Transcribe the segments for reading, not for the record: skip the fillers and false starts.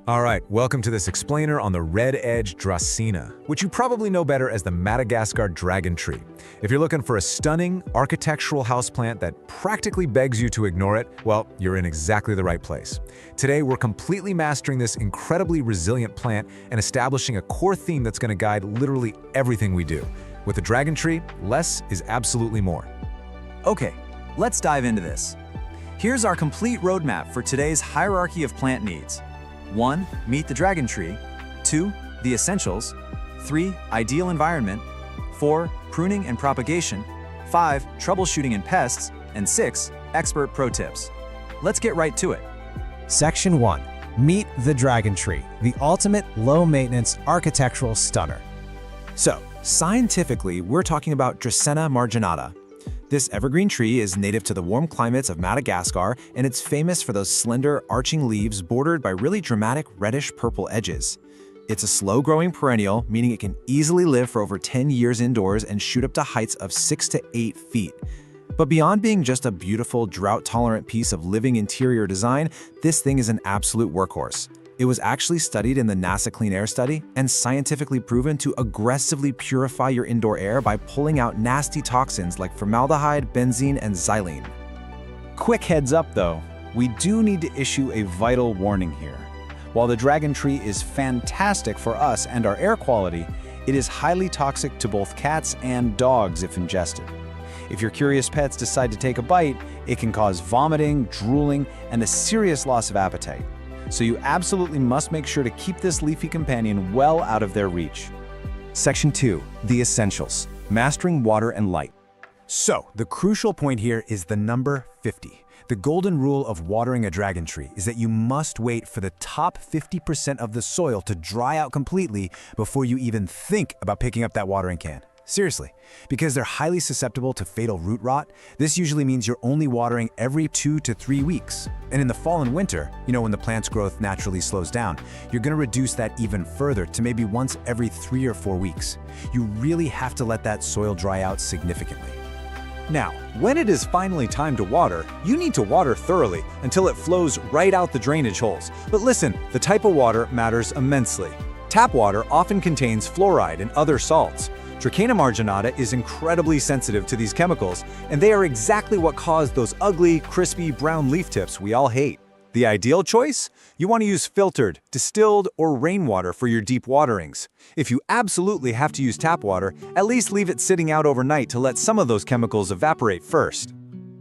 All right, welcome to this explainer on the red edge Dracena, which you probably know better as the Madagascar dragon tree. If you're looking for a stunning architectural houseplant that practically begs you to ignore it, well, you're in exactly the right place. Today, we're completely mastering this incredibly resilient plant and establishing a core theme that's going to guide literally everything we do. With the dragon tree, less is absolutely more. Okay, let's dive into this. Here's our complete roadmap for today's hierarchy of plant needs. 1. Meet the dragon tree. 2. The essentials. 3. Ideal environment. 4. Pruning and propagation. 5. Troubleshooting and pests. And 6. Expert pro tips. Let's get right to it. Section 1. Meet the dragon tree, the ultimate low-maintenance architectural stunner. So, scientifically, we're talking about Dracena marginata. This evergreen tree is native to the warm climates of Madagascar, and it's famous for those slender, arching leaves bordered by really dramatic reddish-purple edges. It's a slow-growing perennial, meaning it can easily live for over 10 years indoors and shoot up to heights of 6 to 8 feet. But beyond being just a beautiful, drought-tolerant piece of living interior design, this thing is an absolute workhorse. It was actually studied in the NASA Clean Air Study and scientifically proven to aggressively purify your indoor air by pulling out nasty toxins like formaldehyde, benzene, and xylene. Quick heads up though, we do need to issue a vital warning here. While the dragon tree is fantastic for us and our air quality, it is highly toxic to both cats and dogs if ingested. If your curious pets decide to take a bite, it can cause vomiting, drooling, and a serious loss of appetite. So you absolutely must make sure to keep this leafy companion well out of their reach. Section 2. The essentials. Mastering water and light. So, the crucial point here is the number 50. The golden rule of watering a dragon tree is that you must wait for the top 50% of the soil to dry out completely before you even think about picking up that watering can. Seriously, because they're highly susceptible to fatal root rot, this usually means you're only watering every 2 to 3 weeks. And in the fall and winter, when the plant's growth naturally slows down, you're going to reduce that even further to maybe once every 3 or 4 weeks. You really have to let that soil dry out significantly. Now, when it is finally time to water, you need to water thoroughly until it flows right out the drainage holes. But listen, the type of water matters immensely. Tap water often contains fluoride and other salts. Dracena marginata is incredibly sensitive to these chemicals, and they are exactly what cause those ugly, crispy brown leaf tips we all hate. The ideal choice? You want to use filtered, distilled, or rainwater for your deep waterings. If you absolutely have to use tap water, at least leave it sitting out overnight to let some of those chemicals evaporate first.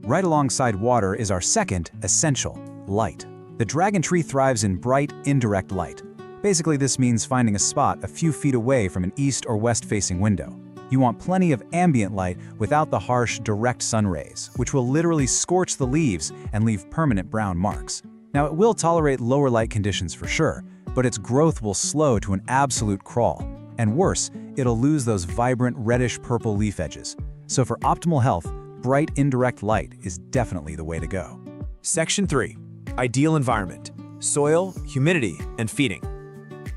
Right alongside water is our second essential, light. The dragon tree thrives in bright, indirect light. Basically, this means finding a spot a few feet away from an east or west-facing window. You want plenty of ambient light without the harsh, direct sun rays, which will literally scorch the leaves and leave permanent brown marks. Now, it will tolerate lower light conditions for sure, but its growth will slow to an absolute crawl. And worse, it'll lose those vibrant reddish-purple leaf edges. So for optimal health, bright, indirect light is definitely the way to go. Section 3. Ideal environment. Soil, humidity, and feeding.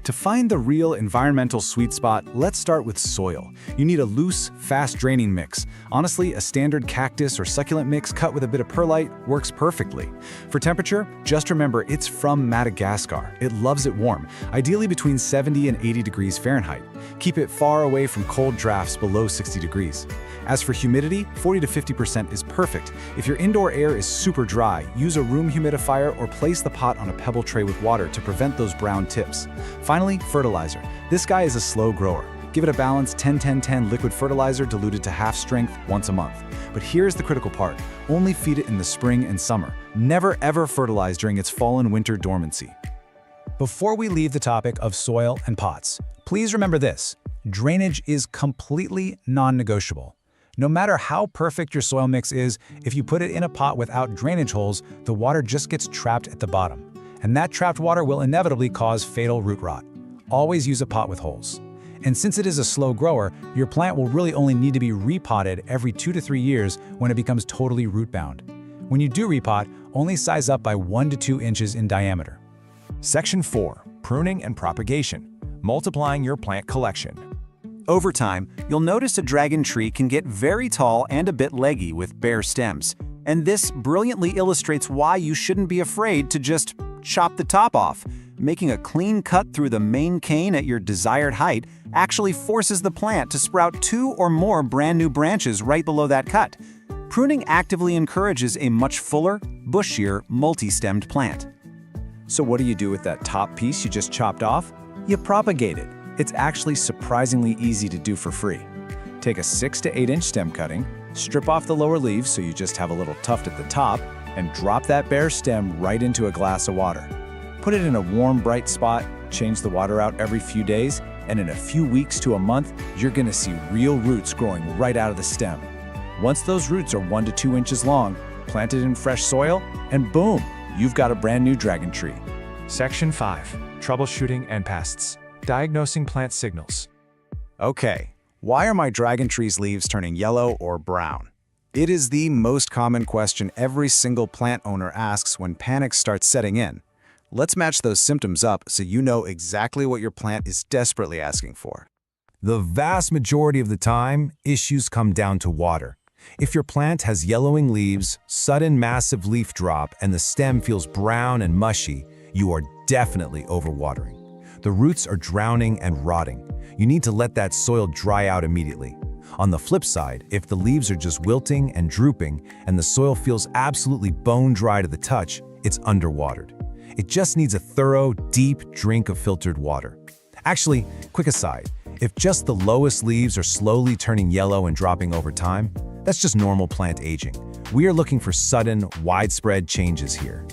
To find the real environmental sweet spot, let's start with soil. You need a loose, fast-draining mix. Honestly, a standard cactus or succulent mix cut with a bit of perlite works perfectly. For temperature, just remember it's from Madagascar. It loves it warm, ideally between 70 and 80 degrees Fahrenheit. Keep it far away from cold drafts below 60 degrees. As for humidity, 40 to 50% is perfect. If your indoor air is super dry, use a room humidifier or place the pot on a pebble tray with water to prevent those brown tips. Finally, fertilizer. This guy is a slow grower. Give it a balanced 10-10-10 liquid fertilizer diluted to half strength once a month. But here's the critical part. Only feed it in the spring and summer. Never ever fertilize during its fall and winter dormancy. Before we leave the topic of soil and pots, please remember this. Drainage is completely non-negotiable. No matter how perfect your soil mix is, if you put it in a pot without drainage holes, the water just gets trapped at the bottom. And that trapped water will inevitably cause fatal root rot. Always use a pot with holes. And since it is a slow grower, your plant will really only need to be repotted every 2 to 3 years when it becomes totally root-bound. When you do repot, only size up by 1 to 2 inches in diameter. Section 4. Pruning and propagation. Multiplying your plant collection. Over time, you'll notice a dragon tree can get very tall and a bit leggy with bare stems. And this brilliantly illustrates why you shouldn't be afraid to just chop the top off. Making a clean cut through the main cane at your desired height actually forces the plant to sprout 2 or more brand new branches right below that cut. Pruning actively encourages a much fuller, bushier, multi-stemmed plant. So what do you do with that top piece you just chopped off? You propagate it. It's actually surprisingly easy to do for free. Take a 6 to 8 inch stem cutting, strip off the lower leaves so you just have a little tuft at the top, and drop that bare stem right into a glass of water. Put it in a warm, bright spot, change the water out every few days, and in a few weeks to a month, you're gonna see real roots growing right out of the stem. Once those roots are 1 to 2 inches long, plant it in fresh soil, and boom, you've got a brand new dragon tree. Section 5. Troubleshooting and pests. Diagnosing plant signals. Okay, why are my dragon tree's leaves turning yellow or brown? It is the most common question every single plant owner asks when panic starts setting in. Let's match those symptoms up so you know exactly what your plant is desperately asking for. The vast majority of the time, issues come down to water. If your plant has yellowing leaves, sudden massive leaf drop, and the stem feels brown and mushy, you are definitely overwatering. The roots are drowning and rotting. You need to let that soil dry out immediately. On the flip side, if the leaves are just wilting and drooping and the soil feels absolutely bone dry to the touch, it's underwatered. It just needs a thorough, deep drink of filtered water. Actually, quick aside, if just the lowest leaves are slowly turning yellow and dropping over time, that's just normal plant aging. We are looking for sudden, widespread changes here.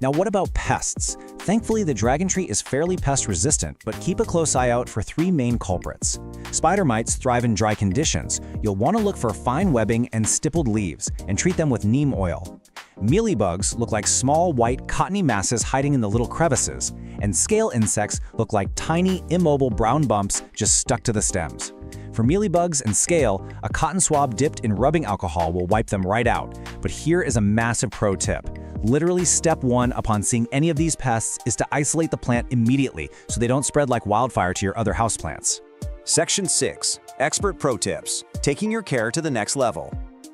Now what about pests? Thankfully, the dragon tree is fairly pest resistant, but keep a close eye out for 3 main culprits. Spider mites thrive in dry conditions. You'll want to look for fine webbing and stippled leaves, and treat them with neem oil. Mealybugs look like small, white, cottony masses hiding in the little crevices, and scale insects look like tiny, immobile brown bumps just stuck to the stems. For mealybugs and scale, a cotton swab dipped in rubbing alcohol will wipe them right out. But here is a massive pro tip. Literally step 1 upon seeing any of these pests is to isolate the plant immediately so they don't spread like wildfire to your other houseplants. Section 6. Expert Pro Tips. Taking your care to the next level.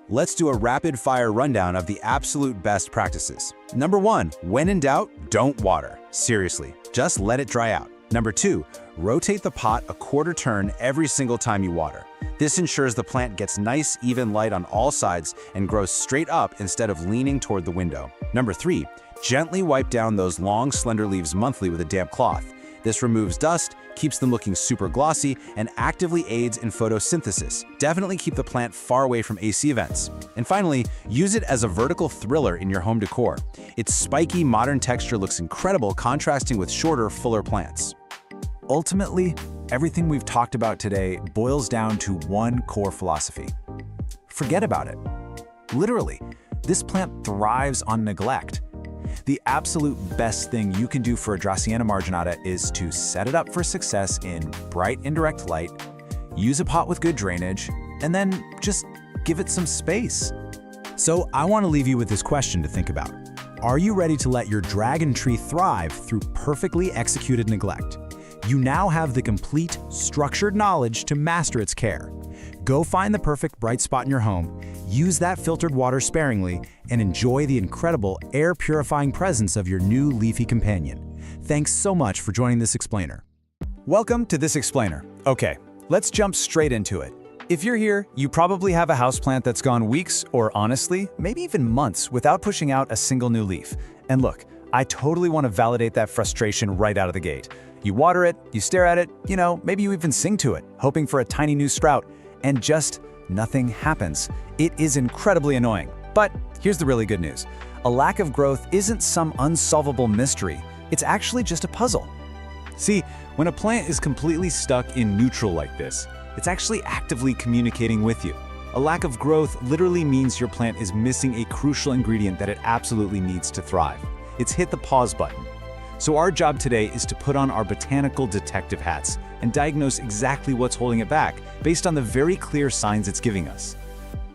Let's do a rapid-fire rundown of the absolute best practices. Number 1. When in doubt, don't water. Seriously, just let it dry out. Number 2. Rotate the pot a quarter turn every single time you water. This ensures the plant gets nice, even light on all sides and grows straight up instead of leaning toward the window. Number 3. Gently wipe down those long, slender leaves monthly with a damp cloth. This removes dust, keeps them looking super glossy, and actively aids in photosynthesis. Definitely keep the plant far away from AC vents. And finally, use it as a vertical thriller in your home decor. Its spiky, modern texture looks incredible, contrasting with shorter, fuller plants. Ultimately, everything we've talked about today boils down to one core philosophy. Forget about it. Literally, this plant thrives on neglect. The absolute best thing you can do for a Dracaena marginata is to set it up for success in bright indirect light, use a pot with good drainage, and then just give it some space. So I want to leave you with this question to think about. Are you ready to let your dragon tree thrive through perfectly executed neglect? You now have the complete, structured knowledge to master its care. Go find the perfect bright spot in your home, use that filtered water sparingly, and enjoy the incredible air-purifying presence of your new leafy companion. Thanks so much for joining this explainer. Welcome to This Explainer. Okay, let's jump straight into it. If you're here, you probably have a houseplant that's gone weeks, or honestly, maybe even months without pushing out a single new leaf. And look, I totally want to validate that frustration right out of the gate. You water it, you stare at it, maybe you even sing to it, hoping for a tiny new sprout, and just nothing happens. It is incredibly annoying. But here's the really good news. A lack of growth isn't some unsolvable mystery. It's actually just a puzzle. See, when a plant is completely stuck in neutral like this, it's actually actively communicating with you. A lack of growth literally means your plant is missing a crucial ingredient that it absolutely needs to thrive. It's hit the pause button. So our job today is to put on our botanical detective hats and diagnose exactly what's holding it back based on the very clear signs it's giving us.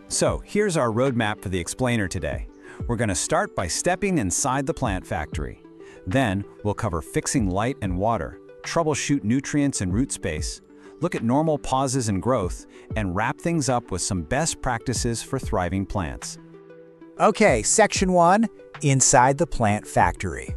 So here's our roadmap for the explainer today. We're going to start by stepping inside the plant factory. Then we'll cover fixing light and water, troubleshoot nutrients and root space, look at normal pauses in growth, and wrap things up with some best practices for thriving plants. Okay, Section 1, Inside the Plant Factory.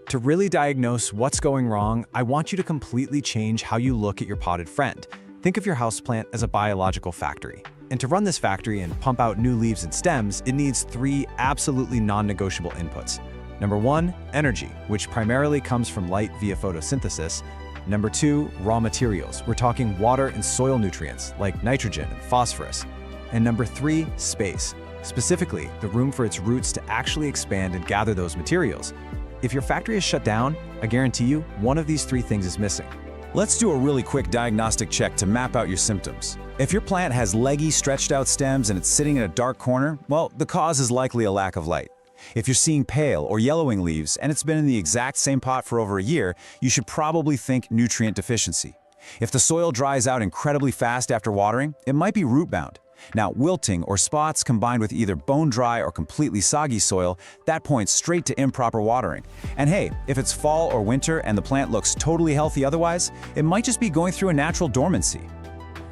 To really diagnose what's going wrong, I want you to completely change how you look at your potted friend. Think of your houseplant as a biological factory. And to run this factory and pump out new leaves and stems, it needs 3 absolutely non-negotiable inputs. Number 1, energy, which primarily comes from light via photosynthesis. Number 2, raw materials. We're talking water and soil nutrients like nitrogen and phosphorus. And number 3, space. Specifically, the room for its roots to actually expand and gather those materials. If your factory is shut down, I guarantee you, one of these 3 things is missing. Let's do a really quick diagnostic check to map out your symptoms. If your plant has leggy, stretched out stems and it's sitting in a dark corner, well, the cause is likely a lack of light. If you're seeing pale or yellowing leaves and it's been in the exact same pot for over a year, you should probably think nutrient deficiency. If the soil dries out incredibly fast after watering, it might be root-bound. Now, wilting or spots combined with either bone-dry or completely soggy soil, that points straight to improper watering. And hey, if it's fall or winter and the plant looks totally healthy otherwise, it might just be going through a natural dormancy.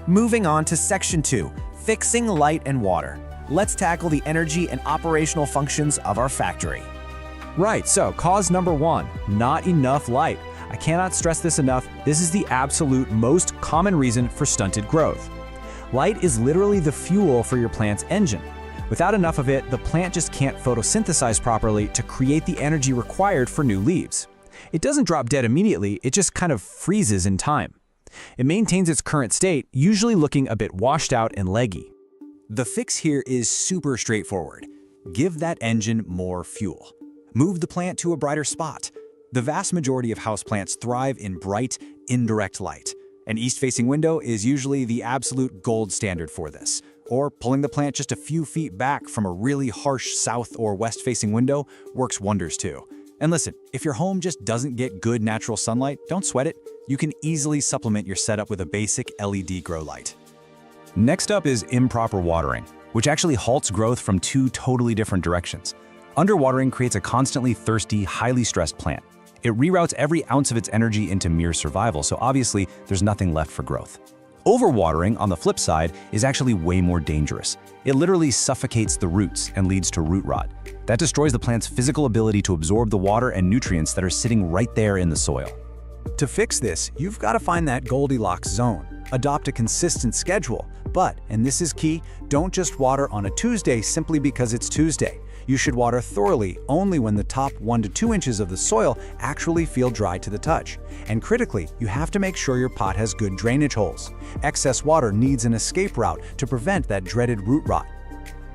Moving on to Section 2, fixing light and water. Let's tackle the energy and operational functions of our factory. Right, so cause number 1, not enough light. I cannot stress this enough, this is the absolute most common reason for stunted growth. Light is literally the fuel for your plant's engine. Without enough of it, the plant just can't photosynthesize properly to create the energy required for new leaves. It doesn't drop dead immediately, it just kind of freezes in time. It maintains its current state, usually looking a bit washed out and leggy. The fix here is super straightforward. Give that engine more fuel. Move the plant to a brighter spot. The vast majority of houseplants thrive in bright, indirect light. An east-facing window is usually the absolute gold standard for this. Or pulling the plant just a few feet back from a really harsh south or west-facing window works wonders too. And listen, if your home just doesn't get good natural sunlight, don't sweat it. You can easily supplement your setup with a basic LED grow light. Next up is improper watering, which actually halts growth from 2 totally different directions. Underwatering creates a constantly thirsty, highly stressed plant. It reroutes every ounce of its energy into mere survival, so obviously there's nothing left for growth. Overwatering, on the flip side, is actually way more dangerous. It literally suffocates the roots and leads to root rot. That destroys the plant's physical ability to absorb the water and nutrients that are sitting right there in the soil. To fix this, you've got to find that Goldilocks zone. Adopt a consistent schedule, but, and this is key, don't just water on a Tuesday simply because it's Tuesday. You should water thoroughly only when the top 1 to 2 inches of the soil actually feel dry to the touch. And critically, you have to make sure your pot has good drainage holes. Excess water needs an escape route to prevent that dreaded root rot.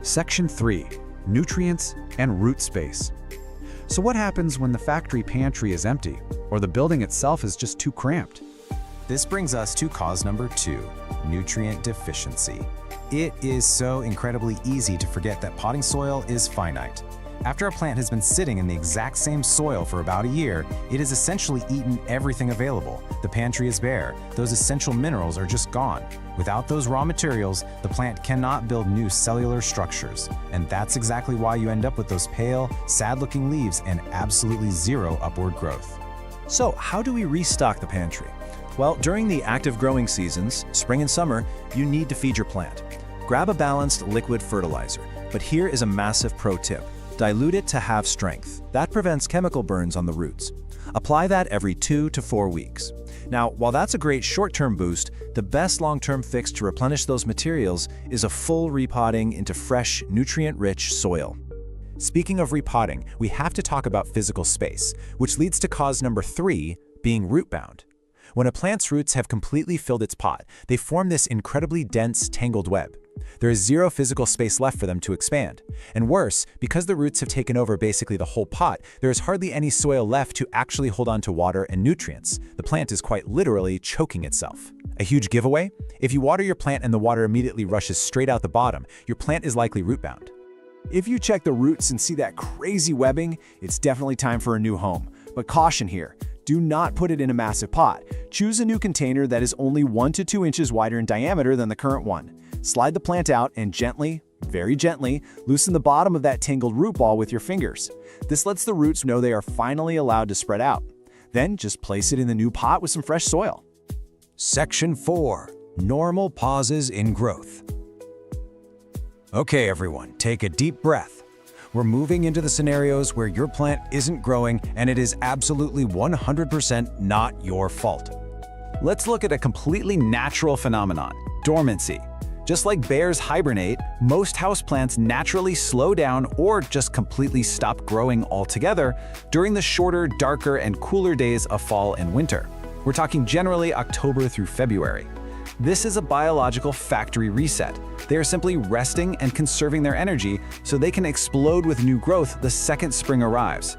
Section 3, nutrients and root space. So what happens when the factory pantry is empty, or the building itself is just too cramped? This brings us to cause number 2, nutrient deficiency. It is so incredibly easy to forget that potting soil is finite. After a plant has been sitting in the exact same soil for about a year, it has essentially eaten everything available. The pantry is bare. Those essential minerals are just gone. Without those raw materials, the plant cannot build new cellular structures. And that's exactly why you end up with those pale, sad-looking leaves and absolutely zero upward growth. So how do we restock the pantry? Well, during the active growing seasons, spring and summer, you need to feed your plant. Grab a balanced liquid fertilizer, but here is a massive pro tip. Dilute it to have strength. That prevents chemical burns on the roots. Apply that every 2 to 4 weeks. Now, while that's a great short-term boost, the best long-term fix to replenish those materials is a full repotting into fresh, nutrient-rich soil. Speaking of repotting, we have to talk about physical space, which leads to cause number 3, being root-bound. When a plant's roots have completely filled its pot, they form this incredibly dense, tangled web. There is zero physical space left for them to expand. And worse, because the roots have taken over basically the whole pot, there is hardly any soil left to actually hold on to water and nutrients. The plant is quite literally choking itself. A huge giveaway? If you water your plant and the water immediately rushes straight out the bottom, your plant is likely root-bound. If you check the roots and see that crazy webbing, it's definitely time for a new home. But caution here. Do not put it in a massive pot. Choose a new container that is only 1 to 2 inches wider in diameter than the current one. Slide the plant out and gently, very gently, loosen the bottom of that tangled root ball with your fingers. This lets the roots know they are finally allowed to spread out. Then just place it in the new pot with some fresh soil. Section 4, normal pauses in growth. Okay, everyone, take a deep breath. We're moving into the scenarios where your plant isn't growing and it is absolutely 100% not your fault. Let's look at a completely natural phenomenon, dormancy. Just like bears hibernate, most houseplants naturally slow down or just completely stop growing altogether during the shorter, darker, and cooler days of fall and winter. We're talking generally October through February. This is a biological factory reset. They are simply resting and conserving their energy so they can explode with new growth the second spring arrives.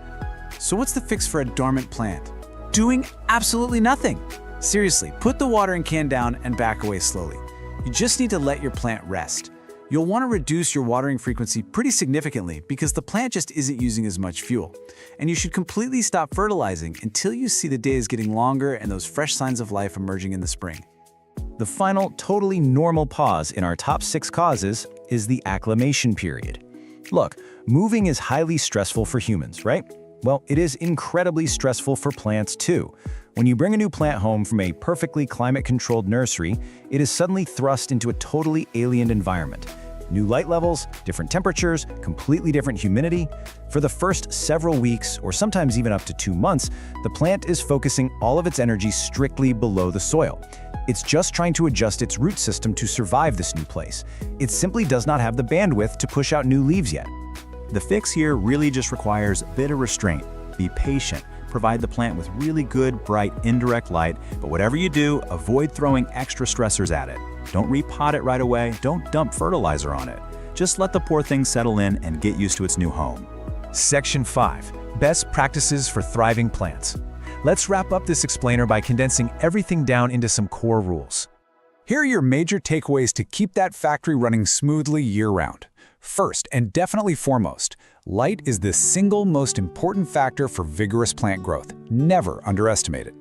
So what's the fix for a dormant plant? Doing absolutely nothing. Seriously, put the watering can down and back away slowly. You just need to let your plant rest. You'll want to reduce your watering frequency pretty significantly because the plant just isn't using as much fuel. And you should completely stop fertilizing until you see the days getting longer and those fresh signs of life emerging in the spring. The final, totally normal pause in our top 6 causes is the acclimation period. Look, moving is highly stressful for humans, right? Well, it is incredibly stressful for plants too. When you bring a new plant home from a perfectly climate-controlled nursery, it is suddenly thrust into a totally alien environment. New light levels, different temperatures, completely different humidity. For the first several weeks, or sometimes even up to 2 months, the plant is focusing all of its energy strictly below the soil. It's just trying to adjust its root system to survive this new place. It simply does not have the bandwidth to push out new leaves yet. The fix here really just requires a bit of restraint. Be patient. Provide the plant with really good, bright, indirect light, but whatever you do, avoid throwing extra stressors at it. Don't repot it right away, don't dump fertilizer on it. Just let the poor thing settle in and get used to its new home. Section 5. Best practices for thriving plants. Let's wrap up this explainer by condensing everything down into some core rules. Here are your major takeaways to keep that factory running smoothly year-round. First, and definitely foremost, light is the single most important factor for vigorous plant growth. Never underestimate it.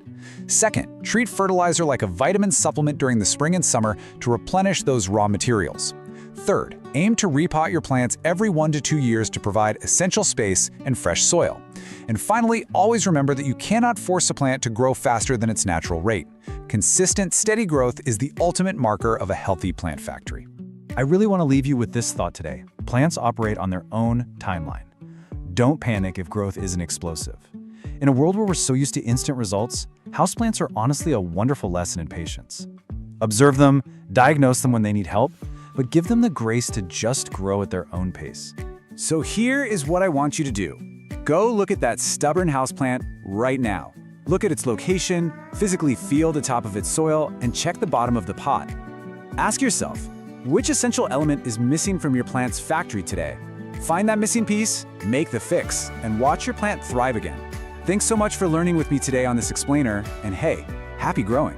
Second, treat fertilizer like a vitamin supplement during the spring and summer to replenish those raw materials. Third, aim to repot your plants every 1 to 2 years to provide essential space and fresh soil. And finally, always remember that you cannot force a plant to grow faster than its natural rate. Consistent, steady growth is the ultimate marker of a healthy plant factory. I really want to leave you with this thought today. Plants operate on their own timeline. Don't panic if growth isn't explosive. In a world where we're so used to instant results, houseplants are honestly a wonderful lesson in patience. Observe them, diagnose them when they need help, but give them the grace to just grow at their own pace. So here is what I want you to do. Go look at that stubborn houseplant right now. Look at its location, physically feel the top of its soil, and check the bottom of the pot. Ask yourself, which essential element is missing from your plant's factory today? Find that missing piece, make the fix, and watch your plant thrive again. Thanks so much for learning with me today on this explainer, and hey, happy growing!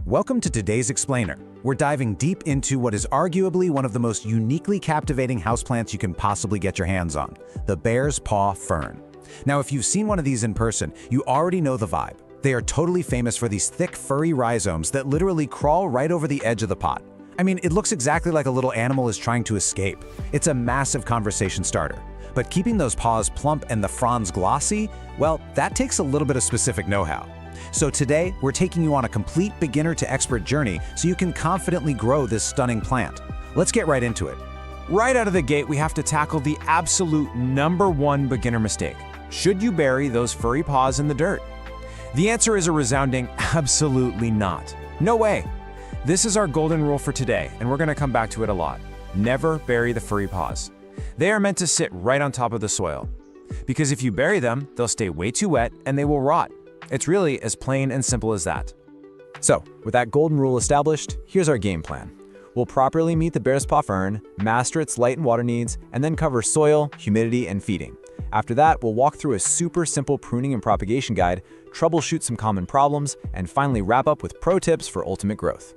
Welcome to today's explainer. We're diving deep into what is arguably one of the most uniquely captivating houseplants you can possibly get your hands on, the bear's paw fern. Now, if you've seen one of these in person, you already know the vibe. They are totally famous for these thick, furry rhizomes that literally crawl right over the edge of the pot. I mean, it looks exactly like a little animal is trying to escape. It's a massive conversation starter. But keeping those paws plump and the fronds glossy, well, that takes a little bit of specific know-how. So today, we're taking you on a complete beginner to expert journey so you can confidently grow this stunning plant. Let's get right into it. Right out of the gate, we have to tackle the absolute #1 beginner mistake. Should you bury those furry paws in the dirt? The answer is a resounding absolutely not. No way. This is our golden rule for today, and we're going to come back to it a lot. Never bury the furry paws. They are meant to sit right on top of the soil. Because if you bury them, they'll stay way too wet and they will rot. It's really as plain and simple as that. So, with that golden rule established, here's our game plan. We'll properly meet the bear's paw fern, master its light and water needs, and then cover soil, humidity, and feeding. After that, we'll walk through a super simple pruning and propagation guide, troubleshoot some common problems, and finally wrap up with pro tips for ultimate growth.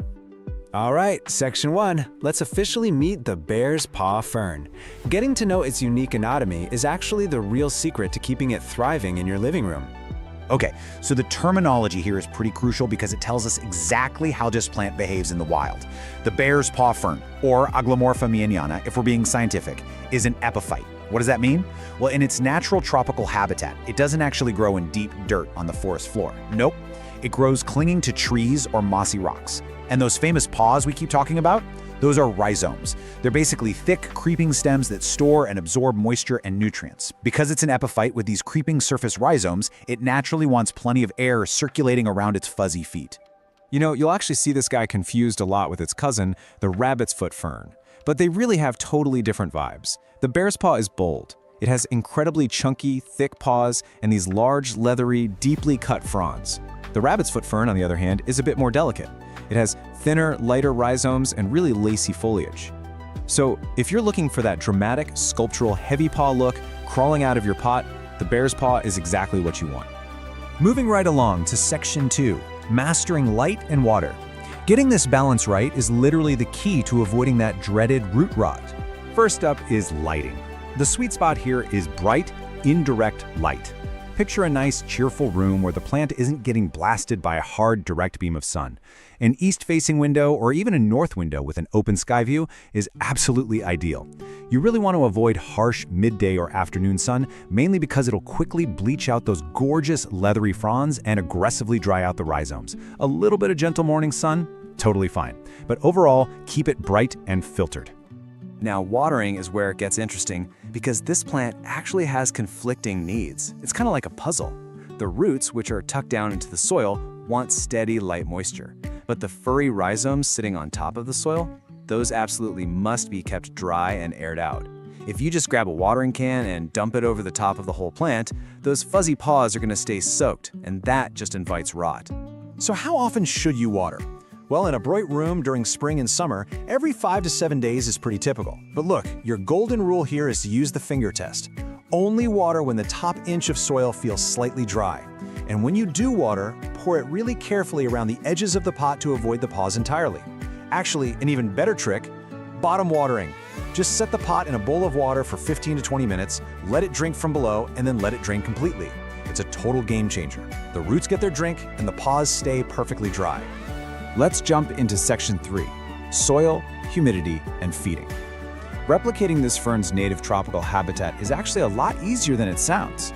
All right, section 1, let's officially meet the bear's paw fern. Getting to know its unique anatomy is actually the real secret to keeping it thriving in your living room. Okay, so the terminology here is pretty crucial because it tells us exactly how this plant behaves in the wild. The bear's paw fern, or Aglomorpha meianiana, if we're being scientific, is an epiphyte. What does that mean? Well, in its natural tropical habitat, it doesn't actually grow in deep dirt on the forest floor. Nope, it grows clinging to trees or mossy rocks. And those famous paws we keep talking about? Those are rhizomes. They're basically thick, creeping stems that store and absorb moisture and nutrients. Because it's an epiphyte with these creeping surface rhizomes, it naturally wants plenty of air circulating around its fuzzy feet. You know, you'll actually see this guy confused a lot with its cousin, the rabbit's foot fern. But they really have totally different vibes. The bear's paw is bold. It has incredibly chunky, thick paws and these large, leathery, deeply cut fronds. The rabbit's foot fern, on the other hand, is a bit more delicate. It has thinner, lighter rhizomes and really lacy foliage. So if you're looking for that dramatic, sculptural, heavy paw look crawling out of your pot, the bear's paw is exactly what you want. Moving right along to Section 2, Mastering Light and Water. Getting this balance right is literally the key to avoiding that dreaded root rot. First up is lighting. The sweet spot here is bright, indirect light. Picture a nice, cheerful room where the plant isn't getting blasted by a hard, direct beam of sun. An east-facing window or even a north window with an open sky view is absolutely ideal. You really want to avoid harsh midday or afternoon sun, mainly because it'll quickly bleach out those gorgeous, leathery fronds and aggressively dry out the rhizomes. A little bit of gentle morning sun, totally fine. But overall, keep it bright and filtered. Now, watering is where it gets interesting because this plant actually has conflicting needs. It's kind of like a puzzle. The roots, which are tucked down into the soil, want steady, light moisture. But the furry rhizomes sitting on top of the soil, those absolutely must be kept dry and aired out. If you just grab a watering can and dump it over the top of the whole plant, those fuzzy paws are going to stay soaked, and that just invites rot. So how often should you water? Well, in a bright room during spring and summer, every 5 to 7 days is pretty typical. But look, your golden rule here is to use the finger test. Only water when the top inch of soil feels slightly dry. And when you do water, pour it really carefully around the edges of the pot to avoid the paws entirely. Actually, an even better trick, bottom watering. Just set the pot in a bowl of water for 15 to 20 minutes, let it drink from below, and then let it drain completely. It's a total game changer. The roots get their drink, and the paws stay perfectly dry. Let's jump into Section 3, Soil, Humidity, and Feeding. Replicating this fern's native tropical habitat is actually a lot easier than it sounds.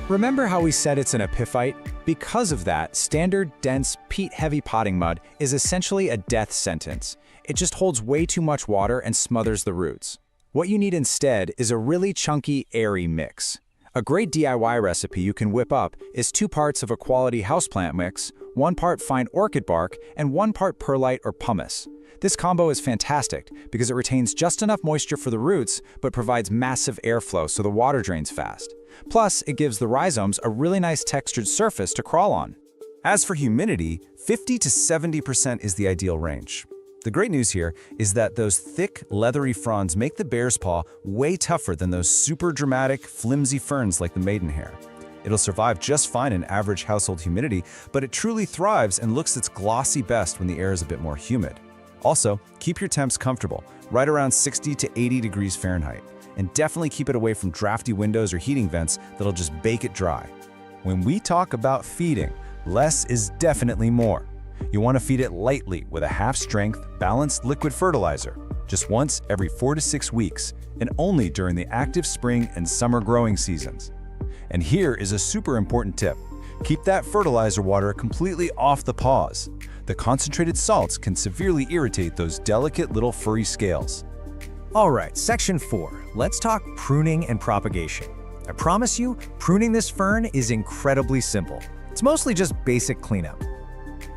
Remember how we said it's an epiphyte? Because of that, standard, dense, peat-heavy potting mud is essentially a death sentence. It just holds way too much water and smothers the roots. What you need instead is a really chunky, airy mix. A great DIY recipe you can whip up is 2 parts of a quality houseplant mix, 1 part fine orchid bark, and 1 part perlite or pumice. This combo is fantastic because it retains just enough moisture for the roots but provides massive airflow so the water drains fast. Plus, it gives the rhizomes a really nice textured surface to crawl on. As for humidity, 50 to 70% is the ideal range. The great news here is that those thick, leathery fronds make the bear's paw way tougher than those super dramatic, flimsy ferns like the maidenhair. It'll survive just fine in average household humidity, but it truly thrives and looks its glossy best when the air is a bit more humid. Also, keep your temps comfortable, right around 60 to 80 degrees Fahrenheit, and definitely keep it away from drafty windows or heating vents that'll just bake it dry. When we talk about feeding, less is definitely more. You want to feed it lightly with a half-strength, balanced liquid fertilizer, just once every 4 to 6 weeks, and only during the active spring and summer growing seasons. And here is a super important tip. Keep that fertilizer water completely off the paws. The concentrated salts can severely irritate those delicate little furry scales. All right, Section 4. Let's talk pruning and propagation. I promise you, pruning this fern is incredibly simple. It's mostly just basic cleanup.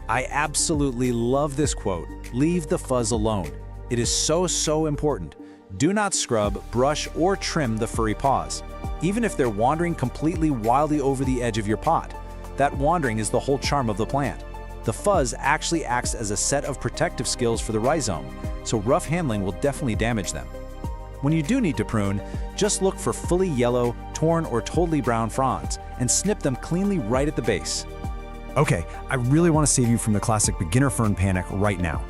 I absolutely love this quote, "Leave the fuzz alone." It is so important. Do not scrub, brush, or trim the furry paws, even if they're wandering completely wildly over the edge of your pot. That wandering is the whole charm of the plant. The fuzz actually acts as a set of protective skills for the rhizome, so rough handling will definitely damage them. When you do need to prune, just look for fully yellow, torn, or totally brown fronds, and snip them cleanly right at the base. Okay, I really want to save you from the classic beginner fern panic right now.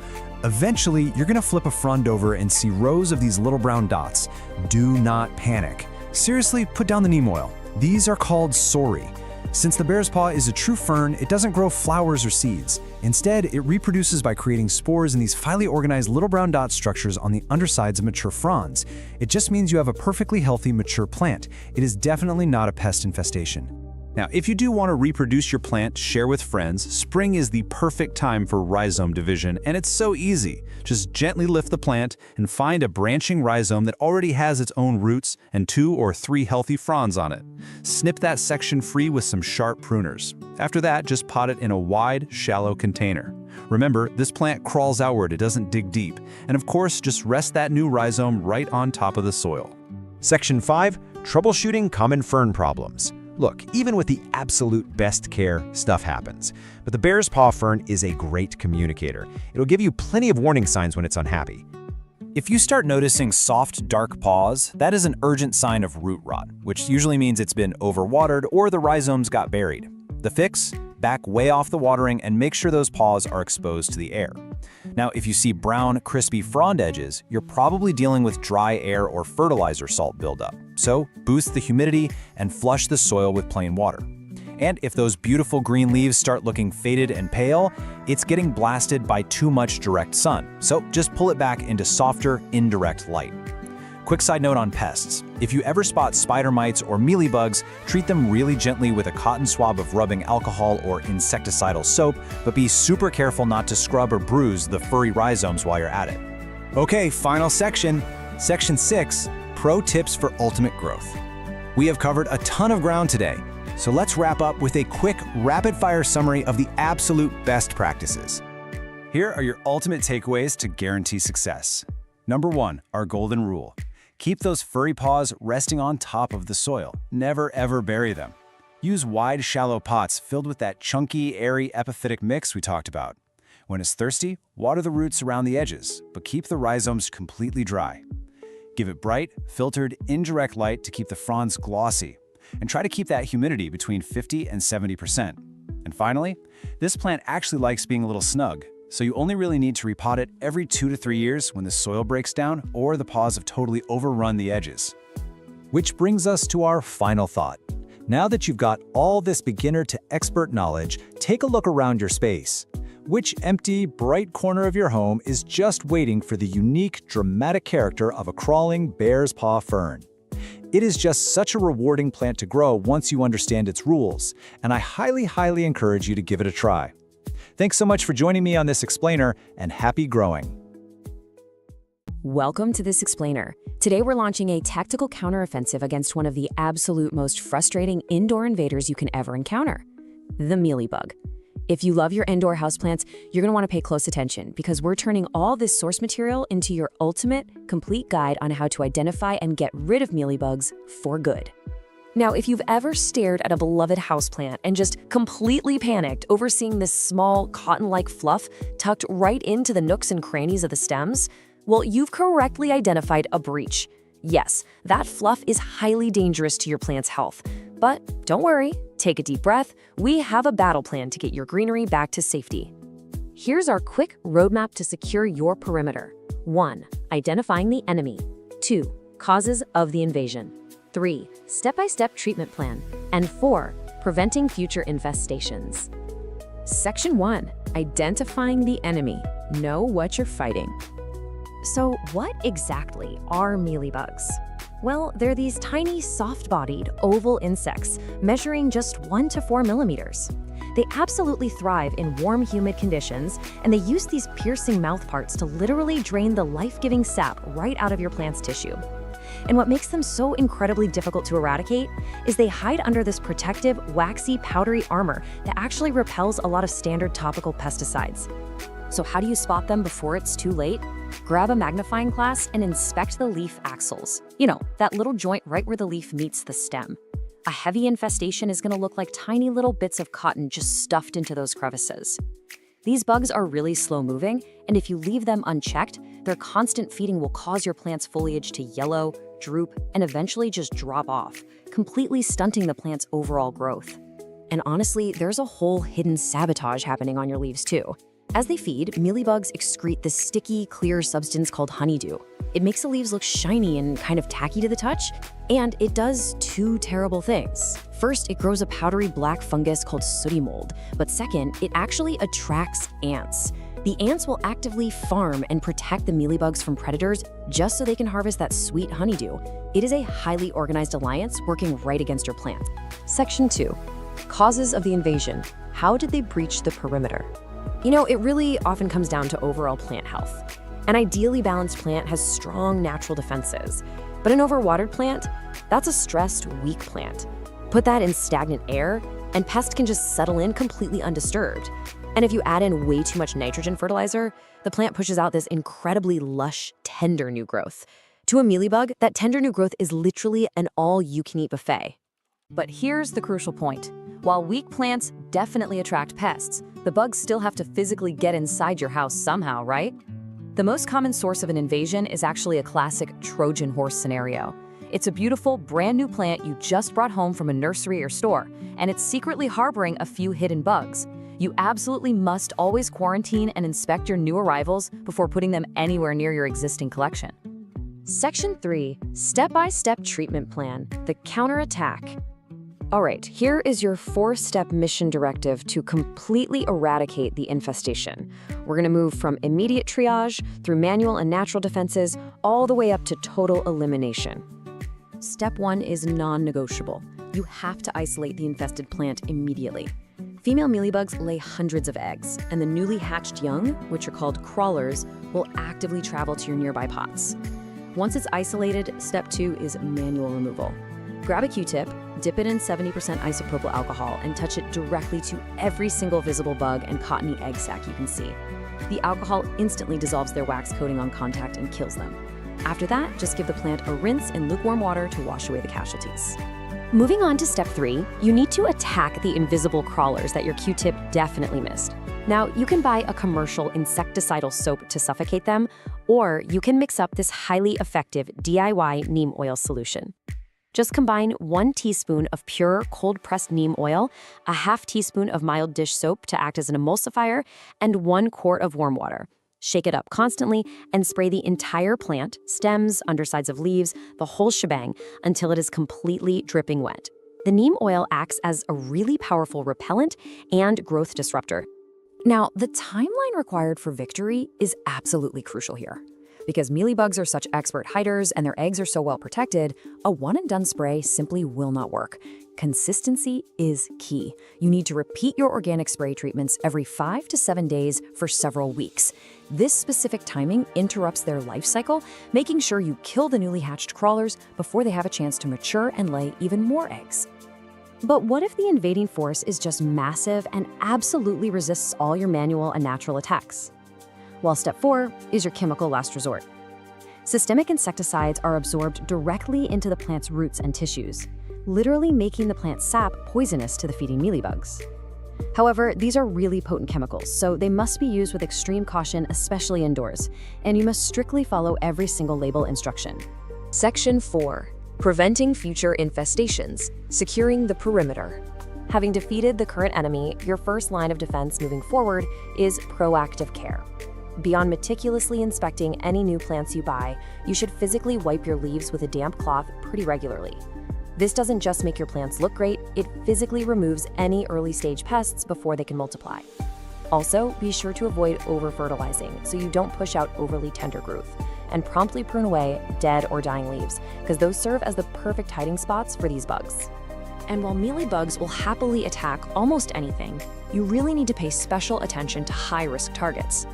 Eventually, you're going to flip a frond over and see rows of these little brown dots. Do not panic. Seriously, put down the neem oil. These are called sori. Since the bear's paw is a true fern, it doesn't grow flowers or seeds. Instead, it reproduces by creating spores in these finely organized little brown dot structures on the undersides of mature fronds. It just means you have a perfectly healthy, mature plant. It is definitely not a pest infestation. Now, if you do want to reproduce your plant, share with friends, spring is the perfect time for rhizome division, and it's so easy. Just gently lift the plant and find a branching rhizome that already has its own roots and 2 or 3 healthy fronds on it. Snip that section free with some sharp pruners. After that, just pot it in a wide, shallow container. Remember, this plant crawls outward, it doesn't dig deep. And of course, just rest that new rhizome right on top of the soil. Section 5, troubleshooting common fern problems. Look, even with the absolute best care, stuff happens. But the bear's paw fern is a great communicator. It'll give you plenty of warning signs when it's unhappy. If you start noticing soft, dark paws, that is an urgent sign of root rot, which usually means it's been overwatered or the rhizomes got buried. The fix? Back way off the watering and make sure those paws are exposed to the air. Now, if you see brown, crispy frond edges, you're probably dealing with dry air or fertilizer salt buildup. So, boost the humidity and flush the soil with plain water. And if those beautiful green leaves start looking faded and pale, it's getting blasted by too much direct sun. So, just pull it back into softer, indirect light. Quick side note on pests. If you ever spot spider mites or mealybugs, treat them really gently with a cotton swab of rubbing alcohol or insecticidal soap, but be super careful not to scrub or bruise the furry rhizomes while you're at it. Okay, final section. Section 6, Pro Tips for Ultimate Growth. We have covered a ton of ground today, so let's wrap up with a quick, rapid-fire summary of the absolute best practices. Here are your ultimate takeaways to guarantee success. Number 1, our golden rule. Keep those furry paws resting on top of the soil. Never ever bury them. Use wide, shallow pots filled with that chunky, airy epiphytic mix we talked about. When it's thirsty, water the roots around the edges, but keep the rhizomes completely dry. Give it bright, filtered, indirect light to keep the fronds glossy, and try to keep that humidity between 50 and 70%. And finally, this plant actually likes being a little snug, so you only really need to repot it every 2 to 3 years when the soil breaks down or the paws have totally overrun the edges. Which brings us to our final thought. Now that you've got all this beginner to expert knowledge, take a look around your space. Which empty, bright corner of your home is just waiting for the unique, dramatic character of a crawling bear's paw fern? It is just such a rewarding plant to grow once you understand its rules, and I highly encourage you to give it a try. Thanks so much for joining me on this explainer, and happy growing. Welcome to This Explainer. Today we're launching a tactical counteroffensive against one of the absolute most frustrating indoor invaders you can ever encounter, the mealybug. If you love your indoor houseplants, you're going to want to pay close attention because we're turning all this source material into your ultimate, complete guide on how to identify and get rid of mealybugs for good. Now, if you've ever stared at a beloved houseplant and just completely panicked over seeing this small, cotton-like fluff tucked right into the nooks and crannies of the stems, well, you've correctly identified a breach. Yes, that fluff is highly dangerous to your plant's health. But don't worry, take a deep breath. We have a battle plan to get your greenery back to safety. Here's our quick roadmap to secure your perimeter. 1. Identifying the enemy. 2. Causes of the invasion. 3. Step-by-step treatment plan. And 4. Preventing future infestations. Section 1. Identifying the enemy. Know what you're fighting. So what exactly are mealybugs? Well, they're these tiny, soft-bodied, oval insects measuring just 1 to 4 millimeters. They absolutely thrive in warm, humid conditions, and they use these piercing mouthparts to literally drain the life-giving sap right out of your plant's tissue. And what makes them so incredibly difficult to eradicate is they hide under this protective, waxy, powdery armor that actually repels a lot of standard topical pesticides. So how do you spot them before it's too late? Grab a magnifying glass and inspect the leaf axils. You know, that little joint right where the leaf meets the stem. A heavy infestation is going to look like tiny little bits of cotton just stuffed into those crevices. These bugs are really slow-moving, and if you leave them unchecked, their constant feeding will cause your plant's foliage to yellow, droop, and eventually just drop off, completely stunting the plant's overall growth. And honestly, there's a whole hidden sabotage happening on your leaves too. As they feed, mealybugs excrete this sticky, clear substance called honeydew. It makes the leaves look shiny and kind of tacky to the touch, and it does 2 terrible things. First, it grows a powdery black fungus called sooty mold, but second, it actually attracts ants. The ants will actively farm and protect the mealybugs from predators just so they can harvest that sweet honeydew. It is a highly organized alliance working right against your plant. Section 2. Causes of the invasion. How did they breach the perimeter? It really often comes down to overall plant health. An ideally balanced plant has strong natural defenses, but an overwatered plant, that's a stressed, weak plant. Put that in stagnant air, and pests can just settle in completely undisturbed. And if you add in way too much nitrogen fertilizer, the plant pushes out this incredibly lush, tender new growth. To a mealybug, that tender new growth is literally an all-you-can-eat buffet. But here's the crucial point. While weak plants definitely attract pests, the bugs still have to physically get inside your house somehow, right? The most common source of an invasion is actually a classic Trojan horse scenario. It's a beautiful, brand new plant you just brought home from a nursery or store, and it's secretly harboring a few hidden bugs. You absolutely must always quarantine and inspect your new arrivals before putting them anywhere near your existing collection. Section 3, Step-by-Step Treatment Plan, the Counterattack. All right, here is your 4-step mission directive to completely eradicate the infestation. We're going to move from immediate triage through manual and natural defenses all the way up to total elimination. Step 1 is non-negotiable. You have to isolate the infested plant immediately. Female mealybugs lay hundreds of eggs, and the newly hatched young, which are called crawlers, will actively travel to your nearby pots. Once it's isolated, step 2 is manual removal. Grab a Q-tip, dip it in 70% isopropyl alcohol, and touch it directly to every single visible bug and cottony egg sac you can see. The alcohol instantly dissolves their wax coating on contact and kills them. After that, just give the plant a rinse in lukewarm water to wash away the casualties. Moving on to step 3, you need to attack the invisible crawlers that your Q-tip definitely missed. Now, you can buy a commercial insecticidal soap to suffocate them, or you can mix up this highly effective DIY neem oil solution. Just combine 1 teaspoon of pure cold-pressed neem oil, a half teaspoon of mild dish soap to act as an emulsifier, and 1 quart of warm water. Shake it up constantly and spray the entire plant, stems, undersides of leaves, the whole shebang, until it is completely dripping wet. The neem oil acts as a really powerful repellent and growth disruptor. Now, the timeline required for victory is absolutely crucial here. Because mealybugs are such expert hiders and their eggs are so well protected, a one-and-done spray simply will not work. Consistency is key. You need to repeat your organic spray treatments every 5 to 7 days for several weeks. This specific timing interrupts their life cycle, making sure you kill the newly hatched crawlers before they have a chance to mature and lay even more eggs. But what if the invading force is just massive and absolutely resists all your manual and natural attacks? While step 4 is your chemical last resort. Systemic insecticides are absorbed directly into the plant's roots and tissues, literally making the plant's sap poisonous to the feeding mealybugs. However, these are really potent chemicals, so they must be used with extreme caution, especially indoors, and you must strictly follow every single label instruction. Section 4. Preventing future infestations, securing the perimeter. Having defeated the current enemy, your first line of defense moving forward is proactive care. Beyond meticulously inspecting any new plants you buy, you should physically wipe your leaves with a damp cloth pretty regularly. This doesn't just make your plants look great, it physically removes any early-stage pests before they can multiply. Also, be sure to avoid over-fertilizing so you don't push out overly tender growth, and promptly prune away dead or dying leaves, because those serve as the perfect hiding spots for these bugs. And while mealybugs will happily attack almost anything, you really need to pay special attention to high-risk targets.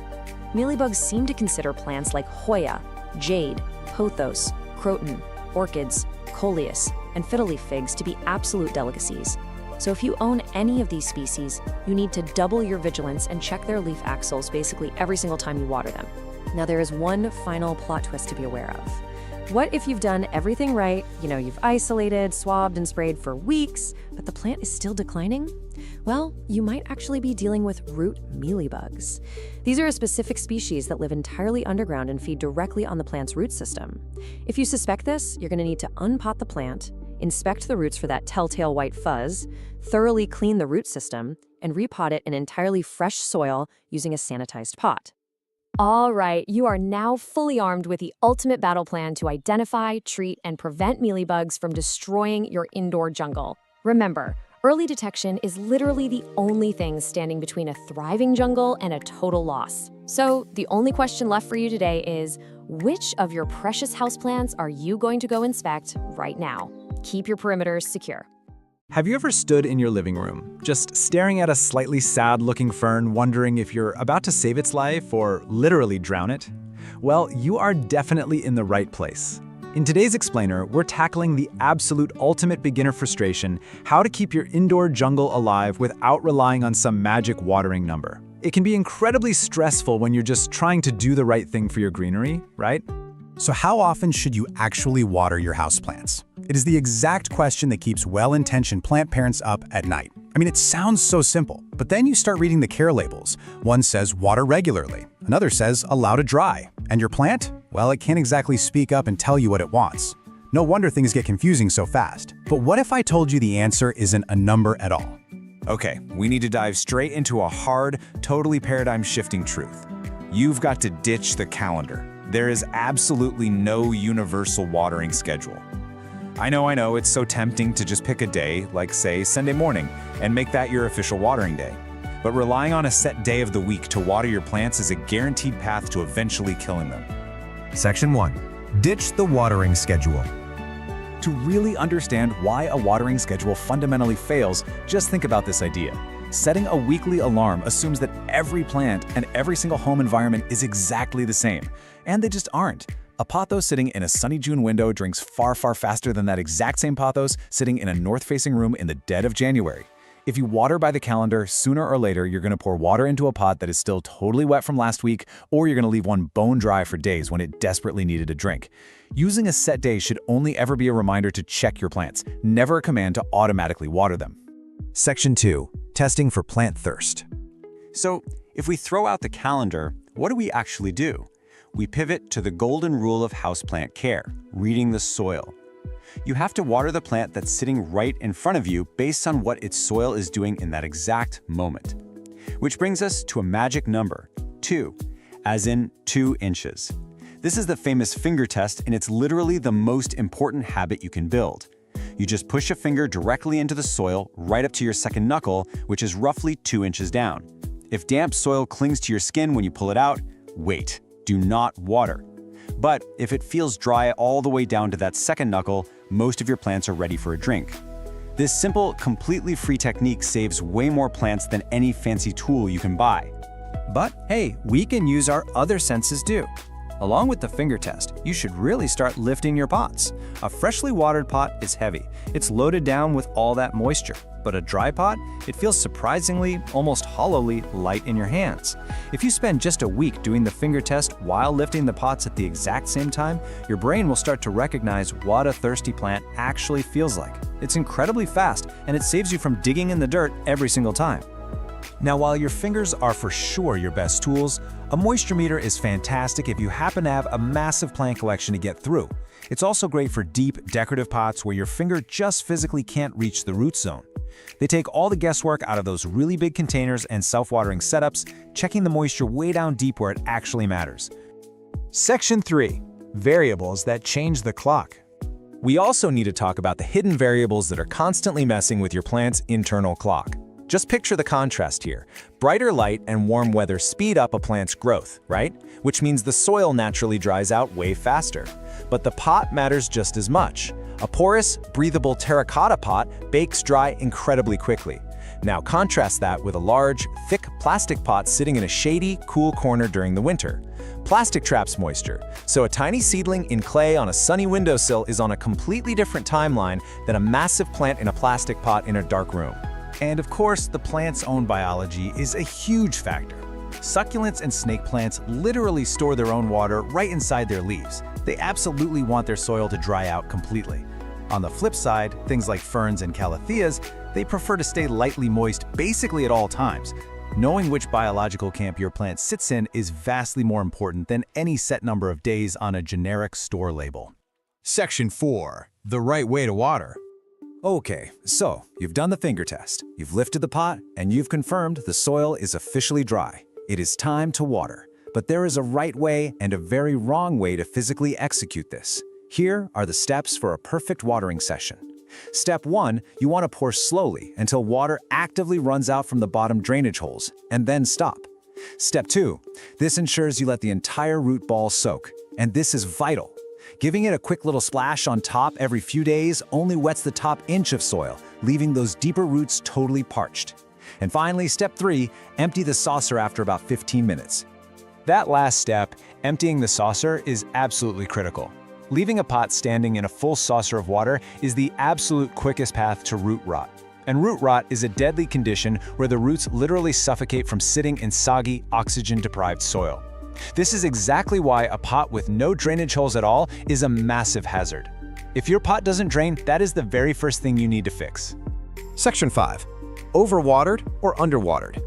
Mealybugs seem to consider plants like Hoya, jade, pothos, croton, orchids, coleus, and fiddleleaf figs to be absolute delicacies. So if you own any of these species, you need to double your vigilance and check their leaf axils basically every single time you water them. Now there is one final plot twist to be aware of. What if you've done everything right, you've isolated, swabbed, and sprayed for weeks, but the plant is still declining? Well, you might actually be dealing with root mealybugs. These are a specific species that live entirely underground and feed directly on the plant's root system. If you suspect this, you're going to need to unpot the plant, inspect the roots for that telltale white fuzz, thoroughly clean the root system, and repot it in entirely fresh soil using a sanitized pot. All right, you are now fully armed with the ultimate battle plan to identify, treat, and prevent mealybugs from destroying your indoor jungle. Remember, early detection is literally the only thing standing between a thriving jungle and a total loss. So the only question left for you today is, which of your precious houseplants are you going to go inspect right now? Keep your perimeters secure. Have you ever stood in your living room, just staring at a slightly sad-looking fern, wondering if you're about to save its life or literally drown it? Well, you are definitely in the right place. In today's explainer, we're tackling the absolute ultimate beginner frustration, how to keep your indoor jungle alive without relying on some magic watering number. It can be incredibly stressful when you're just trying to do the right thing for your greenery, right? So how often should you actually water your houseplants? It is the exact question that keeps well-intentioned plant parents up at night. I mean, it sounds so simple, but then you start reading the care labels. One says water regularly, another says allow to dry. And your plant? Well, it can't exactly speak up and tell you what it wants. No wonder things get confusing so fast. But what if I told you the answer isn't a number at all? Okay, we need to dive straight into a hard, totally paradigm-shifting truth. You've got to ditch the calendar. There is absolutely no universal watering schedule. I know, it's so tempting to just pick a day, like say Sunday morning, and make that your official watering day. But relying on a set day of the week to water your plants is a guaranteed path to eventually killing them. Section 1. Ditch the watering schedule. To really understand why a watering schedule fundamentally fails, just think about this idea. Setting a weekly alarm assumes that every plant and every single home environment is exactly the same, and they just aren't. A pothos sitting in a sunny June window drinks far faster than that exact same pothos sitting in a north-facing room in the dead of January. If you water by the calendar, sooner or later you're going to pour water into a pot that is still totally wet from last week, or you're going to leave one bone dry for days when it desperately needed a drink. Using a set day should only ever be a reminder to check your plants, never a command to automatically water them. Section 2. Testing for plant thirst. So, if we throw out the calendar, what do we actually do? We pivot to the golden rule of houseplant care, reading the soil. You have to water the plant that's sitting right in front of you based on what its soil is doing in that exact moment. Which brings us to a magic number, 2, as in 2 inches. This is the famous finger test, and it's literally the most important habit you can build. You just push a finger directly into the soil right up to your second knuckle, which is roughly 2 inches down. If damp soil clings to your skin when you pull it out, wait, do not water. But if it feels dry all the way down to that second knuckle, most of your plants are ready for a drink. This simple, completely free technique saves way more plants than any fancy tool you can buy. But hey, we can use our other senses too. Along with the finger test, you should really start lifting your pots. A freshly watered pot is heavy. It's loaded down with all that moisture. But a dry pot, it feels surprisingly, almost hollowly light in your hands. If you spend just a week doing the finger test while lifting the pots at the exact same time, your brain will start to recognize what a thirsty plant actually feels like. It's incredibly fast, and it saves you from digging in the dirt every single time. Now, while your fingers are for sure your best tools, a moisture meter is fantastic if you happen to have a massive plant collection to get through. It's also great for deep, decorative pots where your finger just physically can't reach the root zone. They take all the guesswork out of those really big containers and self-watering setups, checking the moisture way down deep where it actually matters. Section 3. Variables that change the clock. We also need to talk about the hidden variables that are constantly messing with your plant's internal clock. Just picture the contrast here. Brighter light and warm weather speed up a plant's growth, right? Which means the soil naturally dries out way faster. But the pot matters just as much. A porous, breathable terracotta pot bakes dry incredibly quickly. Now contrast that with a large, thick plastic pot sitting in a shady, cool corner during the winter. Plastic traps moisture, so a tiny seedling in clay on a sunny windowsill is on a completely different timeline than a massive plant in a plastic pot in a dark room. And of course, the plant's own biology is a huge factor. Succulents and snake plants literally store their own water right inside their leaves. They absolutely want their soil to dry out completely. On the flip side, things like ferns and calatheas, they prefer to stay lightly moist basically at all times. Knowing which biological camp your plant sits in is vastly more important than any set number of days on a generic store label. Section 4. The right way to water. Okay, so you've done the finger test, you've lifted the pot, and you've confirmed the soil is officially dry. It is time to water. But there is a right way and a very wrong way to physically execute this. Here are the steps for a perfect watering session. Step 1, you want to pour slowly until water actively runs out from the bottom drainage holes, and then stop. Step 2, this ensures you let the entire root ball soak, and this is vital. Giving it a quick little splash on top every few days only wets the top inch of soil, leaving those deeper roots totally parched. And finally, step 3, empty the saucer after about 15 minutes. That last step, emptying the saucer, is absolutely critical. Leaving a pot standing in a full saucer of water is the absolute quickest path to root rot. And root rot is a deadly condition where the roots literally suffocate from sitting in soggy, oxygen-deprived soil. This is exactly why a pot with no drainage holes at all is a massive hazard. If your pot doesn't drain, that is the very first thing you need to fix. Section 5. Overwatered or underwatered?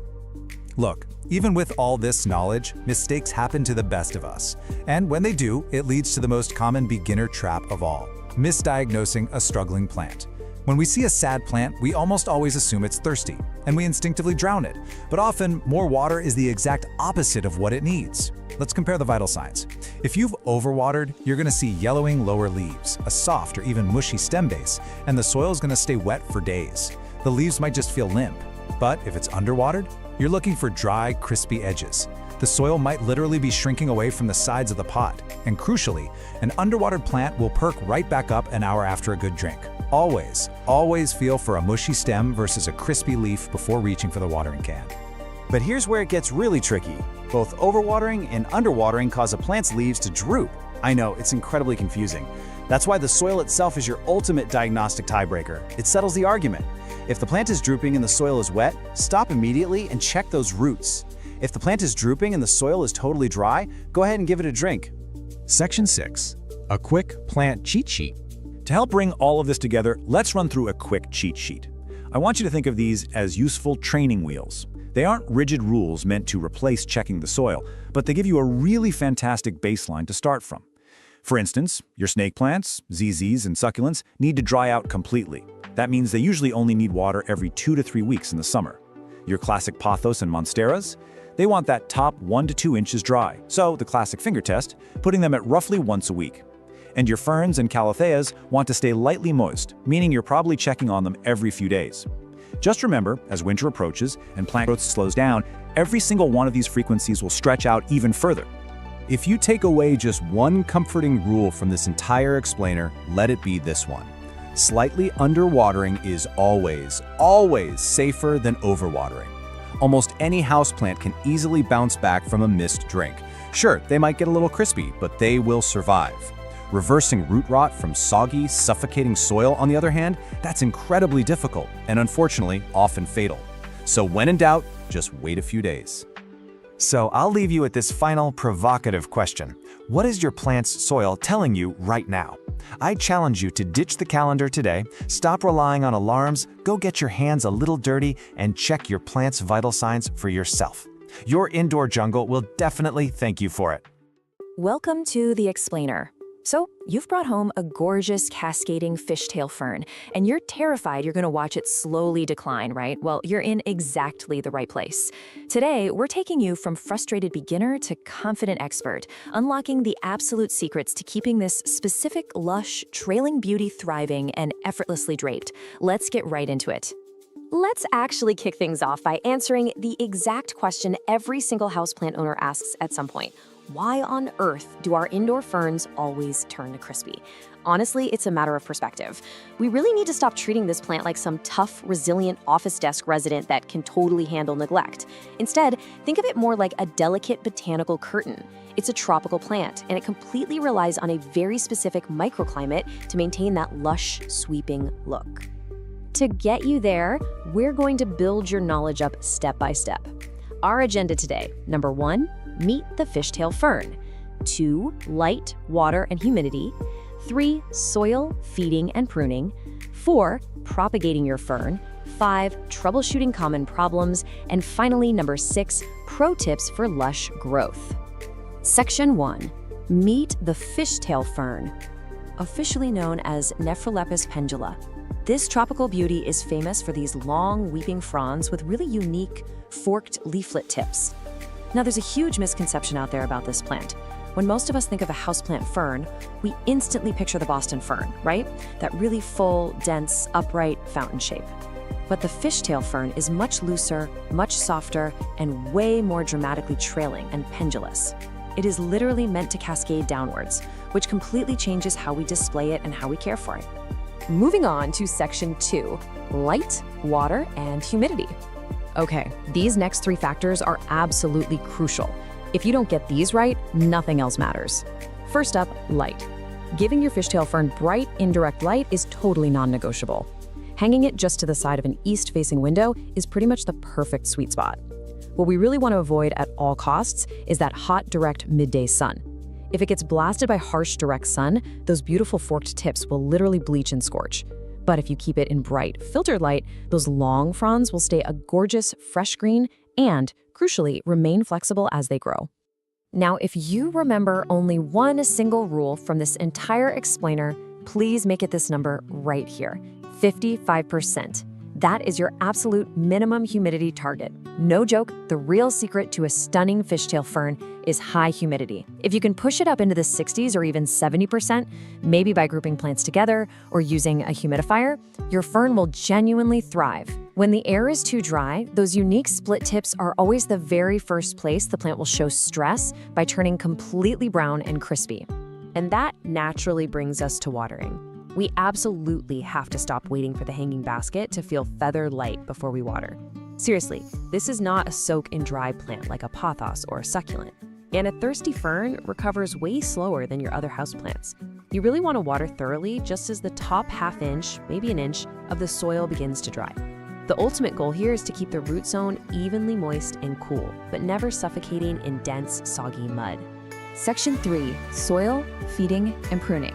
Look, even with all this knowledge, mistakes happen to the best of us. And when they do, it leads to the most common beginner trap of all: misdiagnosing a struggling plant. When we see a sad plant, we almost always assume it's thirsty, and we instinctively drown it. But often, more water is the exact opposite of what it needs. Let's compare the vital signs. If you've overwatered, you're going to see yellowing lower leaves, a soft or even mushy stem base, and the soil is going to stay wet for days. The leaves might just feel limp. But if it's underwatered, you're looking for dry, crispy edges. The soil might literally be shrinking away from the sides of the pot. And crucially, an underwatered plant will perk right back up an hour after a good drink. Always feel for a mushy stem versus a crispy leaf before reaching for the watering can. But here's where it gets really tricky. Both overwatering and underwatering cause a plant's leaves to droop. I know, it's incredibly confusing. That's why the soil itself is your ultimate diagnostic tiebreaker. It settles the argument. If the plant is drooping and the soil is wet, stop immediately and check those roots. If the plant is drooping and the soil is totally dry, go ahead and give it a drink. Section 6. A quick plant cheat sheet. To help bring all of this together, let's run through a quick cheat sheet. I want you to think of these as useful training wheels. They aren't rigid rules meant to replace checking the soil, but they give you a really fantastic baseline to start from. For instance, your snake plants, ZZs, and succulents need to dry out completely. That means they usually only need water every 2 to 3 weeks in the summer. Your classic pothos and monsteras, they want that top 1 to 2 inches dry, so the classic finger test, putting them at roughly once a week. And your ferns and calatheas want to stay lightly moist, meaning you're probably checking on them every few days. Just remember, as winter approaches and plant growth slows down, every single one of these frequencies will stretch out even further. If you take away just one comforting rule from this entire explainer, let it be this one. Slightly underwatering is always safer than overwatering. Almost any houseplant can easily bounce back from a missed drink. Sure, they might get a little crispy, but they will survive. Reversing root rot from soggy, suffocating soil, on the other hand, that's incredibly difficult and unfortunately often fatal. So when in doubt, just wait a few days. So I'll leave you with this final provocative question. What is your plant's soil telling you right now? I challenge you to ditch the calendar today, stop relying on alarms, go get your hands a little dirty, and check your plant's vital signs for yourself. Your indoor jungle will definitely thank you for it. Welcome to The Explainer. So, you've brought home a gorgeous cascading fishtail fern, and you're terrified you're going to watch it slowly decline, right? Well, you're in exactly the right place. Today, we're taking you from frustrated beginner to confident expert, unlocking the absolute secrets to keeping this specific, lush, trailing beauty thriving and effortlessly draped. Let's get right into it. Let's actually kick things off by answering the exact question every single houseplant owner asks at some point. Why on earth do our indoor ferns always turn to crispy? Honestly, it's a matter of perspective. We really need to stop treating this plant like some tough, resilient office desk resident that can totally handle neglect. Instead, think of it more like a delicate botanical curtain. It's a tropical plant, and it completely relies on a very specific microclimate to maintain that lush, sweeping look. To get you there, we're going to build your knowledge up step by step. Our agenda today: number 1, meet the fishtail fern. 2, light, water, and humidity. 3, soil, feeding, and pruning. 4, propagating your fern. 5, troubleshooting common problems. And finally, number 6, pro tips for lush growth. Section 1, meet the fishtail fern, officially known as Nephrolepis pendula. This tropical beauty is famous for these long, weeping fronds with really unique, forked leaflet tips. Now, there's a huge misconception out there about this plant. When most of us think of a houseplant fern, we instantly picture the Boston fern, right? That really full, dense, upright fountain shape. But the fishtail fern is much looser, much softer, and way more dramatically trailing and pendulous. It is literally meant to cascade downwards, which completely changes how we display it and how we care for it. Moving on to section 2, light, water, and humidity. Okay, these next 3 factors are absolutely crucial. If you don't get these right, nothing else matters. First up, light. Giving your fishtail fern bright, indirect light is totally non-negotiable. Hanging it just to the side of an east-facing window is pretty much the perfect sweet spot. What we really want to avoid at all costs is that hot, direct midday sun. If it gets blasted by harsh, direct sun, those beautiful forked tips will literally bleach and scorch. But if you keep it in bright, filtered light, those long fronds will stay a gorgeous, fresh green and, crucially, remain flexible as they grow. Now, if you remember only one single rule from this entire explainer, please make it this number right here, 55%. That is your absolute minimum humidity target. No joke, the real secret to a stunning fishtail fern is high humidity. If you can push it up into the 60s or even 70%, maybe by grouping plants together or using a humidifier, your fern will genuinely thrive. When the air is too dry, those unique split tips are always the very first place the plant will show stress by turning completely brown and crispy. And that naturally brings us to watering. We absolutely have to stop waiting for the hanging basket to feel feather light before we water. Seriously, this is not a soak and dry plant like a pothos or a succulent. And a thirsty fern recovers way slower than your other houseplants. You really want to water thoroughly just as the top ½ inch, maybe an inch, of the soil begins to dry. The ultimate goal here is to keep the root zone evenly moist and cool, but never suffocating in dense, soggy mud. Section 3, soil, feeding, and pruning.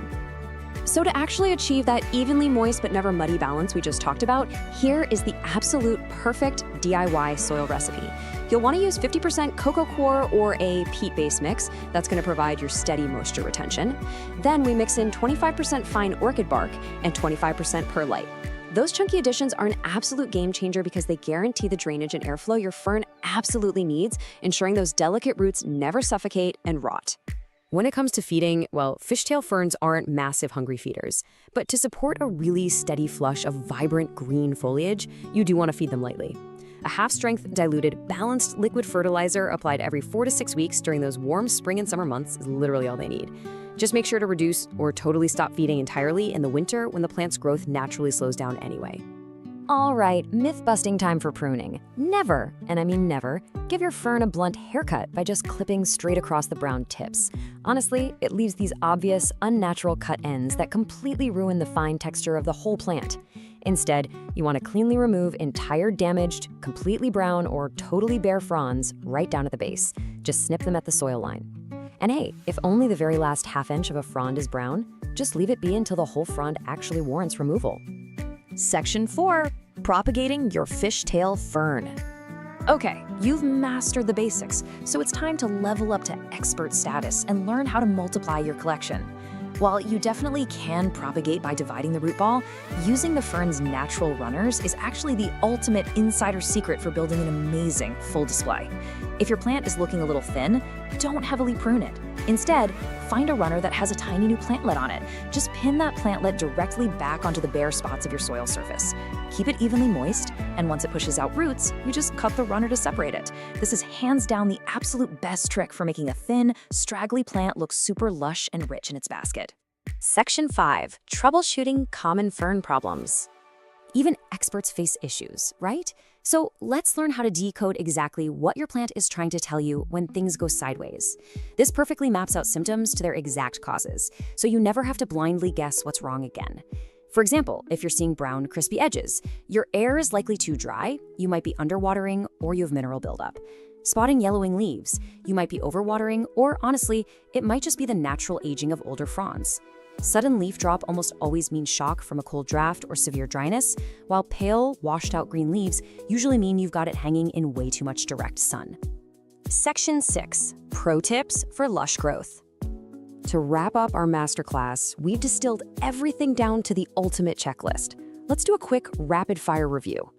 So to actually achieve that evenly moist but never muddy balance we just talked about, here is the absolute perfect DIY soil recipe. You'll want to use 50% cocoa coir or a peat-based mix. That's going to provide your steady moisture retention. Then we mix in 25% fine orchid bark and 25% perlite. Those chunky additions are an absolute game changer because they guarantee the drainage and airflow your fern absolutely needs, ensuring those delicate roots never suffocate and rot. When it comes to feeding, well, fishtail ferns aren't massive hungry feeders. But to support a really steady flush of vibrant green foliage, you do want to feed them lightly. A half-strength diluted, balanced liquid fertilizer applied every 4 to 6 weeks during those warm spring and summer months is literally all they need. Just make sure to reduce or totally stop feeding entirely in the winter when the plant's growth naturally slows down anyway. All right, myth-busting time for pruning. Never, and I mean never, give your fern a blunt haircut by just clipping straight across the brown tips. Honestly, it leaves these obvious, unnatural cut ends that completely ruin the fine texture of the whole plant. Instead, you want to cleanly remove entire damaged, completely brown, or totally bare fronds right down at the base. Just snip them at the soil line. And hey, if only the very last ½ inch of a frond is brown, just leave it be until the whole frond actually warrants removal. Section 4, propagating your fishtail fern. Okay, you've mastered the basics, so it's time to level up to expert status and learn how to multiply your collection. While you definitely can propagate by dividing the root ball, using the fern's natural runners is actually the ultimate insider secret for building an amazing full display. If your plant is looking a little thin, don't heavily prune it. Instead, find a runner that has a tiny new plantlet on it. Just pin that plantlet directly back onto the bare spots of your soil surface. Keep it evenly moist, and once it pushes out roots, you just cut the runner to separate it. This is hands down the absolute best trick for making a thin, straggly plant look super lush and rich in its basket. Section 5, troubleshooting common fern problems. Even experts face issues, right? So let's learn how to decode exactly what your plant is trying to tell you when things go sideways. This perfectly maps out symptoms to their exact causes, so you never have to blindly guess what's wrong again. For example, if you're seeing brown, crispy edges, your air is likely too dry, you might be underwatering, or you have mineral buildup. Spotting yellowing leaves, you might be overwatering, or honestly, it might just be the natural aging of older fronds. Sudden leaf drop almost always means shock from a cold draft or severe dryness, while pale, washed-out green leaves usually mean you've got it hanging in way too much direct sun. Section 6, Pro Tips for Lush Growth. To wrap up our masterclass, we've distilled everything down to the ultimate checklist. Let's do a quick rapid-fire review.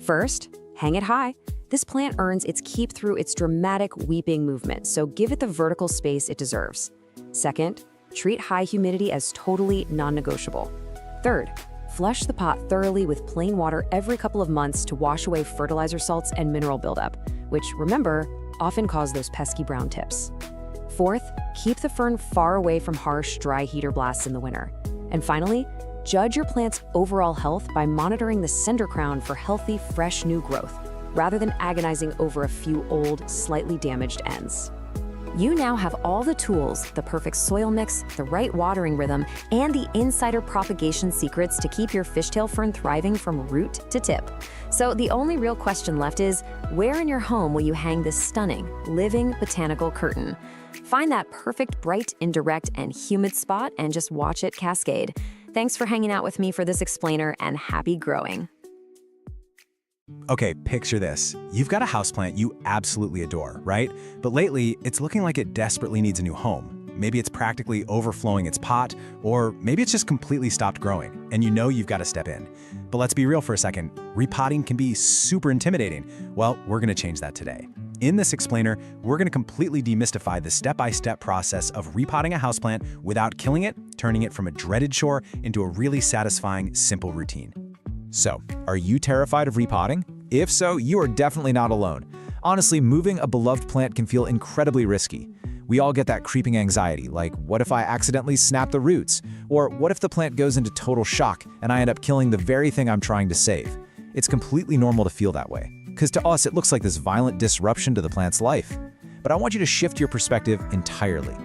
First, hang it high. This plant earns its keep through its dramatic weeping movement, so give it the vertical space it deserves. Second, treat high humidity as totally non-negotiable. Third, flush the pot thoroughly with plain water every couple of months to wash away fertilizer salts and mineral buildup, which, remember, often cause those pesky brown tips. Fourth, keep the fern far away from harsh, dry heater blasts in the winter. And finally, judge your plant's overall health by monitoring the cinder crown for healthy, fresh new growth, rather than agonizing over a few old, slightly damaged ends. You now have all the tools, the perfect soil mix, the right watering rhythm, and the insider propagation secrets to keep your fishtail fern thriving from root to tip. So the only real question left is, where in your home will you hang this stunning, living botanical curtain? Find that perfect, bright, indirect, and humid spot and just watch it cascade. Thanks for hanging out with me for this explainer, and happy growing. Okay, picture this. You've got a houseplant you absolutely adore, right? But lately, it's looking like it desperately needs a new home. Maybe it's practically overflowing its pot, or maybe it's just completely stopped growing, and you know you've got to step in. But let's be real for a second. Repotting can be super intimidating. Well, we're going to change that today. In this explainer, we're going to completely demystify the step-by-step process of repotting a houseplant without killing it, turning it from a dreaded chore into a really satisfying, simple routine. So, are you terrified of repotting? If so, you are definitely not alone. Honestly, moving a beloved plant can feel incredibly risky. We all get that creeping anxiety, like what if I accidentally snap the roots? Or what if the plant goes into total shock and I end up killing the very thing I'm trying to save? It's completely normal to feel that way, because to us it looks like this violent disruption to the plant's life. But I want you to shift your perspective entirely.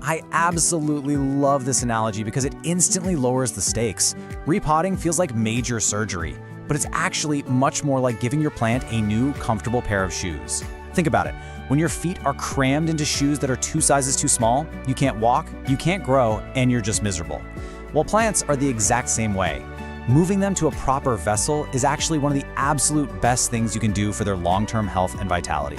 I absolutely love this analogy because it instantly lowers the stakes. Repotting feels like major surgery, but it's actually much more like giving your plant a new, comfortable pair of shoes. Think about it. When your feet are crammed into shoes that are 2 sizes too small, you can't walk, you can't grow, and you're just miserable. Well, plants are the exact same way. Moving them to a proper vessel is actually one of the absolute best things you can do for their long-term health and vitality.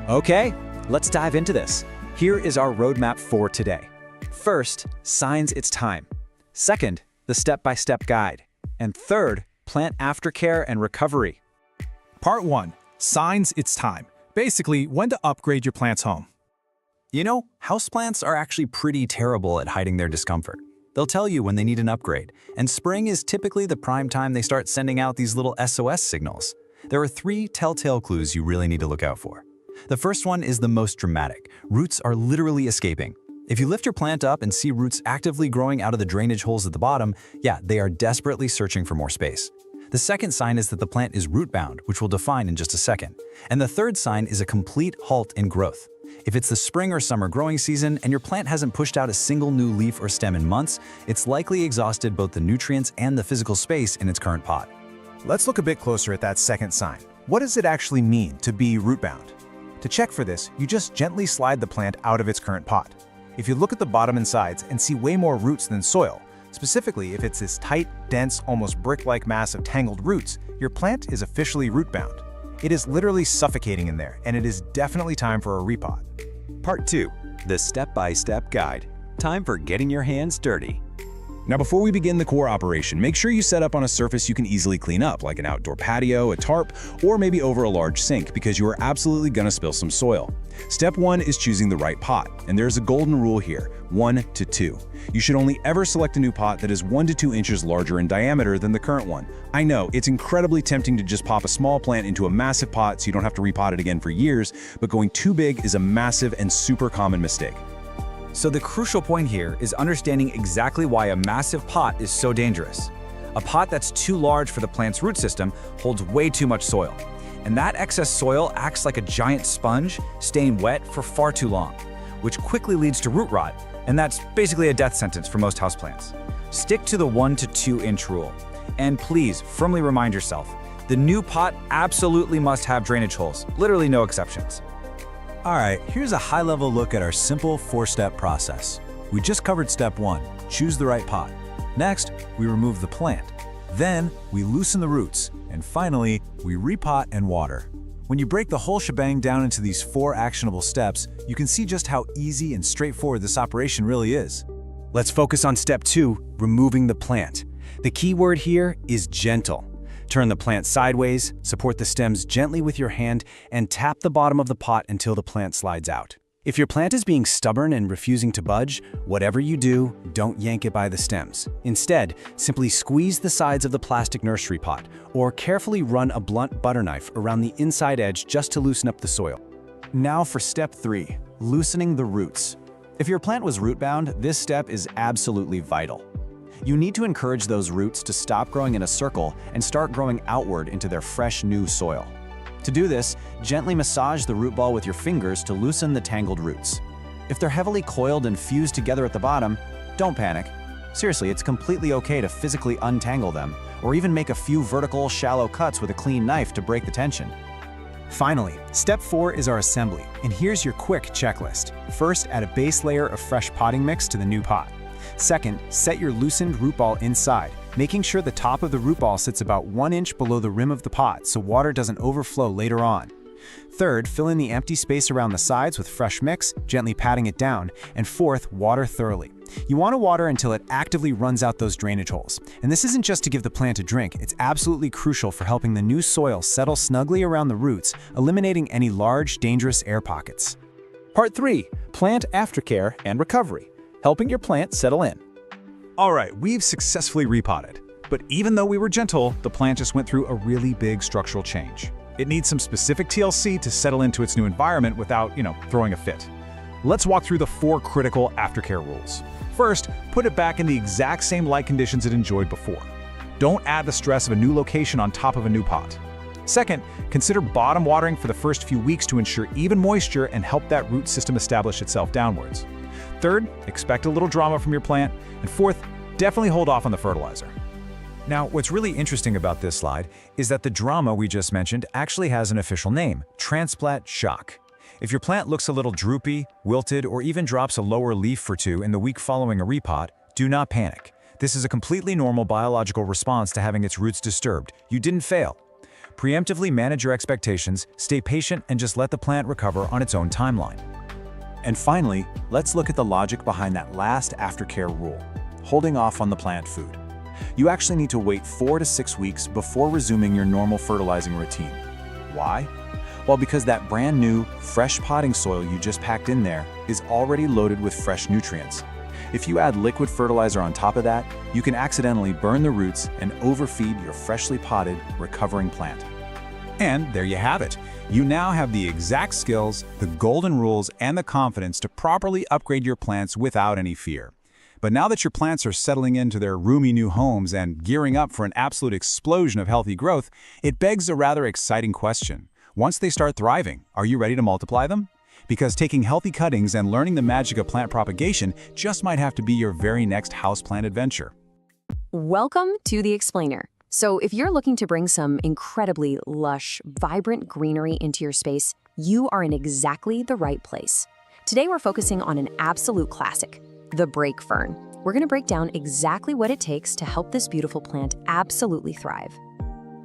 Okay, let's dive into this. Here is our roadmap for today. First, signs it's time. Second, the step-by-step guide. And third, plant aftercare and recovery. Part 1. Signs it's time. Basically, when to upgrade your plant's home. You know, houseplants are actually pretty terrible at hiding their discomfort. They'll tell you when they need an upgrade, and spring is typically the prime time they start sending out these little SOS signals. There are 3 telltale clues you really need to look out for. The first one is the most dramatic. Roots are literally escaping. If you lift your plant up and see roots actively growing out of the drainage holes at the bottom, yeah, they are desperately searching for more space. The second sign is that the plant is root-bound, which we'll define in just a second. And the third sign is a complete halt in growth. If it's the spring or summer growing season and your plant hasn't pushed out a single new leaf or stem in months, it's likely exhausted both the nutrients and the physical space in its current pot. Let's look a bit closer at that second sign. What does it actually mean to be root-bound? To check for this, you just gently slide the plant out of its current pot. If you look at the bottom and sides and see way more roots than soil, specifically if it's this tight, dense, almost brick-like mass of tangled roots, your plant is officially root-bound. It is literally suffocating in there, and it is definitely time for a repot. Part 2. The step-by-step guide. Time for getting your hands dirty. Now, before we begin the core operation, make sure you set up on a surface you can easily clean up, like an outdoor patio, a tarp, or maybe over a large sink, because you are absolutely going to spill some soil. Step 1 is choosing the right pot, and there's a golden rule here, 1 to 2. You should only ever select a new pot that is 1 to 2 inches larger in diameter than the current one. I know, it's incredibly tempting to just pop a small plant into a massive pot so you don't have to repot it again for years, but going too big is a massive and super common mistake. So the crucial point here is understanding exactly why a massive pot is so dangerous. A pot that's too large for the plant's root system holds way too much soil. And that excess soil acts like a giant sponge, staying wet for far too long, which quickly leads to root rot, and that's basically a death sentence for most houseplants. Stick to the 1 to 2 inch rule. And please, firmly remind yourself, the new pot absolutely must have drainage holes, literally no exceptions. All right, here's a high-level look at our simple 4-step process. We just covered step 1, choose the right pot. Next, we remove the plant. Then, we loosen the roots. And finally, we repot and water. When you break the whole shebang down into these 4 actionable steps, you can see just how easy and straightforward this operation really is. Let's focus on step 2, removing the plant. The key word here is gentle. Turn the plant sideways, support the stems gently with your hand, and tap the bottom of the pot until the plant slides out. If your plant is being stubborn and refusing to budge, whatever you do, don't yank it by the stems. Instead, simply squeeze the sides of the plastic nursery pot, or carefully run a blunt butter knife around the inside edge just to loosen up the soil. Now for step 3, loosening the roots. If your plant was root-bound, this step is absolutely vital. You need to encourage those roots to stop growing in a circle and start growing outward into their fresh new soil. To do this, gently massage the root ball with your fingers to loosen the tangled roots. If they're heavily coiled and fused together at the bottom, don't panic. Seriously, it's completely okay to physically untangle them, or even make a few vertical, shallow cuts with a clean knife to break the tension. Finally, step 4 is our assembly, and here's your quick checklist. First, add a base layer of fresh potting mix to the new pot. Second, set your loosened root ball inside, making sure the top of the root ball sits about 1 inch below the rim of the pot so water doesn't overflow later on. Third, fill in the empty space around the sides with fresh mix, gently patting it down. And fourth, water thoroughly. You want to water until it actively runs out those drainage holes. And this isn't just to give the plant a drink, it's absolutely crucial for helping the new soil settle snugly around the roots, eliminating any large, dangerous air pockets. Part 3. Plant aftercare and recovery, helping your plant settle in. All right, we've successfully repotted. But even though we were gentle, the plant just went through a really big structural change. It needs some specific TLC to settle into its new environment without, throwing a fit. Let's walk through the 4 critical aftercare rules. First, put it back in the exact same light conditions it enjoyed before. Don't add the stress of a new location on top of a new pot. Second, consider bottom watering for the first few weeks to ensure even moisture and help that root system establish itself downwards. Third, expect a little drama from your plant. And fourth, definitely hold off on the fertilizer. Now, what's really interesting about this slide is that the drama we just mentioned actually has an official name: transplant shock. If your plant looks a little droopy, wilted, or even drops a lower leaf or two in the week following a repot, do not panic. This is a completely normal biological response to having its roots disturbed. You didn't fail. Preemptively manage your expectations, stay patient, and just let the plant recover on its own timeline. And finally, let's look at the logic behind that last aftercare rule: holding off on the plant food. You actually need to wait 4 to 6 weeks before resuming your normal fertilizing routine. Why? Well, because that brand new, fresh potting soil you just packed in there is already loaded with fresh nutrients. If you add liquid fertilizer on top of that, you can accidentally burn the roots and overfeed your freshly potted, recovering plant. And there you have it. You now have the exact skills, the golden rules, and the confidence to properly upgrade your plants without any fear. But now that your plants are settling into their roomy new homes and gearing up for an absolute explosion of healthy growth, it begs a rather exciting question. Once they start thriving, are you ready to multiply them? Because taking healthy cuttings and learning the magic of plant propagation just might have to be your very next houseplant adventure. Welcome to The Explainer. So if you're looking to bring some incredibly lush, vibrant greenery into your space, you are in exactly the right place. Today we're focusing on an absolute classic, the brake fern. We're going to break down exactly what it takes to help this beautiful plant absolutely thrive.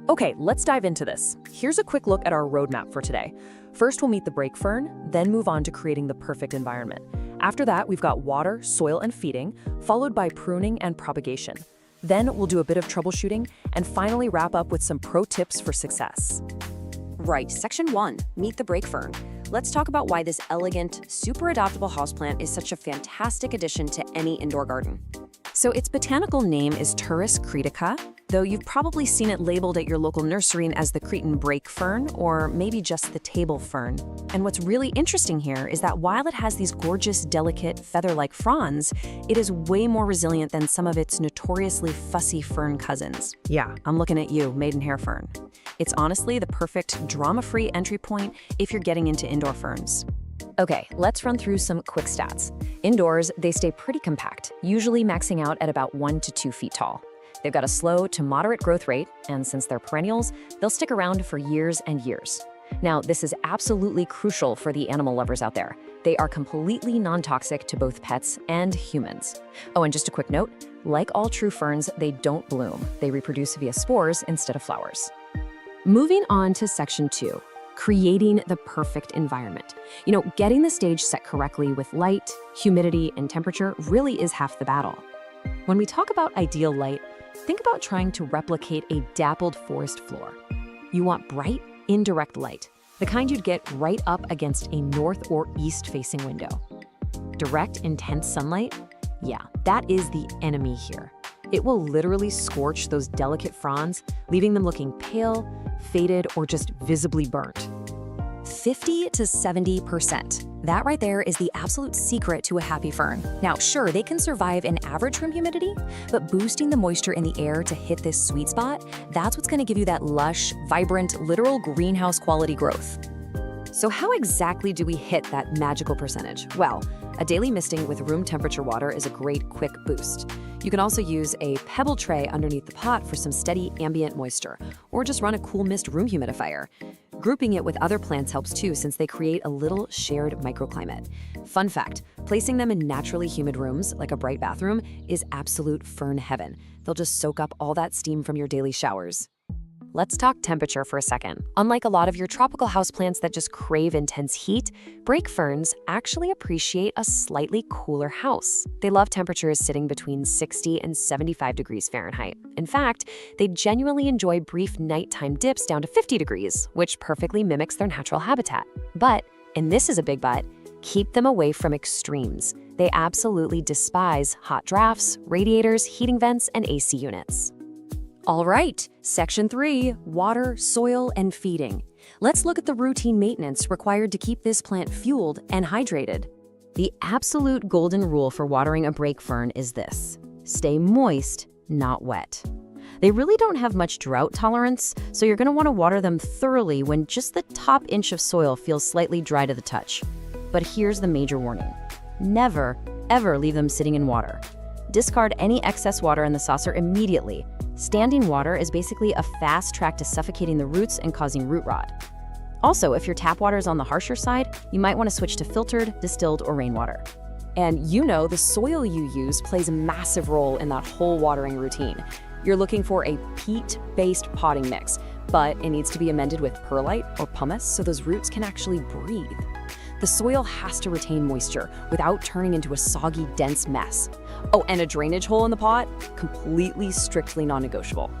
Okay, let's dive into this. Here's a quick look at our roadmap for today. First, we'll meet the brake fern, then move on to creating the perfect environment. After that, we've got water, soil, and feeding, followed by pruning and propagation. Then we'll do a bit of troubleshooting, and finally wrap up with some pro tips for success. Right, Section 1, Meet the Brake Fern. Let's talk about why this elegant, super adaptable houseplant is such a fantastic addition to any indoor garden. So its botanical name is Turris cretica, though you've probably seen it labeled at your local nursery as the Cretan brake fern, or maybe just the table fern. And what's really interesting here is that while it has these gorgeous, delicate, feather-like fronds, it is way more resilient than some of its notoriously fussy fern cousins. Yeah, I'm looking at you, maidenhair fern. It's honestly the perfect drama-free entry point if you're getting into indoor ferns. Okay, let's run through some quick stats. Indoors, they stay pretty compact, usually maxing out at about 1 to 2 feet tall. They've got a slow to moderate growth rate, and since they're perennials, they'll stick around for years and years. Now, this is absolutely crucial for the animal lovers out there. They are completely non-toxic to both pets and humans. Oh, and just a quick note, like all true ferns, they don't bloom. They reproduce via spores instead of flowers. Moving on to Section 2. Creating the perfect environment. Getting the stage set correctly with light, humidity, and temperature really is half the battle. When we talk about ideal light, think about trying to replicate a dappled forest floor. You want bright, indirect light, the kind you'd get right up against a north or east-facing window. Direct, intense sunlight? Yeah, that is the enemy here. It will literally scorch those delicate fronds, leaving them looking pale, faded, or just visibly burnt. 50 to 70%. That right there is the absolute secret to a happy fern. Now, sure, they can survive in average room humidity, but boosting the moisture in the air to hit this sweet spot, that's what's gonna give you that lush, vibrant, literal greenhouse quality growth. So how exactly do we hit that magical percentage? Well, a daily misting with room temperature water is a great quick boost. You can also use a pebble tray underneath the pot for some steady ambient moisture, or just run a cool mist room humidifier. Grouping it with other plants helps too, since they create a little shared microclimate. Fun fact, placing them in naturally humid rooms, like a bright bathroom, is absolute fern heaven. They'll just soak up all that steam from your daily showers. Let's talk temperature for a second. Unlike a lot of your tropical houseplants that just crave intense heat, brake ferns actually appreciate a slightly cooler house. They love temperatures sitting between 60 and 75 degrees Fahrenheit. In fact, they genuinely enjoy brief nighttime dips down to 50 degrees, which perfectly mimics their natural habitat. But, and this is a big but, keep them away from extremes. They absolutely despise hot drafts, radiators, heating vents, and AC units. All right, Section 3, water, soil, and feeding. Let's look at the routine maintenance required to keep this plant fueled and hydrated. The absolute golden rule for watering a brake fern is this: stay moist, not wet. They really don't have much drought tolerance, so you're going to want to water them thoroughly when just the top inch of soil feels slightly dry to the touch. But here's the major warning: never, ever leave them sitting in water. Discard any excess water in the saucer immediately. Standing water is basically a fast track to suffocating the roots and causing root rot. Also, if your tap water is on the harsher side, you might want to switch to filtered, distilled, or rainwater. And you know the soil you use plays a massive role in that whole watering routine. You're looking for a peat-based potting mix, but it needs to be amended with perlite or pumice so those roots can actually breathe. The soil has to retain moisture without turning into a soggy, dense mess. Oh, and a drainage hole in the pot? Completely strictly non-negotiable.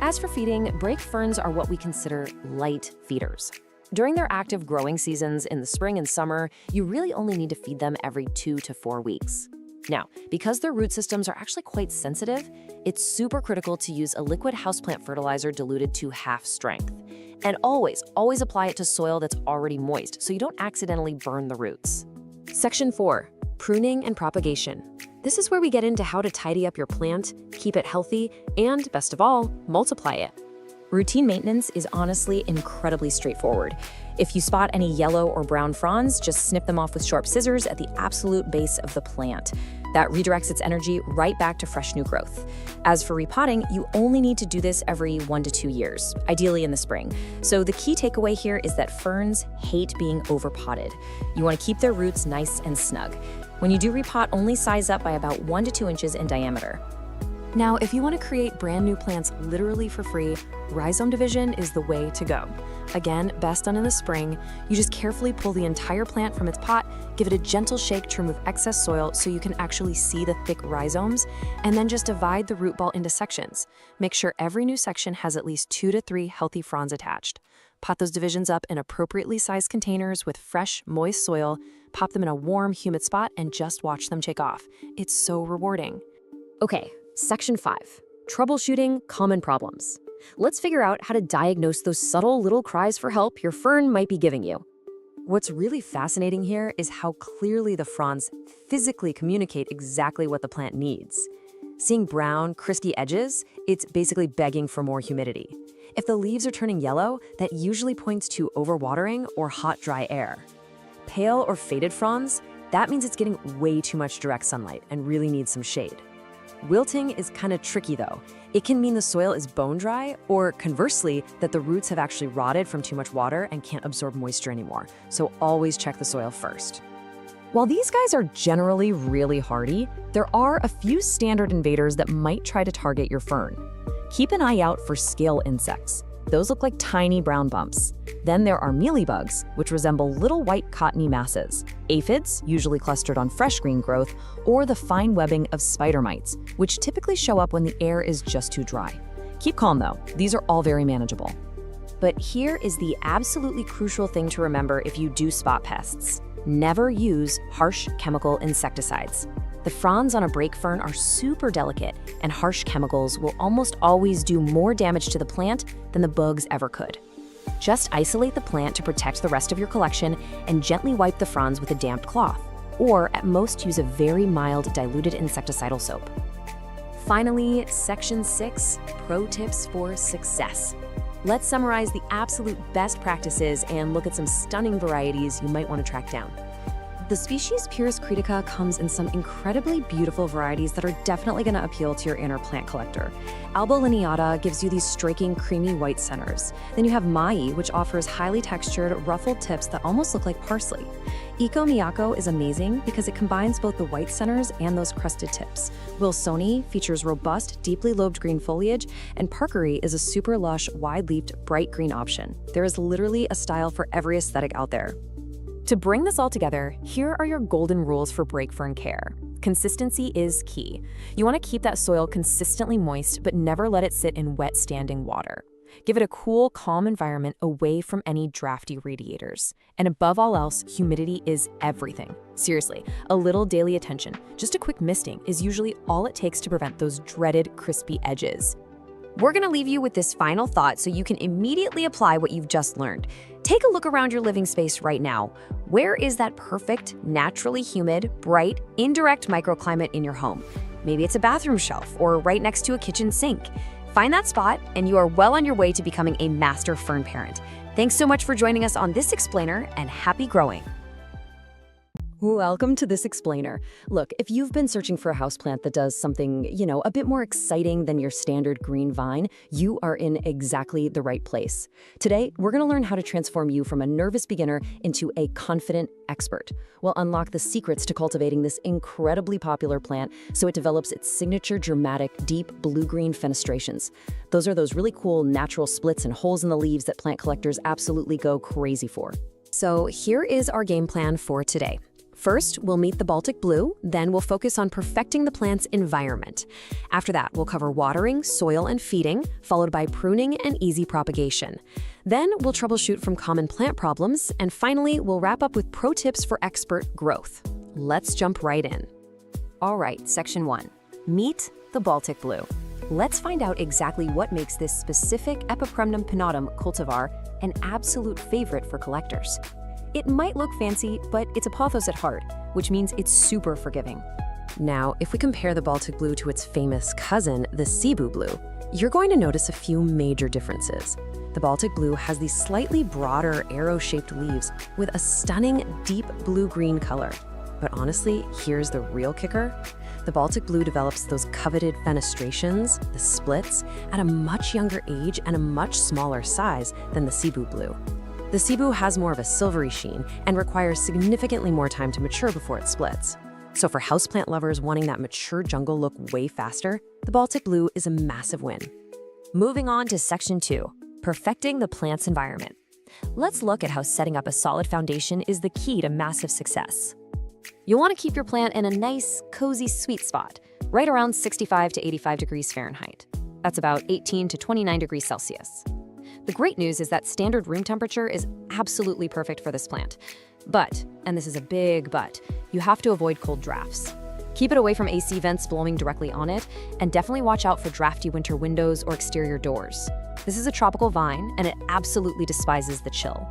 As for feeding, brake ferns are what we consider light feeders. During their active growing seasons in the spring and summer, you really only need to feed them every 2 to 4 weeks. Now, because their root systems are actually quite sensitive, it's super critical to use a liquid houseplant fertilizer diluted to half strength. And always apply it to soil that's already moist so you don't accidentally burn the roots. Section 4, pruning and propagation. This is where we get into how to tidy up your plant, keep it healthy, and best of all, multiply it. Routine maintenance is honestly incredibly straightforward. If you spot any yellow or brown fronds, just snip them off with sharp scissors at the absolute base of the plant. That redirects its energy right back to fresh new growth. As for repotting, you only need to do this every 1 to 2 years, ideally in the spring. So the key takeaway here is that ferns hate being overpotted. You want to keep their roots nice and snug. When you do repot, only size up by about 1 to 2 inches in diameter. Now, if you want to create brand new plants literally for free, rhizome division is the way to go. Again, best done in the spring. You just carefully pull the entire plant from its pot, give it a gentle shake to remove excess soil so you can actually see the thick rhizomes, and then just divide the root ball into sections. Make sure every new section has at least 2 to 3 healthy fronds attached. Pot those divisions up in appropriately sized containers with fresh, moist soil, pop them in a warm, humid spot, and just watch them take off. It's so rewarding. Okay. Section 5, troubleshooting common problems. Let's figure out how to diagnose those subtle little cries for help your fern might be giving you. What's really fascinating here is how clearly the fronds physically communicate exactly what the plant needs. Seeing brown, crispy edges, it's basically begging for more humidity. If the leaves are turning yellow, that usually points to overwatering or hot, dry air. Pale or faded fronds, that means it's getting way too much direct sunlight and really needs some shade. Wilting is kind of tricky though. It can mean the soil is bone dry, or conversely, that the roots have actually rotted from too much water and can't absorb moisture anymore. So always check the soil first. While these guys are generally really hardy, there are a few standard invaders that might try to target your fern. Keep an eye out for scale insects. Those look like tiny brown bumps. Then there are mealybugs, which resemble little white cottony masses, aphids, usually clustered on fresh green growth, or the fine webbing of spider mites, which typically show up when the air is just too dry. Keep calm though, these are all very manageable. But here is the absolutely crucial thing to remember if you do spot pests. Never use harsh chemical insecticides. The fronds on a brake fern are super delicate, and harsh chemicals will almost always do more damage to the plant than the bugs ever could. Just isolate the plant to protect the rest of your collection and gently wipe the fronds with a damp cloth, or at most use a very mild diluted insecticidal soap. Finally, Section 6, Pro Tips for Success. Let's summarize the absolute best practices and look at some stunning varieties you might want to track down. The species Pyrrhus critica comes in some incredibly beautiful varieties that are definitely going to appeal to your inner plant collector. Alba lineata gives you these striking creamy white centers. Then you have Mai, which offers highly textured, ruffled tips that almost look like parsley. Iko Miyako is amazing because it combines both the white centers and those crusted tips. Wilsoni features robust, deeply lobed green foliage, and Parkery is a super lush, wide-leafed, bright green option. There is literally a style for every aesthetic out there. To bring this all together, here are your golden rules for break fern care. Consistency is key. You want to keep that soil consistently moist, but never let it sit in wet standing water. Give it a cool, calm environment away from any drafty radiators. And above all else, humidity is everything. Seriously, a little daily attention, just a quick misting, is usually all it takes to prevent those dreaded crispy edges. We're going to leave you with this final thought so you can immediately apply what you've just learned. Take a look around your living space right now. Where is that perfect, naturally humid, bright, indirect microclimate in your home? Maybe it's a bathroom shelf or right next to a kitchen sink. Find that spot and you are well on your way to becoming a master fern parent. Thanks so much for joining us on this explainer, and happy growing. Welcome to This Explainer. Look, if you've been searching for a houseplant that does something, a bit more exciting than your standard green vine, you are in exactly the right place. Today, we're going to learn how to transform you from a nervous beginner into a confident expert. We'll unlock the secrets to cultivating this incredibly popular plant so it develops its signature dramatic, deep blue-green fenestrations. Those are those really cool natural splits and holes in the leaves that plant collectors absolutely go crazy for. So here is our game plan for today. First, we'll meet the Baltic blue, then we'll focus on perfecting the plant's environment. After that, we'll cover watering, soil, and feeding, followed by pruning and easy propagation. Then we'll troubleshoot from common plant problems, and finally, we'll wrap up with pro tips for expert growth. Let's jump right in. All right, Section 1. Meet the Baltic blue. Let's find out exactly what makes this specific Epipremnum pinnatum cultivar an absolute favorite for collectors. It might look fancy, but it's a pothos at heart, which means it's super forgiving. Now, if we compare the Baltic blue to its famous cousin, the Cebu blue, you're going to notice a few major differences. The Baltic blue has these slightly broader, arrow-shaped leaves with a stunning deep blue-green color. But honestly, here's the real kicker. The Baltic blue develops those coveted fenestrations, the splits, at a much younger age and a much smaller size than the Cebu blue. The Cebu has more of a silvery sheen and requires significantly more time to mature before it splits. So for houseplant lovers wanting that mature jungle look way faster, the Baltic blue is a massive win. Moving on to Section 2, perfecting the plant's environment. Let's look at how setting up a solid foundation is the key to massive success. You'll want to keep your plant in a nice, cozy sweet spot, right around 65 to 85 degrees Fahrenheit. That's about 18 to 29 degrees Celsius. The great news is that standard room temperature is absolutely perfect for this plant. But, and this is a big but, you have to avoid cold drafts. Keep it away from AC vents blowing directly on it, and definitely watch out for drafty winter windows or exterior doors. This is a tropical vine, and it absolutely despises the chill.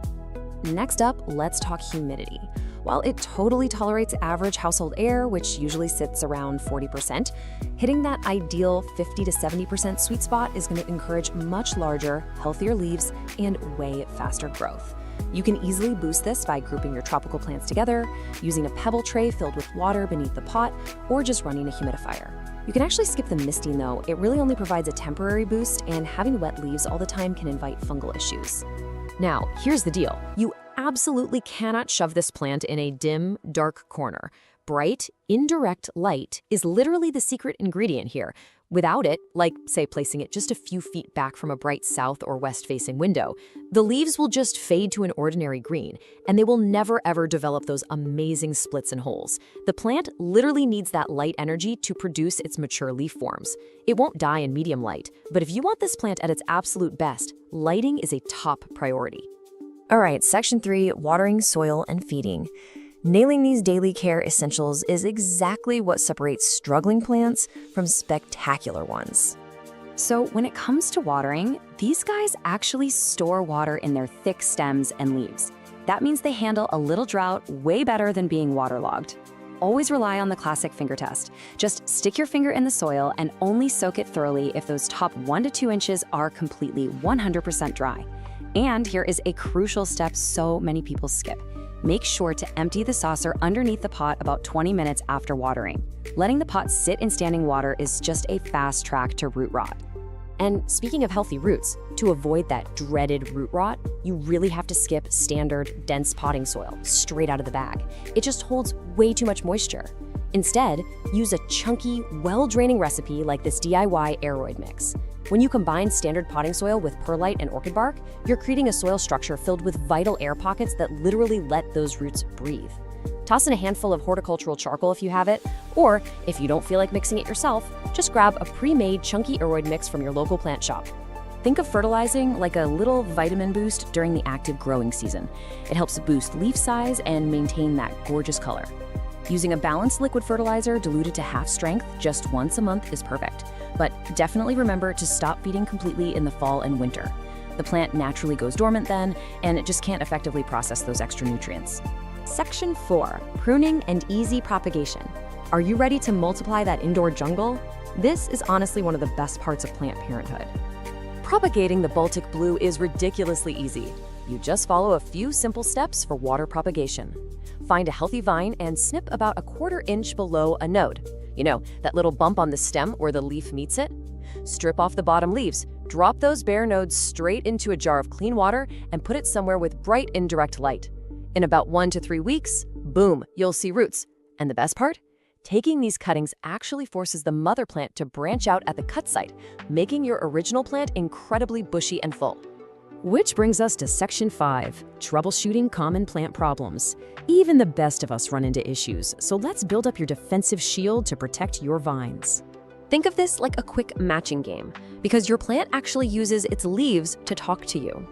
Next up, let's talk humidity. While it totally tolerates average household air, which usually sits around 40%, hitting that ideal 50 to 70% sweet spot is going to encourage much larger, healthier leaves and way faster growth. You can easily boost this by grouping your tropical plants together, using a pebble tray filled with water beneath the pot, or just running a humidifier. You can actually skip the misting though. It really only provides a temporary boost, and having wet leaves all the time can invite fungal issues. Now, here's the deal. You absolutely cannot shove this plant in a dim, dark corner. Bright, indirect light is literally the secret ingredient here. Without it, like, say, placing it just a few feet back from a bright south or west-facing window, the leaves will just fade to an ordinary green, and they will never ever develop those amazing splits and holes. The plant literally needs that light energy to produce its mature leaf forms. It won't die in medium light, but if you want this plant at its absolute best, lighting is a top priority. All right, Section 3, watering, soil, and feeding. Nailing these daily care essentials is exactly what separates struggling plants from spectacular ones. So when it comes to watering, these guys actually store water in their thick stems and leaves. That means they handle a little drought way better than being waterlogged. Always rely on the classic finger test. Just stick your finger in the soil and only soak it thoroughly if those top 1 to 2 inches are completely 100% dry. And here is a crucial step so many people skip. Make sure to empty the saucer underneath the pot about 20 minutes after watering. Letting the pot sit in standing water is just a fast track to root rot. And speaking of healthy roots, to avoid that dreaded root rot, you really have to skip standard, dense potting soil straight out of the bag. It just holds way too much moisture. Instead, use a chunky, well-draining recipe like this DIY aeroid mix. When you combine standard potting soil with perlite and orchid bark, you're creating a soil structure filled with vital air pockets that literally let those roots breathe. Toss in a handful of horticultural charcoal if you have it, or if you don't feel like mixing it yourself, just grab a pre-made chunky aeroid mix from your local plant shop. Think of fertilizing like a little vitamin boost during the active growing season. It helps boost leaf size and maintain that gorgeous color. Using a balanced liquid fertilizer diluted to half strength just once a month is perfect, but definitely remember to stop feeding completely in the fall and winter. The plant naturally goes dormant then, and it just can't effectively process those extra nutrients. Section 4, Pruning and Easy Propagation. Are you ready to multiply that indoor jungle? This is honestly one of the best parts of plant parenthood. Propagating the Baltic blue is ridiculously easy. You just follow a few simple steps for water propagation. Find a healthy vine and snip about a 1/4 inch below a node. You know, that little bump on the stem where the leaf meets it? Strip off the bottom leaves, drop those bare nodes straight into a jar of clean water, and put it somewhere with bright indirect light. In about 1 to 3 weeks, boom, you'll see roots. And the best part? Taking these cuttings actually forces the mother plant to branch out at the cut site, making your original plant incredibly bushy and full. Which brings us to Section 5, Troubleshooting Common Plant Problems. Even the best of us run into issues, so let's build up your defensive shield to protect your vines. Think of this like a quick matching game, because your plant actually uses its leaves to talk to you.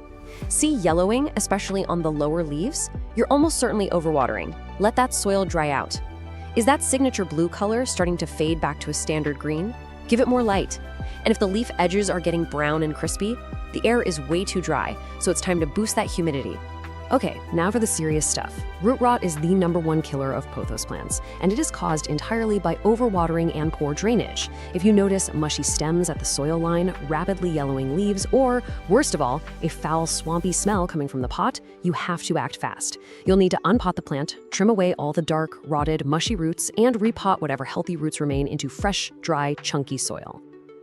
See yellowing, especially on the lower leaves? You're almost certainly overwatering. Let that soil dry out. Is that signature blue color starting to fade back to a standard green? Give it more light. And if the leaf edges are getting brown and crispy, the air is way too dry, so it's time to boost that humidity. Okay, now for the serious stuff. Root rot is the #1 killer of pothos plants, and it is caused entirely by overwatering and poor drainage. If you notice mushy stems at the soil line, rapidly yellowing leaves, or, worst of all, a foul, swampy smell coming from the pot, you have to act fast. You'll need to unpot the plant, trim away all the dark, rotted, mushy roots, and repot whatever healthy roots remain into fresh, dry, chunky soil.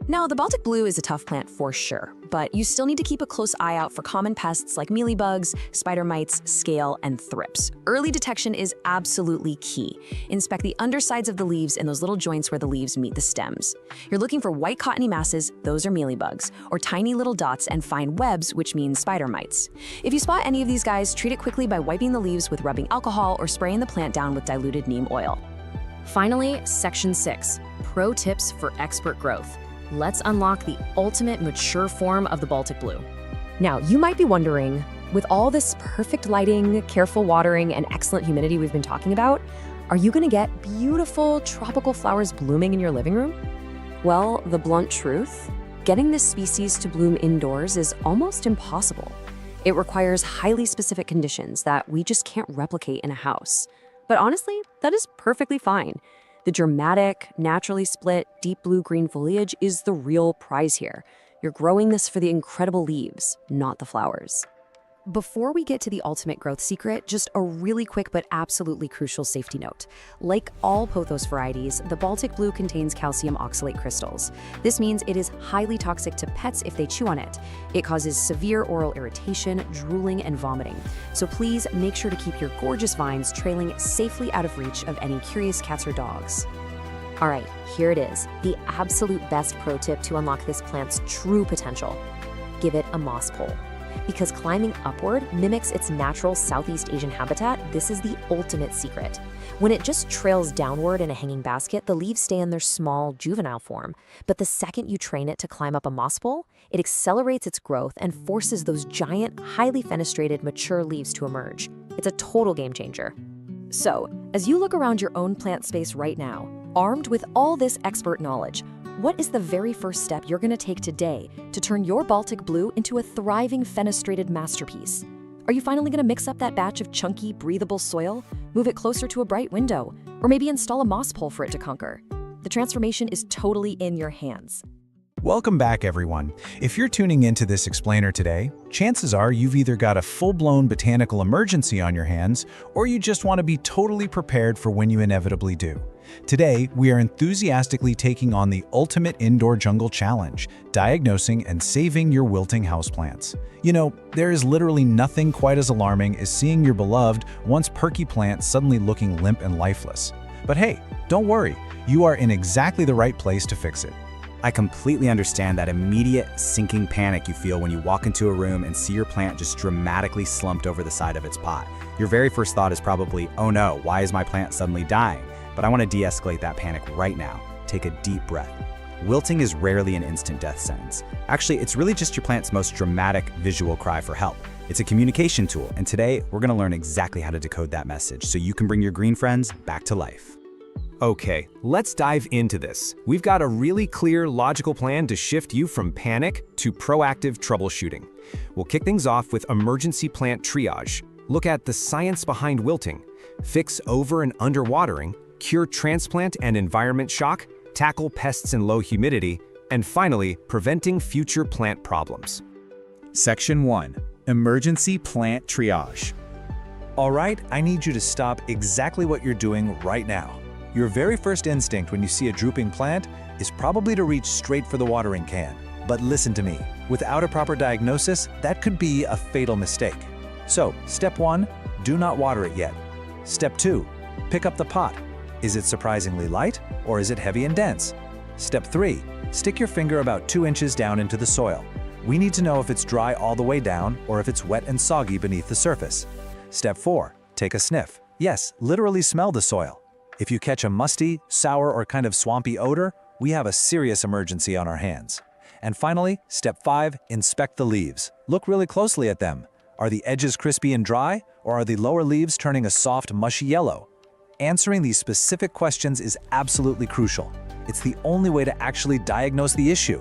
Now, the Baltic blue is a tough plant for sure, but you still need to keep a close eye out for common pests like mealybugs, spider mites, scale, and thrips. Early detection is absolutely key. Inspect the undersides of the leaves and those little joints where the leaves meet the stems. You're looking for white cottony masses, those are mealybugs, or tiny little dots and fine webs, which means spider mites. If you spot any of these guys, treat it quickly by wiping the leaves with rubbing alcohol or spraying the plant down with diluted neem oil. Finally, Section 6, Pro Tips for Expert Growth. Let's unlock the ultimate mature form of the Baltic blue. Now, you might be wondering, with all this perfect lighting, careful watering, and excellent humidity we've been talking about, are you gonna get beautiful tropical flowers blooming in your living room? Well, the blunt truth, getting this species to bloom indoors is almost impossible. It requires highly specific conditions that we just can't replicate in a house. But honestly, that is perfectly fine. The dramatic, naturally split, deep blue-green foliage is the real prize here. You're growing this for the incredible leaves, not the flowers. Before we get to the ultimate growth secret, just a really quick but absolutely crucial safety note. Like all pothos varieties, the Baltic blue contains calcium oxalate crystals. This means it is highly toxic to pets if they chew on it. It causes severe oral irritation, drooling, and vomiting. So please make sure to keep your gorgeous vines trailing safely out of reach of any curious cats or dogs. All right, here it is, the absolute best pro tip to unlock this plant's true potential. Give it a moss pole. Because climbing upward mimics its natural Southeast Asian habitat, this is the ultimate secret. When it just trails downward in a hanging basket, the leaves stay in their small, juvenile form. But the second you train it to climb up a moss pole, it accelerates its growth and forces those giant, highly fenestrated, mature leaves to emerge. It's a total game changer. So, as you look around your own plant space right now, armed with all this expert knowledge, What is the very first step you're going to take today to turn your Baltic blue into a thriving fenestrated masterpiece? Are you finally going to mix up that batch of chunky, breathable soil, move it closer to a bright window, or maybe install a moss pole for it to conquer? The transformation is totally in your hands. Welcome back, everyone. If you're tuning into this explainer today, chances are you've either got a full-blown botanical emergency on your hands, or you just want to be totally prepared for when you inevitably do. Today, we are enthusiastically taking on the ultimate indoor jungle challenge, diagnosing and saving your wilting houseplants. You know, there is literally nothing quite as alarming as seeing your beloved, once perky plant suddenly looking limp and lifeless. But hey, don't worry, you are in exactly the right place to fix it. I completely understand that immediate sinking panic you feel when you walk into a room and see your plant just dramatically slumped over the side of its pot. Your very first thought is probably, oh no, why is my plant suddenly dying? But I want to de-escalate that panic right now. Take a deep breath. Wilting is rarely an instant death sentence. Actually, it's really just your plant's most dramatic visual cry for help. It's a communication tool, and today we're going to learn exactly how to decode that message so you can bring your green friends back to life. Okay, let's dive into this. We've got a really clear, logical plan to shift you from panic to proactive troubleshooting. We'll kick things off with emergency plant triage. Look at the science behind wilting, fix over and underwatering, cure transplant and environment shock, tackle pests and low humidity, and finally, preventing future plant problems. Section 1. Emergency Plant Triage. All right, I need you to stop exactly what you're doing right now. Your very first instinct when you see a drooping plant is probably to reach straight for the watering can. But listen to me, without a proper diagnosis, that could be a fatal mistake. So, step 1, do not water it yet. Step 2, pick up the pot. Is it surprisingly light, or is it heavy and dense? Step 3, stick your finger about 2 inches down into the soil. We need to know if it's dry all the way down or if it's wet and soggy beneath the surface. Step 4, take a sniff. Yes, literally smell the soil. If you catch a musty, sour, or kind of swampy odor, we have a serious emergency on our hands. And finally, step 5, inspect the leaves. Look really closely at them. Are the edges crispy and dry, or are the lower leaves turning a soft, mushy yellow? Answering these specific questions is absolutely crucial. It's the only way to actually diagnose the issue.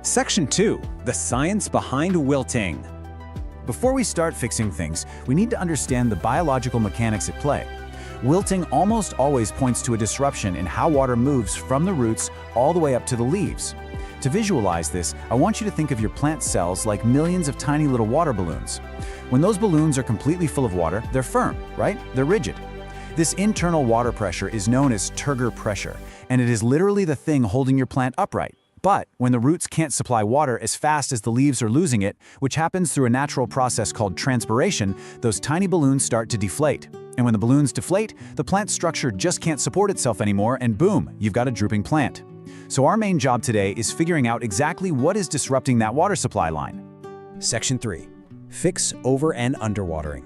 Section 2. The science behind wilting. Before we start fixing things, we need to understand the biological mechanics at play. Wilting almost always points to a disruption in how water moves from the roots all the way up to the leaves. To visualize this, I want you to think of your plant cells like millions of tiny little water balloons. When those balloons are completely full of water, they're firm, right? They're rigid. This internal water pressure is known as turgor pressure, and it is literally the thing holding your plant upright. But when the roots can't supply water as fast as the leaves are losing it, which happens through a natural process called transpiration, those tiny balloons start to deflate. And when the balloons deflate, the plant structure just can't support itself anymore, and boom, you've got a drooping plant. So our main job today is figuring out exactly what is disrupting that water supply line. Section 3. Fix over and underwatering.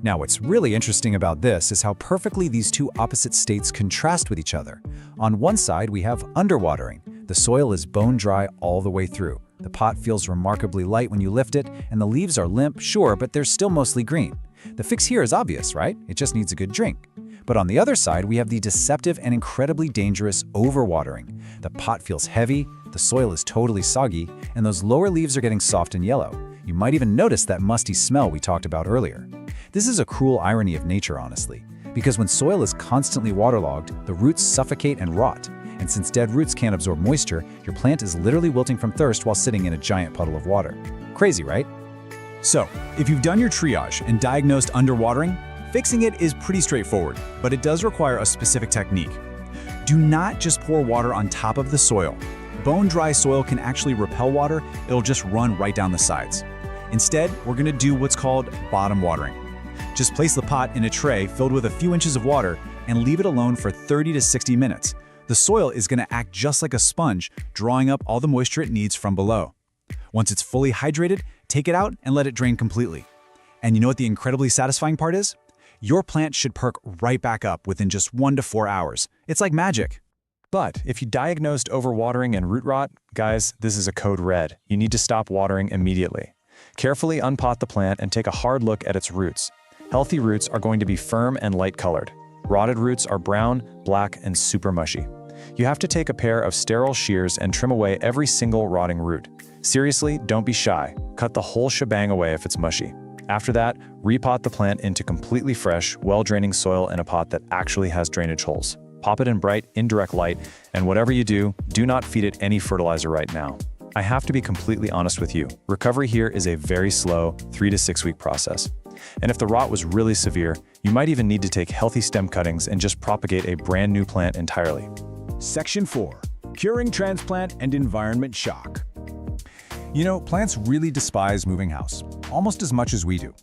Now, what's really interesting about this is how perfectly these two opposite states contrast with each other. On one side, we have underwatering. The soil is bone dry all the way through. The pot feels remarkably light when you lift it, and the leaves are limp, sure, but they're still mostly green. The fix here is obvious, right? It just needs a good drink. But on the other side, we have the deceptive and incredibly dangerous overwatering. The pot feels heavy, the soil is totally soggy, and those lower leaves are getting soft and yellow. You might even notice that musty smell we talked about earlier. This is a cruel irony of nature, honestly, because when soil is constantly waterlogged, the roots suffocate and rot. And since dead roots can't absorb moisture, your plant is literally wilting from thirst while sitting in a giant puddle of water. Crazy, right? So, if you've done your triage and diagnosed underwatering, fixing it is pretty straightforward, but it does require a specific technique. Do not just pour water on top of the soil. Bone-dry soil can actually repel water, it'll just run right down the sides. Instead, we're gonna do what's called bottom watering. Just place the pot in a tray filled with a few inches of water and leave it alone for 30 to 60 minutes. The soil is gonna act just like a sponge, drawing up all the moisture it needs from below. Once it's fully hydrated, take it out and let it drain completely. And you know what the incredibly satisfying part is? Your plant should perk right back up within just 1 to 4 hours. It's like magic. But if you diagnosed overwatering and root rot, guys, this is a code red. You need to stop watering immediately. Carefully unpot the plant and take a hard look at its roots. Healthy roots are going to be firm and light colored. Rotted roots are brown, black, and super mushy. You have to take a pair of sterile shears and trim away every single rotting root. Seriously, don't be shy. Cut the whole shebang away if it's mushy. After that, repot the plant into completely fresh, well-draining soil in a pot that actually has drainage holes. Pop it in bright, indirect light, and whatever you do, do not feed it any fertilizer right now. I have to be completely honest with you. Recovery here is a very slow 3 to 6 week process. And if the rot was really severe, you might even need to take healthy stem cuttings and just propagate a brand new plant entirely. Section 4. Curing transplant and environment shock. You know, plants really despise moving house, almost as much as we do.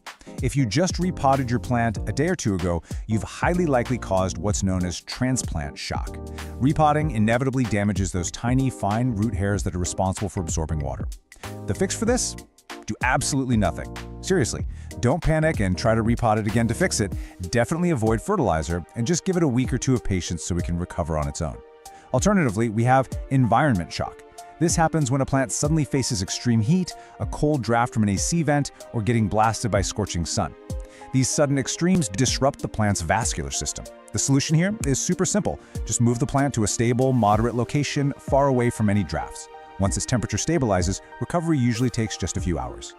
If you just repotted your plant a day or two ago, you've highly likely caused what's known as transplant shock. Repotting inevitably damages those tiny, fine root hairs that are responsible for absorbing water. The fix for this? Do absolutely nothing. Seriously, don't panic and try to repot it again to fix it. Definitely avoid fertilizer and just give it a week or two of patience so it can recover on its own. Alternatively, we have environment shock. This happens when a plant suddenly faces extreme heat, a cold draft from an AC vent, or getting blasted by scorching sun. These sudden extremes disrupt the plant's vascular system. The solution here is super simple. Just move the plant to a stable, moderate location far away from any drafts. Once its temperature stabilizes, recovery usually takes just a few hours.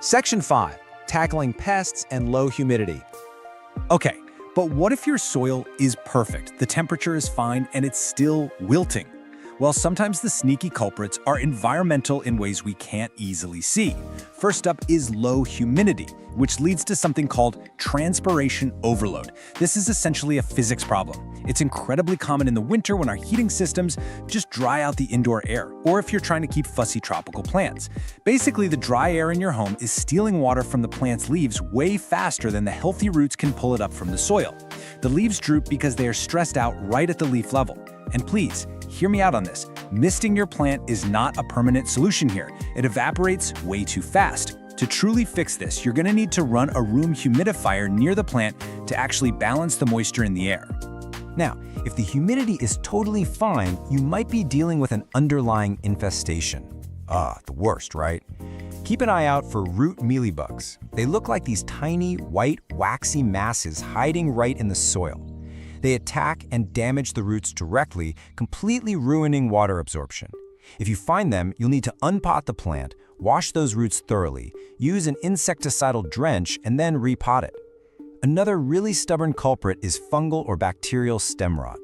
Section 5. Tackling pests and low humidity. Okay, but what if your soil is perfect, the temperature is fine, and it's still wilting? Well, sometimes the sneaky culprits are environmental in ways we can't easily see. First up is low humidity, which leads to something called transpiration overload. This is essentially a physics problem. It's incredibly common in the winter when our heating systems just dry out the indoor air, or if you're trying to keep fussy tropical plants. Basically, the dry air in your home is stealing water from the plant's leaves way faster than the healthy roots can pull it up from the soil. The leaves droop because they are stressed out right at the leaf level. And please, hear me out on this. Misting your plant is not a permanent solution here. It evaporates way too fast. To truly fix this, you're going to need to run a room humidifier near the plant to actually balance the moisture in the air. Now, if the humidity is totally fine, you might be dealing with an underlying infestation. The worst, right? Keep an eye out for root mealybugs. They look like these tiny, white, waxy masses hiding right in the soil. They attack and damage the roots directly, completely ruining water absorption. If you find them, you'll need to unpot the plant, wash those roots thoroughly, use an insecticidal drench, and then repot it. Another really stubborn culprit is fungal or bacterial stem rot.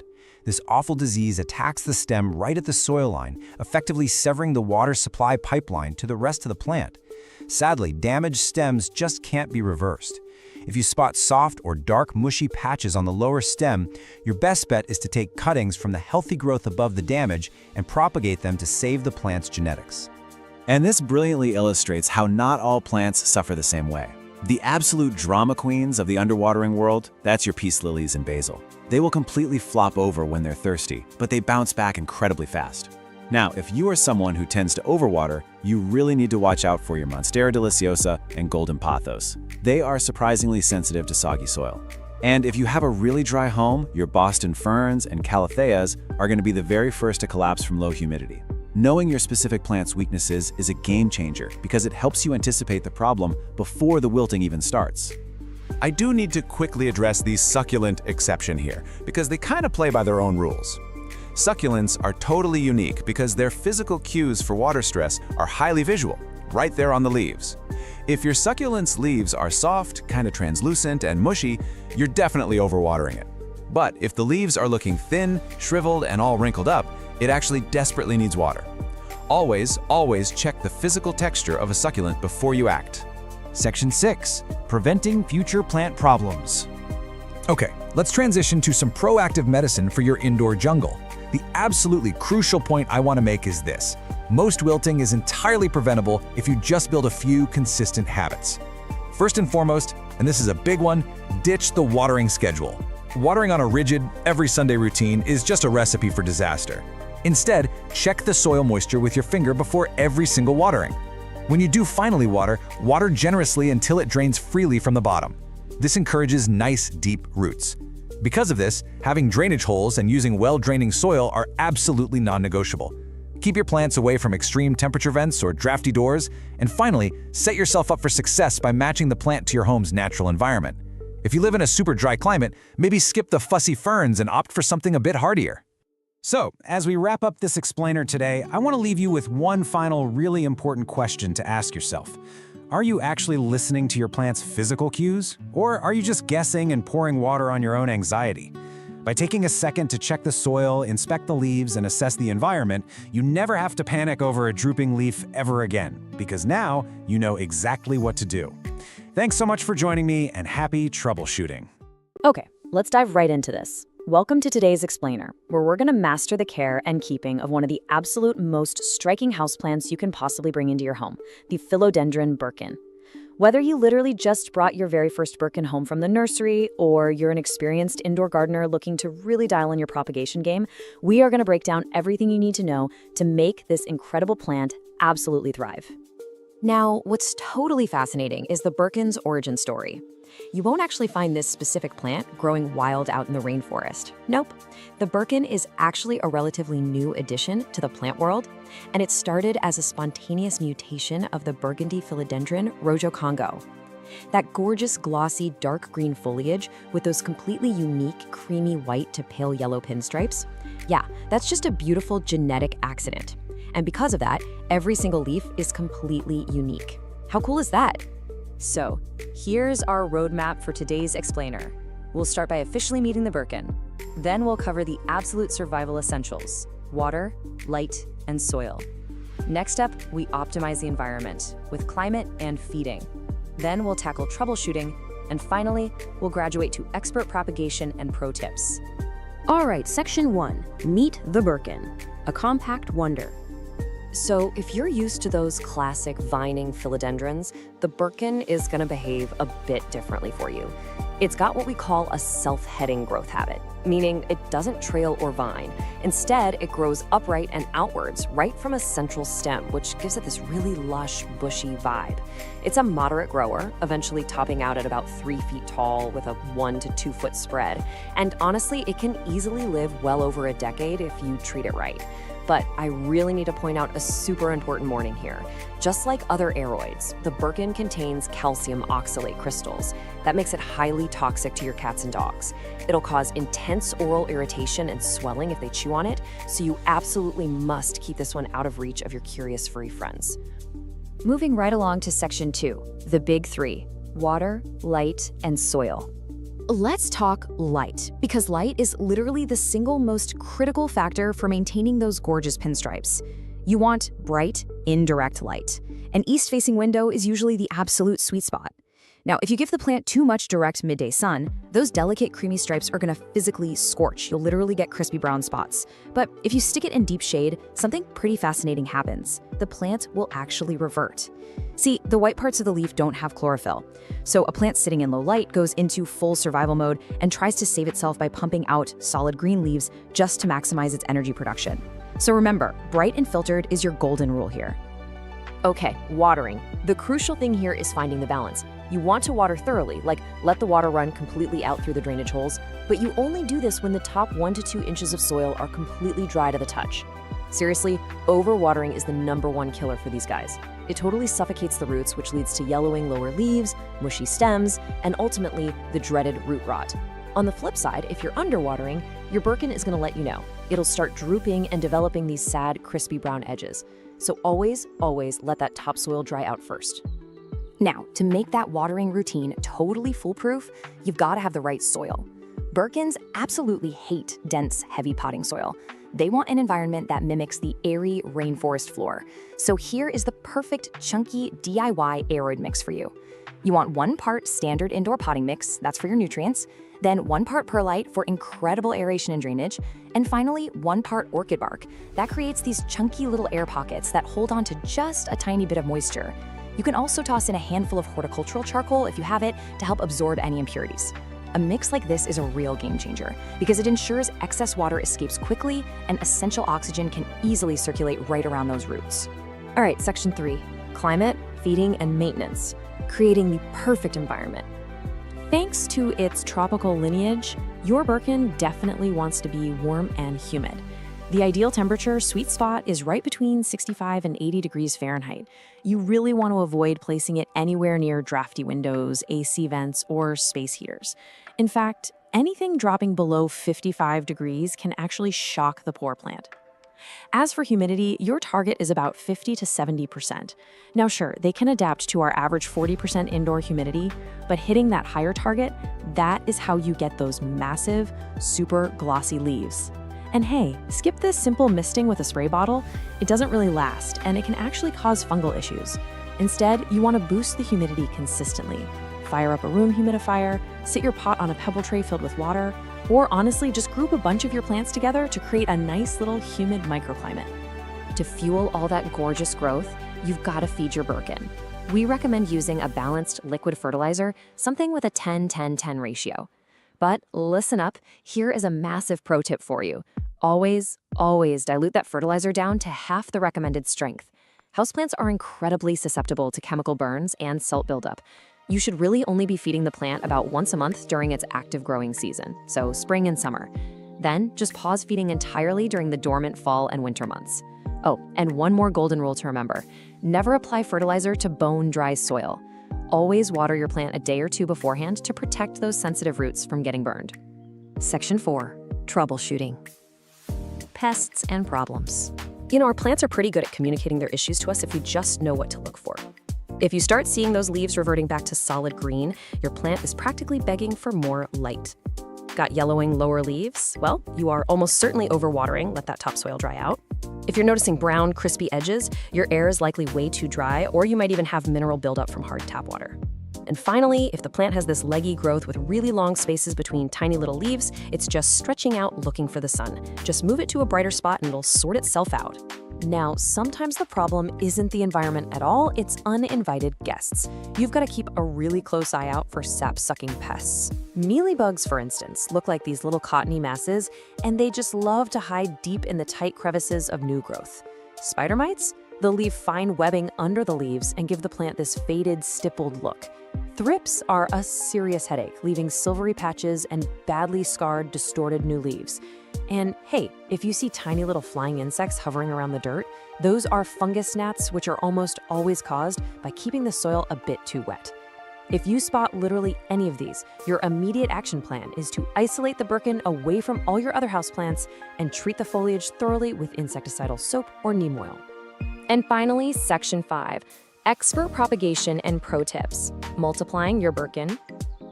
This awful disease attacks the stem right at the soil line, effectively severing the water supply pipeline to the rest of the plant. Sadly, damaged stems just can't be reversed. If you spot soft or dark, mushy patches on the lower stem, your best bet is to take cuttings from the healthy growth above the damage and propagate them to save the plant's genetics. And this brilliantly illustrates how not all plants suffer the same way. The absolute drama queens of the underwatering world, that's your peace lilies and basil. They will completely flop over when they're thirsty, but they bounce back incredibly fast. Now, if you are someone who tends to overwater, you really need to watch out for your Monstera deliciosa and golden pothos. They are surprisingly sensitive to soggy soil. And if you have a really dry home, your Boston ferns and calatheas are going to be the very first to collapse from low humidity. Knowing your specific plant's weaknesses is a game changer because it helps you anticipate the problem before the wilting even starts. I do need to quickly address the succulent exception here, because they kind of play by their own rules. Succulents are totally unique because their physical cues for water stress are highly visual, right there on the leaves. If your succulent's leaves are soft, kind of translucent, and mushy, you're definitely overwatering it. But if the leaves are looking thin, shriveled, and all wrinkled up, it actually desperately needs water. Always check the physical texture of a succulent before you act. Section 6. Preventing future plant problems. Okay, let's transition to some proactive medicine for your indoor jungle. The absolutely crucial point I want to make is this. Most wilting is entirely preventable if you just build a few consistent habits. First and foremost, and this is a big one, ditch the watering schedule. Watering on a rigid, every Sunday routine is just a recipe for disaster. Instead, check the soil moisture with your finger before every single watering. When you do finally water, water generously until it drains freely from the bottom. This encourages nice, deep roots. Because of this, having drainage holes and using well-draining soil are absolutely non-negotiable. Keep your plants away from extreme temperature vents or drafty doors, and finally, set yourself up for success by matching the plant to your home's natural environment. If you live in a super dry climate, maybe skip the fussy ferns and opt for something a bit hardier. So, as we wrap up this explainer today, I want to leave you with one final really important question to ask yourself. Are you actually listening to your plant's physical cues? Or are you just guessing and pouring water on your own anxiety? By taking a second to check the soil, inspect the leaves, and assess the environment, you never have to panic over a drooping leaf ever again, because now you know exactly what to do. Thanks so much for joining me, and happy troubleshooting. Okay, let's dive right into this. Welcome to today's explainer, where we're going to master the care and keeping of one of the absolute most striking houseplants you can possibly bring into your home, the philodendron birkin. Whether you literally just brought your very first birkin home from the nursery, or you're an experienced indoor gardener looking to really dial in your propagation game, we are going to break down everything you need to know to make this incredible plant absolutely thrive. Now, what's totally fascinating is the birkin's origin story. You won't actually find this specific plant growing wild out in the rainforest. Nope. The birkin is actually a relatively new addition to the plant world, and it started as a spontaneous mutation of the burgundy philodendron Rojo Congo. That gorgeous, glossy, dark green foliage with those completely unique, creamy white to pale yellow pinstripes, yeah, that's just a beautiful genetic accident. And because of that, every single leaf is completely unique. How cool is that? So, here's our roadmap for today's explainer. We'll start by officially meeting the birkin. Then we'll cover the absolute survival essentials: water, light, and soil. Next up, we optimize the environment with climate and feeding. Then we'll tackle troubleshooting, and finally, we'll graduate to expert propagation and pro tips. All right, section 1, meet the birkin, a compact wonder. So if you're used to those classic vining philodendrons, the birkin is going to behave a bit differently for you. It's got what we call a self-heading growth habit, meaning it doesn't trail or vine. Instead, it grows upright and outwards, right from a central stem, which gives it this really lush, bushy vibe. It's a moderate grower, eventually topping out at about 3 feet tall with a 1 to 2 foot spread. And honestly, it can easily live well over a decade if you treat it right. But I really need to point out a super important warning here. Just like other aroids, the birkin contains calcium oxalate crystals. That makes it highly toxic to your cats and dogs. It'll cause intense oral irritation and swelling if they chew on it, so you absolutely must keep this one out of reach of your curious furry friends. Moving right along to section 2, the big 3, water, light, and soil. Let's talk light, because light is literally the single most critical factor for maintaining those gorgeous pinstripes. You want bright, indirect light. An east-facing window is usually the absolute sweet spot. Now, if you give the plant too much direct midday sun, those delicate creamy stripes are going to physically scorch. You'll literally get crispy brown spots. But if you stick it in deep shade, something pretty fascinating happens. The plant will actually revert. See, the white parts of the leaf don't have chlorophyll. So a plant sitting in low light goes into full survival mode and tries to save itself by pumping out solid green leaves just to maximize its energy production. So remember, bright and filtered is your golden rule here. Okay, watering. The crucial thing here is finding the balance. You want to water thoroughly, like let the water run completely out through the drainage holes, but you only do this when the top 1 to 2 inches of soil are completely dry to the touch. Seriously, overwatering is the #1 killer for these guys. It totally suffocates the roots, which leads to yellowing lower leaves, mushy stems, and ultimately the dreaded root rot. On the flip side, if you're underwatering, your birkin is going to let you know. It'll start drooping and developing these sad, crispy brown edges. So always, always let that topsoil dry out first. Now, to make that watering routine totally foolproof, you've got to have the right soil. Birkins absolutely hate dense, heavy potting soil. They want an environment that mimics the airy rainforest floor. So here is the perfect chunky DIY aroid mix for you. You want 1 part standard indoor potting mix, that's for your nutrients, then 1 part perlite for incredible aeration and drainage, and finally 1 part orchid bark. That creates these chunky little air pockets that hold on to just a tiny bit of moisture. You can also toss in a handful of horticultural charcoal if you have it to help absorb any impurities. A mix like this is a real game changer because it ensures excess water escapes quickly and essential oxygen can easily circulate right around those roots. All right, section 3, climate, feeding, and maintenance, creating the perfect environment. Thanks to its tropical lineage, your birkin definitely wants to be warm and humid. The ideal temperature sweet spot is right between 65 and 80 degrees Fahrenheit. You really want to avoid placing it anywhere near drafty windows, AC vents, or space heaters. In fact, anything dropping below 55 degrees can actually shock the poor plant. As for humidity, your target is about 50 to 70%. Now sure, they can adapt to our average 40% indoor humidity, but hitting that higher target, that is how you get those massive, super glossy leaves. And hey, skip this simple misting with a spray bottle. It doesn't really last, and it can actually cause fungal issues. Instead, you want to boost the humidity consistently. Fire up a room humidifier, sit your pot on a pebble tray filled with water, or honestly, just group a bunch of your plants together to create a nice little humid microclimate. To fuel all that gorgeous growth, you've got to feed your Birkin. We recommend using a balanced liquid fertilizer, something with a 10-10-10 ratio. But listen up, here is a massive pro tip for you. Always dilute that fertilizer down to half the recommended strength. Houseplants are incredibly susceptible to chemical burns and salt buildup. You should really only be feeding the plant about once a month during its active growing season, so spring and summer. Then, just pause feeding entirely during the dormant fall and winter months. Oh, and one more golden rule to remember. Never apply fertilizer to bone-dry soil. Always water your plant a day or two beforehand to protect those sensitive roots from getting burned. Section 4. Troubleshooting. Pests and problems. Our plants are pretty good at communicating their issues to us if we just know what to look for. If you start seeing those leaves reverting back to solid green, your plant is practically begging for more light. Got yellowing lower leaves? Well, you are almost certainly overwatering. Let that topsoil dry out. If you're noticing brown, crispy edges, your air is likely way too dry, or you might even have mineral buildup from hard tap water. And finally, if the plant has this leggy growth with really long spaces between tiny little leaves, it's just stretching out looking for the sun. Just move it to a brighter spot and it'll sort itself out. Now, sometimes the problem isn't the environment at all, it's uninvited guests. You've got to keep a really close eye out for sap-sucking pests. Mealybugs, for instance, look like these little cottony masses, and they just love to hide deep in the tight crevices of new growth. Spider mites? They'll leave fine webbing under the leaves and give the plant this faded, stippled look. Thrips are a serious headache, leaving silvery patches and badly scarred, distorted new leaves. And hey, if you see tiny little flying insects hovering around the dirt, those are fungus gnats, which are almost always caused by keeping the soil a bit too wet. If you spot literally any of these, your immediate action plan is to isolate the Birkin away from all your other houseplants and treat the foliage thoroughly with insecticidal soap or neem oil. And finally, Section 5, Expert Propagation and Pro Tips. Multiplying your Birkin.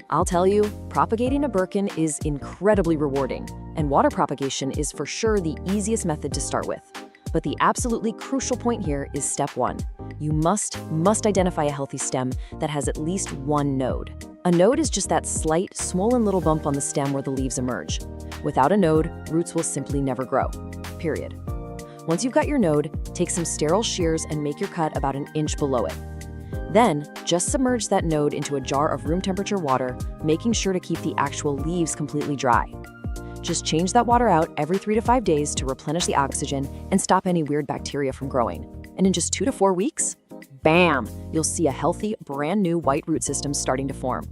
I'll tell you, propagating a Birkin is incredibly rewarding, and water propagation is for sure the easiest method to start with. But the absolutely crucial point here is step 1. You must identify a healthy stem that has at least one node. A node is just that slight, swollen little bump on the stem where the leaves emerge. Without a node, roots will simply never grow. Period. Once you've got your node, take some sterile shears and make your cut about an inch below it. Then, just submerge that node into a jar of room temperature water, making sure to keep the actual leaves completely dry. Just change that water out every 3 to 5 days to replenish the oxygen and stop any weird bacteria from growing. And in just 2 to 4 weeks, bam, you'll see a healthy, brand new white root system starting to form.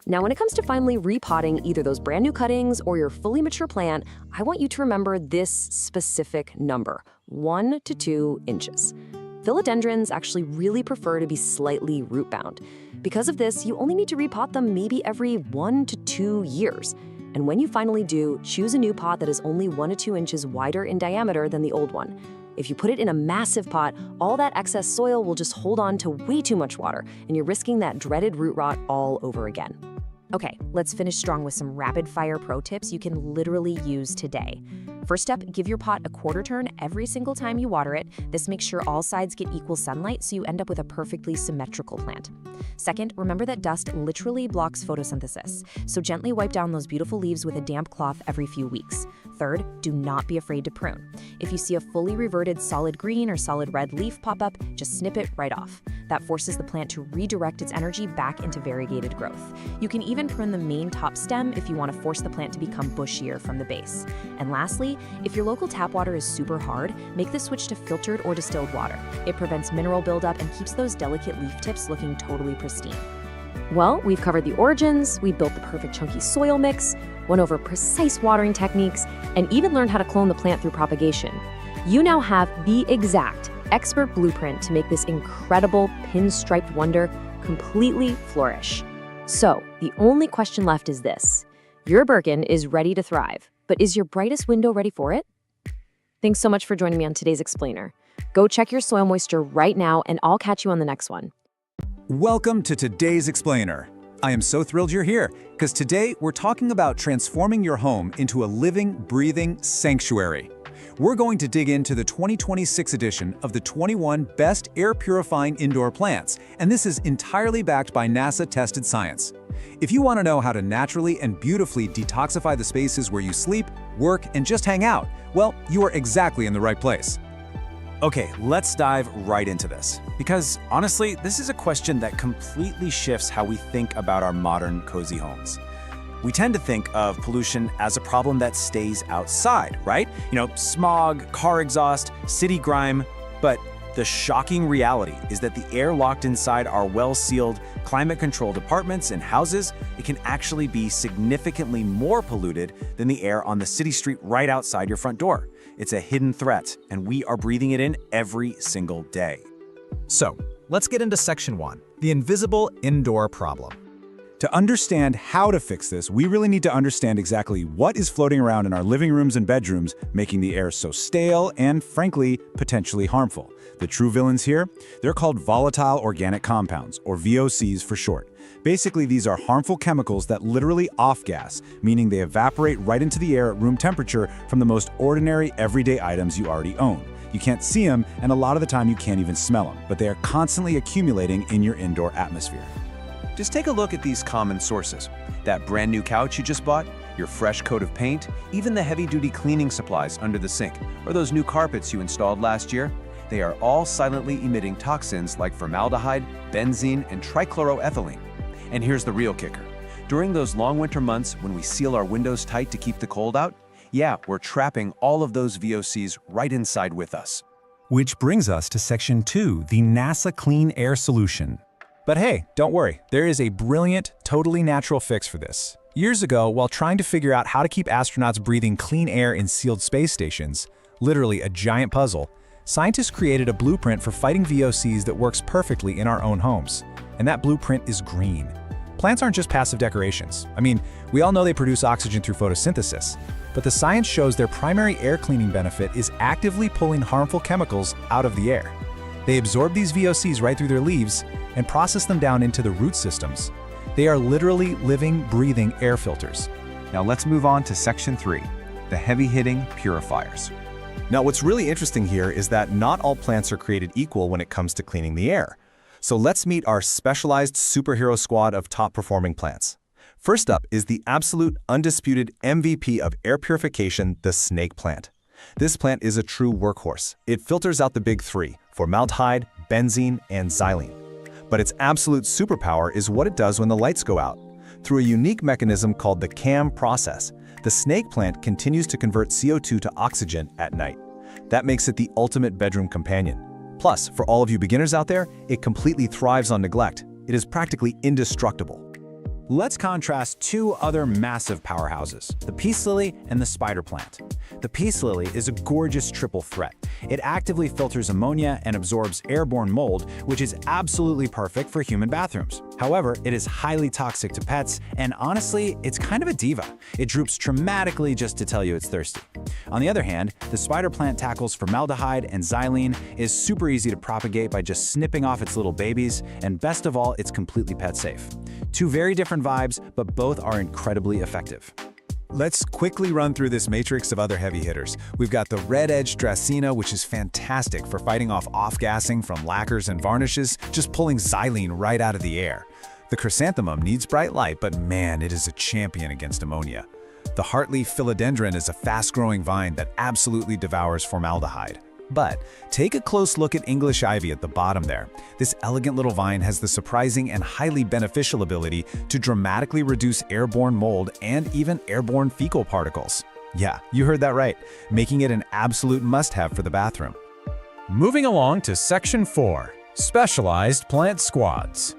Now, when it comes to finally repotting either those brand new cuttings or your fully mature plant, I want you to remember this specific number, 1 to 2 inches. Philodendrons actually really prefer to be slightly root-bound. Because of this, you only need to repot them maybe every 1 to 2 years. And when you finally do, choose a new pot that is only 1 to 2 inches wider in diameter than the old one. If you put it in a massive pot, all that excess soil will just hold on to way too much water, and you're risking that dreaded root rot all over again. Okay, let's finish strong with some rapid-fire pro tips you can literally use today. First step, give your pot a quarter turn every single time you water it. This makes sure all sides get equal sunlight so you end up with a perfectly symmetrical plant. Second, remember that dust literally blocks photosynthesis, so gently wipe down those beautiful leaves with a damp cloth every few weeks. Third, do not be afraid to prune. If you see a fully reverted solid green or solid red leaf pop up, just snip it right off. That forces the plant to redirect its energy back into variegated growth. You can even prune the main top stem if you want to force the plant to become bushier from the base. And lastly, if your local tap water is super hard, make the switch to filtered or distilled water. It prevents mineral buildup and keeps those delicate leaf tips looking totally pristine. Well, we've covered the origins, we built the perfect chunky soil mix, went over precise watering techniques, and even learned how to clone the plant through propagation. You now have the exact expert blueprint to make this incredible pinstriped wonder completely flourish. So, the only question left is this. Your Birkin is ready to thrive, but is your brightest window ready for it? Thanks so much for joining me on today's Explainer. Go check your soil moisture right now, and I'll catch you on the next one. Welcome to today's Explainer. I am so thrilled you're here, because today we're talking about transforming your home into a living, breathing sanctuary. We're going to dig into the 2026 edition of the 21 Best Air Purifying Indoor Plants, and this is entirely backed by NASA-tested science. If you want to know how to naturally and beautifully detoxify the spaces where you sleep, work, and just hang out, well, you are exactly in the right place. Okay, let's dive right into this. Because honestly, this is a question that completely shifts how we think about our modern cozy homes. We tend to think of pollution as a problem that stays outside, right? Smog, car exhaust, city grime. But the shocking reality is that the air locked inside our well-sealed, climate-controlled apartments and houses, it can actually be significantly more polluted than the air on the city street right outside your front door. It's a hidden threat, and we are breathing it in every single day. So, let's get into Section 1, the invisible indoor problem. To understand how to fix this, we really need to understand exactly what is floating around in our living rooms and bedrooms, making the air so stale and, frankly, potentially harmful. The true villains here? They're called volatile organic compounds, or VOCs for short. Basically, these are harmful chemicals that literally off-gas, meaning they evaporate right into the air at room temperature from the most ordinary, everyday items you already own. You can't see them, and a lot of the time you can't even smell them, but they are constantly accumulating in your indoor atmosphere. Just take a look at these common sources. That brand new couch you just bought, your fresh coat of paint, even the heavy-duty cleaning supplies under the sink, or those new carpets you installed last year. They are all silently emitting toxins like formaldehyde, benzene, and trichloroethylene. And here's the real kicker. During those long winter months when we seal our windows tight to keep the cold out, yeah, we're trapping all of those VOCs right inside with us. Which brings us to Section 2, the NASA Clean Air Solution. But hey, don't worry, there is a brilliant, totally natural fix for this. Years ago, while trying to figure out how to keep astronauts breathing clean air in sealed space stations, literally a giant puzzle, scientists created a blueprint for fighting VOCs that works perfectly in our own homes. And that blueprint is green. Plants aren't just passive decorations. I mean, we all know they produce oxygen through photosynthesis, but the science shows their primary air cleaning benefit is actively pulling harmful chemicals out of the air. They absorb these VOCs right through their leaves and process them down into the root systems. They are literally living, breathing air filters. Now let's move on to Section 3, the heavy-hitting purifiers. Now, what's really interesting here is that not all plants are created equal when it comes to cleaning the air. So let's meet our specialized superhero squad of top-performing plants. First up is the absolute undisputed MVP of air purification, the snake plant. This plant is a true workhorse. It filters out the big three: formaldehyde, benzene, and xylene. But its absolute superpower is what it does when the lights go out. Through a unique mechanism called the CAM process, the snake plant continues to convert CO2 to oxygen at night. That makes it the ultimate bedroom companion. Plus, for all of you beginners out there, it completely thrives on neglect. It is practically indestructible. Let's contrast two other massive powerhouses, the peace lily and the spider plant. The peace lily is a gorgeous triple threat. It actively filters ammonia and absorbs airborne mold, which is absolutely perfect for human bathrooms. However, it is highly toxic to pets, and honestly, it's kind of a diva. It droops dramatically just to tell you it's thirsty. On the other hand, the spider plant tackles formaldehyde and xylene, is super easy to propagate by just snipping off its little babies, and best of all, it's completely pet safe. Two very different vibes, but both are incredibly effective. Let's quickly run through this matrix of other heavy hitters. We've got the red-edged Dracena, which is fantastic for fighting off-gassing from lacquers and varnishes, just pulling xylene right out of the air. The chrysanthemum needs bright light, but man, it is a champion against ammonia. The heartleaf philodendron is a fast-growing vine that absolutely devours formaldehyde. But take a close look at English ivy at the bottom there. This elegant little vine has the surprising and highly beneficial ability to dramatically reduce airborne mold and even airborne fecal particles. Yeah, you heard that right, making it an absolute must-have for the bathroom. Moving along to Section 4, specialized plant squads.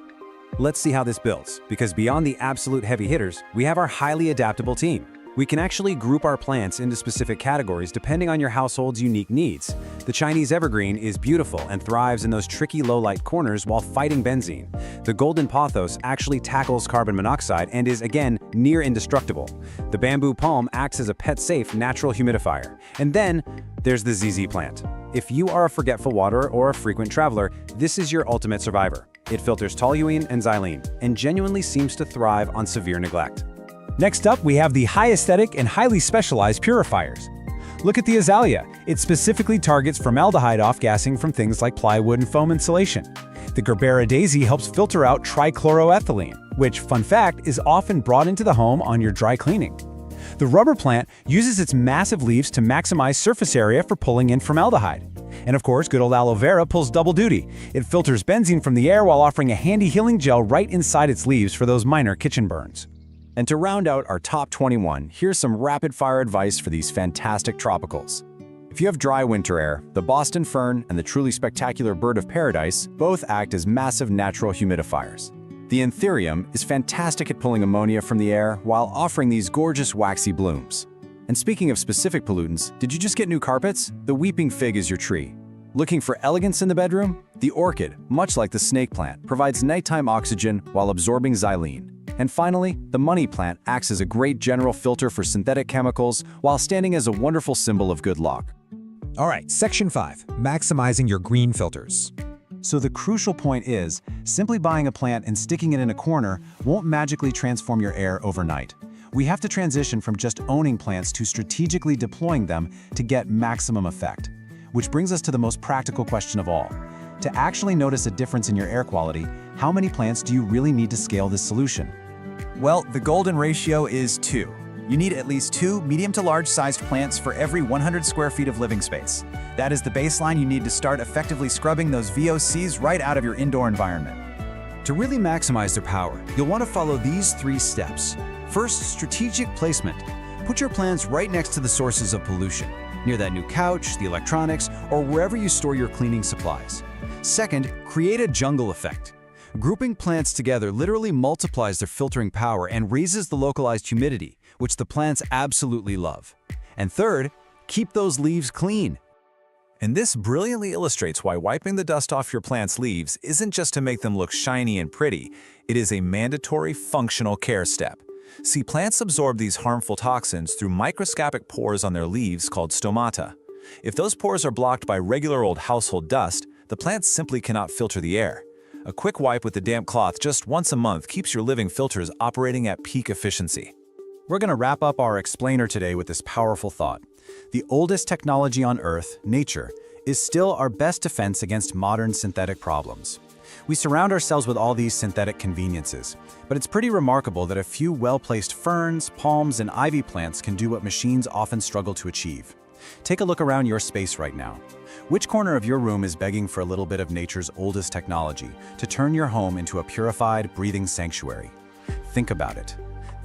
Let's see how this builds, because beyond the absolute heavy hitters, we have our highly adaptable team. We can actually group our plants into specific categories depending on your household's unique needs. The Chinese evergreen is beautiful and thrives in those tricky low-light corners while fighting benzene. The golden pothos actually tackles carbon monoxide and is, again, near indestructible. The bamboo palm acts as a pet-safe natural humidifier. And then there's the ZZ plant. If you are a forgetful waterer or a frequent traveler, this is your ultimate survivor. It filters toluene and xylene and genuinely seems to thrive on severe neglect. Next up, we have the high aesthetic and highly specialized purifiers. Look at the azalea. It specifically targets formaldehyde off-gassing from things like plywood and foam insulation. The Gerbera daisy helps filter out trichloroethylene, which, fun fact, is often brought into the home on your dry cleaning. The rubber plant uses its massive leaves to maximize surface area for pulling in formaldehyde. And of course, good old aloe vera pulls double duty. It filters benzene from the air while offering a handy healing gel right inside its leaves for those minor kitchen burns. And to round out our top 21, here's some rapid-fire advice for these fantastic tropicals. If you have dry winter air, the Boston fern and the truly spectacular bird of paradise both act as massive natural humidifiers. The anthurium is fantastic at pulling ammonia from the air while offering these gorgeous waxy blooms. And speaking of specific pollutants, did you just get new carpets? The weeping fig is your tree. Looking for elegance in the bedroom? The orchid, much like the snake plant, provides nighttime oxygen while absorbing xylene. And finally, the money plant acts as a great general filter for synthetic chemicals while standing as a wonderful symbol of good luck. All right, Section 5, maximizing your green filters. So the crucial point is, simply buying a plant and sticking it in a corner won't magically transform your air overnight. We have to transition from just owning plants to strategically deploying them to get maximum effect. Which brings us to the most practical question of all. To actually notice a difference in your air quality, how many plants do you really need to scale this solution? Well, the golden ratio is 2. You need at least 2 medium to large-sized plants for every 100 square feet of living space. That is the baseline you need to start effectively scrubbing those VOCs right out of your indoor environment. To really maximize their power, you'll want to follow these 3 steps. First, strategic placement. Put your plants right next to the sources of pollution, near that new couch, the electronics, or wherever you store your cleaning supplies. Second, create a jungle effect. Grouping plants together literally multiplies their filtering power and raises the localized humidity, which the plants absolutely love. And third, keep those leaves clean. And this brilliantly illustrates why wiping the dust off your plant's leaves isn't just to make them look shiny and pretty, it is a mandatory functional care step. See, plants absorb these harmful toxins through microscopic pores on their leaves called stomata. If those pores are blocked by regular old household dust, the plants simply cannot filter the air. A quick wipe with a damp cloth just once a month keeps your living filters operating at peak efficiency. We're going to wrap up our explainer today with this powerful thought. The oldest technology on Earth, nature, is still our best defense against modern synthetic problems. We surround ourselves with all these synthetic conveniences, but it's pretty remarkable that a few well-placed ferns, palms, and ivy plants can do what machines often struggle to achieve. Take a look around your space right now. Which corner of your room is begging for a little bit of nature's oldest technology to turn your home into a purified, breathing sanctuary? Think about it.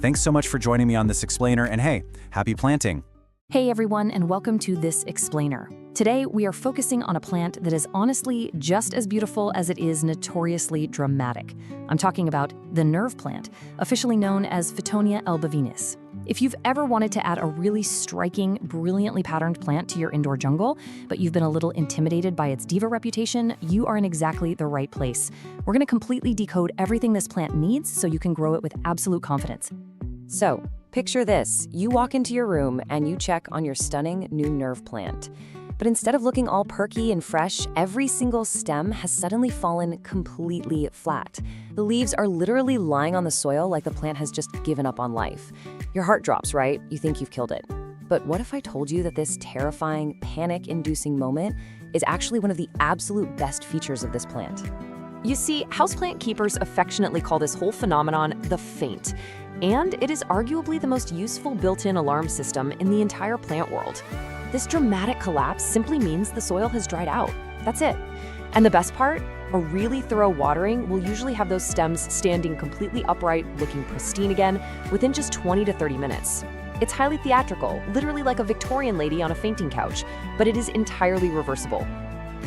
Thanks so much for joining me on this explainer, and hey, happy planting! Hey everyone, and welcome to This Explainer. Today, we are focusing on a plant that is honestly just as beautiful as it is notoriously dramatic. I'm talking about the nerve plant, officially known as Fittonia albovinus. If you've ever wanted to add a really striking, brilliantly patterned plant to your indoor jungle, but you've been a little intimidated by its diva reputation, you are in exactly the right place. We're going to completely decode everything this plant needs so you can grow it with absolute confidence. So, picture this. You walk into your room and you check on your stunning new nerve plant. But instead of looking all perky and fresh, every single stem has suddenly fallen completely flat. The leaves are literally lying on the soil like the plant has just given up on life. Your heart drops, right? You think you've killed it. But what if I told you that this terrifying, panic-inducing moment is actually one of the absolute best features of this plant? You see, houseplant keepers affectionately call this whole phenomenon the faint. And it is arguably the most useful built-in alarm system in the entire plant world. This dramatic collapse simply means the soil has dried out. That's it. And the best part? A really thorough watering will usually have those stems standing completely upright, looking pristine again, within just 20 to 30 minutes. It's highly theatrical, literally like a Victorian lady on a fainting couch, but it is entirely reversible.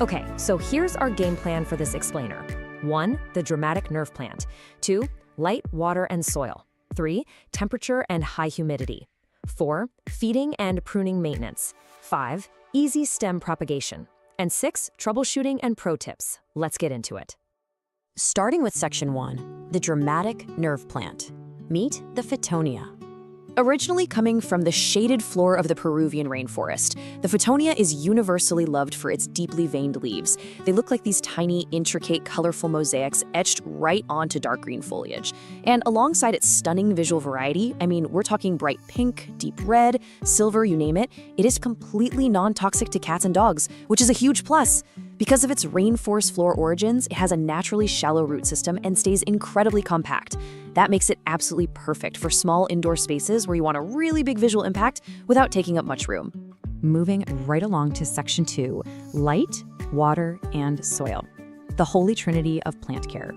Okay, so here's our game plan for this explainer. 1. The dramatic nerve plant. 2. Light, water, and soil. 3. Temperature and high humidity. 4. Feeding and pruning maintenance. 5. Easy stem propagation. And 6. Troubleshooting and pro tips. Let's get into it. Starting with Section 1, the dramatic nerve plant. Meet the Fittonia. Originally coming from the shaded floor of the Peruvian rainforest, the Fittonia is universally loved for its deeply veined leaves. They look like these tiny, intricate, colorful mosaics etched right onto dark green foliage. And alongside its stunning visual variety, we're talking bright pink, deep red, silver, you name it, it is completely non-toxic to cats and dogs, which is a huge plus. Because of its rainforest floor origins, it has a naturally shallow root system and stays incredibly compact. That makes it absolutely perfect for small indoor spaces where you want a really big visual impact without taking up much room. Moving right along to Section 2, light, water, and soil. The holy trinity of plant care.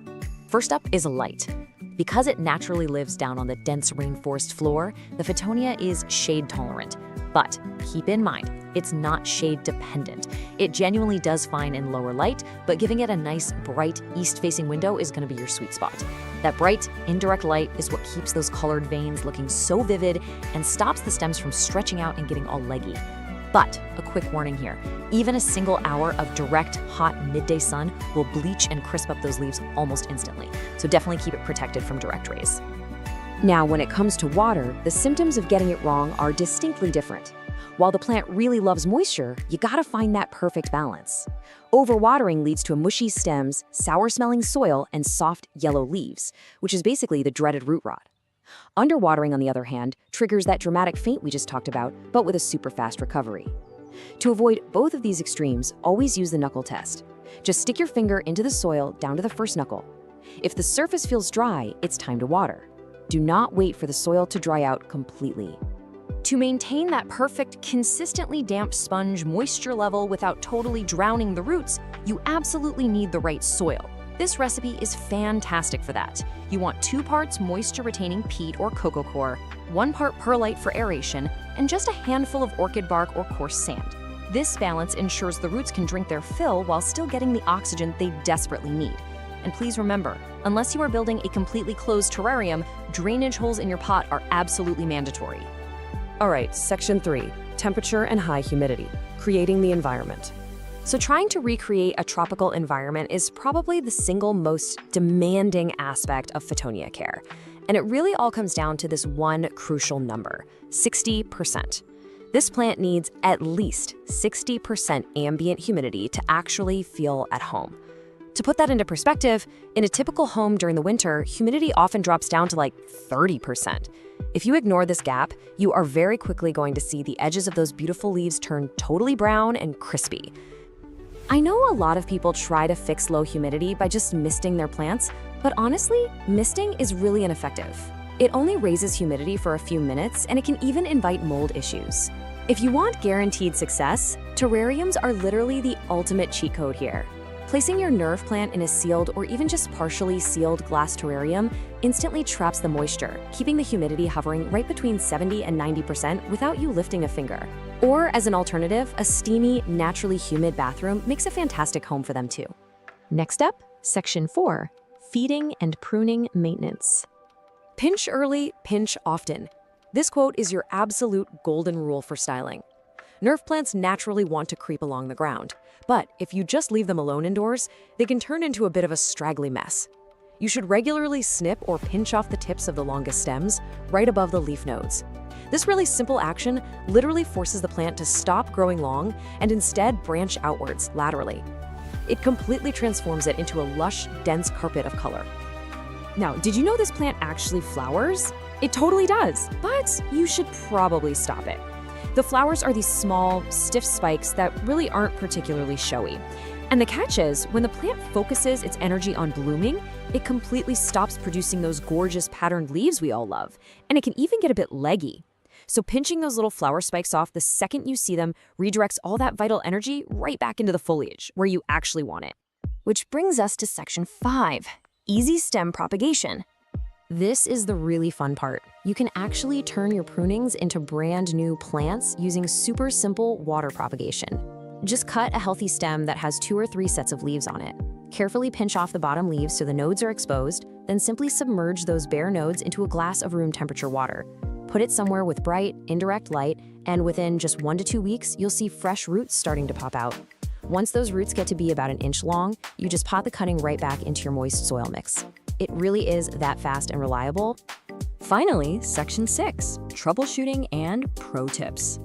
First up is light. Because it naturally lives down on the dense rainforest floor, the Fittonia is shade tolerant. But keep in mind, it's not shade dependent. It genuinely does fine in lower light, but giving it a nice, bright, east-facing window is going to be your sweet spot. That bright, indirect light is what keeps those colored veins looking so vivid and stops the stems from stretching out and getting all leggy. But a quick warning here, even a single hour of direct, hot midday sun will bleach and crisp up those leaves almost instantly, so definitely keep it protected from direct rays. Now, when it comes to water, the symptoms of getting it wrong are distinctly different. While the plant really loves moisture, you gotta find that perfect balance. Overwatering leads to mushy stems, sour-smelling soil, and soft yellow leaves, which is basically the dreaded root rot. Underwatering, on the other hand, triggers that dramatic faint we just talked about, but with a super fast recovery. To avoid both of these extremes, always use the knuckle test. Just stick your finger into the soil down to the first knuckle. If the surface feels dry, it's time to water. Do not wait for the soil to dry out completely. To maintain that perfect, consistently damp sponge moisture level without totally drowning the roots, you absolutely need the right soil. This recipe is fantastic for that. You want 2 parts moisture-retaining peat or cocoa coir, 1 part perlite for aeration, and just a handful of orchid bark or coarse sand. This balance ensures the roots can drink their fill while still getting the oxygen they desperately need. And please remember, unless you are building a completely closed terrarium, drainage holes in your pot are absolutely mandatory. All right, Section 3, temperature and high humidity, creating the environment. So trying to recreate a tropical environment is probably the single most demanding aspect of Fittonia care. And it really all comes down to this one crucial number, 60%. This plant needs at least 60% ambient humidity to actually feel at home. To put that into perspective, in a typical home during the winter, humidity often drops down to like 30%. If you ignore this gap, you are very quickly going to see the edges of those beautiful leaves turn totally brown and crispy. I know a lot of people try to fix low humidity by just misting their plants, but honestly, misting is really ineffective. It only raises humidity for a few minutes, and it can even invite mold issues. If you want guaranteed success, terrariums are literally the ultimate cheat code here. Placing your nerve plant in a sealed or even just partially sealed glass terrarium instantly traps the moisture, keeping the humidity hovering right between 70 and 90% without you lifting a finger. Or as an alternative, a steamy, naturally humid bathroom makes a fantastic home for them too. Next up, Section 4, feeding and pruning maintenance. Pinch early, pinch often. This quote is your absolute golden rule for styling. Nerve plants naturally want to creep along the ground, but if you just leave them alone indoors, they can turn into a bit of a straggly mess. You should regularly snip or pinch off the tips of the longest stems, right above the leaf nodes. This really simple action literally forces the plant to stop growing long and instead branch outwards, laterally. It completely transforms it into a lush, dense carpet of color. Now, did you know this plant actually flowers? It totally does, but you should probably stop it. The flowers are these small, stiff spikes that really aren't particularly showy. And the catch is, when the plant focuses its energy on blooming, it completely stops producing those gorgeous patterned leaves we all love, and it can even get a bit leggy. So pinching those little flower spikes off the second you see them redirects all that vital energy right back into the foliage, where you actually want it. Which brings us to Section 5, easy stem propagation. This is the really fun part. You can actually turn your prunings into brand new plants using super simple water propagation. Just cut a healthy stem that has 2 or 3 sets of leaves on it. Carefully pinch off the bottom leaves so the nodes are exposed, then simply submerge those bare nodes into a glass of room temperature water. Put it somewhere with bright, indirect light, and within just 1 to 2 weeks, you'll see fresh roots starting to pop out. Once those roots get to be about 1 inch long, you just pot the cutting right back into your moist soil mix. It really is that fast and reliable. Finally, Section 6, Troubleshooting and Pro Tips.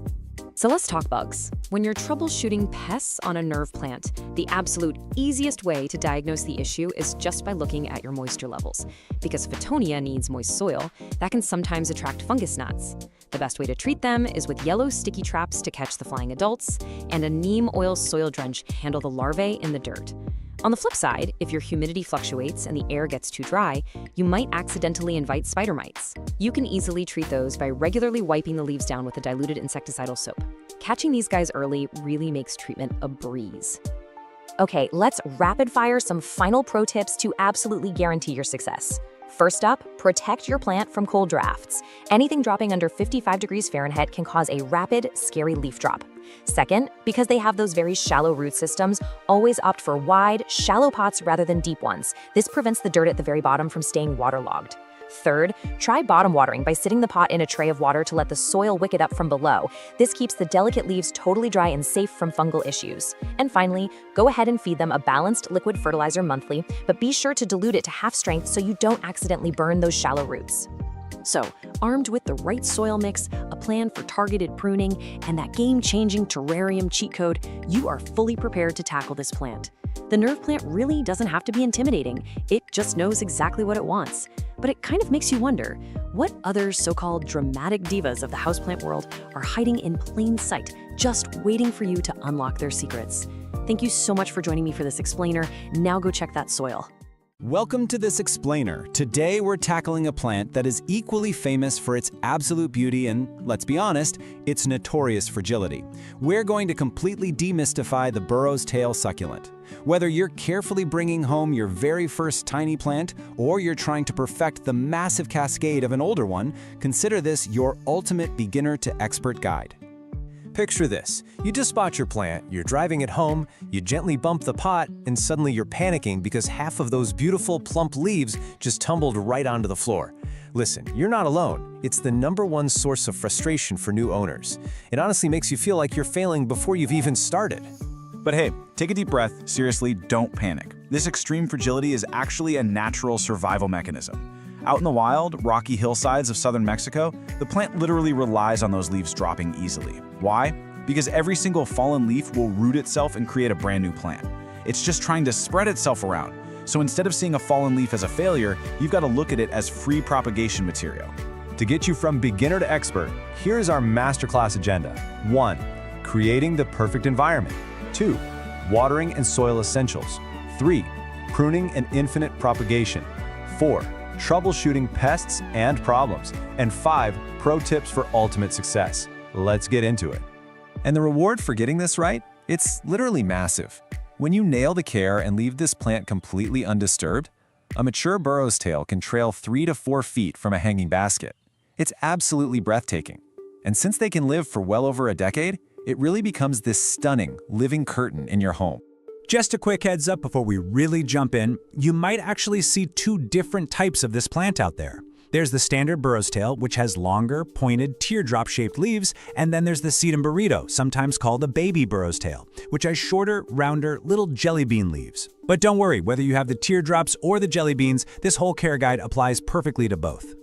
So let's talk bugs. When you're troubleshooting pests on a nerve plant, the absolute easiest way to diagnose the issue is just by looking at your moisture levels. Because Photonia needs moist soil, that can sometimes attract fungus gnats. The best way to treat them is with yellow sticky traps to catch the flying adults, and a neem oil soil drench to handle the larvae in the dirt. On the flip side, if your humidity fluctuates and the air gets too dry, you might accidentally invite spider mites. You can easily treat those by regularly wiping the leaves down with a diluted insecticidal soap. Catching these guys early really makes treatment a breeze. Okay, let's rapid fire some final pro tips to absolutely guarantee your success. First up, protect your plant from cold drafts. Anything dropping under 55 degrees Fahrenheit can cause a rapid, scary leaf drop. Second, because they have those very shallow root systems, always opt for wide, shallow pots rather than deep ones. This prevents the dirt at the very bottom from staying waterlogged. Third, try bottom watering by sitting the pot in a tray of water to let the soil wick it up from below. This keeps the delicate leaves totally dry and safe from fungal issues. And finally, go ahead and feed them a balanced liquid fertilizer monthly, but be sure to dilute it to half strength so you don't accidentally burn those shallow roots. So, armed with the right soil mix, a plan for targeted pruning, and that game-changing terrarium cheat code, you are fully prepared to tackle this plant. The nerve plant really doesn't have to be intimidating. It just knows exactly what it wants. But it kind of makes you wonder, what other so-called dramatic divas of the houseplant world are hiding in plain sight, just waiting for you to unlock their secrets? Thank you so much for joining me for this explainer. Now go check that soil. Welcome to this explainer. Today we're tackling a plant that is equally famous for its absolute beauty and, let's be honest, its notorious fragility. We're going to completely demystify the burro's tail succulent. Whether you're carefully bringing home your very first tiny plant or you're trying to perfect the massive cascade of an older one, consider this your ultimate beginner to expert guide. Picture this. You just bought your plant, you're driving it home, you gently bump the pot, and suddenly you're panicking because half of those beautiful plump leaves just tumbled right onto the floor. Listen, you're not alone. It's the #1 source of frustration for new owners. It honestly makes you feel like you're failing before you've even started. But hey, take a deep breath. Seriously, don't panic. This extreme fragility is actually a natural survival mechanism. Out in the wild, rocky hillsides of southern Mexico, the plant literally relies on those leaves dropping easily. Why? Because every single fallen leaf will root itself and create a brand new plant. It's just trying to spread itself around. So instead of seeing a fallen leaf as a failure, you've got to look at it as free propagation material. To get you from beginner to expert, here's our masterclass agenda. 1. Creating the perfect environment. 2. Watering and soil essentials. 3. Pruning and infinite propagation. 4. Troubleshooting pests and problems. And 5. Pro tips for ultimate success. Let's get into it. And the reward for getting this right? It's literally massive. When you nail the care and leave this plant completely undisturbed, a mature burro's tail can trail 3 to 4 feet from a hanging basket. It's absolutely breathtaking. And since they can live for well over a decade, it really becomes this stunning, living curtain in your home. Just a quick heads up before we really jump in, you might actually see 2 different types of this plant out there. There's the standard burro's tail, which has longer, pointed, teardrop-shaped leaves, and then there's the sedum burrito, sometimes called the baby burro's tail, which has shorter, rounder, little jelly bean leaves. But don't worry, whether you have the teardrops or the jelly beans, this whole care guide applies perfectly to both.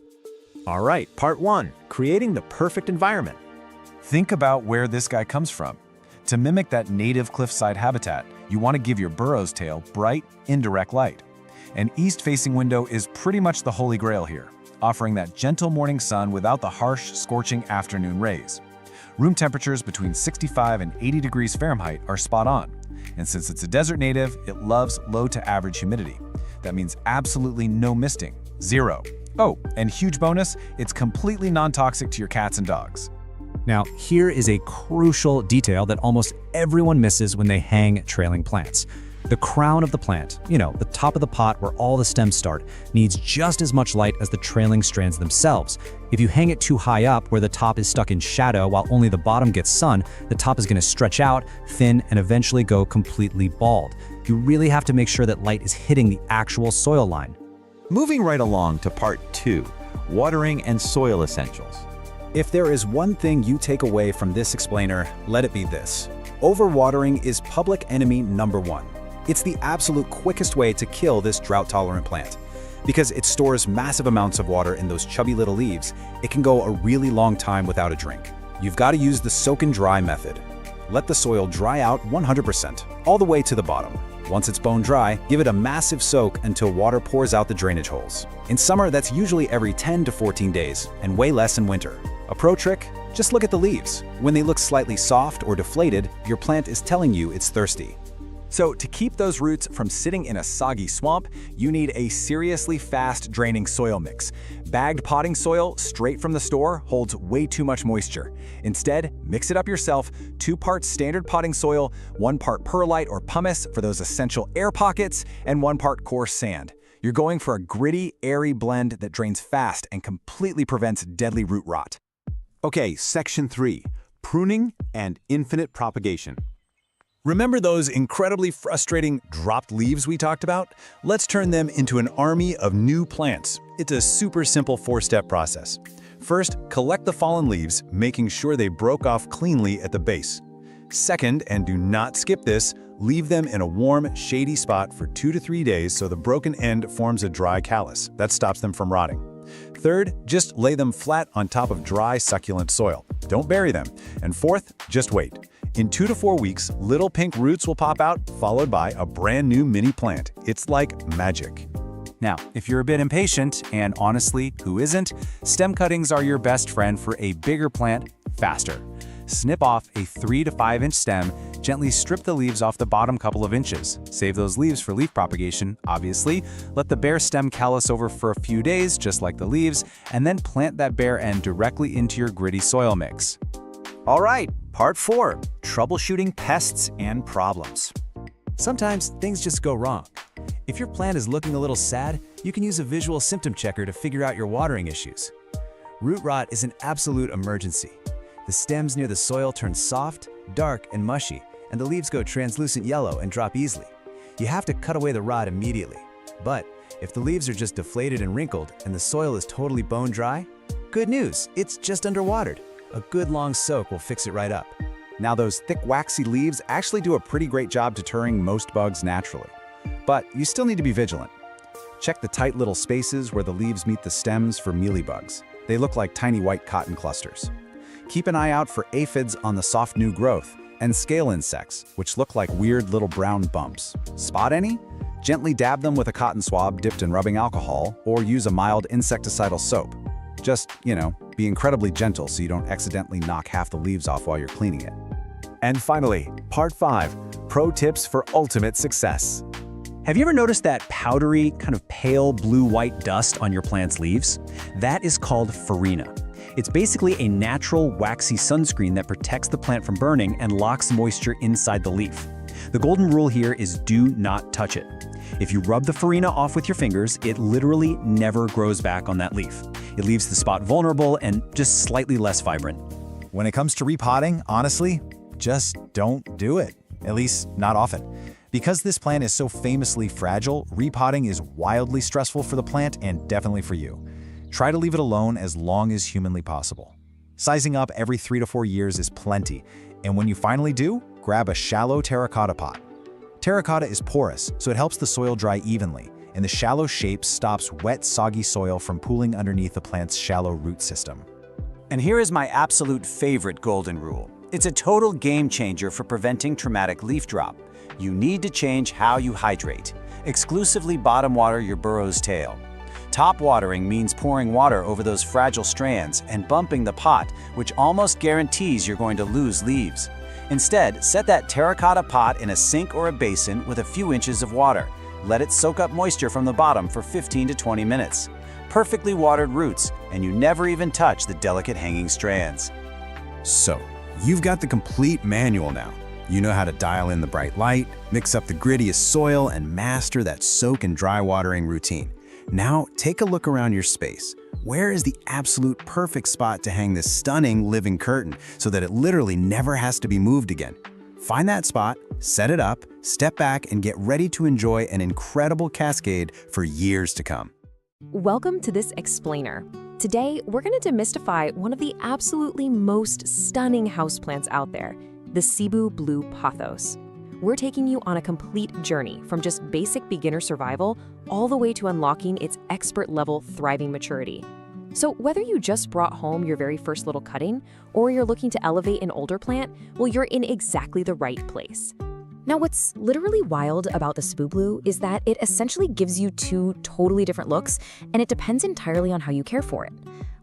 All right, part 1, creating the perfect environment. Think about where this guy comes from. To mimic that native cliffside habitat, you want to give your burro's tail bright, indirect light. An east-facing window is pretty much the holy grail here, offering that gentle morning sun without the harsh, scorching afternoon rays. Room temperatures between 65 and 80 degrees Fahrenheit are spot on, and since it's a desert native, it loves low to average humidity. That means absolutely no misting, 0. Oh, and huge bonus, it's completely non-toxic to your cats and dogs. Now, here is a crucial detail that almost everyone misses when they hang trailing plants. The crown of the plant, the top of the pot where all the stems start, needs just as much light as the trailing strands themselves. If you hang it too high up where the top is stuck in shadow while only the bottom gets sun, the top is going to stretch out, thin, and eventually go completely bald. You really have to make sure that light is hitting the actual soil line. Moving right along to part 2, watering and soil essentials. If there is one thing you take away from this explainer, let it be this. Overwatering is public enemy number one. It's the absolute quickest way to kill this drought-tolerant plant. Because it stores massive amounts of water in those chubby little leaves, it can go a really long time without a drink. You've got to use the soak and dry method. Let the soil dry out 100%, all the way to the bottom. Once it's bone dry, give it a massive soak until water pours out the drainage holes. In summer, that's usually every 10 to 14 days, and way less in winter. A pro trick? Just look at the leaves. When they look slightly soft or deflated, your plant is telling you it's thirsty. So to keep those roots from sitting in a soggy swamp, you need a seriously fast draining soil mix. Bagged potting soil straight from the store holds way too much moisture. Instead, mix it up yourself, 2 parts standard potting soil, 1 part perlite or pumice for those essential air pockets, and 1 part coarse sand. You're going for a gritty, airy blend that drains fast and completely prevents deadly root rot. Okay, section 3, pruning and infinite propagation. Remember those incredibly frustrating dropped leaves we talked about? Let's turn them into an army of new plants. It's a super simple 4-step process. First, collect the fallen leaves, making sure they broke off cleanly at the base. Second, and do not skip this, leave them in a warm, shady spot for 2 to 3 days so the broken end forms a dry callus. That stops them from rotting. Third, just lay them flat on top of dry, succulent soil. Don't bury them. And fourth, just wait. In 2 to 4 weeks, little pink roots will pop out, followed by a brand new mini plant. It's like magic. Now, if you're a bit impatient, and honestly, who isn't, stem cuttings are your best friend for a bigger plant faster. Snip off a 3 to 5 inch stem, gently strip the leaves off the bottom couple of inches. Save those leaves for leaf propagation, obviously. Let the bare stem callus over for a few days, just like the leaves, and then plant that bare end directly into your gritty soil mix. All right, part 4, troubleshooting pests and problems. Sometimes things just go wrong. If your plant is looking a little sad, you can use a visual symptom checker to figure out your watering issues. Root rot is an absolute emergency. The stems near the soil turn soft, dark, and mushy, and the leaves go translucent yellow and drop easily. You have to cut away the rot immediately. But if the leaves are just deflated and wrinkled and the soil is totally bone dry, good news, it's just underwatered. A good long soak will fix it right up. Now those thick waxy leaves actually do a pretty great job deterring most bugs naturally. But you still need to be vigilant. Check the tight little spaces where the leaves meet the stems for mealybugs. They look like tiny white cotton clusters. Keep an eye out for aphids on the soft new growth and scale insects, which look like weird little brown bumps. Spot any? Gently dab them with a cotton swab dipped in rubbing alcohol or use a mild insecticidal soap. Just, be incredibly gentle so you don't accidentally knock half the leaves off while you're cleaning it. And finally, part 5, pro tips for ultimate success. Have you ever noticed that powdery, kind of pale blue-white dust on your plant's leaves? That is called farina. It's basically a natural, waxy sunscreen that protects the plant from burning and locks moisture inside the leaf. The golden rule here is do not touch it. If you rub the farina off with your fingers, it literally never grows back on that leaf. It leaves the spot vulnerable and just slightly less vibrant. When it comes to repotting, honestly, just don't do it. At least, not often. Because this plant is so famously fragile, repotting is wildly stressful for the plant and definitely for you. Try to leave it alone as long as humanly possible. Sizing up every 3 to 4 years is plenty, and when you finally do, grab a shallow terracotta pot. Terracotta is porous, so it helps the soil dry evenly, and the shallow shape stops wet, soggy soil from pooling underneath the plant's shallow root system. And here is my absolute favorite golden rule. It's a total game changer for preventing traumatic leaf drop. You need to change how you hydrate. Exclusively bottom water your burrow's tail. Top watering means pouring water over those fragile strands and bumping the pot, which almost guarantees you're going to lose leaves. Instead, set that terracotta pot in a sink or a basin with a few inches of water. Let it soak up moisture from the bottom for 15 to 20 minutes. Perfectly watered roots, and you never even touch the delicate hanging strands. So, you've got the complete manual now. You know how to dial in the bright light, mix up the grittiest soil, and master that soak and dry watering routine. Now, take a look around your space. Where is the absolute perfect spot to hang this stunning living curtain so that it literally never has to be moved again? Find that spot, set it up, step back, and get ready to enjoy an incredible cascade for years to come. Welcome to this explainer. Today, we're going to demystify one of the absolutely most stunning houseplants out there, the Cebu Blue Pothos. We're taking you on a complete journey from just basic beginner survival all the way to unlocking its expert-level thriving maturity. So whether you just brought home your very first little cutting or you're looking to elevate an older plant, well, you're in exactly the right place. Now, what's literally wild about the Cebu Blue is that it essentially gives you two totally different looks, and it depends entirely on how you care for it.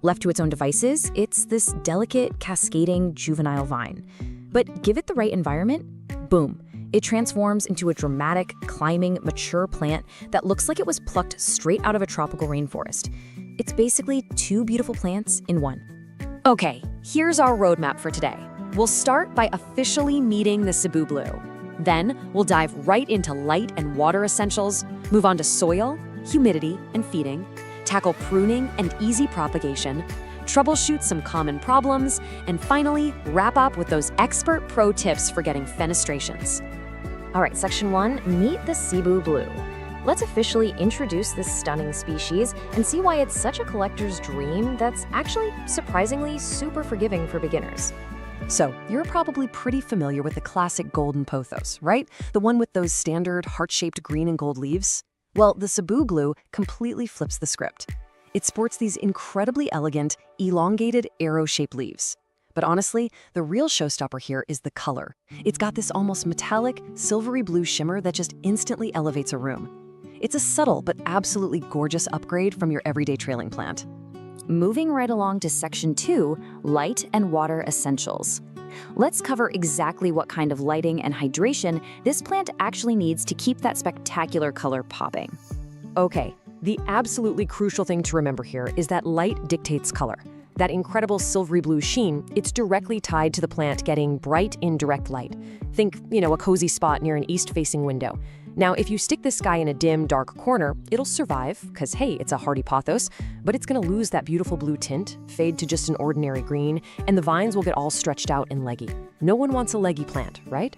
Left to its own devices, it's this delicate, cascading, juvenile vine. But give it the right environment, boom, it transforms into a dramatic, climbing, mature plant that looks like it was plucked straight out of a tropical rainforest. It's basically two beautiful plants in one. Okay, here's our roadmap for today. We'll start by officially meeting the Cebu Blue. Then, we'll dive right into light and water essentials, move on to soil, humidity, and feeding, tackle pruning and easy propagation, troubleshoot some common problems, and finally, wrap up with those expert pro tips for getting fenestrations. All right, Section 1, meet the Cebu Blue. Let's officially introduce this stunning species and see why it's such a collector's dream that's actually surprisingly super forgiving for beginners. So, you're probably pretty familiar with the classic golden pothos, right? The one with those standard heart-shaped green and gold leaves? Well, the Cebu Blue completely flips the script. It sports these incredibly elegant, elongated, arrow-shaped leaves. But honestly, the real showstopper here is the color. It's got this almost metallic, silvery blue shimmer that just instantly elevates a room. It's a subtle but absolutely gorgeous upgrade from your everyday trailing plant. Moving right along to Section 2, light and water essentials. Let's cover exactly what kind of lighting and hydration this plant actually needs to keep that spectacular color popping. Okay, the absolutely crucial thing to remember here is that light dictates color. That incredible silvery blue sheen, it's directly tied to the plant getting bright, indirect light. Think, a cozy spot near an east-facing window. Now, if you stick this guy in a dim, dark corner, it'll survive, because hey, it's a hardy pothos, but it's gonna lose that beautiful blue tint, fade to just an ordinary green, and the vines will get all stretched out and leggy. No one wants a leggy plant, right?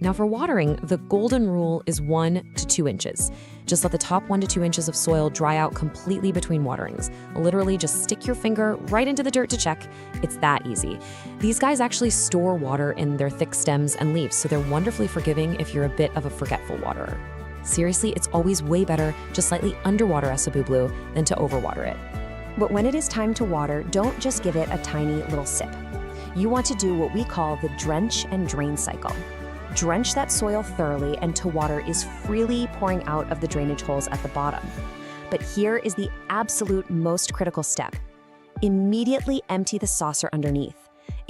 Now for watering, the golden rule is 1 to 2 inches. Just let the top 1 to 2 inches of soil dry out completely between waterings. Literally just stick your finger right into the dirt to check. It's that easy. These guys actually store water in their thick stems and leaves, so they're wonderfully forgiving if you're a bit of a forgetful waterer. Seriously, it's always way better to slightly underwater a Cebu Blue than to overwater it. But when it is time to water, don't just give it a tiny little sip. You want to do what we call the drench and drain cycle. Drench that soil thoroughly until water is freely pouring out of the drainage holes at the bottom. But here is the absolute most critical step. Immediately empty the saucer underneath.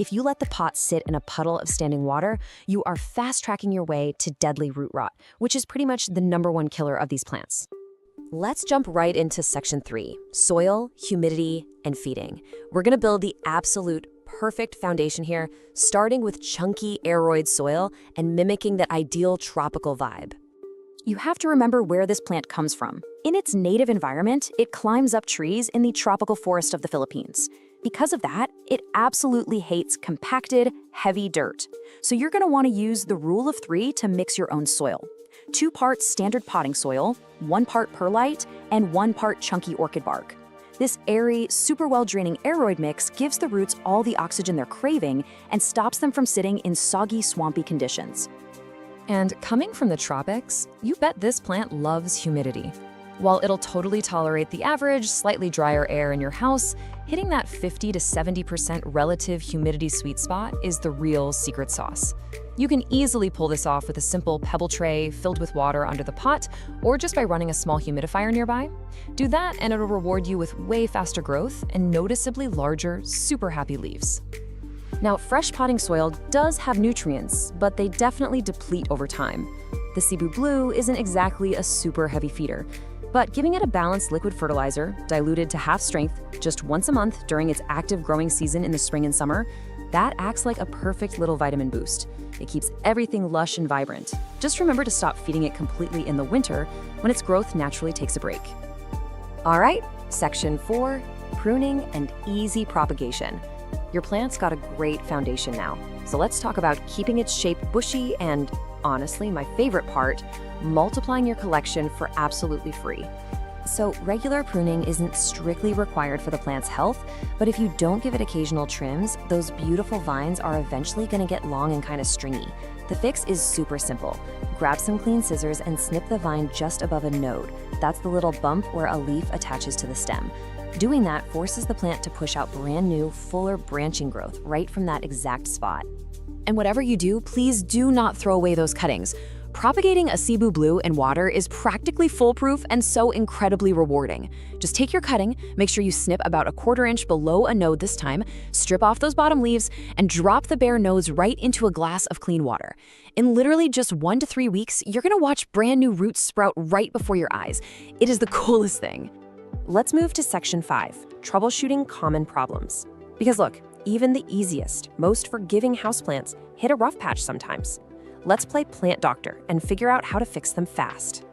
If you let the pot sit in a puddle of standing water, you are fast-tracking your way to deadly root rot, which is pretty much the #1 killer of these plants. Let's jump right into Section 3, soil, humidity, and feeding. We're gonna build the absolute perfect foundation here, starting with chunky aroid soil and mimicking that ideal tropical vibe. You have to remember where this plant comes from. In its native environment, it climbs up trees in the tropical forest of the Philippines. Because of that, it absolutely hates compacted, heavy dirt. So you're gonna wanna use the rule of 3 to mix your own soil. 2 parts standard potting soil, 1 part perlite, and 1 part chunky orchid bark. This airy, super well-draining aroid mix gives the roots all the oxygen they're craving and stops them from sitting in soggy, swampy conditions. And coming from the tropics, you bet this plant loves humidity. While it'll totally tolerate the average, slightly drier air in your house, hitting that 50 to 70% relative humidity sweet spot is the real secret sauce. You can easily pull this off with a simple pebble tray filled with water under the pot, or just by running a small humidifier nearby. Do that and it'll reward you with way faster growth and noticeably larger, super happy leaves. Now, fresh potting soil does have nutrients, but they definitely deplete over time. The Cebu Blue isn't exactly a super heavy feeder, but giving it a balanced liquid fertilizer, diluted to half strength, just once a month during its active growing season in the spring and summer, that acts like a perfect little vitamin boost. It keeps everything lush and vibrant. Just remember to stop feeding it completely in the winter when its growth naturally takes a break. All right, Section 4, pruning and easy propagation. Your plant's got a great foundation now, so let's talk about keeping its shape bushy and, honestly, my favorite part, multiplying your collection for absolutely free. So regular pruning isn't strictly required for the plant's health, but if you don't give it occasional trims, those beautiful vines are eventually going to get long and kind of stringy. The fix is super simple. Grab some clean scissors and snip the vine just above a node. That's the little bump where a leaf attaches to the stem. Doing that forces the plant to push out brand new, fuller branching growth right from that exact spot. And whatever you do, please do not throw away those cuttings. Propagating a Cebu Blue in water is practically foolproof and so incredibly rewarding. Just take your cutting, make sure you snip about a 1/4 inch below a node this time, strip off those bottom leaves, and drop the bare nodes right into a glass of clean water. In literally just 1 to 3 weeks, you're gonna watch brand new roots sprout right before your eyes. It is the coolest thing. Let's move to section 5, troubleshooting common problems. Because look, even the easiest, most forgiving houseplants hit a rough patch sometimes. Let's play plant doctor and figure out how to fix them fast.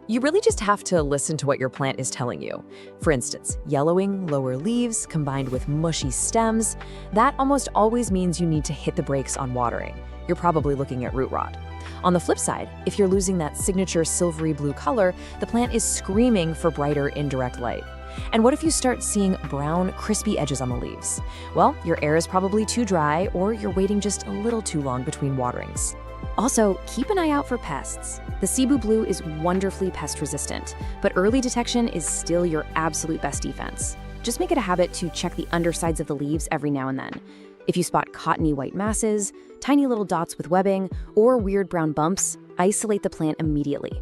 You really just have to listen to what your plant is telling you. For instance, yellowing, lower leaves combined with mushy stems, that almost always means you need to hit the brakes on watering. You're probably looking at root rot. On the flip side, if you're losing that signature silvery blue color, the plant is screaming for brighter indirect light. And what if you start seeing brown, crispy edges on the leaves? Well, your air is probably too dry or you're waiting just a little too long between waterings. Also, keep an eye out for pests. The Cebu Blue is wonderfully pest resistant, but early detection is still your absolute best defense. Just make it a habit to check the undersides of the leaves every now and then. If you spot cottony white masses, tiny little dots with webbing, or weird brown bumps, isolate the plant immediately.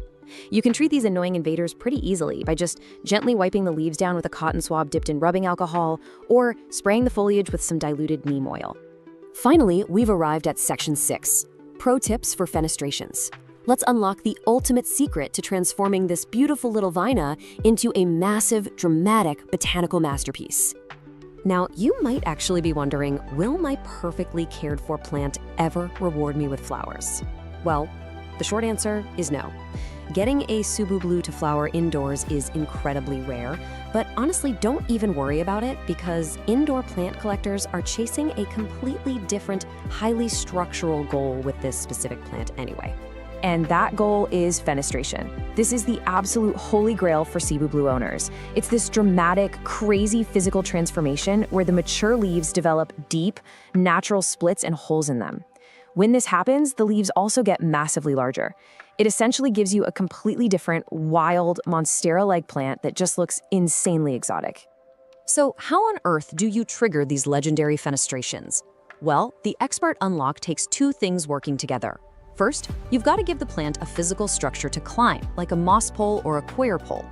You can treat these annoying invaders pretty easily by just gently wiping the leaves down with a cotton swab dipped in rubbing alcohol, or spraying the foliage with some diluted neem oil. Finally, we've arrived at section 6. Pro tips for fenestrations. Let's unlock the ultimate secret to transforming this beautiful little vina into a massive, dramatic botanical masterpiece. Now, you might actually be wondering, will my perfectly cared for plant ever reward me with flowers? Well, the short answer is no. Getting a Cebu Blue to flower indoors is incredibly rare, but honestly, don't even worry about it because indoor plant collectors are chasing a completely different, highly structural goal with this specific plant anyway. And that goal is fenestration. This is the absolute holy grail for Cebu Blue owners. It's this dramatic, crazy physical transformation where the mature leaves develop deep, natural splits and holes in them. When this happens, the leaves also get massively larger. It essentially gives you a completely different, wild, monstera-like plant that just looks insanely exotic. So how on earth do you trigger these legendary fenestrations? Well, the Expert Unlock takes 2 things working together. First, you've got to give the plant a physical structure to climb, like a moss pole or a coir pole.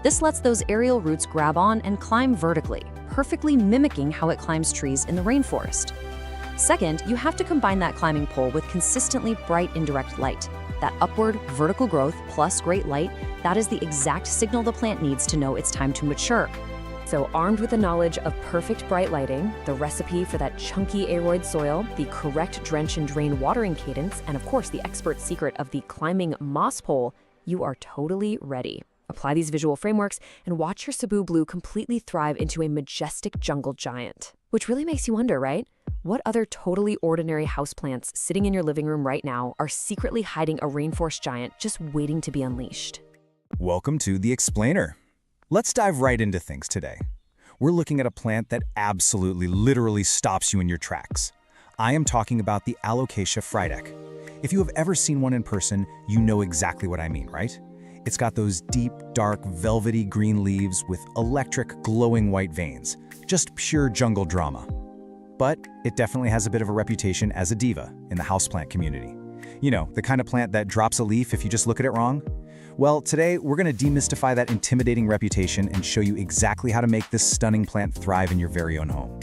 This lets those aerial roots grab on and climb vertically, perfectly mimicking how it climbs trees in the rainforest. Second, you have to combine that climbing pole with consistently bright indirect light. That upward, vertical growth plus great light, that is the exact signal the plant needs to know it's time to mature. So armed with the knowledge of perfect bright lighting, the recipe for that chunky aroid soil, the correct drench and drain watering cadence, and of course the expert secret of the climbing moss pole, you are totally ready. Apply these visual frameworks and watch your Cebu Blue completely thrive into a majestic jungle giant. Which really makes you wonder, right? What other totally ordinary houseplants sitting in your living room right now are secretly hiding a rainforest giant just waiting to be unleashed? Welcome to The Explainer. Let's dive right into things today. We're looking at a plant that absolutely, literally stops you in your tracks. I am talking about the Alocasia frydek. If you have ever seen one in person, you know exactly what I mean, right? It's got those deep, dark, velvety green leaves with electric, glowing white veins. Just pure jungle drama. But it definitely has a bit of a reputation as a diva in the houseplant community. You know, the kind of plant that drops a leaf if you just look at it wrong. Well, today we're going to demystify that intimidating reputation and show you exactly how to make this stunning plant thrive in your very own home.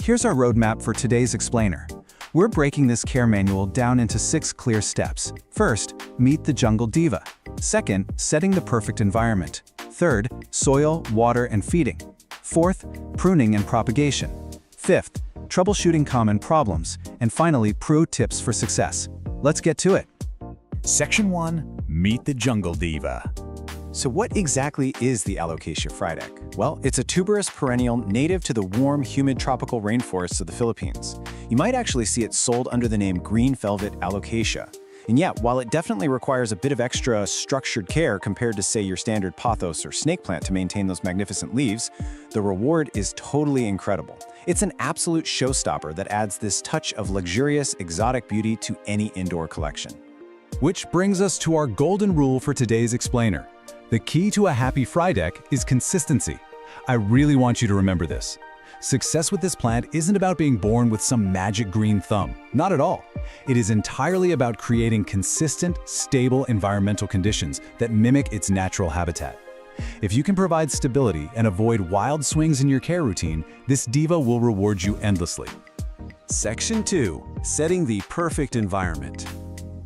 Here's our roadmap for today's explainer. We're breaking this care manual down into 6 clear steps. First, meet the jungle diva. Second, setting the perfect environment. Third, soil, water, and feeding. Fourth, pruning and propagation. Fifth, troubleshooting common problems. And finally, pro tips for success. Let's get to it. Section 1. Meet the jungle diva. So what exactly is the Alocasia frydek? Well, it's a tuberous perennial native to the warm, humid tropical rainforests of the Philippines. You might actually see it sold under the name green velvet alocasia. And yeah, while it definitely requires a bit of extra structured care compared to, say, your standard pothos or snake plant to maintain those magnificent leaves, the reward is totally incredible. It's an absolute showstopper that adds this touch of luxurious, exotic beauty to any indoor collection. Which brings us to our golden rule for today's explainer. The key to a happy fry deck is consistency. I really want you to remember this. Success with this plant isn't about being born with some magic green thumb. Not at all. It is entirely about creating consistent, stable environmental conditions that mimic its natural habitat. If you can provide stability and avoid wild swings in your care routine, this diva will reward you endlessly. Section 2. Setting the perfect environment.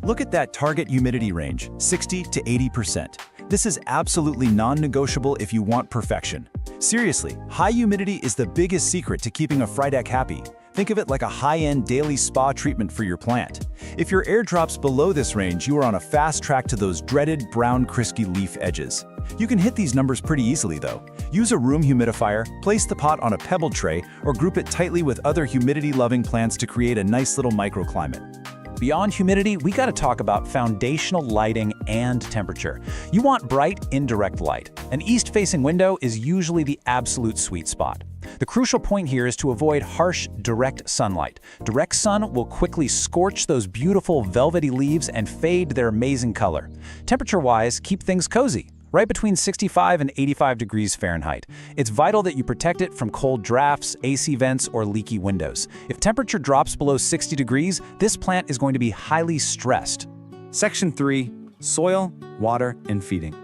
Look at that target humidity range, 60 to 80%. This is absolutely non-negotiable if you want perfection. Seriously, high humidity is the biggest secret to keeping a fry deck happy. Think of it like a high-end daily spa treatment for your plant. If your air drops below this range, you are on a fast track to those dreaded brown crispy leaf edges. You can hit these numbers pretty easily though. Use a room humidifier, place the pot on a pebbled tray, or group it tightly with other humidity-loving plants to create a nice little microclimate. Beyond humidity, we gotta talk about foundational lighting and temperature. You want bright, indirect light. An east-facing window is usually the absolute sweet spot. The crucial point here is to avoid harsh, direct sunlight. Direct sun will quickly scorch those beautiful velvety leaves and fade their amazing color. Temperature-wise, keep things cozy, right between 65 and 85 degrees Fahrenheit. It's vital that you protect it from cold drafts, AC vents, or leaky windows. If temperature drops below 60 degrees, this plant is going to be highly stressed. Section 3. Soil, water, and feeding.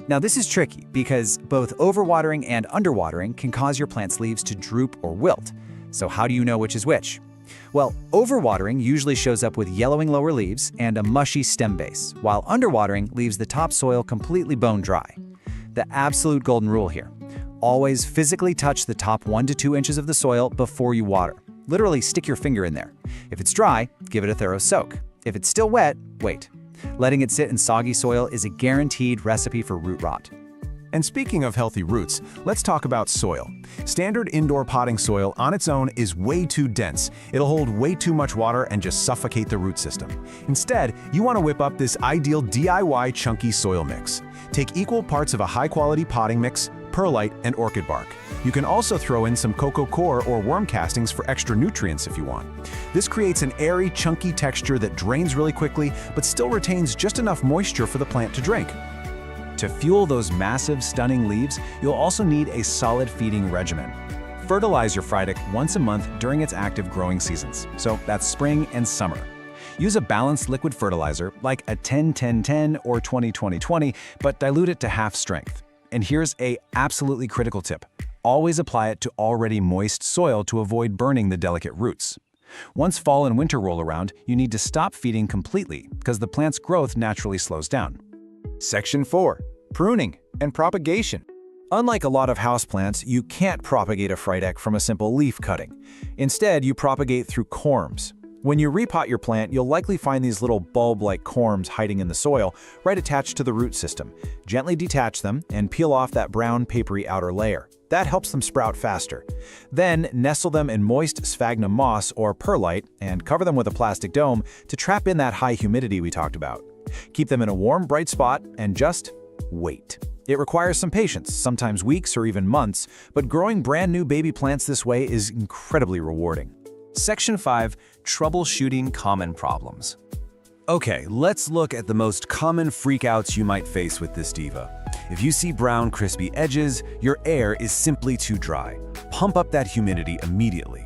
Now this is tricky because both overwatering and underwatering can cause your plant's leaves to droop or wilt. So how do you know which is which? Well, overwatering usually shows up with yellowing lower leaves and a mushy stem base, while underwatering leaves the topsoil completely bone dry. The absolute golden rule here: always physically touch the top 1 to 2 inches of the soil before you water. Literally stick your finger in there. If it's dry, give it a thorough soak. If it's still wet, wait. Letting it sit in soggy soil is a guaranteed recipe for root rot. And speaking of healthy roots, let's talk about soil. Standard indoor potting soil on its own is way too dense. It'll hold way too much water and just suffocate the root system. Instead, you want to whip up this ideal DIY chunky soil mix. Take equal parts of a high-quality potting mix, perlite, and orchid bark. You can also throw in some cocoa coir or worm castings for extra nutrients if you want. This creates an airy, chunky texture that drains really quickly, but still retains just enough moisture for the plant to drink. To fuel those massive, stunning leaves, you'll also need a solid feeding regimen. Fertilize your fry deck once a month during its active growing seasons, so that's spring and summer. Use a balanced liquid fertilizer like a 10-10-10 or 20-20-20, but dilute it to half strength. And here's an absolutely critical tip: always apply it to already moist soil to avoid burning the delicate roots. Once fall and winter roll around, you need to stop feeding completely because the plant's growth naturally slows down. Section 4. Pruning and propagation. Unlike a lot of houseplants, you can't propagate a fry deck from a simple leaf cutting. Instead, you propagate through corms. When you repot your plant, you'll likely find these little bulb-like corms hiding in the soil, right attached to the root system. Gently detach them and peel off that brown, papery outer layer. That helps them sprout faster. Then, nestle them in moist sphagnum moss or perlite and cover them with a plastic dome to trap in that high humidity we talked about. Keep them in a warm, bright spot and just wait. It requires some patience, sometimes weeks or even months, but growing brand new baby plants this way is incredibly rewarding. Section 5. Troubleshooting common problems. Okay, let's look at the most common freakouts you might face with this diva. If you see brown, crispy edges, your air is simply too dry. Pump up that humidity immediately.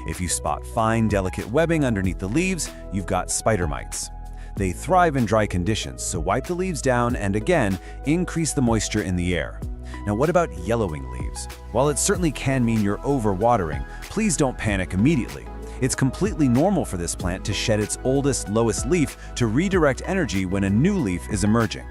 If you spot fine, delicate webbing underneath the leaves, you've got spider mites. They thrive in dry conditions, so wipe the leaves down and again, increase the moisture in the air. Now what about yellowing leaves? While it certainly can mean you're overwatering, please don't panic immediately. It's completely normal for this plant to shed its oldest, lowest leaf to redirect energy when a new leaf is emerging.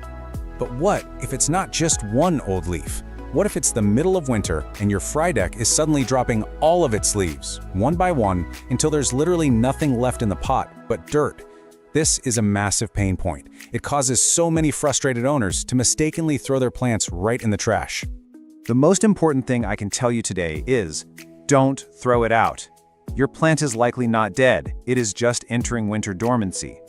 But what if it's not just one old leaf? What if it's the middle of winter and your fry deck is suddenly dropping all of its leaves, one by one, until there's literally nothing left in the pot but dirt? This is a massive pain point. It causes so many frustrated owners to mistakenly throw their plants right in the trash. The most important thing I can tell you today is, don't throw it out. Your plant is likely not dead, it is just entering winter dormancy.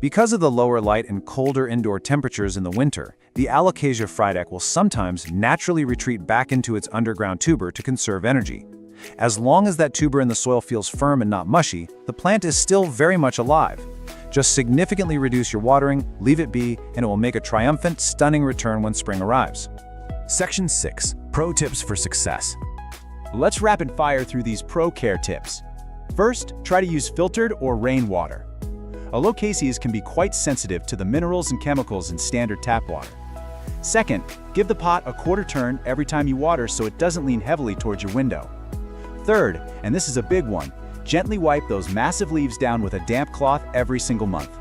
Because of the lower light and colder indoor temperatures in the winter, the Alocasia frydek will sometimes naturally retreat back into its underground tuber to conserve energy. As long as that tuber in the soil feels firm and not mushy, the plant is still very much alive. Just significantly reduce your watering, leave it be, and it will make a triumphant, stunning return when spring arrives. Section 6. Pro Tips for Success. Let's rapid fire through these pro care tips. First, try to use filtered or rainwater. Alocasias can be quite sensitive to the minerals and chemicals in standard tap water. Second, give the pot a quarter turn every time you water so it doesn't lean heavily towards your window. Third, and this is a big one, gently wipe those massive leaves down with a damp cloth every single month.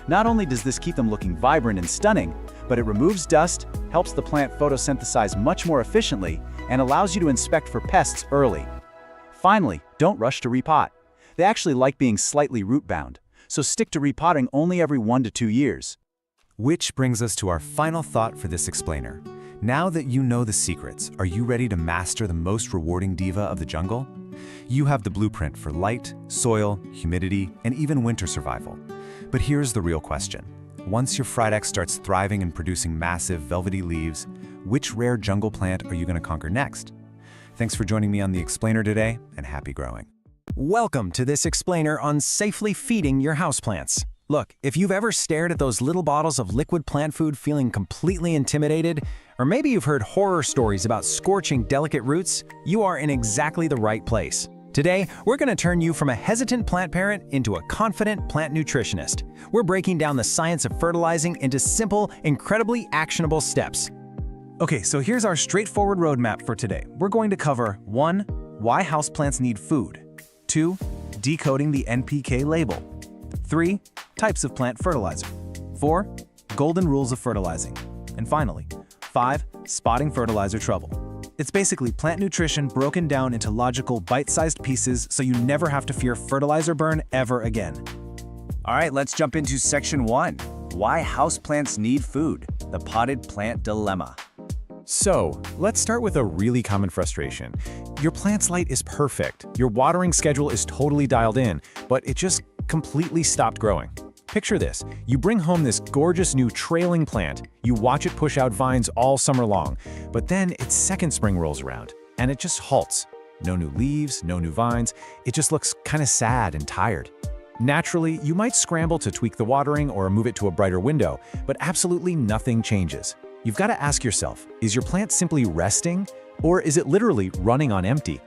Not only does this keep them looking vibrant and stunning, but it removes dust, helps the plant photosynthesize much more efficiently, and allows you to inspect for pests early. Finally, don't rush to repot. They actually like being slightly root-bound, so stick to repotting only every 1 to 2 years. Which brings us to our final thought for this explainer. Now that you know the secrets, are you ready to master the most rewarding diva of the jungle? You have the blueprint for light, soil, humidity, and even winter survival. But here's the real question. Once your frydek starts thriving and producing massive, velvety leaves, which rare jungle plant are you going to conquer next? Thanks for joining me on The Explainer today, and happy growing. Welcome to this explainer on safely feeding your houseplants. Look, if you've ever stared at those little bottles of liquid plant food feeling completely intimidated, or maybe you've heard horror stories about scorching delicate roots, you are in exactly the right place. Today, we're going to turn you from a hesitant plant parent into a confident plant nutritionist. We're breaking down the science of fertilizing into simple, incredibly actionable steps. Okay, so here's our straightforward roadmap for today. We're going to cover 1. Why houseplants need food. 2. Decoding the NPK label. 3. Types of plant fertilizer. 4. Golden rules of fertilizing. And finally, 5. Spotting fertilizer trouble. It's basically plant nutrition broken down into logical, bite-sized pieces so you never have to fear fertilizer burn ever again. All right, let's jump into section 1. Why houseplants need food. The potted plant dilemma. So, let's start with a really common frustration. Your plant's light is perfect, your watering schedule is totally dialed in, but it just completely stopped growing. Picture this, you bring home this gorgeous new trailing plant, you watch it push out vines all summer long, but then its second spring rolls around, and it just halts. No new leaves, no new vines, it just looks kind of sad and tired. Naturally, you might scramble to tweak the watering or move it to a brighter window, but absolutely nothing changes. You've got to ask yourself, is your plant simply resting, or is it literally running on empty?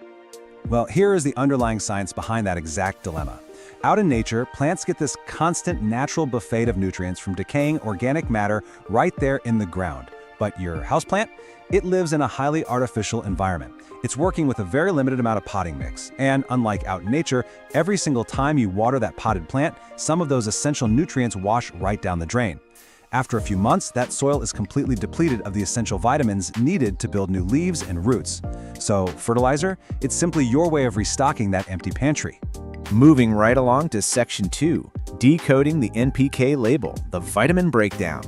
Well, here is the underlying science behind that exact dilemma. Out in nature, plants get this constant natural buffet of nutrients from decaying organic matter right there in the ground. But your houseplant? It lives in a highly artificial environment. It's working with a very limited amount of potting mix. And unlike out in nature, every single time you water that potted plant, some of those essential nutrients wash right down the drain. After a few months, that soil is completely depleted of the essential vitamins needed to build new leaves and roots. So, fertilizer? It's simply your way of restocking that empty pantry. Moving right along to section 2, decoding the NPK label, the vitamin breakdown.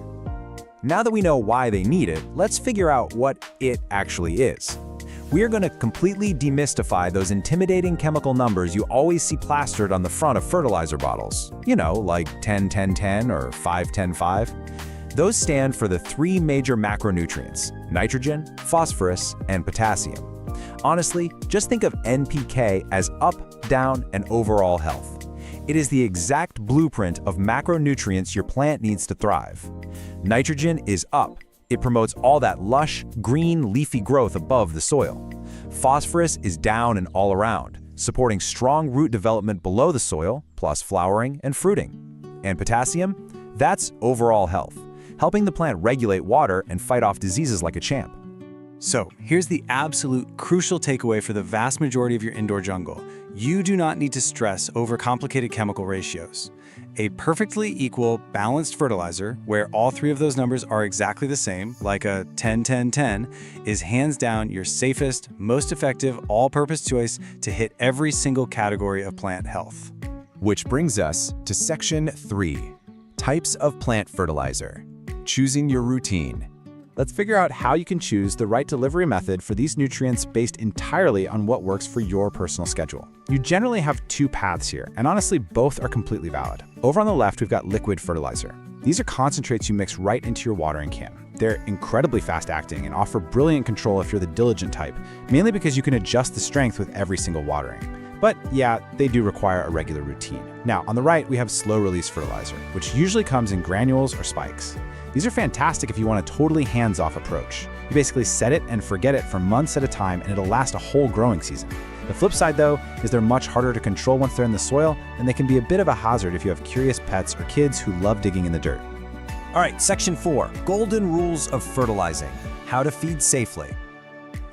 Now that we know why they need it, let's figure out what it actually is. We are going to completely demystify those intimidating chemical numbers you always see plastered on the front of fertilizer bottles. You know, like 10-10-10 or 5-10-5. Those stand for the 3 major macronutrients: nitrogen, phosphorus, and potassium. Honestly, just think of NPK as up, down, and overall health. It is the exact blueprint of macronutrients your plant needs to thrive. Nitrogen is up. It promotes all that lush, green, leafy growth above the soil. Phosphorus is down and all around, supporting strong root development below the soil, plus flowering and fruiting. And potassium? That's overall health, helping the plant regulate water and fight off diseases like a champ. So, here's the absolute crucial takeaway for the vast majority of your indoor jungle. You do not need to stress over complicated chemical ratios. A perfectly equal, balanced fertilizer, where all 3 of those numbers are exactly the same, like a 10-10-10, is hands down your safest, most effective, all-purpose choice to hit every single category of plant health. Which brings us to section 3, types of plant fertilizer. Choosing your routine. let's figure out how you can choose the right delivery method for these nutrients based entirely on what works for your personal schedule. You generally have two paths here, and honestly, both are completely valid. Over on the left, we've got liquid fertilizer. These are concentrates you mix right into your watering can. They're incredibly fast-acting and offer brilliant control if you're the diligent type, mainly because you can adjust the strength with every single watering. But yeah, they do require a regular routine. Now, on the right, we have slow-release fertilizer, which usually comes in granules or spikes. These are fantastic if you want a totally hands-off approach. You basically set it and forget it for months at a time, and it'll last a whole growing season. The flip side, though, is they're much harder to control once they're in the soil, and they can be a bit of a hazard if you have curious pets or kids who love digging in the dirt. All right, section 4, golden rules of fertilizing, how to feed safely.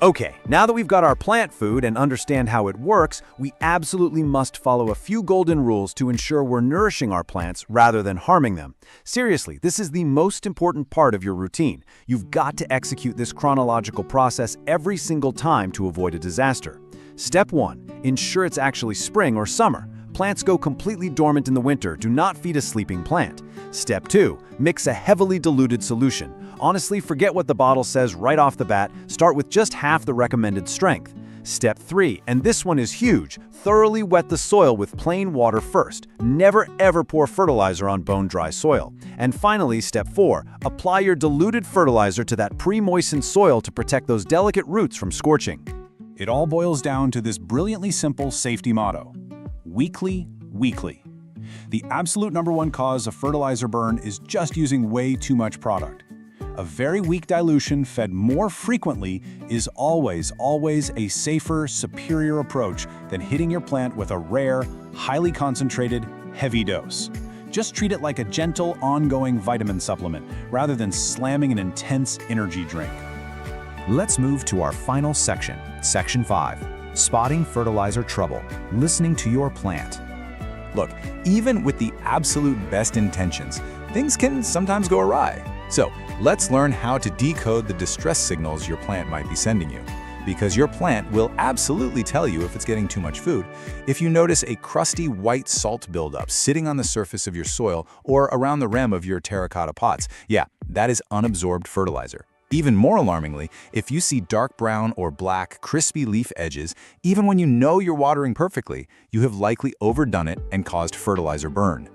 Okay, now that we've got our plant food and understand how it works, we absolutely must follow a few golden rules to ensure we're nourishing our plants rather than harming them. Seriously, this is the most important part of your routine. You've got to execute this chronological process every single time to avoid a disaster. Step 1, ensure it's actually spring or summer. Plants go completely dormant in the winter. Do not feed a sleeping plant. Step 2, mix a heavily diluted solution. Honestly, forget what the bottle says right off the bat. Start with just half the recommended strength. Step 3, and this one is huge, thoroughly wet the soil with plain water first. Never ever pour fertilizer on bone-dry soil. And finally, step 4, apply your diluted fertilizer to that pre-moistened soil to protect those delicate roots from scorching. It all boils down to this brilliantly simple safety motto: weekly, weekly. The absolute #1 cause of fertilizer burn is just using way too much product. A very weak dilution fed more frequently is always a safer, superior approach than hitting your plant with a rare, highly concentrated, heavy dose. Just treat it like a gentle, ongoing vitamin supplement rather than slamming an intense energy drink. Let's move to our final section, section 5, spotting fertilizer trouble, listening to your plant. Look, even with the absolute best intentions, things can sometimes go awry. So, let's learn how to decode the distress signals your plant might be sending you. Because your plant will absolutely tell you if it's getting too much food. If you notice a crusty white salt buildup sitting on the surface of your soil or around the rim of your terracotta pots, yeah, that is unabsorbed fertilizer. Even more alarmingly, if you see dark brown or black, crispy leaf edges, even when you know you're watering perfectly, you have likely overdone it and caused fertilizer burn.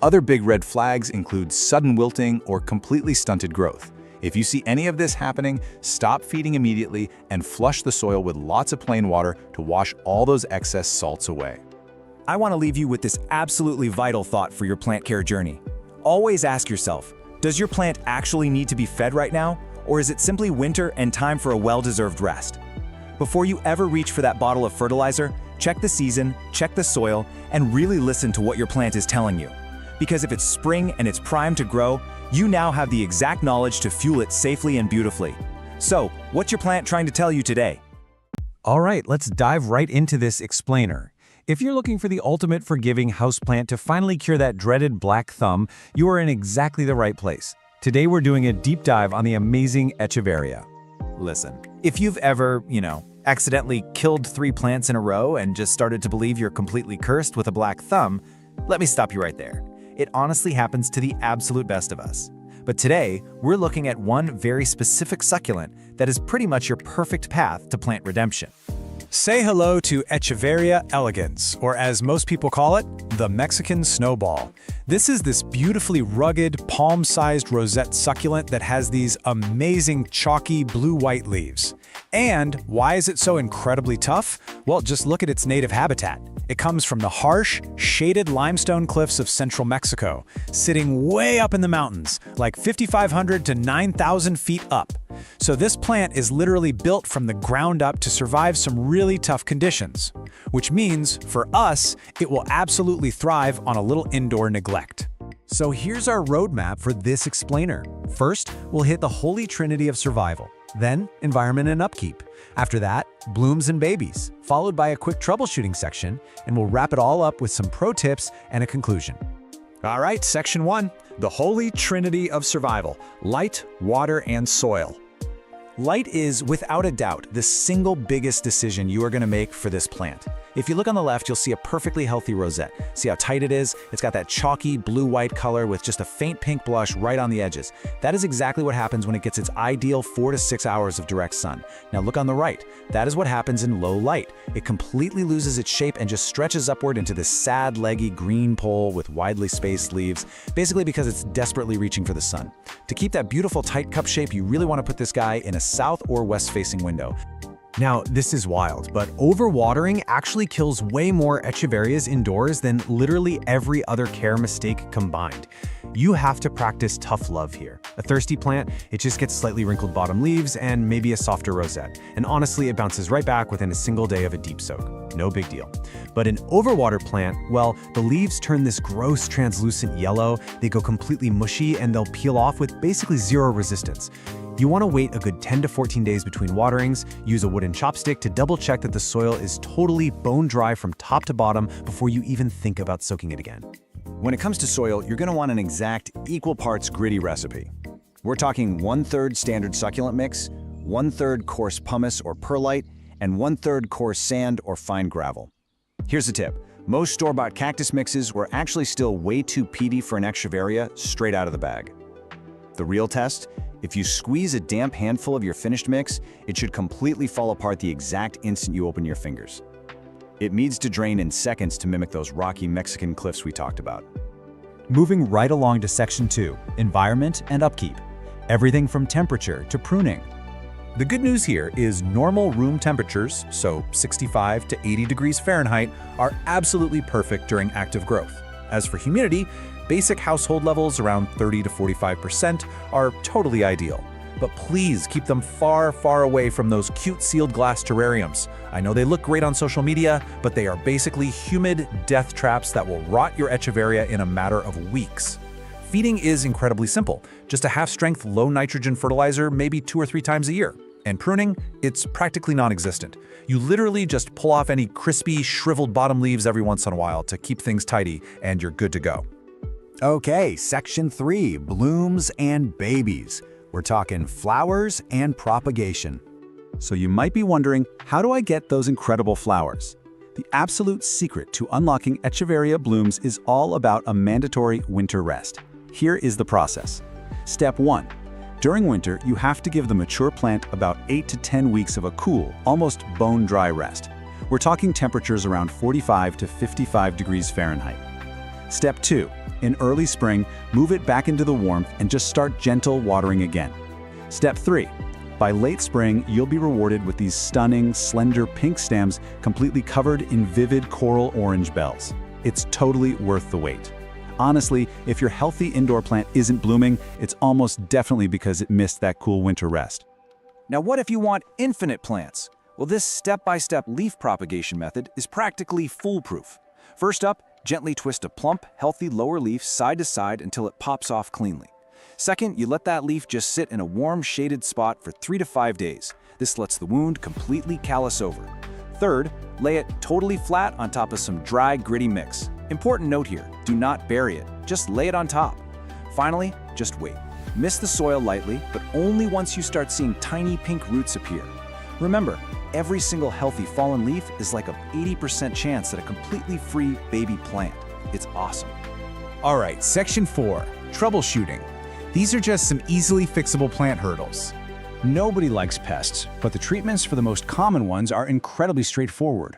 Other big red flags include sudden wilting or completely stunted growth. If you see any of this happening, stop feeding immediately and flush the soil with lots of plain water to wash all those excess salts away. I want to leave you with this absolutely vital thought for your plant care journey. Always ask yourself, does your plant actually need to be fed right now? Or is it simply winter and time for a well-deserved rest? Before you ever reach for that bottle of fertilizer, check the season, check the soil, and really listen to what your plant is telling you. Because if it's spring and it's primed to grow, you now have the exact knowledge to fuel it safely and beautifully. So, what's your plant trying to tell you today? All right, let's dive right into this explainer. If you're looking for the ultimate forgiving houseplant to finally cure that dreaded black thumb, you are in exactly the right place. Today we're doing a deep dive on the amazing Echeveria. Listen, if you've ever, accidentally killed 3 plants in a row and just started to believe you're completely cursed with a black thumb, let me stop you right there. It honestly happens to the absolute best of us. But today, we're looking at one very specific succulent that is pretty much your perfect path to plant redemption. Say hello to Echeveria elegans, or as most people call it, the Mexican snowball. This is this beautifully rugged, palm-sized rosette succulent that has these amazing chalky blue-white leaves. And why is it so incredibly tough? Well, just look at its native habitat. It comes from the harsh, shaded limestone cliffs of central Mexico, sitting way up in the mountains, like 5,500 to 9,000 feet up. So this plant is literally built from the ground up to survive some really tough conditions, which means, for us, it will absolutely thrive on a little indoor neglect. So here's our roadmap for this explainer. First, we'll hit the holy trinity of survival, then environment and upkeep. After that, blooms and babies, followed by a quick troubleshooting section, and we'll wrap it all up with some pro tips and a conclusion. All right, section 1, the holy trinity of survival: light, water, and soil. Light is, without a doubt, the single biggest decision you are going to make for this plant. If you look on the left, you'll see a perfectly healthy rosette. See how tight it is? It's got that chalky blue-white color with just a faint pink blush right on the edges. That is exactly what happens when it gets its ideal 4 to 6 hours of direct sun. Now look on the right. That is what happens in low light. It completely loses its shape and just stretches upward into this sad, leggy green pole with widely spaced leaves, basically because it's desperately reaching for the sun. To keep that beautiful tight cup shape, you really want to put this guy in a south or west-facing window. Now, this is wild, but overwatering actually kills way more echeverias indoors than literally every other care mistake combined. You have to practice tough love here. A thirsty plant, it just gets slightly wrinkled bottom leaves and maybe a softer rosette. And honestly, it bounces right back within a single day of a deep soak. No big deal. But an overwater plant, well, the leaves turn this gross translucent yellow, they go completely mushy, and they'll peel off with basically zero resistance. You want to wait a good 10 to 14 days between waterings, use a wooden chopstick to double check that the soil is totally bone dry from top to bottom before you even think about soaking it again. When it comes to soil, you're going to want an exact equal parts gritty recipe. We're talking 1/3 standard succulent mix, 1/3 coarse pumice or perlite, and 1/3 coarse sand or fine gravel. Here's the tip. Most store-bought cactus mixes were actually still way too peaty for an echeveria straight out of the bag. The real test? If you squeeze a damp handful of your finished mix, it should completely fall apart the exact instant you open your fingers. It needs to drain in seconds to mimic those rocky Mexican cliffs we talked about. Moving right along to Section 2, Environment and Upkeep. Everything from temperature to pruning. The good news here is normal room temperatures, so 65 to 80 degrees Fahrenheit, are absolutely perfect during active growth. As for humidity, basic household levels around 30 to 45% are totally ideal. But please keep them far, far away from those cute sealed glass terrariums. I know they look great on social media, but they are basically humid death traps that will rot your echeveria in a matter of weeks. Feeding is incredibly simple. Just a half-strength low-nitrogen fertilizer maybe 2 or 3 times a year. And pruning, it's practically non-existent. You literally just pull off any crispy, shriveled bottom leaves every once in a while to keep things tidy, and you're good to go. Okay, Section 3, Blooms and Babies. We're talking flowers and propagation. So you might be wondering, how do I get those incredible flowers? The absolute secret to unlocking echeveria blooms is all about a mandatory winter rest. Here is the process. Step 1. During winter, you have to give the mature plant about 8 to 10 weeks of a cool, almost bone-dry rest. We're talking temperatures around 45 to 55 degrees Fahrenheit. Step 2. In early spring, move it back into the warmth and just start gentle watering again. Step 3. By late spring, you'll be rewarded with these stunning, slender pink stems completely covered in vivid coral orange bells. It's totally worth the wait. Honestly, if your healthy indoor plant isn't blooming, it's almost definitely because it missed that cool winter rest. Now what if you want infinite plants? Well, this step-by-step leaf propagation method is practically foolproof. First up, gently twist a plump, healthy lower leaf side to side until it pops off cleanly. Second, you let that leaf just sit in a warm, shaded spot for 3 to 5 days. This lets the wound completely callus over. Third, lay it totally flat on top of some dry, gritty mix. Important note here, do not bury it, just lay it on top. Finally, just wait. Mist the soil lightly, but only once you start seeing tiny pink roots appear. Remember, every single healthy fallen leaf is like a 80% chance at a completely free baby plant. It's awesome. All right, Section 4, Troubleshooting. These are just some easily fixable plant hurdles. Nobody likes pests, but the treatments for the most common ones are incredibly straightforward.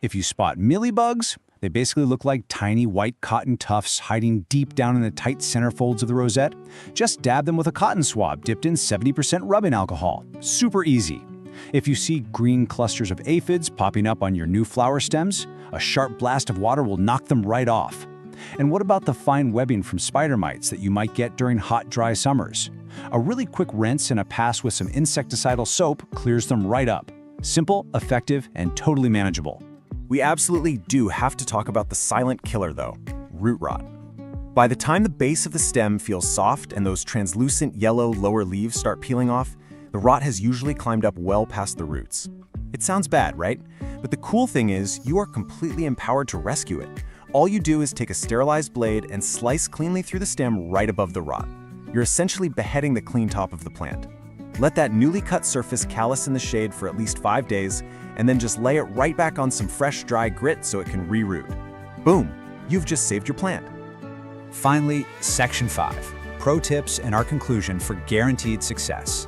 If you spot mealybugs, they basically look like tiny white cotton tufts hiding deep down in the tight center folds of the rosette. Just dab them with a cotton swab dipped in 70% rubbing alcohol. Super easy. If you see green clusters of aphids popping up on your new flower stems, a sharp blast of water will knock them right off. And what about the fine webbing from spider mites that you might get during hot, dry summers? A really quick rinse and a pass with some insecticidal soap clears them right up. Simple, effective, and totally manageable. We absolutely do have to talk about the silent killer though, root rot. By the time the base of the stem feels soft and those translucent yellow lower leaves start peeling off, the rot has usually climbed up well past the roots. It sounds bad, right? But the cool thing is, you are completely empowered to rescue it. All you do is take a sterilized blade and slice cleanly through the stem right above the rot. You're essentially beheading the clean top of the plant. Let that newly cut surface callus in the shade for at least 5 days, and then just lay it right back on some fresh, dry grit so it can re-root. Boom, you've just saved your plant. Finally, Section 5, Pro Tips and our conclusion for guaranteed success.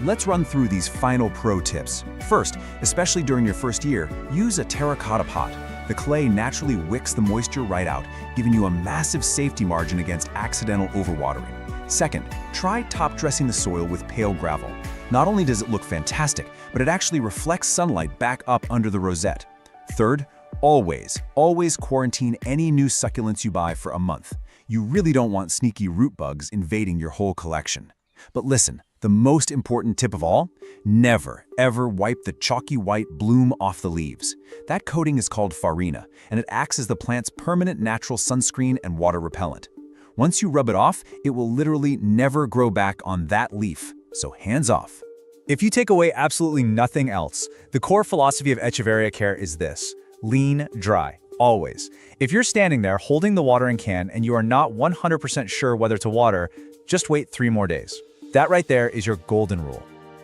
Let's run through these final pro tips. First, especially during your first year, use a terracotta pot. The clay naturally wicks the moisture right out, giving you a massive safety margin against accidental overwatering. Second, try top dressing the soil with pale gravel. Not only does it look fantastic, but it actually reflects sunlight back up under the rosette. Third, always quarantine any new succulents you buy for a month. You really don't want sneaky root bugs invading your whole collection. But listen, the most important tip of all, never, ever wipe the chalky white bloom off the leaves. That coating is called farina, and it acts as the plant's permanent natural sunscreen and water repellent. Once you rub it off, it will literally never grow back on that leaf, so hands off. If you take away absolutely nothing else, the core philosophy of Echeveria care is this: lean, dry, always. If you're standing there holding the watering can and you are not 100% sure whether to water, just wait 3 more days. That right there is your golden rule.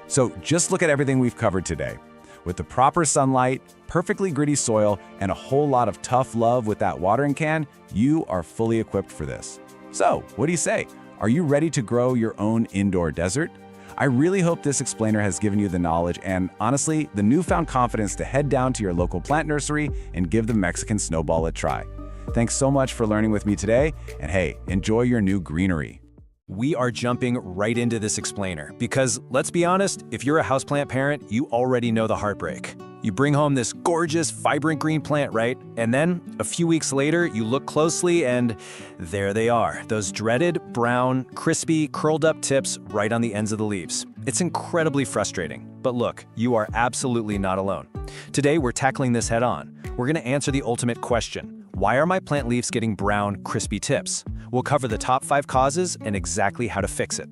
So just look at everything we've covered today. With the proper sunlight, perfectly gritty soil, and a whole lot of tough love with that watering can, you are fully equipped for this. So, what do you say? Are you ready to grow your own indoor desert? I really hope this explainer has given you the knowledge and, honestly, the newfound confidence to head down to your local plant nursery and give the Mexican snowball a try. Thanks so much for learning with me today, and hey, enjoy your new greenery. We are jumping right into this explainer because, let's be honest, if you're a houseplant parent, you already know the heartbreak. You bring home this gorgeous, vibrant green plant, right? And then, a few weeks later, you look closely and there they are, those dreaded, brown, crispy, curled up tips right on the ends of the leaves. It's incredibly frustrating. But look, you are absolutely not alone. Today, we're tackling this head on. We're going to answer the ultimate question. Why are my plant leaves getting brown, crispy tips? We'll cover the top 5 causes and exactly how to fix it.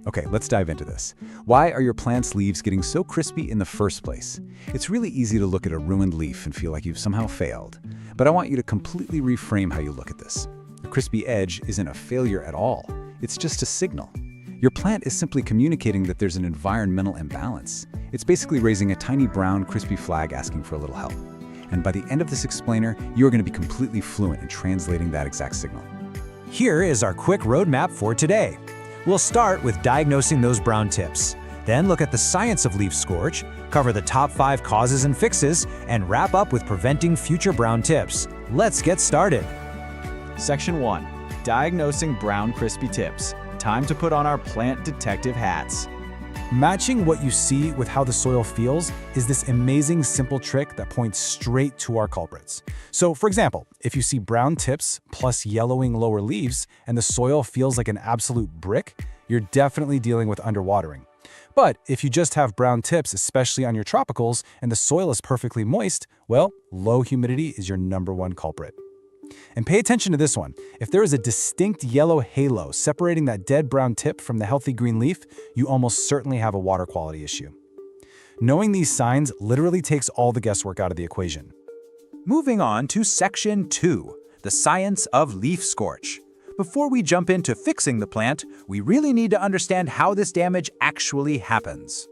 Okay, let's dive into this. Why are your plant's leaves getting so crispy in the first place? It's really easy to look at a ruined leaf and feel like you've somehow failed. But I want you to completely reframe how you look at this. A crispy edge isn't a failure at all. It's just a signal. Your plant is simply communicating that there's an environmental imbalance. It's basically raising a tiny brown, crispy flag asking for a little help. And by the end of this explainer, you're going to be completely fluent in translating that exact signal. Here is our quick roadmap for today. We'll start with diagnosing those brown tips, then look at the science of leaf scorch, cover the top 5 causes and fixes, and wrap up with preventing future brown tips. Let's get started. Section 1. Diagnosing brown crispy tips. Time to put on our plant detective hats. Matching what you see with how the soil feels is this amazing simple trick that points straight to our culprits. So, for example, if you see brown tips plus yellowing lower leaves and the soil feels like an absolute brick, you're definitely dealing with underwatering. But if you just have brown tips, especially on your tropicals, and the soil is perfectly moist, well, low humidity is your #1 culprit. And pay attention to this one. If there is a distinct yellow halo separating that dead brown tip from the healthy green leaf, you almost certainly have a water quality issue. Knowing these signs literally takes all the guesswork out of the equation. Moving on to Section 2, the science of leaf scorch. Before we jump into fixing the plant, we really need to understand how this damage actually happens.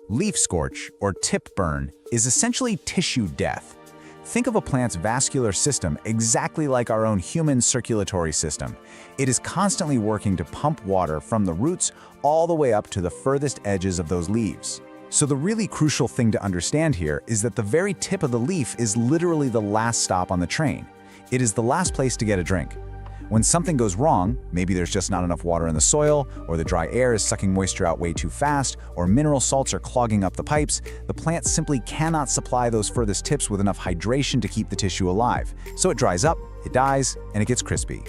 Leaf scorch, or tip burn, is essentially tissue death. Think of a plant's vascular system exactly like our own human circulatory system. It is constantly working to pump water from the roots all the way up to the furthest edges of those leaves. So the really crucial thing to understand here is that the very tip of the leaf is literally the last stop on the train. It is the last place to get a drink. When something goes wrong, maybe there's just not enough water in the soil, or the dry air is sucking moisture out way too fast, or mineral salts are clogging up the pipes, the plant simply cannot supply those furthest tips with enough hydration to keep the tissue alive. So it dries up, it dies, and it gets crispy.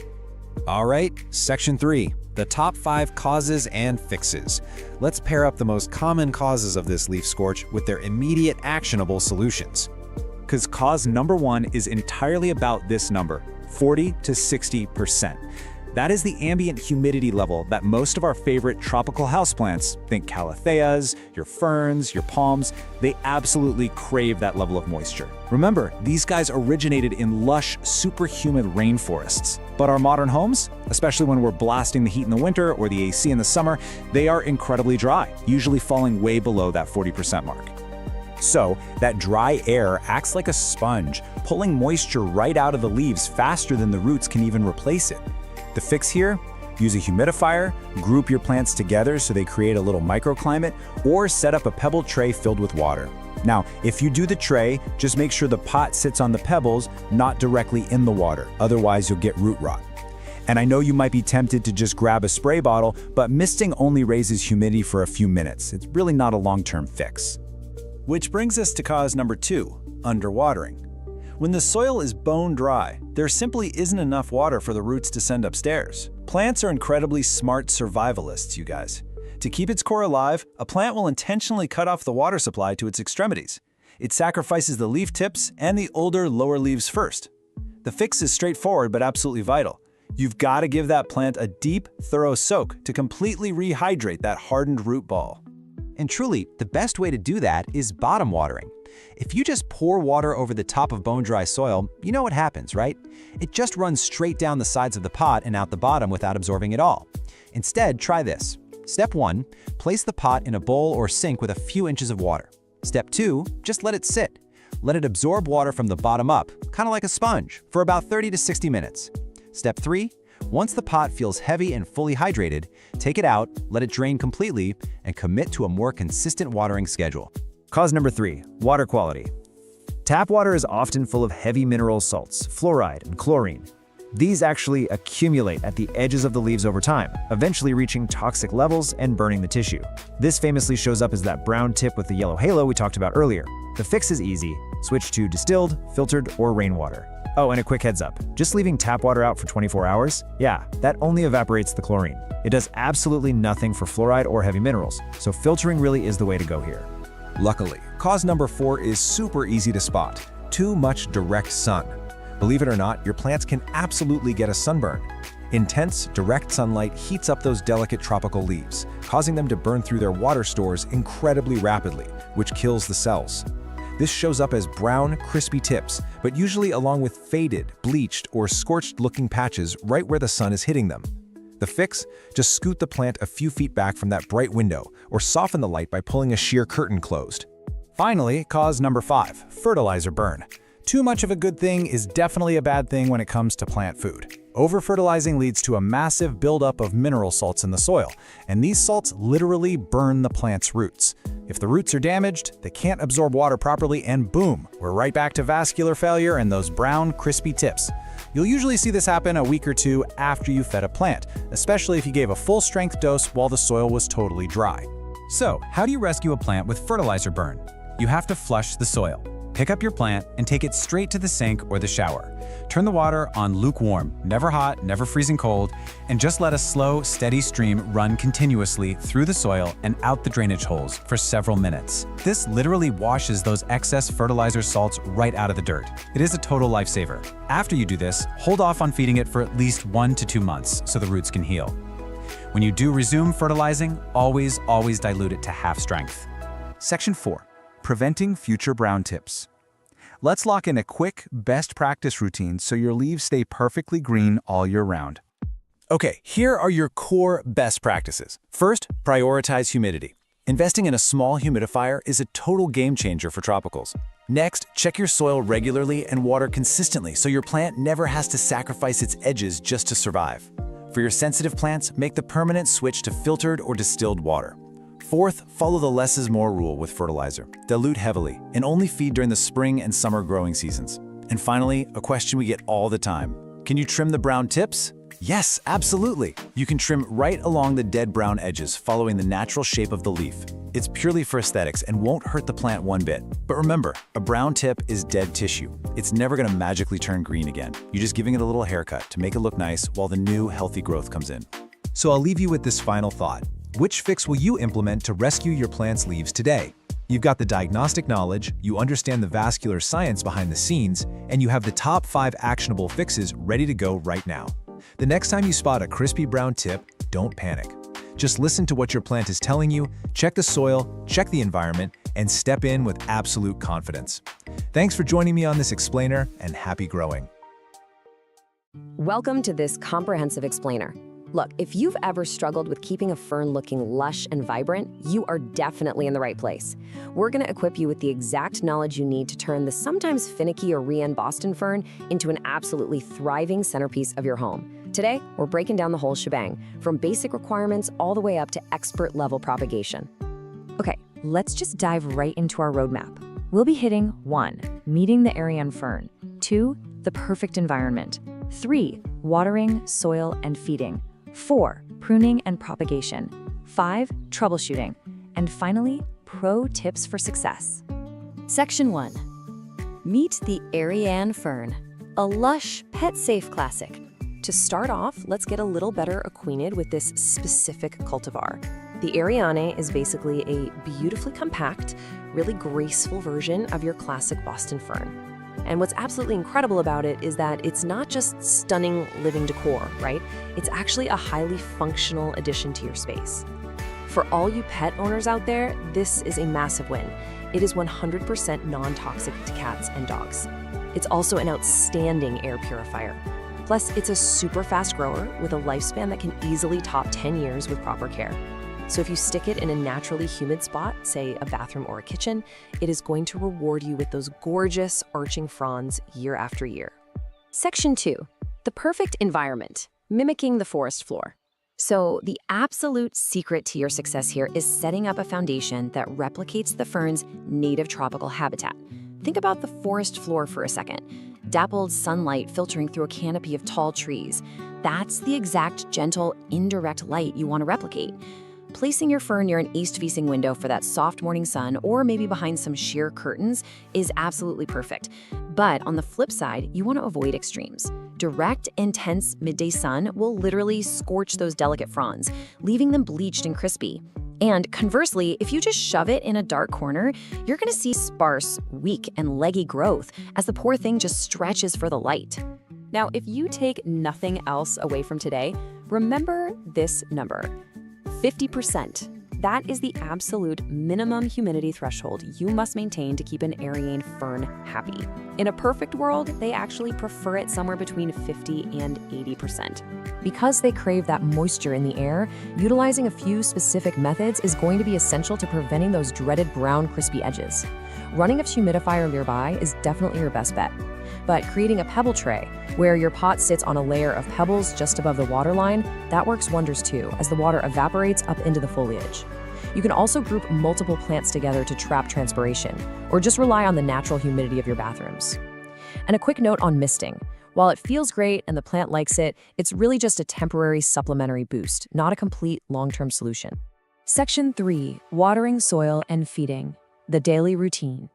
All right, Section 3, the top 5 causes and fixes. Let's pair up the most common causes of this leaf scorch with their immediate actionable solutions. Because cause #1 is entirely about this number, 40 to 60%. That is the ambient humidity level that most of our favorite tropical houseplants, think calatheas, your ferns, your palms, they absolutely crave that level of moisture. Remember, these guys originated in lush, super humid rainforests. But our modern homes, especially when we're blasting the heat in the winter or the AC in the summer, they are incredibly dry, usually falling way below that 40% mark. So, that dry air acts like a sponge, pulling moisture right out of the leaves faster than the roots can even replace it. The fix here? Use a humidifier, group your plants together so they create a little microclimate, or set up a pebble tray filled with water. Now, if you do the tray, just make sure the pot sits on the pebbles, not directly in the water, otherwise you'll get root rot. And I know you might be tempted to just grab a spray bottle, but misting only raises humidity for a few minutes. It's really not a long-term fix. Which brings us to cause number 2, underwatering. When the soil is bone dry, there simply isn't enough water for the roots to send upstairs. Plants are incredibly smart survivalists, you guys. To keep its core alive, a plant will intentionally cut off the water supply to its extremities. It sacrifices the leaf tips and the older, lower leaves first. The fix is straightforward but absolutely vital. You've got to give that plant a deep, thorough soak to completely rehydrate that hardened root ball. And truly, the best way to do that is bottom watering. If you just pour water over the top of bone-dry soil, you know what happens, right? It just runs straight down the sides of the pot and out the bottom without absorbing it all. Instead, try this. Step 1, place the pot in a bowl or sink with a few inches of water. Step 2, just let it sit. Let it absorb water from the bottom up, kind of like a sponge, for about 30 to 60 minutes. Step 3, once the pot feels heavy and fully hydrated, take it out, let it drain completely, and commit to a more consistent watering schedule. Cause number 3, water quality. Tap water is often full of heavy mineral salts, fluoride, and chlorine. These actually accumulate at the edges of the leaves over time, eventually reaching toxic levels and burning the tissue. This famously shows up as that brown tip with the yellow halo we talked about earlier. The fix is easy. Switch to distilled, filtered, or rainwater. Oh, and a quick heads up. Just leaving tap water out for 24 hours? Yeah, that only evaporates the chlorine. It does absolutely nothing for fluoride or heavy minerals, so filtering really is the way to go here. Luckily, cause number 4 is super easy to spot: too much direct sun. Believe it or not, your plants can absolutely get a sunburn. Intense, direct sunlight heats up those delicate tropical leaves, causing them to burn through their water stores incredibly rapidly, which kills the cells. This shows up as brown, crispy tips, but usually along with faded, bleached, or scorched-looking patches right where the sun is hitting them. The fix? Just scoot the plant a few feet back from that bright window, or soften the light by pulling a sheer curtain closed. Finally, cause number 5, fertilizer burn. Too much of a good thing is definitely a bad thing when it comes to plant food. Over-fertilizing leads to a massive buildup of mineral salts in the soil, and these salts literally burn the plant's roots. If the roots are damaged, they can't absorb water properly, and boom, we're right back to vascular failure and those brown, crispy tips. You'll usually see this happen a week or 2 after you fed a plant, especially if you gave a full-strength dose while the soil was totally dry. So, how do you rescue a plant with fertilizer burn? You have to flush the soil. Pick up your plant and take it straight to the sink or the shower. Turn the water on lukewarm, never hot, never freezing cold, and just let a slow, steady stream run continuously through the soil and out the drainage holes for several minutes. This literally washes those excess fertilizer salts right out of the dirt. It is a total lifesaver. After you do this, hold off on feeding it for at least 1 to 2 months so the roots can heal. When you do resume fertilizing, always dilute it to half strength. Section 4. Preventing future brown tips. Let's lock in a quick, best practice routine so your leaves stay perfectly green all year round. Okay, here are your core best practices. First, prioritize humidity. Investing in a small humidifier is a total game changer for tropicals. Next, check your soil regularly and water consistently so your plant never has to sacrifice its edges just to survive. For your sensitive plants, make the permanent switch to filtered or distilled water. Fourth, follow the less is more rule with fertilizer. Dilute heavily and only feed during the spring and summer growing seasons. And finally, a question we get all the time. Can you trim the brown tips? Yes, absolutely. You can trim right along the dead brown edges, following the natural shape of the leaf. It's purely for aesthetics and won't hurt the plant one bit. But remember, a brown tip is dead tissue. It's never gonna magically turn green again. You're just giving it a little haircut to make it look nice while the new, healthy growth comes in. So I'll leave you with this final thought. Which fix will you implement to rescue your plant's leaves today? You've got the diagnostic knowledge, you understand the vascular science behind the scenes, and you have the top 5 actionable fixes ready to go right now. The next time you spot a crispy brown tip, don't panic. Just listen to what your plant is telling you, check the soil, check the environment, and step in with absolute confidence. Thanks for joining me on this explainer, and happy growing. Welcome to this comprehensive explainer. Look, if you've ever struggled with keeping a fern looking lush and vibrant, you are definitely in the right place. We're going to equip you with the exact knowledge you need to turn the sometimes finicky or Boston fern into an absolutely thriving centerpiece of your home. Today, we're breaking down the whole shebang, from basic requirements all the way up to expert-level propagation. Okay, let's just dive right into our roadmap. We'll be hitting 1. Meeting the area and fern. 2. The perfect environment. 3. Watering, soil, and feeding. 4. Pruning and propagation. 5. Troubleshooting. And finally, pro tips for success. Section 1. Meet the Ariane fern, a lush, pet-safe classic. To start off, let's get a little better acquainted with this specific cultivar. The Ariane is basically a beautifully compact, really graceful version of your classic Boston fern. And what's absolutely incredible about it is that it's not just stunning living decor, right? It's actually a highly functional addition to your space. For all you pet owners out there, this is a massive win. It is 100% non-toxic to cats and dogs. It's also an outstanding air purifier. Plus, it's a super fast grower with a lifespan that can easily top 10 years with proper care. So if you stick it in a naturally humid spot, say a bathroom or a kitchen, it is going to reward you with those gorgeous arching fronds year after year. Section 2. The perfect environment, mimicking the forest floor. So the absolute secret to your success here is setting up a foundation that replicates the fern's native tropical habitat. Think about the forest floor for a second. Dappled sunlight filtering through a canopy of tall trees. That's the exact gentle, indirect light you want to replicate. Placing your fern near an east-facing window for that soft morning sun, or maybe behind some sheer curtains, is absolutely perfect. But on the flip side, you want to avoid extremes. Direct, intense midday sun will literally scorch those delicate fronds, leaving them bleached and crispy. And conversely, if you just shove it in a dark corner, you're going to see sparse, weak, and leggy growth as the poor thing just stretches for the light. Now, if you take nothing else away from today, remember this number: 50%. That is the absolute minimum humidity threshold you must maintain to keep an Ariane fern happy. In a perfect world, they actually prefer it somewhere between 50 and 80%. Because they crave that moisture in the air, utilizing a few specific methods is going to be essential to preventing those dreaded brown, crispy edges. Running a humidifier nearby is definitely your best bet. But creating a pebble tray, where your pot sits on a layer of pebbles just above the water line, that works wonders too, as the water evaporates up into the foliage. You can also group multiple plants together to trap transpiration, or just rely on the natural humidity of your bathrooms. And a quick note on misting. While it feels great and the plant likes it, it's really just a temporary supplementary boost, not a complete long-term solution. Section 3. Watering, soil, and feeding. The daily routine.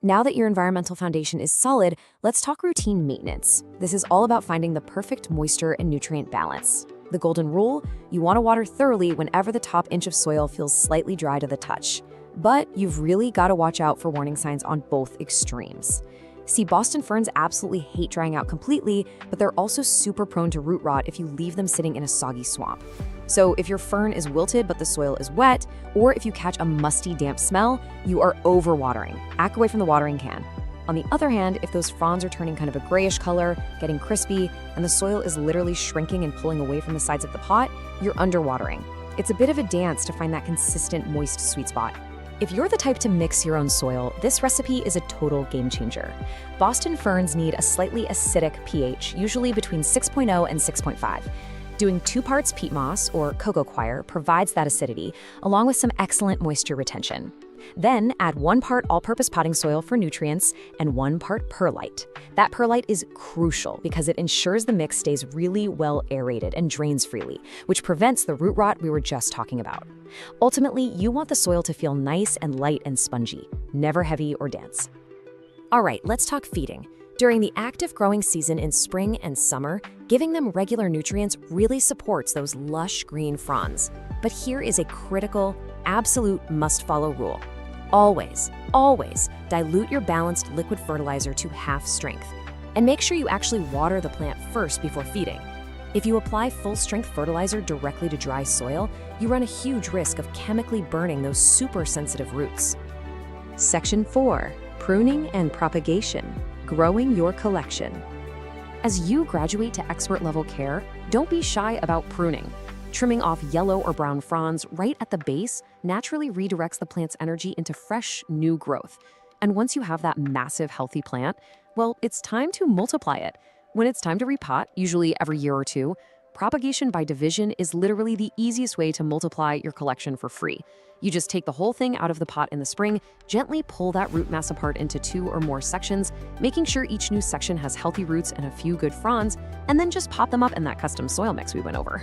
Now that your environmental foundation is solid, let's talk routine maintenance. This is all about finding the perfect moisture and nutrient balance. The golden rule: you want to water thoroughly whenever the top inch of soil feels slightly dry to the touch. But you've really got to watch out for warning signs on both extremes. See, Boston ferns absolutely hate drying out completely, but they're also super prone to root rot if you leave them sitting in a soggy swamp. So if your fern is wilted but the soil is wet, or if you catch a musty, damp smell, you are overwatering. Act away from the watering can. On the other hand, if those fronds are turning kind of a grayish color, getting crispy, and the soil is literally shrinking and pulling away from the sides of the pot, you're underwatering. It's a bit of a dance to find that consistent, moist sweet spot. If you're the type to mix your own soil, this recipe is a total game changer. Boston ferns need a slightly acidic pH, usually between 6.0 and 6.5. Doing 2 parts peat moss, or cocoa coir, provides that acidity, along with some excellent moisture retention. Then add 1 part all-purpose potting soil for nutrients and 1 part perlite. That perlite is crucial because it ensures the mix stays really well aerated and drains freely, which prevents the root rot we were just talking about. Ultimately, you want the soil to feel nice and light and spongy, never heavy or dense. All right, let's talk feeding. During the active growing season in spring and summer, giving them regular nutrients really supports those lush green fronds. But here is a critical, absolute must-follow rule. Always, always dilute your balanced liquid fertilizer to half strength. And make sure you actually water the plant first before feeding. If you apply full-strength fertilizer directly to dry soil, you run a huge risk of chemically burning those super sensitive roots. Section 4. Pruning and propagation. Growing your collection. As you graduate to expert-level care, don't be shy about pruning. Trimming off yellow or brown fronds right at the base naturally redirects the plant's energy into fresh, new growth. And once you have that massive, healthy plant, well, it's time to multiply it. When it's time to repot, usually every year or two, propagation by division is literally the easiest way to multiply your collection for free. You just take the whole thing out of the pot in the spring, gently pull that root mass apart into 2 or more sections, making sure each new section has healthy roots and a few good fronds, and then just pot them up in that custom soil mix we went over.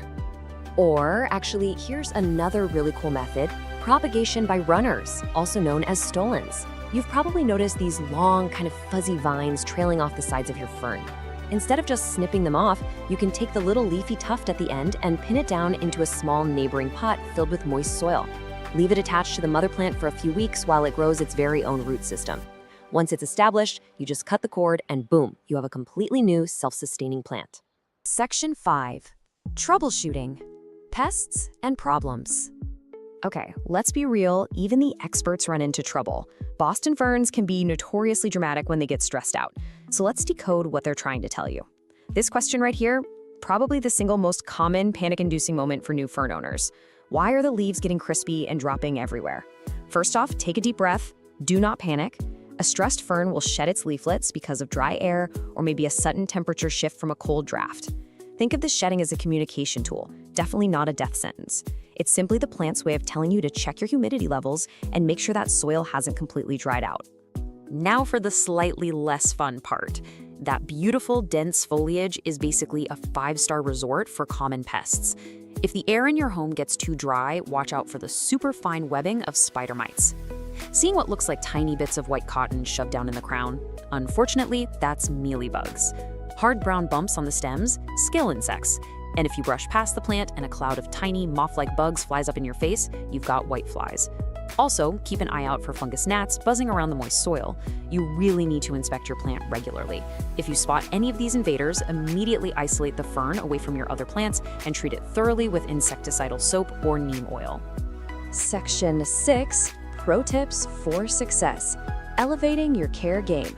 Or actually, here's another really cool method: propagation by runners, also known as stolons. You've probably noticed these long, kind of fuzzy vines trailing off the sides of your fern. Instead of just snipping them off, you can take the little leafy tuft at the end and pin it down into a small neighboring pot filled with moist soil. Leave it attached to the mother plant for a few weeks while it grows its very own root system. Once it's established, you just cut the cord and boom, you have a completely new self-sustaining plant. Section 5. Troubleshooting. Pests and problems. Okay, let's be real, even the experts run into trouble. Boston ferns can be notoriously dramatic when they get stressed out. So let's decode what they're trying to tell you. This question right here, probably the single most common panic-inducing moment for new fern owners. Why are the leaves getting crispy and dropping everywhere? First off, take a deep breath. Do not panic. A stressed fern will shed its leaflets because of dry air or maybe a sudden temperature shift from a cold draft. Think of the shedding as a communication tool, definitely not a death sentence. It's simply the plant's way of telling you to check your humidity levels and make sure that soil hasn't completely dried out. Now for the slightly less fun part. That beautiful, dense foliage is basically a 5-star resort for common pests. If the air in your home gets too dry, watch out for the super fine webbing of spider mites. Seeing what looks like tiny bits of white cotton shoved down in the crown? Unfortunately, that's mealybugs. Hard brown bumps on the stems, scale insects. And if you brush past the plant and a cloud of tiny moth-like bugs flies up in your face, you've got whiteflies. Also, keep an eye out for fungus gnats buzzing around the moist soil. You really need to inspect your plant regularly. If you spot any of these invaders, immediately isolate the fern away from your other plants and treat it thoroughly with insecticidal soap or neem oil. Section 6. Pro Tips for Success. Elevating your care game.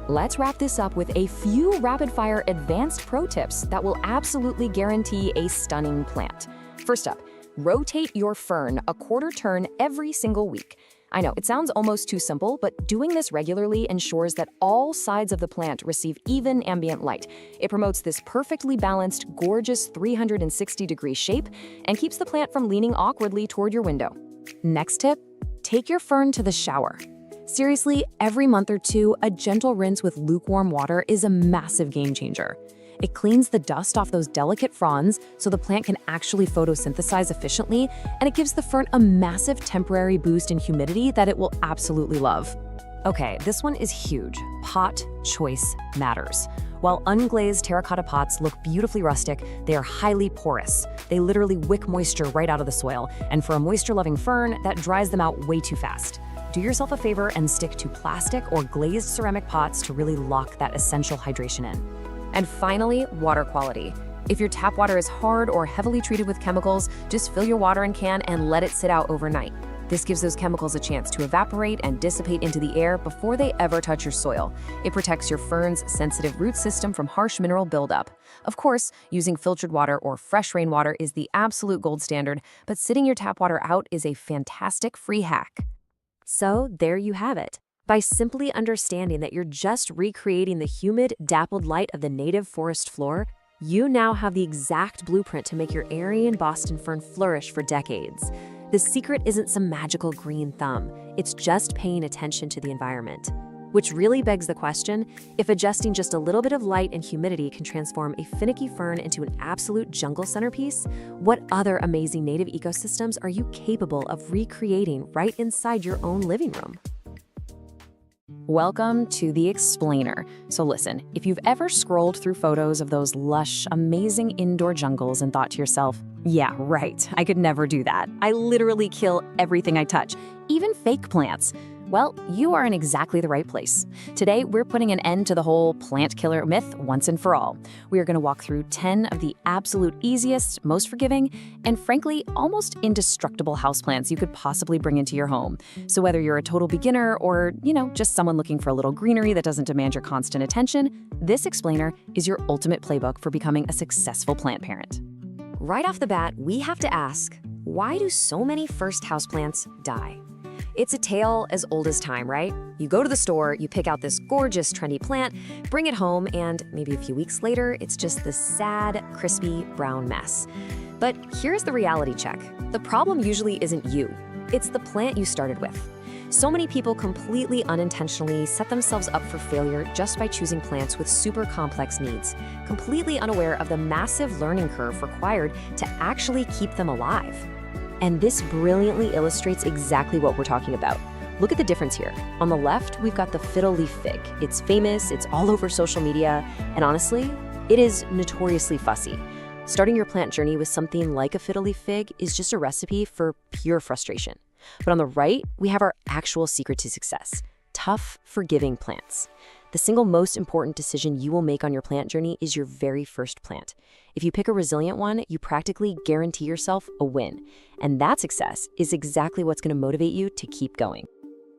Let's wrap this up with a few rapid-fire advanced pro tips that will absolutely guarantee a stunning plant. First up, rotate your fern a quarter turn every single week. I know, it sounds almost too simple, but doing this regularly ensures that all sides of the plant receive even ambient light. It promotes this perfectly balanced, gorgeous 360-degree shape and keeps the plant from leaning awkwardly toward your window. Next tip, take your fern to the shower. Seriously, every month or two, a gentle rinse with lukewarm water is a massive game changer. It cleans the dust off those delicate fronds so the plant can actually photosynthesize efficiently, and it gives the fern a massive temporary boost in humidity that it will absolutely love. Okay, this one is huge. Pot choice matters. While unglazed terracotta pots look beautifully rustic, they are highly porous. They literally wick moisture right out of the soil, and for a moisture-loving fern, that dries them out way too fast. Do yourself a favor and stick to plastic or glazed ceramic pots to really lock that essential hydration in. And finally, water quality. If your tap water is hard or heavily treated with chemicals, just fill your watering can and let it sit out overnight. This gives those chemicals a chance to evaporate and dissipate into the air before they ever touch your soil. It protects your fern's sensitive root system from harsh mineral buildup. Of course, using filtered water or fresh rainwater is the absolute gold standard, but sitting your tap water out is a fantastic free hack. So there you have it. By simply understanding that you're just recreating the humid, dappled light of the native forest floor, you now have the exact blueprint to make your Aryan Boston fern flourish for decades. The secret isn't some magical green thumb, it's just paying attention to the environment. Which really begs the question, if adjusting just a little bit of light and humidity can transform a finicky fern into an absolute jungle centerpiece, what other amazing native ecosystems are you capable of recreating right inside your own living room? Welcome to The Explainer. So listen, if you've ever scrolled through photos of those lush, amazing indoor jungles and thought to yourself, yeah, right, I could never do that. I literally kill everything I touch, even fake plants. Well, you are in exactly the right place. Today, we're putting an end to the whole plant killer myth once and for all. We are going to walk through 10 of the absolute easiest, most forgiving, and frankly, almost indestructible houseplants you could possibly bring into your home. So whether you're a total beginner or, just someone looking for a little greenery that doesn't demand your constant attention, this explainer is your ultimate playbook for becoming a successful plant parent. Right off the bat, we have to ask, why do so many first houseplants die? It's a tale as old as time, right? You go to the store, you pick out this gorgeous, trendy plant, bring it home, and maybe a few weeks later, it's just this sad, crispy, brown mess. But here's the reality check. The problem usually isn't you. It's the plant you started with. So many people completely unintentionally set themselves up for failure just by choosing plants with super complex needs, completely unaware of the massive learning curve required to actually keep them alive. And this brilliantly illustrates exactly what we're talking about. Look at the difference here. On the left, we've got the fiddle leaf fig. It's famous, it's all over social media, and honestly, it is notoriously fussy. Starting your plant journey with something like a fiddle leaf fig is just a recipe for pure frustration. But on the right, we have our actual secret to success: tough, forgiving plants. The single most important decision you will make on your plant journey is your very first plant. If you pick a resilient one, you practically guarantee yourself a win. And that success is exactly what's going to motivate you to keep going.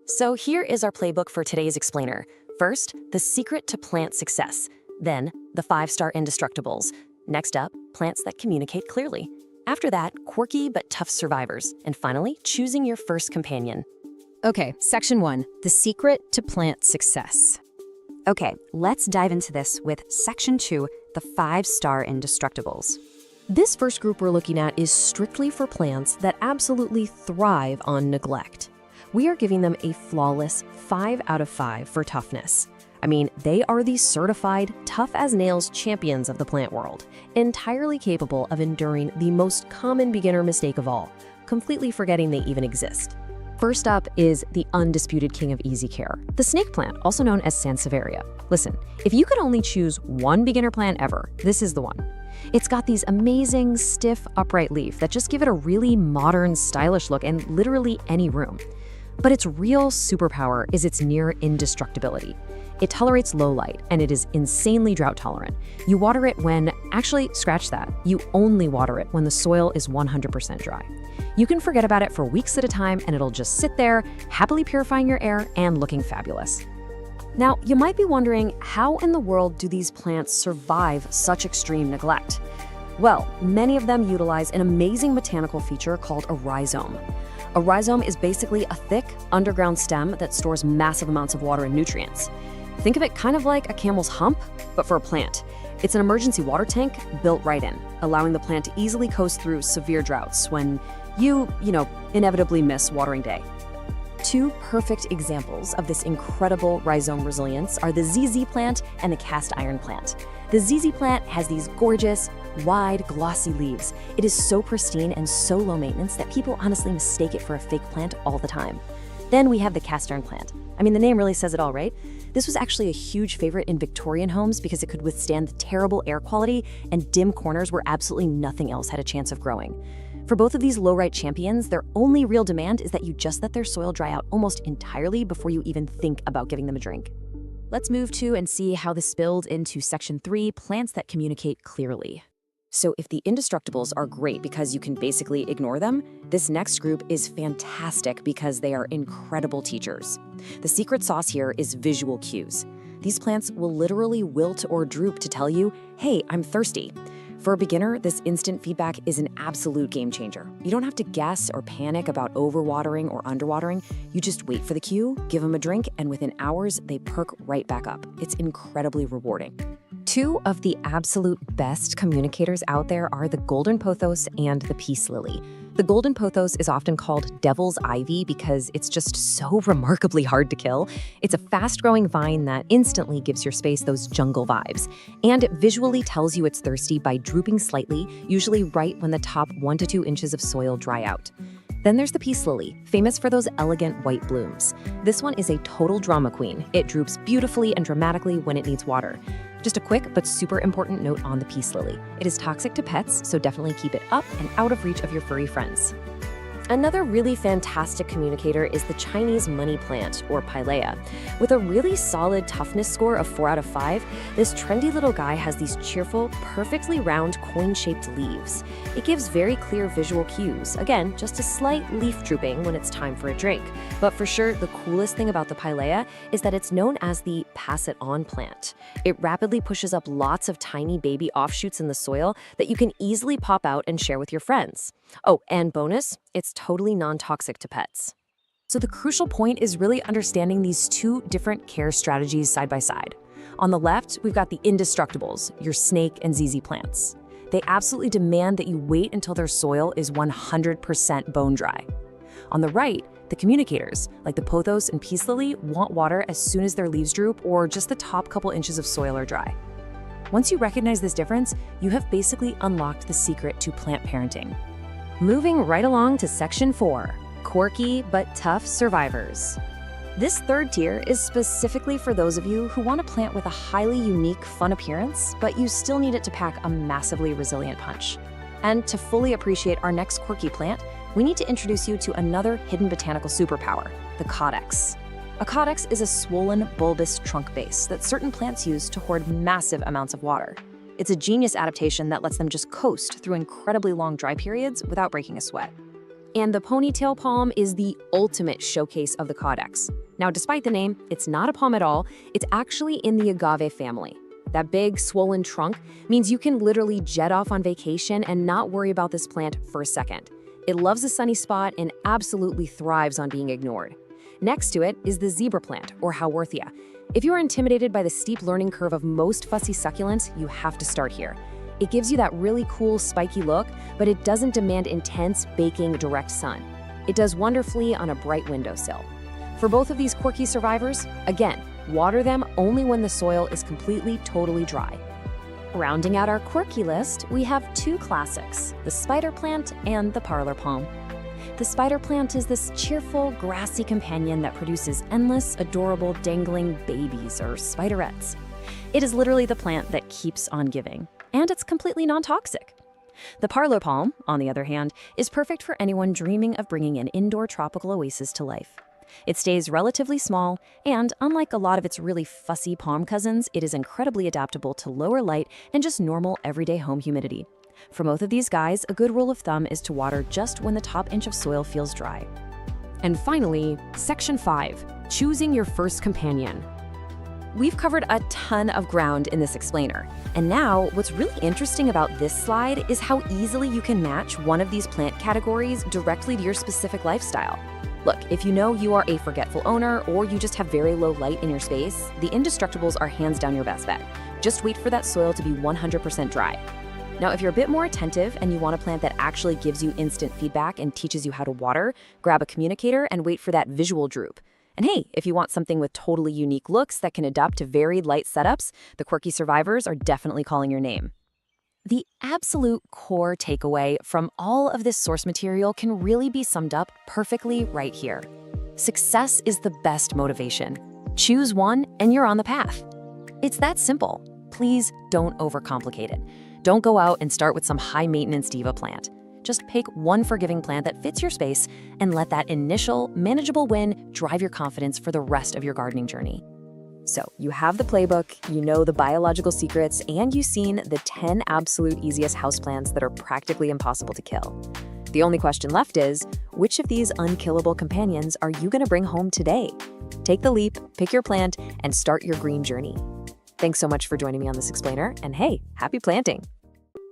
So here is our playbook for today's explainer. First, the secret to plant success. Then, the 5-star indestructibles. Next up, plants that communicate clearly. After that, quirky but tough survivors. And finally, choosing your first companion. Okay, section 1, the secret to plant success. Okay, let's dive into this with section 2, the 5-star indestructibles. This first group we're looking at is strictly for plants that absolutely thrive on neglect. We are giving them a flawless 5 out of 5 for toughness. I mean, they are the certified tough-as-nails champions of the plant world, entirely capable of enduring the most common beginner mistake of all, completely forgetting they even exist. First up is the undisputed king of easy care, the snake plant, also known as Sansevieria. Listen, if you could only choose one beginner plant ever, this is the one. It's got these amazing, stiff, upright leaves that just give it a really modern, stylish look in literally any room. But its real superpower is its near indestructibility. It tolerates low light, and it is insanely drought tolerant. You water it actually, scratch that, you only water it when the soil is 100% dry. You can forget about it for weeks at a time, and it'll just sit there, happily purifying your air and looking fabulous. Now, you might be wondering, how in the world do these plants survive such extreme neglect? Well, many of them utilize an amazing botanical feature called a rhizome. A rhizome is basically a thick, underground stem that stores massive amounts of water and nutrients. Think of it kind of like a camel's hump, but for a plant. It's an emergency water tank built right in, allowing the plant to easily coast through severe droughts when you inevitably miss watering day. Two perfect examples of this incredible rhizome resilience are the ZZ plant and the cast iron plant. The ZZ plant has these gorgeous, wide, glossy leaves. It is so pristine and so low maintenance that people honestly mistake it for a fake plant all the time. Then we have the cast iron plant. I mean, the name really says it all, right? This was actually a huge favorite in Victorian homes because it could withstand the terrible air quality and dim corners where absolutely nothing else had a chance of growing. For both of these low-right champions, their only real demand is that you just let their soil dry out almost entirely before you even think about giving them a drink. Let's move to and see how this builds into section 3, plants that communicate clearly. So if the indestructibles are great because you can basically ignore them, this next group is fantastic because they are incredible teachers. The secret sauce here is visual cues. These plants will literally wilt or droop to tell you, hey, I'm thirsty. For a beginner, this instant feedback is an absolute game changer. You don't have to guess or panic about overwatering or underwatering. You just wait for the cue, give them a drink, and within hours, they perk right back up. It's incredibly rewarding. Two of the absolute best communicators out there are the golden pothos and the peace lily. The golden pothos is often called devil's ivy because it's just so remarkably hard to kill. It's a fast-growing vine that instantly gives your space those jungle vibes. And it visually tells you it's thirsty by drooping slightly, usually right when the top 1 to 2 inches of soil dry out. Then there's the peace lily, famous for those elegant white blooms. This one is a total drama queen. It droops beautifully and dramatically when it needs water. Just a quick but super important note on the peace lily. It is toxic to pets, so definitely keep it up and out of reach of your furry friends. Another really fantastic communicator is the Chinese money plant, or Pilea. With a really solid toughness score of 4 out of 5, this trendy little guy has these cheerful, perfectly round coin-shaped leaves. It gives very clear visual cues, again, just a slight leaf drooping when it's time for a drink. But for sure, the coolest thing about the Pilea is that it's known as the pass-it-on plant. It rapidly pushes up lots of tiny baby offshoots in the soil that you can easily pop out and share with your friends. Oh, and bonus, it's totally non-toxic to pets. So the crucial point is really understanding these two different care strategies side by side. On the left, we've got the indestructibles, your snake and ZZ plants. They absolutely demand that you wait until their soil is 100% bone dry. On the right, the communicators, like the pothos and peace lily, want water as soon as their leaves droop or just the top couple inches of soil are dry. Once you recognize this difference, you have basically unlocked the secret to plant parenting. Moving right along to section 4, quirky but tough survivors. This third tier is specifically for those of you who want a plant with a highly unique, fun appearance, but you still need it to pack a massively resilient punch. And to fully appreciate our next quirky plant, we need to introduce you to another hidden botanical superpower, the caudex. A caudex is a swollen, bulbous trunk base that certain plants use to hoard massive amounts of water. It's a genius adaptation that lets them just coast through incredibly long dry periods without breaking a sweat. And the ponytail palm is the ultimate showcase of the caudex. Now, despite the name, it's not a palm at all. It's actually in the agave family. That big, swollen trunk means you can literally jet off on vacation and not worry about this plant for a second. It loves a sunny spot and absolutely thrives on being ignored. Next to it is the zebra plant, or Haworthia. If you are intimidated by the steep learning curve of most fussy succulents, you have to start here. It gives you that really cool, spiky look, but it doesn't demand intense, baking, direct sun. It does wonderfully on a bright windowsill. For both of these quirky survivors, again, water them only when the soil is completely, totally dry. Rounding out our quirky list, we have two classics, the spider plant and the parlor palm. The spider plant is this cheerful, grassy companion that produces endless, adorable, dangling babies or spiderettes. It is literally the plant that keeps on giving, and it's completely non-toxic. The parlor palm, on the other hand, is perfect for anyone dreaming of bringing an indoor tropical oasis to life. It stays relatively small, and unlike a lot of its really fussy palm cousins, it is incredibly adaptable to lower light and just normal everyday home humidity. For both of these guys, a good rule of thumb is to water just when the top inch of soil feels dry. And finally, section 5, choosing your first companion. We've covered a ton of ground in this explainer, and now what's really interesting about this slide is how easily you can match one of these plant categories directly to your specific lifestyle. Look, if you know you are a forgetful owner or you just have very low light in your space, the indestructibles are hands down your best bet. Just wait for that soil to be 100% dry. Now, if you're a bit more attentive and you want a plant that actually gives you instant feedback and teaches you how to water, grab a communicator and wait for that visual droop. And hey, if you want something with totally unique looks that can adapt to varied light setups, the quirky survivors are definitely calling your name. The absolute core takeaway from all of this source material can really be summed up perfectly right here. Success is the best motivation. Choose one and you're on the path. It's that simple. Please don't overcomplicate it. Don't go out and start with some high-maintenance diva plant. Just pick one forgiving plant that fits your space and let that initial, manageable win drive your confidence for the rest of your gardening journey. So you have the playbook, you know the biological secrets, and you've seen the 10 absolute easiest houseplants that are practically impossible to kill. The only question left is, which of these unkillable companions are you going to bring home today? Take the leap, pick your plant, and start your green journey. Thanks so much for joining me on this explainer, and hey, happy planting!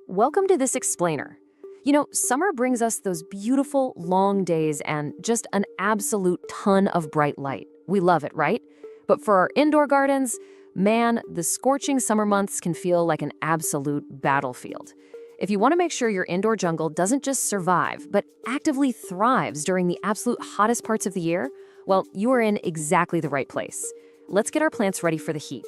Welcome to this explainer. You know, summer brings us those beautiful, long days and just an absolute ton of bright light. We love it, right? But for our indoor gardens, man, the scorching summer months can feel like an absolute battlefield. If you want to make sure your indoor jungle doesn't just survive, but actively thrives during the absolute hottest parts of the year, well, you are in exactly the right place. Let's get our plants ready for the heat.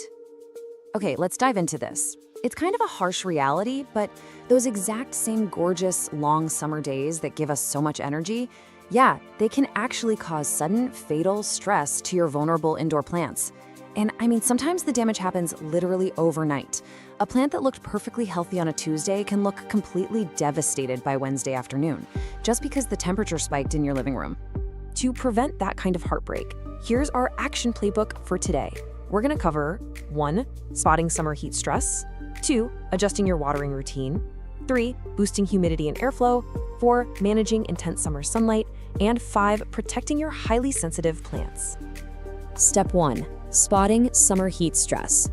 Okay, let's dive into this. It's kind of a harsh reality, but those exact same gorgeous, long summer days that give us so much energy, yeah, they can actually cause sudden, fatal stress to your vulnerable indoor plants. And I mean, sometimes the damage happens literally overnight. A plant that looked perfectly healthy on a Tuesday can look completely devastated by Wednesday afternoon, just because the temperature spiked in your living room. To prevent that kind of heartbreak, here's our action playbook for today. We're gonna cover 1. Spotting summer heat stress, 2. Adjusting your watering routine, 3. Boosting humidity and airflow, 4. Managing intense summer sunlight, and 5. Protecting your highly sensitive plants. Step 1. Spotting summer heat stress.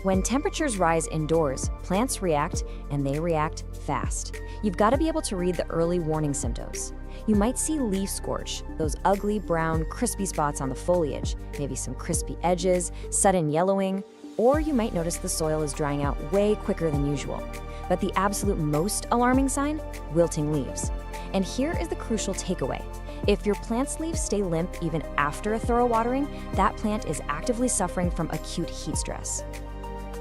When temperatures rise indoors, plants react, and they react fast. You've got to be able to read the early warning symptoms. You might see leaf scorch, those ugly brown, crispy spots on the foliage, maybe some crispy edges, sudden yellowing, or you might notice the soil is drying out way quicker than usual. But the absolute most alarming sign? Wilting leaves. And here is the crucial takeaway. If your plant's leaves stay limp even after a thorough watering, that plant is actively suffering from acute heat stress.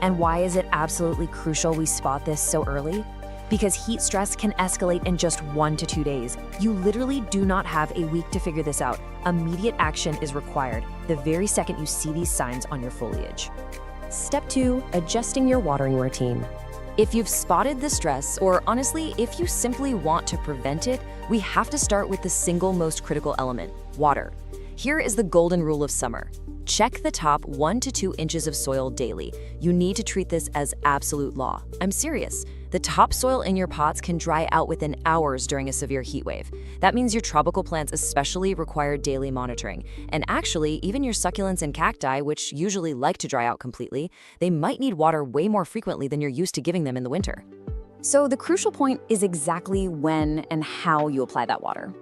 And why is it absolutely crucial we spot this so early? Because heat stress can escalate in just 1 to 2 days. You literally do not have a week to figure this out. Immediate action is required the very second you see these signs on your foliage. Step 2. Adjusting your watering routine. If you've spotted the stress, or honestly, if you simply want to prevent it, we have to start with the single most critical element, water. Here is the golden rule of summer. Check the top 1 to 2 inches of soil daily. You need to treat this as absolute law. I'm serious. The topsoil in your pots can dry out within hours during a severe heat wave. That means your tropical plants especially require daily monitoring. And actually, even your succulents and cacti, which usually like to dry out completely, they might need water way more frequently than you're used to giving them in the winter. So the crucial point is exactly when and how you apply that water.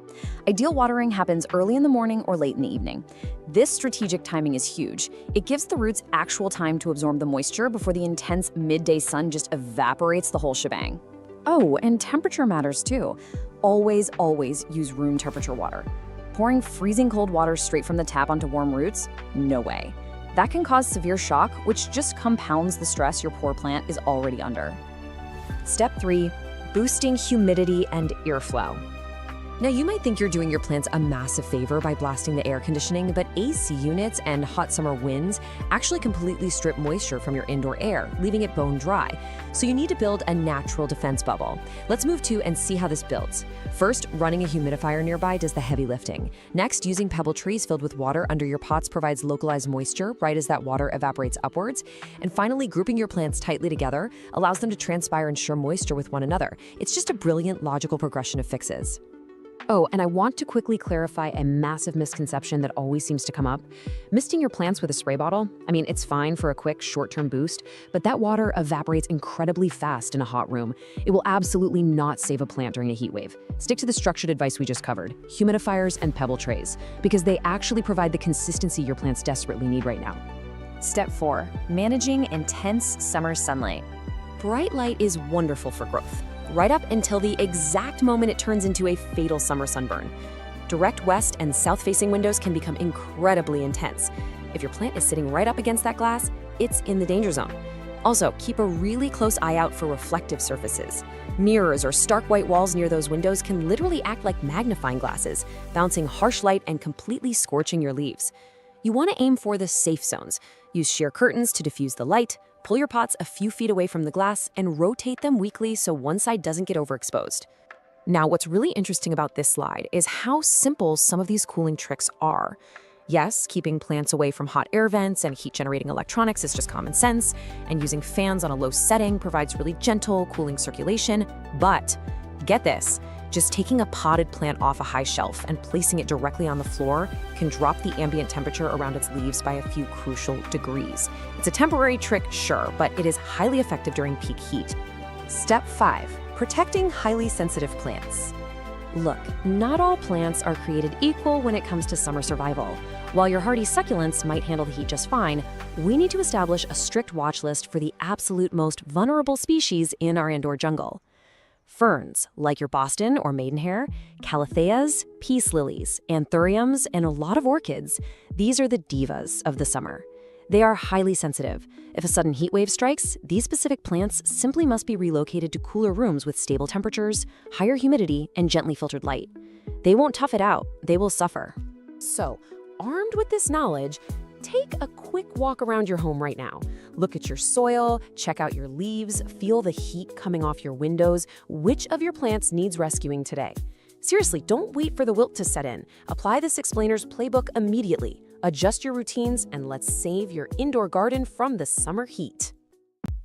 Ideal watering happens early in the morning or late in the evening. This strategic timing is huge. It gives the roots actual time to absorb the moisture before the intense midday sun just evaporates the whole shebang. Oh, and temperature matters too. Always, always use room temperature water. Pouring freezing cold water straight from the tap onto warm roots? No way. That can cause severe shock, which just compounds the stress your poor plant is already under. Step 3. Boosting humidity and airflow. Now, you might think you're doing your plants a massive favor by blasting the air conditioning, but AC units and hot summer winds actually completely strip moisture from your indoor air, leaving it bone dry. So you need to build a natural defense bubble. Let's move to and see how this builds. First, running a humidifier nearby does the heavy lifting. Next, using pebble trees filled with water under your pots provides localized moisture right as that water evaporates upwards. And finally, grouping your plants tightly together allows them to transpire and share moisture with one another. It's just a brilliant logical progression of fixes. Oh, and I want to quickly clarify a massive misconception that always seems to come up. Misting your plants with a spray bottle, I mean, it's fine for a quick short-term boost, but that water evaporates incredibly fast in a hot room. It will absolutely not save a plant during a heat wave. Stick to the structured advice we just covered, humidifiers and pebble trays, because they actually provide the consistency your plants desperately need right now. Step 4. Managing intense summer sunlight. Bright light is wonderful for growth, right up until the exact moment it turns into a fatal summer sunburn. Direct west and south-facing windows can become incredibly intense. If your plant is sitting right up against that glass, it's in the danger zone. Also, keep a really close eye out for reflective surfaces. Mirrors or stark white walls near those windows can literally act like magnifying glasses, bouncing harsh light and completely scorching your leaves. You want to aim for the safe zones. Use sheer curtains to diffuse the light, pull your pots a few feet away from the glass, and rotate them weekly so one side doesn't get overexposed. Now, what's really interesting about this slide is how simple some of these cooling tricks are. Yes, keeping plants away from hot air vents and heat-generating electronics is just common sense, and using fans on a low setting provides really gentle, cooling circulation. But get this, just taking a potted plant off a high shelf and placing it directly on the floor can drop the ambient temperature around its leaves by a few crucial degrees. It's a temporary trick, sure, but it is highly effective during peak heat. Step 5. Protecting highly sensitive plants. Look, not all plants are created equal when it comes to summer survival. While your hardy succulents might handle the heat just fine, we need to establish a strict watch list for the absolute most vulnerable species in our indoor jungle. Ferns, like your Boston or maidenhair, calatheas, peace lilies, anthuriums, and a lot of orchids, these are the divas of the summer. They are highly sensitive. If a sudden heat wave strikes, these specific plants simply must be relocated to cooler rooms with stable temperatures, higher humidity, and gently filtered light. They won't tough it out, they will suffer. So, armed with this knowledge, take a quick walk around your home right now. Look at your soil, check out your leaves, feel the heat coming off your windows. Which of your plants needs rescuing today? Seriously, don't wait for the wilt to set in. Apply this explainer's playbook immediately. Adjust your routines, and let's save your indoor garden from the summer heat.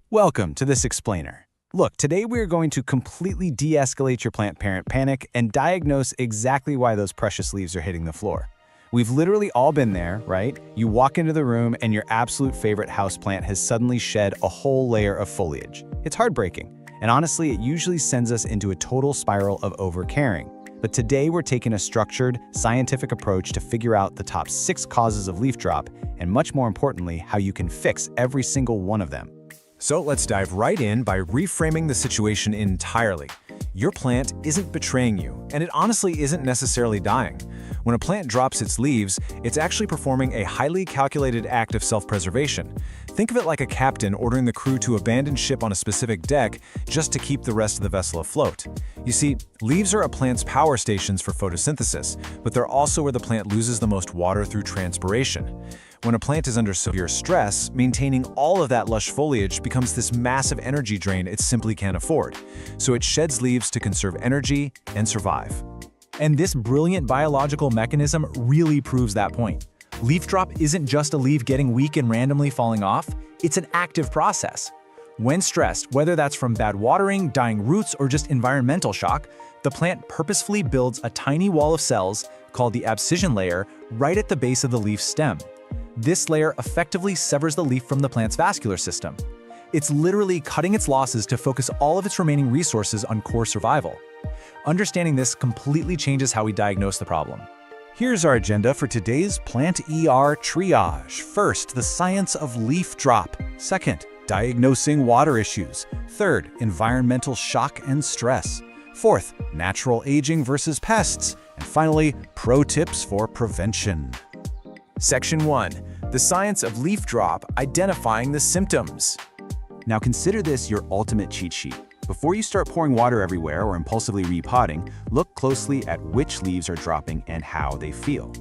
Welcome to this explainer. Look, today we are going to completely de-escalate your plant parent panic and diagnose exactly why those precious leaves are hitting the floor. We've literally all been there, right? You walk into the room and your absolute favorite houseplant has suddenly shed a whole layer of foliage. It's heartbreaking, and honestly, it usually sends us into a total spiral of overcaring. But today we're taking a structured, scientific approach to figure out the top 6 causes of leaf drop, and much more importantly, how you can fix every single one of them. So let's dive right in by reframing the situation entirely. Your plant isn't betraying you, and it honestly isn't necessarily dying. When a plant drops its leaves, it's actually performing a highly calculated act of self-preservation. Think of it like a captain ordering the crew to abandon ship on a specific deck just to keep the rest of the vessel afloat. You see, leaves are a plant's power stations for photosynthesis, but they're also where the plant loses the most water through transpiration. When a plant is under severe stress, maintaining all of that lush foliage becomes this massive energy drain it simply can't afford. So it sheds leaves to conserve energy and survive. And this brilliant biological mechanism really proves that point. Leaf drop isn't just a leaf getting weak and randomly falling off, it's an active process. When stressed, whether that's from bad watering, dying roots, or just environmental shock, the plant purposefully builds a tiny wall of cells, called the abscission layer, right at the base of the leaf stem. This layer effectively severs the leaf from the plant's vascular system. It's literally cutting its losses to focus all of its remaining resources on core survival. Understanding this completely changes how we diagnose the problem. Here's our agenda for today's Plant ER Triage. First, the science of leaf drop. Second, diagnosing water issues. Third, environmental shock and stress. Fourth, natural aging versus pests. And finally, pro tips for prevention. Section 1. The science of leaf drop, identifying the symptoms. Now consider this your ultimate cheat sheet. Before you start pouring water everywhere or impulsively repotting, look closely at which leaves are dropping and how they feel.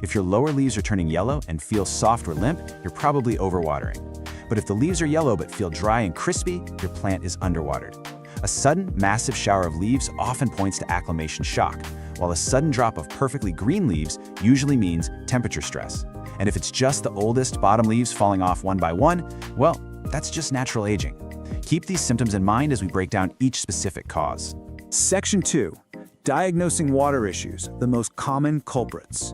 If your lower leaves are turning yellow and feel soft or limp, you're probably overwatering. But if the leaves are yellow but feel dry and crispy, your plant is underwatered. A sudden, massive shower of leaves often points to acclimation shock, while a sudden drop of perfectly green leaves usually means temperature stress. And if it's just the oldest bottom leaves falling off one by one, well, that's just natural aging. Keep these symptoms in mind as we break down each specific cause. Section 2. Diagnosing water issues, the most common culprits.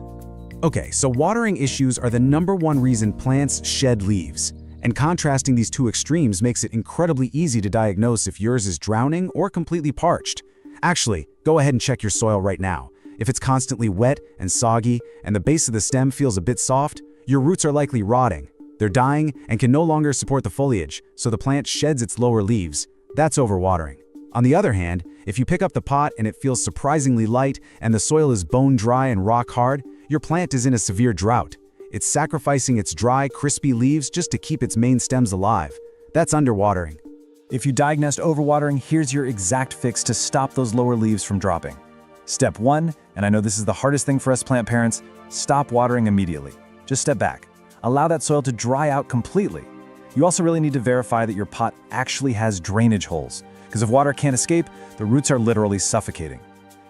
Okay, so watering issues are the #1 reason plants shed leaves. And contrasting these two extremes makes it incredibly easy to diagnose if yours is drowning or completely parched. Actually, go ahead and check your soil right now. If it's constantly wet and soggy and the base of the stem feels a bit soft, your roots are likely rotting. They're dying and can no longer support the foliage, so the plant sheds its lower leaves. That's overwatering. On the other hand, if you pick up the pot and it feels surprisingly light and the soil is bone dry and rock hard, your plant is in a severe drought. It's sacrificing its dry, crispy leaves just to keep its main stems alive. That's underwatering. If you diagnosed overwatering, here's your exact fix to stop those lower leaves from dropping. Step 1, and I know this is the hardest thing for us plant parents, stop watering immediately. Just step back. Allow that soil to dry out completely. You also really need to verify that your pot actually has drainage holes, because if water can't escape, the roots are literally suffocating.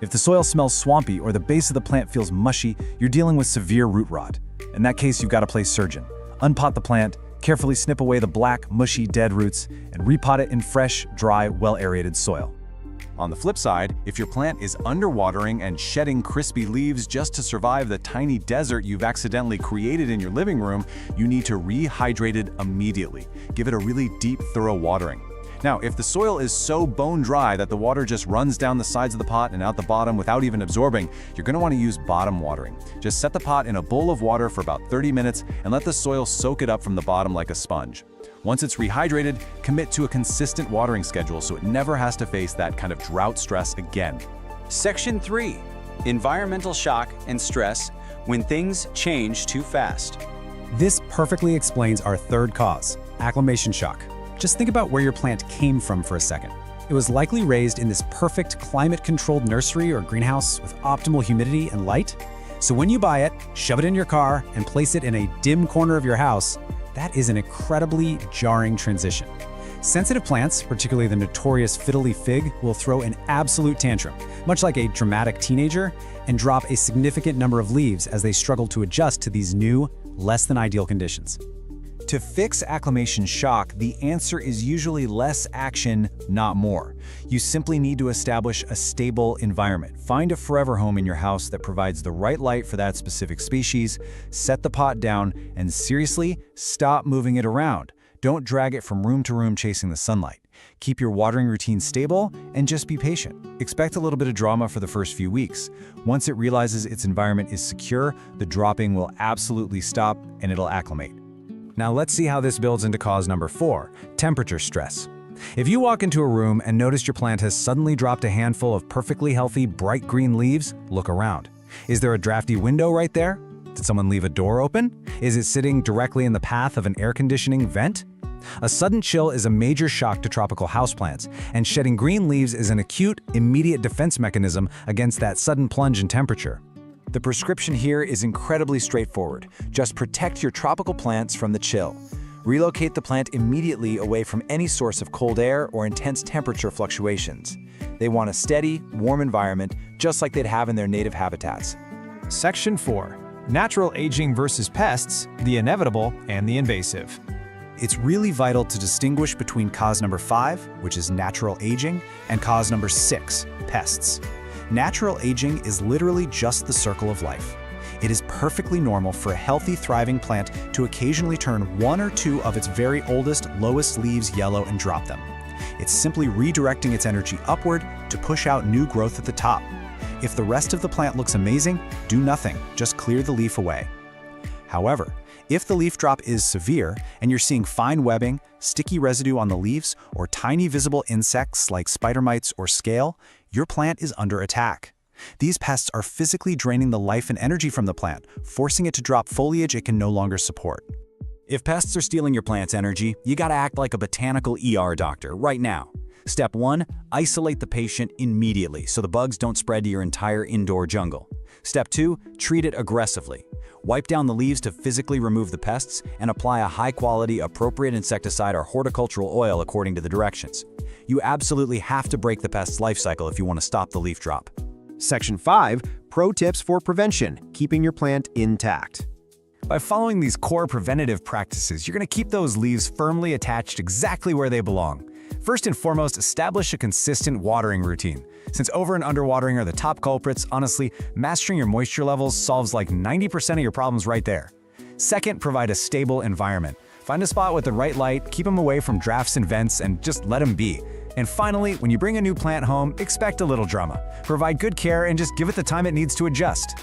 If the soil smells swampy or the base of the plant feels mushy, you're dealing with severe root rot. In that case, you've got to play surgeon. Unpot the plant, carefully snip away the black, mushy, dead roots, and repot it in fresh, dry, well-aerated soil. On the flip side, if your plant is underwatering and shedding crispy leaves just to survive the tiny desert you've accidentally created in your living room, you need to rehydrate it immediately. Give it a really deep, thorough watering. Now, if the soil is so bone dry that the water just runs down the sides of the pot and out the bottom without even absorbing, you're going to want to use bottom watering. Just set the pot in a bowl of water for about 30 minutes and let the soil soak it up from the bottom like a sponge. Once it's rehydrated, commit to a consistent watering schedule so it never has to face that kind of drought stress again. Section 3. Environmental shock and stress when things change too fast. This perfectly explains our third cause, acclimation shock. Just think about where your plant came from for a second. It was likely raised in this perfect climate-controlled nursery or greenhouse with optimal humidity and light. So when you buy it, shove it in your car and place it in a dim corner of your house, that is an incredibly jarring transition. Sensitive plants, particularly the notorious fiddly fig, will throw an absolute tantrum, much like a dramatic teenager, and drop a significant number of leaves as they struggle to adjust to these new, less than ideal conditions. To fix acclimation shock, the answer is usually less action, not more. You simply need to establish a stable environment. Find a forever home in your house that provides the right light for that specific species, set the pot down, and seriously, stop moving it around. Don't drag it from room to room chasing the sunlight. Keep your watering routine stable and just be patient. Expect a little bit of drama for the first few weeks. Once it realizes its environment is secure, the dropping will absolutely stop and it'll acclimate. Now let's see how this builds into cause number 4, temperature stress. If you walk into a room and notice your plant has suddenly dropped a handful of perfectly healthy, bright green leaves, look around. Is there a drafty window right there? Did someone leave a door open? Is it sitting directly in the path of an air conditioning vent? A sudden chill is a major shock to tropical houseplants, and shedding green leaves is an acute, immediate defense mechanism against that sudden plunge in temperature. The prescription here is incredibly straightforward. Just protect your tropical plants from the chill. Relocate the plant immediately away from any source of cold air or intense temperature fluctuations. They want a steady, warm environment, just like they'd have in their native habitats. Section 4. Natural aging versus pests, the inevitable and the invasive. It's really vital to distinguish between cause number 5, which is natural aging, and cause number 6, pests. Natural aging is literally just the circle of life. It is perfectly normal for a healthy, thriving plant to occasionally turn 1 or 2 of its very oldest, lowest leaves yellow and drop them. It's simply redirecting its energy upward to push out new growth at the top. If the rest of the plant looks amazing, do nothing, just clear the leaf away. However, if the leaf drop is severe and you're seeing fine webbing, sticky residue on the leaves, or tiny visible insects like spider mites or scale, your plant is under attack. These pests are physically draining the life and energy from the plant, forcing it to drop foliage it can no longer support. If pests are stealing your plant's energy, you gotta act like a botanical ER doctor right now. Step 1, isolate the patient immediately so the bugs don't spread to your entire indoor jungle. Step 2, treat it aggressively. Wipe down the leaves to physically remove the pests and apply a high-quality, appropriate insecticide or horticultural oil according to the directions. You absolutely have to break the pest's life cycle if you want to stop the leaf drop. Section 5, Pro Tips for Prevention, Keeping Your Plant Intact. By following these core preventative practices, you're going to keep those leaves firmly attached exactly where they belong. First and foremost, establish a consistent watering routine. Since over and underwatering are the top culprits, honestly, mastering your moisture levels solves like 90% of your problems right there. Second, provide a stable environment. Find a spot with the right light, keep them away from drafts and vents, and just let them be. And finally, when you bring a new plant home, expect a little drama. Provide good care and just give it the time it needs to adjust.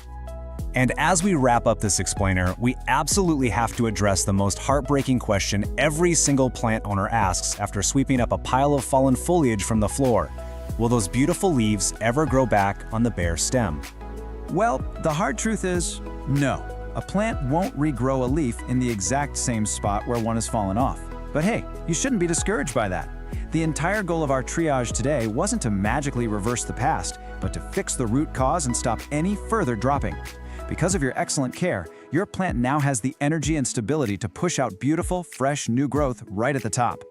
And as we wrap up this explainer, we absolutely have to address the most heartbreaking question every single plant owner asks after sweeping up a pile of fallen foliage from the floor. Will those beautiful leaves ever grow back on the bare stem? Well, the hard truth is, no. A plant won't regrow a leaf in the exact same spot where one has fallen off. But hey, you shouldn't be discouraged by that. The entire goal of our triage today wasn't to magically reverse the past, but to fix the root cause and stop any further dropping. Because of your excellent care, your plant now has the energy and stability to push out beautiful, fresh, new growth right at the top.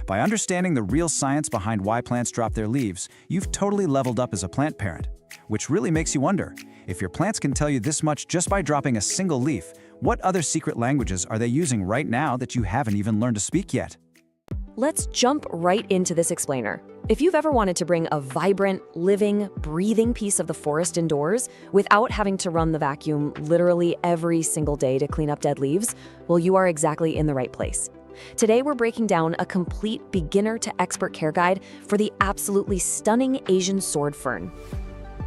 By understanding the real science behind why plants drop their leaves, you've totally leveled up as a plant parent. Which really makes you wonder, if your plants can tell you this much just by dropping a single leaf, what other secret languages are they using right now that you haven't even learned to speak yet? Let's jump right into this explainer. If you've ever wanted to bring a vibrant, living, breathing piece of the forest indoors without having to run the vacuum literally every single day to clean up dead leaves, well, you are exactly in the right place. Today, we're breaking down a complete beginner to expert care guide for the absolutely stunning Asian sword fern.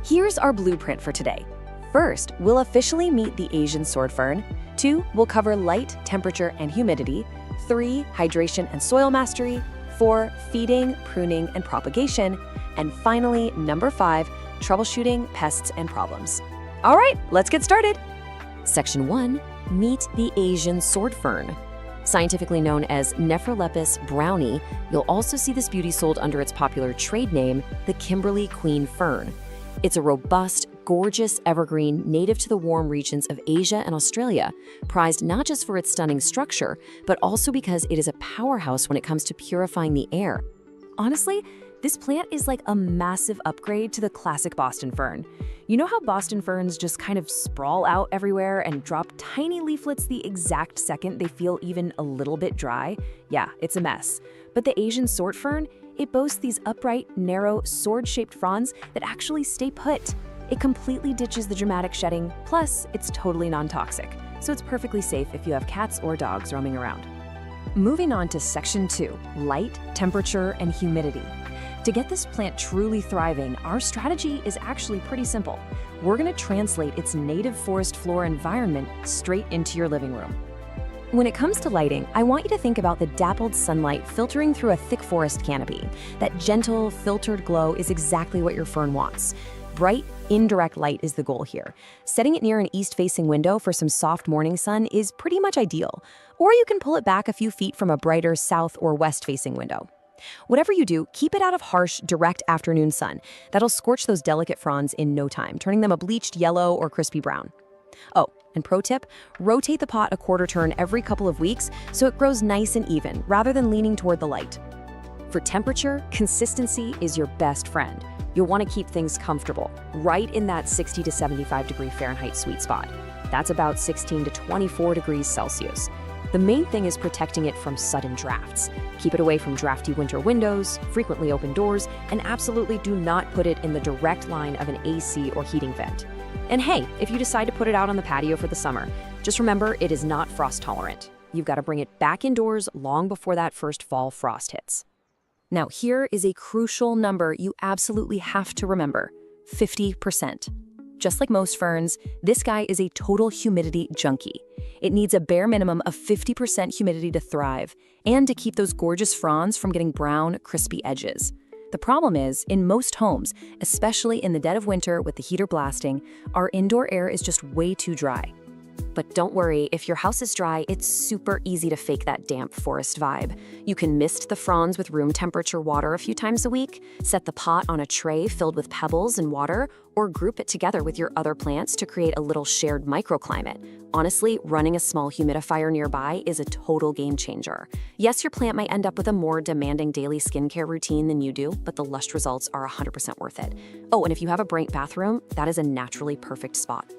Here's our blueprint for today. First, we'll officially meet the Asian sword fern. 2, we'll cover light, temperature, and humidity. 3, hydration and soil mastery. 4, feeding, pruning, and propagation. And finally, number 5, troubleshooting pests and problems. All right, let's get started. Section 1, meet the Asian sword fern. Scientifically known as Nephrolepis brownie, you'll also see this beauty sold under its popular trade name, the Kimberly Queen fern. It's a robust, gorgeous evergreen native to the warm regions of Asia and Australia, prized not just for its stunning structure, but also because it is a powerhouse when it comes to purifying the air. Honestly, this plant is like a massive upgrade to the classic Boston fern. You know how Boston ferns just kind of sprawl out everywhere and drop tiny leaflets the exact second they feel even a little bit dry? Yeah, it's a mess. But the Asian sword fern, it boasts these upright, narrow, sword-shaped fronds that actually stay put. It completely ditches the dramatic shedding, plus it's totally non-toxic, so it's perfectly safe if you have cats or dogs roaming around. Moving on to Section 2, light, temperature, and humidity. To get this plant truly thriving, our strategy is actually pretty simple. We're going to translate its native forest floor environment straight into your living room. When it comes to lighting, I want you to think about the dappled sunlight filtering through a thick forest canopy. That gentle, filtered glow is exactly what your fern wants. Bright, indirect light is the goal here. Setting it near an east-facing window for some soft morning sun is pretty much ideal. Or you can pull it back a few feet from a brighter south or west-facing window. Whatever you do, keep it out of harsh, direct afternoon sun. That'll scorch those delicate fronds in no time, turning them a bleached yellow or crispy brown. Oh, and pro tip, rotate the pot a quarter turn every couple of weeks so it grows nice and even, rather than leaning toward the light. For temperature, consistency is your best friend. You'll want to keep things comfortable, right in that 60 to 75 degree Fahrenheit sweet spot. That's about 16 to 24 degrees Celsius. The main thing is protecting it from sudden drafts. Keep it away from drafty winter windows, frequently open doors, and absolutely do not put it in the direct line of an AC or heating vent. And hey, if you decide to put it out on the patio for the summer, just remember it is not frost tolerant. You've got to bring it back indoors long before that first fall frost hits. Now here is a crucial number you absolutely have to remember: 50%. Just like most ferns, this guy is a total humidity junkie. It needs a bare minimum of 50% humidity to thrive and to keep those gorgeous fronds from getting brown, crispy edges. The problem is, in most homes, especially in the dead of winter with the heater blasting, our indoor air is just way too dry. But don't worry, if your house is dry, it's super easy to fake that damp forest vibe. You can mist the fronds with room temperature water a few times a week, set the pot on a tray filled with pebbles and water, or group it together with your other plants to create a little shared microclimate. Honestly, running a small humidifier nearby is a total game changer. Yes, your plant might end up with a more demanding daily skincare routine than you do, but the lush results are 100% worth it. Oh, and if you have a bright bathroom, that is a naturally perfect spot.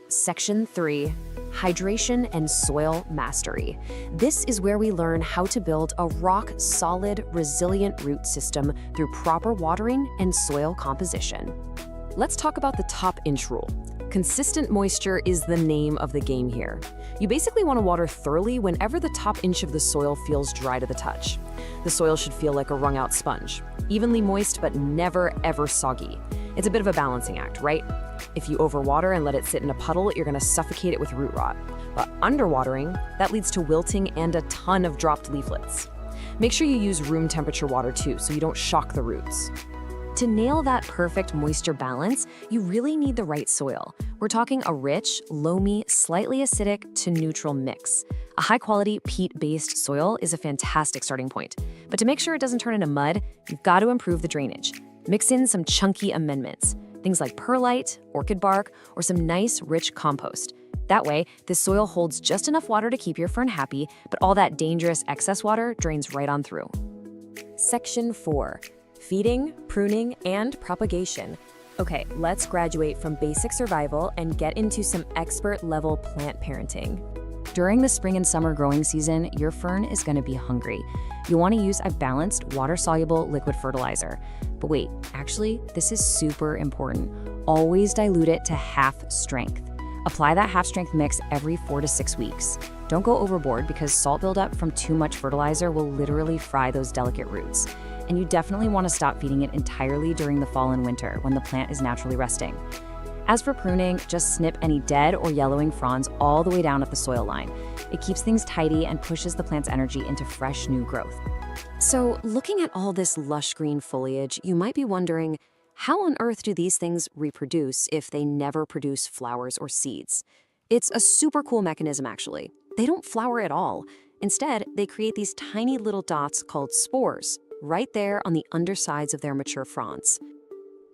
Section 3, hydration and soil mastery. This is where we learn how to build a rock-solid, resilient root system through proper watering and soil composition. Let's talk about the top-inch rule. Consistent moisture is the name of the game here. You basically want to water thoroughly whenever the top inch of the soil feels dry to the touch. The soil should feel like a wrung-out sponge, evenly moist but never ever soggy. It's a bit of a balancing act, right? If you overwater and let it sit in a puddle, you're going to suffocate it with root rot. But underwatering, that leads to wilting and a ton of dropped leaflets. Make sure you use room temperature water too, so you don't shock the roots. To nail that perfect moisture balance, you really need the right soil. We're talking a rich, loamy, slightly acidic to neutral mix. A high-quality peat-based soil is a fantastic starting point. But to make sure it doesn't turn into mud, you've got to improve the drainage. Mix in some chunky amendments, things like perlite, orchid bark, or some nice, rich compost. That way, this soil holds just enough water to keep your fern happy, but all that dangerous excess water drains right on through. Section 4. Feeding, pruning, and propagation. Okay, let's graduate from basic survival and get into some expert-level plant parenting. During the spring and summer growing season, your fern is going to be hungry. You'll want to use a balanced, water-soluble liquid fertilizer. But wait, actually, this is super important. Always dilute it to half strength. Apply that half-strength mix every 4 to 6 weeks. Don't go overboard because salt buildup from too much fertilizer will literally fry those delicate roots. And you definitely want to stop feeding it entirely during the fall and winter when the plant is naturally resting. As for pruning, just snip any dead or yellowing fronds all the way down at the soil line. It keeps things tidy and pushes the plant's energy into fresh new growth. So, looking at all this lush green foliage, you might be wondering, how on earth do these things reproduce if they never produce flowers or seeds? It's a super cool mechanism, actually. They don't flower at all. Instead, they create these tiny little dots called spores, right there on the undersides of their mature fronds.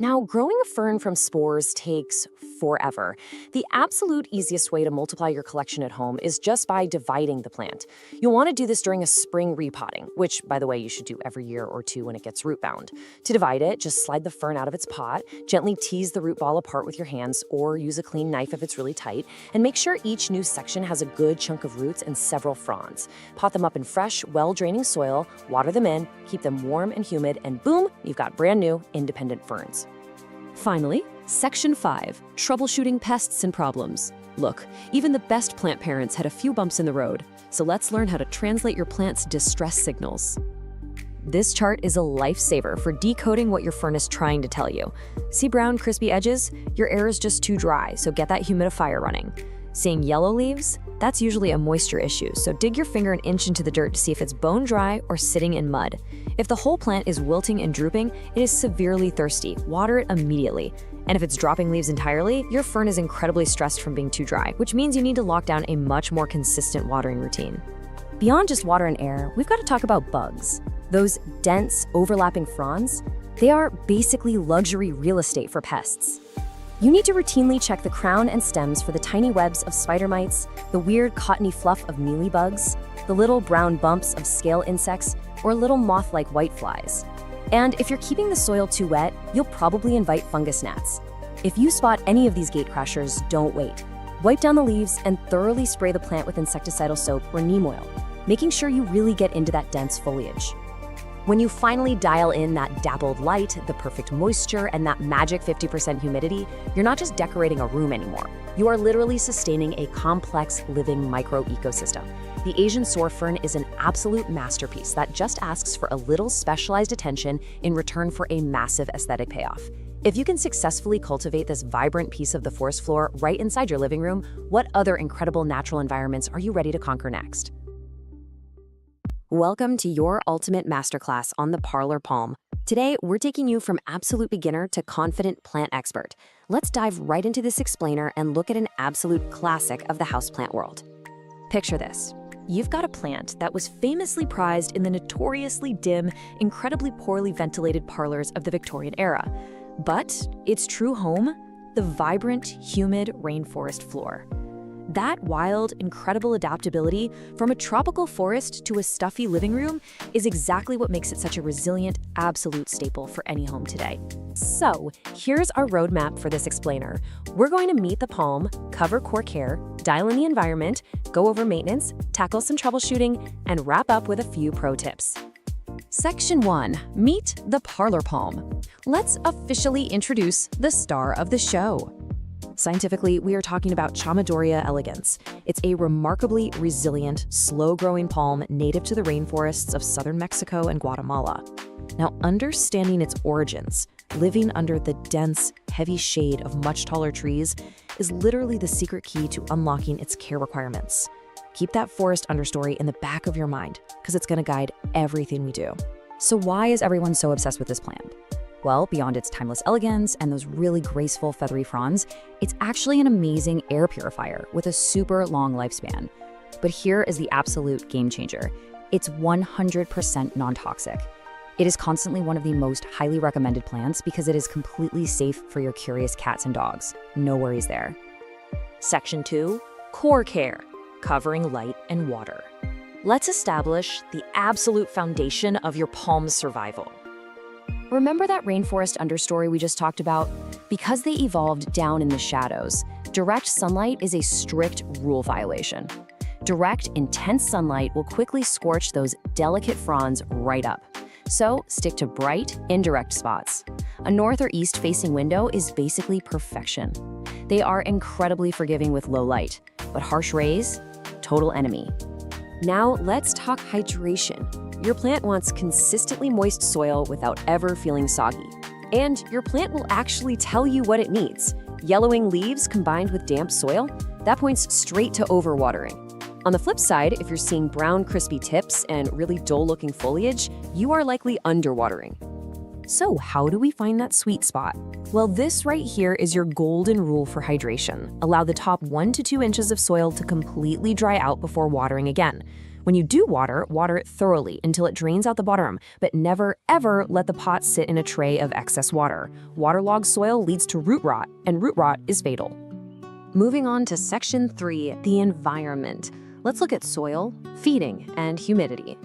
Now, growing a fern from spores takes forever. The absolute easiest way to multiply your collection at home is just by dividing the plant. You'll want to do this during a spring repotting, which, by the way, you should do every year or two when it gets root bound. To divide it, just slide the fern out of its pot, gently tease the root ball apart with your hands, or use a clean knife if it's really tight, and make sure each new section has a good chunk of roots and several fronds. Pot them up in fresh, well-draining soil, water them in, keep them warm and humid, and boom, you've got brand new, independent ferns. Finally, Section 5, Troubleshooting Pests and Problems. Look, even the best plant parents had a few bumps in the road, so let's learn how to translate your plant's distress signals. This chart is a lifesaver for decoding what your fern is trying to tell you. See brown, crispy edges? Your air is just too dry, so get that humidifier running. Seeing yellow leaves? That's usually a moisture issue, so dig your finger an inch into the dirt to see if it's bone dry or sitting in mud. If the whole plant is wilting and drooping, it is severely thirsty. Water it immediately. And if it's dropping leaves entirely, your fern is incredibly stressed from being too dry, which means you need to lock down a much more consistent watering routine. Beyond just water and air, we've got to talk about bugs. Those dense, overlapping fronds, they are basically luxury real estate for pests. You need to routinely check the crown and stems for the tiny webs of spider mites, the weird cottony fluff of mealybugs, the little brown bumps of scale insects, or little moth-like whiteflies. And if you're keeping the soil too wet, you'll probably invite fungus gnats. If you spot any of these gatecrashers, don't wait. Wipe down the leaves and thoroughly spray the plant with insecticidal soap or neem oil, making sure you really get into that dense foliage. When you finally dial in that dappled light, the perfect moisture, and that magic 50% humidity, you're not just decorating a room anymore. You are literally sustaining a complex, living micro-ecosystem. The Asian sword fern is an absolute masterpiece that just asks for a little specialized attention in return for a massive aesthetic payoff. If you can successfully cultivate this vibrant piece of the forest floor right inside your living room, what other incredible natural environments are you ready to conquer next? Welcome to your ultimate masterclass on the parlor palm. Today, we're taking you from absolute beginner to confident plant expert. Let's dive right into this explainer and look at an absolute classic of the houseplant world. Picture this. You've got a plant that was famously prized in the notoriously dim, incredibly poorly ventilated parlors of the Victorian era. But its true home? The vibrant, humid rainforest floor. That wild, incredible adaptability from a tropical forest to a stuffy living room is exactly what makes it such a resilient, absolute staple for any home today. So, here's our roadmap for this explainer. We're going to meet the palm, cover core care, dial in the environment, go over maintenance, tackle some troubleshooting, and wrap up with a few pro tips. Section 1. Meet the parlor palm. Let's officially introduce the star of the show. Scientifically, we are talking about Chamaedorea elegans. It's a remarkably resilient, slow-growing palm native to the rainforests of southern Mexico and Guatemala. Now, understanding its origins, living under the dense, heavy shade of much taller trees, is literally the secret key to unlocking its care requirements. Keep that forest understory in the back of your mind, because it's going to guide everything we do. So why is everyone so obsessed with this plant? Well, beyond its timeless elegance and those really graceful feathery fronds, it's actually an amazing air purifier with a super long lifespan. But here is the absolute game changer. It's 100% non-toxic. It is constantly one of the most highly recommended plants because it is completely safe for your curious cats and dogs. No worries there. Section 2, core care, covering light and water. Let's establish the absolute foundation of your palm's survival. Remember that rainforest understory we just talked about? Because they evolved down in the shadows, direct sunlight is a strict rule violation. Direct, intense sunlight will quickly scorch those delicate fronds right up. So stick to bright, indirect spots. A north or east-facing window is basically perfection. They are incredibly forgiving with low light, but harsh rays? Total enemy. Now let's talk hydration. Your plant wants consistently moist soil without ever feeling soggy. And your plant will actually tell you what it needs. Yellowing leaves combined with damp soil? That points straight to overwatering. On the flip side, if you're seeing brown, crispy tips and really dull-looking foliage, you are likely underwatering. So how do we find that sweet spot? Well, this right here is your golden rule for hydration. Allow the top 1 to 2 inches of soil to completely dry out before watering again. When you do water, water it thoroughly until it drains out the bottom, but never ever let the pot sit in a tray of excess water. Waterlogged soil leads to root rot, and root rot is fatal. Moving on to Section 3, the environment. Let's look at soil, feeding, and humidity.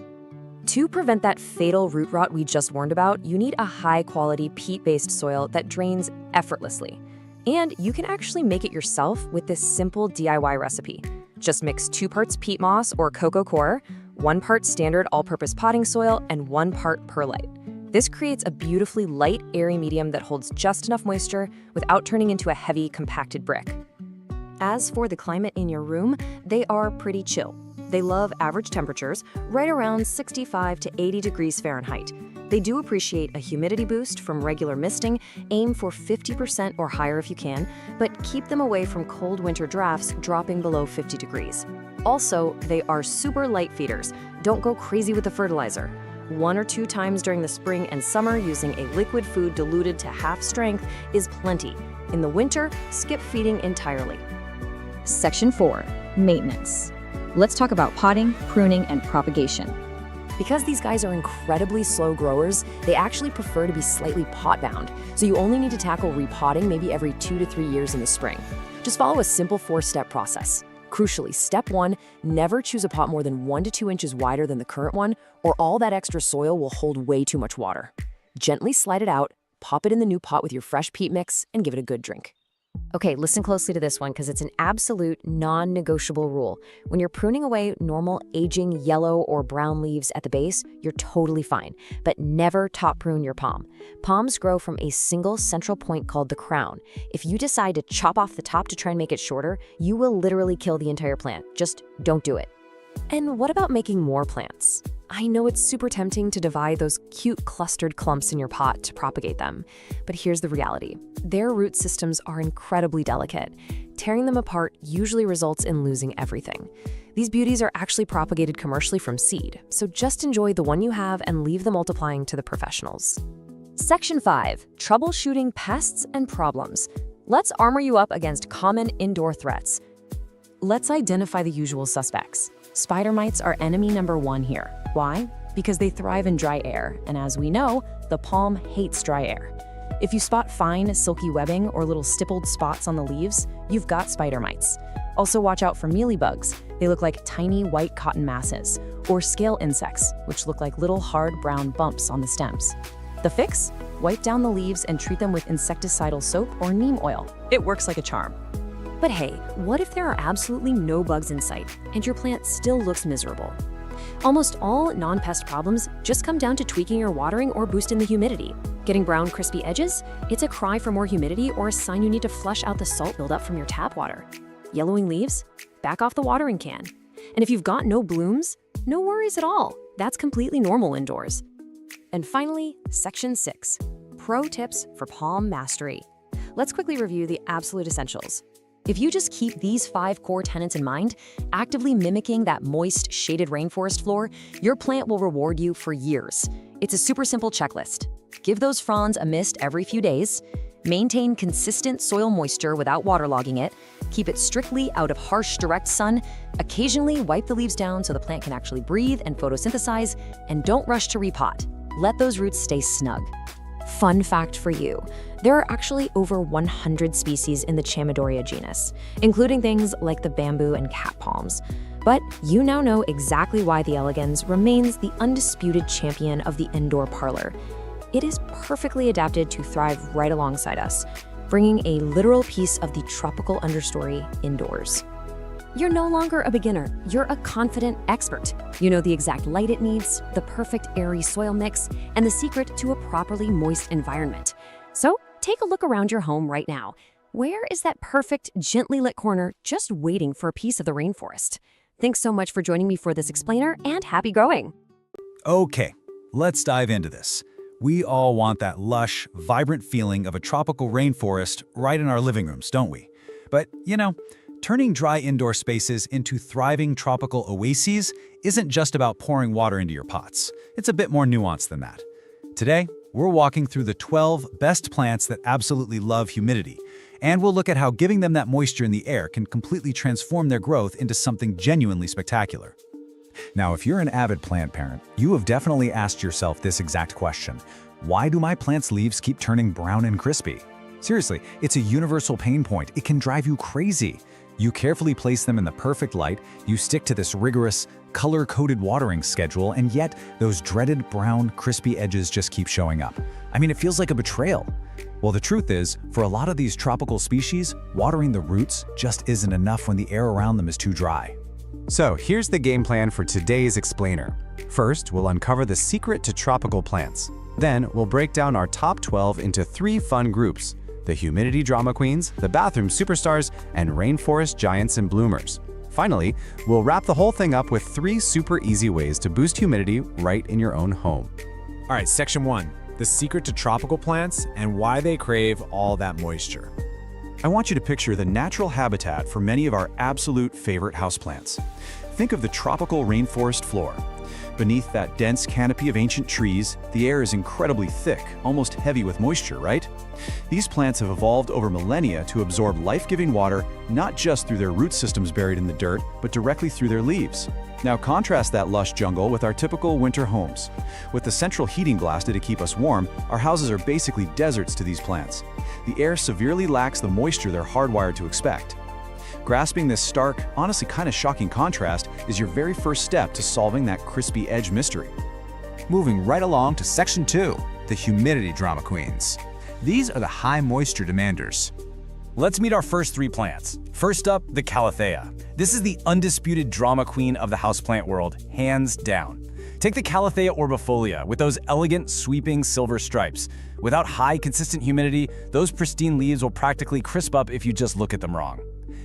To prevent that fatal root rot we just warned about, you need a high-quality peat-based soil that drains effortlessly. And you can actually make it yourself with this simple DIY recipe. Just mix 2 parts peat moss or coco coir, 1 part standard all-purpose potting soil, and 1 part perlite. This creates a beautifully light, airy medium that holds just enough moisture without turning into a heavy, compacted brick. As for the climate in your room, they are pretty chill. They love average temperatures, right around 65 to 80 degrees Fahrenheit. They do appreciate a humidity boost from regular misting, aim for 50% or higher if you can, but keep them away from cold winter drafts dropping below 50 degrees. Also, they are super light feeders. Don't go crazy with the fertilizer. 1 or 2 times during the spring and summer using a liquid food diluted to half strength is plenty. In the winter, skip feeding entirely. Section 4, maintenance. Let's talk about potting, pruning, and propagation. Because these guys are incredibly slow growers, they actually prefer to be slightly pot-bound, so you only need to tackle repotting maybe every 2 to 3 years in the spring. Just follow a simple 4-step process. Crucially, step 1, never choose a pot more than 1 to 2 inches wider than the current one, or all that extra soil will hold way too much water. Gently slide it out, pop it in the new pot with your fresh peat mix, and give it a good drink. Okay, listen closely to this one because it's an absolute non-negotiable rule. When you're pruning away normal aging yellow or brown leaves at the base, you're totally fine, but never top prune your palm. Palms grow from a single central point called the crown. If you decide to chop off the top to try and make it shorter, you will literally kill the entire plant. Just don't do it. And what about making more plants? I know it's super tempting to divide those cute clustered clumps in your pot to propagate them, but here's the reality. Their root systems are incredibly delicate. Tearing them apart usually results in losing everything. These beauties are actually propagated commercially from seed, so just enjoy the one you have and leave the multiplying to the professionals. Section 5, troubleshooting pests and problems. Let's armor you up against common indoor threats. Let's identify the usual suspects. Spider mites are enemy number 1 here. Why? Because they thrive in dry air, and as we know, the palm hates dry air. If you spot fine, silky webbing or little stippled spots on the leaves, you've got spider mites. Also watch out for mealybugs. They look like tiny white cotton masses, or scale insects, which look like little hard brown bumps on the stems. The fix? Wipe down the leaves and treat them with insecticidal soap or neem oil. It works like a charm. But hey, what if there are absolutely no bugs in sight and your plant still looks miserable? Almost all non-pest problems just come down to tweaking your watering or boosting the humidity. Getting brown, crispy edges? It's a cry for more humidity or a sign you need to flush out the salt buildup from your tap water. Yellowing leaves? Back off the watering can. And if you've got no blooms, no worries at all. That's completely normal indoors. And finally, Section 6, Pro Tips for Palm Mastery. Let's quickly review the absolute essentials. If you just keep these 5 core tenets in mind, actively mimicking that moist, shaded rainforest floor, your plant will reward you for years. It's a super simple checklist. Give those fronds a mist every few days, maintain consistent soil moisture without waterlogging it, keep it strictly out of harsh, direct sun, occasionally wipe the leaves down so the plant can actually breathe and photosynthesize, and don't rush to repot. Let those roots stay snug. Fun fact for you, there are actually over 100 species in the Chamaedorea genus, including things like the bamboo and cat palms. But you now know exactly why the elegans remains the undisputed champion of the indoor parlor. It is perfectly adapted to thrive right alongside us, bringing a literal piece of the tropical understory indoors. You're no longer a beginner, you're a confident expert. You know the exact light it needs, the perfect airy soil mix, and the secret to a properly moist environment. So take a look around your home right now. Where is that perfect, gently lit corner just waiting for a piece of the rainforest? Thanks so much for joining me for this explainer, and happy growing! Okay, let's dive into this. We all want that lush, vibrant feeling of a tropical rainforest right in our living rooms, don't we? But, turning dry indoor spaces into thriving tropical oases isn't just about pouring water into your pots. It's a bit more nuanced than that. Today, we're walking through the 12 best plants that absolutely love humidity, and we'll look at how giving them that moisture in the air can completely transform their growth into something genuinely spectacular. Now, if you're an avid plant parent, you have definitely asked yourself this exact question. Why do my plant's leaves keep turning brown and crispy? Seriously, it's a universal pain point. It can drive you crazy. You carefully place them in the perfect light, you stick to this rigorous, color-coded watering schedule, and yet those dreaded brown, crispy edges just keep showing up. I mean, it feels like a betrayal. Well, the truth is, for a lot of these tropical species, watering the roots just isn't enough when the air around them is too dry. So here's the game plan for today's explainer. First, we'll uncover the secret to tropical plants. Then, we'll break down our top 12 into 3 fun groups: the humidity drama queens, the bathroom superstars, and rainforest giants and bloomers. Finally, we'll wrap the whole thing up with 3 super easy ways to boost humidity right in your own home. All right, section 1, the secret to tropical plants and why they crave all that moisture. I want you to picture the natural habitat for many of our absolute favorite houseplants. Think of the tropical rainforest floor. Beneath that dense canopy of ancient trees, the air is incredibly thick, almost heavy with moisture, right? These plants have evolved over millennia to absorb life-giving water, not just through their root systems buried in the dirt, but directly through their leaves. Now contrast that lush jungle with our typical winter homes. With the central heating blasted to keep us warm, our houses are basically deserts to these plants. The air severely lacks the moisture they're hardwired to expect. Grasping this stark, honestly kind of shocking contrast is your very first step to solving that crispy edge mystery. Moving right along to section 2, the humidity drama queens. These are the high moisture demanders. Let's meet our first 3 plants. First up, the Calathea. This is the undisputed drama queen of the houseplant world, hands down. Take the Calathea orbifolia with those elegant, sweeping silver stripes. Without high, consistent humidity, those pristine leaves will practically crisp up if you just look at them wrong.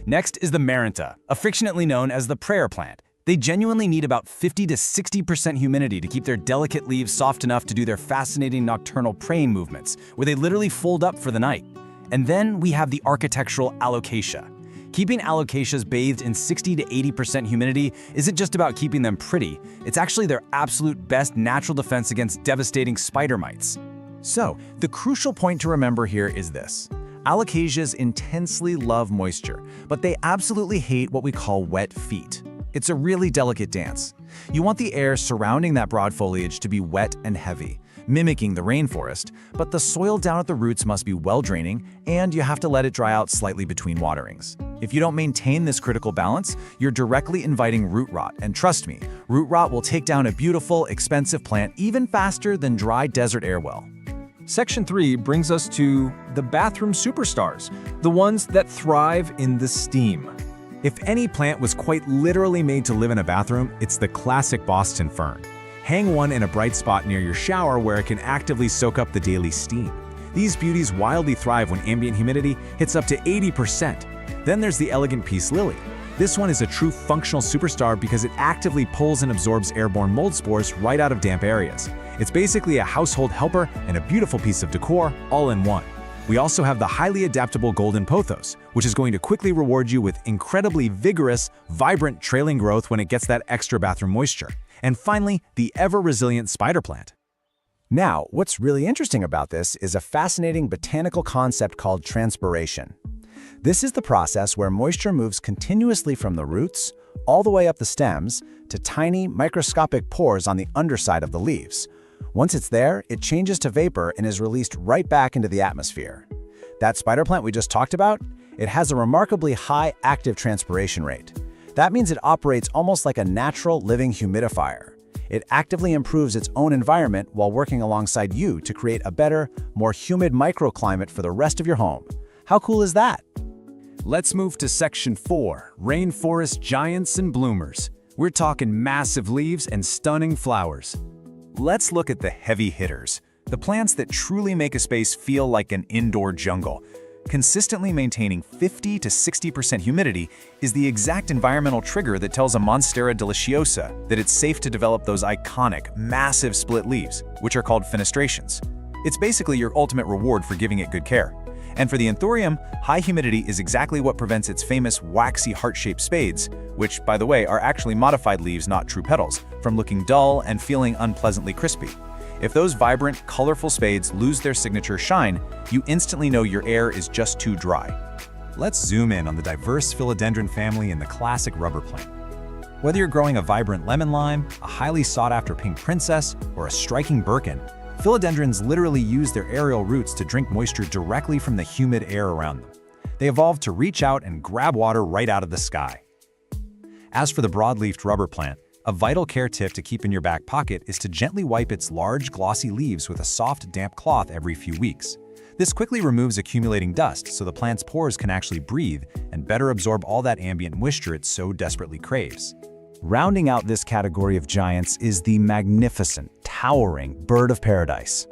Next is the Marinta, affectionately known as the prayer plant. They genuinely need about 50 to 60% humidity to keep their delicate leaves soft enough to do their fascinating nocturnal praying movements, where they literally fold up for the night. And then we have the architectural alocasia. Keeping alocasias bathed in 60 to 80% humidity isn't just about keeping them pretty, it's actually their absolute best natural defense against devastating spider mites. So, the crucial point to remember here is this. Alocasias intensely love moisture, but they absolutely hate what we call wet feet. It's a really delicate dance. You want the air surrounding that broad foliage to be wet and heavy, mimicking the rainforest, but the soil down at the roots must be well-draining, and you have to let it dry out slightly between waterings. If you don't maintain this critical balance, you're directly inviting root rot, and trust me, root rot will take down a beautiful, expensive plant even faster than dry desert air will. Section 3 brings us to the bathroom superstars, the ones that thrive in the steam. If any plant was quite literally made to live in a bathroom, it's the classic Boston fern. Hang one in a bright spot near your shower where it can actively soak up the daily steam. These beauties wildly thrive when ambient humidity hits up to 80%. Then there's the elegant peace lily. This one is a true functional superstar because it actively pulls and absorbs airborne mold spores right out of damp areas. It's basically a household helper and a beautiful piece of decor all in one. We also have the highly adaptable golden pothos, which is going to quickly reward you with incredibly vigorous, vibrant trailing growth when it gets that extra bathroom moisture. And finally, the ever-resilient spider plant. Now, what's really interesting about this is a fascinating botanical concept called transpiration. This is the process where moisture moves continuously from the roots all the way up the stems to tiny microscopic pores on the underside of the leaves. Once it's there, it changes to vapor and is released right back into the atmosphere. That spider plant we just talked about, it has a remarkably high active transpiration rate. That means it operates almost like a natural living humidifier. It actively improves its own environment while working alongside you to create a better, more humid microclimate for the rest of your home. How cool is that? Let's move to section 4, rainforest giants and bloomers. We're talking massive leaves and stunning flowers. Let's look at the heavy hitters, the plants that truly make a space feel like an indoor jungle. Consistently maintaining 50 to 60% humidity is the exact environmental trigger that tells a Monstera deliciosa that it's safe to develop those iconic, massive split leaves, which are called fenestrations. It's basically your ultimate reward for giving it good care. And for the Anthurium, high humidity is exactly what prevents its famous waxy heart-shaped spades, which, by the way, are actually modified leaves, not true petals, from looking dull and feeling unpleasantly crispy. If those vibrant, colorful spades lose their signature shine, you instantly know your air is just too dry. Let's zoom in on the diverse philodendron family in the classic rubber plant. Whether you're growing a vibrant lemon lime, a highly sought-after pink princess, or a striking Birkin, philodendrons literally use their aerial roots to drink moisture directly from the humid air around them. They evolved to reach out and grab water right out of the sky. As for the broad-leafed rubber plant, a vital care tip to keep in your back pocket is to gently wipe its large, glossy leaves with a soft, damp cloth every few weeks. This quickly removes accumulating dust so the plant's pores can actually breathe and better absorb all that ambient moisture it so desperately craves. Rounding out this category of giants is the magnificent, towering bird of paradise.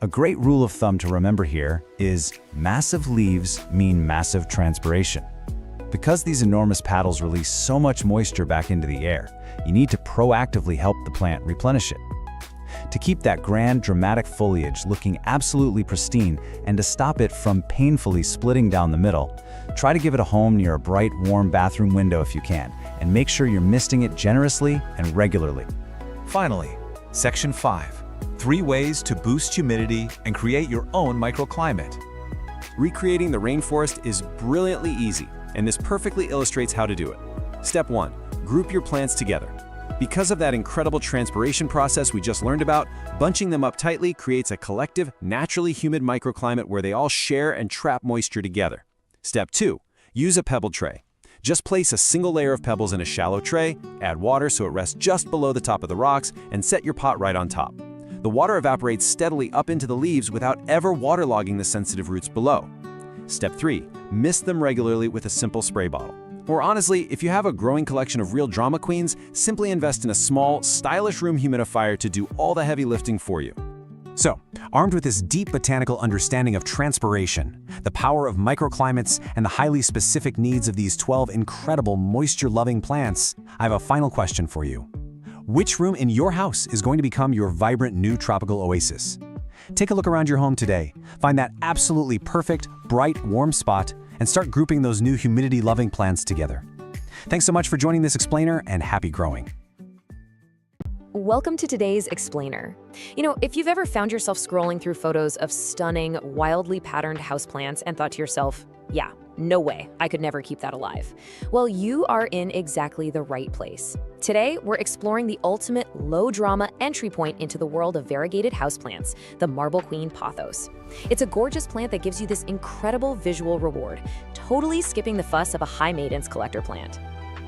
A great rule of thumb to remember here is massive leaves mean massive transpiration. Because these enormous petals release so much moisture back into the air, you need to proactively help the plant replenish it. To keep that grand, dramatic foliage looking absolutely pristine and to stop it from painfully splitting down the middle, try to give it a home near a bright, warm bathroom window if you can, and make sure you're misting it generously and regularly. Finally, Section 5. 3 ways to boost humidity and create your own microclimate. Recreating the rainforest is brilliantly easy, and this perfectly illustrates how to do it. Step 1. Group your plants together. Because of that incredible transpiration process we just learned about, bunching them up tightly creates a collective, naturally humid microclimate where they all share and trap moisture together. Step 2. Use a pebble tray. Just place a single layer of pebbles in a shallow tray, add water so it rests just below the top of the rocks, and set your pot right on top. The water evaporates steadily up into the leaves without ever waterlogging the sensitive roots below. Step 3. Mist them regularly with a simple spray bottle. Or honestly, if you have a growing collection of real drama queens, simply invest in a small, stylish room humidifier to do all the heavy lifting for you. So, armed with this deep botanical understanding of transpiration, the power of microclimates, and the highly specific needs of these 12 incredible moisture-loving plants, I have a final question for you. Which room in your house is going to become your vibrant new tropical oasis? Take a look around your home today, find that absolutely perfect, bright, warm spot, and start grouping those new humidity-loving plants together. Thanks so much for joining this explainer, and happy growing. Welcome to today's explainer. If you've ever found yourself scrolling through photos of stunning, wildly patterned houseplants and thought to yourself, yeah, no way, I could never keep that alive. Well, you are in exactly the right place. Today, we're exploring the ultimate low-drama entry point into the world of variegated houseplants, the Marble Queen pothos. It's a gorgeous plant that gives you this incredible visual reward, totally skipping the fuss of a high-maintenance collector plant.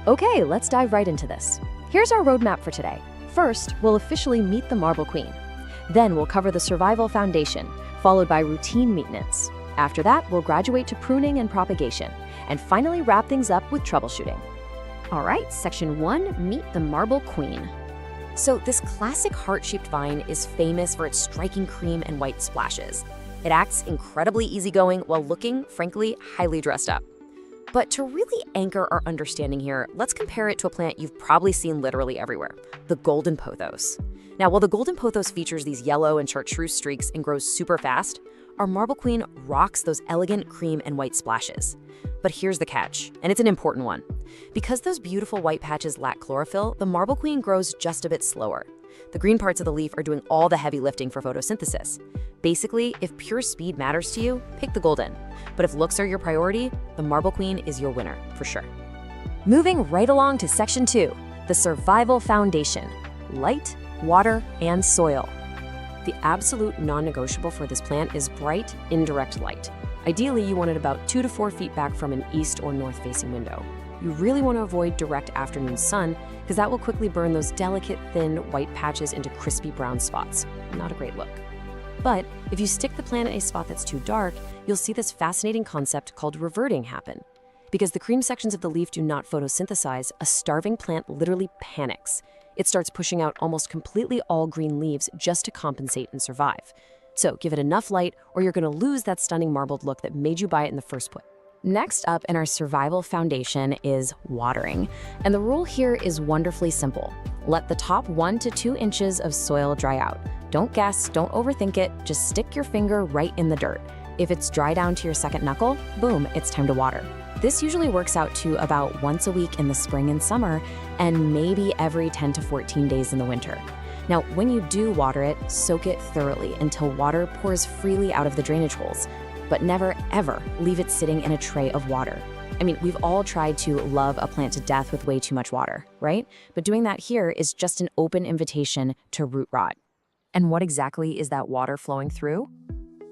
Okay, let's dive right into this. Here's our roadmap for today. First, we'll officially meet the Marble Queen. Then we'll cover the survival foundation, followed by routine maintenance. After that, we'll graduate to pruning and propagation, and finally wrap things up with troubleshooting. All right, Section 1, meet the Marble Queen. So this classic heart-shaped vine is famous for its striking cream and white splashes. It acts incredibly easygoing while looking, frankly, highly dressed up. But to really anchor our understanding here, let's compare it to a plant you've probably seen literally everywhere, the golden pothos. Now, while the golden pothos features these yellow and chartreuse streaks and grows super fast, our Marble Queen rocks those elegant cream and white splashes. But here's the catch, and it's an important one. Because those beautiful white patches lack chlorophyll, the Marble Queen grows just a bit slower. The green parts of the leaf are doing all the heavy lifting for photosynthesis. Basically, if pure speed matters to you, pick the golden. But if looks are your priority, the Marble Queen is your winner, for sure. Moving right along to Section 2, the survival foundation, light, water, and soil. The absolute non-negotiable for this plant is bright, indirect light. Ideally, you want it about 2 to 4 feet back from an east or north-facing window. You really want to avoid direct afternoon sun because that will quickly burn those delicate, thin, white patches into crispy brown spots. Not a great look. But if you stick the plant in a spot that's too dark, you'll see this fascinating concept called reverting happen. Because the cream sections of the leaf do not photosynthesize, a starving plant literally panics. It starts pushing out almost completely all green leaves just to compensate and survive. So give it enough light or you're going to lose that stunning marbled look that made you buy it in the first place. Next up in our survival foundation is watering. And the rule here is wonderfully simple. Let the top 1 to 2 inches of soil dry out. Don't guess, don't overthink it, just stick your finger right in the dirt. If it's dry down to your second knuckle, boom, it's time to water. This usually works out to about once a week in the spring and summer, and maybe every 10 to 14 days in the winter. Now, when you do water it, soak it thoroughly until water pours freely out of the drainage holes. But never, ever leave it sitting in a tray of water. I mean, we've all tried to love a plant to death with way too much water, right? But doing that here is just an open invitation to root rot. And what exactly is that water flowing through?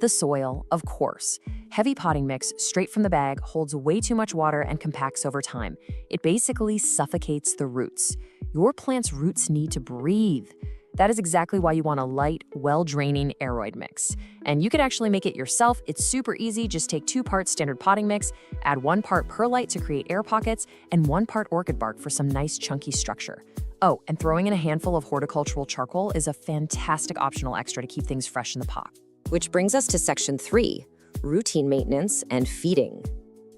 The soil, of course. Heavy potting mix straight from the bag holds way too much water and compacts over time. It basically suffocates the roots. Your plant's roots need to breathe. That is exactly why you want a light, well-draining aeroid mix. And you could actually make it yourself. It's super easy. Just take 2 parts standard potting mix, add 1 part perlite to create air pockets, and 1 part orchid bark for some nice chunky structure. Oh, and throwing in a handful of horticultural charcoal is a fantastic optional extra to keep things fresh in the pot. Which brings us to section 3, routine maintenance and feeding.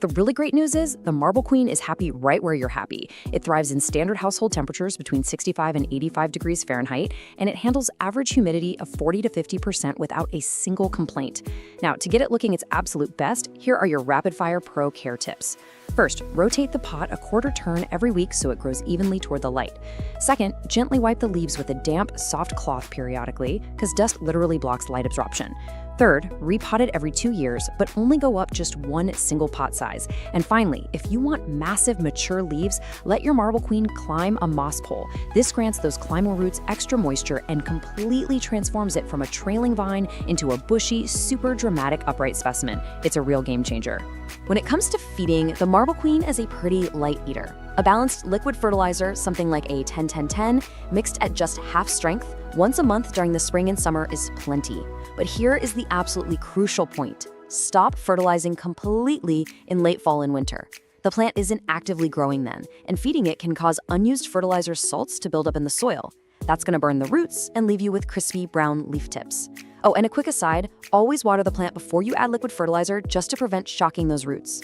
The really great news is the Marble Queen is happy right where you're happy. It thrives in standard household temperatures between 65 and 85 degrees Fahrenheit, and it handles average humidity of 40 to 50% without a single complaint. Now, to get it looking its absolute best, here are your rapid-fire pro care tips. First, rotate the pot a quarter turn every week so it grows evenly toward the light. Second, gently wipe the leaves with a damp, soft cloth periodically, because dust literally blocks light absorption. Third, repot it every 2 years, but only go up just 1 single pot size. And finally, if you want massive, mature leaves, let your Marble Queen climb a moss pole. This grants those climbing roots extra moisture and completely transforms it from a trailing vine into a bushy, super dramatic upright specimen. It's a real game changer. When it comes to feeding, the Marble Queen is a pretty light eater. A balanced liquid fertilizer, something like a 10-10-10, mixed at just half strength, once a month during the spring and summer is plenty. But here is the absolutely crucial point. Stop fertilizing completely in late fall and winter. The plant isn't actively growing then, and feeding it can cause unused fertilizer salts to build up in the soil. That's going to burn the roots and leave you with crispy brown leaf tips. Oh, and a quick aside, always water the plant before you add liquid fertilizer just to prevent shocking those roots.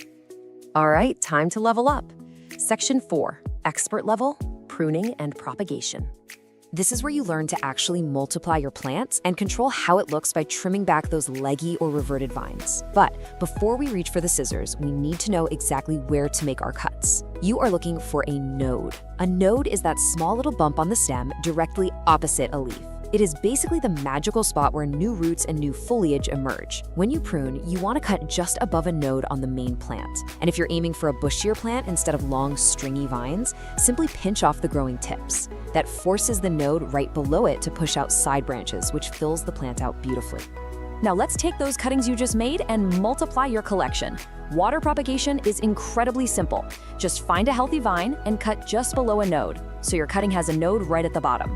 All right, time to level up. Section 4, expert level, pruning and propagation. This is where you learn to actually multiply your plants and control how it looks by trimming back those leggy or reverted vines. But before we reach for the scissors, we need to know exactly where to make our cuts. You are looking for a node. A node is that small little bump on the stem directly opposite a leaf. It is basically the magical spot where new roots and new foliage emerge. When you prune, you want to cut just above a node on the main plant. And if you're aiming for a bushier plant instead of long, stringy vines, simply pinch off the growing tips. That forces the node right below it to push out side branches, which fills the plant out beautifully. Now let's take those cuttings you just made and multiply your collection. Water propagation is incredibly simple. Just find a healthy vine and cut just below a node, so your cutting has a node right at the bottom.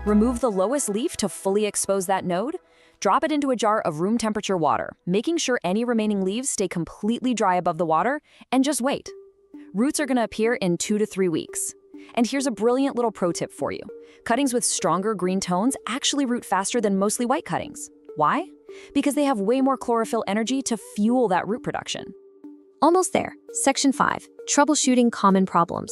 Remove the lowest leaf to fully expose that node. Drop it into a jar of room temperature water, making sure any remaining leaves stay completely dry above the water, and just wait. Roots are going to appear in 2 to 3 weeks. And here's a brilliant little pro tip for you. Cuttings with stronger green tones actually root faster than mostly white cuttings. Why? Because they have way more chlorophyll energy to fuel that root production. Almost there. Section 5, troubleshooting common problems.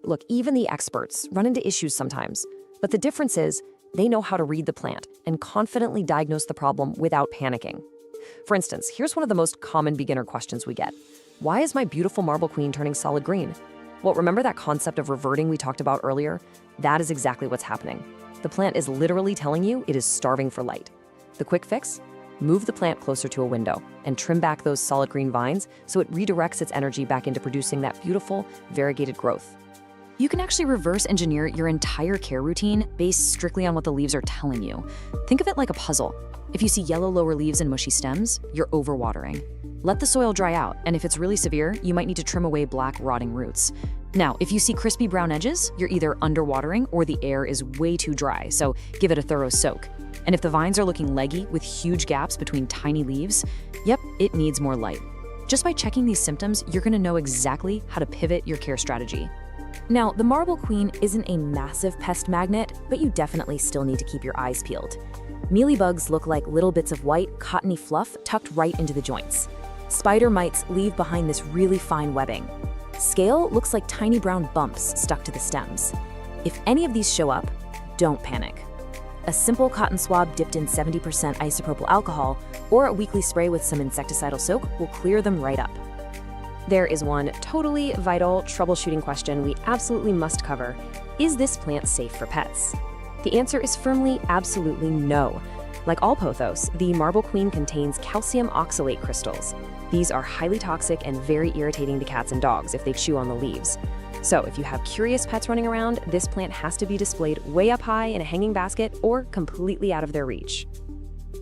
Look, even the experts run into issues sometimes. But the difference is, they know how to read the plant and confidently diagnose the problem without panicking. For instance, here's one of the most common beginner questions we get. Why is my beautiful Marble Queen turning solid green? Well, remember that concept of reverting we talked about earlier? That is exactly what's happening. The plant is literally telling you it is starving for light. The quick fix? Move the plant closer to a window and trim back those solid green vines so it redirects its energy back into producing that beautiful, variegated growth. You can actually reverse engineer your entire care routine based strictly on what the leaves are telling you. Think of it like a puzzle. If you see yellow lower leaves and mushy stems, you're overwatering. Let the soil dry out, and if it's really severe, you might need to trim away black, rotting roots. Now, if you see crispy brown edges, you're either underwatering or the air is way too dry, so give it a thorough soak. And if the vines are looking leggy with huge gaps between tiny leaves, yep, it needs more light. Just by checking these symptoms, you're going to know exactly how to pivot your care strategy. Now, the Marble Queen isn't a massive pest magnet, but you definitely still need to keep your eyes peeled. Mealybugs look like little bits of white, cottony fluff tucked right into the joints. Spider mites leave behind this really fine webbing. Scale looks like tiny brown bumps stuck to the stems. If any of these show up, don't panic. A simple cotton swab dipped in 70% isopropyl alcohol or a weekly spray with some insecticidal soak will clear them right up. There is one totally vital troubleshooting question we absolutely must cover. Is this plant safe for pets? The answer is firmly absolutely no. Like all pothos, the marble queen contains calcium oxalate crystals. These are highly toxic and very irritating to cats and dogs if they chew on the leaves. So if you have curious pets running around, this plant has to be displayed way up high in a hanging basket or completely out of their reach.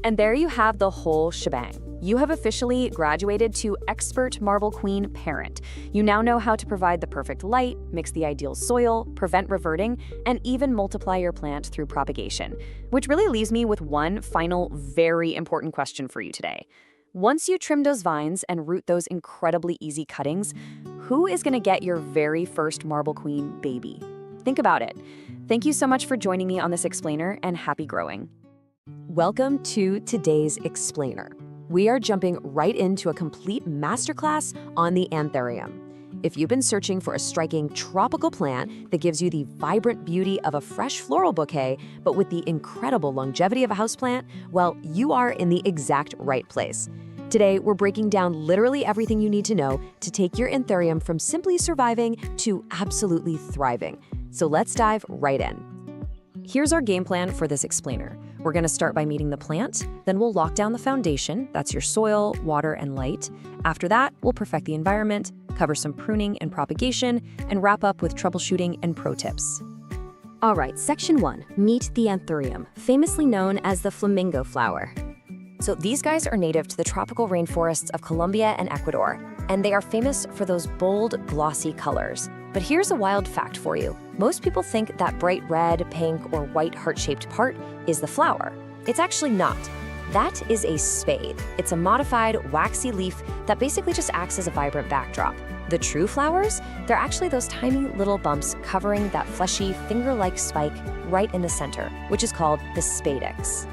And there you have the whole shebang. You have officially graduated to expert marble queen parent. You now know how to provide the perfect light, mix the ideal soil, prevent reverting, and even multiply your plant through propagation. Which really leaves me with one final, very important question for you today. Once you trim those vines and root those incredibly easy cuttings, who is going to get your very first marble queen baby? Think about it. Thank you so much for joining me on this explainer, and happy growing. Welcome to today's explainer. We are jumping right into a complete masterclass on the anthurium. If you've been searching for a striking tropical plant that gives you the vibrant beauty of a fresh floral bouquet, but with the incredible longevity of a houseplant, well, you are in the exact right place. Today, we're breaking down literally everything you need to know to take your anthurium from simply surviving to absolutely thriving. So let's dive right in. Here's our game plan for this explainer. We're going to start by meeting the plant, then we'll lock down the foundation, that's your soil, water, and light. After that, we'll perfect the environment, cover some pruning and propagation, and wrap up with troubleshooting and pro tips. All right, section 1, meet the anthurium, famously known as the flamingo flower. So these guys are native to the tropical rainforests of Colombia and Ecuador, and they are famous for those bold, glossy colors. But here's a wild fact for you. Most people think that bright red, pink, or white heart-shaped part is the flower. It's actually not. That is a spathe. It's a modified, waxy leaf that basically just acts as a vibrant backdrop. The true flowers, they're actually those tiny little bumps covering that fleshy, finger-like spike right in the center, which is called the spadix.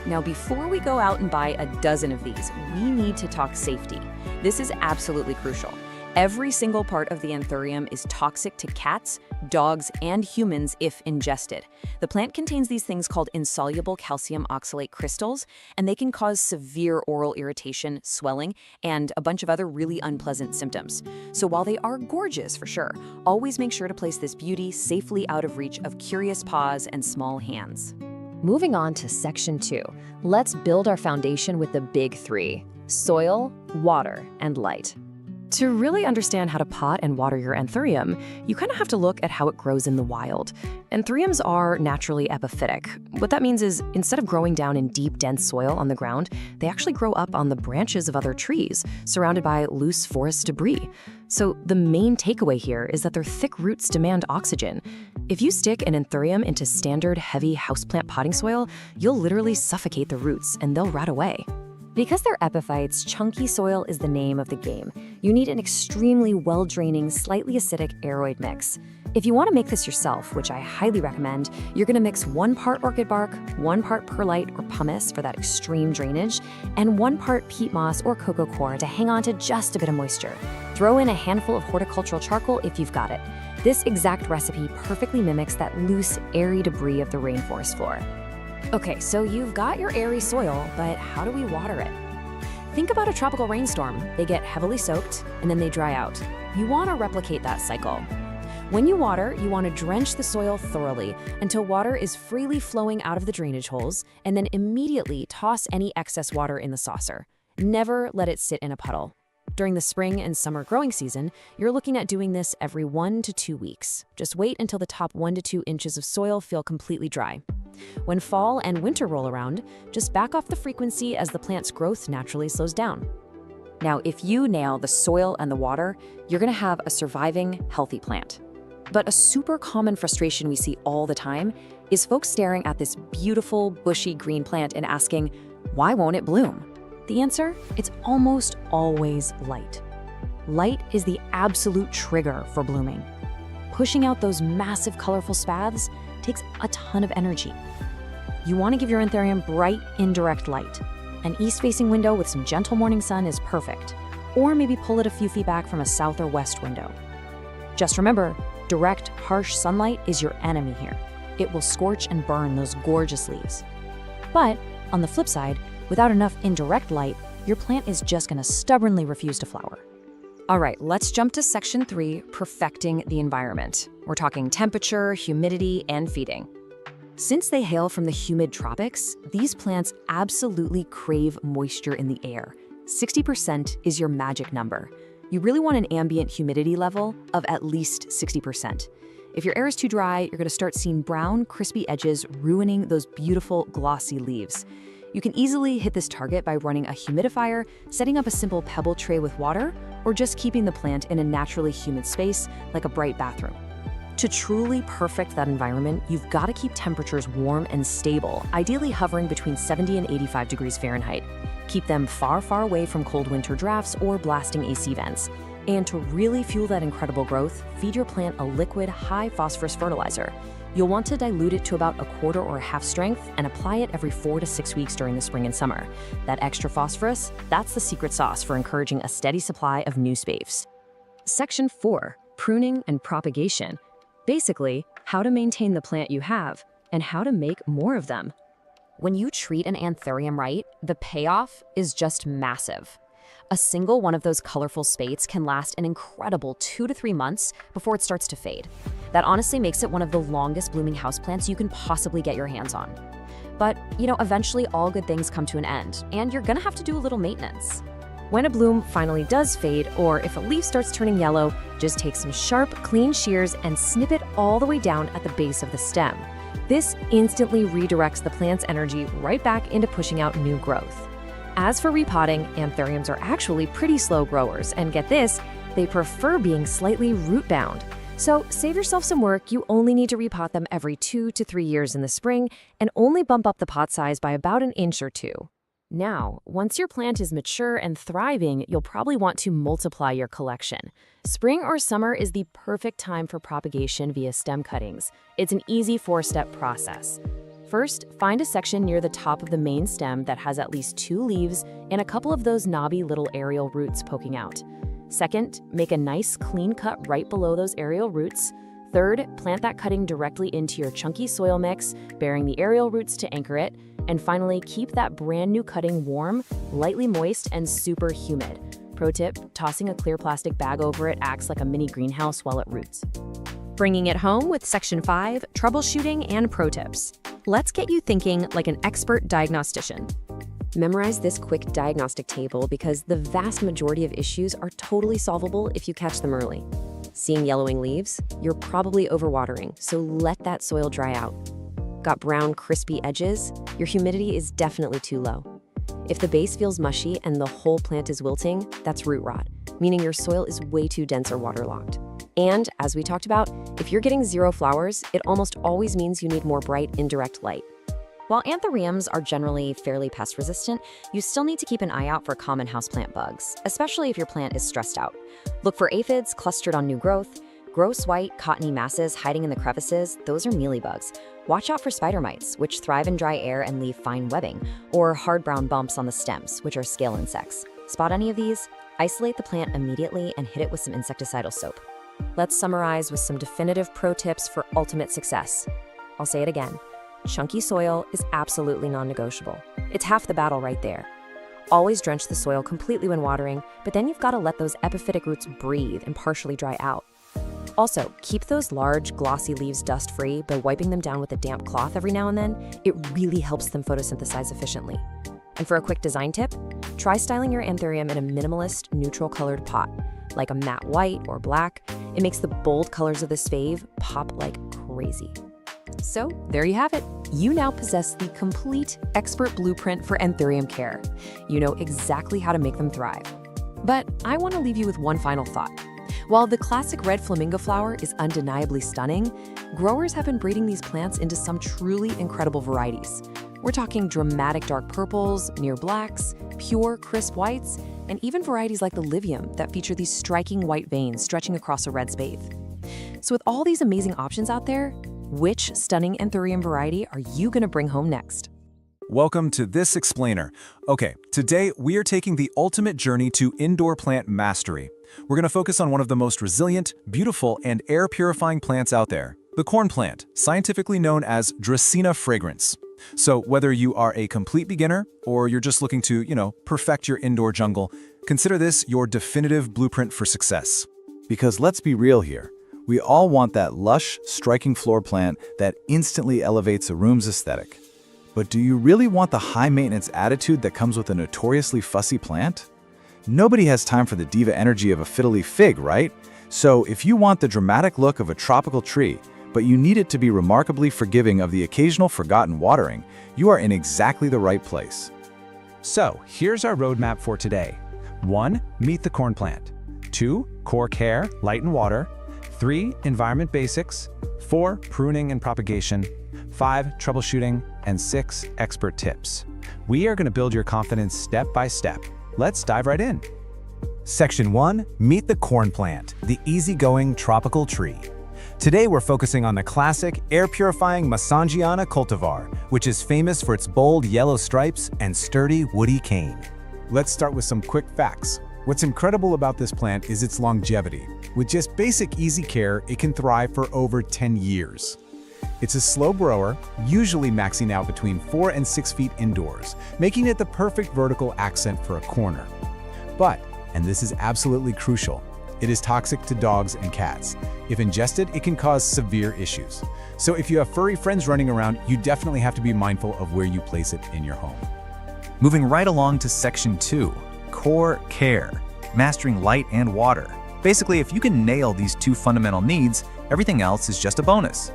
Now, before we go out and buy a dozen of these, we need to talk safety. This is absolutely crucial. Every single part of the anthurium is toxic to cats, dogs, and humans if ingested. The plant contains these things called insoluble calcium oxalate crystals, and they can cause severe oral irritation, swelling, and a bunch of other really unpleasant symptoms. So while they are gorgeous for sure, always make sure to place this beauty safely out of reach of curious paws and small hands. Moving on to section 2, let's build our foundation with the big 3: soil, water, and light. To really understand how to pot and water your anthurium, you kind of have to look at how it grows in the wild. Anthuriums are naturally epiphytic. What that means is instead of growing down in deep, dense soil on the ground, they actually grow up on the branches of other trees, surrounded by loose forest debris. So the main takeaway here is that their thick roots demand oxygen. If you stick an anthurium into standard, heavy houseplant potting soil, you'll literally suffocate the roots and they'll rot away. Because they're epiphytes, chunky soil is the name of the game. You need an extremely well-draining, slightly acidic aeroid mix. If you want to make this yourself, which I highly recommend, you're going to mix 1 part orchid bark, 1 part perlite or pumice for that extreme drainage, and 1 part peat moss or cocoa coir to hang on to just a bit of moisture. Throw in a handful of horticultural charcoal if you've got it. This exact recipe perfectly mimics that loose, airy debris of the rainforest floor. Okay, so you've got your airy soil, but how do we water it? Think about a tropical rainstorm. They get heavily soaked, and then they dry out. You want to replicate that cycle. When you water, you want to drench the soil thoroughly until water is freely flowing out of the drainage holes, and then immediately toss any excess water in the saucer. Never let it sit in a puddle. During the spring and summer growing season, you're looking at doing this every 1 to 2 weeks. Just wait until the top 1 to 2 inches of soil feel completely dry. When fall and winter roll around, just back off the frequency as the plant's growth naturally slows down. Now, if you nail the soil and the water, you're going to have a surviving, healthy plant. But a super common frustration we see all the time is folks staring at this beautiful, bushy green plant and asking, why won't it bloom? The answer? It's almost always light. Light is the absolute trigger for blooming. Pushing out those massive, colorful spathes takes a ton of energy. You want to give your anthurium bright, indirect light. An east-facing window with some gentle morning sun is perfect, or maybe pull it a few feet back from a south or west window. Just remember, direct, harsh sunlight is your enemy here. It will scorch and burn those gorgeous leaves. But on the flip side, without enough indirect light, your plant is just going to stubbornly refuse to flower. All right, let's jump to section 3, perfecting the environment. We're talking temperature, humidity, and feeding. Since they hail from the humid tropics, these plants absolutely crave moisture in the air. 60% is your magic number. You really want an ambient humidity level of at least 60%. If your air is too dry, you're going to start seeing brown, crispy edges ruining those beautiful, glossy leaves. You can easily hit this target by running a humidifier, setting up a simple pebble tray with water, or just keeping the plant in a naturally humid space like a bright bathroom. To truly perfect that environment, you've got to keep temperatures warm and stable, ideally hovering between 70 and 85 degrees Fahrenheit. Keep them far, far away from cold winter drafts or blasting AC vents. And to really fuel that incredible growth, feed your plant a liquid, high-phosphorus fertilizer. You'll want to dilute it to about a quarter or a half strength and apply it every 4 to 6 weeks during the spring and summer. That extra phosphorus, that's the secret sauce for encouraging a steady supply of new spaves. Section 4, pruning and propagation. Basically, how to maintain the plant you have and how to make more of them. When you treat an anthurium right, the payoff is just massive. A single one of those colorful spates can last an incredible 2 to 3 months before it starts to fade. That honestly makes it one of the longest blooming houseplants you can possibly get your hands on. But, eventually all good things come to an end, and you're gonna have to do a little maintenance. When a bloom finally does fade, or if a leaf starts turning yellow, just take some sharp, clean shears and snip it all the way down at the base of the stem. This instantly redirects the plant's energy right back into pushing out new growth. As for repotting, anthuriums are actually pretty slow growers, and get this, they prefer being slightly root-bound. So save yourself some work. You only need to repot them every 2 to 3 years in the spring, and only bump up the pot size by about an inch or two. Now, once your plant is mature and thriving, you'll probably want to multiply your collection. Spring or summer is the perfect time for propagation via stem cuttings. It's an easy 4-step process. First, find a section near the top of the main stem that has at least 2 leaves and a couple of those knobby little aerial roots poking out. Second, make a nice clean cut right below those aerial roots. Third, plant that cutting directly into your chunky soil mix, bearing the aerial roots to anchor it. And finally, keep that brand new cutting warm, lightly moist, and super humid. Pro tip, tossing a clear plastic bag over it acts like a mini greenhouse while it roots. Bringing it home with Section 5, troubleshooting and pro tips. Let's get you thinking like an expert diagnostician. Memorize this quick diagnostic table because the vast majority of issues are totally solvable if you catch them early. Seeing yellowing leaves? You're probably overwatering, so let that soil dry out. Got brown, crispy edges? Your humidity is definitely too low. If the base feels mushy and the whole plant is wilting, that's root rot, meaning your soil is way too dense or waterlogged. And, as we talked about, if you're getting 0 flowers, it almost always means you need more bright, indirect light. While anthuriums are generally fairly pest resistant, you still need to keep an eye out for common houseplant bugs, especially if your plant is stressed out. Look for aphids clustered on new growth, gross white, cottony masses hiding in the crevices, those are mealybugs. Watch out for spider mites, which thrive in dry air and leave fine webbing, or hard brown bumps on the stems, which are scale insects. Spot any of these? Isolate the plant immediately and hit it with some insecticidal soap. Let's summarize with some definitive pro tips for ultimate success. I'll say it again. Chunky soil is absolutely non-negotiable. It's half the battle right there. Always drench the soil completely when watering, but then you've got to let those epiphytic roots breathe and partially dry out. Also, keep those large, glossy leaves dust-free by wiping them down with a damp cloth every now and then. It really helps them photosynthesize efficiently. And for a quick design tip, try styling your anthurium in a minimalist, neutral-colored pot, like a matte white or black. It makes the bold colors of this fave pop like crazy. So, there you have it. You now possess the complete expert blueprint for anthurium care. You know exactly how to make them thrive. But I want to leave you with one final thought. While the classic red flamingo flower is undeniably stunning, growers have been breeding these plants into some truly incredible varieties. We're talking dramatic dark purples, near blacks, pure crisp whites, and even varieties like the livium that feature these striking white veins stretching across a red spathe. So with all these amazing options out there, which stunning anthurium variety are you going to bring home next? Welcome to This Explainer. Okay, today we are taking the ultimate journey to indoor plant mastery. We're going to focus on one of the most resilient, beautiful, and air-purifying plants out there, the corn plant, scientifically known as Dracaena fragrans. So whether you are a complete beginner or you're just looking to, perfect your indoor jungle, consider this your definitive blueprint for success. Because let's be real here. We all want that lush, striking floor plant that instantly elevates a room's aesthetic. But do you really want the high-maintenance attitude that comes with a notoriously fussy plant? Nobody has time for the diva energy of a fiddly fig, right? So if you want the dramatic look of a tropical tree, but you need it to be remarkably forgiving of the occasional forgotten watering, you are in exactly the right place. So, here's our roadmap for today. 1. Meet the corn plant. 2. Core care, light and water. 3. Environment basics. 4. Pruning and propagation. 5. Troubleshooting. And 6. Expert tips. We are going to build your confidence step by step. Let's dive right in. Section 1. Meet the corn plant, the easygoing tropical tree. Today we're focusing on the classic, air-purifying Masangiana cultivar, which is famous for its bold yellow stripes and sturdy woody cane. Let's start with some quick facts. What's incredible about this plant is its longevity. With just basic easy care, it can thrive for over 10 years. It's a slow grower, usually maxing out between 4 and 6 feet indoors, making it the perfect vertical accent for a corner. But, and this is absolutely crucial, it is toxic to dogs and cats. If ingested, it can cause severe issues. So if you have furry friends running around, you definitely have to be mindful of where you place it in your home. Moving right along to Section 2, core care, mastering light and water. Basically, if you can nail these two fundamental needs, everything else is just a bonus.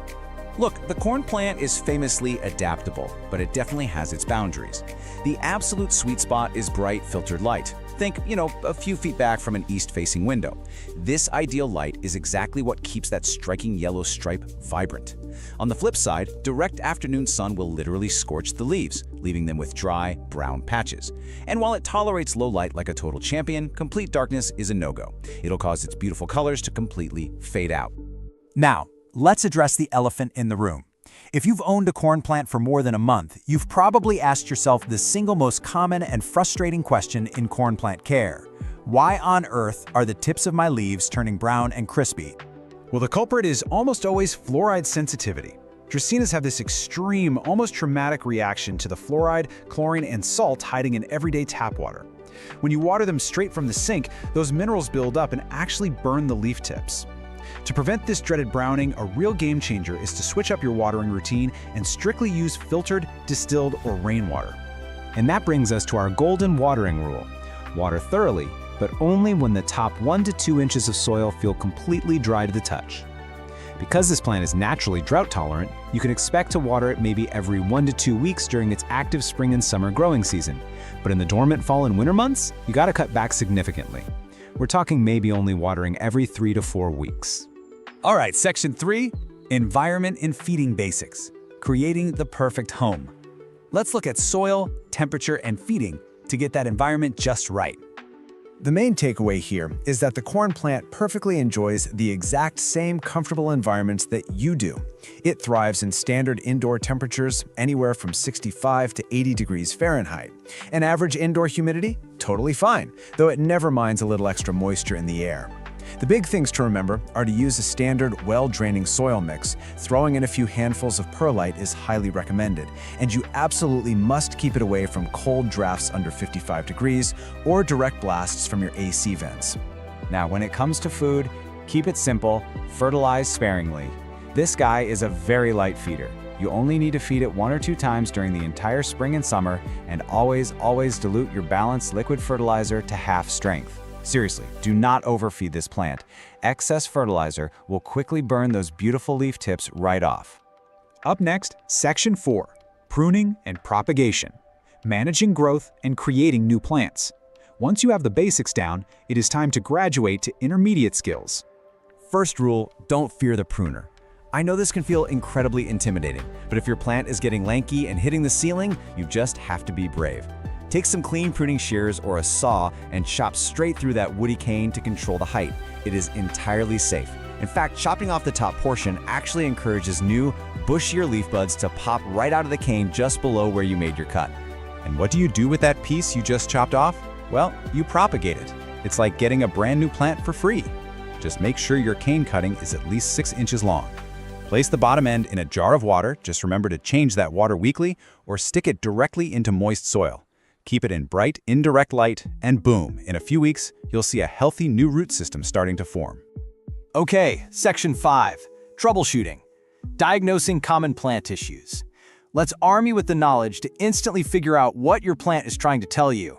Look, the corn plant is famously adaptable, but it definitely has its boundaries. The absolute sweet spot is bright filtered light. Think, a few feet back from an east-facing window. This ideal light is exactly what keeps that striking yellow stripe vibrant. On the flip side, direct afternoon sun will literally scorch the leaves, leaving them with dry, brown patches. And while it tolerates low light like a total champion, complete darkness is a no-go. It'll cause its beautiful colors to completely fade out. Now, let's address the elephant in the room. If you've owned a corn plant for more than a month, you've probably asked yourself the single most common and frustrating question in corn plant care. Why on earth are the tips of my leaves turning brown and crispy? Well, the culprit is almost always fluoride sensitivity. Dracaenas have this extreme, almost traumatic reaction to the fluoride, chlorine, and salt hiding in everyday tap water. When you water them straight from the sink, those minerals build up and actually burn the leaf tips. To prevent this dreaded browning, a real game changer is to switch up your watering routine and strictly use filtered, distilled, or rainwater. And that brings us to our golden watering rule. Water thoroughly, but only when the top 1 to 2 inches of soil feel completely dry to the touch. Because this plant is naturally drought tolerant, you can expect to water it maybe every 1 to 2 weeks during its active spring and summer growing season. But in the dormant fall and winter months, you gotta cut back significantly. We're talking maybe only watering every 3 to 4 weeks. All right, Section 3, environment and feeding basics, creating the perfect home. Let's look at soil, temperature, and feeding to get that environment just right. The main takeaway here is that the corn plant perfectly enjoys the exact same comfortable environments that you do. It thrives in standard indoor temperatures anywhere from 65 to 80 degrees Fahrenheit. And average indoor humidity? Totally fine, though it never minds a little extra moisture in the air. The big things to remember are to use a standard, well-draining soil mix. Throwing in a few handfuls of perlite is highly recommended, and you absolutely must keep it away from cold drafts under 55 degrees or direct blasts from your AC vents. Now, when it comes to food, keep it simple, fertilize sparingly. This guy is a very light feeder. You only need to feed it 1 or 2 times during the entire spring and summer, and always dilute your balanced liquid fertilizer to half strength. Seriously, do not overfeed this plant. Excess fertilizer will quickly burn those beautiful leaf tips right off. Up next, Section 4, pruning and propagation, managing growth and creating new plants. Once you have the basics down, it is time to graduate to intermediate skills. First rule, don't fear the pruner. I know this can feel incredibly intimidating, but if your plant is getting lanky and hitting the ceiling, you just have to be brave. Take some clean pruning shears or a saw and chop straight through that woody cane to control the height. It is entirely safe. In fact, chopping off the top portion actually encourages new, bushier leaf buds to pop right out of the cane just below where you made your cut. And what do you do with that piece you just chopped off? Well, you propagate it. It's like getting a brand new plant for free. Just make sure your cane cutting is at least 6 inches long. Place the bottom end in a jar of water. Just remember to change that water weekly or stick it directly into moist soil. Keep it in bright, indirect light, and boom, in a few weeks, you'll see a healthy new root system starting to form. Okay, Section 5, Troubleshooting. Diagnosing common plant issues. Let's arm you with the knowledge to instantly figure out what your plant is trying to tell you.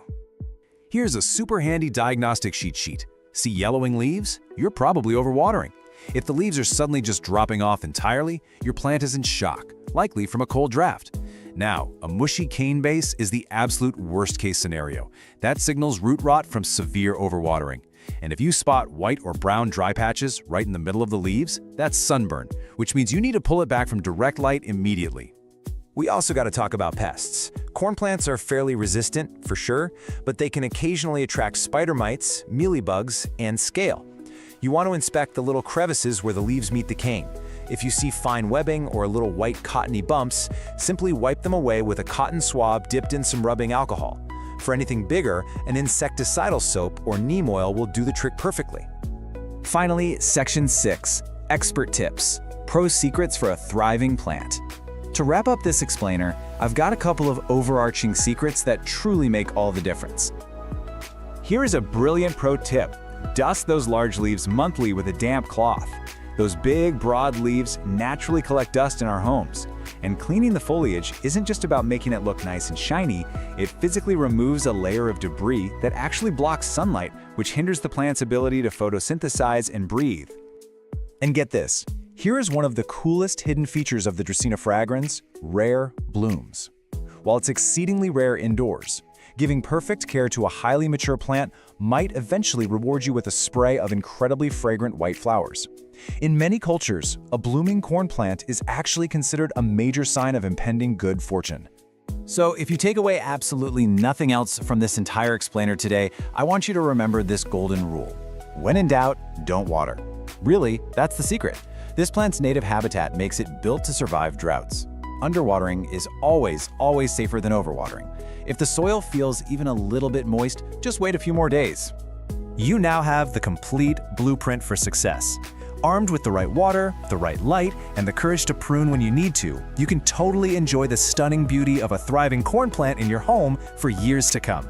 Here's a super handy diagnostic cheat sheet. See yellowing leaves? You're probably overwatering. If the leaves are suddenly just dropping off entirely, your plant is in shock, likely from a cold draft. Now, a mushy cane base is the absolute worst-case scenario. That signals root rot from severe overwatering. And if you spot white or brown dry patches right in the middle of the leaves, that's sunburn, which means you need to pull it back from direct light immediately. We also got to talk about pests. Corn plants are fairly resistant, for sure, but they can occasionally attract spider mites, mealybugs, and scale. You want to inspect the little crevices where the leaves meet the cane. If you see fine webbing or little white cottony bumps, simply wipe them away with a cotton swab dipped in some rubbing alcohol. For anything bigger, an insecticidal soap or neem oil will do the trick perfectly. Finally, Section 6, Expert Tips. Pro secrets for a thriving plant. To wrap up this explainer, I've got a couple of overarching secrets that truly make all the difference. Here is a brilliant pro tip. Dust those large leaves monthly with a damp cloth. Those big, broad leaves naturally collect dust in our homes. And cleaning the foliage isn't just about making it look nice and shiny, it physically removes a layer of debris that actually blocks sunlight, which hinders the plant's ability to photosynthesize and breathe. And get this, here is one of the coolest hidden features of the Dracaena fragrans: rare blooms. While it's exceedingly rare indoors, giving perfect care to a highly mature plant might eventually reward you with a spray of incredibly fragrant white flowers. In many cultures, a blooming corn plant is actually considered a major sign of impending good fortune. So if you take away absolutely nothing else from this entire explainer today, I want you to remember this golden rule. When in doubt, don't water. Really, that's the secret. This plant's native habitat makes it built to survive droughts. Underwatering is always safer than overwatering. If the soil feels even a little bit moist, just wait a few more days. You now have the complete blueprint for success. Armed with the right water, the right light, and the courage to prune when you need to, you can totally enjoy the stunning beauty of a thriving corn plant in your home for years to come.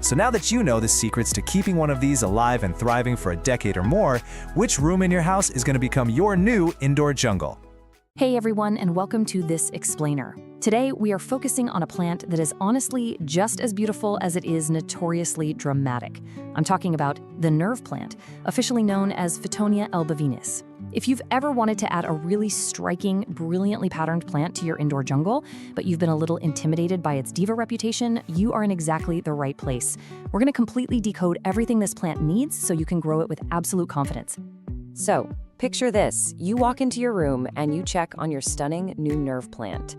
So now that you know the secrets to keeping one of these alive and thriving for a decade or more, which room in your house is going to become your new indoor jungle? Hey everyone, and welcome to this explainer. Today, we are focusing on a plant that is honestly just as beautiful as it is notoriously dramatic. I'm talking about the nerve plant, officially known as Fittonia albovinis. If you've ever wanted to add a really striking, brilliantly patterned plant to your indoor jungle, but you've been a little intimidated by its diva reputation, you are in exactly the right place. We're going to completely decode everything this plant needs so you can grow it with absolute confidence. So, picture this. You walk into your room and you check on your stunning new nerve plant.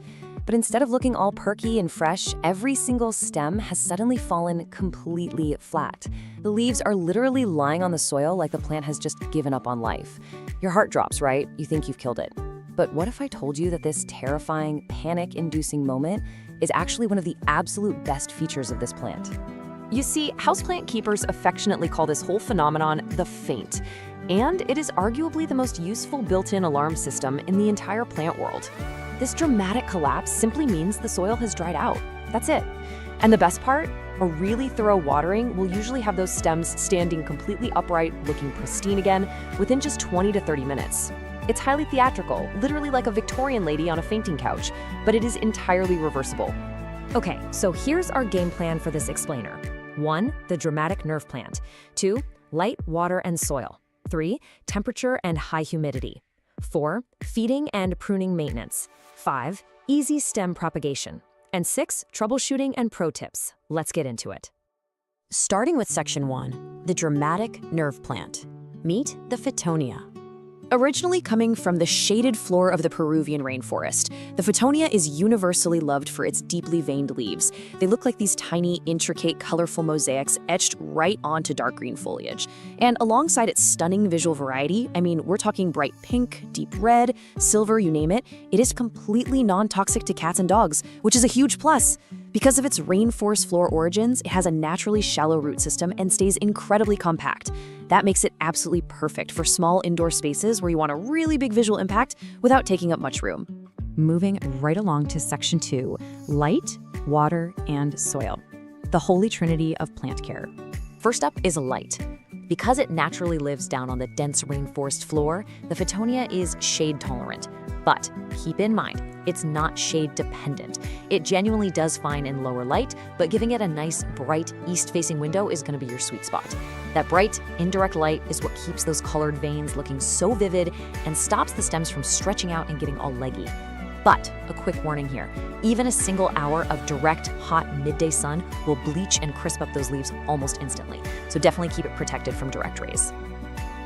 But instead of looking all perky and fresh, every single stem has suddenly fallen completely flat. The leaves are literally lying on the soil like the plant has just given up on life. Your heart drops, right? You think you've killed it. But what if I told you that this terrifying, panic-inducing moment is actually one of the absolute best features of this plant? You see, houseplant keepers affectionately call this whole phenomenon the faint, and it is arguably the most useful built-in alarm system in the entire plant world. This dramatic collapse simply means the soil has dried out. That's it. And the best part? A really thorough watering will usually have those stems standing completely upright, looking pristine again, within just 20 to 30 minutes. It's highly theatrical, literally like a Victorian lady on a fainting couch, but it is entirely reversible. Okay, so here's our game plan for this explainer. 1. The dramatic nerve plant. 2. Light, water, and soil. 3. Temperature and high humidity. 4. Feeding and pruning maintenance. 5. Easy stem propagation. And 6. Troubleshooting and pro tips. Let's get into it. Starting with Section 1, the dramatic nerve plant. Meet the Fittonia. Originally coming from the shaded floor of the Peruvian rainforest, the Fittonia is universally loved for its deeply veined leaves. They look like these tiny, intricate, colorful mosaics etched right onto dark green foliage. And alongside its stunning visual variety, I mean, we're talking bright pink, deep red, silver, you name it, it is completely non-toxic to cats and dogs, which is a huge plus. Because of its rainforest floor origins, it has a naturally shallow root system and stays incredibly compact. That makes it absolutely perfect for small indoor spaces where you want a really big visual impact without taking up much room. Moving right along to Section 2, light, water, and soil. The holy trinity of plant care. First up is light. Because it naturally lives down on the dense rainforest floor, the Fittonia is shade tolerant. But keep in mind, it's not shade dependent. It genuinely does fine in lower light, but giving it a nice, bright, east-facing window is going to be your sweet spot. That bright, indirect light is what keeps those colored veins looking so vivid and stops the stems from stretching out and getting all leggy. But a quick warning here, even a single hour of direct, hot midday sun will bleach and crisp up those leaves almost instantly, so definitely keep it protected from direct rays.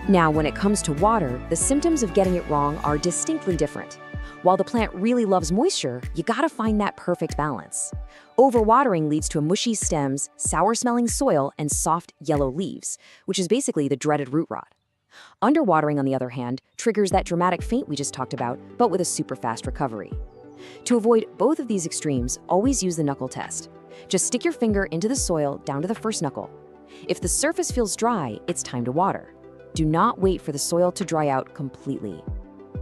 Now, when it comes to water, the symptoms of getting it wrong are distinctly different. While the plant really loves moisture, you gotta find that perfect balance. Overwatering leads to mushy stems, sour-smelling soil, and soft yellow leaves, which is basically the dreaded root rot. Underwatering, on the other hand, triggers that dramatic faint we just talked about, but with a super fast recovery. To avoid both of these extremes, always use the knuckle test. Just stick your finger into the soil down to the first knuckle. If the surface feels dry, it's time to water. Do not wait for the soil to dry out completely.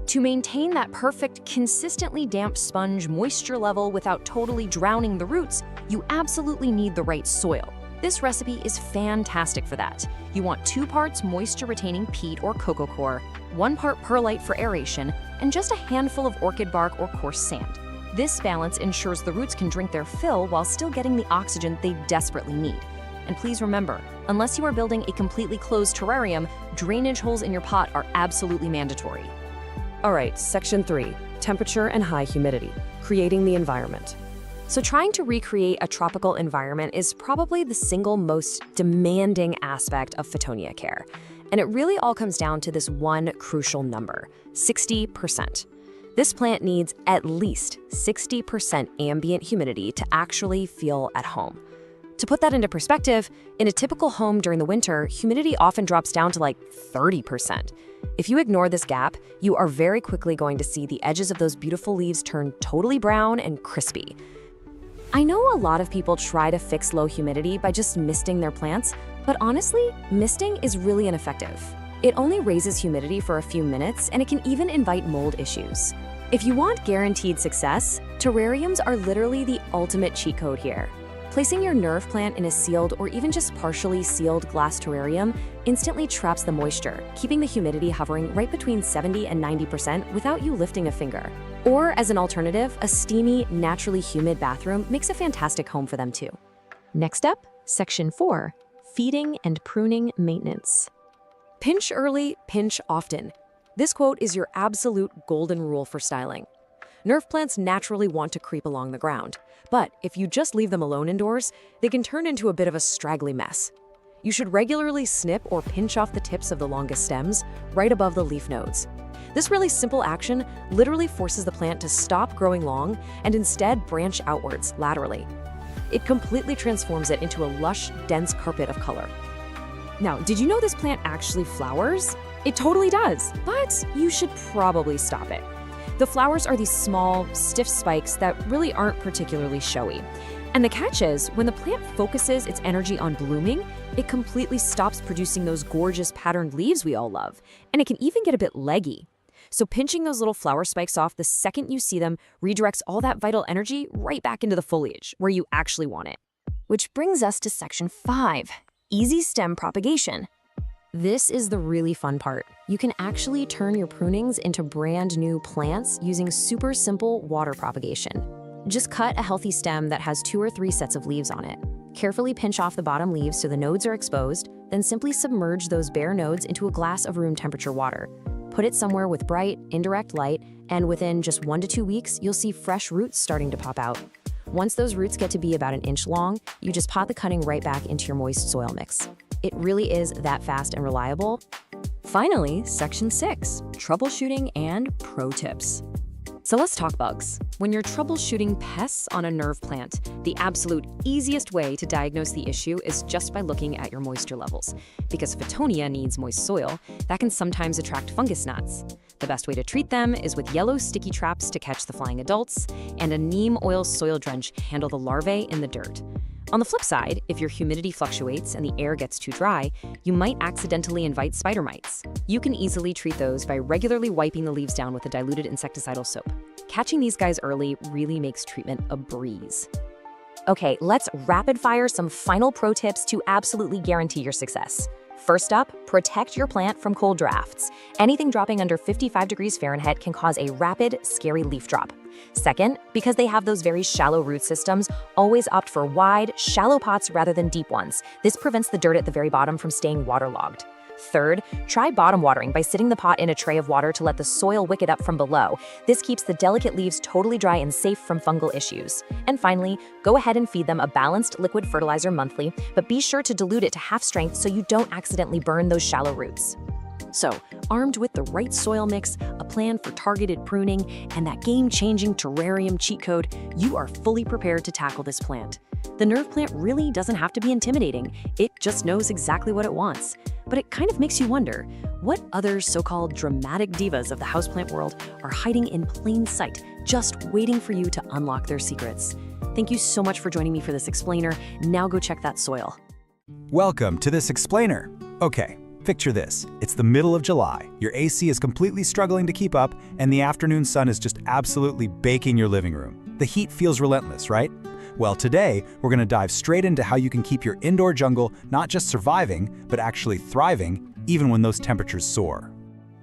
To maintain that perfect, consistently damp sponge moisture level without totally drowning the roots, you absolutely need the right soil. This recipe is fantastic for that. You want 2 parts moisture-retaining peat or cocoa coir, 1 part perlite for aeration, and just a handful of orchid bark or coarse sand. This balance ensures the roots can drink their fill while still getting the oxygen they desperately need. And please remember, unless you are building a completely closed terrarium, drainage holes in your pot are absolutely mandatory. All right, section 3, temperature and high humidity, creating the environment. So trying to recreate a tropical environment is probably the single most demanding aspect of Fittonia care. And it really all comes down to this one crucial number, 60%. This plant needs at least 60% ambient humidity to actually feel at home. To put that into perspective, in a typical home during the winter, humidity often drops down to like 30%. If you ignore this gap, you are very quickly going to see the edges of those beautiful leaves turn totally brown and crispy. I know a lot of people try to fix low humidity by just misting their plants, but honestly, misting is really ineffective. It only raises humidity for a few minutes, and it can even invite mold issues. If you want guaranteed success, terrariums are literally the ultimate cheat code here. Placing your nerve plant in a sealed or even just partially sealed glass terrarium instantly traps the moisture, keeping the humidity hovering right between 70 and 90% without you lifting a finger. Or as an alternative, a steamy, naturally humid bathroom makes a fantastic home for them too. Next up, section 4, feeding and pruning maintenance. Pinch early, pinch often. This quote is your absolute golden rule for styling. Nerve plants naturally want to creep along the ground, but if you just leave them alone indoors, they can turn into a bit of a straggly mess. You should regularly snip or pinch off the tips of the longest stems, right above the leaf nodes. This really simple action literally forces the plant to stop growing long and instead branch outwards, laterally. It completely transforms it into a lush, dense carpet of color. Now, did you know this plant actually flowers? It totally does, but you should probably stop it. The flowers are these small, stiff spikes that really aren't particularly showy. And the catch is, when the plant focuses its energy on blooming, it completely stops producing those gorgeous patterned leaves we all love, and it can even get a bit leggy. So pinching those little flower spikes off the second you see them redirects all that vital energy right back into the foliage, where you actually want it. Which brings us to section 5, easy stem propagation. This is the really fun part. You can actually turn your prunings into brand new plants using super simple water propagation. Just cut a healthy stem that has 2 or 3 sets of leaves on it. Carefully pinch off the bottom leaves so the nodes are exposed, then simply submerge those bare nodes into a glass of room temperature water. Put it somewhere with bright, indirect light, and within just 1 to 2 weeks, you'll see fresh roots starting to pop out. Once those roots get to be about 1 inch long, you just pot the cutting right back into your moist soil mix. It really is that fast and reliable. Finally, section 6, troubleshooting and pro tips. So let's talk bugs. When you're troubleshooting pests on a nerve plant, the absolute easiest way to diagnose the issue is just by looking at your moisture levels. Because Fittonia needs moist soil, that can sometimes attract fungus gnats. The best way to treat them is with yellow sticky traps to catch the flying adults, and a neem oil soil drench to handle the larvae in the dirt. On the flip side, if your humidity fluctuates and the air gets too dry, you might accidentally invite spider mites. You can easily treat those by regularly wiping the leaves down with a diluted insecticidal soap. Catching these guys early really makes treatment a breeze. Okay, let's rapid fire some final pro tips to absolutely guarantee your success. First up, protect your plant from cold drafts. Anything dropping under 55 degrees Fahrenheit can cause a rapid, scary leaf drop. Second, because they have those very shallow root systems, always opt for wide, shallow pots rather than deep ones. This prevents the dirt at the very bottom from staying waterlogged. Third, try bottom watering by sitting the pot in a tray of water to let the soil wick it up from below. This keeps the delicate leaves totally dry and safe from fungal issues. And finally, go ahead and feed them a balanced liquid fertilizer monthly, but be sure to dilute it to half strength so you don't accidentally burn those shallow roots. So, armed with the right soil mix, a plan for targeted pruning, and that game-changing terrarium cheat code, you are fully prepared to tackle this plant. The nerve plant really doesn't have to be intimidating. It just knows exactly what it wants. But it kind of makes you wonder, what other so-called dramatic divas of the houseplant world are hiding in plain sight, just waiting for you to unlock their secrets? Thank you so much for joining me for this explainer. Now go check that soil. Welcome to this explainer. Okay, picture this. It's the middle of July. Your AC is completely struggling to keep up, and the afternoon sun is just absolutely baking your living room. The heat feels relentless, right? Well, today, we're going to dive straight into how you can keep your indoor jungle not just surviving, but actually thriving, even when those temperatures soar.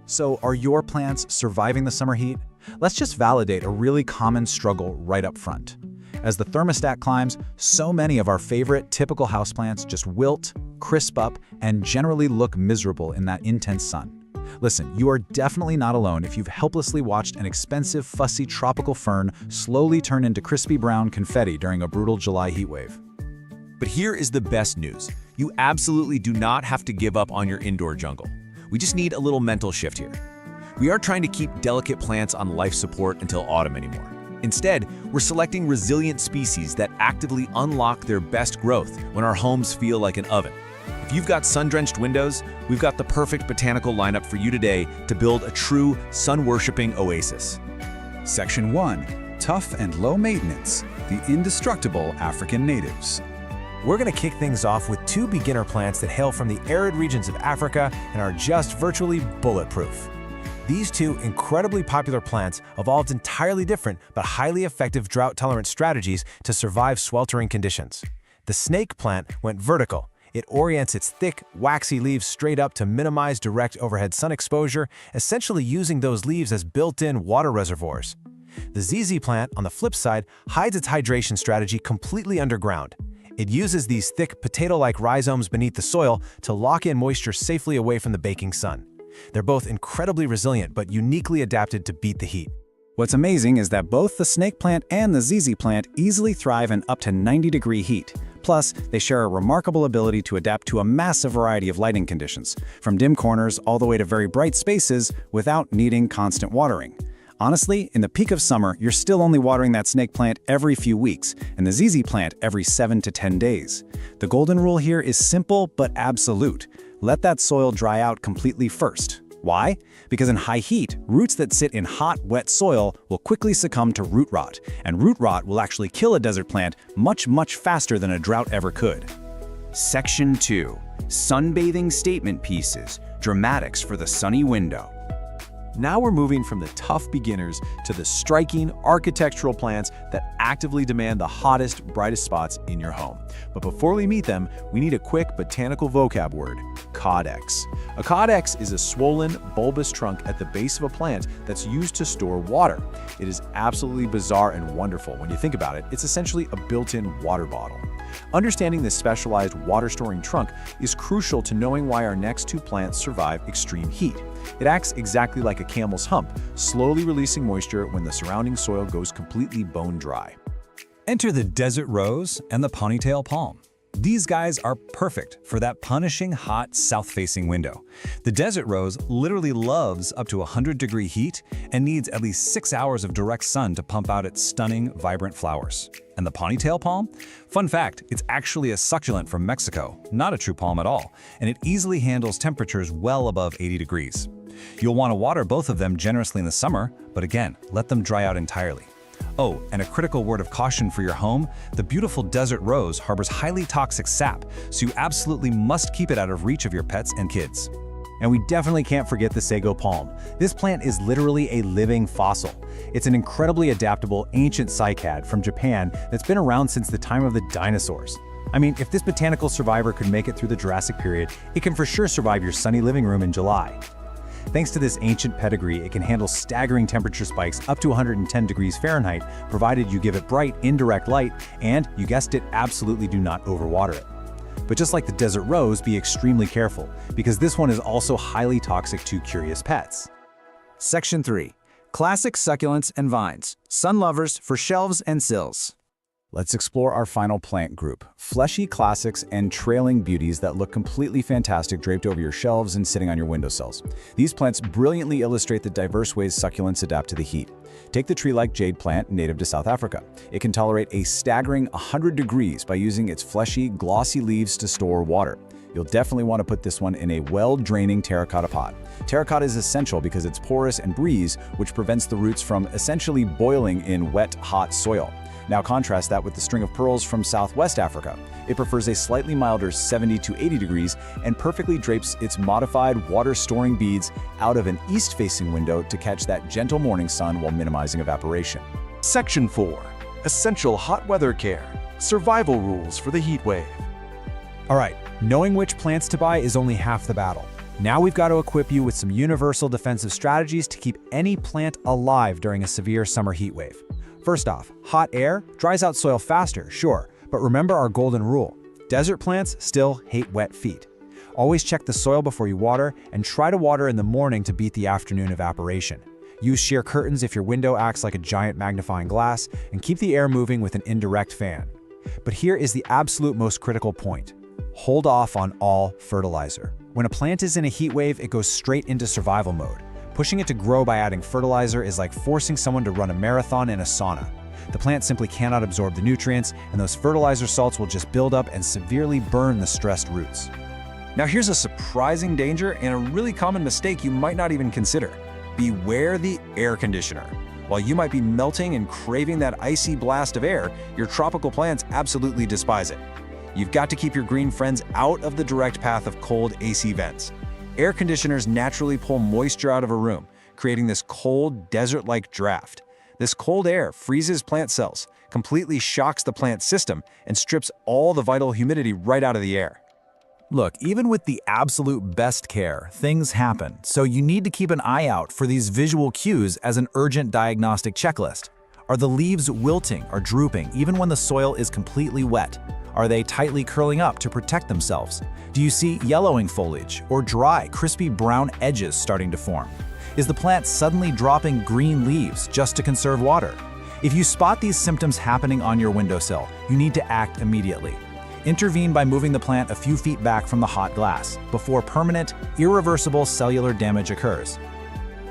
So, are your plants surviving the summer heat? Let's just validate a really common struggle right up front. As the thermostat climbs, so many of our favorite typical houseplants just wilt, crisp up, and generally look miserable in that intense sun. Listen, you are definitely not alone if you've helplessly watched an expensive, fussy tropical fern slowly turn into crispy brown confetti during a brutal July heatwave. But here is the best news. You absolutely do not have to give up on your indoor jungle. We just need a little mental shift here. We aren't trying to keep delicate plants on life support until autumn anymore. Instead, we're selecting resilient species that actively unlock their best growth when our homes feel like an oven. If you've got sun-drenched windows, we've got the perfect botanical lineup for you today to build a true sun-worshipping oasis. Section 1. Tough and low maintenance. The indestructible African natives. We're going to kick things off with two beginner plants that hail from the arid regions of Africa and are just virtually bulletproof. These two incredibly popular plants evolved entirely different but highly effective drought-tolerant strategies to survive sweltering conditions. The snake plant went vertical. It orients its thick, waxy leaves straight up to minimize direct overhead sun exposure, essentially using those leaves as built-in water reservoirs. The ZZ plant, on the flip side, hides its hydration strategy completely underground. It uses these thick, potato-like rhizomes beneath the soil to lock in moisture safely away from the baking sun. They're both incredibly resilient but uniquely adapted to beat the heat. What's amazing is that both the snake plant and the ZZ plant easily thrive in up to 90-degree heat. Plus, they share a remarkable ability to adapt to a massive variety of lighting conditions, from dim corners all the way to very bright spaces without needing constant watering. Honestly, in the peak of summer, you're still only watering that snake plant every few weeks, and the ZZ plant every 7 to 10 days. The golden rule here is simple but absolute. Let that soil dry out completely first. Why? Because in high heat, roots that sit in hot, wet soil will quickly succumb to root rot, and root rot will actually kill a desert plant much faster than a drought ever could. Section 2. Sunbathing statement pieces. Dramatics for the sunny window. Now we're moving from the tough beginners to the striking architectural plants that actively demand the hottest, brightest spots in your home. But before we meet them, we need a quick botanical vocab word: caudex. A caudex is a swollen, bulbous trunk at the base of a plant that's used to store water. It is absolutely bizarre and wonderful. When you think about it, it's essentially a built-in water bottle. Understanding this specialized water-storing trunk is crucial to knowing why our next two plants survive extreme heat. It acts exactly like a camel's hump, slowly releasing moisture when the surrounding soil goes completely bone dry. Enter the desert rose and the ponytail palm. These guys are perfect for that punishing hot south-facing window. The desert rose literally loves up to 100-degree heat and needs at least 6 hours of direct sun to pump out its stunning, vibrant flowers. And the ponytail palm? Fun fact, it's actually a succulent from Mexico, not a true palm at all, and it easily handles temperatures well above 80 degrees. You'll want to water both of them generously in the summer, but again, let them dry out entirely. Oh, and a critical word of caution for your home: the beautiful desert rose harbors highly toxic sap, so you absolutely must keep it out of reach of your pets and kids. And we definitely can't forget the sago palm. This plant is literally a living fossil. It's an incredibly adaptable ancient cycad from Japan that's been around since the time of the dinosaurs. I mean, if this botanical survivor could make it through the Jurassic period, it can for sure survive your sunny living room in July. Thanks to this ancient pedigree, it can handle staggering temperature spikes up to 110 degrees Fahrenheit, provided you give it bright, indirect light, and, you guessed it, absolutely do not overwater it. But just like the desert rose, be extremely careful, because this one is also highly toxic to curious pets. Section 3. Classic succulents and vines. Sun lovers for shelves and sills. Let's explore our final plant group, fleshy classics and trailing beauties that look completely fantastic draped over your shelves and sitting on your windowsills. These plants brilliantly illustrate the diverse ways succulents adapt to the heat. Take the tree-like jade plant native to South Africa. It can tolerate a staggering 100 degrees by using its fleshy, glossy leaves to store water. You'll definitely want to put this one in a well-draining terracotta pot. Terracotta is essential because it's porous and breeze, which prevents the roots from essentially boiling in wet, hot soil. Now contrast that with the string of pearls from Southwest Africa. It prefers a slightly milder 70 to 80 degrees and perfectly drapes its modified water-storing beads out of an east-facing window to catch that gentle morning sun while minimizing evaporation. Section 4. Essential hot weather care. Survival rules for the heat wave. All right, knowing which plants to buy is only half the battle. Now we've got to equip you with some universal defensive strategies to keep any plant alive during a severe summer heat wave. First off, hot air dries out soil faster, sure, but remember our golden rule. Desert plants still hate wet feet. Always check the soil before you water, and try to water in the morning to beat the afternoon evaporation. Use sheer curtains if your window acts like a giant magnifying glass, and keep the air moving with an indirect fan. But here is the absolute most critical point. Hold off on all fertilizer. When a plant is in a heat wave, it goes straight into survival mode. Pushing it to grow by adding fertilizer is like forcing someone to run a marathon in a sauna. The plant simply cannot absorb the nutrients, and those fertilizer salts will just build up and severely burn the stressed roots. Now here's a surprising danger and a really common mistake you might not even consider. Beware the air conditioner. While you might be melting and craving that icy blast of air, your tropical plants absolutely despise it. You've got to keep your green friends out of the direct path of cold AC vents. Air conditioners naturally pull moisture out of a room, creating this cold, desert-like draft. This cold air freezes plant cells, completely shocks the plant system, and strips all the vital humidity right out of the air. Look, even with the absolute best care, things happen, so you need to keep an eye out for these visual cues as an urgent diagnostic checklist. Are the leaves wilting or drooping even when the soil is completely wet? Are they tightly curling up to protect themselves? Do you see yellowing foliage or dry, crispy brown edges starting to form? Is the plant suddenly dropping green leaves just to conserve water? If you spot these symptoms happening on your windowsill, you need to act immediately. Intervene by moving the plant a few feet back from the hot glass before permanent, irreversible cellular damage occurs.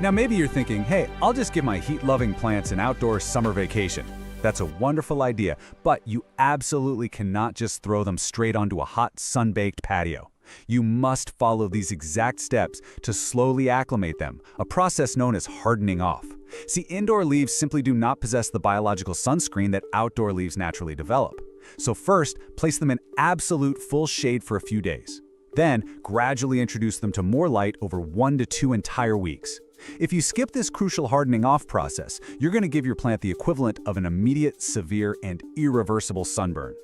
Now maybe you're thinking, hey, I'll just give my heat-loving plants an outdoor summer vacation. That's a wonderful idea, but you absolutely cannot just throw them straight onto a hot, sun-baked patio. You must follow these exact steps to slowly acclimate them, a process known as hardening off. See, indoor leaves simply do not possess the biological sunscreen that outdoor leaves naturally develop. So first, place them in absolute full shade for a few days. Then, gradually introduce them to more light over 1 to 2 entire weeks. If you skip this crucial hardening off process, you're going to give your plant the equivalent of an immediate, severe, and irreversible sunburn.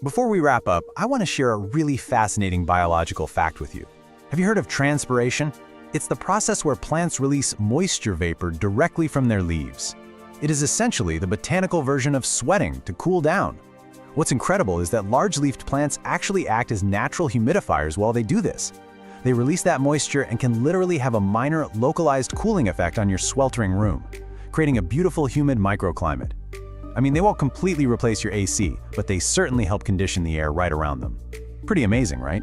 Before we wrap up, I want to share a really fascinating biological fact with you. Have you heard of transpiration? It's the process where plants release moisture vapor directly from their leaves. It is essentially the botanical version of sweating to cool down. What's incredible is that large-leafed plants actually act as natural humidifiers while they do this. They release that moisture and can literally have a minor, localized cooling effect on your sweltering room, creating a beautiful, humid microclimate. I mean, they won't completely replace your AC, but they certainly help condition the air right around them. Pretty amazing, right?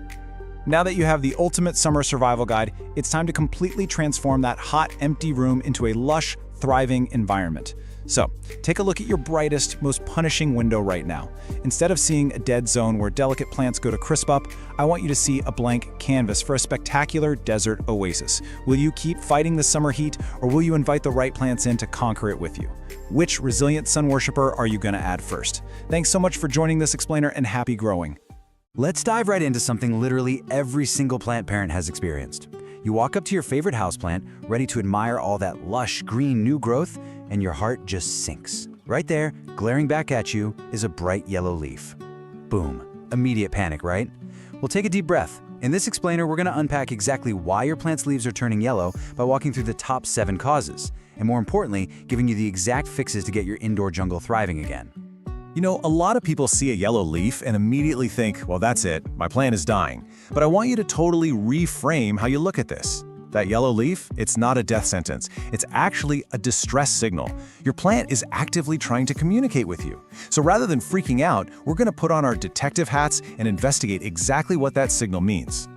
Now that you have the ultimate summer survival guide, it's time to completely transform that hot, empty room into a lush, thriving environment. So, take a look at your brightest, most punishing window right now. Instead of seeing a dead zone where delicate plants go to crisp up, I want you to see a blank canvas for a spectacular desert oasis. Will you keep fighting the summer heat, or will you invite the right plants in to conquer it with you? Which resilient sun worshiper are you gonna add first? Thanks so much for joining this explainer, and happy growing. Let's dive right into something literally every single plant parent has experienced. You walk up to your favorite houseplant, ready to admire all that lush, green new growth, and your heart just sinks. Right there, glaring back at you, is a bright yellow leaf. Boom. Immediate panic, right? Well, take a deep breath. In this explainer, we're going to unpack exactly why your plant's leaves are turning yellow by walking through the top 7 causes, and more importantly, giving you the exact fixes to get your indoor jungle thriving again. You know, a lot of people see a yellow leaf and immediately think, well, that's it, my plant is dying. But I want you to totally reframe how you look at this. That yellow leaf, it's not a death sentence. It's actually a distress signal. Your plant is actively trying to communicate with you. So rather than freaking out, we're going to put on our detective hats and investigate exactly what that signal means.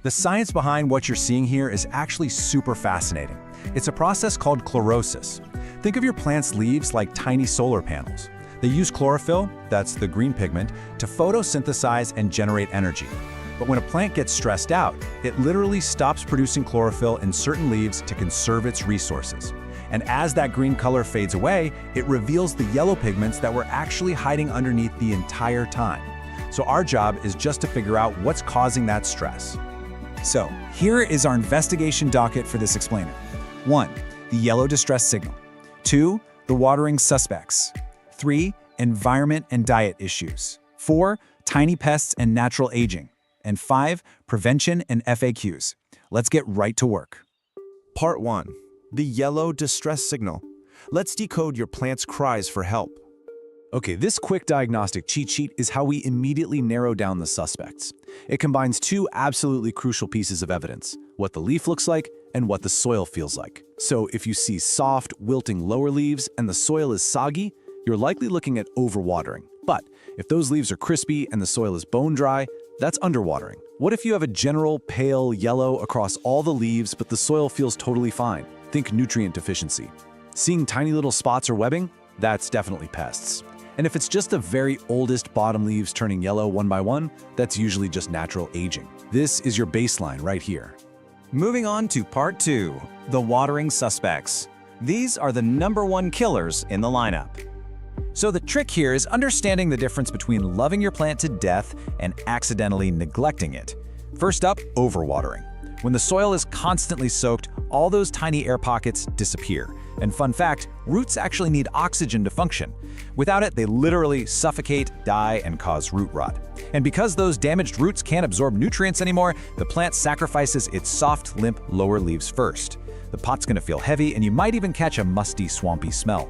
The science behind what you're seeing here is actually super fascinating. It's a process called chlorosis. Think of your plant's leaves like tiny solar panels. They use chlorophyll, that's the green pigment, to photosynthesize and generate energy. But when a plant gets stressed out, it literally stops producing chlorophyll in certain leaves to conserve its resources. And as that green color fades away, it reveals the yellow pigments that were actually hiding underneath the entire time. So our job is just to figure out what's causing that stress. So, here is our investigation docket for this explainer. 1. The yellow distress signal. 2. The watering suspects. 3. Environment and diet issues. 4. Tiny pests and natural aging. And 5. Prevention and FAQs. Let's get right to work. Part 1. The yellow distress signal. Let's decode your plant's cries for help. Okay, this quick diagnostic cheat sheet is how we immediately narrow down the suspects. It combines 2 absolutely crucial pieces of evidence, what the leaf looks like and what the soil feels like. So if you see soft, wilting lower leaves and the soil is soggy, you're likely looking at overwatering. But if those leaves are crispy and the soil is bone dry, that's underwatering. What if you have a general pale yellow across all the leaves but the soil feels totally fine? Think nutrient deficiency. Seeing tiny little spots or webbing? That's definitely pests. And if it's just the very oldest bottom leaves turning yellow one by one, that's usually just natural aging. This is your baseline right here. Moving on to part 2, the watering suspects. These are the #1 killers in the lineup. So the trick here is understanding the difference between loving your plant to death and accidentally neglecting it. First up, overwatering. When the soil is constantly soaked, all those tiny air pockets disappear. And fun fact, roots actually need oxygen to function. Without it, they literally suffocate, die, and cause root rot. And because those damaged roots can't absorb nutrients anymore, the plant sacrifices its soft, limp lower leaves first. The pot's gonna feel heavy, and you might even catch a musty, swampy smell.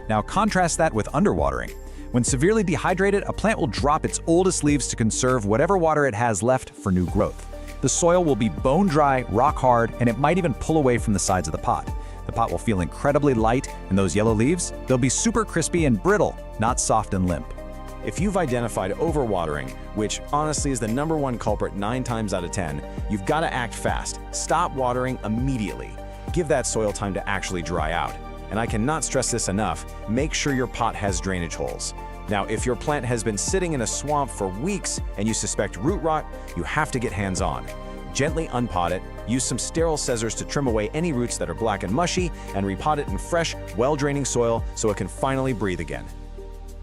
Now contrast that with underwatering. When severely dehydrated, a plant will drop its oldest leaves to conserve whatever water it has left for new growth. The soil will be bone dry, rock hard, and it might even pull away from the sides of the pot. The pot will feel incredibly light, and those yellow leaves, they'll be super crispy and brittle, not soft and limp. If you've identified overwatering, which honestly is the #1 culprit 9 times out of 10, you've got to act fast. Stop watering immediately. Give that soil time to actually dry out. And I cannot stress this enough, make sure your pot has drainage holes. Now, if your plant has been sitting in a swamp for weeks and you suspect root rot, you have to get hands-on. Gently unpot it, use some sterile scissors to trim away any roots that are black and mushy, and repot it in fresh, well-draining soil so it can finally breathe again.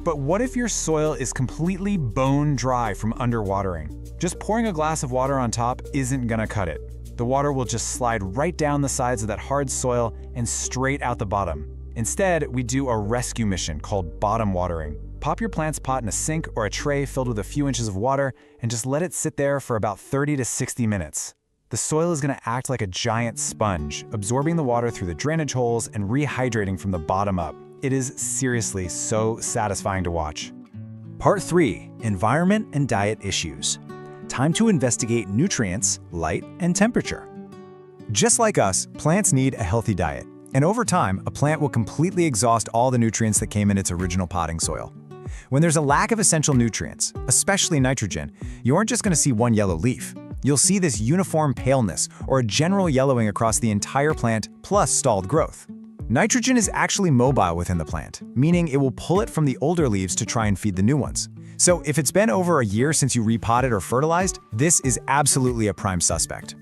But what if your soil is completely bone dry from underwatering? Just pouring a glass of water on top isn't gonna cut it. The water will just slide right down the sides of that hard soil and straight out the bottom. Instead, we do a rescue mission called bottom watering. Pop your plant's pot in a sink or a tray filled with a few inches of water and just let it sit there for about 30 to 60 minutes. The soil is gonna act like a giant sponge, absorbing the water through the drainage holes and rehydrating from the bottom up. It is seriously so satisfying to watch. Part 3, environment and diet issues. Time to investigate nutrients, light, and temperature. Just like us, plants need a healthy diet. And over time, a plant will completely exhaust all the nutrients that came in its original potting soil. When there's a lack of essential nutrients, especially nitrogen, you aren't just going to see one yellow leaf. You'll see this uniform paleness or a general yellowing across the entire plant, plus stalled growth. Nitrogen is actually mobile within the plant, meaning it will pull it from the older leaves to try and feed the new ones. So if it's been over a year since you repotted or fertilized, this is absolutely a prime suspect.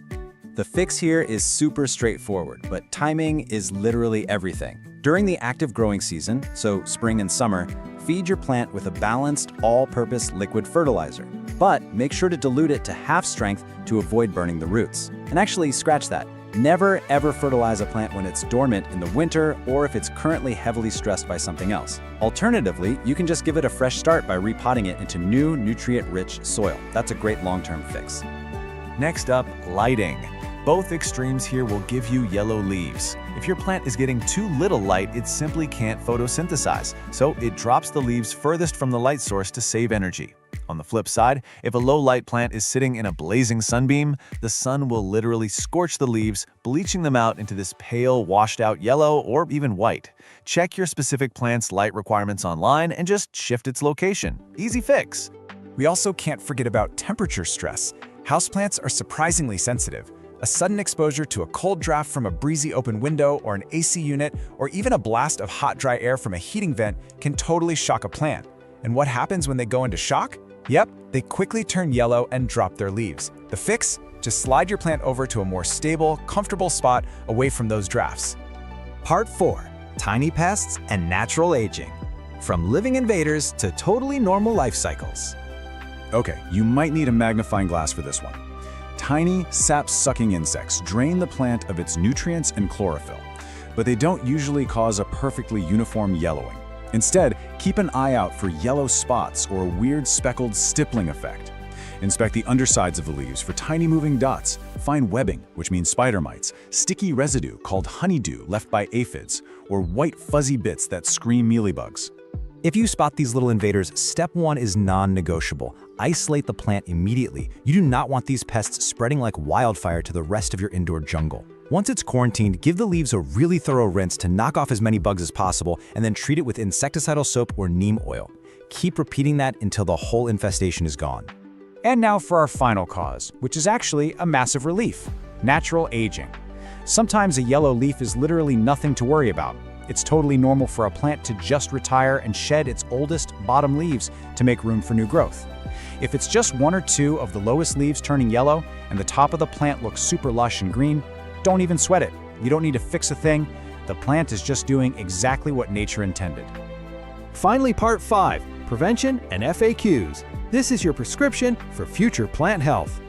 The fix here is super straightforward, but timing is literally everything. During the active growing season, so spring and summer, feed your plant with a balanced, all-purpose liquid fertilizer. But make sure to dilute it to half strength to avoid burning the roots. And actually, scratch that. Never ever fertilize a plant when it's dormant in the winter or if it's currently heavily stressed by something else. Alternatively, you can just give it a fresh start by repotting it into new, nutrient-rich soil. That's a great long-term fix. Next up, lighting. Both extremes here will give you yellow leaves. If your plant is getting too little light, it simply can't photosynthesize, so it drops the leaves furthest from the light source to save energy. On the flip side, if a low-light plant is sitting in a blazing sunbeam, the sun will literally scorch the leaves, bleaching them out into this pale, washed-out yellow or even white. Check your specific plant's light requirements online and just shift its location. Easy fix. We also can't forget about temperature stress. Houseplants are surprisingly sensitive. A sudden exposure to a cold draft from a breezy open window or an AC unit, or even a blast of hot, dry air from a heating vent can totally shock a plant. And what happens when they go into shock? Yep, they quickly turn yellow and drop their leaves. The fix? Just slide your plant over to a more stable, comfortable spot away from those drafts. Part 4. Tiny pests and natural aging. From living invaders to totally normal life cycles. Okay, you might need a magnifying glass for this one. Tiny, sap-sucking insects drain the plant of its nutrients and chlorophyll, but they don't usually cause a perfectly uniform yellowing. Instead, keep an eye out for yellow spots or a weird speckled stippling effect. Inspect the undersides of the leaves for tiny moving dots, fine webbing, which means spider mites, sticky residue called honeydew left by aphids, or white fuzzy bits that scream mealybugs. If you spot these little invaders, step 1 is non-negotiable. Isolate the plant immediately. You do not want these pests spreading like wildfire to the rest of your indoor jungle. Once it's quarantined, give the leaves a really thorough rinse to knock off as many bugs as possible, and then treat it with insecticidal soap or neem oil. Keep repeating that until the whole infestation is gone. And now for our final cause, which is actually a massive relief: natural aging. Sometimes a yellow leaf is literally nothing to worry about. It's totally normal for a plant to just retire and shed its oldest bottom leaves to make room for new growth. If it's just 1 or 2 of the lowest leaves turning yellow and the top of the plant looks super lush and green, don't even sweat it. You don't need to fix a thing. The plant is just doing exactly what nature intended. Finally, Part 5, Prevention and FAQs. This is your prescription for future plant health.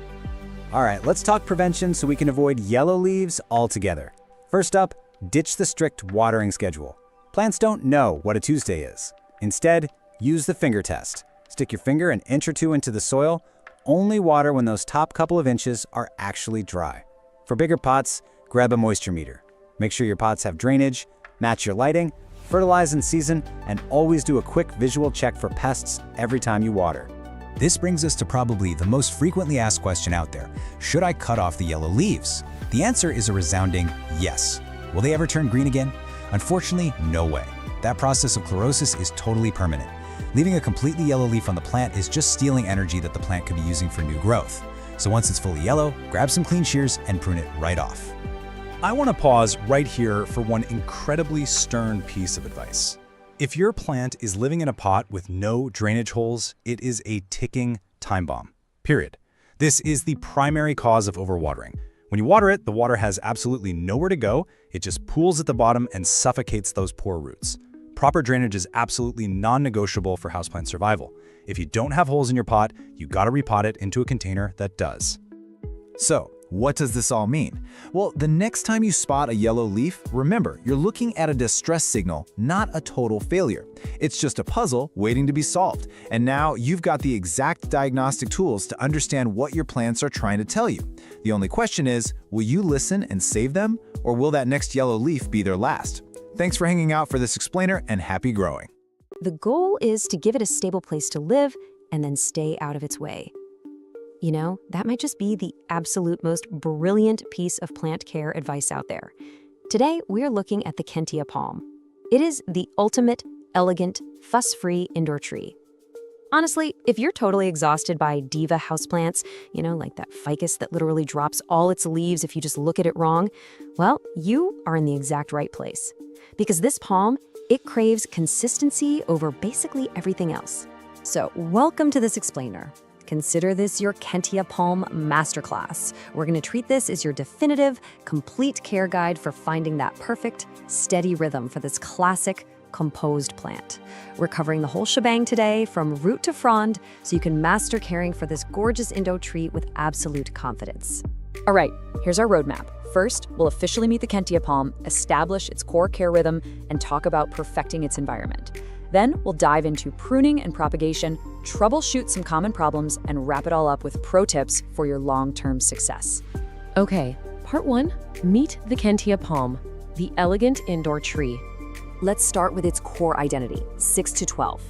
All right, let's talk prevention so we can avoid yellow leaves altogether. First up, ditch the strict watering schedule. Plants don't know what a Tuesday is. Instead, use the finger test. Stick your finger an inch or 2 into the soil. Only water when those top couple of inches are actually dry. For bigger pots, grab a moisture meter. Make sure your pots have drainage, match your lighting, fertilize in season, and always do a quick visual check for pests every time you water. This brings us to probably the most frequently asked question out there. Should I cut off the yellow leaves? The answer is a resounding yes. Will they ever turn green again? Unfortunately, no way. That process of chlorosis is totally permanent. Leaving a completely yellow leaf on the plant is just stealing energy that the plant could be using for new growth. So once it's fully yellow, grab some clean shears and prune it right off. I want to pause right here for one incredibly stern piece of advice. If your plant is living in a pot with no drainage holes, it is a ticking time bomb. Period. This is the primary cause of overwatering. When you water it, the water has absolutely nowhere to go. It just pools at the bottom and suffocates those poor roots. Proper drainage is absolutely non-negotiable for houseplant survival. If you don't have holes in your pot, you gotta repot it into a container that does. So, what does this all mean? Well, the next time you spot a yellow leaf, remember, you're looking at a distress signal, not a total failure. It's just a puzzle waiting to be solved. And now you've got the exact diagnostic tools to understand what your plants are trying to tell you. The only question is, will you listen and save them, or will that next yellow leaf be their last? Thanks for hanging out for this explainer, and happy growing. The goal is to give it a stable place to live and then stay out of its way. You know, that might just be the absolute most brilliant piece of plant care advice out there. Today, we're looking at the Kentia palm. It is the ultimate, elegant, fuss-free indoor tree. Honestly, if you're totally exhausted by diva houseplants, you know, like that ficus that literally drops all its leaves if you just look at it wrong, well, you are in the exact right place. Because this palm, it craves consistency over basically everything else. So, welcome to this explainer. Consider this your Kentia Palm Masterclass. We're going to treat this as your definitive, complete care guide for finding that perfect, steady rhythm for this classic, composed plant. We're covering the whole shebang today, from root to frond, so you can master caring for this gorgeous Indo tree with absolute confidence. All right, here's our roadmap. First, we'll officially meet the Kentia palm, establish its core care rhythm, and talk about perfecting its environment. Then we'll dive into pruning and propagation, troubleshoot some common problems, and wrap it all up with pro tips for your long-term success. Okay, part 1, meet the Kentia palm, the elegant indoor tree. Let's start with its core identity, 6 to 12.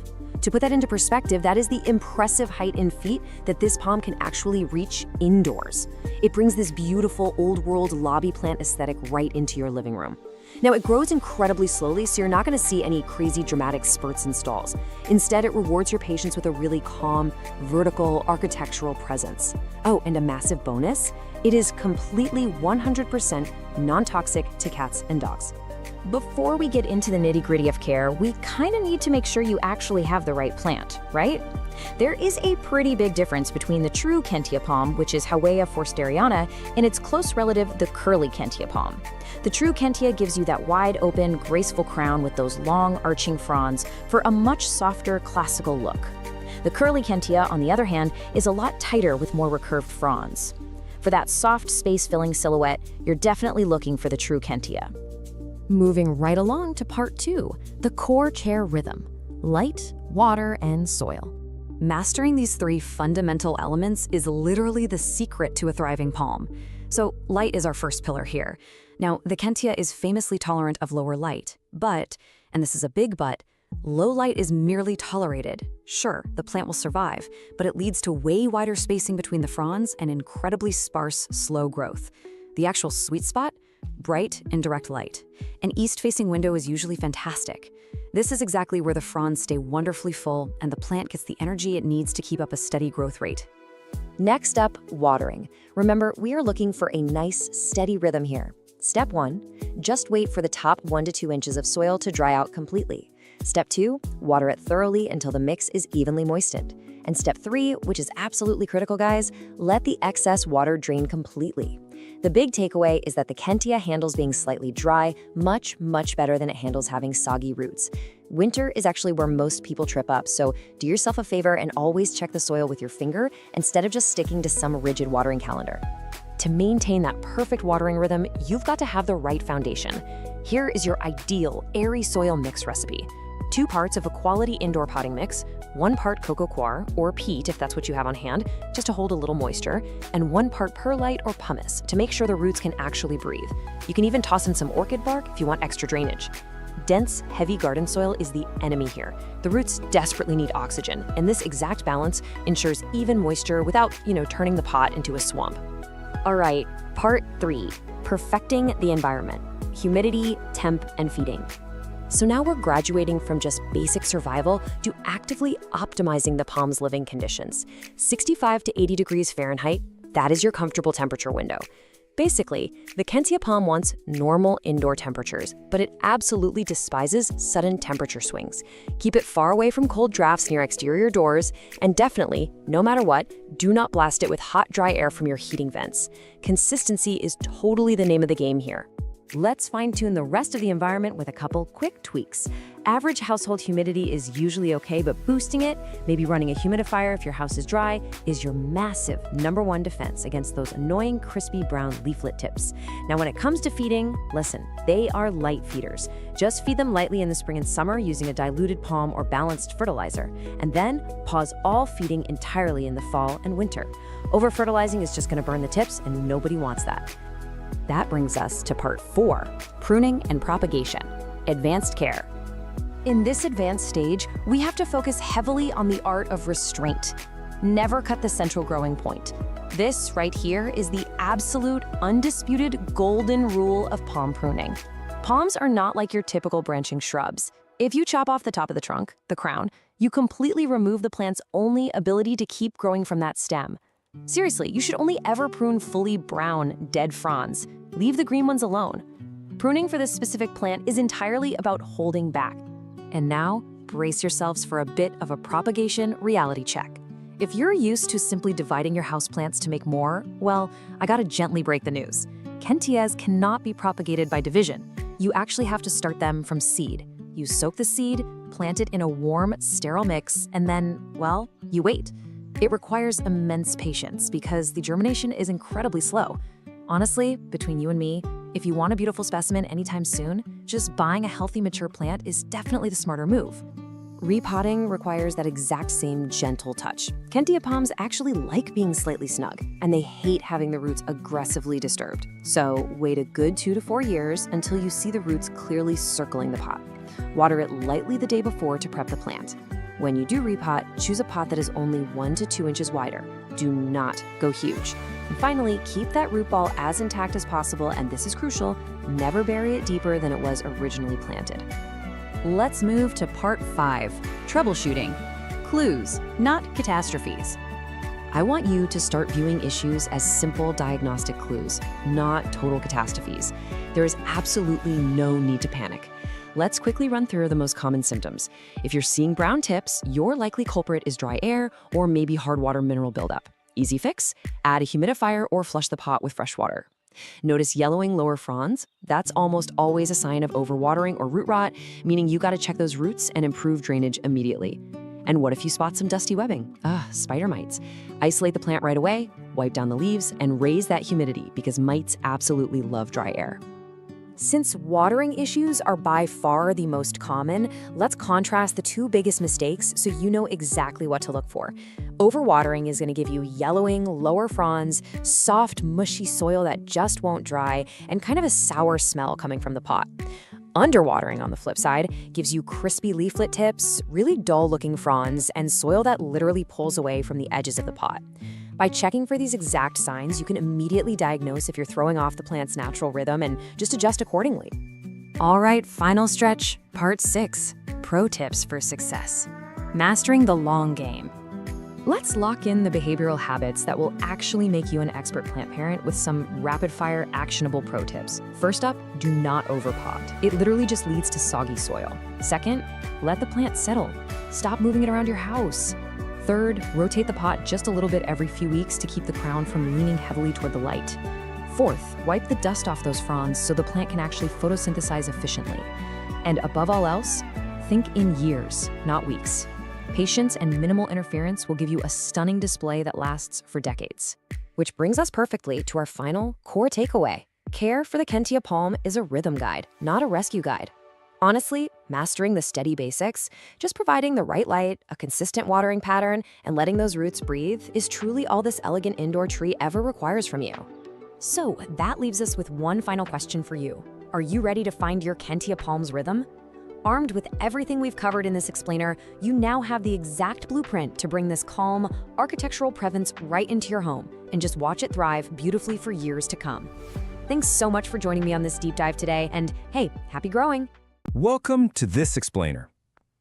To put that into perspective, that is the impressive height in feet that this palm can actually reach indoors. It brings this beautiful old-world lobby plant aesthetic right into your living room. Now, it grows incredibly slowly, so you're not going to see any crazy dramatic spurts and stalls. Instead, it rewards your patience with a really calm, vertical, architectural presence. Oh, and a massive bonus, it is completely 100% non-toxic to cats and dogs. Before we get into the nitty-gritty of care, we kind of need to make sure you actually have the right plant, right? There is a pretty big difference between the true Kentia palm, which is Howea forsteriana, and its close relative, the curly Kentia palm. The true Kentia gives you that wide-open, graceful crown with those long, arching fronds for a much softer, classical look. The curly Kentia, on the other hand, is a lot tighter with more recurved fronds. For that soft, space-filling silhouette, you're definitely looking for the true Kentia. Moving right along to part 2, the core care rhythm, light, water, and soil. Mastering these 3 fundamental elements is literally the secret to a thriving palm. So light is our first pillar here. Now, the Kentia is famously tolerant of lower light, but, and this is a big but, low light is merely tolerated. Sure, the plant will survive, but it leads to way wider spacing between the fronds and incredibly sparse, slow growth. The actual sweet spot? Bright and direct light. An east-facing window is usually fantastic. This is exactly where the fronds stay wonderfully full and the plant gets the energy it needs to keep up a steady growth rate. Next up, watering. Remember, we are looking for a nice, steady rhythm here. Step 1, just wait for the top 1 to 2 inches of soil to dry out completely. Step 2, water it thoroughly until the mix is evenly moistened. And step 3, which is absolutely critical, guys, let the excess water drain completely. The big takeaway is that the Kentia handles being slightly dry much, much better than it handles having soggy roots. Winter is actually where most people trip up, so do yourself a favor and always check the soil with your finger instead of just sticking to some rigid watering calendar. To maintain that perfect watering rhythm, you've got to have the right foundation. Here is your ideal airy soil mix recipe. 2 parts of a quality indoor potting mix, 1 part coco coir, or peat if that's what you have on hand, just to hold a little moisture, and 1 part perlite or pumice to make sure the roots can actually breathe. You can even toss in some orchid bark if you want extra drainage. Dense, heavy garden soil is the enemy here. The roots desperately need oxygen, and this exact balance ensures even moisture without, turning the pot into a swamp. All right, part 3, perfecting the environment, humidity, temp, and feeding. So now we're graduating from just basic survival to actively optimizing the palm's living conditions. 65 to 80 degrees Fahrenheit, that is your comfortable temperature window. Basically, the Kentia palm wants normal indoor temperatures, but it absolutely despises sudden temperature swings. Keep it far away from cold drafts near exterior doors, and definitely, no matter what, do not blast it with hot, dry air from your heating vents. Consistency is totally the name of the game here. Let's fine-tune the rest of the environment with a couple quick tweaks. Average household humidity is usually okay, but boosting it, maybe running a humidifier if your house is dry, is your massive #1 defense against those annoying crispy brown leaflet tips. Now, when it comes to feeding, listen, they are light feeders. Just feed them lightly in the spring and summer using a diluted palm or balanced fertilizer, and then pause all feeding entirely in the fall and winter. Over-fertilizing is just going to burn the tips, and nobody wants that. That brings us to part 4, pruning and propagation, advanced care. In this advanced stage, we have to focus heavily on the art of restraint. Never cut the central growing point. This right here is the absolute, undisputed golden rule of palm pruning. Palms are not like your typical branching shrubs. If you chop off the top of the trunk, the crown, you completely remove the plant's only ability to keep growing from that stem. Seriously, you should only ever prune fully brown, dead fronds. Leave the green ones alone. Pruning for this specific plant is entirely about holding back. And now, brace yourselves for a bit of a propagation reality check. If you're used to simply dividing your houseplants to make more, well, I gotta gently break the news. Kentias cannot be propagated by division. You actually have to start them from seed. You soak the seed, plant it in a warm, sterile mix, and then, well, you wait. It requires immense patience because the germination is incredibly slow. Honestly, between you and me, if you want a beautiful specimen anytime soon, just buying a healthy mature plant is definitely the smarter move. Repotting requires that exact same gentle touch. Kentia palms actually like being slightly snug, and they hate having the roots aggressively disturbed. So wait a good 2 to 4 years until you see the roots clearly circling the pot. Water it lightly the day before to prep the plant. When you do repot, choose a pot that is only 1 to 2 inches wider. Do not go huge. And finally, keep that root ball as intact as possible, and this is crucial, never bury it deeper than it was originally planted. Let's move to part 5, troubleshooting. Clues, not catastrophes. I want you to start viewing issues as simple diagnostic clues, not total catastrophes. There is absolutely no need to panic. Let's quickly run through the most common symptoms. If you're seeing brown tips, your likely culprit is dry air or maybe hard water mineral buildup. Easy fix: add a humidifier or flush the pot with fresh water. Notice yellowing lower fronds? That's almost always a sign of overwatering or root rot, meaning you gotta check those roots and improve drainage immediately. And what if you spot some dusty webbing? Spider mites. Isolate the plant right away, wipe down the leaves, and raise that humidity because mites absolutely love dry air. Since watering issues are by far the most common, let's contrast the two biggest mistakes so you know exactly what to look for. Overwatering is going to give you yellowing, lower fronds, soft, mushy soil that just won't dry, and kind of a sour smell coming from the pot. Underwatering, on the flip side, gives you crispy leaflet tips, really dull-looking fronds, and soil that literally pulls away from the edges of the pot. By checking for these exact signs, you can immediately diagnose if you're throwing off the plant's natural rhythm and just adjust accordingly. All right, final stretch, part 6, pro tips for success. Mastering the long game. Let's lock in the behavioral habits that will actually make you an expert plant parent with some rapid-fire, actionable pro tips. First up, do not overpot. It literally just leads to soggy soil. Second, let the plant settle. Stop moving it around your house. Third, rotate the pot just a little bit every few weeks to keep the crown from leaning heavily toward the light. Fourth, wipe the dust off those fronds so the plant can actually photosynthesize efficiently. And above all else, think in years, not weeks. Patience and minimal interference will give you a stunning display that lasts for decades. Which brings us perfectly to our final core takeaway. Care for the Kentia palm is a rhythm guide, not a rescue guide. Honestly, mastering the steady basics, just providing the right light, a consistent watering pattern, and letting those roots breathe is truly all this elegant indoor tree ever requires from you. So that leaves us with one final question for you. Are you ready to find your Kentia palm's rhythm? Armed with everything we've covered in this explainer, you now have the exact blueprint to bring this calm, architectural presence right into your home and just watch it thrive beautifully for years to come. Thanks so much for joining me on this deep dive today, and hey, happy growing! Welcome to This Explainer.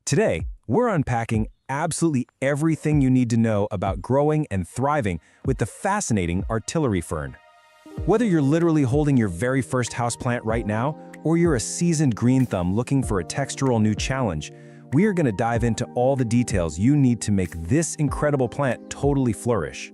Today, we're unpacking absolutely everything you need to know about growing and thriving with the fascinating artillery fern. Whether you're literally holding your very first houseplant right now, or you're a seasoned green thumb looking for a textural new challenge, we are going to dive into all the details you need to make this incredible plant totally flourish.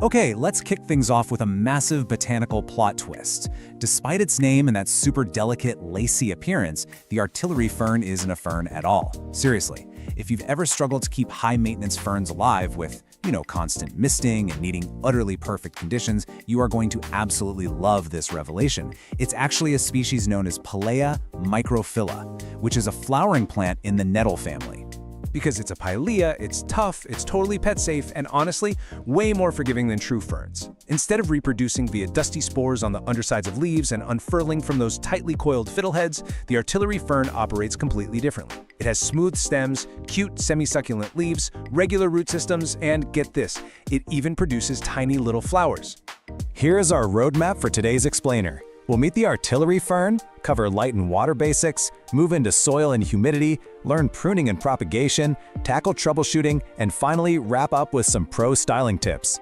Okay, let's kick things off with a massive botanical plot twist. Despite its name and that super delicate, lacy appearance, the artillery fern isn't a fern at all. Seriously, if you've ever struggled to keep high-maintenance ferns alive with, constant misting and needing utterly perfect conditions, you are going to absolutely love this revelation. It's actually a species known as Pilea microphylla, which is a flowering plant in the nettle family. Because it's a pilea, it's tough, it's totally pet safe, and honestly, way more forgiving than true ferns. Instead of reproducing via dusty spores on the undersides of leaves and unfurling from those tightly coiled fiddleheads, the artillery fern operates completely differently. It has smooth stems, cute semi-succulent leaves, regular root systems, and get this, it even produces tiny little flowers. Here's our roadmap for today's explainer. We'll meet the artillery fern, cover light and water basics, move into soil and humidity, learn pruning and propagation, tackle troubleshooting, and finally wrap up with some pro styling tips.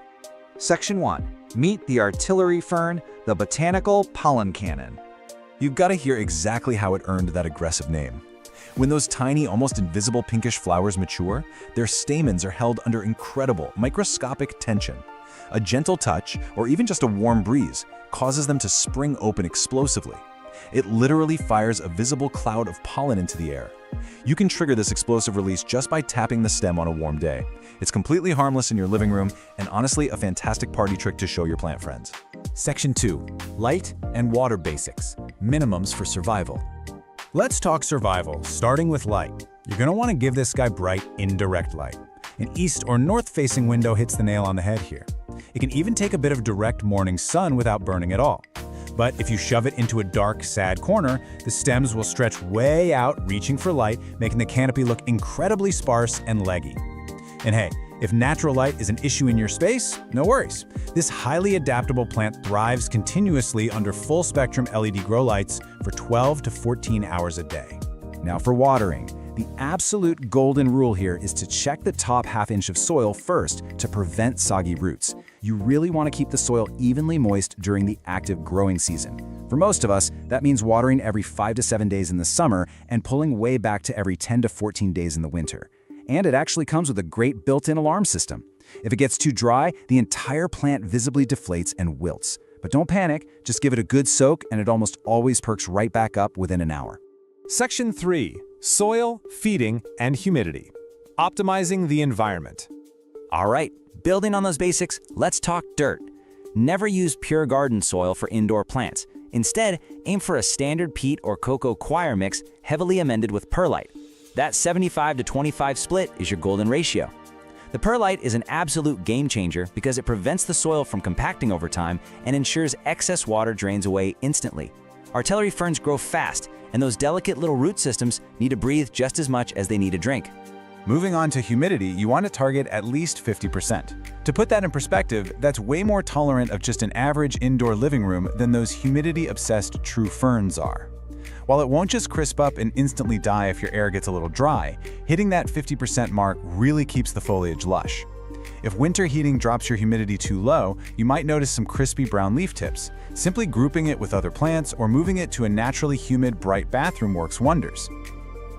Section 1. Meet the artillery fern, the botanical pollen cannon. You've got to hear exactly how it earned that aggressive name. When those tiny, almost invisible pinkish flowers mature, their stamens are held under incredible, microscopic tension. A gentle touch, or even just a warm breeze, causes them to spring open explosively. It literally fires a visible cloud of pollen into the air. You can trigger this explosive release just by tapping the stem on a warm day. It's completely harmless in your living room and honestly a fantastic party trick to show your plant friends. Section 2. Light and water basics. Minimums for survival. Let's talk survival, starting with light. You're going to want to give this guy bright, indirect light. An east or north-facing window hits the nail on the head here. It can even take a bit of direct morning sun without burning at all. But if you shove it into a dark, sad corner, the stems will stretch way out, reaching for light, making the canopy look incredibly sparse and leggy. And hey, if natural light is an issue in your space, no worries. This highly adaptable plant thrives continuously under full-spectrum LED grow lights for 12 to 14 hours a day. Now for watering. The absolute golden rule here is to check the top half-inch of soil first to prevent soggy roots. You really want to keep the soil evenly moist during the active growing season. For most of us, that means watering every 5 to 7 days in the summer and pulling way back to every 10 to 14 days in the winter. And it actually comes with a great built-in alarm system. If it gets too dry, the entire plant visibly deflates and wilts. But don't panic, just give it a good soak and it almost always perks right back up within an hour. Section 3. Soil, feeding, and humidity. Optimizing the environment. All right, building on those basics, let's talk dirt. Never use pure garden soil for indoor plants. Instead, aim for a standard peat or cocoa coir mix heavily amended with perlite. That 75 to 25 split is your golden ratio. The perlite is an absolute game changer because it prevents the soil from compacting over time and ensures excess water drains away instantly. Artillery ferns grow fast, and those delicate little root systems need to breathe just as much as they need a drink. Moving on to humidity, you want to target at least 50%. To put that in perspective, that's way more tolerant of just an average indoor living room than those humidity-obsessed true ferns are. While it won't just crisp up and instantly die if your air gets a little dry, hitting that 50% mark really keeps the foliage lush. If winter heating drops your humidity too low, you might notice some crispy brown leaf tips. Simply grouping it with other plants or moving it to a naturally humid, bright bathroom works wonders.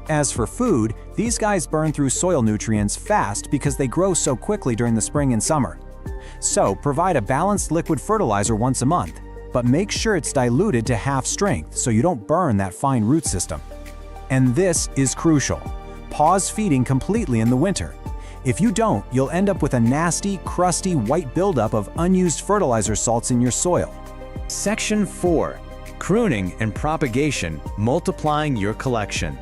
As for food, these guys burn through soil nutrients fast because they grow so quickly during the spring and summer. So provide a balanced liquid fertilizer once a month, but make sure it's diluted to half strength so you don't burn that fine root system. And this is crucial. Pause feeding completely in the winter. If you don't, you'll end up with a nasty, crusty white buildup of unused fertilizer salts in your soil. Section 4. Pruning and propagation, multiplying your collection.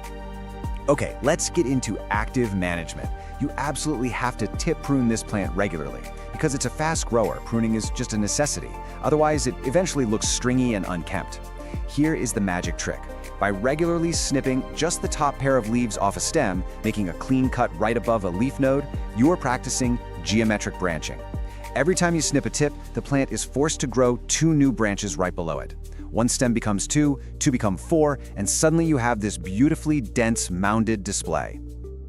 Okay, let's get into active management. You absolutely have to tip prune this plant regularly. Because it's a fast grower, pruning is just a necessity. Otherwise, it eventually looks stringy and unkempt. Here is the magic trick. By regularly snipping just the top pair of leaves off a stem, making a clean cut right above a leaf node, you are practicing geometric branching. Every time you snip a tip, the plant is forced to grow 2 new branches right below it. One stem becomes 2, 2 become 4, and suddenly you have this beautifully dense, mounded display.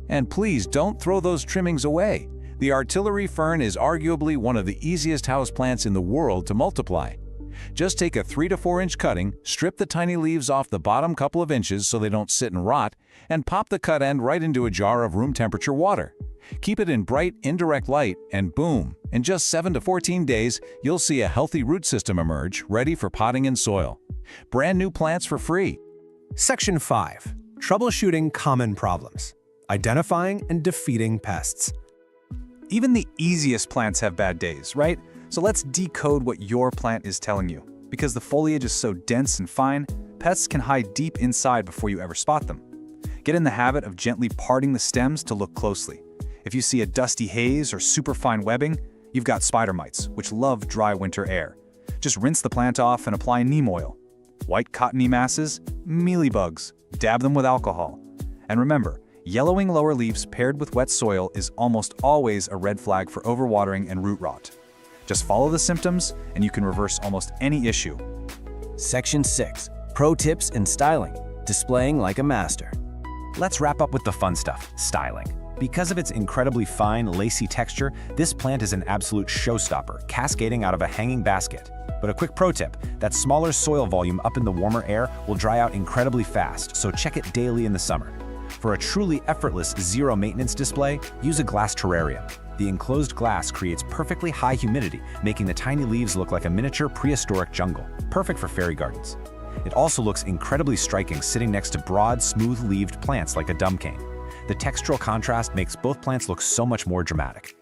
And please don't throw those trimmings away. The artillery fern is arguably one of the easiest houseplants in the world to multiply. Just take a 3 to 4 inch cutting, strip the tiny leaves off the bottom couple of inches so they don't sit and rot, and pop the cut end right into a jar of room temperature water. Keep it in bright, indirect light, and boom, in just 7 to 14 days, you'll see a healthy root system emerge, ready for potting in soil. Brand new plants for free. Section 5. Troubleshooting common problems. Identifying and defeating pests. Even the easiest plants have bad days, right? So let's decode what your plant is telling you. Because the foliage is so dense and fine, pests can hide deep inside before you ever spot them. Get in the habit of gently parting the stems to look closely. If you see a dusty haze or superfine webbing, you've got spider mites, which love dry winter air. Just rinse the plant off and apply neem oil. White cottony masses, mealybugs, dab them with alcohol. And remember, yellowing lower leaves paired with wet soil is almost always a red flag for overwatering and root rot. Just follow the symptoms and you can reverse almost any issue. Section 6. Pro tips and styling. Displaying like a master. Let's wrap up with the fun stuff, styling. Because of its incredibly fine, lacy texture, this plant is an absolute showstopper, cascading out of a hanging basket. But a quick pro tip, that smaller soil volume up in the warmer air will dry out incredibly fast, so check it daily in the summer. For a truly effortless zero-maintenance display, use a glass terrarium. The enclosed glass creates perfectly high humidity, making the tiny leaves look like a miniature prehistoric jungle, perfect for fairy gardens. It also looks incredibly striking sitting next to broad, smooth-leaved plants like a dumb cane. The textural contrast makes both plants look so much more dramatic.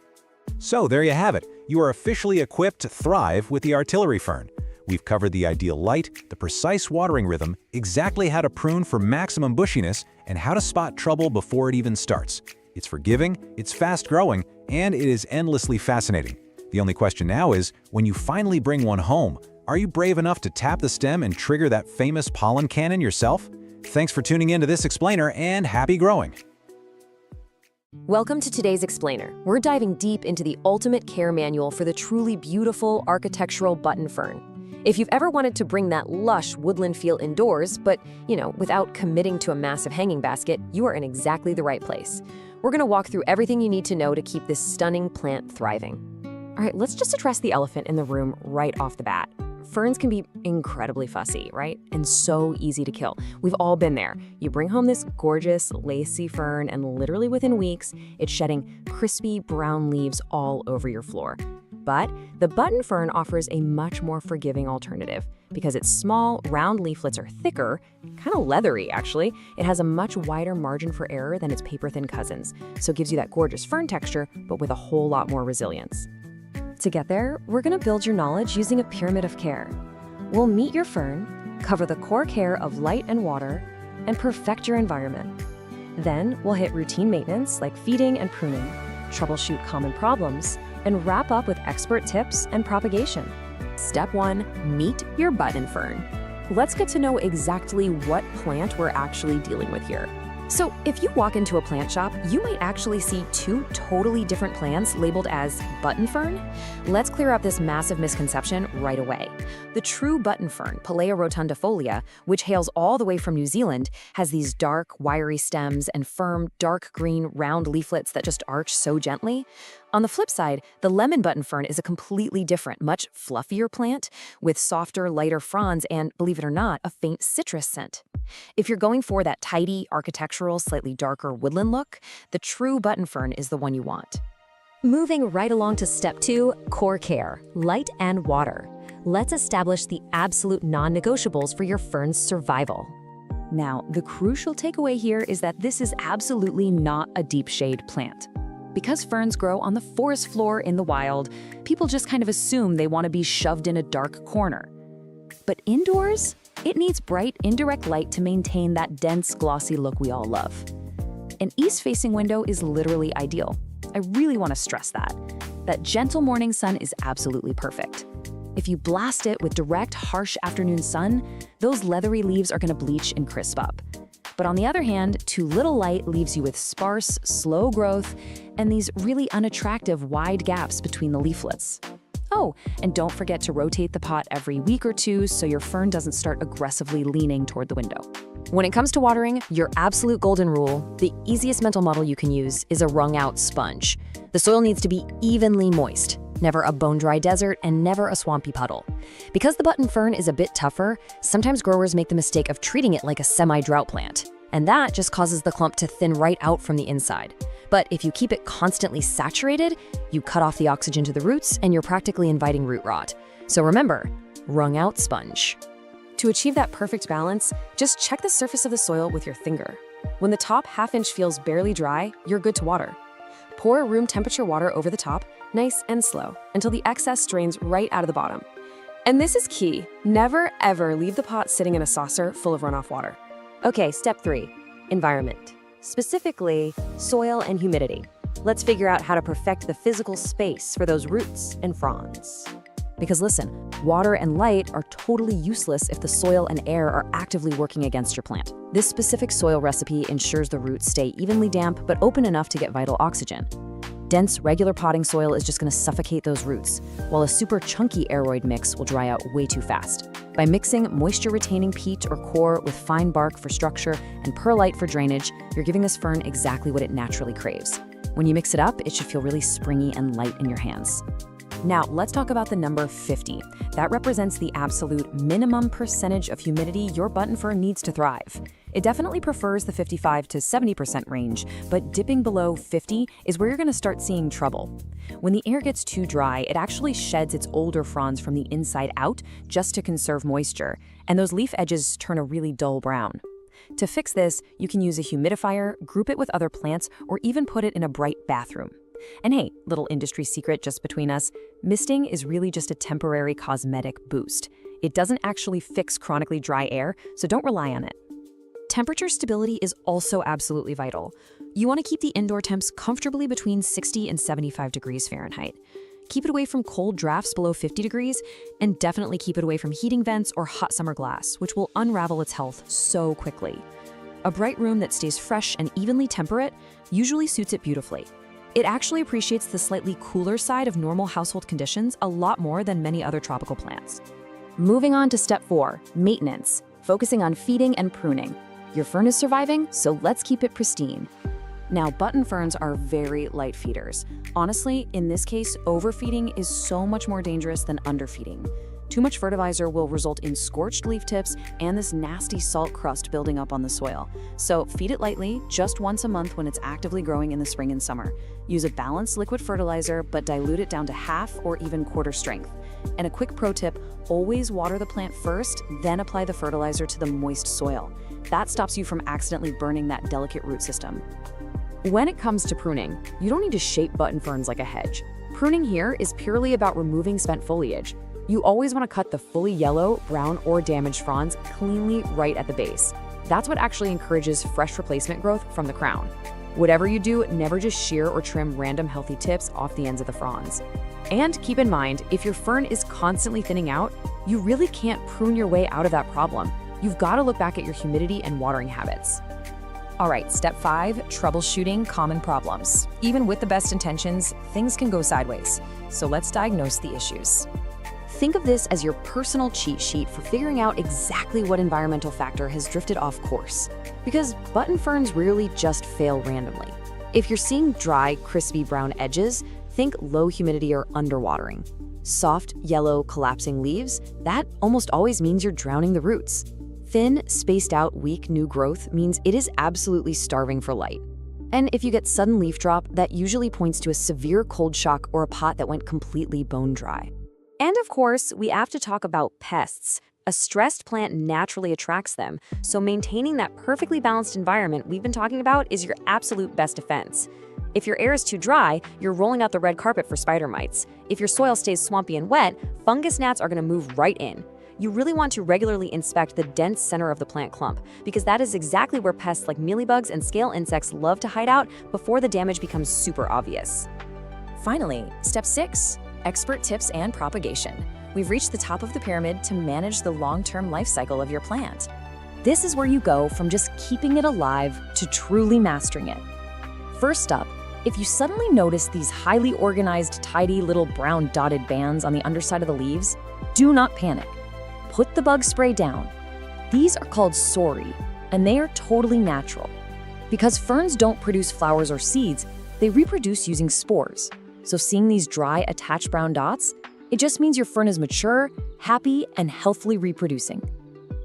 So there you have it. You are officially equipped to thrive with the artillery fern. We've covered the ideal light, the precise watering rhythm, exactly how to prune for maximum bushiness, and how to spot trouble before it even starts. It's forgiving, it's fast-growing, and it is endlessly fascinating. The only question now is, when you finally bring one home, are you brave enough to tap the stem and trigger that famous pollen cannon yourself? Thanks for tuning in to this explainer, and happy growing! Welcome to today's Explainer. We're diving deep into the ultimate care manual for the truly beautiful architectural button fern. If you've ever wanted to bring that lush woodland feel indoors, but, without committing to a massive hanging basket, you are in exactly the right place. We're going to walk through everything you need to know to keep this stunning plant thriving. All right, let's just address the elephant in the room right off the bat. Ferns can be incredibly fussy, right? And so easy to kill. We've all been there. You bring home this gorgeous, lacy fern, and literally within weeks, it's shedding crispy brown leaves all over your floor. But the button fern offers a much more forgiving alternative. Because its small, round leaflets are thicker, kind of leathery actually, it has a much wider margin for error than its paper-thin cousins, so it gives you that gorgeous fern texture, but with a whole lot more resilience. To get there, we're going to build your knowledge using a pyramid of care. We'll meet your fern, cover the core care of light and water, and perfect your environment. Then we'll hit routine maintenance like feeding and pruning, troubleshoot common problems, and wrap up with expert tips and propagation. Step 1, meet your button fern. Let's get to know exactly what plant we're actually dealing with here. So if you walk into a plant shop, you might actually see two totally different plants labeled as button fern. Let's clear up this massive misconception right away. The true button fern, Pelea rotundifolia, which hails all the way from New Zealand, has these dark, wiry stems and firm, dark green, round leaflets that just arch so gently. On the flip side, the lemon button fern is a completely different, much fluffier plant with softer, lighter fronds and, believe it or not, a faint citrus scent. If you're going for that tidy, architectural, slightly darker woodland look, the true button fern is the one you want. Moving right along to step 2, core care, light and water. Let's establish the absolute non-negotiables for your fern's survival. Now, the crucial takeaway here is that this is absolutely not a deep shade plant. Because ferns grow on the forest floor in the wild, people just kind of assume they want to be shoved in a dark corner. But indoors, it needs bright, indirect light to maintain that dense, glossy look we all love. An east-facing window is literally ideal. I really want to stress that. That gentle morning sun is absolutely perfect. If you blast it with direct, harsh afternoon sun, those leathery leaves are going to bleach and crisp up. But on the other hand, too little light leaves you with sparse, slow growth and these really unattractive wide gaps between the leaflets. Oh, and don't forget to rotate the pot every week or two so your fern doesn't start aggressively leaning toward the window. When it comes to watering, your absolute golden rule, the easiest mental model you can use, is a wrung-out sponge. The soil needs to be evenly moist, never a bone-dry desert, and never a swampy puddle. Because the button fern is a bit tougher, sometimes growers make the mistake of treating it like a semi-drought plant, and that just causes the clump to thin right out from the inside. But if you keep it constantly saturated, you cut off the oxygen to the roots, and you're practically inviting root rot. So remember, wrung-out sponge. To achieve that perfect balance, just check the surface of the soil with your finger. When the top half-inch feels barely dry, you're good to water. Pour room temperature water over the top, nice and slow, until the excess drains right out of the bottom. And this is key. Never, ever leave the pot sitting in a saucer full of runoff water. Okay, step 3, environment. Specifically, soil and humidity. Let's figure out how to perfect the physical space for those roots and fronds. Because listen, water and light are totally useless if the soil and air are actively working against your plant. This specific soil recipe ensures the roots stay evenly damp but open enough to get vital oxygen. Dense, regular potting soil is just going to suffocate those roots, while a super chunky aeroid mix will dry out way too fast. By mixing moisture-retaining peat or core with fine bark for structure and perlite for drainage, you're giving this fern exactly what it naturally craves. When you mix it up, it should feel really springy and light in your hands. Now, let's talk about the number 50. That represents the absolute minimum percentage of humidity your button fern needs to thrive. It definitely prefers the 55 to 70% range, but dipping below 50 is where you're going to start seeing trouble. When the air gets too dry, it actually sheds its older fronds from the inside out just to conserve moisture, and those leaf edges turn a really dull brown. To fix this, you can use a humidifier, group it with other plants, or even put it in a bright bathroom. And hey, little industry secret just between us, misting is really just a temporary cosmetic boost. It doesn't actually fix chronically dry air, so don't rely on it. Temperature stability is also absolutely vital. You want to keep the indoor temps comfortably between 60 and 75 degrees Fahrenheit. Keep it away from cold drafts below 50 degrees, and definitely keep it away from heating vents or hot summer glass, which will unravel its health so quickly. A bright room that stays fresh and evenly temperate usually suits it beautifully. It actually appreciates the slightly cooler side of normal household conditions a lot more than many other tropical plants. Moving on to step 4, maintenance, focusing on feeding and pruning. Your fern is surviving, so let's keep it pristine. Now, button ferns are very light feeders. Honestly, in this case, overfeeding is so much more dangerous than underfeeding. Too much fertilizer will result in scorched leaf tips and this nasty salt crust building up on the soil. So feed it lightly, just once a month when it's actively growing in the spring and summer. Use a balanced liquid fertilizer, but dilute it down to half or even quarter strength. And a quick pro tip, always water the plant first, then apply the fertilizer to the moist soil. That stops you from accidentally burning that delicate root system. When it comes to pruning, you don't need to shape button ferns like a hedge. Pruning here is purely about removing spent foliage. You always want to cut the fully yellow, brown, or damaged fronds cleanly right at the base. That's what actually encourages fresh replacement growth from the crown. Whatever you do, never just shear or trim random healthy tips off the ends of the fronds. And keep in mind, if your fern is constantly thinning out, you really can't prune your way out of that problem. You've got to look back at your humidity and watering habits. All right, step 5, troubleshooting common problems. Even with the best intentions, things can go sideways. So let's diagnose the issues. Think of this as your personal cheat sheet for figuring out exactly what environmental factor has drifted off course. Because button ferns rarely just fail randomly. If you're seeing dry, crispy brown edges, think low humidity or underwatering. Soft, yellow, collapsing leaves, that almost always means you're drowning the roots. Thin, spaced out, weak new growth means it is absolutely starving for light. And if you get sudden leaf drop, that usually points to a severe cold shock or a pot that went completely bone dry. And of course, we have to talk about pests. A stressed plant naturally attracts them, so maintaining that perfectly balanced environment we've been talking about is your absolute best defense. If your air is too dry, you're rolling out the red carpet for spider mites. If your soil stays swampy and wet, fungus gnats are going to move right in. You really want to regularly inspect the dense center of the plant clump, because that is exactly where pests like mealybugs and scale insects love to hide out before the damage becomes super obvious. Finally, step 6, expert tips and propagation. We've reached the top of the pyramid to manage the long-term life cycle of your plant. This is where you go from just keeping it alive to truly mastering it. First up, if you suddenly notice these highly organized, tidy little brown dotted bands on the underside of the leaves, do not panic. Put the bug spray down. These are called sori, and they are totally natural. Because ferns don't produce flowers or seeds, they reproduce using spores. So seeing these dry, attached brown dots, it just means your fern is mature, happy, and healthily reproducing.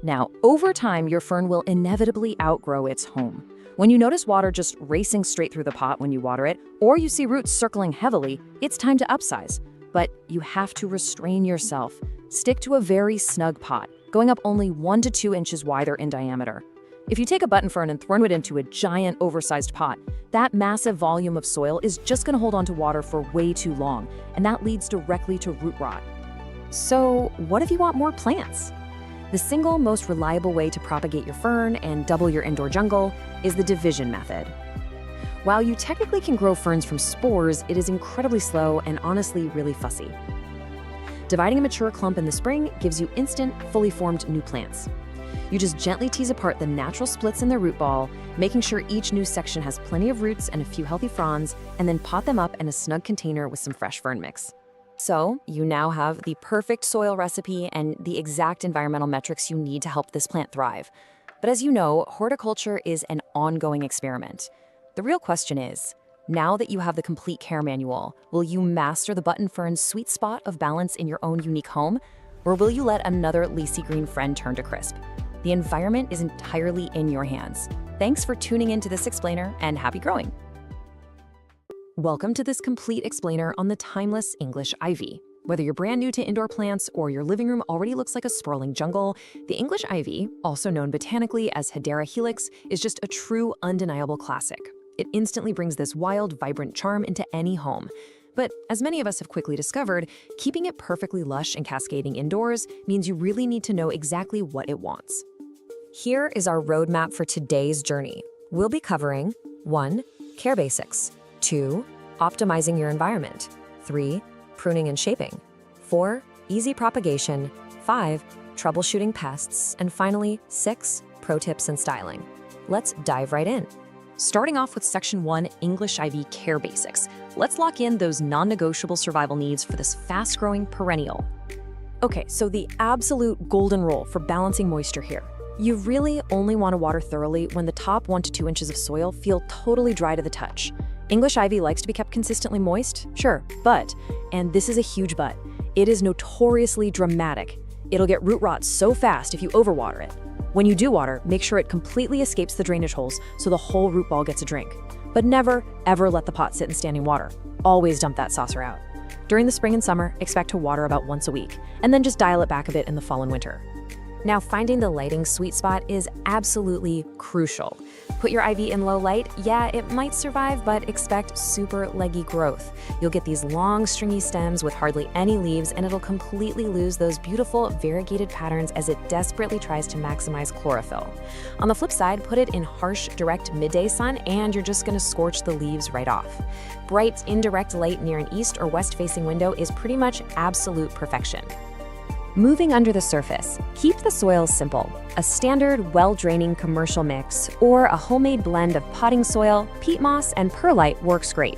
Now, over time, your fern will inevitably outgrow its home. When you notice water just racing straight through the pot when you water it, or you see roots circling heavily, it's time to upsize. But you have to restrain yourself. Stick to a very snug pot, going up only 1 to 2 inches wider in diameter. If you take a button fern and throw it into a giant, oversized pot, that massive volume of soil is just going to hold on to water for way too long, and that leads directly to root rot. So, what if you want more plants? The single most reliable way to propagate your fern and double your indoor jungle is the division method. While you technically can grow ferns from spores, it is incredibly slow and honestly really fussy. Dividing a mature clump in the spring gives you instant, fully formed new plants. You just gently tease apart the natural splits in the root ball, making sure each new section has plenty of roots and a few healthy fronds, and then pot them up in a snug container with some fresh fern mix. So, you now have the perfect soil recipe and the exact environmental metrics you need to help this plant thrive. But as you know, horticulture is an ongoing experiment. The real question is, Now that you have the complete care manual, will you master the button fern's sweet spot of balance in your own unique home? Or will you let another leafy green friend turn to crisp? The environment is entirely in your hands. Thanks for tuning into this explainer, and happy growing! Welcome to this complete explainer on the timeless English ivy. Whether you're brand new to indoor plants or your living room already looks like a sprawling jungle, the English ivy, also known botanically as Hedera helix, is just a true, undeniable classic. It instantly brings this wild, vibrant charm into any home. But as many of us have quickly discovered, keeping it perfectly lush and cascading indoors means you really need to know exactly what it wants. Here is our roadmap for today's journey. We'll be covering 1. Care basics. 2. Optimizing your environment. 3. Pruning and shaping. 4. Easy propagation. 5. Troubleshooting pests. And finally, 6. Pro tips and styling. Let's dive right in. Starting off with Section 1, English Ivy Care Basics. Let's lock in those non-negotiable survival needs for this fast-growing perennial. Okay, so the absolute golden rule for balancing moisture here. You really only want to water thoroughly when the top 1 to 2 inches of soil feel totally dry to the touch. English ivy likes to be kept consistently moist, sure, but, and this is a huge but, it is notoriously dramatic. It'll get root rot so fast if you overwater it. When you do water, make sure it completely escapes the drainage holes so the whole root ball gets a drink. But never, ever let the pot sit in standing water. Always dump that saucer out. During the spring and summer, expect to water about once a week, and then just dial it back a bit in the fall and winter. Now, finding the lighting sweet spot is absolutely crucial. Put your ivy in low light, yeah, it might survive, but expect super leggy growth. You'll get these long, stringy stems with hardly any leaves, and it'll completely lose those beautiful, variegated patterns as it desperately tries to maximize chlorophyll. On the flip side, put it in harsh, direct midday sun, and you're just gonna scorch the leaves right off. Bright, indirect light near an east or west-facing window is pretty much absolute perfection. Moving under the surface, keep the soil simple. A standard, well-draining commercial mix or a homemade blend of potting soil, peat moss, and perlite works great.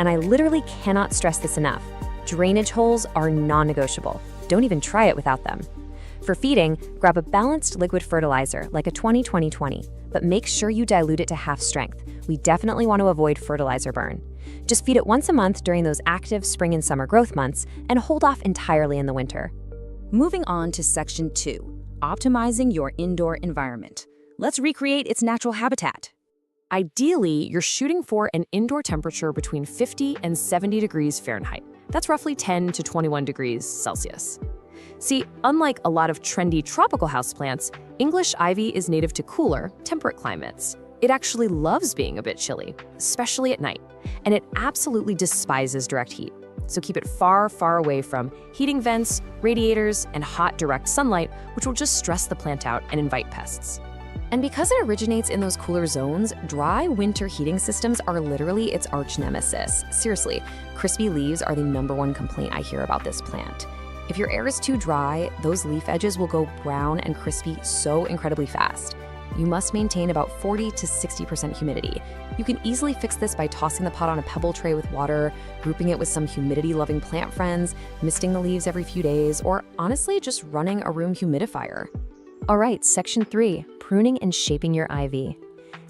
And I literally cannot stress this enough. Drainage holes are non-negotiable. Don't even try it without them. For feeding, grab a balanced liquid fertilizer like a 20-20-20, but make sure you dilute it to half strength. We definitely want to avoid fertilizer burn. Just feed it once a month during those active spring and summer growth months and hold off entirely in the winter. Moving on to Section 2, Optimizing your indoor environment. Let's recreate its natural habitat. Ideally, you're shooting for an indoor temperature between 50 and 70 degrees Fahrenheit. That's roughly 10 to 21 degrees Celsius. See, unlike a lot of trendy tropical houseplants, English ivy is native to cooler, temperate climates. It actually loves being a bit chilly, especially at night, and it absolutely despises direct heat. So keep it far, far away from heating vents, radiators, and hot direct sunlight, which will just stress the plant out and invite pests. And because it originates in those cooler zones, dry winter heating systems are literally its arch nemesis. Seriously, crispy leaves are the #1 complaint I hear about this plant. If your air is too dry, those leaf edges will go brown and crispy so incredibly fast. You must maintain about 40 to 60% humidity. You can easily fix this by tossing the pot on a pebble tray with water, grouping it with some humidity-loving plant friends, misting the leaves every few days, or honestly, just running a room humidifier. All right, Section 3, Pruning and Shaping your ivy.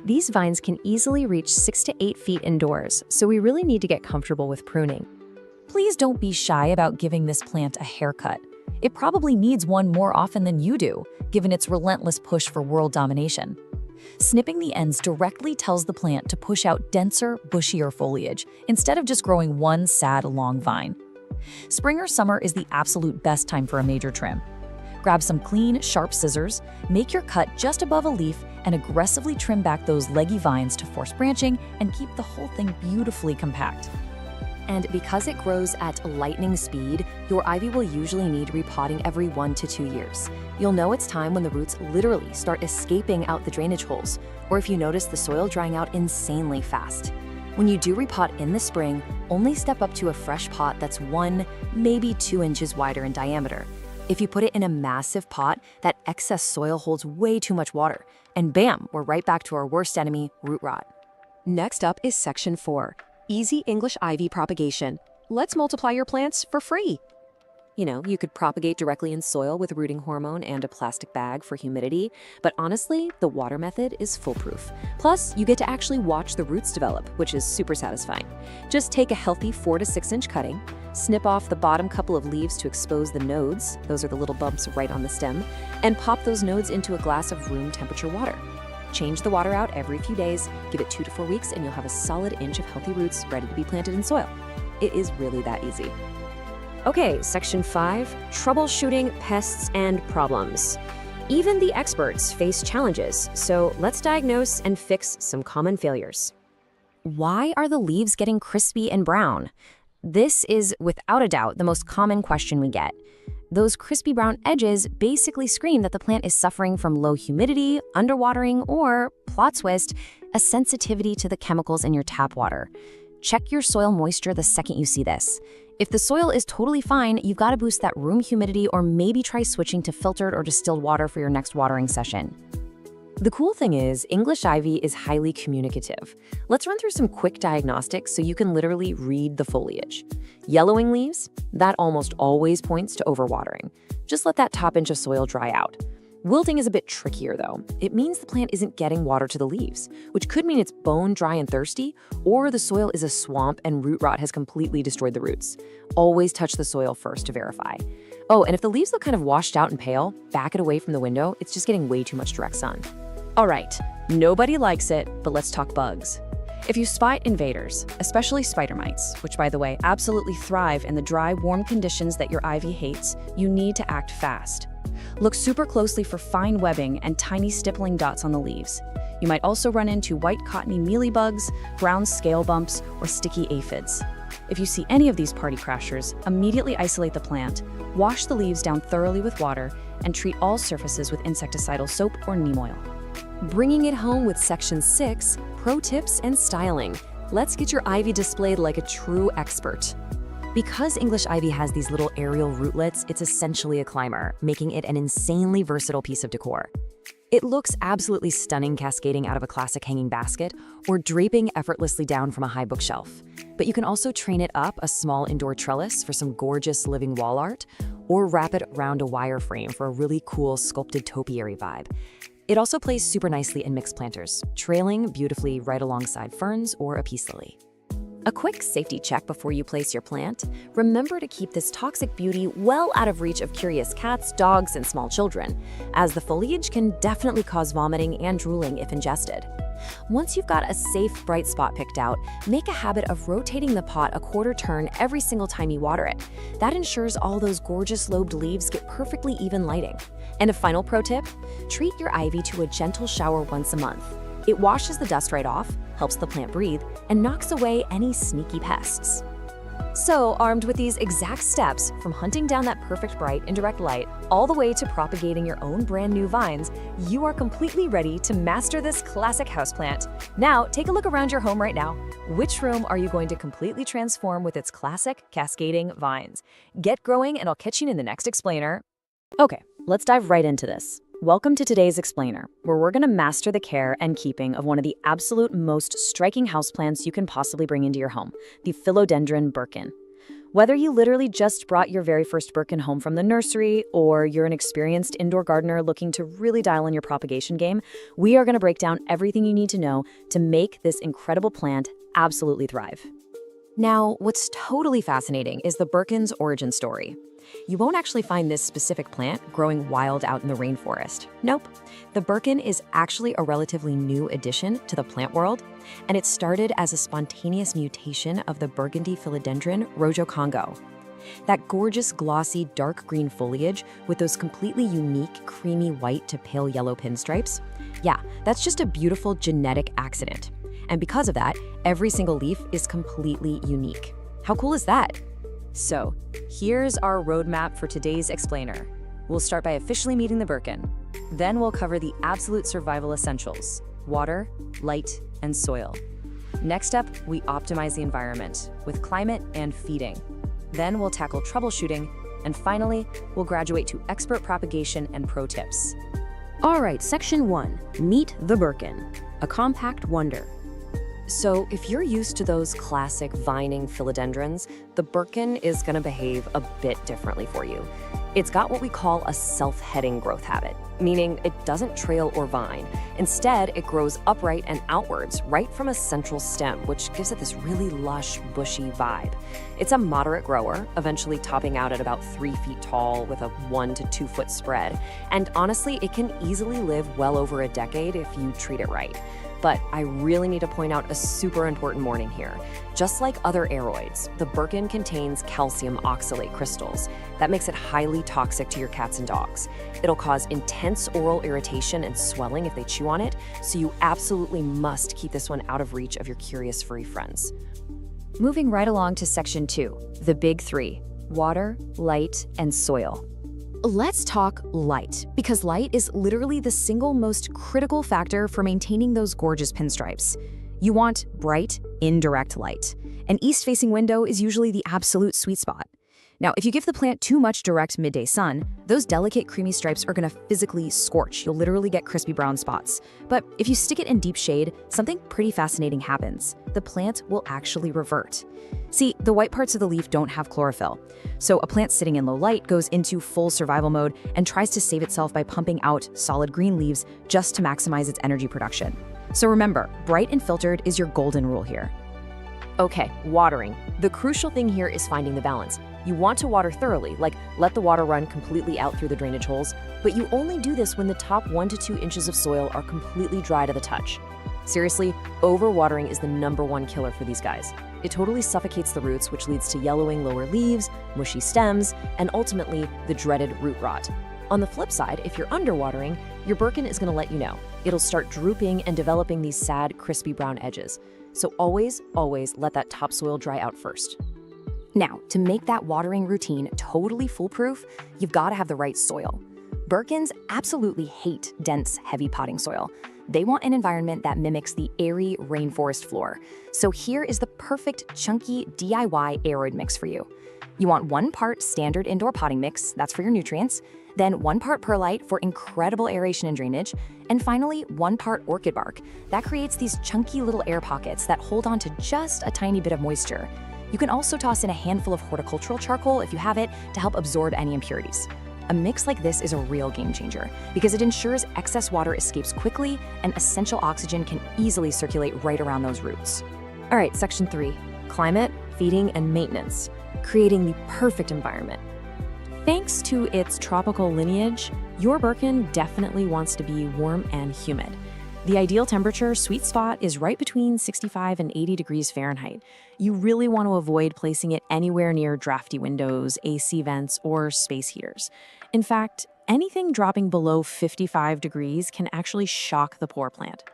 These vines can easily reach 6 to 8 feet indoors, so we really need to get comfortable with pruning. Please don't be shy about giving this plant a haircut. It probably needs one more often than you do, given its relentless push for world domination. Snipping the ends directly tells the plant to push out denser, bushier foliage, instead of just growing one sad, long vine. Spring or summer is the absolute best time for a major trim. Grab some clean, sharp scissors, make your cut just above a leaf, and aggressively trim back those leggy vines to force branching and keep the whole thing beautifully compact. And because it grows at lightning speed, your ivy will usually need repotting every 1 to 2 years. You'll know it's time when the roots literally start escaping out the drainage holes, or if you notice the soil drying out insanely fast. When you do repot in the spring, only step up to a fresh pot that's 1, maybe 2 inches wider in diameter. If you put it in a massive pot, that excess soil holds way too much water, and bam, we're right back to our worst enemy, root rot. Next up is Section 4. Easy English ivy propagation. Let's multiply your plants for free. You could propagate directly in soil with rooting hormone and a plastic bag for humidity, but honestly, the water method is foolproof. Plus, you get to actually watch the roots develop, which is super satisfying. Just take a healthy 4 to 6 inch cutting, snip off the bottom couple of leaves to expose the nodes, those are the little bumps right on the stem, and pop those nodes into a glass of room temperature water. Change the water out every few days, give it 2 to 4 weeks, and you'll have a solid inch of healthy roots ready to be planted in soil. It is really that easy. Okay, Section 5, troubleshooting pests and problems. Even the experts face challenges, so let's diagnose and fix some common failures. Why are the leaves getting crispy and brown? This is, without a doubt, the most common question we get. Those crispy brown edges basically scream that the plant is suffering from low humidity, underwatering, or, plot twist, a sensitivity to the chemicals in your tap water. Check your soil moisture the second you see this. If the soil is totally fine, you've got to boost that room humidity or maybe try switching to filtered or distilled water for your next watering session. The cool thing is, English ivy is highly communicative. Let's run through some quick diagnostics so you can literally read the foliage. Yellowing leaves? That almost always points to overwatering. Just let that top inch of soil dry out. Wilting is a bit trickier though. It means the plant isn't getting water to the leaves, which could mean it's bone dry and thirsty, or the soil is a swamp and root rot has completely destroyed the roots. Always touch the soil first to verify. Oh, and if the leaves look kind of washed out and pale, back it away from the window. It's just getting way too much direct sun. All right, nobody likes it, but let's talk bugs. If you spot invaders, especially spider mites, which by the way absolutely thrive in the dry, warm conditions that your ivy hates, you need to act fast. Look super closely for fine webbing and tiny stippling dots on the leaves. You might also run into white cottony mealybugs, brown scale bumps, or sticky aphids. If you see any of these party crashers, immediately isolate the plant, wash the leaves down thoroughly with water, and treat all surfaces with insecticidal soap or neem oil. Bringing it home with Section 6, pro tips and styling. Let's get your ivy displayed like a true expert. Because English ivy has these little aerial rootlets, it's essentially a climber, making it an insanely versatile piece of decor. It looks absolutely stunning cascading out of a classic hanging basket or draping effortlessly down from a high bookshelf. But you can also train it up a small indoor trellis for some gorgeous living wall art, or wrap it around a wire frame for a really cool sculpted topiary vibe. It also plays super nicely in mixed planters, trailing beautifully right alongside ferns or a peace lily. A quick safety check before you place your plant. Remember to keep this toxic beauty well out of reach of curious cats, dogs, and small children, as the foliage can definitely cause vomiting and drooling if ingested. Once you've got a safe, bright spot picked out, make a habit of rotating the pot a quarter turn every single time you water it. That ensures all those gorgeous lobed leaves get perfectly even lighting. And a final pro tip, treat your ivy to a gentle shower once a month. It washes the dust right off, helps the plant breathe, and knocks away any sneaky pests. So, armed with these exact steps, from hunting down that perfect bright indirect light, all the way to propagating your own brand new vines, you are completely ready to master this classic houseplant. Now, take a look around your home right now. Which room are you going to completely transform with its classic cascading vines? Get growing, and I'll catch you in the next explainer. Okay, let's dive right into this. Welcome to today's explainer, where we're going to master the care and keeping of one of the absolute most striking houseplants you can possibly bring into your home, the philodendron birkin. Whether you literally just brought your very first birkin home from the nursery, or you're an experienced indoor gardener looking to really dial in your propagation game, we are going to break down everything you need to know to make this incredible plant absolutely thrive. Now, what's totally fascinating is the birkin's origin story. You won't actually find this specific plant growing wild out in the rainforest. Nope. The birkin is actually a relatively new addition to the plant world, and it started as a spontaneous mutation of the burgundy philodendron Rojo Congo. That gorgeous, glossy, dark green foliage with those completely unique, creamy white to pale yellow pinstripes. Yeah, that's just a beautiful genetic accident. And because of that, every single leaf is completely unique. How cool is that? So, here's our roadmap for today's explainer. We'll start by officially meeting the birkin. Then we'll cover the absolute survival essentials: water, light, and soil. Next up, we optimize the environment with climate and feeding. Then we'll tackle troubleshooting. And finally, we'll graduate to expert propagation and pro tips. All right, Section 1, Meet the Birkin, a compact wonder. So if you're used to those classic vining philodendrons, the Birkin is going to behave a bit differently for you. It's got what we call a self-heading growth habit, meaning it doesn't trail or vine. Instead, it grows upright and outwards, right from a central stem, which gives it this really lush, bushy vibe. It's a moderate grower, eventually topping out at about 3 feet tall with a 1 to 2 foot spread. And honestly, it can easily live well over a decade if you treat it right. But I really need to point out a super important warning here. Just like other aroids, the Birkin contains calcium oxalate crystals. That makes it highly toxic to your cats and dogs. It'll cause intense oral irritation and swelling if they chew on it, so you absolutely must keep this one out of reach of your curious furry friends. Moving right along to section 2, the big 3, water, light, and soil. Let's talk light, because light is literally the single most critical factor for maintaining those gorgeous pinstripes. You want bright, indirect light. An east-facing window is usually the absolute sweet spot. Now, if you give the plant too much direct midday sun, those delicate creamy stripes are gonna physically scorch. You'll literally get crispy brown spots. But if you stick it in deep shade, something pretty fascinating happens. The plant will actually revert. See, the white parts of the leaf don't have chlorophyll. So a plant sitting in low light goes into full survival mode and tries to save itself by pumping out solid green leaves just to maximize its energy production. So remember, bright and filtered is your golden rule here. Okay, watering. The crucial thing here is finding the balance. You want to water thoroughly, like let the water run completely out through the drainage holes, but you only do this when the top 1 to 2 inches of soil are completely dry to the touch. Seriously, overwatering is the #1 killer for these guys. It totally suffocates the roots, which leads to yellowing lower leaves, mushy stems, and ultimately the dreaded root rot. On the flip side, if you're underwatering, your Birkin is going to let you know. It'll start drooping and developing these sad, crispy brown edges. So always, always let that topsoil dry out first. Now, to make that watering routine totally foolproof, you've got to have the right soil. Birkins absolutely hate dense, heavy potting soil. They want an environment that mimics the airy rainforest floor. So here is the perfect chunky DIY aroid mix for you. You want 1 part standard indoor potting mix, that's for your nutrients, then 1 part perlite for incredible aeration and drainage, and finally 1 part orchid bark. That creates these chunky little air pockets that hold on to just a tiny bit of moisture. You can also toss in a handful of horticultural charcoal if you have it to help absorb any impurities. A mix like this is a real game changer because it ensures excess water escapes quickly and essential oxygen can easily circulate right around those roots. All right, section 3, climate, feeding, and maintenance, creating the perfect environment. Thanks to its tropical lineage, your Birkin definitely wants to be warm and humid. The ideal temperature sweet spot is right between 65 and 80 degrees Fahrenheit. You really want to avoid placing it anywhere near drafty windows, AC vents, or space heaters. In fact, anything dropping below 55 degrees can actually shock the poor plant.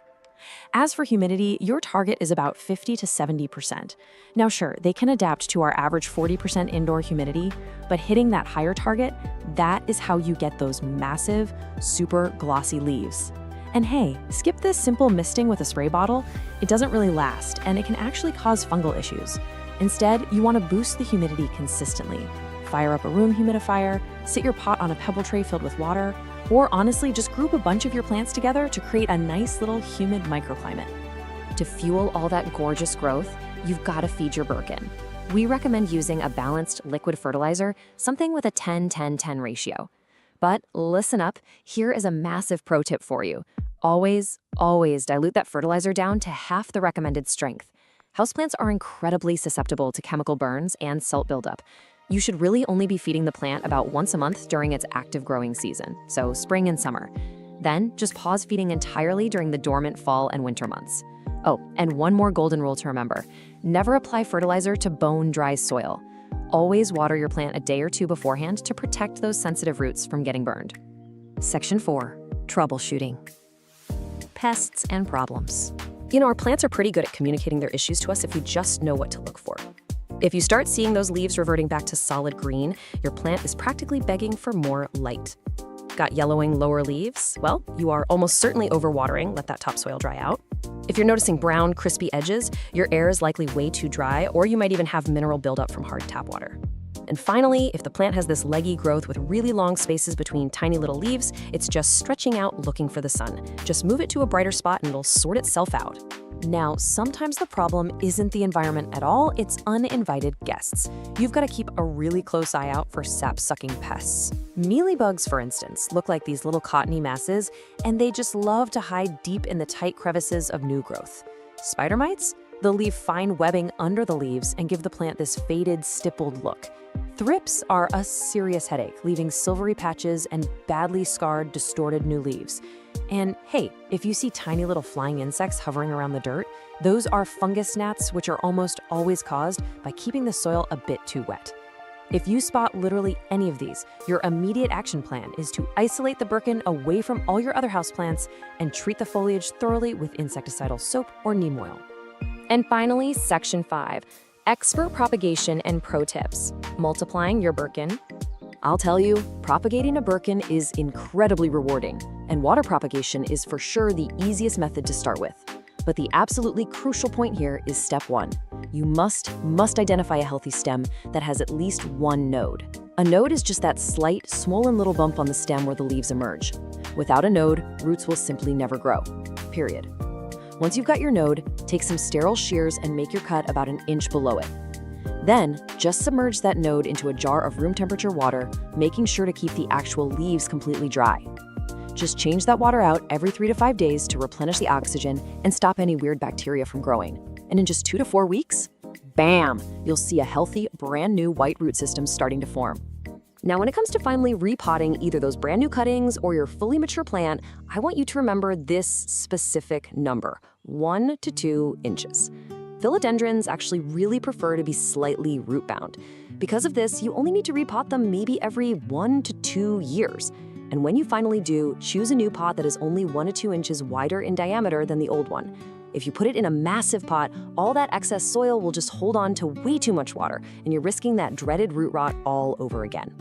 As for humidity, your target is about 50 to 70%. Now sure, they can adapt to our average 40% indoor humidity, but hitting that higher target, that is how you get those massive, super glossy leaves. And hey, skip this simple misting with a spray bottle. It doesn't really last, and it can actually cause fungal issues. Instead, you want to boost the humidity consistently. Fire up a room humidifier, sit your pot on a pebble tray filled with water, or honestly, just group a bunch of your plants together to create a nice little humid microclimate. To fuel all that gorgeous growth, you've got to feed your Birkin. We recommend using a balanced liquid fertilizer, something with a 10-10-10 ratio. But listen up, here is a massive pro tip for you. Always, always dilute that fertilizer down to half the recommended strength. Houseplants are incredibly susceptible to chemical burns and salt buildup. You should really only be feeding the plant about once a month during its active growing season, so spring and summer. Then just pause feeding entirely during the dormant fall and winter months. Oh, and one more golden rule to remember. Never apply fertilizer to bone-dry soil. Always water your plant a day or two beforehand to protect those sensitive roots from getting burned. Section 4, troubleshooting. Pests and problems. You know, our plants are pretty good at communicating their issues to us if we just know what to look for. If you start seeing those leaves reverting back to solid green, your plant is practically begging for more light. Got yellowing lower leaves? Well, you are almost certainly overwatering. Let that topsoil dry out. If you're noticing brown, crispy edges, your air is likely way too dry, or you might even have mineral buildup from hard tap water. And finally, if the plant has this leggy growth with really long spaces between tiny little leaves, it's just stretching out looking for the sun. Just move it to a brighter spot and it'll sort itself out. Now, sometimes the problem isn't the environment at all, it's uninvited guests. You've got to keep a really close eye out for sap-sucking pests. Mealybugs, for instance, look like these little cottony masses, and they just love to hide deep in the tight crevices of new growth. Spider mites? They'll leave fine webbing under the leaves and give the plant this faded, stippled look. Thrips are a serious headache, leaving silvery patches and badly scarred, distorted new leaves. And hey, if you see tiny little flying insects hovering around the dirt, those are fungus gnats, which are almost always caused by keeping the soil a bit too wet. If you spot literally any of these, your immediate action plan is to isolate the Birkin away from all your other houseplants and treat the foliage thoroughly with insecticidal soap or neem oil. And finally, Section 5, Expert Propagation and Pro Tips. Multiplying your Birkin. I'll tell you, propagating a Birkin is incredibly rewarding, and water propagation is for sure the easiest method to start with. But the absolutely crucial point here is step 1. You must identify a healthy stem that has at least one node. A node is just that slight, swollen little bump on the stem where the leaves emerge. Without a node, roots will simply never grow. Period. Once you've got your node, take some sterile shears and make your cut about an inch below it. Then, just submerge that node into a jar of room temperature water, making sure to keep the actual leaves completely dry. Just change that water out every 3 to 5 days to replenish the oxygen and stop any weird bacteria from growing. And in just 2 to 4 weeks, bam, you'll see a healthy, brand new white root system starting to form. Now, when it comes to finally repotting either those brand new cuttings or your fully mature plant, I want you to remember this specific number, 1 to 2 inches. Philodendrons actually really prefer to be slightly root-bound. Because of this, you only need to repot them maybe every 1 to 2 years. And when you finally do, choose a new pot that is only 1 to 2 inches wider in diameter than the old one. If you put it in a massive pot, all that excess soil will just hold on to way too much water, and you're risking that dreaded root rot all over again.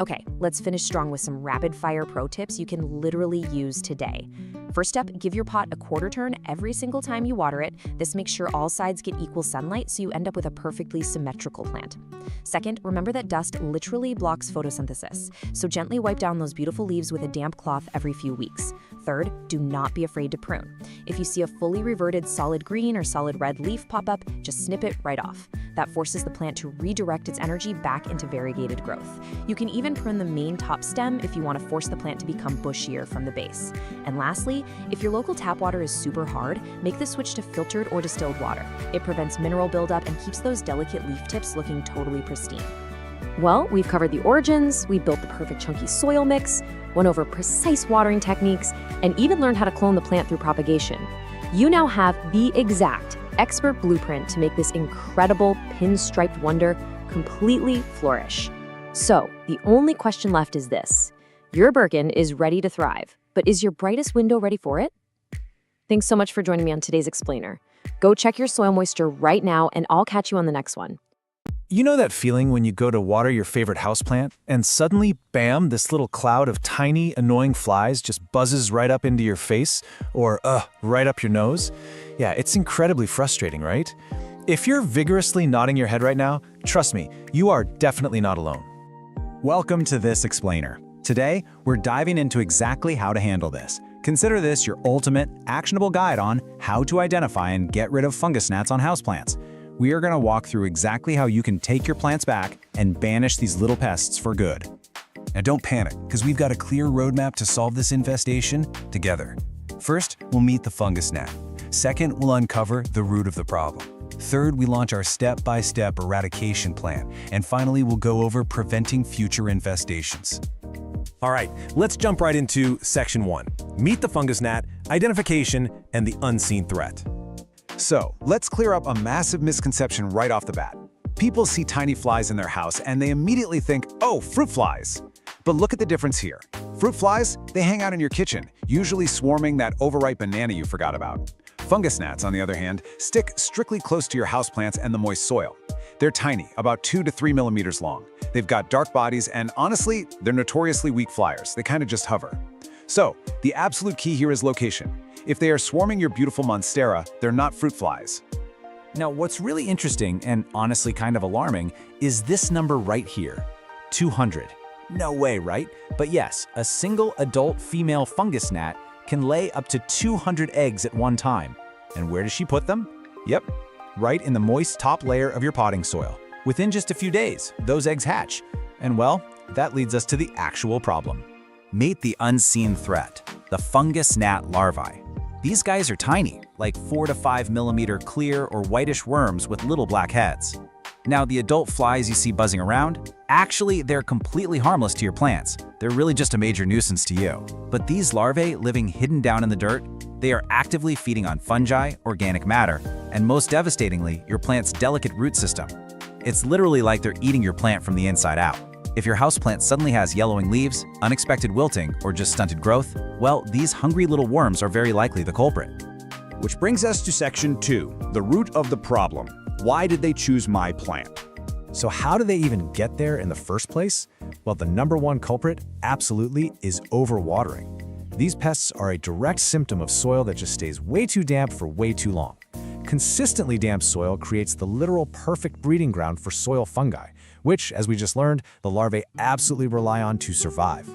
Okay, let's finish strong with some rapid-fire pro tips you can literally use today. First step, give your pot a quarter turn every single time you water it. This makes sure all sides get equal sunlight so you end up with a perfectly symmetrical plant. Second, remember that dust literally blocks photosynthesis, so gently wipe down those beautiful leaves with a damp cloth every few weeks. Third, do not be afraid to prune. If you see a fully reverted solid green or solid red leaf pop up, just snip it right off. That forces the plant to redirect its energy back into variegated growth. You can even prune the main top stem if you want to force the plant to become bushier from the base. And lastly, if your local tap water is super hard, make the switch to filtered or distilled water. It prevents mineral buildup and keeps those delicate leaf tips looking totally pristine. Well, we've covered the origins, we built the perfect chunky soil mix, went over precise watering techniques, and even learned how to clone the plant through propagation. You now have the exact expert blueprint to make this incredible pinstriped wonder completely flourish. So, the only question left is this. Your Birkin is ready to thrive, but is your brightest window ready for it? Thanks so much for joining me on today's Explainer. Go check your soil moisture right now, and I'll catch you on the next one. You know that feeling when you go to water your favorite houseplant, and suddenly, bam, this little cloud of tiny, annoying flies just buzzes right up into your face, or right up your nose? Yeah, it's incredibly frustrating, right? If you're vigorously nodding your head right now, trust me, you are definitely not alone. Welcome to This Explainer. Today, we're diving into exactly how to handle this. Consider this your ultimate, actionable guide on how to identify and get rid of fungus gnats on houseplants. We are going to walk through exactly how you can take your plants back and banish these little pests for good. Now don't panic, because we've got a clear roadmap to solve this infestation together. First, we'll meet the fungus gnat. Second, we'll uncover the root of the problem. Third, we launch our step-by-step eradication plan. And finally, we'll go over preventing future infestations. All right, let's jump right into Section 1. Meet the fungus gnat, identification, and the unseen threat. So, let's clear up a massive misconception right off the bat. People see tiny flies in their house and they immediately think, oh, fruit flies. But look at the difference here. Fruit flies, they hang out in your kitchen, usually swarming that overripe banana you forgot about. Fungus gnats, on the other hand, stick strictly close to your houseplants and the moist soil. They're tiny, about 2 to 3 millimeters long. They've got dark bodies and honestly, they're notoriously weak flyers. They kind of just hover. So, the absolute key here is location. If they are swarming your beautiful monstera, they're not fruit flies. Now, what's really interesting and honestly kind of alarming is this number right here, 200. No way, right? But yes, a single adult female fungus gnat can lay up to 200 eggs at one time. And where does she put them? Yep, right in the moist top layer of your potting soil. Within just a few days, those eggs hatch. And well, that leads us to the actual problem. Meet the unseen threat, the fungus gnat larvae. These guys are tiny, like 4 to 5 millimeter clear or whitish worms with little black heads. Now, the adult flies you see buzzing around, actually, they're completely harmless to your plants. They're really just a major nuisance to you. But these larvae living hidden down in the dirt, they are actively feeding on fungi, organic matter, and most devastatingly, your plant's delicate root system. It's literally like they're eating your plant from the inside out. If your houseplant suddenly has yellowing leaves, unexpected wilting, or just stunted growth, well, these hungry little worms are very likely the culprit. Which brings us to section 2, the root of the problem. Why did they choose my plant? So how do they even get there in the first place? Well, the number one culprit, absolutely, is overwatering. These pests are a direct symptom of soil that just stays way too damp for way too long. Consistently damp soil creates the literal perfect breeding ground for soil fungi, which, as we just learned, the larvae absolutely rely on to survive.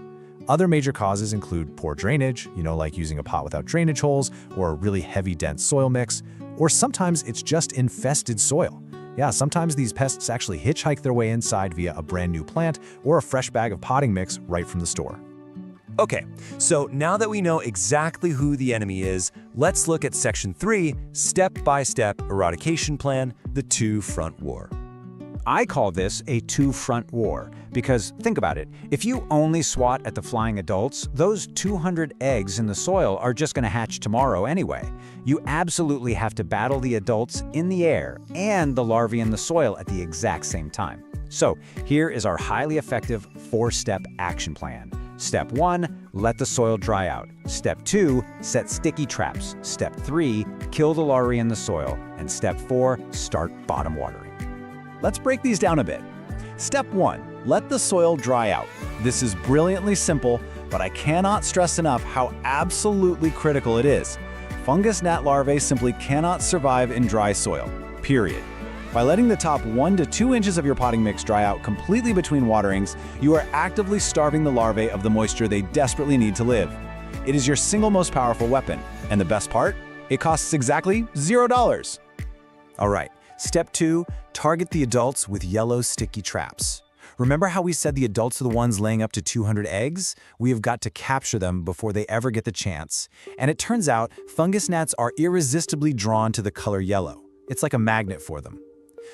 Other major causes include poor drainage, like using a pot without drainage holes, or a really heavy, dense soil mix, or sometimes it's just infested soil. Yeah, sometimes these pests actually hitchhike their way inside via a brand new plant or a fresh bag of potting mix right from the store. Okay, so now that we know exactly who the enemy is, let's look at Section 3, Step-by-Step Eradication Plan, the two-front war. I call this a two-front war because, think about it, if you only swat at the flying adults, those 200 eggs in the soil are just going to hatch tomorrow anyway. You absolutely have to battle the adults in the air and the larvae in the soil at the exact same time. So here is our highly effective 4-step action plan. Step 1, let the soil dry out. Step 2, set sticky traps. Step 3, kill the larvae in the soil. And Step 4, start bottom watering. Let's break these down a bit. Step 1, let the soil dry out. This is brilliantly simple, but I cannot stress enough how absolutely critical it is. Fungus gnat larvae simply cannot survive in dry soil, period. By letting the top 1 to 2 inches of your potting mix dry out completely between waterings, you are actively starving the larvae of the moisture they desperately need to live. It is your single most powerful weapon, and the best part? It costs exactly $0. All right, Step 2, target the adults with yellow sticky traps. Remember how we said the adults are the ones laying up to 200 eggs? We have got to capture them before they ever get the chance. And it turns out fungus gnats are irresistibly drawn to the color yellow. It's like a magnet for them.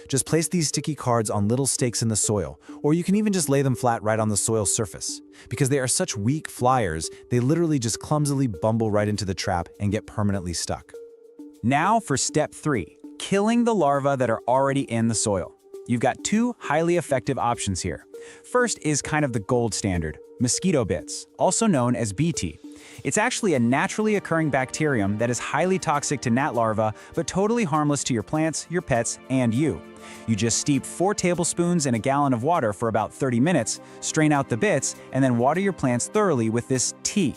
Just place these sticky cards on little stakes in the soil, or you can even just lay them flat right on the soil surface. Because they are such weak flyers, they literally just clumsily bumble right into the trap and get permanently stuck. Now for Step 3, killing the larvae that are already in the soil. You've got 2 highly effective options here. First is kind of the gold standard, mosquito bits, also known as BT. It's actually a naturally occurring bacterium that is highly toxic to gnat larvae, but totally harmless to your plants, your pets, and you. You just steep 4 tablespoons in a gallon of water for about 30 minutes, strain out the bits, and then water your plants thoroughly with this tea.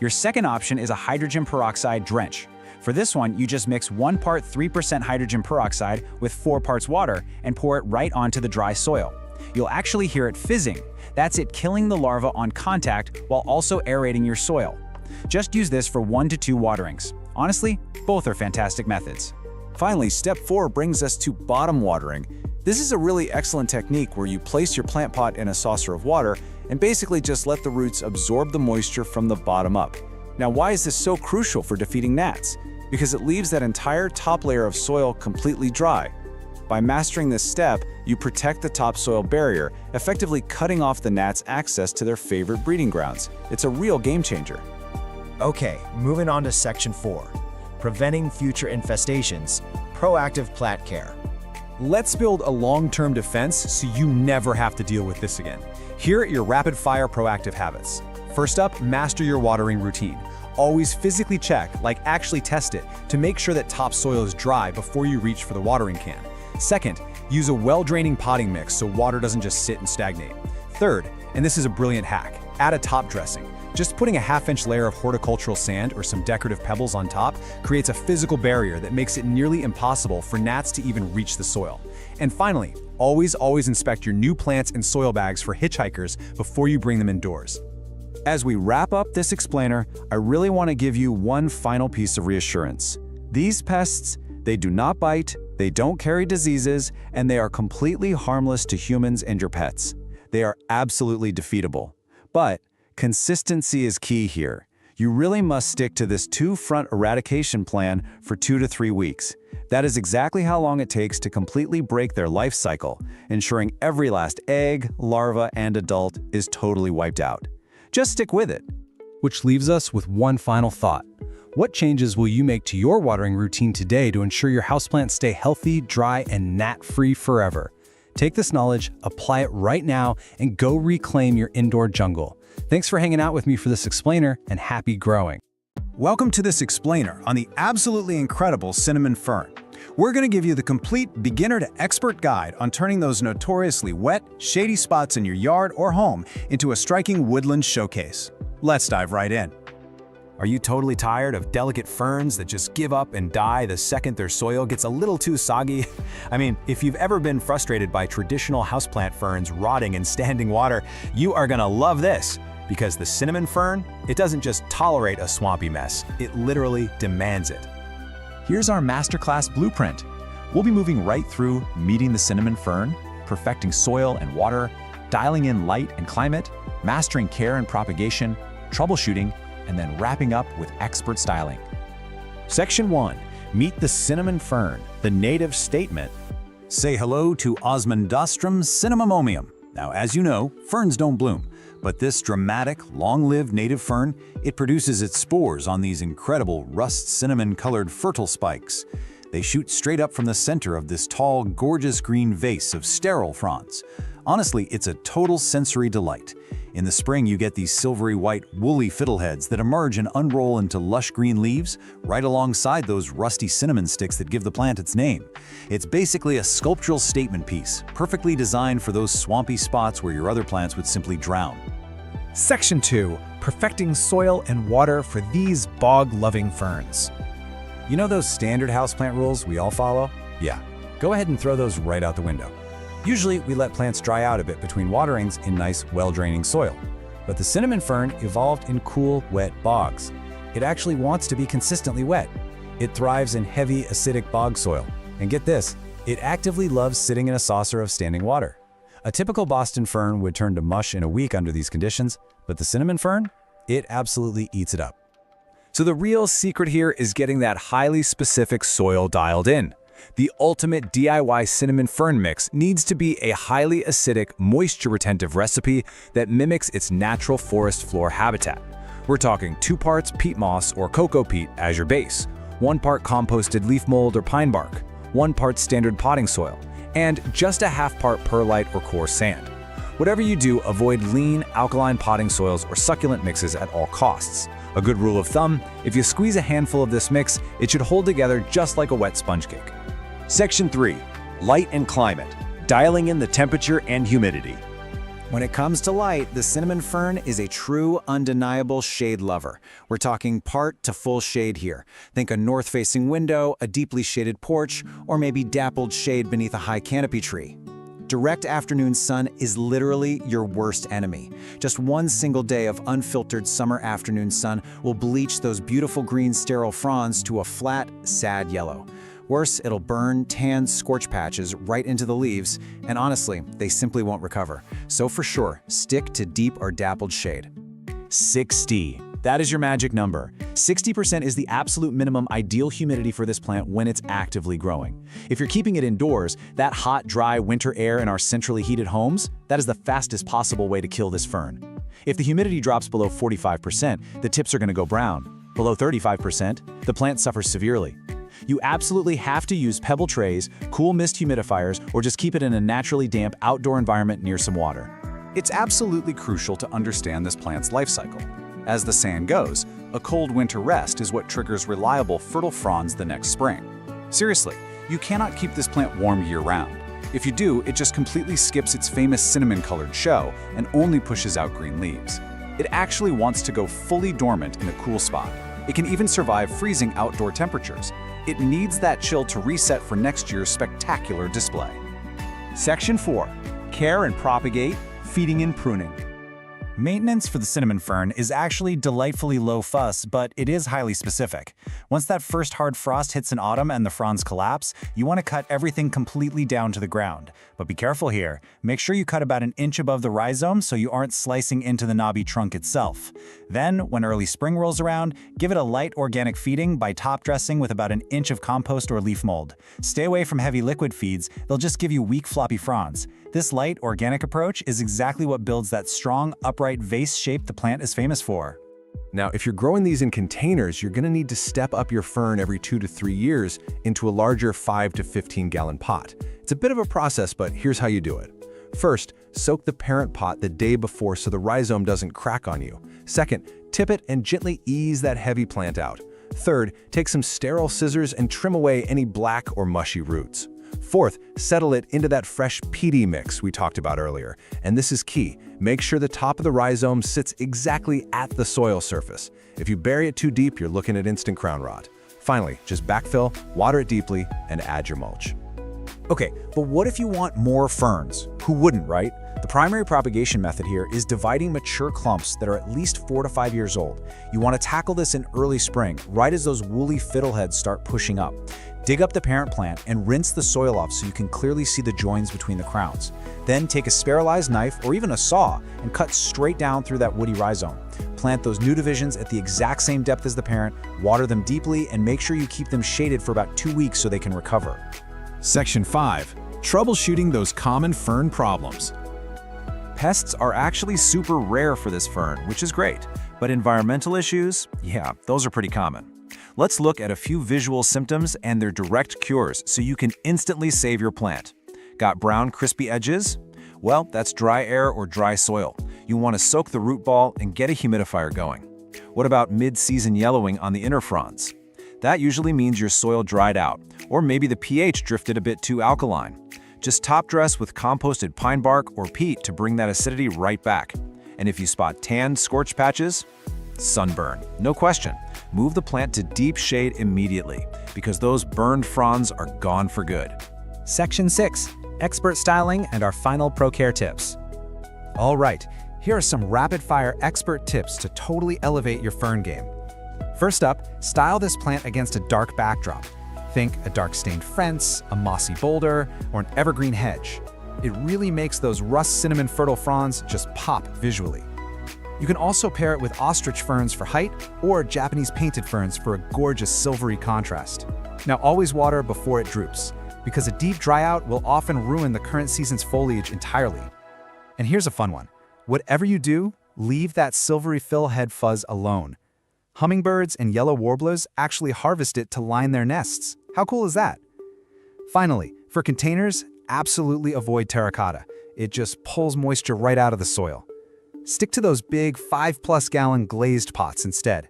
Your second option is a hydrogen peroxide drench. For this one, you just mix 1 part 3% hydrogen peroxide with 4 parts water and pour it right onto the dry soil. You'll actually hear it fizzing. That's it killing the larva on contact while also aerating your soil. Just use this for 1 to 2 waterings. Honestly, both are fantastic methods. Finally, Step 4 brings us to bottom watering. This is a really excellent technique where you place your plant pot in a saucer of water and basically just let the roots absorb the moisture from the bottom up. Now, why is this so crucial for defeating gnats? Because it leaves that entire top layer of soil completely dry. By mastering this step, you protect the topsoil barrier, effectively cutting off the gnats' access to their favorite breeding grounds. It's a real game changer. Okay, moving on to Section 4, Preventing Future Infestations, Proactive Plant Care. Let's build a long-term defense so you never have to deal with this again. Here are your rapid-fire proactive habits. First up, master your watering routine. Always physically check, like actually test it, to make sure that topsoil is dry before you reach for the watering can. Second, use a well-draining potting mix so water doesn't just sit and stagnate. Third, and this is a brilliant hack, add a top dressing. Just putting a half-inch layer of horticultural sand or some decorative pebbles on top creates a physical barrier that makes it nearly impossible for gnats to even reach the soil. And finally, always inspect your new plants and soil bags for hitchhikers before you bring them indoors. As we wrap up this explainer, I really want to give you one final piece of reassurance. These pests, they do not bite, they don't carry diseases, and they are completely harmless to humans and your pets. They are absolutely defeatable. But consistency is key here. You really must stick to this two-front eradication plan for 2 to 3 weeks. That is exactly how long it takes to completely break their life cycle, ensuring every last egg, larva, and adult is totally wiped out. Just stick with it. Which leaves us with one final thought. What changes will you make to your watering routine today to ensure your houseplants stay healthy, dry, and gnat-free forever? Take this knowledge, apply it right now, and go reclaim your indoor jungle. Thanks for hanging out with me for this explainer, and happy growing. Welcome to this explainer on the absolutely incredible cinnamon fern. We're going to give you the complete beginner to expert guide on turning those notoriously wet, shady spots in your yard or home into a striking woodland showcase. Let's dive right in. Are you totally tired of delicate ferns that just give up and die the second their soil gets a little too soggy? I mean, if you've ever been frustrated by traditional houseplant ferns rotting in standing water, you are gonna love this. Because the cinnamon fern, it doesn't just tolerate a swampy mess, it literally demands it. Here's our masterclass blueprint. We'll be moving right through meeting the cinnamon fern, perfecting soil and water, dialing in light and climate, mastering care and propagation, troubleshooting, and then wrapping up with expert styling. Section 1. Meet the cinnamon fern, the native statement. Say hello to Osmundastrum cinnamomium. Now, as you know, ferns don't bloom, but this dramatic, long-lived native fern, it produces its spores on these incredible rust cinnamon-colored fertile spikes. They shoot straight up from the center of this tall, gorgeous green vase of sterile fronds. Honestly, it's a total sensory delight. In the spring, you get these silvery white, woolly fiddleheads that emerge and unroll into lush green leaves right alongside those rusty cinnamon sticks that give the plant its name. It's basically a sculptural statement piece, perfectly designed for those swampy spots where your other plants would simply drown. Section 2. Perfecting soil and water for these bog-loving ferns. You know those standard houseplant rules we all follow? Yeah, go ahead and throw those right out the window. Usually, we let plants dry out a bit between waterings in nice, well-draining soil. But the cinnamon fern evolved in cool, wet bogs. It actually wants to be consistently wet. It thrives in heavy, acidic bog soil. And get this, it actively loves sitting in a saucer of standing water. A typical Boston fern would turn to mush in a week under these conditions, but the cinnamon fern, it absolutely eats it up. So the real secret here is getting that highly specific soil dialed in. The ultimate DIY cinnamon fern mix needs to be a highly acidic, moisture-retentive recipe that mimics its natural forest floor habitat. We're talking 2 parts peat moss or cocoa peat as your base, 1 part composted leaf mold or pine bark, 1 part standard potting soil, and just a ½ part perlite or coarse sand. Whatever you do, avoid lean, alkaline potting soils or succulent mixes at all costs. A good rule of thumb, if you squeeze a handful of this mix, it should hold together just like a wet sponge cake. Section 3. Light and climate. Dialing in the temperature and humidity. When it comes to light, the cinnamon fern is a true, undeniable shade lover. We're talking part to full shade here. Think a north-facing window, a deeply shaded porch, or maybe dappled shade beneath a high canopy tree. Direct afternoon sun is literally your worst enemy. Just one single day of unfiltered summer afternoon sun will bleach those beautiful green sterile fronds to a flat, sad yellow. Worse, it'll burn, tan scorch patches right into the leaves, and honestly, they simply won't recover. So for sure, stick to deep or dappled shade. 60. That is your magic number. 60% is the absolute minimum ideal humidity for this plant when it's actively growing. If you're keeping it indoors, that hot, dry winter air in our centrally heated homes, that is the fastest possible way to kill this fern. If the humidity drops below 45%, the tips are going to go brown. Below 35%, the plant suffers severely. You absolutely have to use pebble trays, cool mist humidifiers, or just keep it in a naturally damp outdoor environment near some water. It's absolutely crucial to understand this plant's life cycle. As the saying goes, a cold winter rest is what triggers reliable fertile fronds the next spring. Seriously, you cannot keep this plant warm year-round. If you do, it just completely skips its famous cinnamon-colored show and only pushes out green leaves. It actually wants to go fully dormant in a cool spot. It can even survive freezing outdoor temperatures. It needs that chill to reset for next year's spectacular display. Section 4. Care and propagate, feeding and pruning. Maintenance for the cinnamon fern is actually delightfully low fuss, but it is highly specific. Once that first hard frost hits in autumn and the fronds collapse, you want to cut everything completely down to the ground. But be careful here. Make sure you cut about an inch above the rhizome so you aren't slicing into the knobby trunk itself. Then, when early spring rolls around, give it a light organic feeding by top dressing with about an inch of compost or leaf mold. Stay away from heavy liquid feeds, they'll just give you weak floppy fronds. This light, organic approach is exactly what builds that strong, upright vase shape the plant is famous for. Now, if you're growing these in containers, you're going to need to step up your fern every 2 to 3 years into a larger 5 to 15-gallon pot. It's a bit of a process, but here's how you do it. First, soak the parent pot the day before so the rhizome doesn't crack on you. Second, tip it and gently ease that heavy plant out. Third, take some sterile scissors and trim away any black or mushy roots. Fourth, settle it into that fresh peaty mix we talked about earlier. And this is key. Make sure the top of the rhizome sits exactly at the soil surface. If you bury it too deep, you're looking at instant crown rot. Finally, just backfill, water it deeply, and add your mulch. Okay, but what if you want more ferns? Who wouldn't, right? The primary propagation method here is dividing mature clumps that are at least 4 to 5 years old. You want to tackle this in early spring, right as those woolly fiddleheads start pushing up. Dig up the parent plant and rinse the soil off so you can clearly see the joins between the crowns. Then take a sterilized knife or even a saw and cut straight down through that woody rhizome. Plant those new divisions at the exact same depth as the parent, water them deeply, and make sure you keep them shaded for about 2 weeks so they can recover. Section 5. Troubleshooting those common fern problems. Pests are actually super rare for this fern, which is great. But environmental issues, yeah, those are pretty common. Let's look at a few visual symptoms and their direct cures so you can instantly save your plant. Got brown, crispy edges? Well, that's dry air or dry soil. You want to soak the root ball and get a humidifier going. What about mid-season yellowing on the inner fronds? That usually means your soil dried out, or maybe the pH drifted a bit too alkaline. Just top dress with composted pine bark or peat to bring that acidity right back. And if you spot tanned, scorched patches, sunburn, no question. Move the plant to deep shade immediately because those burned fronds are gone for good. Section 6. Expert styling and our final ProCare tips. All right, here are some rapid-fire expert tips to totally elevate your fern game. First up, style this plant against a dark backdrop. Think a dark-stained fence, a mossy boulder, or an evergreen hedge. It really makes those rust cinnamon fertile fronds just pop visually. You can also pair it with ostrich ferns for height or Japanese painted ferns for a gorgeous silvery contrast. Now always water before it droops, because a deep dryout will often ruin the current season's foliage entirely. And here's a fun one. Whatever you do, leave that silvery fill head fuzz alone. Hummingbirds and yellow warblers actually harvest it to line their nests. How cool is that? Finally, for containers, absolutely avoid terracotta. It just pulls moisture right out of the soil. Stick to those big 5+ gallon glazed pots instead.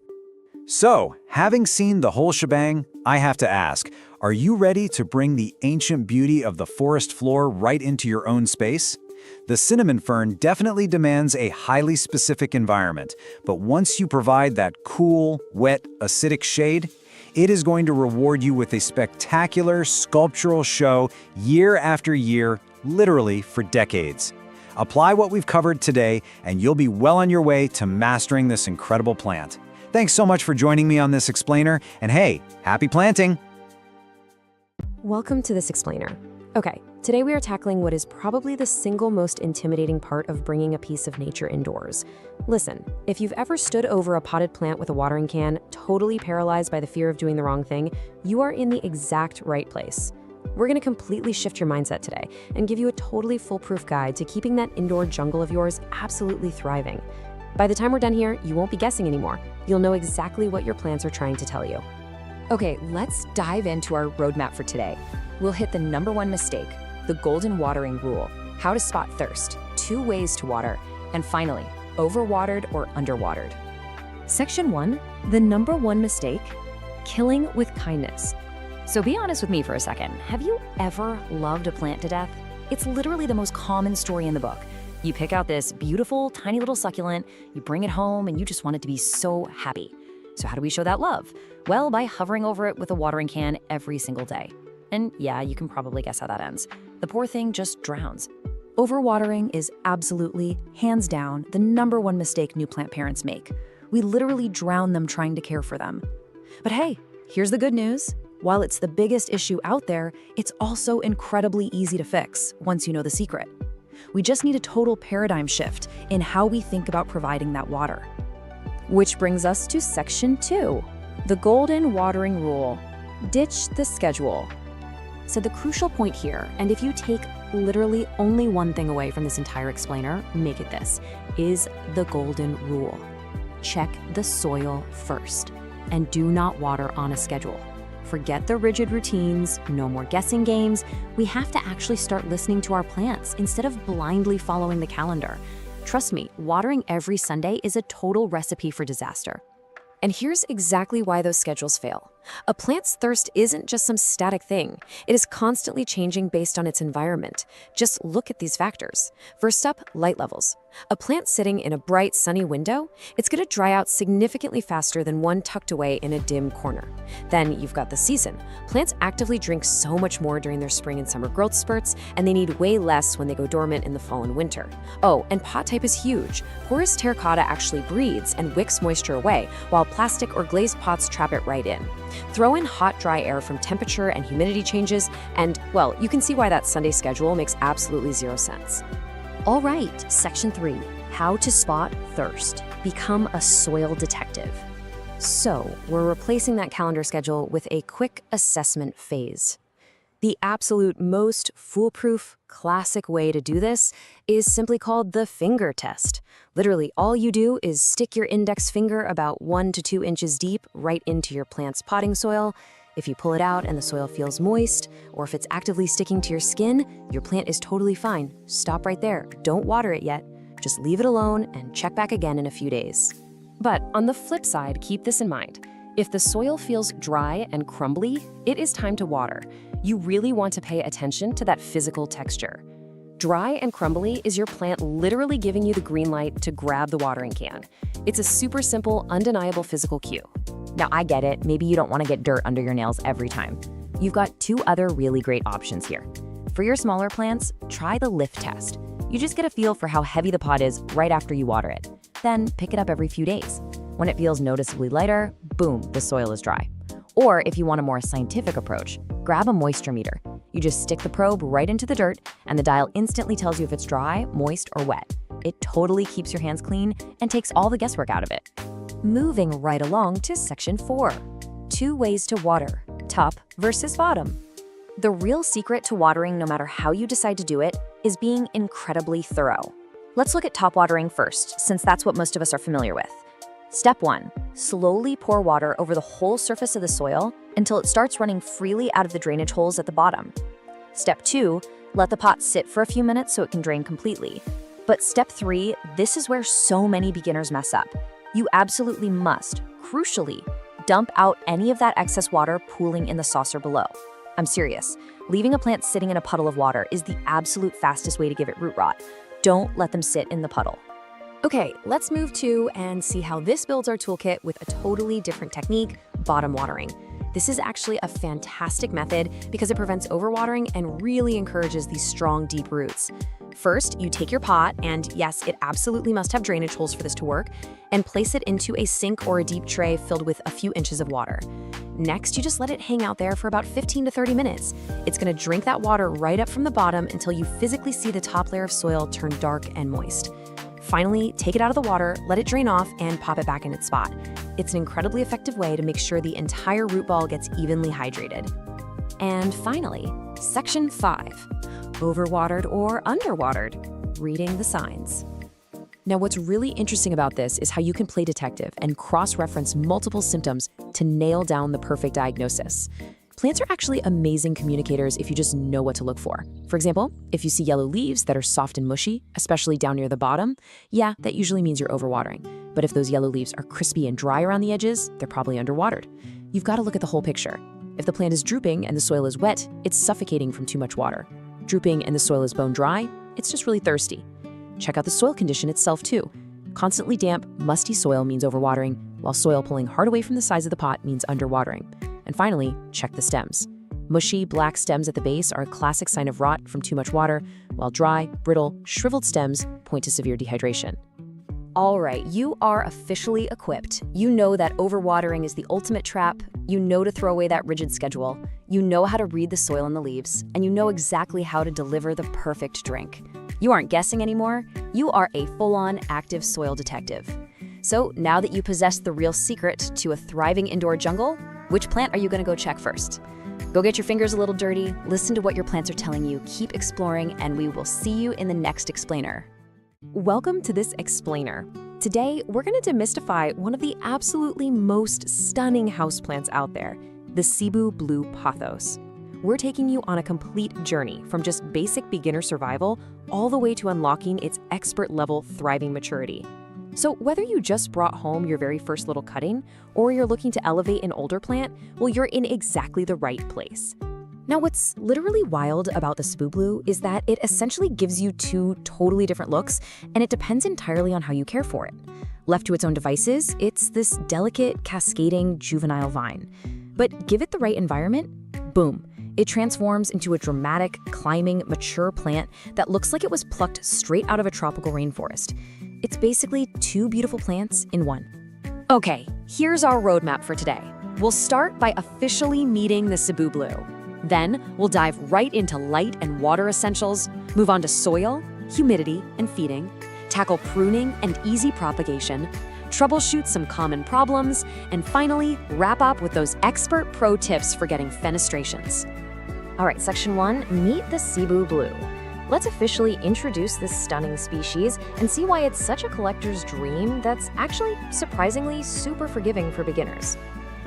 So, having seen the whole shebang, I have to ask, are you ready to bring the ancient beauty of the forest floor right into your own space? The cinnamon fern definitely demands a highly specific environment, but once you provide that cool, wet, acidic shade, it is going to reward you with a spectacular sculptural show year after year, literally for decades. Apply what we've covered today, and you'll be well on your way to mastering this incredible plant. Thanks so much for joining me on this explainer, and hey, happy planting! Welcome to This Explainer. Okay, today we are tackling what is probably the single most intimidating part of bringing a piece of nature indoors. Listen, if you've ever stood over a potted plant with a watering can, totally paralyzed by the fear of doing the wrong thing, you are in the exact right place. We're going to completely shift your mindset today and give you a totally foolproof guide to keeping that indoor jungle of yours absolutely thriving. By the time we're done here, you won't be guessing anymore. You'll know exactly what your plants are trying to tell you. Okay, let's dive into our roadmap for today. We'll hit the #1 mistake, the golden watering rule, how to spot thirst, 2 ways to water, and finally, overwatered or underwatered. Section 1, the #1 mistake, killing with kindness. So be honest with me for a second. Have you ever loved a plant to death? It's literally the most common story in the book. You pick out this beautiful, tiny little succulent, you bring it home, and you just want it to be so happy. So how do we show that love? Well, by hovering over it with a watering can every single day. And yeah, you can probably guess how that ends. The poor thing just drowns. Overwatering is absolutely, hands down, the #1 mistake new plant parents make. We literally drown them trying to care for them. But hey, here's the good news. While it's the biggest issue out there, it's also incredibly easy to fix once you know the secret. We just need a total paradigm shift in how we think about providing that water. Which brings us to section 2, the golden watering rule. Ditch the schedule. So the crucial point here, and if you take literally only one thing away from this entire explainer, make it this, is the golden rule. Check the soil first, and do not water on a schedule. Forget the rigid routines, no more guessing games. We have to actually start listening to our plants instead of blindly following the calendar. Trust me, watering every Sunday is a total recipe for disaster. And here's exactly why those schedules fail. A plant's thirst isn't just some static thing. It is constantly changing based on its environment. Just look at these factors. First up, light levels. A plant sitting in a bright, sunny window, it's going to dry out significantly faster than one tucked away in a dim corner. Then you've got the season. Plants actively drink so much more during their spring and summer growth spurts, and they need way less when they go dormant in the fall and winter. Oh, and pot type is huge. Porous terracotta actually breathes and wicks moisture away, while plastic or glazed pots trap it right in. Throw in hot, dry air from temperature and humidity changes, and, well, you can see why that Sunday schedule makes absolutely zero sense. All right, section 3, how to spot thirst. Become a soil detective. So, we're replacing that calendar schedule with a quick assessment phase. The absolute most foolproof, classic way to do this is simply called the finger test. Literally, all you do is stick your index finger about 1 to 2 inches deep right into your plant's potting soil. If you pull it out and the soil feels moist, or if it's actively sticking to your skin, your plant is totally fine. Stop right there. Don't water it yet. Just leave it alone and check back again in a few days. But on the flip side, keep this in mind. If the soil feels dry and crumbly, it is time to water. You really want to pay attention to that physical texture. Dry and crumbly is your plant literally giving you the green light to grab the watering can. It's a super simple, undeniable physical cue. Now, I get it. Maybe you don't want to get dirt under your nails every time. You've got 2 other really great options here. For your smaller plants, try the lift test. You just get a feel for how heavy the pot is right after you water it. Then pick it up every few days. When it feels noticeably lighter, boom, the soil is dry. Or if you want a more scientific approach, grab a moisture meter. You just stick the probe right into the dirt, and the dial instantly tells you if it's dry, moist, or wet. It totally keeps your hands clean and takes all the guesswork out of it. Moving right along to section 4, 2 ways to water, top versus bottom. The real secret to watering, no matter how you decide to do it, is being incredibly thorough. Let's look at top watering first, since that's what most of us are familiar with. Step 1, slowly pour water over the whole surface of the soil until it starts running freely out of the drainage holes at the bottom. Step 2, let the pot sit for a few minutes so it can drain completely. But step 3, this is where so many beginners mess up. You absolutely must, crucially, dump out any of that excess water pooling in the saucer below. I'm serious. Leaving a plant sitting in a puddle of water is the absolute fastest way to give it root rot. Don't let them sit in the puddle. Okay, let's move to and see how this builds our toolkit with a totally different technique, bottom watering. This is actually a fantastic method because it prevents overwatering and really encourages these strong, deep roots. First, you take your pot, and yes, it absolutely must have drainage holes for this to work, and place it into a sink or a deep tray filled with a few inches of water. Next, you just let it hang out there for about 15 to 30 minutes. It's gonna drink that water right up from the bottom until you physically see the top layer of soil turn dark and moist. Finally, take it out of the water, let it drain off, and pop it back in its spot. It's an incredibly effective way to make sure the entire root ball gets evenly hydrated. And finally, section 5, overwatered or underwatered, reading the signs. Now, what's really interesting about this is how you can play detective and cross-reference multiple symptoms to nail down the perfect diagnosis. Plants are actually amazing communicators if you just know what to look for. For example, if you see yellow leaves that are soft and mushy, especially down near the bottom, yeah, that usually means you're overwatering. But if those yellow leaves are crispy and dry around the edges, they're probably underwatered. You've got to look at the whole picture. If the plant is drooping and the soil is wet, it's suffocating from too much water. Drooping and the soil is bone dry, it's just really thirsty. Check out the soil condition itself too. Constantly damp, musty soil means overwatering, while soil pulling hard away from the sides of the pot means underwatering. And finally, check the stems. Mushy, black stems at the base are a classic sign of rot from too much water, while dry, brittle, shriveled stems point to severe dehydration. All right, you are officially equipped. You know that overwatering is the ultimate trap. You know to throw away that rigid schedule. You know how to read the soil and the leaves, and you know exactly how to deliver the perfect drink. You aren't guessing anymore. You are a full-on active soil detective. So now that you possess the real secret to a thriving indoor jungle, which plant are you going to go check first? Go get your fingers a little dirty, listen to what your plants are telling you, keep exploring, and we will see you in the next explainer. Welcome to this explainer. Today, we're going to demystify one of the absolutely most stunning houseplants out there, the Cebu Blue Pothos. We're taking you on a complete journey from just basic beginner survival all the way to unlocking its expert-level thriving maturity. So whether you just brought home your very first little cutting or you're looking to elevate an older plant, well, you're in exactly the right place. Now, what's literally wild about the Cebu Blue is that it essentially gives you two totally different looks, and it depends entirely on how you care for it. Left to its own devices, it's this delicate, cascading, juvenile vine. But give it the right environment, boom, it transforms into a dramatic, climbing, mature plant that looks like it was plucked straight out of a tropical rainforest. It's basically two beautiful plants in one. Okay, here's our roadmap for today. We'll start by officially meeting the Cebu Blue. Then, we'll dive right into light and water essentials, move on to soil, humidity, and feeding, tackle pruning and easy propagation, troubleshoot some common problems, and finally, wrap up with those expert pro tips for getting fenestrations. All right, Section 1, meet the Cebu Blue. Let's officially introduce this stunning species and see why it's such a collector's dream that's actually surprisingly super forgiving for beginners.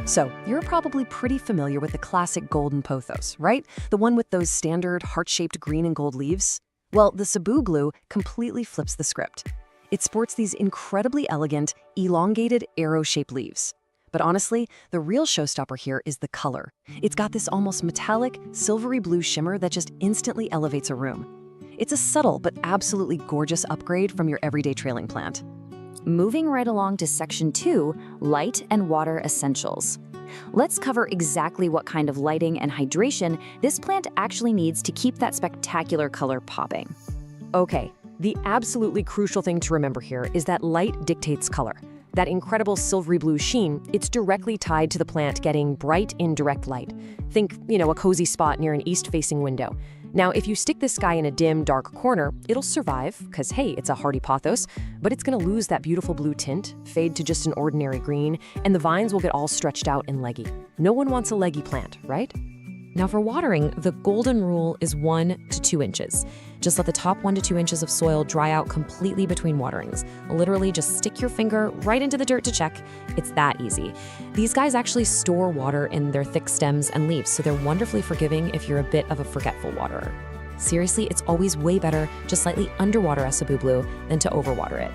So, you're probably pretty familiar with the classic golden pothos, right? The one with those standard heart-shaped green and gold leaves? Well, the Cebu Blue completely flips the script. It sports these incredibly elegant, elongated, arrow-shaped leaves. But honestly, the real showstopper here is the color. It's got this almost metallic, silvery blue shimmer that just instantly elevates a room. It's a subtle but absolutely gorgeous upgrade from your everyday trailing plant. Moving right along to Section 2, light and water essentials. Let's cover exactly what kind of lighting and hydration this plant actually needs to keep that spectacular color popping. Okay, the absolutely crucial thing to remember here is that light dictates color. That incredible silvery blue sheen, it's directly tied to the plant getting bright, indirect light. Think, a cozy spot near an east-facing window. Now, if you stick this guy in a dim, dark corner, it'll survive, because hey, it's a hardy pothos, but it's gonna lose that beautiful blue tint, fade to just an ordinary green, and the vines will get all stretched out and leggy. No one wants a leggy plant, right? Now for watering, the golden rule is 1 to 2 inches. Just let the top 1 to 2 inches of soil dry out completely between waterings. Literally just stick your finger right into the dirt to check. It's that easy. These guys actually store water in their thick stems and leaves, so they're wonderfully forgiving if you're a bit of a forgetful waterer. Seriously, it's always way better to slightly underwater a Cebu Blue than to overwater it.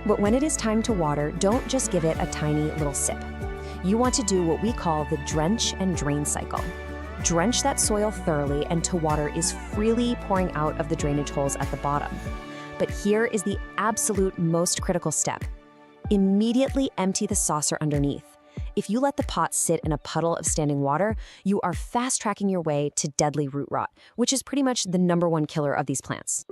But when it is time to water, don't just give it a tiny little sip. You want to do what we call the drench and drain cycle. Drench that soil thoroughly until water is freely pouring out of the drainage holes at the bottom. But here is the absolute most critical step. Immediately empty the saucer underneath. If you let the pot sit in a puddle of standing water, you are fast-tracking your way to deadly root rot, which is pretty much the #1 killer of these plants.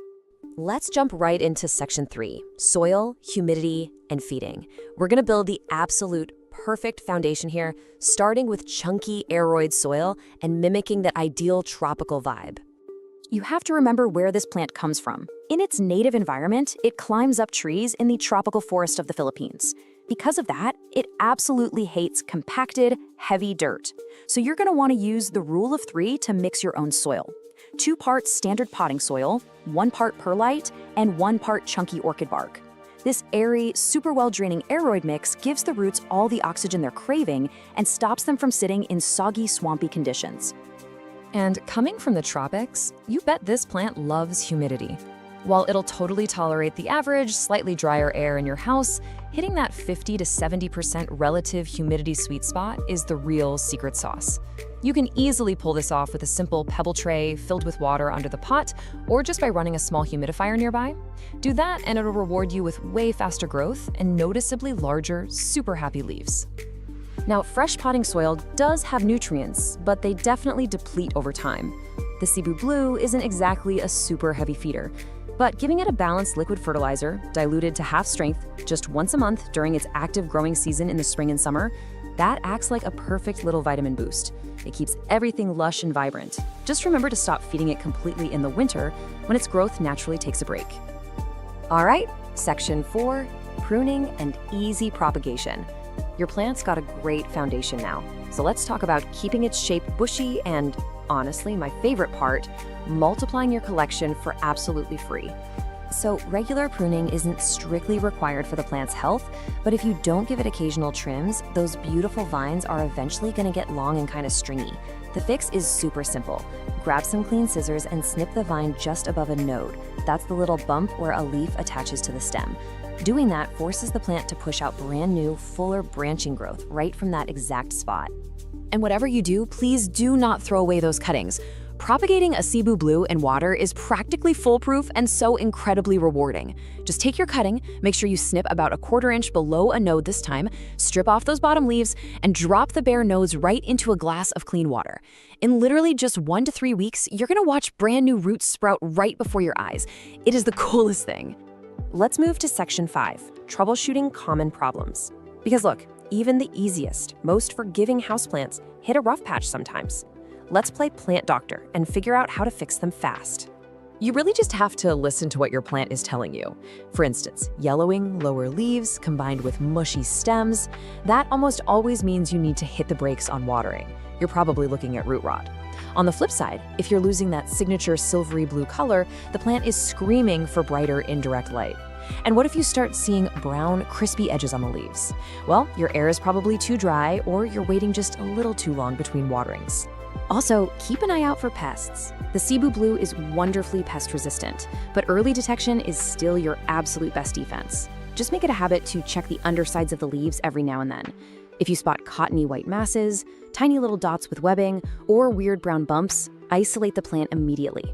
Let's jump right into Section 3, soil, humidity, and feeding. We're gonna build the absolute perfect foundation here, starting with chunky aeroid soil and mimicking that ideal tropical vibe. You have to remember where this plant comes from. In its native environment, it climbs up trees in the tropical forest of the Philippines. Because of that, it absolutely hates compacted, heavy dirt. So you're gonna wanna use the rule of 3 to mix your own soil. 2 parts standard potting soil, 1 part perlite, and 1 part chunky orchid bark. This airy, super well-draining aeroid mix gives the roots all the oxygen they're craving and stops them from sitting in soggy, swampy conditions. And coming from the tropics, you bet this plant loves humidity. While it'll totally tolerate the average, slightly drier air in your house, hitting that 50 to 70% relative humidity sweet spot is the real secret sauce. You can easily pull this off with a simple pebble tray filled with water under the pot, or just by running a small humidifier nearby. Do that and it'll reward you with way faster growth and noticeably larger, super happy leaves. Now, fresh potting soil does have nutrients, but they definitely deplete over time. The Cebu Blue isn't exactly a super heavy feeder, but giving it a balanced liquid fertilizer, diluted to half strength, just once a month during its active growing season in the spring and summer, that acts like a perfect little vitamin boost. It keeps everything lush and vibrant. Just remember to stop feeding it completely in the winter when its growth naturally takes a break. All right, section 4, pruning and easy propagation. Your plant's got a great foundation now, so let's talk about keeping its shape bushy and, honestly, my favorite part, multiplying your collection for absolutely free. So regular pruning isn't strictly required for the plant's health, but if you don't give it occasional trims, those beautiful vines are eventually going to get long and kind of stringy. The fix is super simple. Grab some clean scissors and snip the vine just above a node. That's the little bump where a leaf attaches to the stem. Doing that forces the plant to push out brand new, fuller branching growth right from that exact spot. And whatever you do, please do not throw away those cuttings. Propagating a Cebu Blue in water is practically foolproof and so incredibly rewarding. Just take your cutting, make sure you snip about 1/4 inch below a node this time, strip off those bottom leaves, and drop the bare nodes right into a glass of clean water. In literally just 1 to 3 weeks, you're gonna watch brand new roots sprout right before your eyes. It is the coolest thing. Let's move to section 5, troubleshooting common problems. Because look, even the easiest, most forgiving houseplants hit a rough patch sometimes. Let's play plant doctor and figure out how to fix them fast. You really just have to listen to what your plant is telling you. For instance, yellowing, lower leaves combined with mushy stems, that almost always means you need to hit the brakes on watering. You're probably looking at root rot. On the flip side, if you're losing that signature silvery blue color, the plant is screaming for brighter indirect light. And what if you start seeing brown, crispy edges on the leaves? Well, your air is probably too dry or you're waiting just a little too long between waterings. Also, keep an eye out for pests. The Cebu Blue is wonderfully pest resistant, but early detection is still your absolute best defense. Just make it a habit to check the undersides of the leaves every now and then. If you spot cottony white masses, tiny little dots with webbing, or weird brown bumps, isolate the plant immediately.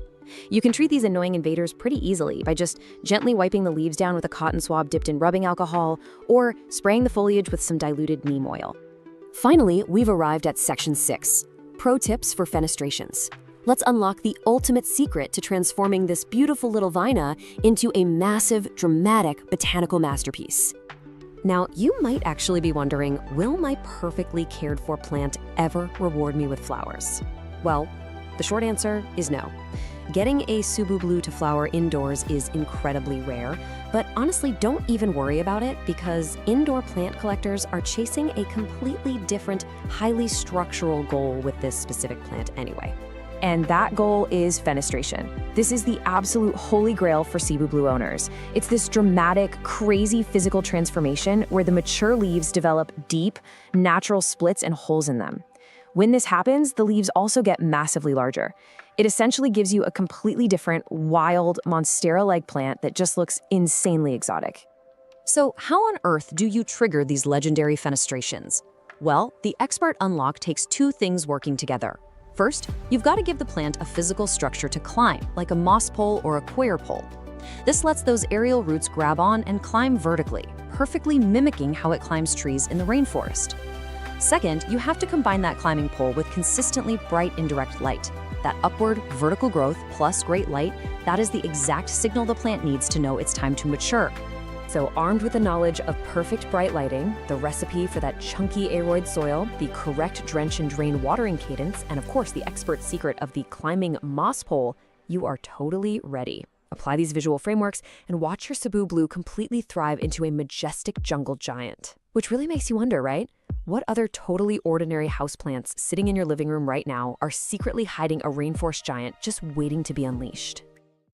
You can treat these annoying invaders pretty easily by just gently wiping the leaves down with a cotton swab dipped in rubbing alcohol, or spraying the foliage with some diluted neem oil. Finally, we've arrived at section 6. Pro tips for fenestrations. Let's unlock the ultimate secret to transforming this beautiful little vina into a massive, dramatic botanical masterpiece. Now, you might actually be wondering, will my perfectly cared for plant ever reward me with flowers? Well, the short answer is no. Getting a Cebu Blue to flower indoors is incredibly rare, but honestly, don't even worry about it because indoor plant collectors are chasing a completely different, highly structural goal with this specific plant anyway. And that goal is fenestration. This is the absolute holy grail for Cebu Blue owners. It's this dramatic, crazy physical transformation where the mature leaves develop deep, natural splits and holes in them. When this happens, the leaves also get massively larger. It essentially gives you a completely different, wild, monstera-like plant that just looks insanely exotic. So how on earth do you trigger these legendary fenestrations? Well, the Expert Unlock takes 2 things working together. First, you've got to give the plant a physical structure to climb, like a moss pole or a coir pole. This lets those aerial roots grab on and climb vertically, perfectly mimicking how it climbs trees in the rainforest. Second, you have to combine that climbing pole with consistently bright indirect light. That upward, vertical growth plus great light, that is the exact signal the plant needs to know it's time to mature. So armed with the knowledge of perfect bright lighting, the recipe for that chunky aroid soil, the correct drench and drain watering cadence, and of course the expert secret of the climbing moss pole, you are totally ready. Apply these visual frameworks and watch your Cebu Blue completely thrive into a majestic jungle giant. Which really makes you wonder, right? What other totally ordinary houseplants sitting in your living room right now are secretly hiding a rainforest giant just waiting to be unleashed?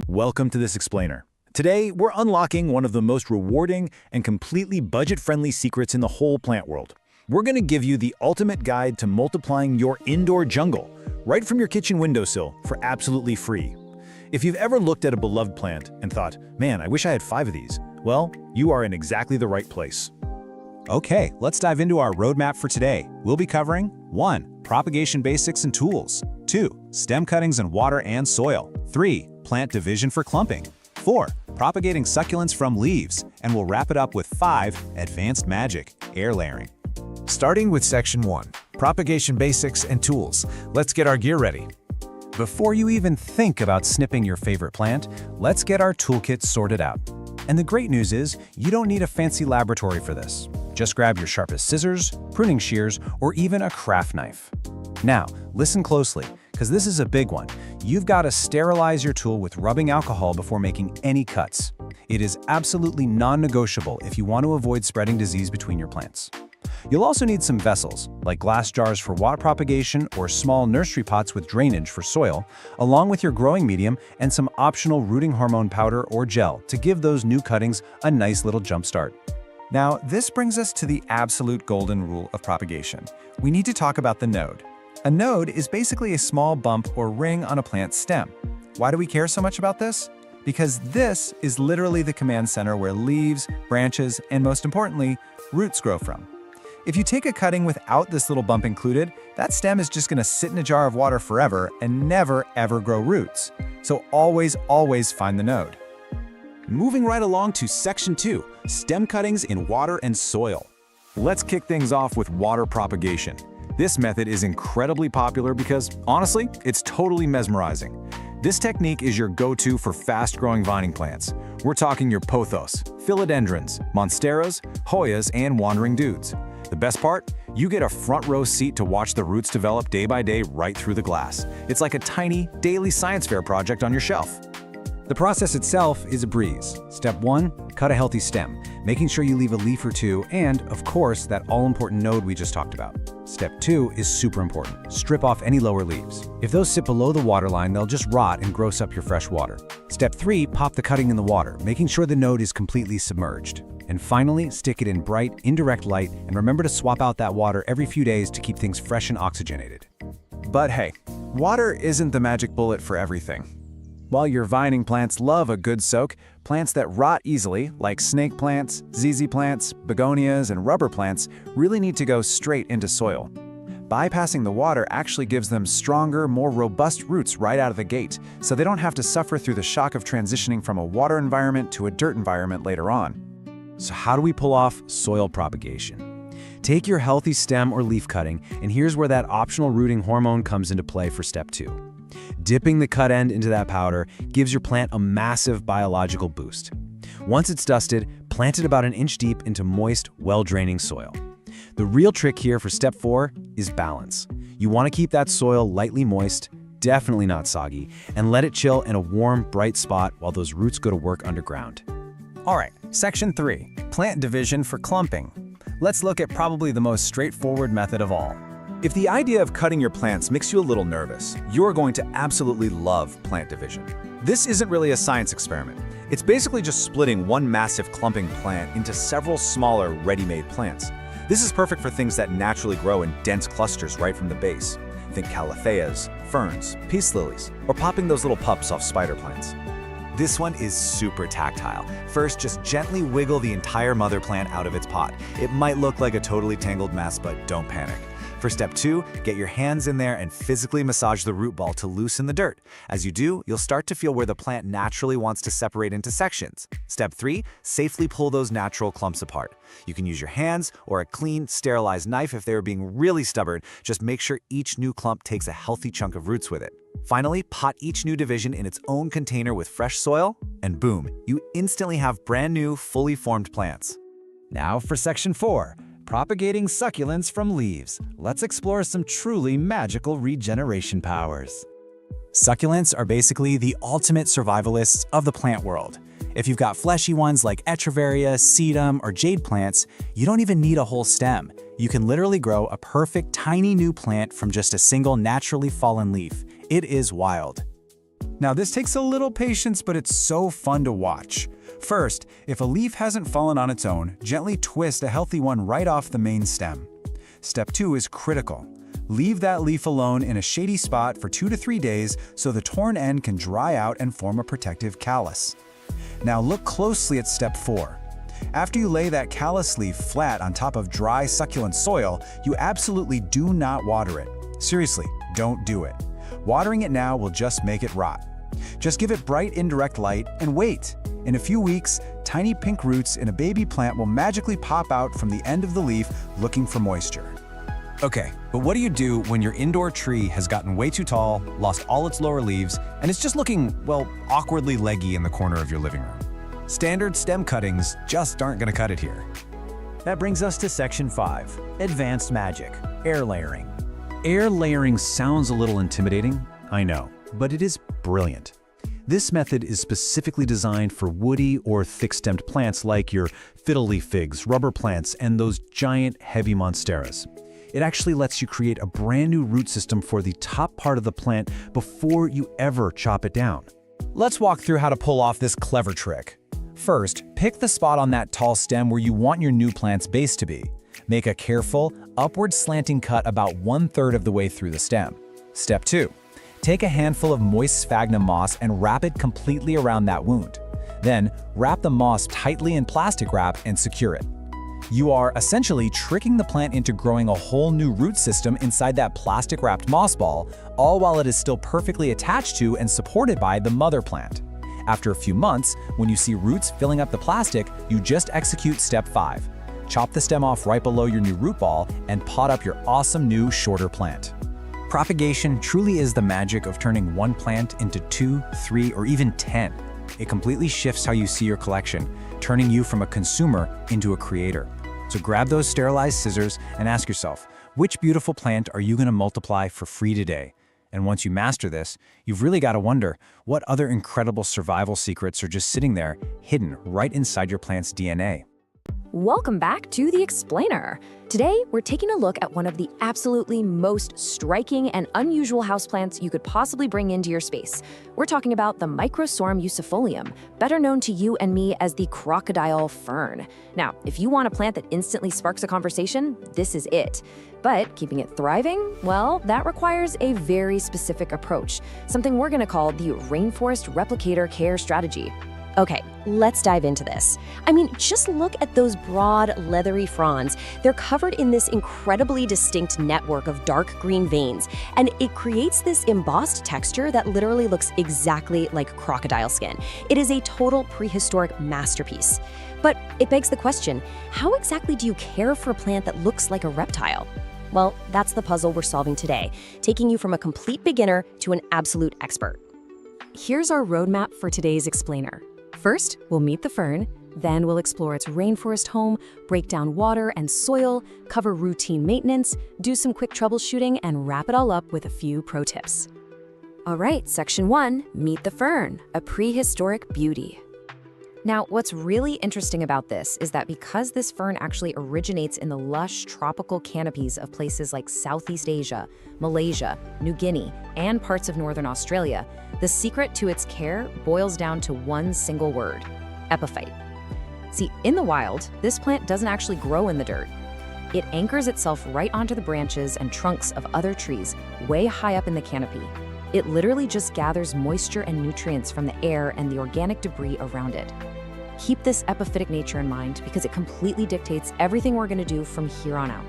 Welcome to This Explainer. Today, we're unlocking one of the most rewarding and completely budget-friendly secrets in the whole plant world. We're going to give you the ultimate guide to multiplying your indoor jungle right from your kitchen windowsill for absolutely free. If you've ever looked at a beloved plant and thought, man, I wish I had 5 of these, well, you are in exactly the right place. Okay, let's dive into our roadmap for today. We'll be covering 1. Propagation basics and tools. 2. Stem cuttings and water and soil. 3. Plant division for clumping. 4. Propagating succulents from leaves. And we'll wrap it up with 5. Advanced magic, air layering. Starting with Section 1, Propagation Basics and Tools. Let's get our gear ready. Before you even think about snipping your favorite plant, let's get our toolkit sorted out. And the great news is, you don't need a fancy laboratory for this. Just grab your sharpest scissors, pruning shears, or even a craft knife. Now, listen closely, because this is a big one. You've got to sterilize your tool with rubbing alcohol before making any cuts. It is absolutely non-negotiable if you want to avoid spreading disease between your plants. You'll also need some vessels, like glass jars for water propagation or small nursery pots with drainage for soil, along with your growing medium and some optional rooting hormone powder or gel to give those new cuttings a nice little jump start. Now, this brings us to the absolute golden rule of propagation. We need to talk about the node. A node is basically a small bump or ring on a plant's stem. Why do we care so much about this? Because this is literally the command center where leaves, branches, and most importantly, roots grow from. If you take a cutting without this little bump included, that stem is just going to sit in a jar of water forever and never ever grow roots. So always find the node. Moving right along to Section 2, Stem Cuttings in Water and Soil. Let's kick things off with water propagation. This method is incredibly popular because, honestly, it's totally mesmerizing. This technique is your go-to for fast-growing vining plants. We're talking your pothos, philodendrons, monsteras, hoyas, and wandering dudes. The best part? You get a front row seat to watch the roots develop day by day right through the glass. It's like a tiny, daily science fair project on your shelf. The process itself is a breeze. Step 1, cut a healthy stem, making sure you leave a leaf or two and, of course, that all-important node we just talked about. Step 2 is super important. Strip off any lower leaves. If those sit below the waterline, they'll just rot and gross up your fresh water. Step 3, pop the cutting in the water, making sure the node is completely submerged. And finally, stick it in bright, indirect light, and remember to swap out that water every few days to keep things fresh and oxygenated. But hey, water isn't the magic bullet for everything. While your vining plants love a good soak, plants that rot easily, like snake plants, ZZ plants, begonias, and rubber plants, really need to go straight into soil. Bypassing the water actually gives them stronger, more robust roots right out of the gate, so they don't have to suffer through the shock of transitioning from a water environment to a dirt environment later on. So how do we pull off soil propagation? Take your healthy stem or leaf cutting, and here's where that optional rooting hormone comes into play for step 2. Dipping the cut end into that powder gives your plant a massive biological boost. Once it's dusted, plant it about an inch deep into moist, well-draining soil. The real trick here for step 4 is balance. You want to keep that soil lightly moist, definitely not soggy, and let it chill in a warm, bright spot while those roots go to work underground. All right, Section 3, Plant Division for Clumping. Let's look at probably the most straightforward method of all. If the idea of cutting your plants makes you a little nervous, you're going to absolutely love plant division. This isn't really a science experiment. It's basically just splitting one massive clumping plant into several smaller, ready-made plants. This is perfect for things that naturally grow in dense clusters right from the base. Think calatheas, ferns, peace lilies, or popping those little pups off spider plants. This one is super tactile. First, just gently wiggle the entire mother plant out of its pot. It might look like a totally tangled mess, but don't panic. For step 2, get your hands in there and physically massage the root ball to loosen the dirt. As you do, you'll start to feel where the plant naturally wants to separate into sections. Step 3, safely pull those natural clumps apart. You can use your hands or a clean, sterilized knife if they are being really stubborn. Just make sure each new clump takes a healthy chunk of roots with it. Finally, pot each new division in its own container with fresh soil, and boom, you instantly have brand new, fully formed plants. Now for Section 4. Propagating succulents from leaves. Let's explore some truly magical regeneration powers. Succulents are basically the ultimate survivalists of the plant world. If you've got fleshy ones like Echeveria, sedum, or jade plants, you don't even need a whole stem. You can literally grow a perfect tiny new plant from just a single naturally fallen leaf. It is wild. Now this takes a little patience, but it's so fun to watch. First, if a leaf hasn't fallen on its own, gently twist a healthy one right off the main stem. Step 2 is critical. Leave that leaf alone in a shady spot for 2 to 3 days so the torn end can dry out and form a protective callus. Now look closely at step 4. After you lay that callus leaf flat on top of dry, succulent soil, you absolutely do not water it. Seriously, don't do it. Watering it now will just make it rot. Just give it bright, indirect light and wait. In a few weeks, tiny pink roots in a baby plant will magically pop out from the end of the leaf looking for moisture. Okay, but what do you do when your indoor tree has gotten way too tall, lost all its lower leaves, and it's just looking, well, awkwardly leggy in the corner of your living room? Standard stem cuttings just aren't gonna cut it here. That brings us to Section 5, Advanced Magic, Air Layering. Air layering sounds a little intimidating, I know, but it is brilliant. This method is specifically designed for woody or thick-stemmed plants like your fiddle leaf figs, rubber plants, and those giant heavy monsteras. It actually lets you create a brand new root system for the top part of the plant before you ever chop it down. Let's walk through how to pull off this clever trick. First, pick the spot on that tall stem where you want your new plant's base to be. Make a careful, upward slanting cut about 1/3 of the way through the stem. Step 2. Take a handful of moist sphagnum moss and wrap it completely around that wound. Then, wrap the moss tightly in plastic wrap and secure it. You are essentially tricking the plant into growing a whole new root system inside that plastic-wrapped moss ball, all while it is still perfectly attached to and supported by the mother plant. After a few months, when you see roots filling up the plastic, you just execute Step 5. Chop the stem off right below your new root ball and pot up your awesome new, shorter plant. Propagation truly is the magic of turning one plant into 2, 3, or even 10. It completely shifts how you see your collection, turning you from a consumer into a creator. So grab those sterilized scissors and ask yourself, which beautiful plant are you going to multiply for free today? And once you master this, you've really got to wonder what other incredible survival secrets are just sitting there, hidden right inside your plant's DNA. Welcome back to The Explainer. Today, we're taking a look at one of the absolutely most striking and unusual houseplants you could possibly bring into your space. We're talking about the Microsorm usifolium, better known to you and me as the crocodile fern. Now, if you want a plant that instantly sparks a conversation, this is it. But keeping it thriving, well, that requires a very specific approach, something we're going to call the rainforest replicator care strategy. Okay, let's dive into this. I mean, just look at those broad, leathery fronds. They're covered in this incredibly distinct network of dark green veins, and it creates this embossed texture that literally looks exactly like crocodile skin. It is a total prehistoric masterpiece. But it begs the question, how exactly do you care for a plant that looks like a reptile? Well, that's the puzzle we're solving today, taking you from a complete beginner to an absolute expert. Here's our roadmap for today's explainer. First, we'll meet the fern, then we'll explore its rainforest home, break down water and soil, cover routine maintenance, do some quick troubleshooting, and wrap it all up with a few pro tips. All right, Section 1, Meet the Fern, a prehistoric beauty. Now, what's really interesting about this is that because this fern actually originates in the lush tropical canopies of places like Southeast Asia, Malaysia, New Guinea, and parts of Northern Australia, the secret to its care boils down to one single word: epiphyte. See, in the wild, this plant doesn't actually grow in the dirt. It anchors itself right onto the branches and trunks of other trees way high up in the canopy. It literally just gathers moisture and nutrients from the air and the organic debris around it. Keep this epiphytic nature in mind because it completely dictates everything we're going to do from here on out.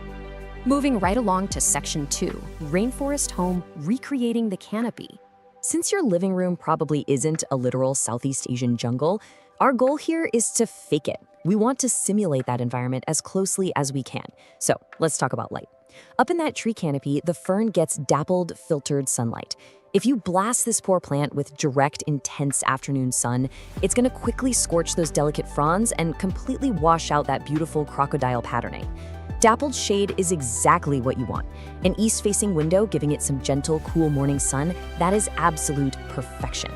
Moving right along to Section 2, Rainforest Home, Recreating the Canopy. Since your living room probably isn't a literal Southeast Asian jungle, our goal here is to fake it. We want to simulate that environment as closely as we can. So let's talk about light. Up in that tree canopy, the fern gets dappled, filtered sunlight. If you blast this poor plant with direct, intense afternoon sun, it's going to quickly scorch those delicate fronds and completely wash out that beautiful crocodile patterning. Dappled shade is exactly what you want. An east-facing window giving it some gentle, cool morning sun, that is absolute perfection.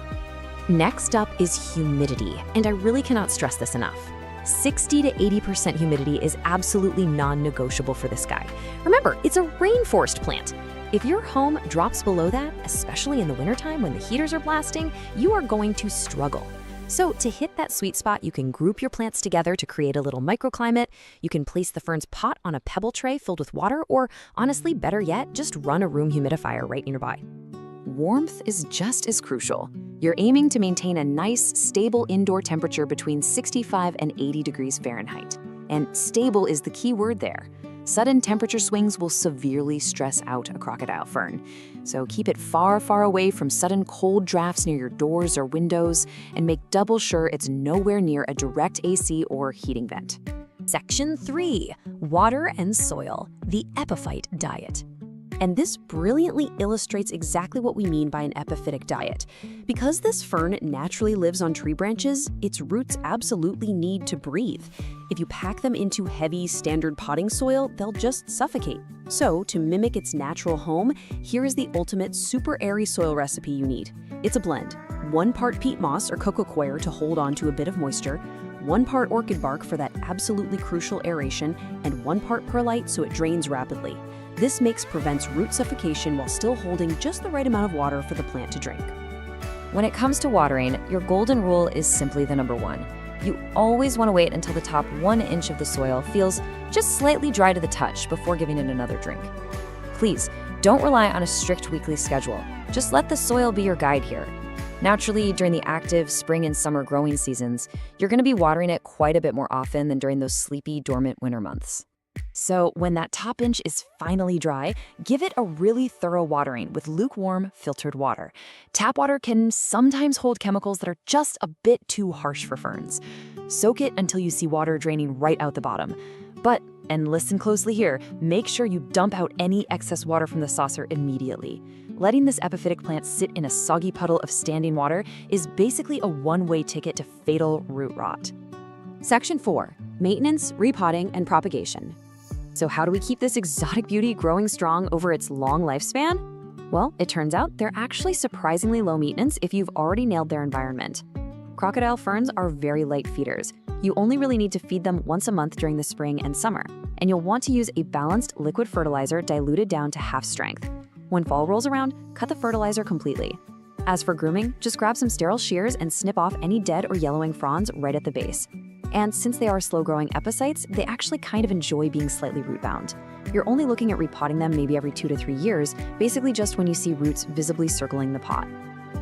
Next up is humidity, and I really cannot stress this enough. 60 to 80% humidity is absolutely non-negotiable for this guy. Remember, it's a rainforest plant. If your home drops below that, especially in the wintertime when the heaters are blasting, you are going to struggle. So to hit that sweet spot, you can group your plants together to create a little microclimate. You can place the fern's pot on a pebble tray filled with water, or honestly, better yet, just run a room humidifier right nearby. Warmth is just as crucial. You're aiming to maintain a nice, stable indoor temperature between 65 and 80 degrees Fahrenheit. And stable is the key word there. Sudden temperature swings will severely stress out a crocodile fern. So keep it far, far away from sudden cold drafts near your doors or windows, and make double sure it's nowhere near a direct AC or heating vent. Section 3. Water and Soil, the epiphyte diet. And this brilliantly illustrates exactly what we mean by an epiphytic diet. Because this fern naturally lives on tree branches, its roots absolutely need to breathe. If you pack them into heavy, standard potting soil, they'll just suffocate. So, to mimic its natural home, here is the ultimate super airy soil recipe you need. It's a blend. 1 part peat moss or cocoa coir to hold on to a bit of moisture, 1 part orchid bark for that absolutely crucial aeration, and 1 part perlite so it drains rapidly. This mix prevents root suffocation while still holding just the right amount of water for the plant to drink. When it comes to watering, your golden rule is simply the number 1. You always want to wait until the top 1 inch of the soil feels just slightly dry to the touch before giving it another drink. Please, don't rely on a strict weekly schedule. Just let the soil be your guide here. Naturally, during the active spring and summer growing seasons, you're going to be watering it quite a bit more often than during those sleepy, dormant winter months. So when that top inch is finally dry, give it a really thorough watering with lukewarm, filtered water. Tap water can sometimes hold chemicals that are just a bit too harsh for ferns. Soak it until you see water draining right out the bottom. But, and listen closely here, make sure you dump out any excess water from the saucer immediately. Letting this epiphytic plant sit in a soggy puddle of standing water is basically a one-way ticket to fatal root rot. Section 4. Maintenance, repotting, and propagation. So how do we keep this exotic beauty growing strong over its long lifespan? Well, it turns out they're actually surprisingly low maintenance if you've already nailed their environment. Crocodile ferns are very light feeders. You only really need to feed them once a month during the spring and summer, and you'll want to use a balanced liquid fertilizer diluted down to half strength. When fall rolls around, cut the fertilizer completely. As for grooming, just grab some sterile shears and snip off any dead or yellowing fronds right at the base. And since they are slow-growing epiphytes, they actually kind of enjoy being slightly root-bound. You're only looking at repotting them maybe every 2 to 3 years, basically just when you see roots visibly circling the pot.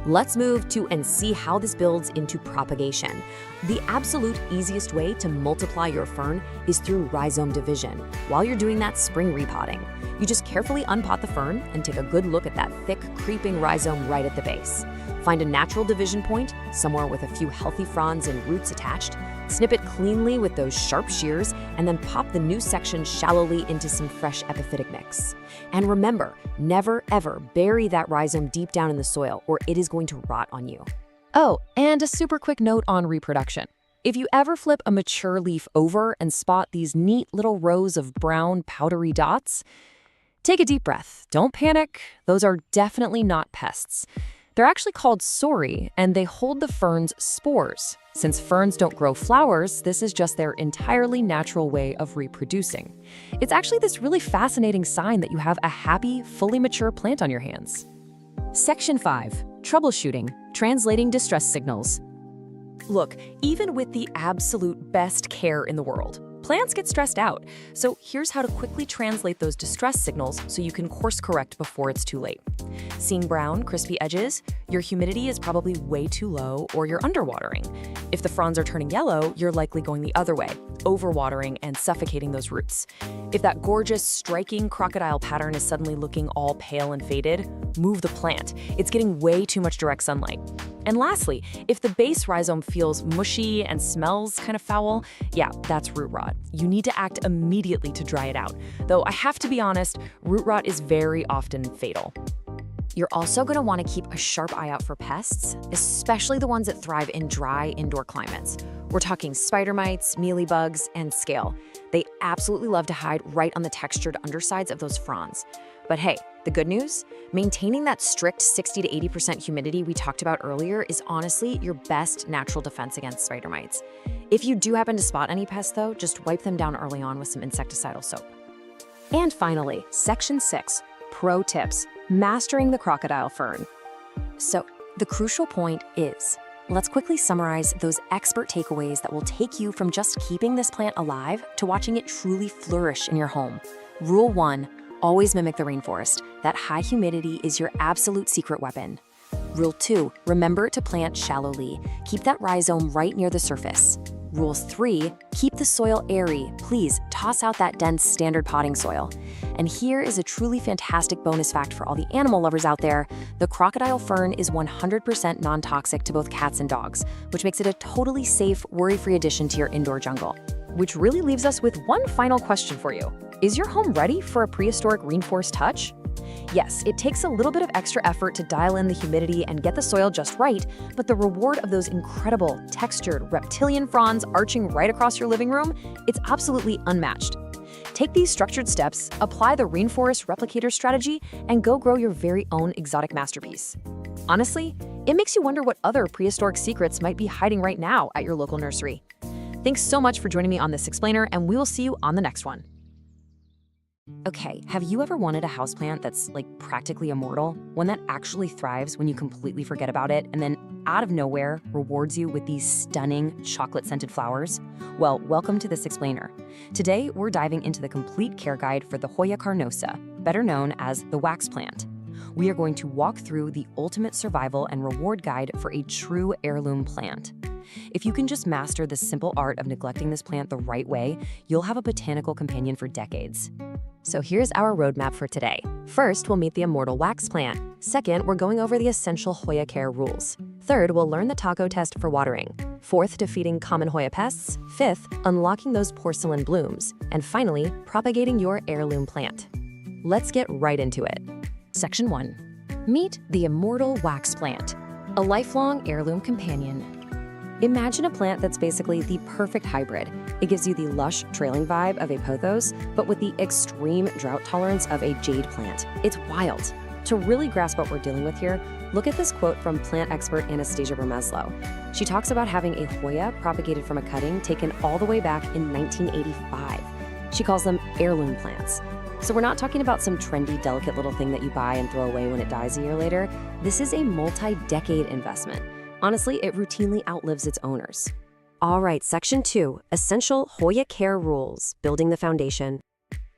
Let's move to and see how this builds into propagation. The absolute easiest way to multiply your fern is through rhizome division. While you're doing that spring repotting, you just carefully unpot the fern and take a good look at that thick, creeping rhizome right at the base. Find a natural division point, somewhere with a few healthy fronds and roots attached, snip it cleanly with those sharp shears, and then pop the new section shallowly into some fresh epiphytic mix. And remember, never ever bury that rhizome deep down in the soil or it is going to rot on you. Oh, and a super quick note on reproduction. If you ever flip a mature leaf over and spot these neat little rows of brown, powdery dots, take a deep breath. Don't panic. Those are definitely not pests. They're actually called sori, and they hold the fern's spores. Since ferns don't grow flowers, this is just their entirely natural way of reproducing. It's actually this really fascinating sign that you have a happy, fully mature plant on your hands. Section 5. Troubleshooting, translating distress signals. Look, even with the absolute best care in the world, plants get stressed out. So here's how to quickly translate those distress signals so you can course correct before it's too late. Seeing brown, crispy edges, your humidity is probably way too low or you're underwatering. If the fronds are turning yellow, you're likely going the other way, overwatering and suffocating those roots. If that gorgeous, striking crocodile pattern is suddenly looking all pale and faded, move the plant. It's getting way too much direct sunlight. And lastly, if the base rhizome feels mushy and smells kind of foul, yeah, that's root rot. You need to act immediately to dry it out. Though I have to be honest, root rot is very often fatal. You're also going to want to keep a sharp eye out for pests, especially the ones that thrive in dry indoor climates. We're talking spider mites, mealybugs, and scale. They absolutely love to hide right on the textured undersides of those fronds. But hey, the good news? Maintaining that strict 60 to 80% humidity we talked about earlier is honestly your best natural defense against spider mites. If you do happen to spot any pests though, just wipe them down early on with some insecticidal soap. And finally, Section 6, Pro Tips, Mastering the Crocodile Fern. So, the crucial point is, let's quickly summarize those expert takeaways that will take you from just keeping this plant alive to watching it truly flourish in your home. Rule 1, always mimic the rainforest. That high humidity is your absolute secret weapon. Rule 2, remember to plant shallowly. Keep that rhizome right near the surface. Rule 3, keep the soil airy. Please toss out that dense standard potting soil. And here is a truly fantastic bonus fact for all the animal lovers out there. The crocodile fern is 100% non-toxic to both cats and dogs, which makes it a totally safe, worry-free addition to your indoor jungle. Which really leaves us with one final question for you. Is your home ready for a prehistoric rainforest touch? Yes, it takes a little bit of extra effort to dial in the humidity and get the soil just right, but the reward of those incredible, textured, reptilian fronds arching right across your living room, it's absolutely unmatched. Take these structured steps, apply the rainforest replicator strategy, and go grow your very own exotic masterpiece. Honestly, it makes you wonder what other prehistoric secrets might be hiding right now at your local nursery. Thanks so much for joining me on this explainer, and we will see you on the next one. Okay, have you ever wanted a houseplant that's like practically immortal? One that actually thrives when you completely forget about it and then out of nowhere rewards you with these stunning chocolate-scented flowers? Well, welcome to this explainer. Today, we're diving into the complete care guide for the Hoya carnosa, better known as the wax plant. We are going to walk through the ultimate survival and reward guide for a true heirloom plant. If you can just master the simple art of neglecting this plant the right way, you'll have a botanical companion for decades. So here's our roadmap for today. First, we'll meet the immortal wax plant. Second, we're going over the essential Hoya care rules. Third, we'll learn the taco test for watering. Fourth, defeating common Hoya pests. Fifth, unlocking those porcelain blooms. And finally, propagating your heirloom plant. Let's get right into it. Section 1. Meet the immortal wax plant, a lifelong heirloom companion. Imagine a plant that's basically the perfect hybrid. It gives you the lush, trailing vibe of a pothos, but with the extreme drought tolerance of a jade plant. It's wild. To really grasp what we're dealing with here, look at this quote from plant expert Anastasia Bermeslow. She talks about having a Hoya propagated from a cutting taken all the way back in 1985. She calls them heirloom plants. So we're not talking about some trendy, delicate little thing that you buy and throw away when it dies a year later. This is a multi-decade investment. Honestly, it routinely outlives its owners. All right, Section 2, Essential Hoya Care Rules, Building the Foundation.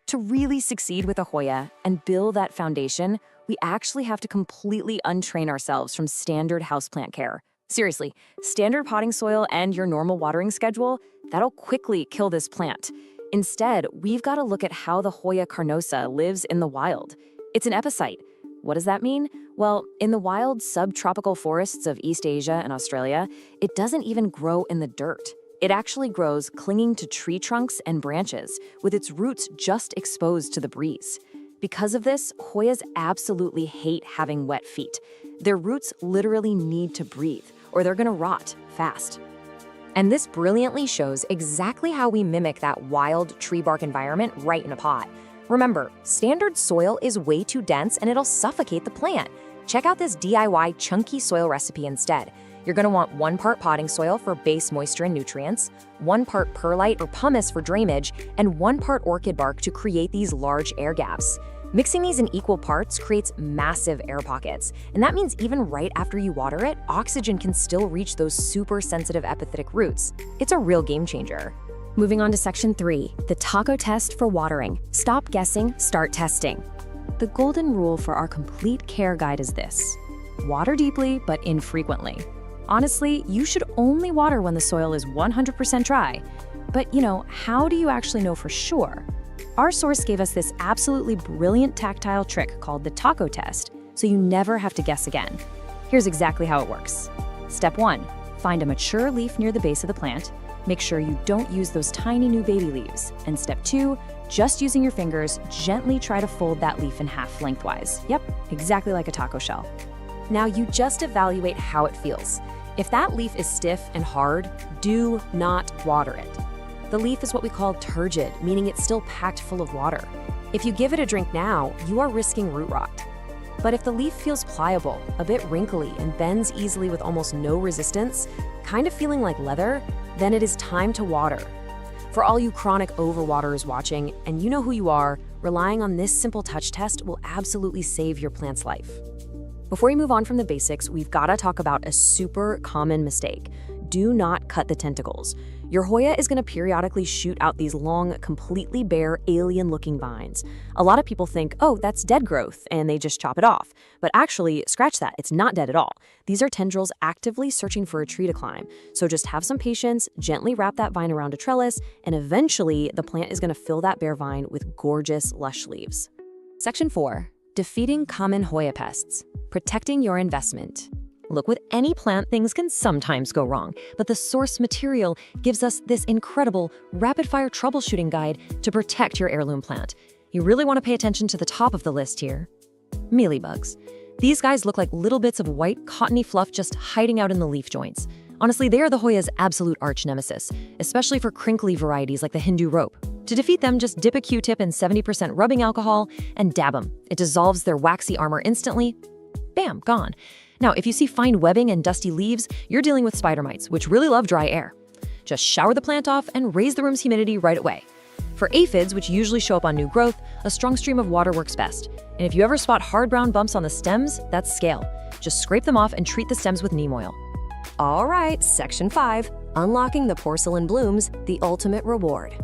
To really succeed with a Hoya and build that foundation, we actually have to completely untrain ourselves from standard houseplant care. Seriously, standard potting soil and your normal watering schedule, that'll quickly kill this plant. Instead, we've got to look at how the Hoya carnosa lives in the wild. It's an epicite. What does that mean? Well, in the wild subtropical forests of East Asia and Australia, it doesn't even grow in the dirt. It actually grows clinging to tree trunks and branches, with its roots just exposed to the breeze. Because of this, Hoyas absolutely hate having wet feet. Their roots literally need to breathe, or they're gonna rot fast. And this brilliantly shows exactly how we mimic that wild tree bark environment right in a pot. Remember, standard soil is way too dense and it'll suffocate the plant. Check out this DIY chunky soil recipe instead. You're gonna want 1 part potting soil for base moisture and nutrients, 1 part perlite or pumice for drainage, and 1 part orchid bark to create these large air gaps. Mixing these in equal parts creates massive air pockets, and that means even right after you water it, oxygen can still reach those super sensitive epiphytic roots. It's a real game changer. Moving on to Section 3, the taco test for watering. Stop guessing, start testing. The golden rule for our complete care guide is this: water deeply but infrequently. Honestly, you should only water when the soil is 100% dry. But how do you actually know for sure? Our source gave us this absolutely brilliant tactile trick called the taco test, so you never have to guess again. Here's exactly how it works. Step 1, find a mature leaf near the base of the plant. Make sure you don't use those tiny new baby leaves. And step 2, just using your fingers, gently try to fold that leaf in half lengthwise. Yep, exactly like a taco shell. Now you just evaluate how it feels. If that leaf is stiff and hard, do not water it. The leaf is what we call turgid, meaning it's still packed full of water. If you give it a drink now, you are risking root rot. But if the leaf feels pliable, a bit wrinkly, and bends easily with almost no resistance, kind of feeling like leather, then it is time to water. For all you chronic overwaterers watching, and you know who you are, relying on this simple touch test will absolutely save your plant's life. Before we move on from the basics, we've got to talk about a super common mistake. do not cut the tentacles. Your Hoya is going to periodically shoot out these long, completely bare, alien-looking vines. A lot of people think, oh, that's dead growth, and they just chop it off. But actually, scratch that, it's not dead at all. These are tendrils actively searching for a tree to climb. So just have some patience, gently wrap that vine around a trellis, and eventually the plant is going to fill that bare vine with gorgeous, lush leaves. Section 4. Defeating common Hoya pests. Protecting your investment. Look, with any plant, things can sometimes go wrong, but the source material gives us this incredible rapid-fire troubleshooting guide to protect your heirloom plant. You really want to pay attention to the top of the list here. Mealybugs. These guys look like little bits of white, cottony fluff just hiding out in the leaf joints. Honestly, they are the Hoya's absolute arch nemesis, especially for crinkly varieties like the Hindu rope. To defeat them, just dip a Q-tip in 70% rubbing alcohol and dab them. It dissolves their waxy armor instantly. Bam, gone. Now, if you see fine webbing and dusty leaves, you're dealing with spider mites, which really love dry air. Just shower the plant off and raise the room's humidity right away. For aphids, which usually show up on new growth, a strong stream of water works best. And if you ever spot hard brown bumps on the stems, that's scale. Just scrape them off and treat the stems with neem oil. All right, Section 5. Unlocking the porcelain blooms, the ultimate reward.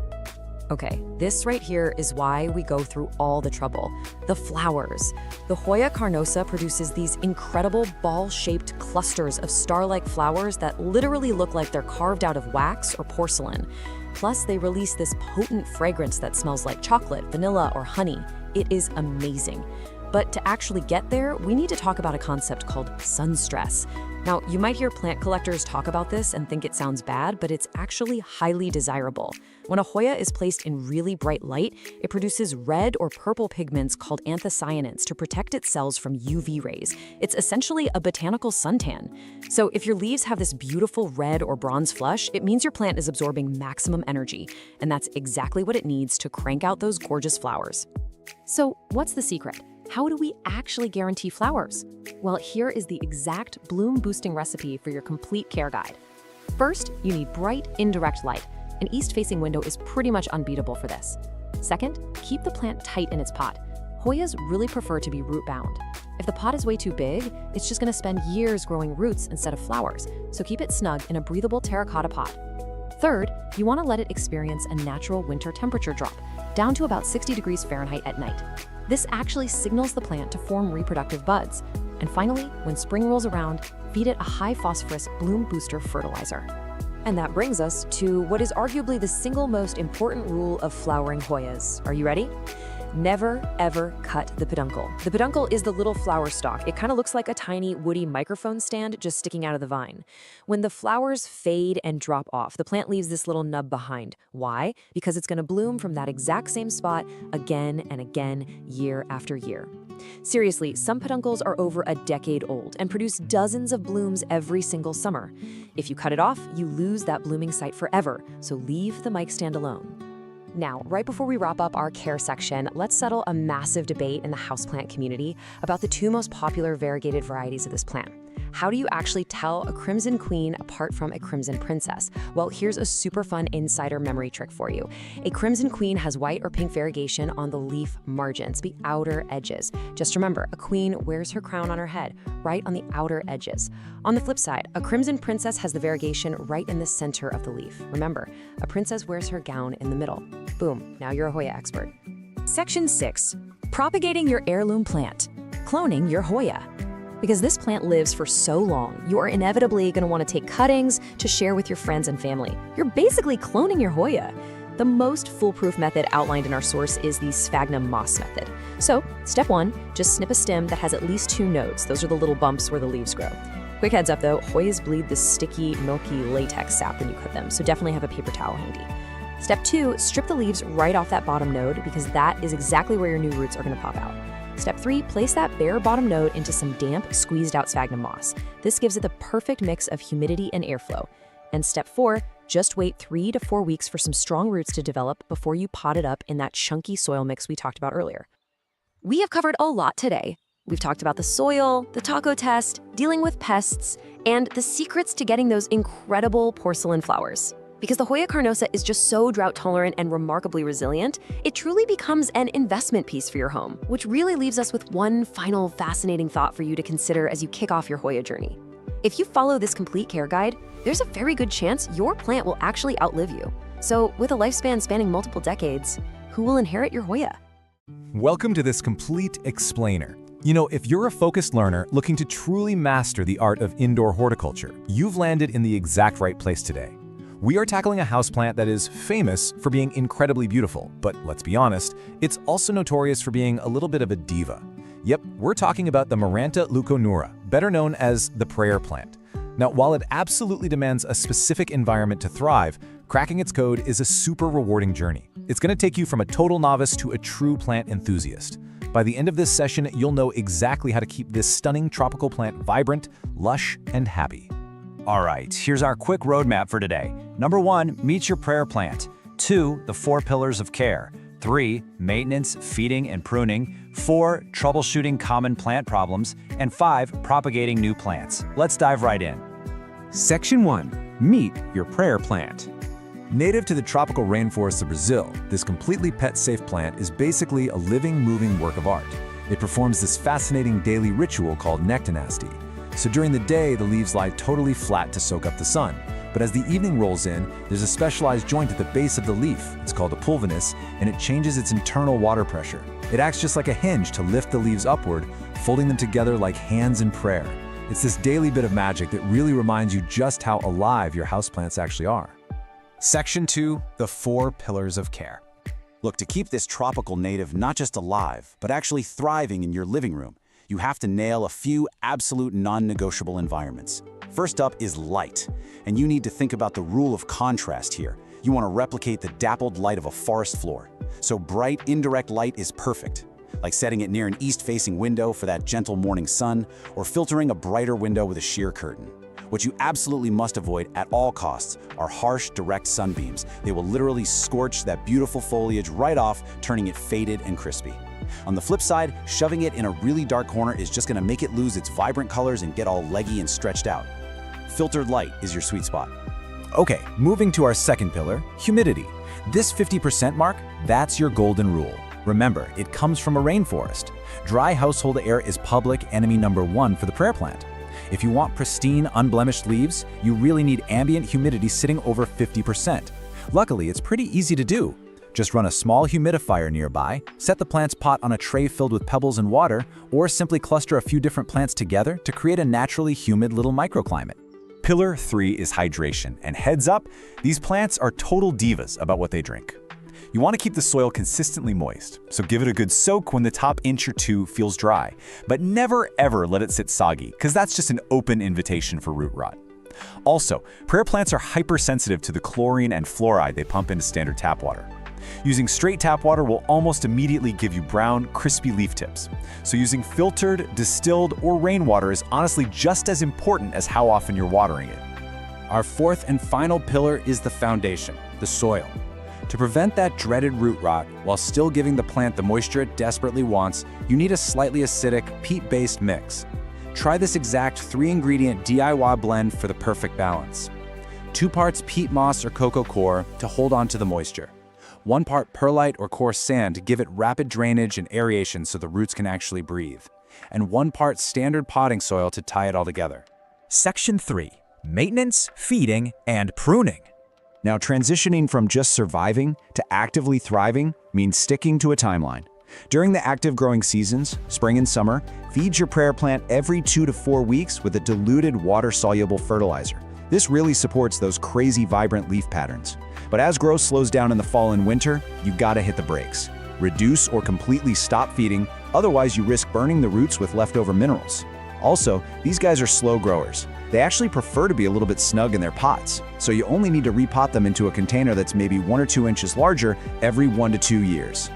Okay, this right here is why we go through all the trouble. The flowers. The Hoya carnosa produces these incredible ball-shaped clusters of star-like flowers that literally look like they're carved out of wax or porcelain. Plus, they release this potent fragrance that smells like chocolate, vanilla, or honey. It is amazing. But to actually get there, we need to talk about a concept called sun stress. Now, you might hear plant collectors talk about this and think it sounds bad, but it's actually highly desirable. When a Hoya is placed in really bright light, it produces red or purple pigments called anthocyanins to protect its cells from UV rays. It's essentially a botanical suntan. So if your leaves have this beautiful red or bronze flush, it means your plant is absorbing maximum energy, and that's exactly what it needs to crank out those gorgeous flowers. So what's the secret? How do we actually guarantee flowers? Well, here is the exact bloom-boosting recipe for your complete care guide. First, you need bright, indirect light. An east-facing window is pretty much unbeatable for this. Second, keep the plant tight in its pot. Hoyas really prefer to be root-bound. If the pot is way too big, it's just going to spend years growing roots instead of flowers, so keep it snug in a breathable terracotta pot. Third, you want to let it experience a natural winter temperature drop, down to about 60 degrees Fahrenheit at night. This actually signals the plant to form reproductive buds. And finally, when spring rolls around, feed it a high-phosphorus bloom booster fertilizer. And that brings us to what is arguably the single most important rule of flowering Hoyas. Are you ready? Never, ever cut the peduncle. The peduncle is the little flower stalk. It kind of looks like a tiny woody microphone stand just sticking out of the vine. When the flowers fade and drop off, the plant leaves this little nub behind. Why? Because it's going to bloom from that exact same spot again and again, year after year. Seriously, some peduncles are over a decade old and produce dozens of blooms every single summer. If you cut it off, you lose that blooming site forever, so leave the mic stand alone. Now, right before we wrap up our care section, let's settle a massive debate in the houseplant community about the two most popular variegated varieties of this plant. How do you actually tell a Crimson Queen apart from a Crimson Princess? Well, here's a super fun insider memory trick for you. A Crimson Queen has white or pink variegation on the leaf margins, the outer edges. Just remember, a queen wears her crown on her head, right on the outer edges. On the flip side, a Crimson Princess has the variegation right in the center of the leaf. Remember, a princess wears her gown in the middle. Boom, now you're a Hoya expert. Section 6. Propagating your heirloom plant. Cloning your Hoya. Because this plant lives for so long, you are inevitably going to want to take cuttings to share with your friends and family. You're basically cloning your Hoya. The most foolproof method outlined in our source is the sphagnum moss method. So, step 1, just snip a stem that has at least 2 nodes. Those are the little bumps where the leaves grow. Quick heads up though, Hoyas bleed this sticky, milky latex sap when you cut them, so definitely have a paper towel handy. Step 2, strip the leaves right off that bottom node because that is exactly where your new roots are going to pop out. Step 3, place that bare bottom node into some damp, squeezed out sphagnum moss. This gives it the perfect mix of humidity and airflow. And step 4, just wait 3 to 4 weeks for some strong roots to develop before you pot it up in that chunky soil mix we talked about earlier. We have covered a lot today. We've talked about the soil, the taco test, dealing with pests, and the secrets to getting those incredible porcelain flowers. Because the Hoya carnosa is just so drought tolerant and remarkably resilient, it truly becomes an investment piece for your home, which really leaves us with one final fascinating thought for you to consider as you kick off your Hoya journey. If you follow this complete care guide, there's a very good chance your plant will actually outlive you. So with a lifespan spanning multiple decades, who will inherit your Hoya? Welcome to this complete explainer. You know, if you're a focused learner looking to truly master the art of indoor horticulture, you've landed in the exact right place today. We are tackling a houseplant that is famous for being incredibly beautiful, but let's be honest, it's also notorious for being a little bit of a diva. Yep, we're talking about the Maranta leuconura, better known as the prayer plant. Now, while it absolutely demands a specific environment to thrive, cracking its code is a super rewarding journey. It's going to take you from a total novice to a true plant enthusiast. By the end of this session, you'll know exactly how to keep this stunning tropical plant vibrant, lush, and happy. All right, here's our quick roadmap for today. Number 1, meet your prayer plant. 2, the 4 pillars of care. 3, maintenance, feeding, and pruning. 4, troubleshooting common plant problems. And 5, propagating new plants. Let's dive right in. Section 1. Meet your prayer plant. Native to the tropical rainforests of Brazil, this completely pet-safe plant is basically a living, moving work of art. It performs this fascinating daily ritual called nectanasty. So during the day, the leaves lie totally flat to soak up the sun. But as the evening rolls in, there's a specialized joint at the base of the leaf. It's called a pulvinus, and it changes its internal water pressure. It acts just like a hinge to lift the leaves upward, folding them together like hands in prayer. It's this daily bit of magic that really reminds you just how alive your houseplants actually are. Section 2, the 4 pillars of care. Look, to keep this tropical native not just alive, but actually thriving in your living room, you have to nail a few absolute non-negotiable environments. First up is light, and you need to think about the rule of contrast here. You want to replicate the dappled light of a forest floor. So bright, indirect light is perfect, like setting it near an east-facing window for that gentle morning sun, or filtering a brighter window with a sheer curtain. What you absolutely must avoid at all costs are harsh, direct sunbeams. They will literally scorch that beautiful foliage right off, turning it faded and crispy. On the flip side, shoving it in a really dark corner is just going to make it lose its vibrant colors and get all leggy and stretched out. Filtered light is your sweet spot. Okay, moving to our second pillar, humidity. This 50% mark, that's your golden rule. Remember, it comes from a rainforest. Dry household air is public enemy number 1 for the prayer plant. If you want pristine, unblemished leaves, you really need ambient humidity sitting over 50%. Luckily, it's pretty easy to do. Just run a small humidifier nearby, set the plant's pot on a tray filled with pebbles and water, or simply cluster a few different plants together to create a naturally humid little microclimate. Pillar 3 is hydration, and heads up, these plants are total divas about what they drink. You want to keep the soil consistently moist, so give it a good soak when the top inch or 2 feels dry, but never ever let it sit soggy, because that's just an open invitation for root rot. Also, prayer plants are hypersensitive to the chlorine and fluoride they pump into standard tap water. Using straight tap water will almost immediately give you brown, crispy leaf tips. So using filtered, distilled, or rainwater is honestly just as important as how often you're watering it. Our fourth and final pillar is the foundation, the soil. To prevent that dreaded root rot while still giving the plant the moisture it desperately wants, you need a slightly acidic, peat-based mix. Try this exact 3-ingredient DIY blend for the perfect balance. 2 parts peat moss or cocoa coir to hold on to the moisture. 1 part perlite or coarse sand to give it rapid drainage and aeration so the roots can actually breathe. And 1 part standard potting soil to tie it all together. Section 3. Maintenance, feeding, and pruning. Now, transitioning from just surviving to actively thriving means sticking to a timeline. During the active growing seasons, spring and summer, feed your prayer plant every 2 to 4 weeks with a diluted water-soluble fertilizer. This really supports those crazy vibrant leaf patterns. But as growth slows down in the fall and winter, you gotta hit the brakes. Reduce or completely stop feeding, otherwise you risk burning the roots with leftover minerals. Also, these guys are slow growers. They actually prefer to be a little bit snug in their pots, so you only need to repot them into a container that's maybe 1 or 2 inches larger every 1 to 2 years.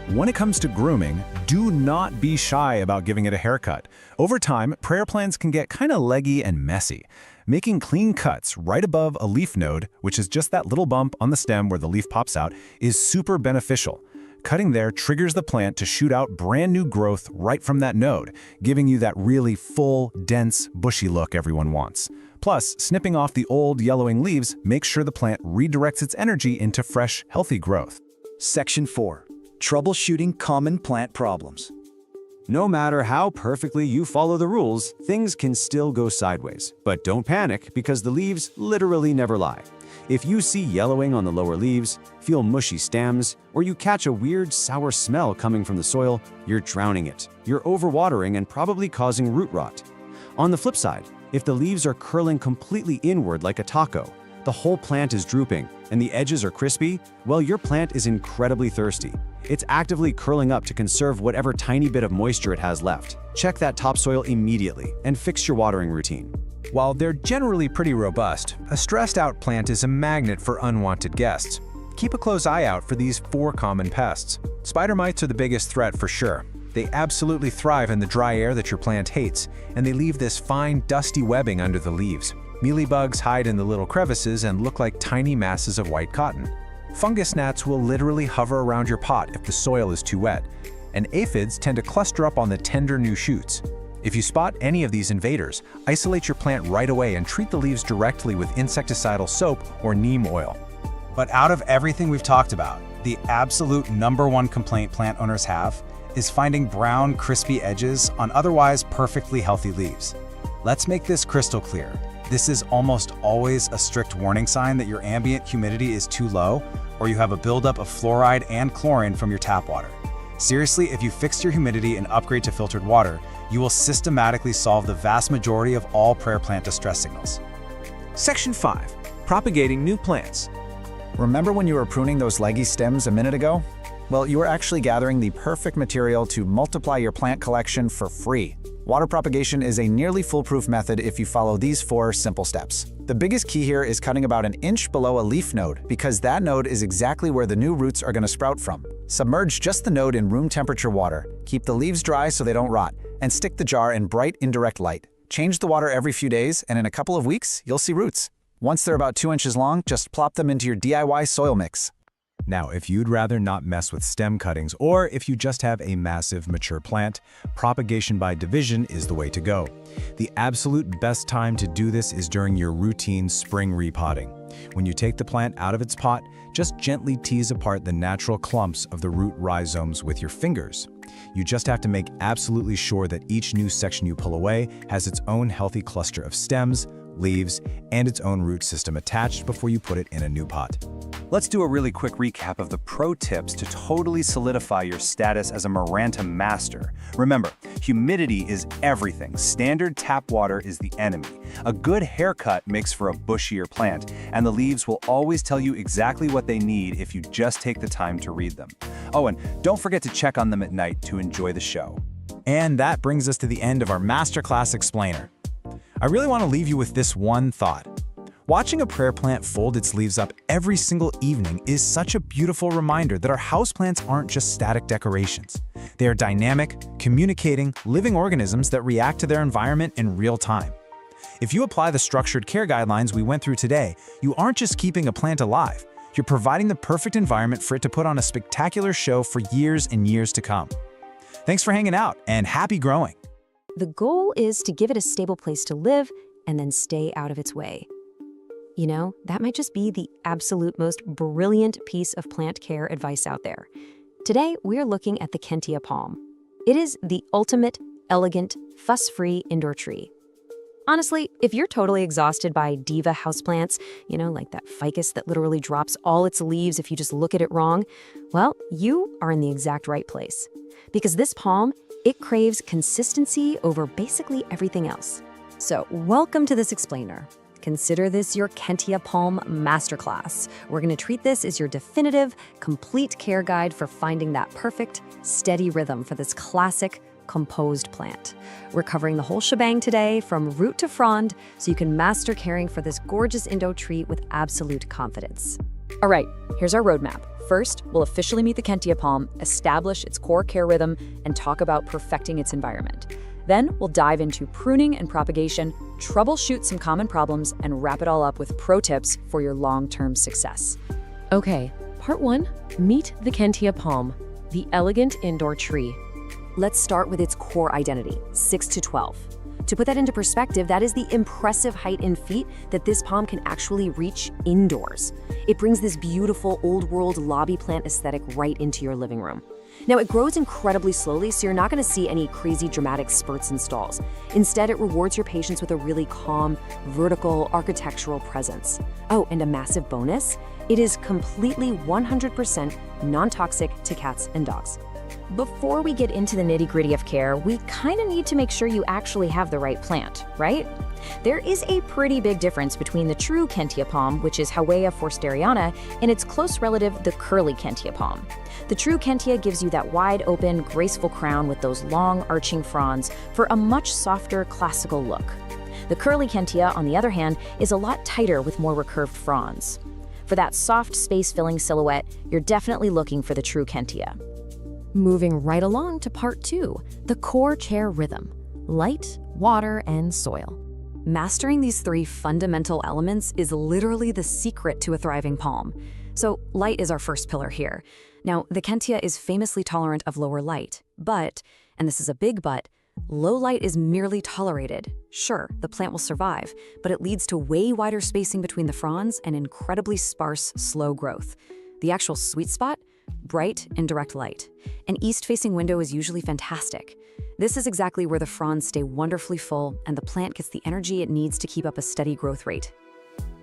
When it comes to grooming, do not be shy about giving it a haircut. Over time, prayer plants can get kind of leggy and messy. Making clean cuts right above a leaf node, which is just that little bump on the stem where the leaf pops out, is super beneficial. Cutting there triggers the plant to shoot out brand new growth right from that node, giving you that really full, dense, bushy look everyone wants. Plus, snipping off the old, yellowing leaves makes sure the plant redirects its energy into fresh, healthy growth. Section 4. Troubleshooting common plant problems. No matter how perfectly you follow the rules, things can still go sideways. But don't panic, because the leaves literally never lie. If you see yellowing on the lower leaves, feel mushy stems, or you catch a weird sour smell coming from the soil, you're drowning it. You're overwatering and probably causing root rot. On the flip side, if the leaves are curling completely inward like a taco, the whole plant is drooping, and the edges are crispy, well, your plant is incredibly thirsty. It's actively curling up to conserve whatever tiny bit of moisture it has left. Check that topsoil immediately and fix your watering routine. While they're generally pretty robust, a stressed-out plant is a magnet for unwanted guests. Keep a close eye out for these 4 common pests. Spider mites are the biggest threat for sure. They absolutely thrive in the dry air that your plant hates, and they leave this fine, dusty webbing under the leaves. Mealybugs hide in the little crevices and look like tiny masses of white cotton. Fungus gnats will literally hover around your pot if the soil is too wet, and aphids tend to cluster up on the tender new shoots. If you spot any of these invaders, isolate your plant right away and treat the leaves directly with insecticidal soap or neem oil. But out of everything we've talked about, the absolute #1 complaint plant owners have is finding brown, crispy edges on otherwise perfectly healthy leaves. Let's make this crystal clear. This is almost always a strict warning sign that your ambient humidity is too low, or you have a buildup of fluoride and chlorine from your tap water. Seriously, if you fix your humidity and upgrade to filtered water, you will systematically solve the vast majority of all prayer plant distress signals. Section 5. Propagating new plants. Remember when you were pruning those leggy stems a minute ago? Well, you were actually gathering the perfect material to multiply your plant collection for free. Water propagation is a nearly foolproof method if you follow these 4 simple steps. The biggest key here is cutting about an inch below a leaf node, because that node is exactly where the new roots are going to sprout from. Submerge just the node in room temperature water, keep the leaves dry so they don't rot, and stick the jar in bright indirect light. Change the water every few days, and in a couple of weeks, you'll see roots. Once they're about 2 inches long, just plop them into your DIY soil mix. Now, if you'd rather not mess with stem cuttings, or if you just have a massive mature plant, propagation by division is the way to go. The absolute best time to do this is during your routine spring repotting. When you take the plant out of its pot, just gently tease apart the natural clumps of the root rhizomes with your fingers. You just have to make absolutely sure that each new section you pull away has its own healthy cluster of stems, leaves, and its own root system attached before you put it in a new pot. Let's do a really quick recap of the pro tips to totally solidify your status as a Maranta master. Remember, humidity is everything. Standard tap water is the enemy. A good haircut makes for a bushier plant, and the leaves will always tell you exactly what they need if you just take the time to read them. Oh, and don't forget to check on them at night to enjoy the show. And that brings us to the end of our Masterclass Explainer. I really want to leave you with this one thought. Watching a prayer plant fold its leaves up every single evening is such a beautiful reminder that our houseplants aren't just static decorations. They are dynamic, communicating, living organisms that react to their environment in real time. If you apply the structured care guidelines we went through today, you aren't just keeping a plant alive, you're providing the perfect environment for it to put on a spectacular show for years and years to come. Thanks for hanging out, and happy growing! The goal is to give it a stable place to live and then stay out of its way. You know, that might just be the absolute most brilliant piece of plant care advice out there. Today, we're looking at the Kentia palm. It is the ultimate, elegant, fuss-free indoor tree. Honestly, if you're totally exhausted by diva houseplants, you know, like that ficus that literally drops all its leaves if you just look at it wrong, well, you are in the exact right place. Because this palm, it craves consistency over basically everything else. So, welcome to this explainer. Consider this your Kentia Palm Masterclass. We're going to treat this as your definitive, complete care guide for finding that perfect, steady rhythm for this classic, composed plant. We're covering the whole shebang today, from root to frond, so you can master caring for this gorgeous Indo tree with absolute confidence. All right, here's our roadmap. First, we'll officially meet the Kentia palm, establish its core care rhythm, and talk about perfecting its environment. Then we'll dive into pruning and propagation, troubleshoot some common problems, and wrap it all up with pro tips for your long-term success. Okay, part 1, meet the Kentia palm, the elegant indoor tree. Let's start with its core identity, 6 to 12. To put that into perspective, that is the impressive height in feet that this palm can actually reach indoors. It brings this beautiful old world lobby plant aesthetic right into your living room. Now, it grows incredibly slowly, so you're not going to see any crazy dramatic spurts and stalls. Instead, it rewards your patients with a really calm, vertical, architectural presence. Oh, and a massive bonus, it is completely 100% non-toxic to cats and dogs. Before we get into the nitty-gritty of care, we kind of need to make sure you actually have the right plant, right? There is a pretty big difference between the true Kentia palm, which is Howea forsteriana, and its close relative, the curly Kentia palm. The true Kentia gives you that wide-open, graceful crown with those long, arching fronds for a much softer, classical look. The curly Kentia, on the other hand, is a lot tighter with more recurved fronds. For that soft, space-filling silhouette, you're definitely looking for the true Kentia. Moving right along to part 2, the core chair rhythm: light, water, and soil. Mastering these 3 fundamental elements is literally the secret to a thriving palm. So light is our first pillar here. Now, the Kentia is famously tolerant of lower light, but, and this is a big but, low light is merely tolerated. Sure, the plant will survive, but it leads to way wider spacing between the fronds and incredibly sparse, slow growth. The actual sweet spot? Bright and direct light. An east-facing window is usually fantastic. This is exactly where the fronds stay wonderfully full and the plant gets the energy it needs to keep up a steady growth rate.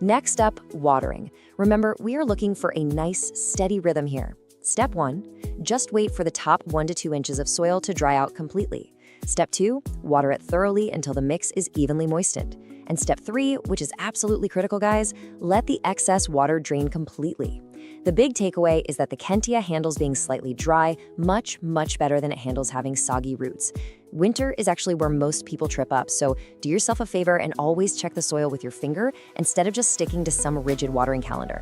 Next up, watering. Remember, we are looking for a nice, steady rhythm here. Step 1, just wait for the top 1 to 2 inches of soil to dry out completely. Step 2, water it thoroughly until the mix is evenly moistened. And step 3, which is absolutely critical, guys, let the excess water drain completely. The big takeaway is that the Kentia handles being slightly dry much, much better than it handles having soggy roots. Winter is actually where most people trip up, so do yourself a favor and always check the soil with your finger instead of just sticking to some rigid watering calendar.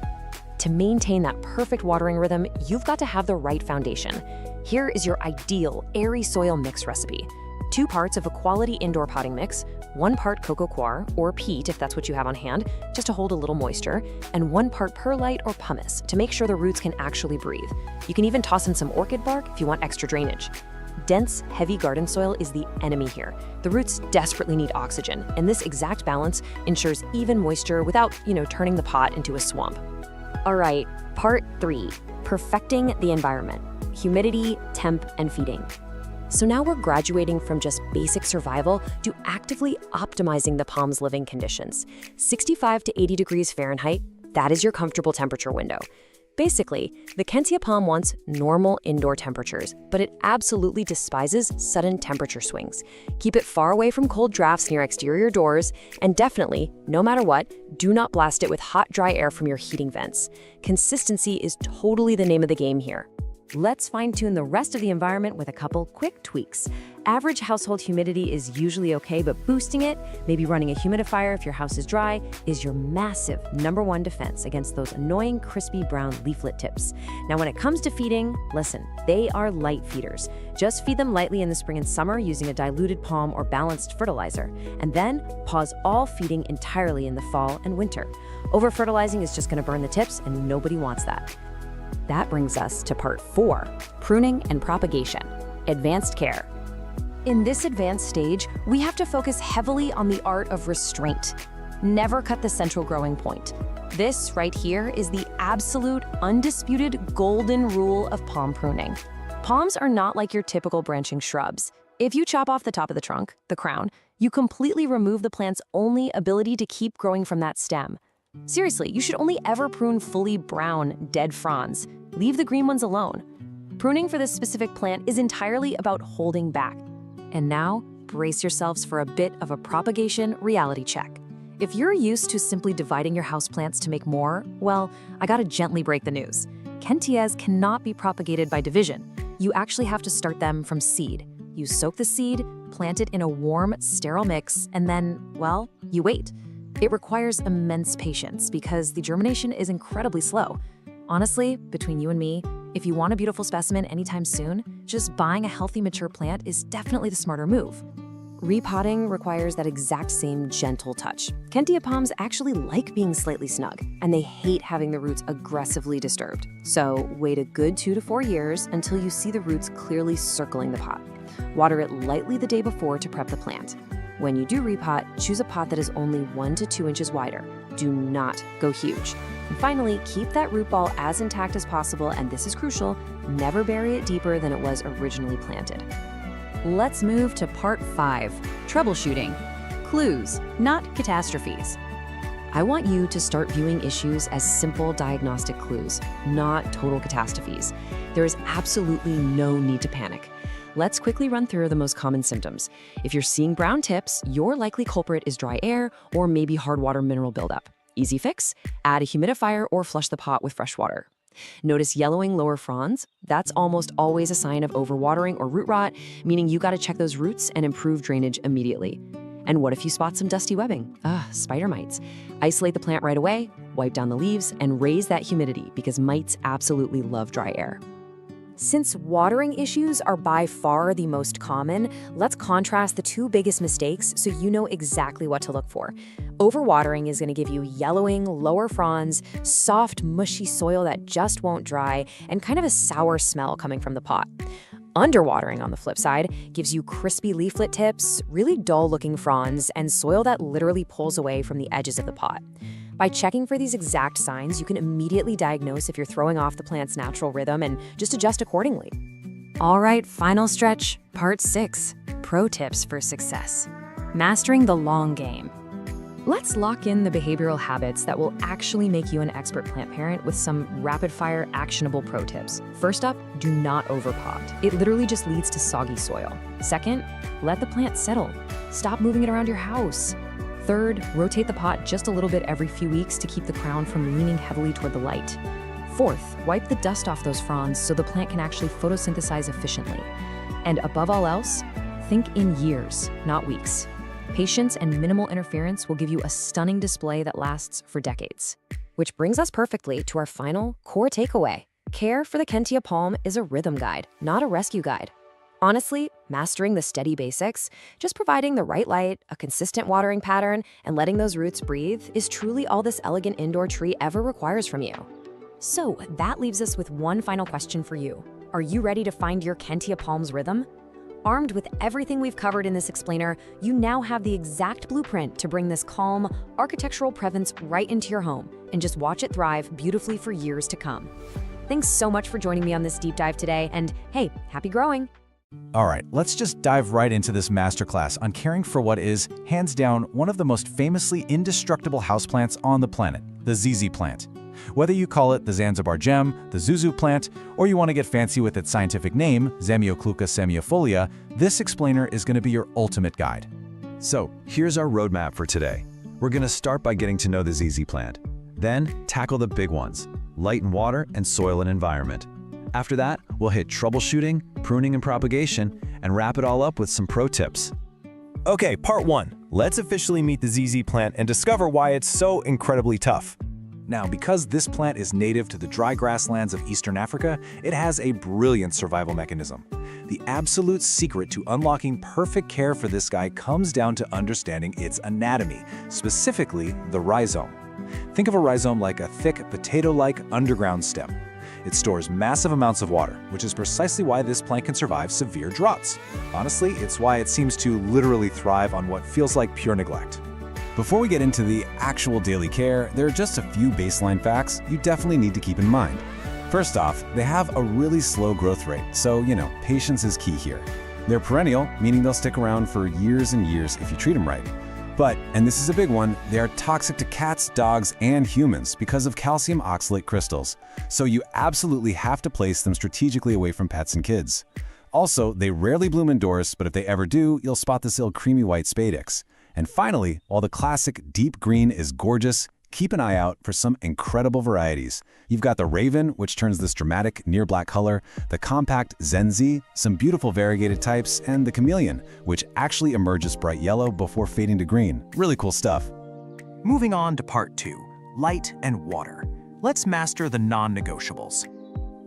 To maintain that perfect watering rhythm, you've got to have the right foundation. Here is your ideal airy soil mix recipe. 2 parts of a quality indoor potting mix, 1 part coco coir, or peat if that's what you have on hand, just to hold a little moisture, and 1 part perlite or pumice to make sure the roots can actually breathe. You can even toss in some orchid bark if you want extra drainage. Dense, heavy garden soil is the enemy here. The roots desperately need oxygen, and this exact balance ensures even moisture without, turning the pot into a swamp. All right, part 3, perfecting the environment: humidity, temp, and feeding. So now we're graduating from just basic survival to actively optimizing the palm's living conditions. 65 to 80 degrees Fahrenheit, that is your comfortable temperature window. Basically, the Kentia palm wants normal indoor temperatures, but it absolutely despises sudden temperature swings. Keep it far away from cold drafts near exterior doors, and definitely, no matter what, do not blast it with hot, dry air from your heating vents. Consistency is totally the name of the game here. Let's fine-tune the rest of the environment with a couple quick tweaks. Average household humidity is usually okay, but boosting it, maybe running a humidifier if your house is dry, is your massive #1 defense against those annoying crispy brown leaflet tips. Now, when it comes to feeding, listen, they are light feeders. Just feed them lightly in the spring and summer using a diluted palm or balanced fertilizer, and then pause all feeding entirely in the fall and winter. Over-fertilizing is just going to burn the tips, and nobody wants that. That brings us to part 4, pruning and propagation, advanced care. In this advanced stage, we have to focus heavily on the art of restraint. Never cut the central growing point. This right here is the absolute, undisputed golden rule of palm pruning. Palms are not like your typical branching shrubs. If you chop off the top of the trunk, the crown, you completely remove the plant's only ability to keep growing from that stem. Seriously, you should only ever prune fully brown, dead fronds. Leave the green ones alone. Pruning for this specific plant is entirely about holding back. And now, brace yourselves for a bit of a propagation reality check. If you're used to simply dividing your houseplants to make more, well, I gotta gently break the news. Kentias cannot be propagated by division. You actually have to start them from seed. You soak the seed, plant it in a warm, sterile mix, and then, well, you wait. It requires immense patience because the germination is incredibly slow. Honestly, between you and me, if you want a beautiful specimen anytime soon, just buying a healthy mature plant is definitely the smarter move. Repotting requires that exact same gentle touch. Kentia palms actually like being slightly snug, and they hate having the roots aggressively disturbed. So wait a good 2 to 4 years until you see the roots clearly circling the pot. Water it lightly the day before to prep the plant. When you do repot, choose a pot that is only 1 to 2 inches wider. Do not go huge. And finally, keep that root ball as intact as possible, and this is crucial, never bury it deeper than it was originally planted. Let's move to part 5, troubleshooting. Clues, not catastrophes. I want you to start viewing issues as simple diagnostic clues, not total catastrophes. There is absolutely no need to panic. Let's quickly run through the most common symptoms. If you're seeing brown tips, your likely culprit is dry air or maybe hard water mineral buildup. Easy fix: add a humidifier or flush the pot with fresh water. Notice yellowing lower fronds? That's almost always a sign of overwatering or root rot, meaning you gotta check those roots and improve drainage immediately. And what if you spot some dusty webbing? Spider mites. Isolate the plant right away, wipe down the leaves, and raise that humidity because mites absolutely love dry air. Since watering issues are by far the most common, let's contrast the two biggest mistakes so you know exactly what to look for. Overwatering is going to give you yellowing, lower fronds, soft, mushy soil that just won't dry, and kind of a sour smell coming from the pot. Underwatering, on the flip side, gives you crispy leaflet tips, really dull-looking fronds, and soil that literally pulls away from the edges of the pot. By checking for these exact signs, you can immediately diagnose if you're throwing off the plant's natural rhythm and just adjust accordingly. All right, final stretch, part 6, pro tips for success. Mastering the long game. Let's lock in the behavioral habits that will actually make you an expert plant parent with some rapid-fire, actionable pro tips. First up, do not overpot. It literally just leads to soggy soil. Second, let the plant settle. Stop moving it around your house. Third, rotate the pot just a little bit every few weeks to keep the crown from leaning heavily toward the light. Fourth, wipe the dust off those fronds so the plant can actually photosynthesize efficiently. And above all else, think in years, not weeks. Patience and minimal interference will give you a stunning display that lasts for decades. Which brings us perfectly to our final core takeaway. Care for the Kentia palm is a rhythm guide, not a rescue guide. Honestly, mastering the steady basics, just providing the right light, a consistent watering pattern, and letting those roots breathe is truly all this elegant indoor tree ever requires from you. So that leaves us with one final question for you. Are you ready to find your Kentia palm's rhythm? Armed with everything we've covered in this explainer, you now have the exact blueprint to bring this calm, architectural presence right into your home and just watch it thrive beautifully for years to come. Thanks so much for joining me on this deep dive today, and hey, happy growing! All right, let's just dive right into this masterclass on caring for what is, hands down, one of the most famously indestructible houseplants on the planet, the ZZ plant. Whether you call it the Zanzibar gem, the Zuzu plant, or you want to get fancy with its scientific name, Zamioculca semiifolia, this explainer is going to be your ultimate guide. So, here's our roadmap for today. We're going to start by getting to know the ZZ plant. Then, tackle the big ones: light and water and soil and environment. After that, we'll hit troubleshooting, pruning and propagation, and wrap it all up with some pro tips. Okay, part 1. Let's officially meet the ZZ plant and discover why it's so incredibly tough. Now, because this plant is native to the dry grasslands of Eastern Africa, it has a brilliant survival mechanism. The absolute secret to unlocking perfect care for this guy comes down to understanding its anatomy, specifically the rhizome. Think of a rhizome like a thick, potato-like underground stem. It stores massive amounts of water, which is precisely why this plant can survive severe droughts. Honestly, it's why it seems to literally thrive on what feels like pure neglect. Before we get into the actual daily care, there are just a few baseline facts you definitely need to keep in mind. First off, they have a really slow growth rate, so, patience is key here. They're perennial, meaning they'll stick around for years and years if you treat them right. But, and this is a big one, they are toxic to cats, dogs, and humans because of calcium oxalate crystals, so you absolutely have to place them strategically away from pets and kids. Also, they rarely bloom indoors, but if they ever do, you'll spot this little creamy white spadix. And finally, while the classic deep green is gorgeous, keep an eye out for some incredible varieties. You've got the Raven, which turns this dramatic near black color, the compact Zenzi, some beautiful variegated types, and the Chameleon, which actually emerges bright yellow before fading to green. Really cool stuff. Moving on to part 2, light and water. Let's master the non-negotiables.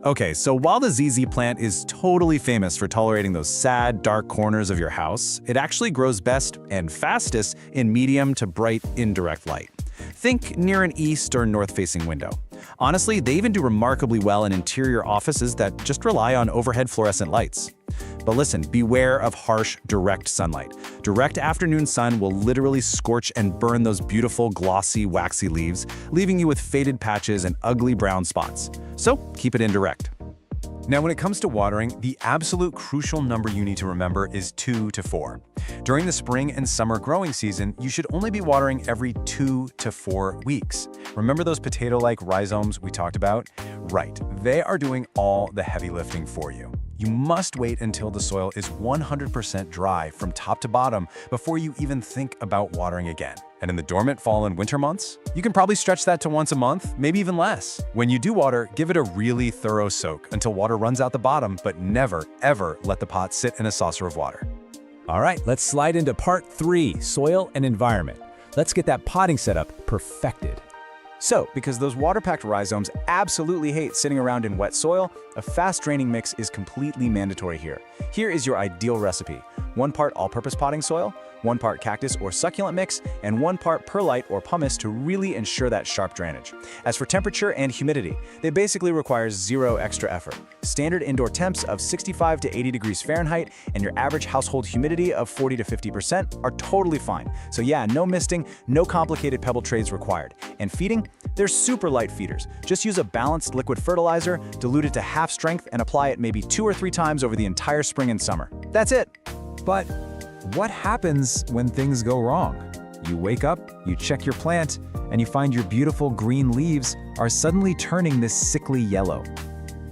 Okay, so while the ZZ plant is totally famous for tolerating those sad, dark corners of your house, it actually grows best and fastest in medium to bright, indirect light. Think near an east or north-facing window. Honestly, they even do remarkably well in interior offices that just rely on overhead fluorescent lights. But listen, beware of harsh, direct sunlight. Direct afternoon sun will literally scorch and burn those beautiful, glossy, waxy leaves, leaving you with faded patches and ugly brown spots. So keep it indirect. Now, when it comes to watering, the absolute crucial number you need to remember is 2 to 4. During the spring and summer growing season, you should only be watering every 2 to 4 weeks. Remember those potato-like rhizomes we talked about? Right, they are doing all the heavy lifting for you. You must wait until the soil is 100% dry from top to bottom before you even think about watering again. And in the dormant fall and winter months, you can probably stretch that to once a month, maybe even less. When you do water, give it a really thorough soak until water runs out the bottom, but never, ever let the pot sit in a saucer of water. All right, let's slide into part 3, soil and environment. Let's get that potting setup perfected. So, because those water-packed rhizomes absolutely hate sitting around in wet soil, a fast-draining mix is completely mandatory here. Here is your ideal recipe: 1 part all-purpose potting soil, 1 part cactus or succulent mix, and 1 part perlite or pumice to really ensure that sharp drainage. As for temperature and humidity, they basically require 0 extra effort. Standard indoor temps of 65 to 80 degrees Fahrenheit and your average household humidity of 40 to 50% are totally fine. So yeah, no misting, no complicated pebble trades required. And feeding? They're super light feeders. Just use a balanced liquid fertilizer, dilute it to half strength, and apply it maybe 2 or 3 times over the entire spring and summer. That's it. But what happens when things go wrong? You wake up, you check your plant, and you find your beautiful green leaves are suddenly turning this sickly yellow.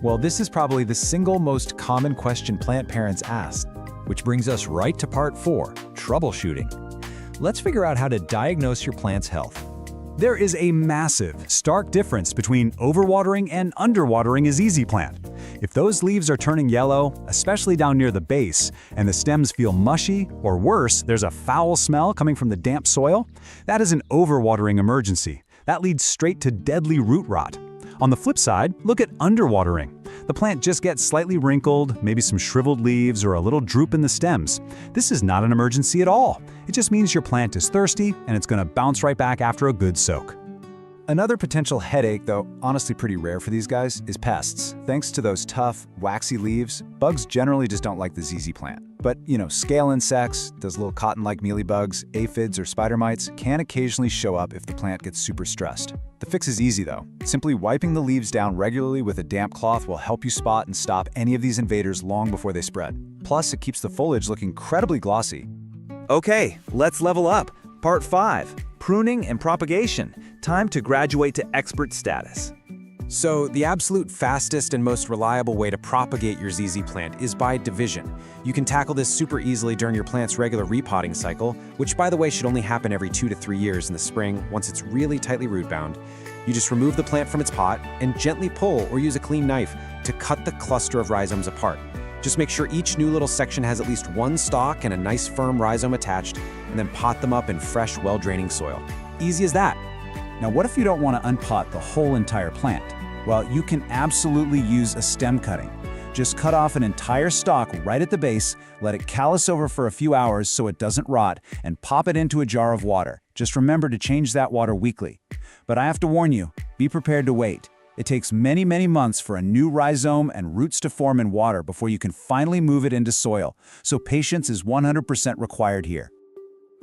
Well, this is probably the single most common question plant parents ask, which brings us right to part 4, troubleshooting. Let's figure out how to diagnose your plant's health. There is a massive, stark difference between overwatering and underwatering as easy plant. If those leaves are turning yellow, especially down near the base, and the stems feel mushy, or worse, there's a foul smell coming from the damp soil, that is an overwatering emergency. That leads straight to deadly root rot. On the flip side, look at underwatering. The plant just gets slightly wrinkled, maybe some shriveled leaves or a little droop in the stems. This is not an emergency at all. It just means your plant is thirsty and it's going to bounce right back after a good soak. Another potential headache, though honestly pretty rare for these guys, is pests. Thanks to those tough, waxy leaves, bugs generally just don't like the ZZ plant. But, scale insects, those little cotton-like mealybugs, aphids, or spider mites can occasionally show up if the plant gets super stressed. The fix is easy though. Simply wiping the leaves down regularly with a damp cloth will help you spot and stop any of these invaders long before they spread. Plus, it keeps the foliage looking incredibly glossy. Okay, let's level up. Part 5, pruning and propagation. Time to graduate to expert status. So, the absolute fastest and most reliable way to propagate your ZZ plant is by division. You can tackle this super easily during your plant's regular repotting cycle, which by the way should only happen every 2 to 3 years in the spring once it's really tightly root bound. You just remove the plant from its pot and gently pull or use a clean knife to cut the cluster of rhizomes apart. Just make sure each new little section has at least 1 stalk and a nice firm rhizome attached, and then pot them up in fresh, well-draining soil. Easy as that. Now, what if you don't want to unpot the whole entire plant? Well, you can absolutely use a stem cutting. Just cut off an entire stalk right at the base, let it callus over for a few hours so it doesn't rot, and pop it into a jar of water. Just remember to change that water weekly. But I have to warn you, be prepared to wait. It takes many, many months for a new rhizome and roots to form in water before you can finally move it into soil, so patience is 100% required here.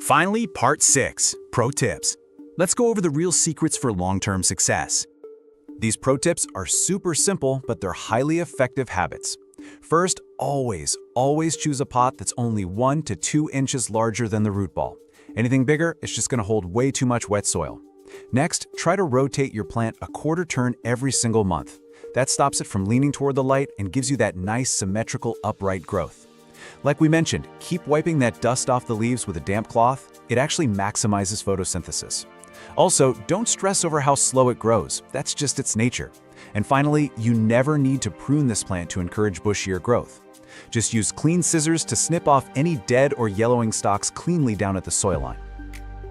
Finally, part 6, pro tips. Let's go over the real secrets for long-term success. These pro tips are super simple, but they're highly effective habits. First, always choose a pot that's only 1 to 2 inches larger than the root ball. Anything bigger, it's just going to hold way too much wet soil. Next, try to rotate your plant a quarter turn every single month. That stops it from leaning toward the light and gives you that nice symmetrical upright growth. Like we mentioned, keep wiping that dust off the leaves with a damp cloth. It actually maximizes photosynthesis. Also, don't stress over how slow it grows. That's just its nature. And finally, you never need to prune this plant to encourage bushier growth. Just use clean scissors to snip off any dead or yellowing stalks cleanly down at the soil line.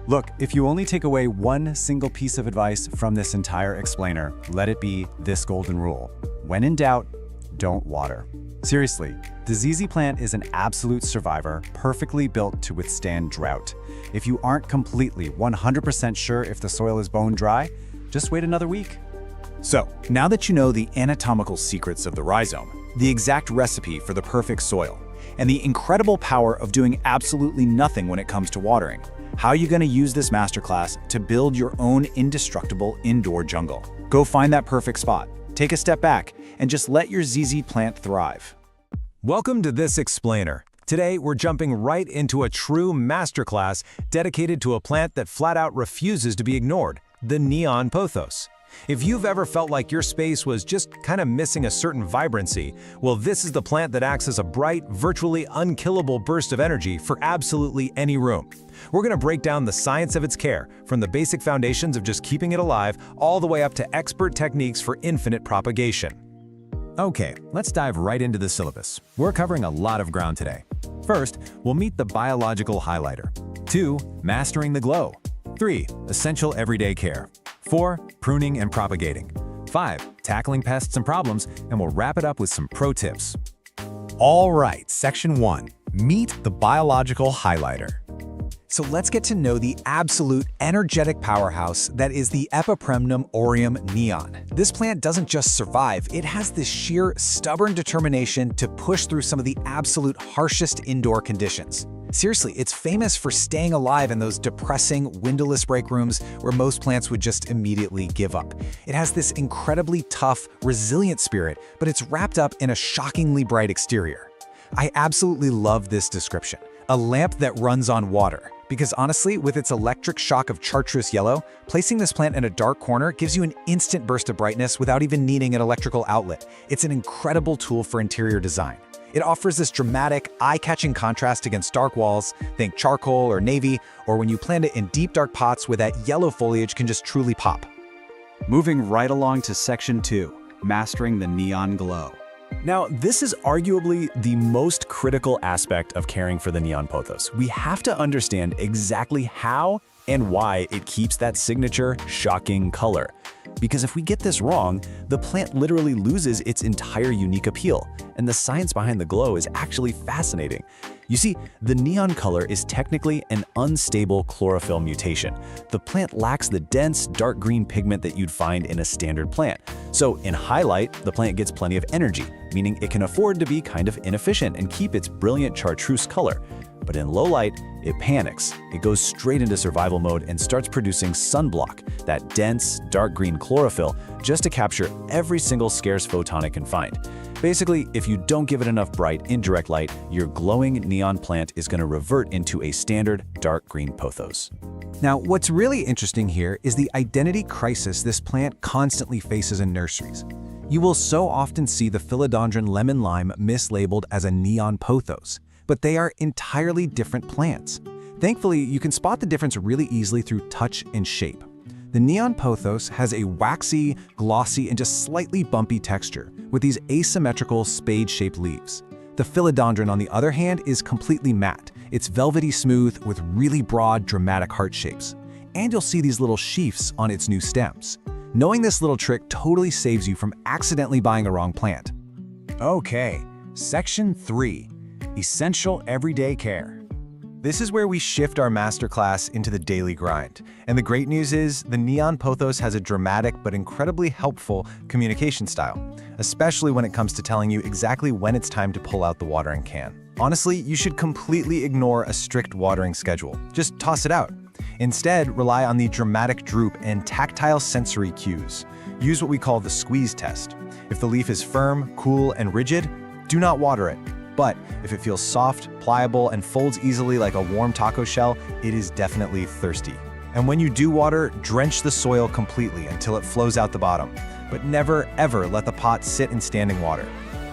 Look, if you only take away one single piece of advice from this entire explainer, let it be this golden rule. When in doubt, don't water. Seriously, the ZZ plant is an absolute survivor, perfectly built to withstand drought. If you aren't completely 100% sure if the soil is bone dry, just wait another week. So, now that you know the anatomical secrets of the rhizome, the exact recipe for the perfect soil, and the incredible power of doing absolutely nothing when it comes to watering. How are you going to use this masterclass to build your own indestructible indoor jungle? Go find that perfect spot, take a step back, and just let your ZZ plant thrive. Welcome to This Explainer. Today, we're jumping right into a true masterclass dedicated to a plant that flat out refuses to be ignored, the neon pothos. If you've ever felt like your space was just kind of missing a certain vibrancy, well, this is the plant that acts as a bright, virtually unkillable burst of energy for absolutely any room. We're going to break down the science of its care, from the basic foundations of just keeping it alive, all the way up to expert techniques for infinite propagation. Okay, let's dive right into the syllabus. We're covering a lot of ground today. First, we'll meet the biological highlighter. 2, mastering the glow. 3, essential everyday care. 4, pruning and propagating. 5, tackling pests and problems, and we'll wrap it up with some pro tips. All right, Section 1. Meet the biological highlighter. So let's get to know the absolute energetic powerhouse that is the Epipremnum aureum neon. This plant doesn't just survive, it has this sheer, stubborn determination to push through some of the absolute harshest indoor conditions. Seriously, it's famous for staying alive in those depressing, windowless break rooms where most plants would just immediately give up. It has this incredibly tough, resilient spirit, but it's wrapped up in a shockingly bright exterior. I absolutely love this description. A lamp that runs on water. Because honestly, with its electric shock of chartreuse yellow, placing this plant in a dark corner gives you an instant burst of brightness without even needing an electrical outlet. It's an incredible tool for interior design. It offers this dramatic, eye-catching contrast against dark walls, think charcoal or navy, or when you plant it in deep dark pots where that yellow foliage can just truly pop. Moving right along to Section 2, mastering the neon glow. Now, this is arguably the most critical aspect of caring for the neon pothos. We have to understand exactly how and why it keeps that signature, shocking color. Because if we get this wrong, the plant literally loses its entire unique appeal, and the science behind the glow is actually fascinating. You see, the neon color is technically an unstable chlorophyll mutation. The plant lacks the dense, dark green pigment that you'd find in a standard plant. So in highlight, the plant gets plenty of energy, meaning it can afford to be kind of inefficient and keep its brilliant chartreuse color. But in low light, it panics. It goes straight into survival mode and starts producing sunblock, that dense, dark green chlorophyll, just to capture every single scarce photon it can find. Basically, if you don't give it enough bright, indirect light, your glowing neon plant is going to revert into a standard dark green pothos. Now, what's really interesting here is the identity crisis this plant constantly faces in nurseries. You will so often see the philodendron lemon lime mislabeled as a neon pothos, but they are entirely different plants. Thankfully, you can spot the difference really easily through touch and shape. The neon pothos has a waxy, glossy, and just slightly bumpy texture with these asymmetrical spade-shaped leaves. The philodendron, on the other hand, is completely matte. It's velvety smooth with really broad, dramatic heart shapes. And you'll see these little sheaths on its new stems. Knowing this little trick totally saves you from accidentally buying a wrong plant. Okay, Section 3. Essential everyday care. This is where we shift our masterclass into the daily grind. And the great news is, the neon pothos has a dramatic but incredibly helpful communication style, especially when it comes to telling you exactly when it's time to pull out the watering can. Honestly, you should completely ignore a strict watering schedule. Just toss it out. Instead, rely on the dramatic droop and tactile sensory cues. Use what we call the squeeze test. If the leaf is firm, cool, and rigid, do not water it. But if it feels soft, pliable, and folds easily like a warm taco shell, it is definitely thirsty. And when you do water, drench the soil completely until it flows out the bottom. But never, ever let the pot sit in standing water.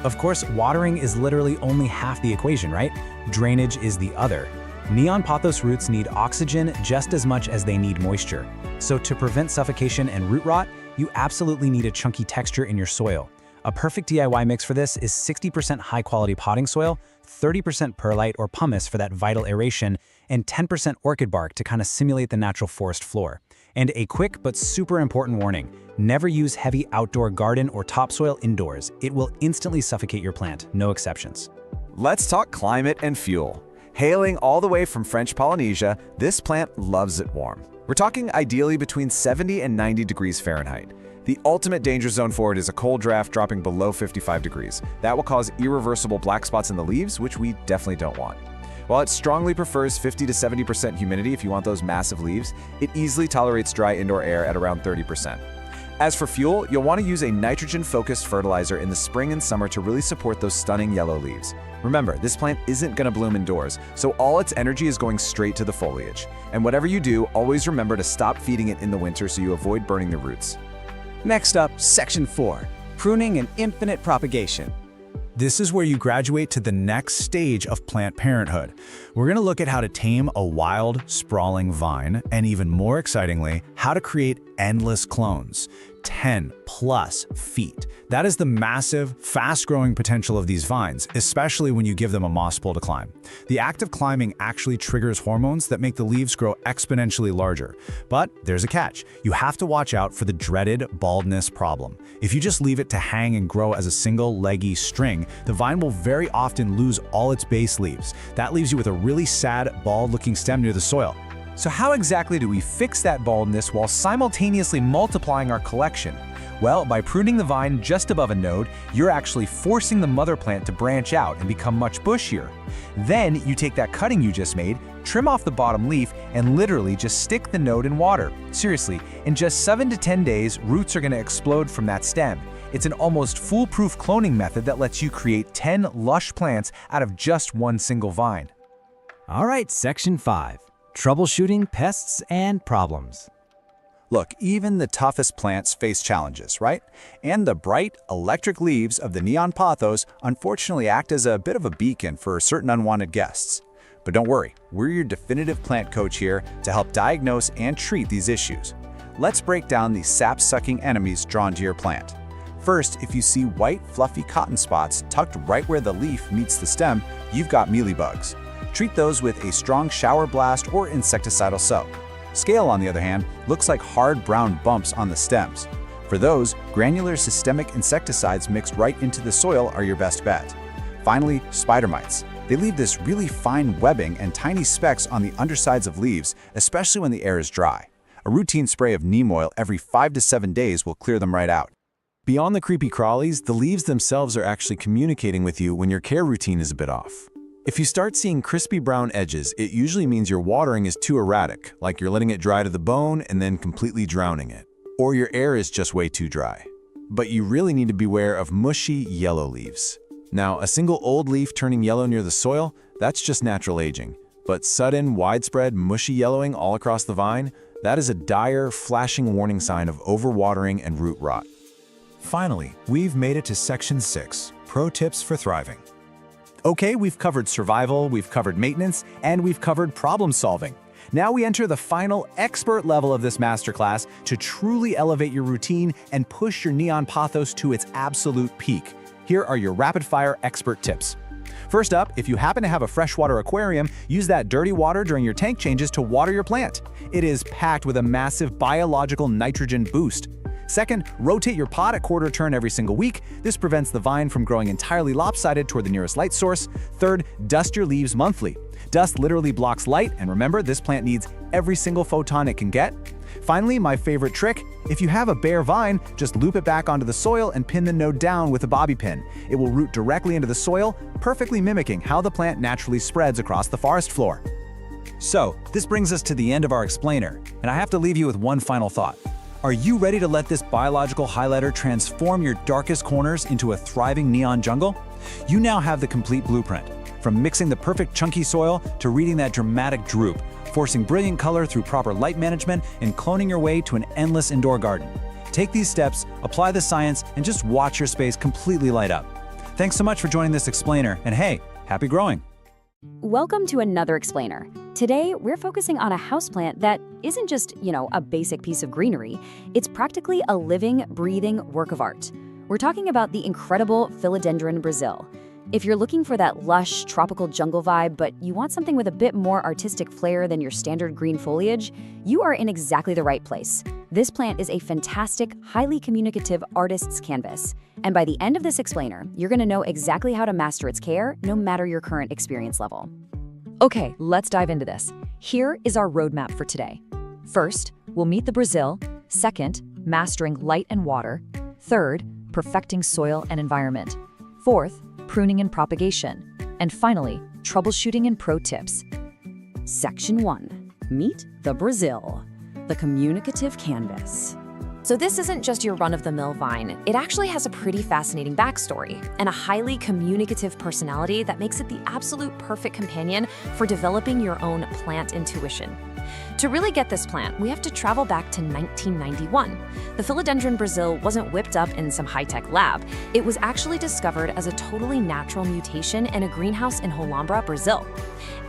Of course, watering is literally only half the equation, right? Drainage is the other. Neon pothos roots need oxygen just as much as they need moisture. So to prevent suffocation and root rot, you absolutely need a chunky texture in your soil. A perfect DIY mix for this is 60% high-quality potting soil, 30% perlite or pumice for that vital aeration, and 10% orchid bark to kind of simulate the natural forest floor. And a quick but super important warning, never use heavy outdoor garden or topsoil indoors. It will instantly suffocate your plant, no exceptions. Let's talk climate and fuel. Hailing all the way from French Polynesia, this plant loves it warm. We're talking ideally between 70 and 90 degrees Fahrenheit. The ultimate danger zone for it is a cold draft dropping below 55 degrees. That will cause irreversible black spots in the leaves, which we definitely don't want. While it strongly prefers 50 to 70% humidity if you want those massive leaves, it easily tolerates dry indoor air at around 30%. As for fuel, you'll want to use a nitrogen-focused fertilizer in the spring and summer to really support those stunning yellow leaves. Remember, this plant isn't going to bloom indoors, so all its energy is going straight to the foliage. And whatever you do, always remember to stop feeding it in the winter so you avoid burning the roots. Next up, Section 4, Pruning and Infinite Propagation. This is where you graduate to the next stage of plant parenthood. We're going to look at how to tame a wild, sprawling vine, and even more excitingly, how to create endless clones. 10+ feet. That is the massive, fast-growing potential of these vines, especially when you give them a moss pole to climb. The act of climbing actually triggers hormones that make the leaves grow exponentially larger. But there's a catch. You have to watch out for the dreaded baldness problem. If you just leave it to hang and grow as a single leggy string, the vine will very often lose all its base leaves. That leaves you with a really sad, bald-looking stem near the soil. So how exactly do we fix that baldness while simultaneously multiplying our collection? Well, by pruning the vine just above a node, you're actually forcing the mother plant to branch out and become much bushier. Then you take that cutting you just made, trim off the bottom leaf, and literally just stick the node in water. Seriously, in just 7 to 10 days, roots are going to explode from that stem. It's an almost foolproof cloning method that lets you create 10 lush plants out of just one single vine. All right, Section 5. Troubleshooting pests and problems. Look, even the toughest plants face challenges, right? And the bright, electric leaves of the neon pothos unfortunately act as a bit of a beacon for certain unwanted guests. But don't worry, we're your definitive plant coach here to help diagnose and treat these issues. Let's break down the sap-sucking enemies drawn to your plant. First, if you see white, fluffy cotton spots tucked right where the leaf meets the stem, you've got mealybugs. Treat those with a strong shower blast or insecticidal soap. Scale, on the other hand, looks like hard brown bumps on the stems. For those, granular systemic insecticides mixed right into the soil are your best bet. Finally, spider mites. They leave this really fine webbing and tiny specks on the undersides of leaves, especially when the air is dry. A routine spray of neem oil every 5 to 7 days will clear them right out. Beyond the creepy crawlies, the leaves themselves are actually communicating with you when your care routine is a bit off. If you start seeing crispy brown edges, it usually means your watering is too erratic, like you're letting it dry to the bone and then completely drowning it. Or your air is just way too dry. But you really need to beware of mushy yellow leaves. Now, a single old leaf turning yellow near the soil, that's just natural aging. But sudden, widespread, mushy yellowing all across the vine, that is a dire, flashing warning sign of overwatering and root rot. Finally, we've made it to Section 6, Pro Tips for Thriving. Okay, we've covered survival, we've covered maintenance, and we've covered problem solving. Now we enter the final expert level of this masterclass to truly elevate your routine and push your neon pothos to its absolute peak. Here are your rapid-fire expert tips. First up, if you happen to have a freshwater aquarium, use that dirty water during your tank changes to water your plant. It is packed with a massive biological nitrogen boost. Second, rotate your pot a quarter turn every single week. This prevents the vine from growing entirely lopsided toward the nearest light source. Third, dust your leaves monthly. Dust literally blocks light, and remember, this plant needs every single photon it can get. Finally, my favorite trick, if you have a bare vine, just loop it back onto the soil and pin the node down with a bobby pin. It will root directly into the soil, perfectly mimicking how the plant naturally spreads across the forest floor. So, this brings us to the end of our explainer, and I have to leave you with one final thought. Are you ready to let this biological highlighter transform your darkest corners into a thriving neon jungle? You now have the complete blueprint, from mixing the perfect chunky soil to reading that dramatic droop, forcing brilliant color through proper light management, and cloning your way to an endless indoor garden. Take these steps, apply the science, and just watch your space completely light up. Thanks so much for joining this explainer, and hey, happy growing! Welcome to another explainer. Today, we're focusing on a houseplant that isn't just, a basic piece of greenery. It's practically a living, breathing work of art. We're talking about the incredible Philodendron Brazil. If you're looking for that lush, tropical jungle vibe, but you want something with a bit more artistic flair than your standard green foliage, you are in exactly the right place. This plant is a fantastic, highly communicative artist's canvas. And by the end of this explainer, you're going to know exactly how to master its care, no matter your current experience level. Okay, let's dive into this. Here is our roadmap for today. First, we'll meet the Brazil. Second, mastering light and water. Third, perfecting soil and environment. Fourth, pruning and propagation. And finally, troubleshooting and pro tips. Section 1. Meet the Brazil, the communicative canvas. So this isn't just your run-of-the-mill vine. It actually has a pretty fascinating backstory and a highly communicative personality that makes it the absolute perfect companion for developing your own plant intuition. To really get this plant, we have to travel back to 1991. The philodendron Brazil wasn't whipped up in some high-tech lab. It was actually discovered as a totally natural mutation in a greenhouse in Holambra, Brazil.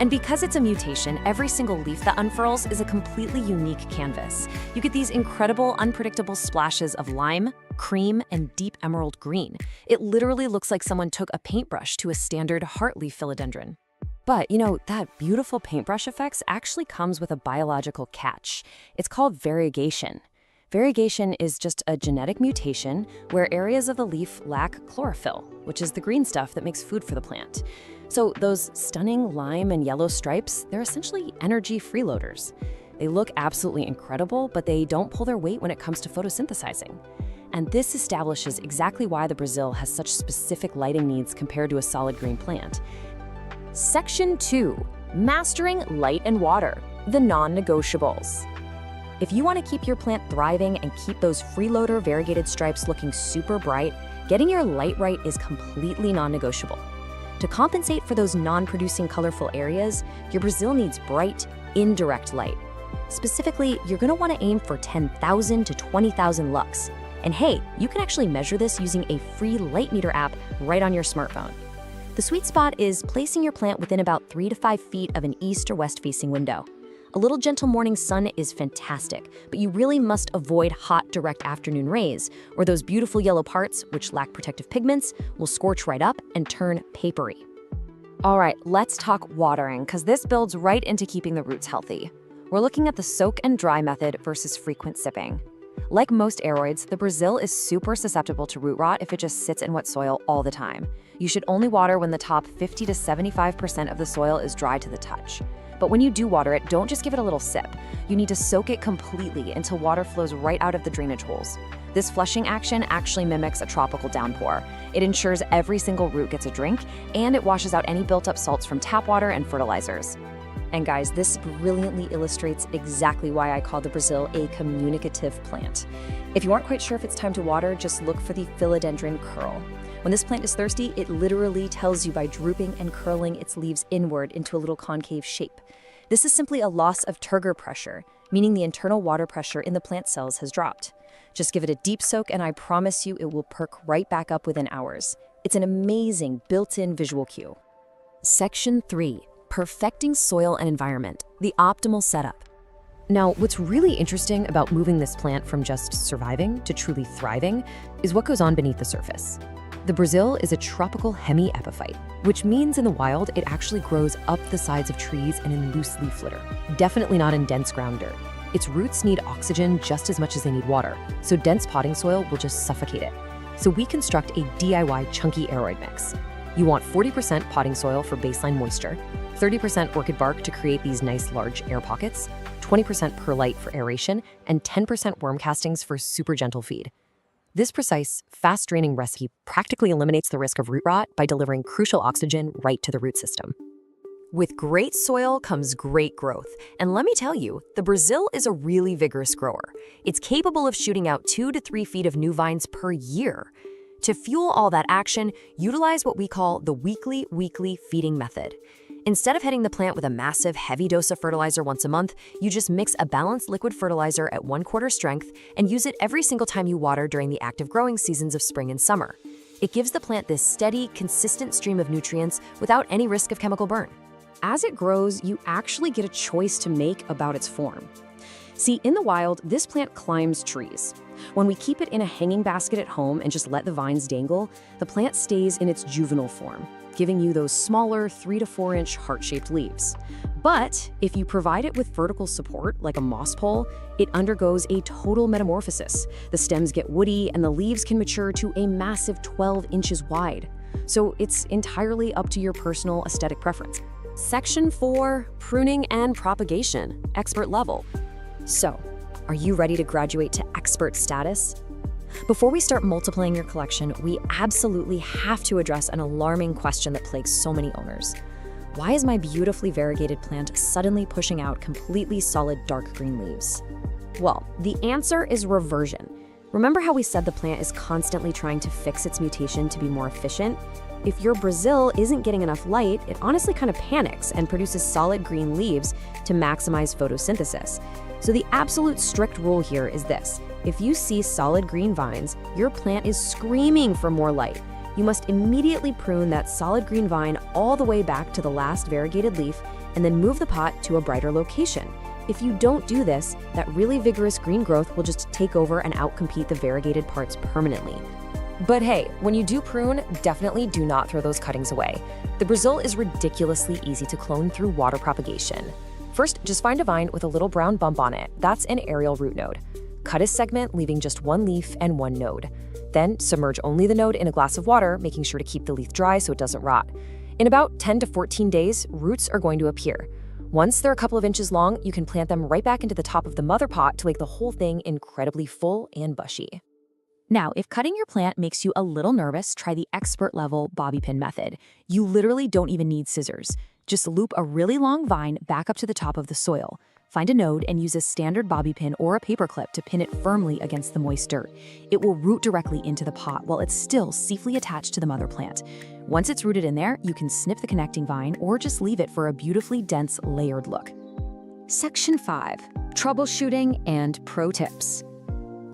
And because it's a mutation, every single leaf that unfurls is a completely unique canvas. You get these incredible, unpredictable splashes of lime, cream, and deep emerald green. It literally looks like someone took a paintbrush to a standard heartleaf philodendron. But, that beautiful paintbrush effects actually comes with a biological catch. It's called variegation. Variegation is just a genetic mutation where areas of the leaf lack chlorophyll, which is the green stuff that makes food for the plant. So those stunning lime and yellow stripes, they're essentially energy freeloaders. They look absolutely incredible, but they don't pull their weight when it comes to photosynthesizing. And this establishes exactly why the Brazil has such specific lighting needs compared to a solid green plant. Section 2. Mastering light and water, the non-negotiables. If you want to keep your plant thriving and keep those freeloader variegated stripes looking super bright, getting your light right is completely non-negotiable. To compensate for those non-producing colorful areas, your Brazil needs bright, indirect light. Specifically, you're going to want to aim for 10,000 to 20,000 lux. And hey, you can actually measure this using a free light meter app right on your smartphone. The sweet spot is placing your plant within about 3 to 5 feet of an east or west facing window. A little gentle morning sun is fantastic, but you really must avoid hot, direct afternoon rays, or those beautiful yellow parts, which lack protective pigments, will scorch right up and turn papery. All right, let's talk watering, because this builds right into keeping the roots healthy. We're looking at the soak and dry method versus frequent sipping. Like most aroids, the Brazil is super susceptible to root rot if it just sits in wet soil all the time. You should only water when the top 50 to 75% of the soil is dry to the touch. But when you do water it, don't just give it a little sip. You need to soak it completely until water flows right out of the drainage holes. This flushing action actually mimics a tropical downpour. It ensures every single root gets a drink, and it washes out any built-up salts from tap water and fertilizers. And guys, this brilliantly illustrates exactly why I call the Brazil a communicative plant. If you aren't quite sure if it's time to water, just look for the philodendron curl. When this plant is thirsty, it literally tells you by drooping and curling its leaves inward into a little concave shape. This is simply a loss of turgor pressure, meaning the internal water pressure in the plant cells has dropped. Just give it a deep soak and I promise you it will perk right back up within hours. It's an amazing built-in visual cue. Section 3. Perfecting soil and environment, the optimal setup. Now, what's really interesting about moving this plant from just surviving to truly thriving is what goes on beneath the surface. The Brazil is a tropical hemiepiphyte, which means in the wild it actually grows up the sides of trees and in loose leaf litter, definitely not in dense ground dirt. Its roots need oxygen just as much as they need water, so dense potting soil will just suffocate it. So we construct a DIY chunky aroid mix. You want 40% potting soil for baseline moisture, 30% orchid bark to create these nice large air pockets, 20% perlite for aeration, and 10% worm castings for super gentle feed. This precise, fast-draining recipe practically eliminates the risk of root rot by delivering crucial oxygen right to the root system. With great soil comes great growth, and let me tell you, the Brazil is a really vigorous grower. It's capable of shooting out 2 to 3 feet of new vines per year. To fuel all that action, utilize what we call the weekly feeding method. Instead of hitting the plant with a massive, heavy dose of fertilizer once a month, you just mix a balanced liquid fertilizer at 1/4 strength and use it every single time you water during the active growing seasons of spring and summer. It gives the plant this steady, consistent stream of nutrients without any risk of chemical burn. As it grows, you actually get a choice to make about its form. See, in the wild, this plant climbs trees. When we keep it in a hanging basket at home and just let the vines dangle, the plant stays in its juvenile form, giving you those smaller 3 to 4 inch heart-shaped leaves. But if you provide it with vertical support, like a moss pole, it undergoes a total metamorphosis. The stems get woody and the leaves can mature to a massive 12 inches wide. So it's entirely up to your personal aesthetic preference. Section 4, pruning and propagation, expert level. So, Are you ready to graduate to expert status? Before we start multiplying your collection, we absolutely have to address an alarming question that plagues so many owners. Why is my beautifully variegated plant suddenly pushing out completely solid dark green leaves? Well, the answer is reversion. Remember how we said the plant is constantly trying to fix its mutation to be more efficient? If your Brazil isn't getting enough light, it honestly kind of panics and produces solid green leaves to maximize photosynthesis. So the absolute strict rule here is this: if you see solid green vines, your plant is screaming for more light. You must immediately prune that solid green vine all the way back to the last variegated leaf and then move the pot to a brighter location. If you don't do this, that really vigorous green growth will just take over and outcompete the variegated parts permanently. But hey, when you do prune, definitely do not throw those cuttings away. The Brazil is ridiculously easy to clone through water propagation. First, just find a vine with a little brown bump on it. That's an aerial root node. Cut a segment, leaving just one leaf and one node. Then submerge only the node in a glass of water, making sure to keep the leaf dry so it doesn't rot. In about 10 to 14 days, roots are going to appear. Once they're a couple of inches long, you can plant them right back into the top of the mother pot to make the whole thing incredibly full and bushy. Now, if cutting your plant makes you a little nervous, try the expert-level bobby pin method. You literally don't even need scissors. Just loop a really long vine back up to the top of the soil. Find a node and use a standard bobby pin or a paper clip to pin it firmly against the moist dirt. It will root directly into the pot while it's still safely attached to the mother plant. Once it's rooted in there, you can snip the connecting vine or just leave it for a beautifully dense, layered look. Section 5. Troubleshooting and pro tips.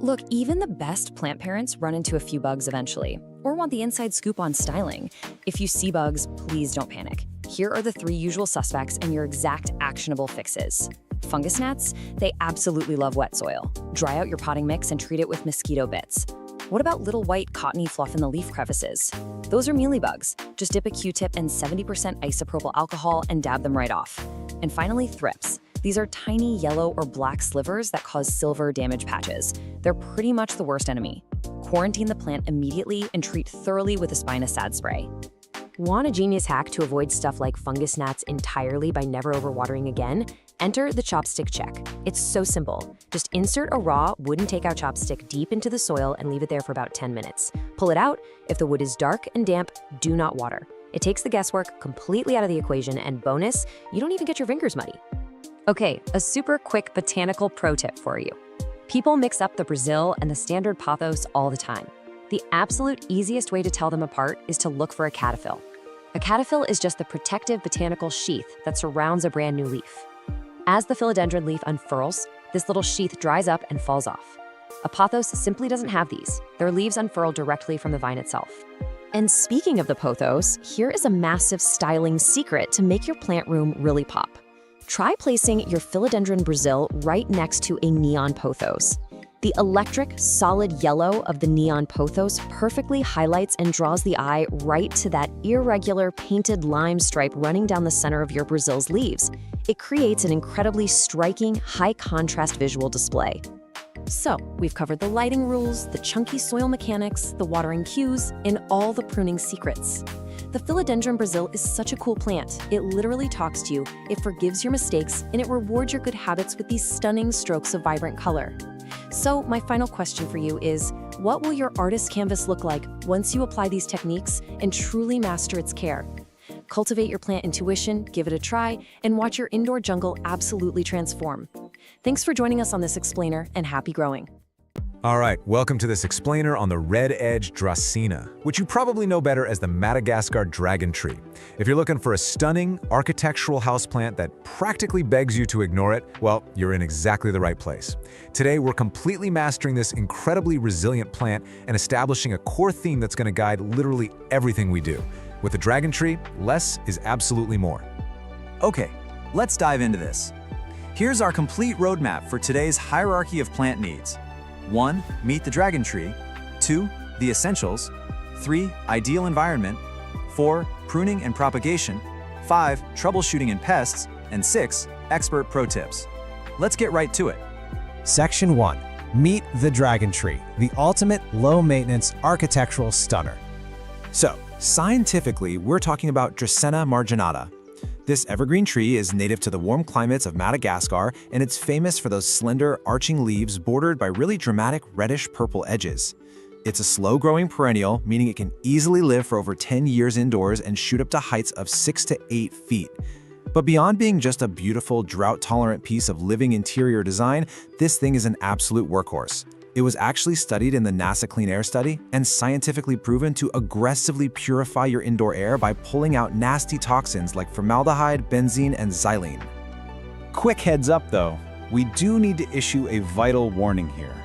Look, even the best plant parents run into a few bugs eventually, or want the inside scoop on styling. If you see bugs, please don't panic. Here are the 3 usual suspects and your exact actionable fixes. Fungus gnats, they absolutely love wet soil. Dry out your potting mix and treat it with mosquito bits. What about little white cottony fluff in the leaf crevices? Those are mealybugs. Just dip a Q-tip in 70% isopropyl alcohol and dab them right off. And finally, thrips. These are tiny yellow or black slivers that cause silver damage patches. They're pretty much the worst enemy. Quarantine the plant immediately and treat thoroughly with a spinosad spray. Want a genius hack to avoid stuff like fungus gnats entirely by never overwatering again? Enter the chopstick check. It's so simple. Just insert a raw wooden takeout chopstick deep into the soil and leave it there for about 10 minutes. Pull it out. If the wood is dark and damp, do not water. It takes the guesswork completely out of the equation, and bonus, you don't even get your fingers muddy. Okay, a super quick botanical pro tip for you. People mix up the Brazil and the standard pothos all the time. The absolute easiest way to tell them apart is to look for a cataphyll. A cataphyll is just the protective botanical sheath that surrounds a brand new leaf. As the philodendron leaf unfurls, this little sheath dries up and falls off. A pothos simply doesn't have these. Their leaves unfurl directly from the vine itself. And speaking of the pothos, here is a massive styling secret to make your plant room really pop. Try placing your philodendron Brazil right next to a neon pothos. The electric, solid yellow of the neon pothos perfectly highlights and draws the eye right to that irregular painted lime stripe running down the center of your Brazil's leaves. It creates an incredibly striking, high-contrast visual display. So, we've covered the lighting rules, the chunky soil mechanics, the watering cues, and all the pruning secrets. The philodendron Brazil is such a cool plant. It literally talks to you, it forgives your mistakes, and it rewards your good habits with these stunning strokes of vibrant color. So, my final question for you is, what will your artist canvas look like once you apply these techniques and truly master its care? Cultivate your plant intuition, give it a try, and watch your indoor jungle absolutely transform. Thanks for joining us on this explainer, and happy growing. All right, welcome to this explainer on the red-edged Dracena, which you probably know better as the Madagascar dragon tree. If you're looking for a stunning architectural houseplant that practically begs you to ignore it, well, you're in exactly the right place. Today, we're completely mastering this incredibly resilient plant and establishing a core theme that's going to guide literally everything we do. With the dragon tree, less is absolutely more. Okay, let's dive into this. Here's our complete roadmap for today's hierarchy of plant needs. 1. Meet the dragon tree. 2. The essentials. 3. Ideal environment. 4. Pruning and propagation. 5. Troubleshooting and pests. And 6. Expert pro tips. Let's get right to it. Section 1. Meet the dragon tree, the ultimate low-maintenance architectural stunner. So, scientifically, we're talking about Dracena marginata. This evergreen tree is native to the warm climates of Madagascar, and it's famous for those slender, arching leaves bordered by really dramatic reddish-purple edges. It's a slow-growing perennial, meaning it can easily live for over 10 years indoors and shoot up to heights of 6 to 8 feet. But beyond being just a beautiful, drought-tolerant piece of living interior design, this thing is an absolute workhorse. It was actually studied in the NASA Clean Air Study and scientifically proven to aggressively purify your indoor air by pulling out nasty toxins like formaldehyde, benzene, and xylene. Quick heads up though, we do need to issue a vital warning here.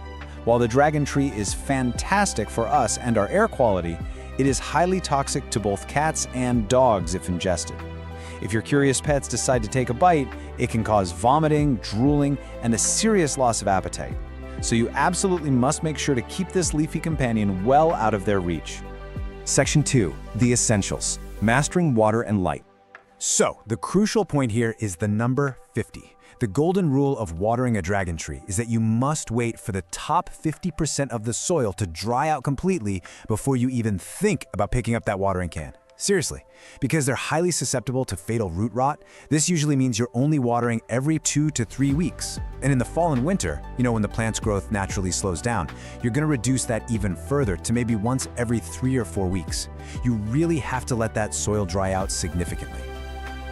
While the dragon tree is fantastic for us and our air quality, it is highly toxic to both cats and dogs if ingested. If your curious pets decide to take a bite, it can cause vomiting, drooling, and a serious loss of appetite. So you absolutely must make sure to keep this leafy companion well out of their reach. Section 2. The Essentials. Mastering Water and Light. So, the crucial point here is the number 50. The golden rule of watering a dragon tree is that you must wait for the top 50% of the soil to dry out completely before you even think about picking up that watering can. Seriously, because they're highly susceptible to fatal root rot, this usually means you're only watering every 2 to 3 weeks. And in the fall and winter, when the plant's growth naturally slows down, you're going to reduce that even further to maybe once every 3 or 4 weeks. You really have to let that soil dry out significantly.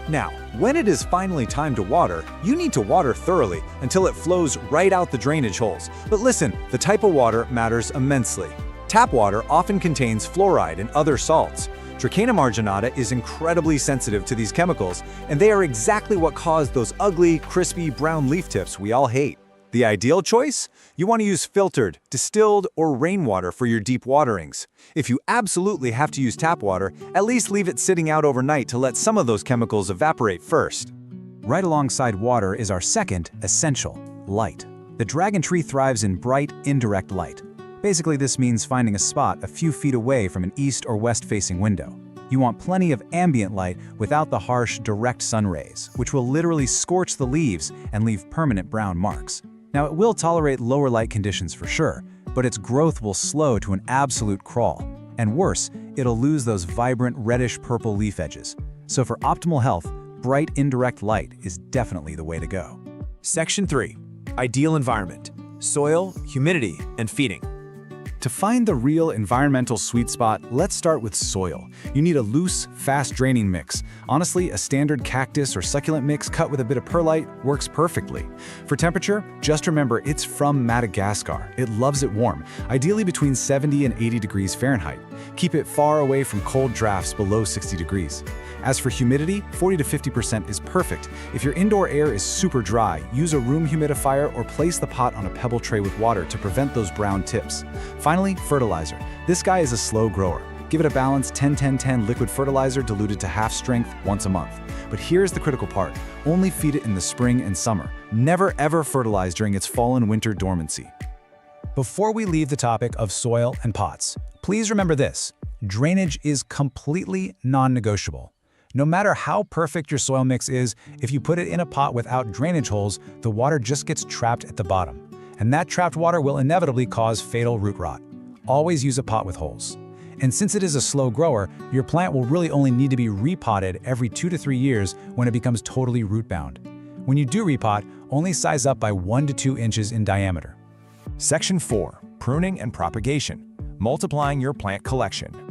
Now, when it is finally time to water, you need to water thoroughly until it flows right out the drainage holes. But listen, the type of water matters immensely. Tap water often contains fluoride and other salts. Trichina marginata is incredibly sensitive to these chemicals, and they are exactly what cause those ugly, crispy brown leaf tips we all hate. The ideal choice? You want to use filtered, distilled, or rainwater for your deep waterings. If you absolutely have to use tap water, at least leave it sitting out overnight to let some of those chemicals evaporate first. Right alongside water is our second essential, light. The dragon tree thrives in bright, indirect light. Basically, this means finding a spot a few feet away from an east or west-facing window. You want plenty of ambient light without the harsh, direct sun rays, which will literally scorch the leaves and leave permanent brown marks. Now, it will tolerate lower light conditions for sure, but its growth will slow to an absolute crawl. And worse, it'll lose those vibrant reddish-purple leaf edges. So for optimal health, bright, indirect light is definitely the way to go. Section 3. Ideal environment. Soil, humidity, and feeding. To find the real environmental sweet spot, let's start with soil. You need a loose, fast-draining mix. Honestly, a standard cactus or succulent mix cut with a bit of perlite works perfectly. For temperature, just remember it's from Madagascar. It loves it warm, ideally between 70 and 80 degrees Fahrenheit. Keep it far away from cold drafts below 60 degrees. As for humidity, 40 to 50% is perfect. If your indoor air is super dry, use a room humidifier or place the pot on a pebble tray with water to prevent those brown tips. Finally, fertilizer. This guy is a slow grower. Give it a balanced 10-10-10 liquid fertilizer diluted to half strength once a month. But here's the critical part. Only feed it in the spring and summer. Never ever fertilize during its fall and winter dormancy. Before we leave the topic of soil and pots, please remember this. Drainage is completely non-negotiable. No matter how perfect your soil mix is, if you put it in a pot without drainage holes, the water just gets trapped at the bottom. And that trapped water will inevitably cause fatal root rot. Always use a pot with holes. And since it is a slow grower, your plant will really only need to be repotted every 2 to 3 years when it becomes totally root-bound. When you do repot, only size up by 1 to 2 inches in diameter. Section 4. Pruning and propagation. Multiplying your plant collection.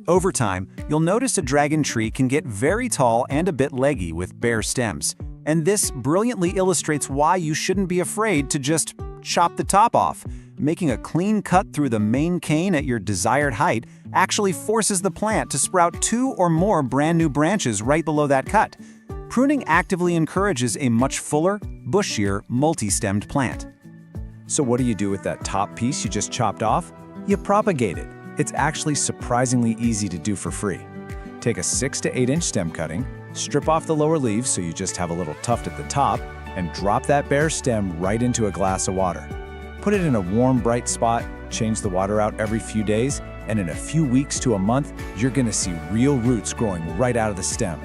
Over time, you'll notice a dragon tree can get very tall and a bit leggy with bare stems. And this brilliantly illustrates why you shouldn't be afraid to just chop the top off. Making a clean cut through the main cane at your desired height actually forces the plant to sprout 2 or more brand new branches right below that cut. Pruning actively encourages a much fuller, bushier, multi-stemmed plant. So what do you do with that top piece you just chopped off? You propagate it. It's actually surprisingly easy to do for free. Take a 6 to 8 inch stem cutting, strip off the lower leaves so you just have a little tuft at the top, and drop that bare stem right into a glass of water. Put it in a warm, bright spot, change the water out every few days, and in a few weeks to a month, you're gonna see real roots growing right out of the stem.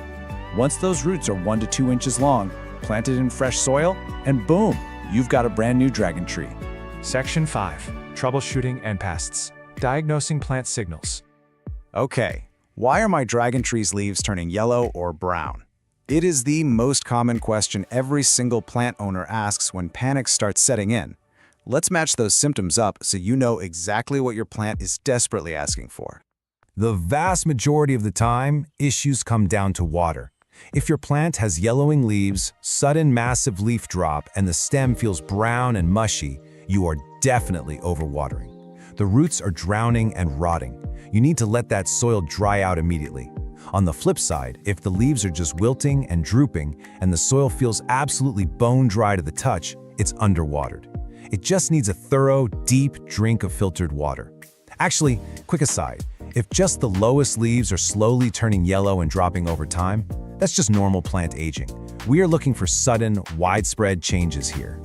Once those roots are 1 to 2 inches long, plant it in fresh soil, and boom, you've got a brand new dragon tree. Section 5. Troubleshooting and pests. Diagnosing plant signals. Okay, why are my dragon tree's leaves turning yellow or brown? It is the most common question every single plant owner asks when panic starts setting in. Let's match those symptoms up so you know exactly what your plant is desperately asking for. The vast majority of the time, issues come down to water. If your plant has yellowing leaves, sudden massive leaf drop, and the stem feels brown and mushy, you are definitely overwatering. The roots are drowning and rotting. You need to let that soil dry out immediately. On the flip side, if the leaves are just wilting and drooping and the soil feels absolutely bone dry to the touch, it's underwatered. It just needs a thorough, deep drink of filtered water. Actually, quick aside, if just the lowest leaves are slowly turning yellow and dropping over time, that's just normal plant aging. We are looking for sudden, widespread changes here.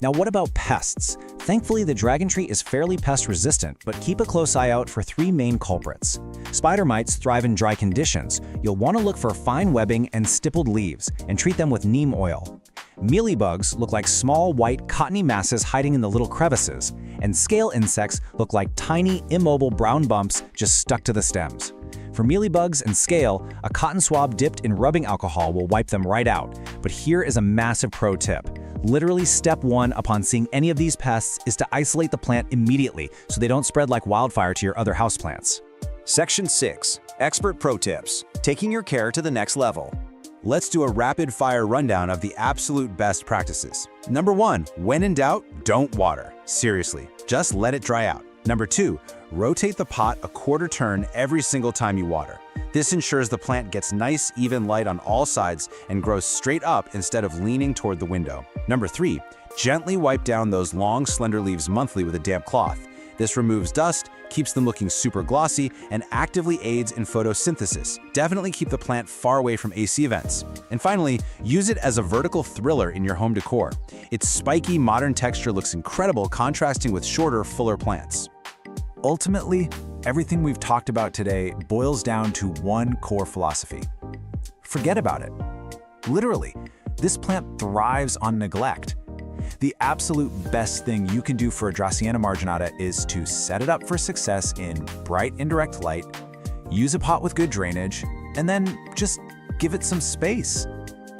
Now what about pests? Thankfully, the dragon tree is fairly pest resistant, but keep a close eye out for three main culprits. Spider mites thrive in dry conditions. You'll want to look for fine webbing and stippled leaves, and treat them with neem oil. Mealybugs look like small, white, cottony masses hiding in the little crevices, and scale insects look like tiny, immobile brown bumps just stuck to the stems. For mealybugs and scale, a cotton swab dipped in rubbing alcohol will wipe them right out. But here is a massive pro tip. Literally step one upon seeing any of these pests is to isolate the plant immediately so they don't spread like wildfire to your other houseplants. Section 6. Expert Pro Tips. Taking your care to the next level. Let's do a rapid-fire rundown of the absolute best practices. Number 1. When in doubt, don't water. Seriously, just let it dry out. Number 2. Rotate the pot a quarter turn every single time you water. This ensures the plant gets nice, even light on all sides and grows straight up instead of leaning toward the window. Number 3. Gently wipe down those long, slender leaves monthly with a damp cloth. This removes dust, keeps them looking super glossy, and actively aids in photosynthesis. Definitely keep the plant far away from AC vents. And finally, use it as a vertical thriller in your home decor. Its spiky, modern texture looks incredible, contrasting with shorter, fuller plants. Ultimately, everything we've talked about today boils down to one core philosophy. Forget about it. Literally, this plant thrives on neglect. The absolute best thing you can do for a Dracaena marginata is to set it up for success in bright indirect light, use a pot with good drainage, and then just give it some space.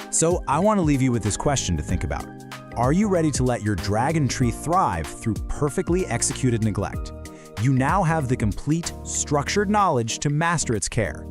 So I want to leave you with this question to think about. Are you ready to let your dragon tree thrive through perfectly executed neglect? You now have the complete, structured knowledge to master its care.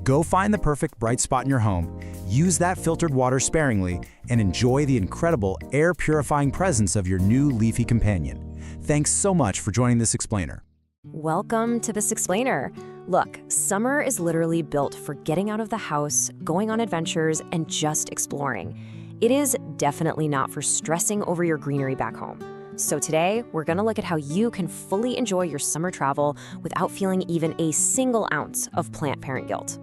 Go find the perfect bright spot in your home, use that filtered water sparingly, and enjoy the incredible air-purifying presence of your new leafy companion. Thanks so much for joining this explainer. Welcome to this explainer. Look, summer is literally built for getting out of the house, going on adventures, and just exploring. It is definitely not for stressing over your greenery back home. So today, we're gonna look at how you can fully enjoy your summer travel without feeling even a single ounce of plant parent guilt.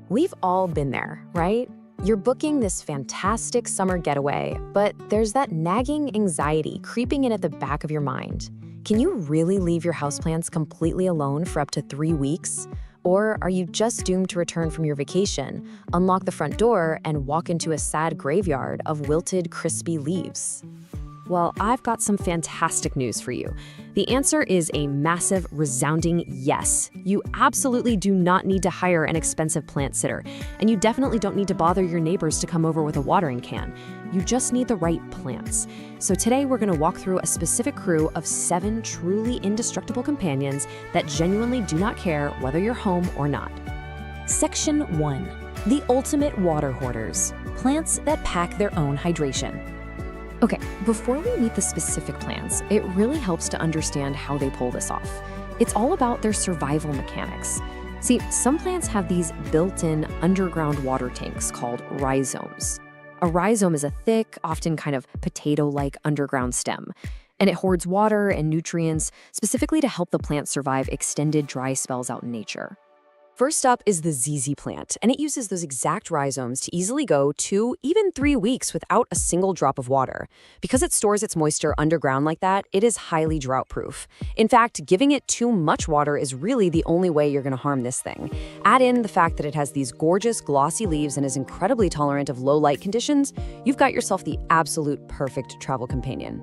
We've all been there, right? You're booking this fantastic summer getaway, but there's that nagging anxiety creeping in at the back of your mind. Can you really leave your houseplants completely alone for up to 3 weeks? Or are you just doomed to return from your vacation, unlock the front door, and walk into a sad graveyard of wilted, crispy leaves? Well, I've got some fantastic news for you. The answer is a massive, resounding yes. You absolutely do not need to hire an expensive plant sitter, and you definitely don't need to bother your neighbors to come over with a watering can. You just need the right plants. So today we're going to walk through a specific crew of 7 truly indestructible companions that genuinely do not care whether you're home or not. Section 1. The ultimate water hoarders. Plants that pack their own hydration. Okay, before we meet the specific plants, it really helps to understand how they pull this off. It's all about their survival mechanics. See, some plants have these built-in underground water tanks called rhizomes. A rhizome is a thick, often kind of potato-like underground stem, and it hoards water and nutrients specifically to help the plant survive extended dry spells out in nature. First up is the ZZ plant, and it uses those exact rhizomes to easily go 2, even 3 weeks without a single drop of water. Because it stores its moisture underground like that, it is highly drought-proof. In fact, giving it too much water is really the only way you're going to harm this thing. Add in the fact that it has these gorgeous, glossy leaves and is incredibly tolerant of low light conditions, you've got yourself the absolute perfect travel companion.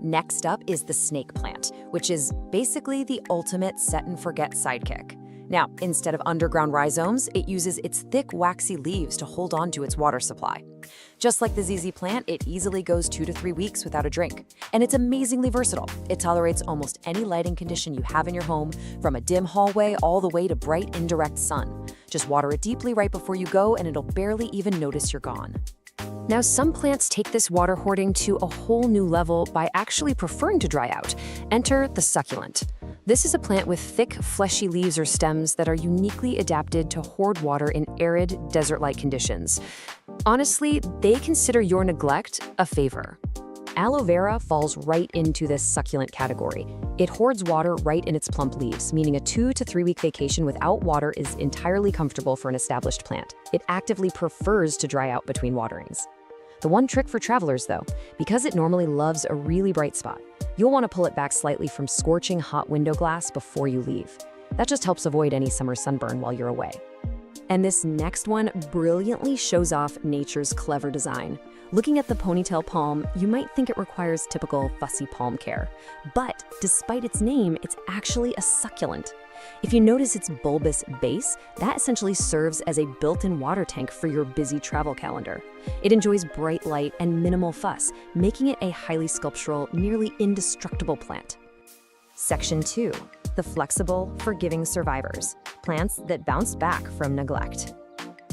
Next up is the snake plant, which is basically the ultimate set-and-forget sidekick. Now, instead of underground rhizomes, it uses its thick, waxy leaves to hold on to its water supply. Just like the ZZ plant, it easily goes 2 to 3 weeks without a drink. And it's amazingly versatile. It tolerates almost any lighting condition you have in your home, from a dim hallway all the way to bright, indirect sun. Just water it deeply right before you go, and it'll barely even notice you're gone. Now, some plants take this water hoarding to a whole new level by actually preferring to dry out. Enter the succulent. This is a plant with thick, fleshy leaves or stems that are uniquely adapted to hoard water in arid, desert-like conditions. Honestly, they consider your neglect a favor. Aloe vera falls right into this succulent category. It hoards water right in its plump leaves, meaning a 2 to 3 week vacation without water is entirely comfortable for an established plant. It actively prefers to dry out between waterings. The one trick for travelers, though, because it normally loves a really bright spot, you'll want to pull it back slightly from scorching hot window glass before you leave. That just helps avoid any summer sunburn while you're away. And this next one brilliantly shows off nature's clever design. Looking at the ponytail palm, you might think it requires typical fussy palm care. But despite its name, it's actually a succulent. If you notice its bulbous base, that essentially serves as a built-in water tank for your busy travel calendar. It enjoys bright light and minimal fuss, making it a highly sculptural, nearly indestructible plant. Section 2. The flexible, forgiving survivors. Plants that bounce back from neglect.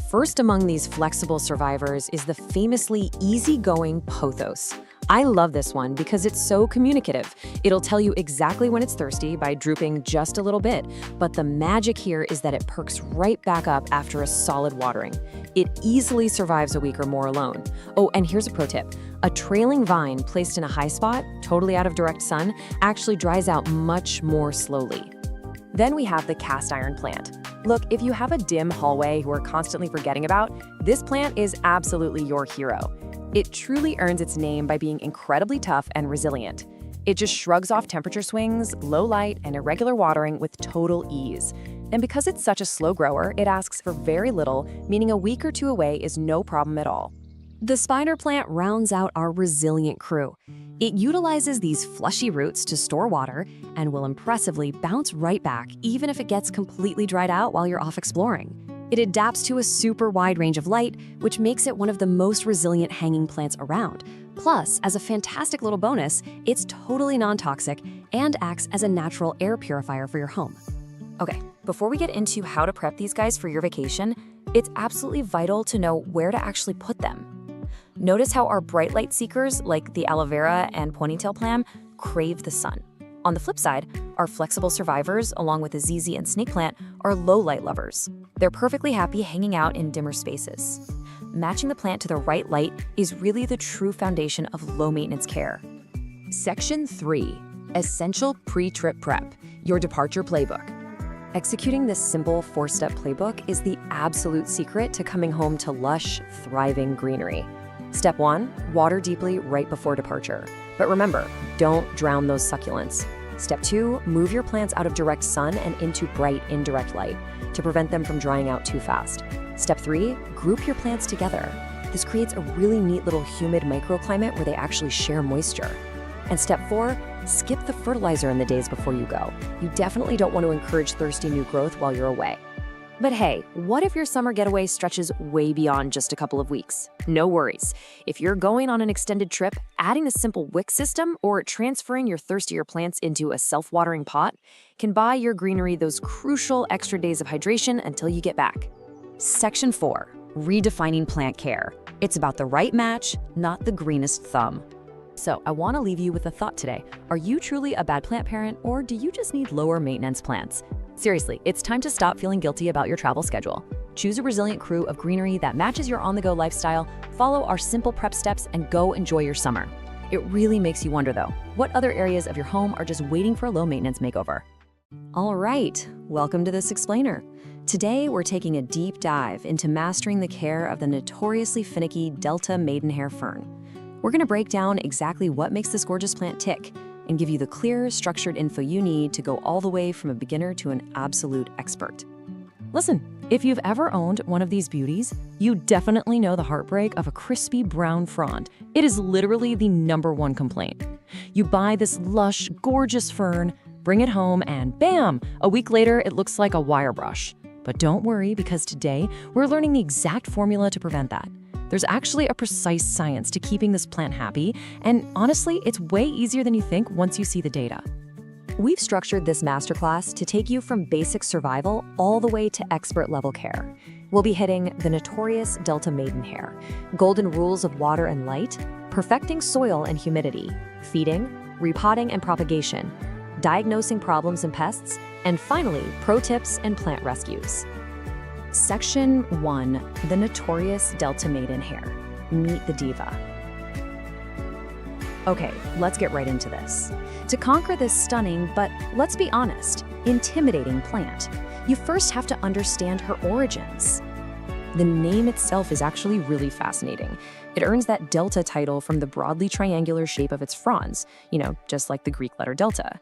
First among these flexible survivors is the famously easygoing pothos. I love this one because it's so communicative. It'll tell you exactly when it's thirsty by drooping just a little bit, but the magic here is that it perks right back up after a solid watering. It easily survives a week or more alone. Oh, and here's a pro tip. A trailing vine placed in a high spot, totally out of direct sun, actually dries out much more slowly. Then we have the cast iron plant. Look, if you have a dim hallway you are constantly forgetting about, this plant is absolutely your hero. It truly earns its name by being incredibly tough and resilient. It just shrugs off temperature swings, low light, and irregular watering with total ease. And because it's such a slow grower, it asks for very little, meaning a week or 2 away is no problem at all. The spider plant rounds out our resilient crew. It utilizes these fleshy roots to store water and will impressively bounce right back even if it gets completely dried out while you're off exploring. It adapts to a super wide range of light, which makes it one of the most resilient hanging plants around. Plus, as a fantastic little bonus, it's totally non-toxic and acts as a natural air purifier for your home. Okay, before we get into how to prep these guys for your vacation, it's absolutely vital to know where to actually put them. Notice how our bright light seekers, like the aloe vera and ponytail plant, crave the sun. On the flip side, our flexible survivors, along with the ZZ and snake plant, are low light lovers. They're perfectly happy hanging out in dimmer spaces. Matching the plant to the right light is really the true foundation of low maintenance care. Section 3. Essential pre-trip prep, your departure playbook. Executing this simple 4-step playbook is the absolute secret to coming home to lush, thriving greenery. Step 1, water deeply right before departure. But remember, don't drown those succulents. Step 2, move your plants out of direct sun and into bright, indirect light to prevent them from drying out too fast. Step 3, group your plants together. This creates a really neat little humid microclimate where they actually share moisture. And step 4, skip the fertilizer in the days before you go. You definitely don't want to encourage thirsty new growth while you're away. But hey, what if your summer getaway stretches way beyond just a couple of weeks? No worries. If you're going on an extended trip, adding the simple wick system or transferring your thirstier plants into a self-watering pot can buy your greenery those crucial extra days of hydration until you get back. Section 4. Redefining plant care. It's about the right match, not the greenest thumb. So I want to leave you with a thought today. Are you truly a bad plant parent, or do you just need lower maintenance plants? Seriously, it's time to stop feeling guilty about your travel schedule. Choose a resilient crew of greenery that matches your on-the-go lifestyle, follow our simple prep steps, and go enjoy your summer. It really makes you wonder though, what other areas of your home are just waiting for a low maintenance makeover? All right, welcome to This Explainer. Today, we're taking a deep dive into mastering the care of the notoriously finicky Delta maidenhair fern. We're going to break down exactly what makes this gorgeous plant tick and give you the clear, structured info you need to go all the way from a beginner to an absolute expert. Listen, if you've ever owned one of these beauties, you definitely know the heartbreak of a crispy brown frond. It is literally the #1 complaint. You buy this lush, gorgeous fern, Bring it home and bam! A week later, it looks like a wire brush. But don't worry, because today we're learning the exact formula to prevent that. There's actually a precise science to keeping this plant happy, and honestly, it's way easier than you think once you see the data. We've structured this masterclass to take you from basic survival all the way to expert-level care. We'll be hitting the notorious Delta maidenhair, golden rules of water and light, perfecting soil and humidity, feeding, repotting and propagation, diagnosing problems and pests, and finally, pro tips and plant rescues. Section 1, the notorious Delta maidenhair. Meet the diva. Okay, let's get right into this. To conquer this stunning, but let's be honest, intimidating plant, you first have to understand her origins. The name itself is actually really fascinating. It earns that delta title from the broadly triangular shape of its fronds, just like the Greek letter delta.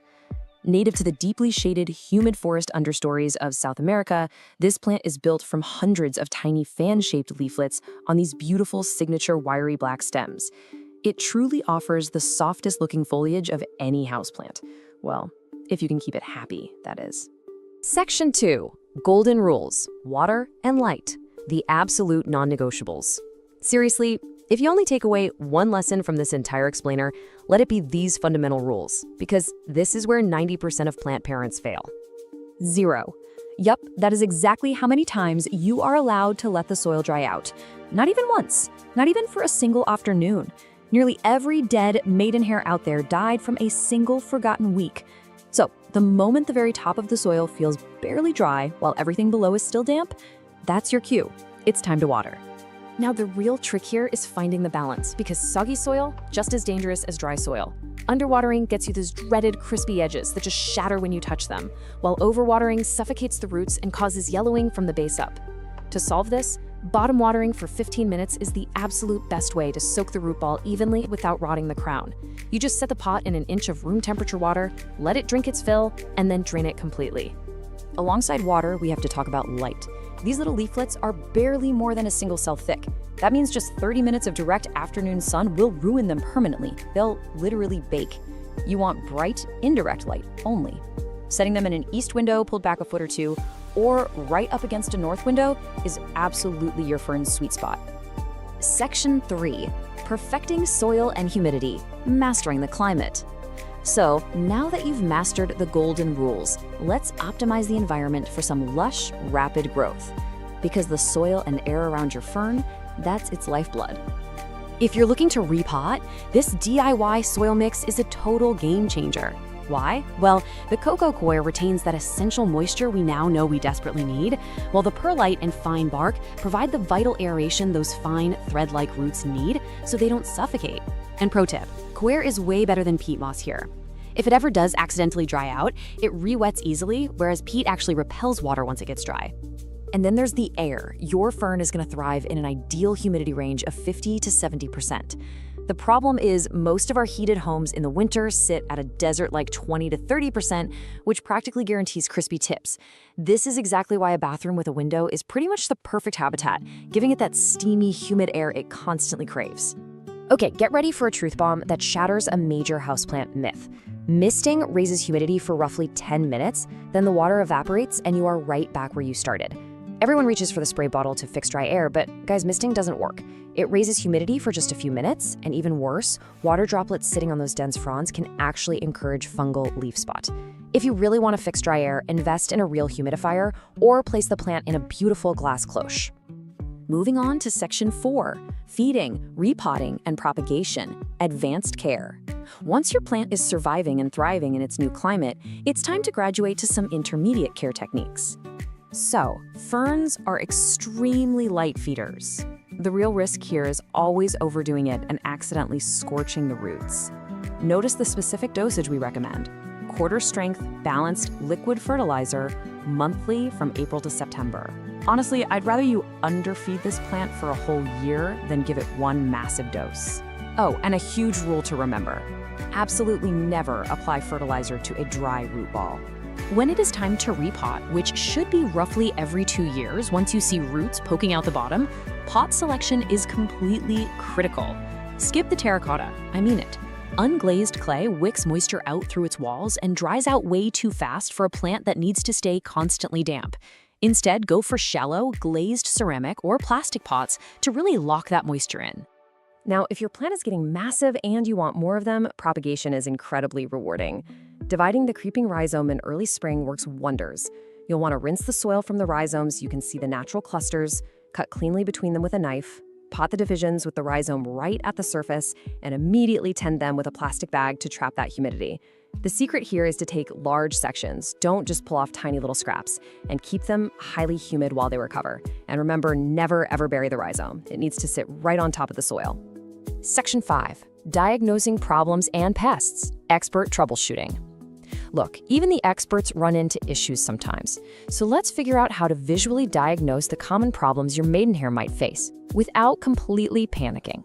Native to the deeply shaded, humid forest understories of South America, this plant is built from hundreds of tiny fan-shaped leaflets on these beautiful signature wiry black stems. It truly offers the softest-looking foliage of any houseplant. Well, if you can keep it happy, that is. Section 2, golden rules, water and light, the absolute non-negotiables. Seriously, if you only take away one lesson from this entire explainer, let it be these fundamental rules, because this is where 90% of plant parents fail. 0. Yup, that is exactly how many times you are allowed to let the soil dry out. Not even once, not even for a single afternoon. Nearly every dead maidenhair out there died from a single forgotten week. So, the moment the very top of the soil feels barely dry while everything below is still damp, that's your cue. It's time to water. Now, the real trick here is finding the balance, because soggy soil, just as dangerous as dry soil. Underwatering gets you those dreaded crispy edges that just shatter when you touch them, while overwatering suffocates the roots and causes yellowing from the base up. To solve this, bottom watering for 15 minutes is the absolute best way to soak the root ball evenly without rotting the crown. You just set the pot in 1 inch of room temperature water, let it drink its fill, and then drain it completely. Alongside water, we have to talk about light. These little leaflets are barely more than a single cell thick. That means just 30 minutes of direct afternoon sun will ruin them permanently. They'll literally bake. You want bright, indirect light only. Setting them in an east window pulled back a foot or two, or right up against a north window is absolutely your fern's sweet spot. Section 3, perfecting soil and humidity, mastering the climate. So, now that you've mastered the golden rules, let's optimize the environment for some lush, rapid growth. Because the soil and air around your fern, that's its lifeblood. If you're looking to repot, this DIY soil mix is a total game changer. Why? Well, the cocoa coir retains that essential moisture we now know we desperately need, while the perlite and fine bark provide the vital aeration those fine, thread-like roots need so they don't suffocate. And pro tip, coir is way better than peat moss here. If it ever does accidentally dry out, it re-wets easily, whereas peat actually repels water once it gets dry. And then there's the air. Your fern is going to thrive in an ideal humidity range of 50 to 70%. The problem is most of our heated homes in the winter sit at a desert-like 20 to 30%, which practically guarantees crispy tips. This is exactly why a bathroom with a window is pretty much the perfect habitat, giving it that steamy, humid air it constantly craves. Okay, get ready for a truth bomb that shatters a major houseplant myth. Misting raises humidity for roughly 10 minutes, then the water evaporates and you are right back where you started. Everyone reaches for the spray bottle to fix dry air, but guys, misting doesn't work. It raises humidity for just a few minutes, and even worse, water droplets sitting on those dense fronds can actually encourage fungal leaf spot. If you really want to fix dry air, invest in a real humidifier or place the plant in a beautiful glass cloche. Moving on to Section 4, feeding, repotting, and propagation, advanced care. Once your plant is surviving and thriving in its new climate, it's time to graduate to some intermediate care techniques. So, ferns are extremely light feeders. The real risk here is always overdoing it and accidentally scorching the roots. Notice the specific dosage we recommend. Quarter strength, balanced liquid fertilizer, monthly from April to September. Honestly, I'd rather you underfeed this plant for a whole year than give it one massive dose. Oh, and a huge rule to remember. Absolutely never apply fertilizer to a dry root ball. When it is time to repot, which should be roughly every 2 years once you see roots poking out the bottom, pot selection is completely critical. Skip the terracotta, I mean it. Unglazed clay wicks moisture out through its walls and dries out way too fast for a plant that needs to stay constantly damp. Instead, go for shallow, glazed ceramic or plastic pots to really lock that moisture in. Now, if your plant is getting massive and you want more of them, propagation is incredibly rewarding. Dividing the creeping rhizome in early spring works wonders. You'll want to rinse the soil from the rhizomes. You can see the natural clusters, cut cleanly between them with a knife, pot the divisions with the rhizome right at the surface, and immediately tend them with a plastic bag to trap that humidity. The secret here is to take large sections, don't just pull off tiny little scraps, and keep them highly humid while they recover. And remember, never ever bury the rhizome. It needs to sit right on top of the soil. Section 5. Diagnosing problems and pests. Expert troubleshooting. Look, even the experts run into issues sometimes. So let's figure out how to visually diagnose the common problems your maidenhair might face without completely panicking.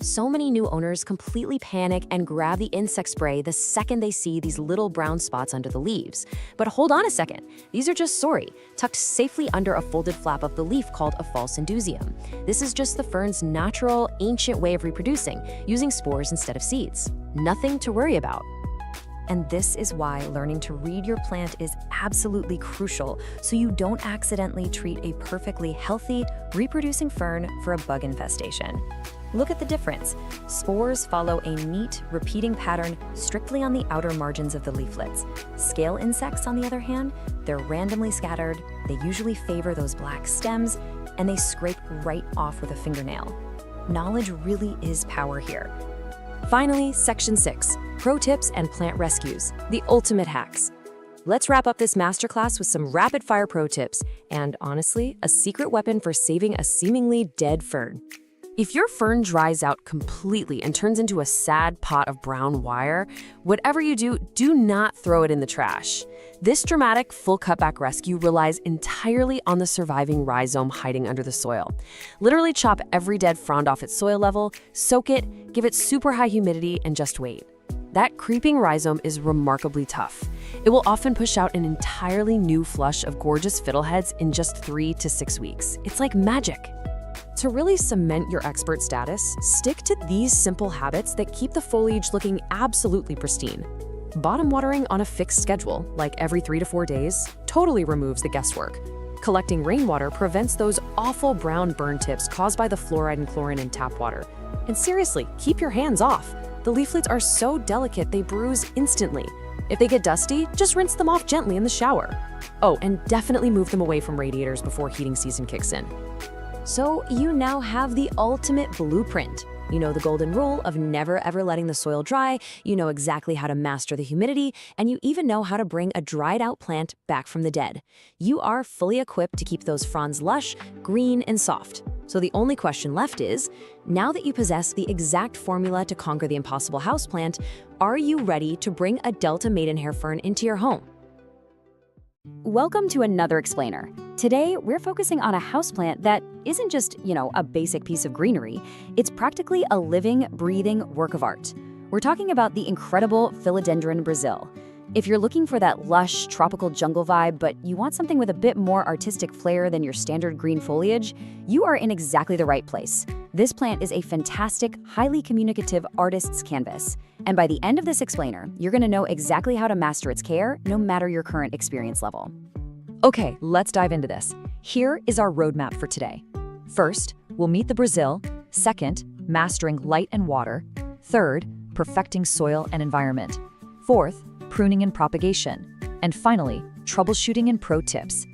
So many new owners completely panic and grab the insect spray the second they see these little brown spots under the leaves. But hold on a second, these are just sori, tucked safely under a folded flap of the leaf called a false indusium. This is just the fern's natural, ancient way of reproducing, using spores instead of seeds. Nothing to worry about. And this is why learning to read your plant is absolutely crucial, so you don't accidentally treat a perfectly healthy, reproducing fern for a bug infestation. Look at the difference. Spores follow a neat, repeating pattern strictly on the outer margins of the leaflets. Scale insects, on the other hand, they're randomly scattered, they usually favor those black stems, and they scrape right off with a fingernail. Knowledge really is power here. Finally, Section 6, Pro Tips and Plant Rescues, the ultimate hacks. Let's wrap up this masterclass with some rapid-fire pro tips and, honestly, a secret weapon for saving a seemingly dead fern. If your fern dries out completely and turns into a sad pot of brown wire, whatever you do, do not throw it in the trash. This dramatic full cutback rescue relies entirely on the surviving rhizome hiding under the soil. Literally chop every dead frond off its soil level, soak it, give it super high humidity, and just wait. That creeping rhizome is remarkably tough. It will often push out an entirely new flush of gorgeous fiddleheads in just 3 to 6 weeks. It's like magic. To really cement your expert status, stick to these simple habits that keep the foliage looking absolutely pristine. Bottom watering on a fixed schedule, like every 3 to 4 days, totally removes the guesswork. Collecting rainwater prevents those awful brown burn tips caused by the fluoride and chlorine in tap water. And seriously, keep your hands off. The leaflets are so delicate they bruise instantly. If they get dusty, just rinse them off gently in the shower. Oh, and definitely move them away from radiators before heating season kicks in. So you now have the ultimate blueprint. You know the golden rule of never ever letting the soil dry, you know exactly how to master the humidity, and you even know how to bring a dried out plant back from the dead. You are fully equipped to keep those fronds lush, green, and soft. So the only question left is, now that you possess the exact formula to conquer the impossible houseplant, are you ready to bring a Delta maidenhair fern into your home? Welcome to another explainer. Today, we're focusing on a houseplant that isn't just, a basic piece of greenery. It's practically a living, breathing work of art. We're talking about the incredible Philodendron Brazil. If you're looking for that lush, tropical jungle vibe, but you want something with a bit more artistic flair than your standard green foliage, you are in exactly the right place. This plant is a fantastic, highly communicative artist's canvas. And by the end of this explainer, you're going to know exactly how to master its care, no matter your current experience level. Okay, let's dive into this. Here is our roadmap for today. First, we'll meet the Brazil. Second, mastering light and water. Third, perfecting soil and environment. Fourth, pruning and propagation. And finally, troubleshooting and pro tips.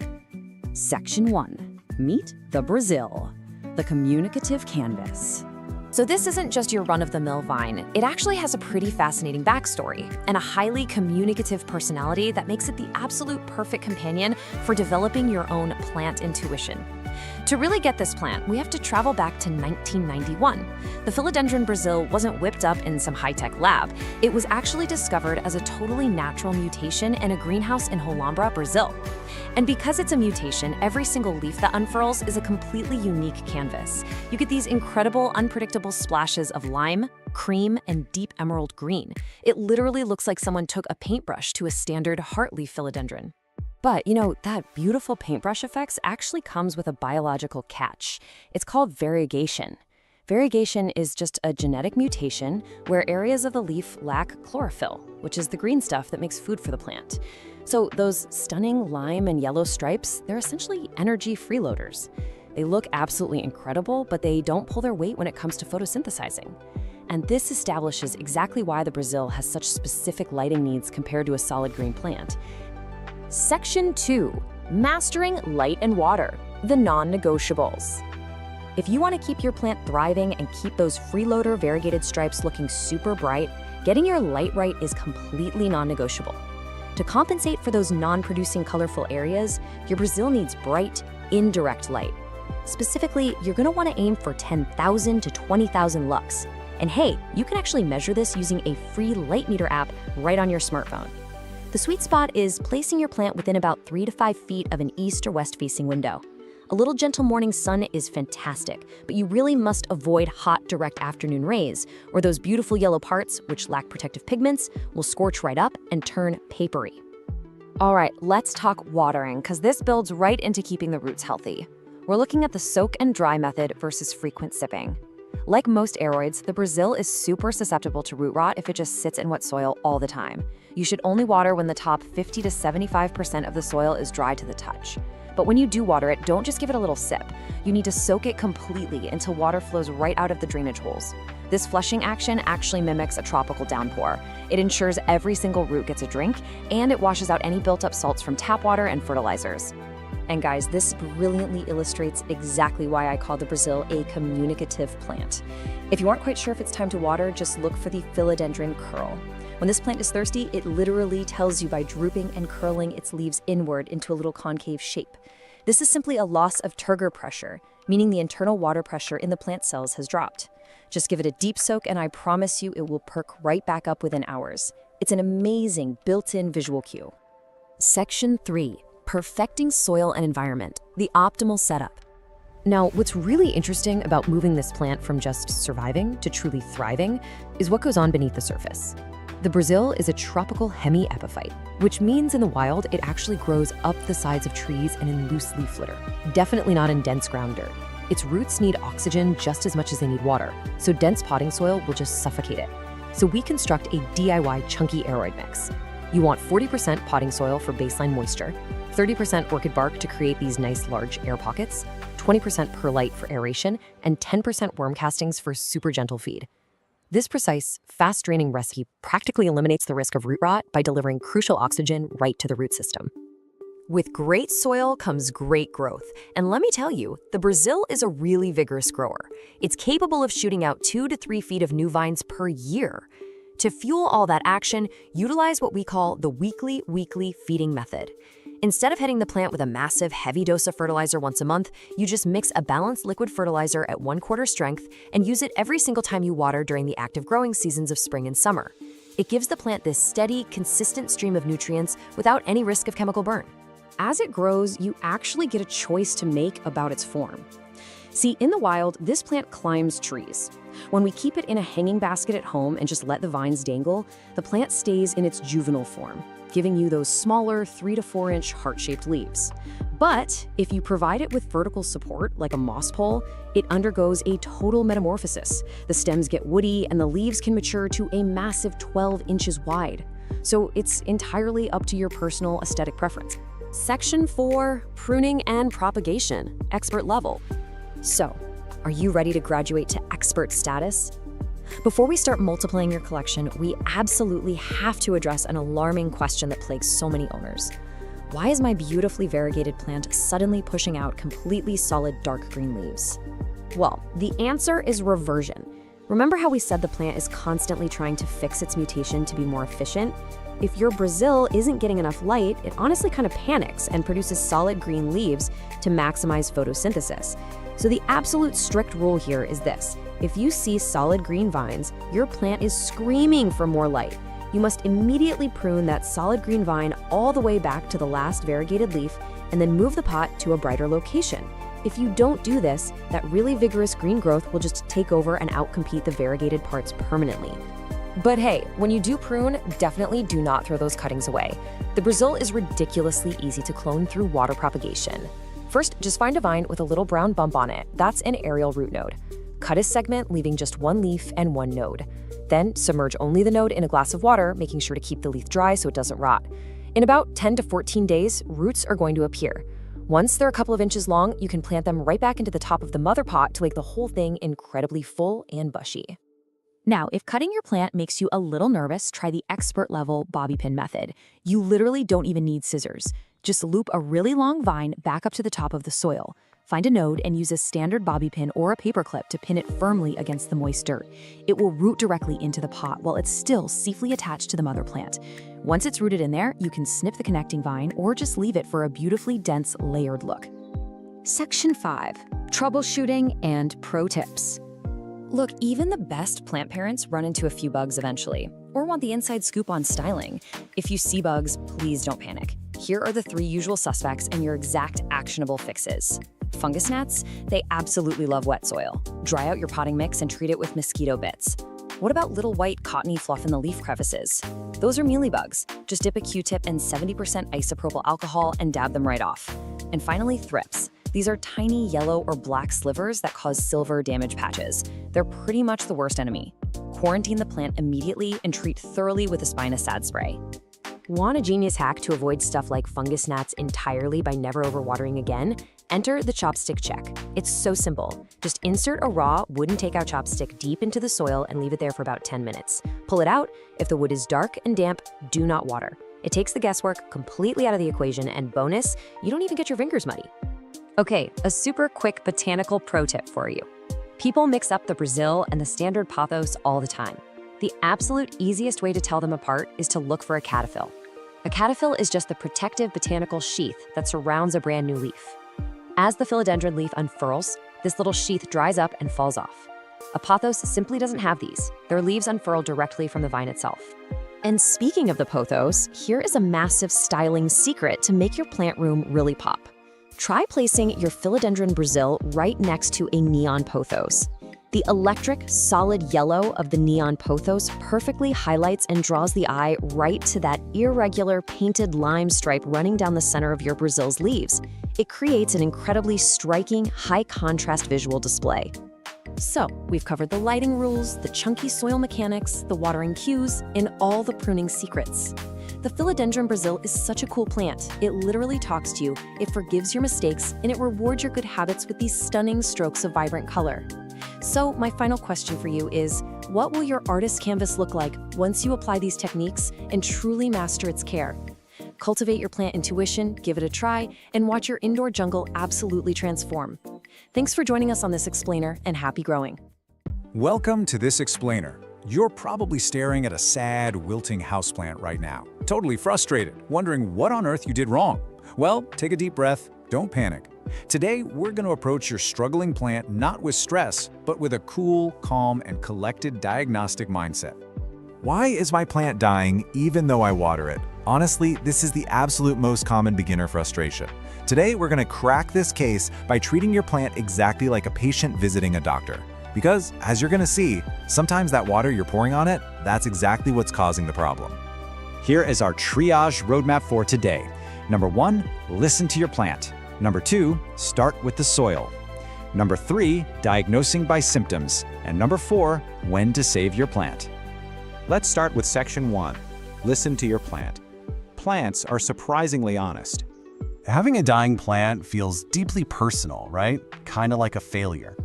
Section 1. Meet the Brazil, the communicative canvas. So this isn't just your run-of-the-mill vine. It actually has a pretty fascinating backstory and a highly communicative personality that makes it the absolute perfect companion for developing your own plant intuition. To really get this plant, we have to travel back to 1991. The Philodendron Brazil wasn't whipped up in some high-tech lab. It was actually discovered as a totally natural mutation in a greenhouse in Holambra, Brazil. And because it's a mutation, every single leaf that unfurls is a completely unique canvas. You get these incredible, unpredictable splashes of lime, cream, and deep emerald green. It literally looks like someone took a paintbrush to a standard heartleaf philodendron. But, that beautiful paintbrush effects actually comes with a biological catch. It's called variegation. Variegation is just a genetic mutation where areas of the leaf lack chlorophyll, which is the green stuff that makes food for the plant. So those stunning lime and yellow stripes, they're essentially energy freeloaders. They look absolutely incredible, but they don't pull their weight when it comes to photosynthesizing. And this establishes exactly why the Brazil has such specific lighting needs compared to a solid green plant. Section 2. Mastering light and water, the non-negotiables. If you want to keep your plant thriving and keep those freeloader variegated stripes looking super bright, getting your light right is completely non-negotiable. To compensate for those non-producing colorful areas, your Brazil needs bright, indirect light. Specifically, you're going to want to aim for 10,000 to 20,000 lux. And hey, you can actually measure this using a free light meter app right on your smartphone. The sweet spot is placing your plant within about 3 to 5 feet of an east or west facing window. A little gentle morning sun is fantastic, but you really must avoid hot, direct afternoon rays, or those beautiful yellow parts, which lack protective pigments, will scorch right up and turn papery. All right, let's talk watering, because this builds right into keeping the roots healthy. We're looking at the soak and dry method versus frequent sipping. Like most aroids, the Brazil is super susceptible to root rot if it just sits in wet soil all the time. You should only water when the top 50 to 75% of the soil is dry to the touch. But when you do water it, don't just give it a little sip. You need to soak it completely until water flows right out of the drainage holes. This flushing action actually mimics a tropical downpour. It ensures every single root gets a drink, and it washes out any built-up salts from tap water and fertilizers. And guys, this brilliantly illustrates exactly why I call the Brazil a communicative plant. If you aren't quite sure if it's time to water, just look for the philodendron curl. When this plant is thirsty, it literally tells you by drooping and curling its leaves inward into a little concave shape. This is simply a loss of turgor pressure, meaning the internal water pressure in the plant cells has dropped. Just give it a deep soak and I promise you it will perk right back up within hours. It's an amazing built-in visual cue. Section 3. Perfecting soil and environment, the optimal setup. Now, what's really interesting about moving this plant from just surviving to truly thriving is what goes on beneath the surface. The Brazil is a tropical hemiepiphyte, which means in the wild it actually grows up the sides of trees and in loose leaf litter, definitely not in dense ground dirt. Its roots need oxygen just as much as they need water, so dense potting soil will just suffocate it. So we construct a DIY chunky aroid mix. You want 40% potting soil for baseline moisture, 30% orchid bark to create these nice large air pockets, 20% perlite for aeration, and 10% worm castings for super gentle feed. This precise, fast-draining recipe practically eliminates the risk of root rot by delivering crucial oxygen right to the root system. With great soil comes great growth, and let me tell you, the Brazil is a really vigorous grower. It's capable of shooting out 2 to 3 feet of new vines per year. To fuel all that action, utilize what we call the weekly feeding method. Instead of hitting the plant with a massive, heavy dose of fertilizer once a month, you just mix a balanced liquid fertilizer at 1/4 strength and use it every single time you water during the active growing seasons of spring and summer. It gives the plant this steady, consistent stream of nutrients without any risk of chemical burn. As it grows, you actually get a choice to make about its form. See, in the wild, this plant climbs trees. When we keep it in a hanging basket at home and just let the vines dangle, the plant stays in its juvenile form, giving you those smaller 3 to 4 inch heart-shaped leaves. But if you provide it with vertical support, like a moss pole, it undergoes a total metamorphosis. The stems get woody and the leaves can mature to a massive 12 inches wide. So it's entirely up to your personal aesthetic preference. Section 4, pruning and propagation, expert level. So, are you ready to graduate to expert status? Before we start multiplying your collection, we absolutely have to address an alarming question that plagues so many owners. Why is my beautifully variegated plant suddenly pushing out completely solid dark green leaves? Well, the answer is reversion. Remember how we said the plant is constantly trying to fix its mutation to be more efficient? If your Brazil isn't getting enough light, it honestly kind of panics and produces solid green leaves to maximize photosynthesis. So the absolute strict rule here is this: if you see solid green vines, your plant is screaming for more light. You must immediately prune that solid green vine all the way back to the last variegated leaf and then move the pot to a brighter location. If you don't do this, that really vigorous green growth will just take over and outcompete the variegated parts permanently. But hey, when you do prune, definitely do not throw those cuttings away. The Brazil is ridiculously easy to clone through water propagation. First, just find a vine with a little brown bump on it. That's an aerial root node. Cut a segment, leaving just one leaf and one node. Then submerge only the node in a glass of water, making sure to keep the leaf dry so it doesn't rot. In about 10 to 14 days, roots are going to appear. Once they're a couple of inches long, you can plant them right back into the top of the mother pot to make the whole thing incredibly full and bushy. Now, if cutting your plant makes you a little nervous, try the expert-level bobby pin method. You literally don't even need scissors. Just loop a really long vine back up to the top of the soil. Find a node and use a standard bobby pin or a paper clip to pin it firmly against the moist dirt. It will root directly into the pot while it's still safely attached to the mother plant. Once it's rooted in there, you can snip the connecting vine or just leave it for a beautifully dense, layered look. Section 5. Troubleshooting and pro tips. Look, even the best plant parents run into a few bugs eventually, or want the inside scoop on styling. If you see bugs, please don't panic. Here are the 3 usual suspects and your exact actionable fixes. Fungus gnats, they absolutely love wet soil. Dry out your potting mix and treat it with mosquito bits. What about little white cottony fluff in the leaf crevices? Those are mealybugs. Just dip a Q-tip in 70% isopropyl alcohol and dab them right off. And finally, thrips. These are tiny yellow or black slivers that cause silver damage patches. They're pretty much the worst enemy. Quarantine the plant immediately and treat thoroughly with a spinosad spray. Want a genius hack to avoid stuff like fungus gnats entirely by never overwatering again? Enter the chopstick check. It's so simple. Just insert a raw, wooden takeout chopstick deep into the soil and leave it there for about 10 minutes. Pull it out. If the wood is dark and damp, do not water. It takes the guesswork completely out of the equation, and bonus, you don't even get your fingers muddy. Okay, a super quick botanical pro tip for you. People mix up the Brazil and the standard pothos all the time. The absolute easiest way to tell them apart is to look for a cataphyll. A cataphyll is just the protective botanical sheath that surrounds a brand new leaf. As the philodendron leaf unfurls, this little sheath dries up and falls off. A pothos simply doesn't have these. Their leaves unfurl directly from the vine itself. And speaking of the pothos, here is a massive styling secret to make your plant room really pop. Try placing your philodendron Brazil right next to a neon pothos. The electric, solid yellow of the neon pothos perfectly highlights and draws the eye right to that irregular painted lime stripe running down the center of your Brazil's leaves. It creates an incredibly striking, high-contrast visual display. So, we've covered the lighting rules, the chunky soil mechanics, the watering cues, and all the pruning secrets. The philodendron Brazil is such a cool plant. It literally talks to you, it forgives your mistakes, and it rewards your good habits with these stunning strokes of vibrant color. So, my final question for you is, what will your artist canvas look like once you apply these techniques and truly master its care? Cultivate your plant intuition, give it a try, and watch your indoor jungle absolutely transform. Thanks for joining us on This Explainer, and happy growing. Welcome to This Explainer. You're probably staring at a sad, wilting houseplant right now, totally frustrated, wondering what on earth you did wrong. Well, take a deep breath, don't panic. Today, we're going to approach your struggling plant not with stress, but with a cool, calm, and collected diagnostic mindset. Why is my plant dying even though I water it? Honestly, this is the absolute most common beginner frustration. Today, we're going to crack this case by treating your plant exactly like a patient visiting a doctor. Because, as you're going to see, sometimes that water you're pouring on it, that's exactly what's causing the problem. Here is our triage roadmap for today. Number 1, listen to your plant. Number 2, start with the soil. Number 3, diagnosing by symptoms. And number 4, when to save your plant. Let's start with section 1. Listen to your plant. Plants are surprisingly honest. Having a dying plant feels deeply personal, right? Kind of like a failure.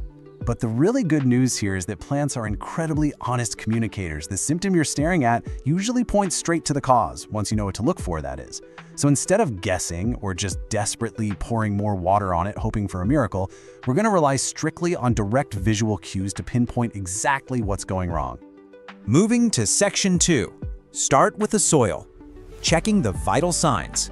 But the really good news here is that plants are incredibly honest communicators. The symptom you're staring at usually points straight to the cause, once you know what to look for, that is. So instead of guessing or just desperately pouring more water on it hoping for a miracle, we're going to rely strictly on direct visual cues to pinpoint exactly what's going wrong. Moving to section 2. Start with the soil. Checking the vital signs.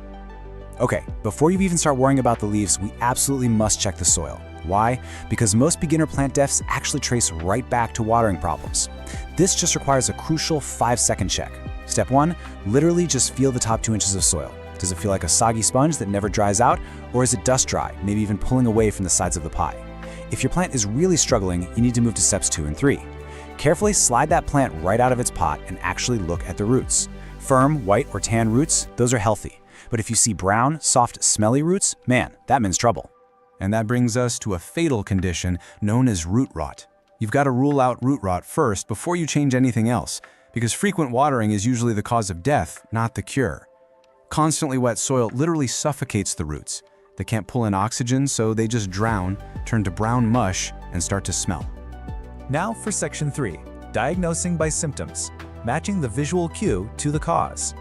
Okay, before you even start worrying about the leaves, we absolutely must check the soil. Why? Because most beginner plant deaths actually trace right back to watering problems. This just requires a crucial 5-second check. Step 1, literally just feel the top 2 inches of soil. Does it feel like a soggy sponge that never dries out, or is it dust dry, maybe even pulling away from the sides of the pie? If your plant is really struggling, you need to move to steps 2 and 3. Carefully slide that plant right out of its pot and actually look at the roots. Firm, white, or tan roots, those are healthy. But if you see brown, soft, smelly roots, man, that means trouble. And that brings us to a fatal condition known as root rot. You've got to rule out root rot first before you change anything else, because frequent watering is usually the cause of death, not the cure. Constantly wet soil literally suffocates the roots. They can't pull in oxygen, so they just drown, turn to brown mush, and start to smell. Now for Section 3, diagnosing by symptoms, matching the visual cue to the cause.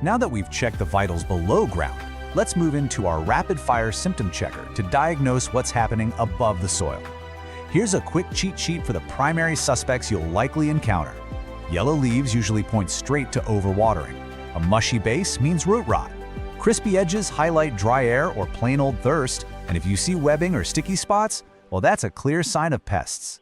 Now that we've checked the vitals below ground, let's move into our rapid-fire symptom checker to diagnose what's happening above the soil. Here's a quick cheat sheet for the primary suspects you'll likely encounter. Yellow leaves usually point straight to overwatering. A mushy base means root rot. Crispy edges highlight dry air or plain old thirst, and if you see webbing or sticky spots, well, that's a clear sign of pests.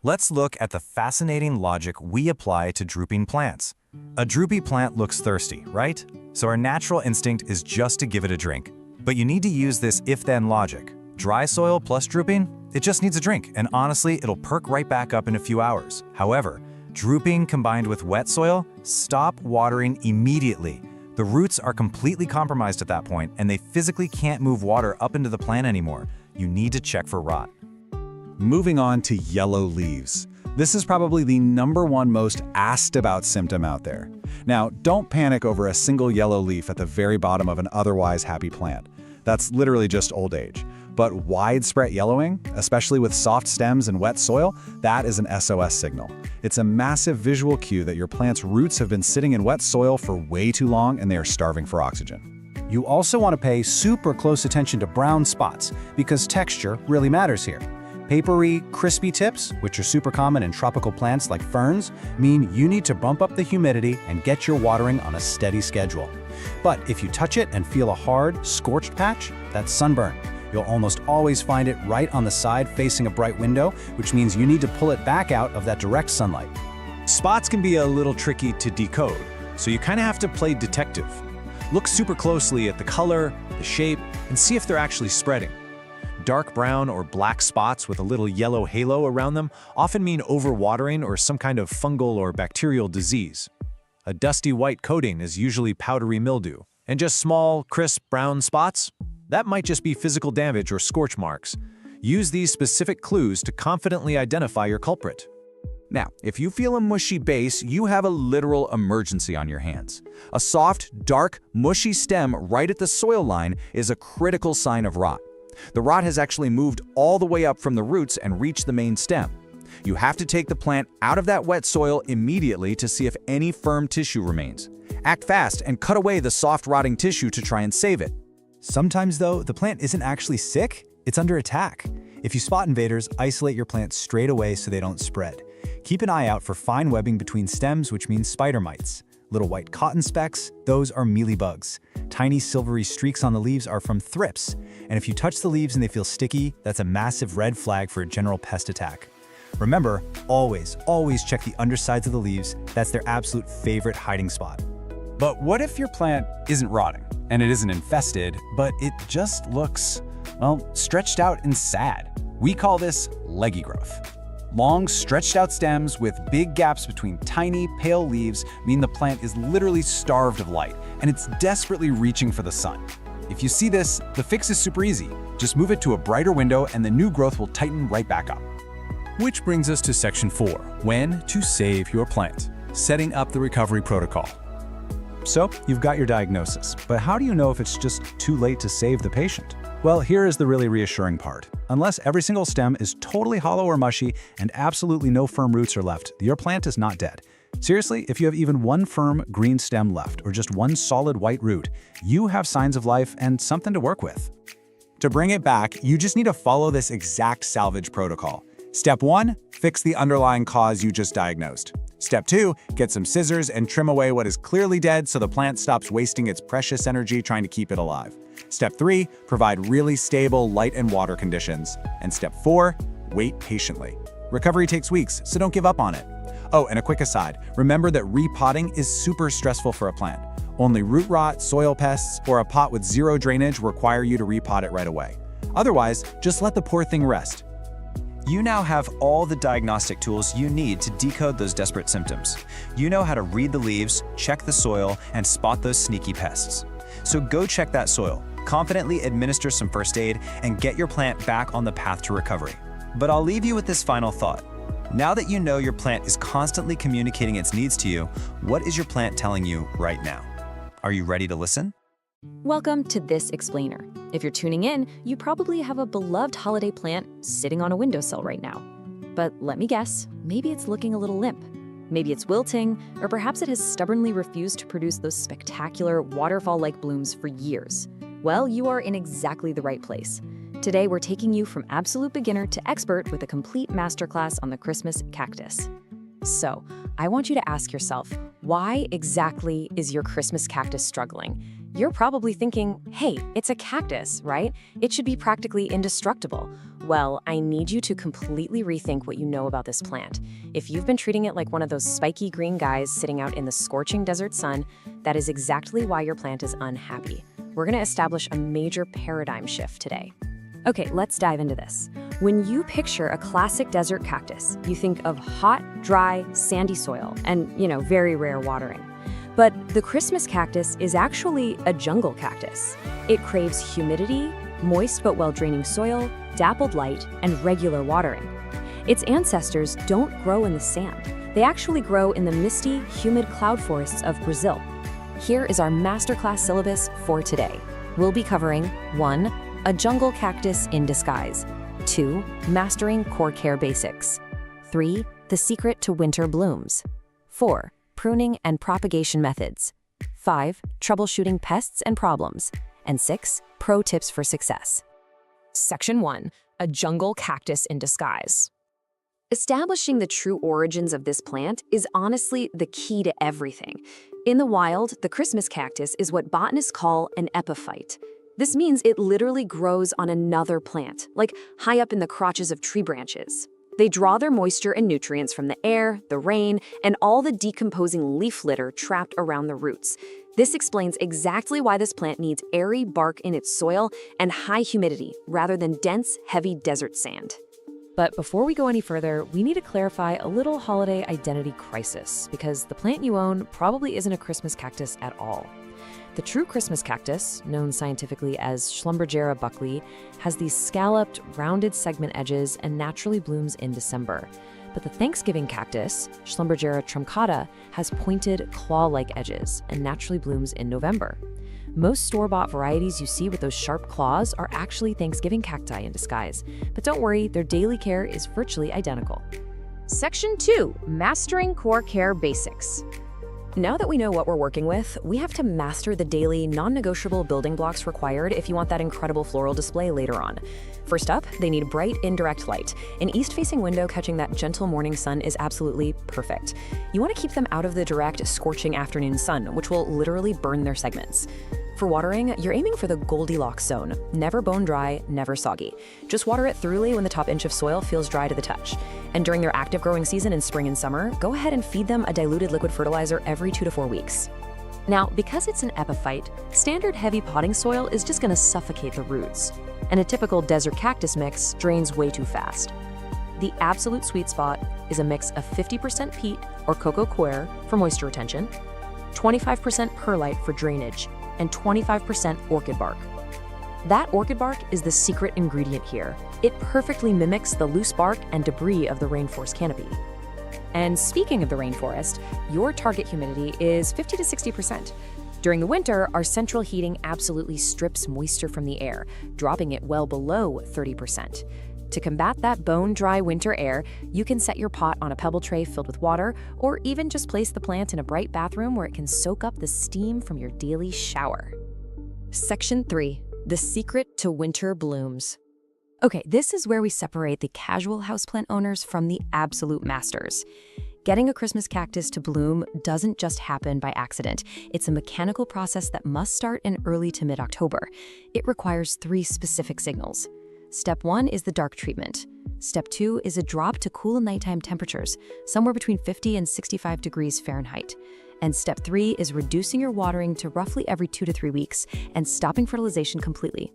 Let's look at the fascinating logic we apply to drooping plants. A droopy plant looks thirsty, right? So our natural instinct is just to give it a drink. But you need to use this if-then logic. Dry soil plus drooping? It just needs a drink, and honestly, it'll perk right back up in a few hours. However, drooping combined with wet soil? Stop watering immediately. The roots are completely compromised at that point, and they physically can't move water up into the plant anymore. You need to check for rot. Moving on to yellow leaves. This is probably the #1 most asked about symptom out there. Now, don't panic over a single yellow leaf at the very bottom of an otherwise happy plant. That's literally just old age. But widespread yellowing, especially with soft stems and wet soil, that is an SOS signal. It's a massive visual cue that your plant's roots have been sitting in wet soil for way too long and they are starving for oxygen. You also want to pay super close attention to brown spots, because texture really matters here. Papery, crispy tips, which are super common in tropical plants like ferns, mean you need to bump up the humidity and get your watering on a steady schedule. But if you touch it and feel a hard, scorched patch, that's sunburn. You'll almost always find it right on the side facing a bright window, which means you need to pull it back out of that direct sunlight. Spots can be a little tricky to decode, so you kind of have to play detective. Look super closely at the color, the shape, and see if they're actually spreading. Dark brown or black spots with a little yellow halo around them often mean overwatering or some kind of fungal or bacterial disease. A dusty white coating is usually powdery mildew, and just small, crisp brown spots? That might just be physical damage or scorch marks. Use these specific clues to confidently identify your culprit. Now, if you feel a mushy base, you have a literal emergency on your hands. A soft, dark, mushy stem right at the soil line is a critical sign of rot. The rot has actually moved all the way up from the roots and reached the main stem. You have to take the plant out of that wet soil immediately to see if any firm tissue remains. Act fast and cut away the soft rotting tissue to try and save it. Sometimes though, the plant isn't actually sick, it's under attack. If you spot invaders, isolate your plant straight away so they don't spread. Keep an eye out for fine webbing between stems, which means spider mites. Little white cotton specks, those are mealybugs. Tiny silvery streaks on the leaves are from thrips. And if you touch the leaves and they feel sticky, that's a massive red flag for a general pest attack. Remember, always check the undersides of the leaves. That's their absolute favorite hiding spot. But what if your plant isn't rotting and it isn't infested, but it just looks, well, stretched out and sad? We call this leggy growth. Long, stretched out stems with big gaps between tiny, pale leaves mean the plant is literally starved of light, and it's desperately reaching for the sun. If you see this, the fix is super easy. Just move it to a brighter window and the new growth will tighten right back up. Which brings us to Section 4, when to save your plant, setting up the recovery protocol. So, you've got your diagnosis, but how do you know if it's just too late to save the patient? Well, here is the really reassuring part. Unless every single stem is totally hollow or mushy and absolutely no firm roots are left, your plant is not dead. Seriously, if you have even one firm green stem left or just one solid white root, you have signs of life and something to work with. To bring it back, you just need to follow this exact salvage protocol. Step 1, fix the underlying cause you just diagnosed. Step 2, get some scissors and trim away what is clearly dead so the plant stops wasting its precious energy trying to keep it alive. Step 3, provide really stable light and water conditions. And Step 4, wait patiently. Recovery takes weeks, so don't give up on it. Oh, and a quick aside, remember that repotting is super stressful for a plant. Only root rot, soil pests, or a pot with zero drainage require you to repot it right away. Otherwise, just let the poor thing rest. You now have all the diagnostic tools you need to decode those desperate symptoms. You know how to read the leaves, check the soil, and spot those sneaky pests. So go check that soil, confidently administer some first aid, and get your plant back on the path to recovery. But I'll leave you with this final thought. Now that you know your plant is constantly communicating its needs to you, what is your plant telling you right now? Are you ready to listen? Welcome to This Explainer. If you're tuning in, you probably have a beloved holiday plant sitting on a windowsill right now. But let me guess, maybe it's looking a little limp. Maybe it's wilting, or perhaps it has stubbornly refused to produce those spectacular waterfall-like blooms for years. Well, you are in exactly the right place. Today, we're taking you from absolute beginner to expert with a complete masterclass on the Christmas cactus. So, I want you to ask yourself, why exactly is your Christmas cactus struggling? You're probably thinking, hey, it's a cactus, right? It should be practically indestructible. Well, I need you to completely rethink what you know about this plant. If you've been treating it like one of those spiky green guys sitting out in the scorching desert sun, that is exactly why your plant is unhappy. We're going to establish a major paradigm shift today. Okay, let's dive into this. When you picture a classic desert cactus, you think of hot, dry, sandy soil and, very rare watering. But the Christmas cactus is actually a jungle cactus. It craves humidity, moist but well-draining soil, dappled light, and regular watering. Its ancestors don't grow in the sand. They actually grow in the misty, humid cloud forests of Brazil. Here is our masterclass syllabus for today. We'll be covering 1. A jungle cactus in disguise. 2. Mastering core care basics. 3. The secret to winter blooms. 4. Pruning and propagation methods. 5. Troubleshooting pests and problems. And 6. Pro tips for success. Section 1. A jungle cactus in disguise. Establishing the true origins of this plant is honestly the key to everything. In the wild, the Christmas cactus is what botanists call an epiphyte. This means it literally grows on another plant, like high up in the crotches of tree branches. They draw their moisture and nutrients from the air, the rain, and all the decomposing leaf litter trapped around the roots. This explains exactly why this plant needs airy bark in its soil and high humidity rather than dense, heavy desert sand. But before we go any further, we need to clarify a little holiday identity crisis, because the plant you own probably isn't a Christmas cactus at all. The true Christmas cactus, known scientifically as Schlumbergera buckley, has these scalloped, rounded segment edges and naturally blooms in December. But the Thanksgiving cactus, Schlumbergera truncata, has pointed, claw-like edges and naturally blooms in November. Most store-bought varieties you see with those sharp claws are actually Thanksgiving cacti in disguise. But don't worry, their daily care is virtually identical. Section 2. Mastering core care basics. Now that we know what we're working with, we have to master the daily, non-negotiable building blocks required if you want that incredible floral display later on. First up, they need bright, indirect light. An east-facing window catching that gentle morning sun is absolutely perfect. You want to keep them out of the direct, scorching afternoon sun, which will literally burn their segments. For watering, you're aiming for the Goldilocks zone. Never bone dry, never soggy. Just water it thoroughly when the top inch of soil feels dry to the touch. And during their active growing season in spring and summer, go ahead and feed them a diluted liquid fertilizer every 2 to 4 weeks. Now, because it's an epiphyte, standard heavy potting soil is just going to suffocate the roots. And a typical desert cactus mix drains way too fast. The absolute sweet spot is a mix of 50% peat or cocoa coir for moisture retention, 25% perlite for drainage, and 25% orchid bark. That orchid bark is the secret ingredient here. It perfectly mimics the loose bark and debris of the rainforest canopy. And speaking of the rainforest, your target humidity is 50 to 60%. During the winter, our central heating absolutely strips moisture from the air, dropping it well below 30%. To combat that bone-dry winter air, you can set your pot on a pebble tray filled with water, or even just place the plant in a bright bathroom where it can soak up the steam from your daily shower. Section 3. The secret to winter blooms. Okay, this is where we separate the casual houseplant owners from the absolute masters. Getting a Christmas cactus to bloom doesn't just happen by accident. It's a mechanical process that must start in early to mid-October. It requires 3 specific signals. Step 1 is the dark treatment. Step 2 is a drop to cool nighttime temperatures, somewhere between 50 and 65 degrees Fahrenheit. And step 3 is reducing your watering to roughly every 2 to 3 weeks and stopping fertilization completely.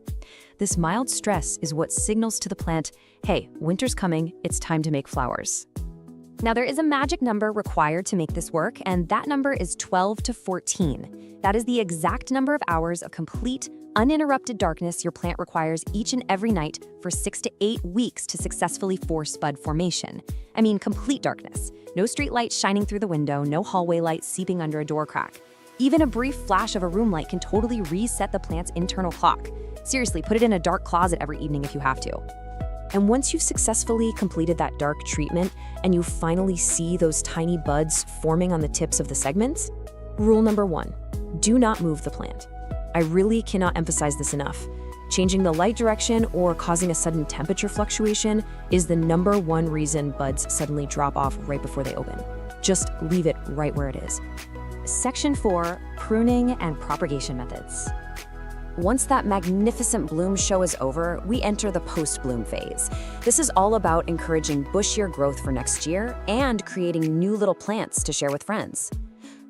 This mild stress is what signals to the plant, hey, winter's coming, it's time to make flowers. Now, there is a magic number required to make this work, and that number is 12 to 14. That is the exact number of hours of complete, uninterrupted darkness your plant requires each and every night for 6 to 8 weeks to successfully force bud formation. I mean, complete darkness. No street light shining through the window, no hallway light seeping under a door crack. Even a brief flash of a room light can totally reset the plant's internal clock. Seriously, put it in a dark closet every evening if you have to. And once you've successfully completed that dark treatment and you finally see those tiny buds forming on the tips of the segments, rule number 1, do not move the plant. I really cannot emphasize this enough. Changing the light direction or causing a sudden temperature fluctuation is the number 1 reason buds suddenly drop off right before they open. Just leave it right where it is. Section 4, pruning and propagation methods. Once that magnificent bloom show is over, we enter the post-bloom phase. This is all about encouraging bushier growth for next year and creating new little plants to share with friends.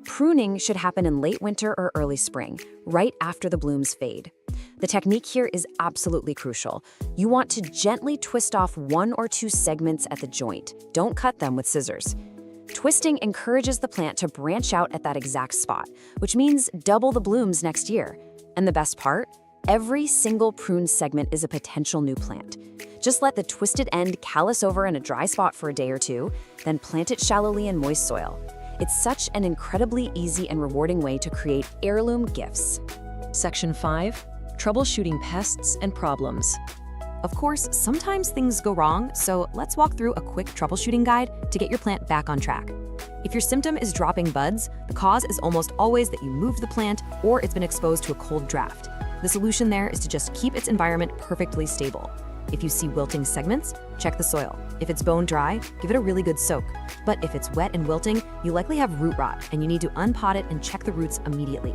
Pruning should happen in late winter or early spring, right after the blooms fade. The technique here is absolutely crucial. You want to gently twist off 1 or 2 segments at the joint. Don't cut them with scissors. Twisting encourages the plant to branch out at that exact spot, which means double the blooms next year. And the best part? Every single pruned segment is a potential new plant. Just let the twisted end callus over in a dry spot for a day or 2, then plant it shallowly in moist soil. It's such an incredibly easy and rewarding way to create heirloom gifts. Section 5, troubleshooting pests and problems. Of course, sometimes things go wrong, so let's walk through a quick troubleshooting guide to get your plant back on track. If your symptom is dropping buds, the cause is almost always that you moved the plant or it's been exposed to a cold draft. The solution there is to just keep its environment perfectly stable. If you see wilting segments, check the soil. If it's bone dry, give it a really good soak. But if it's wet and wilting, you likely have root rot and you need to unpot it and check the roots immediately.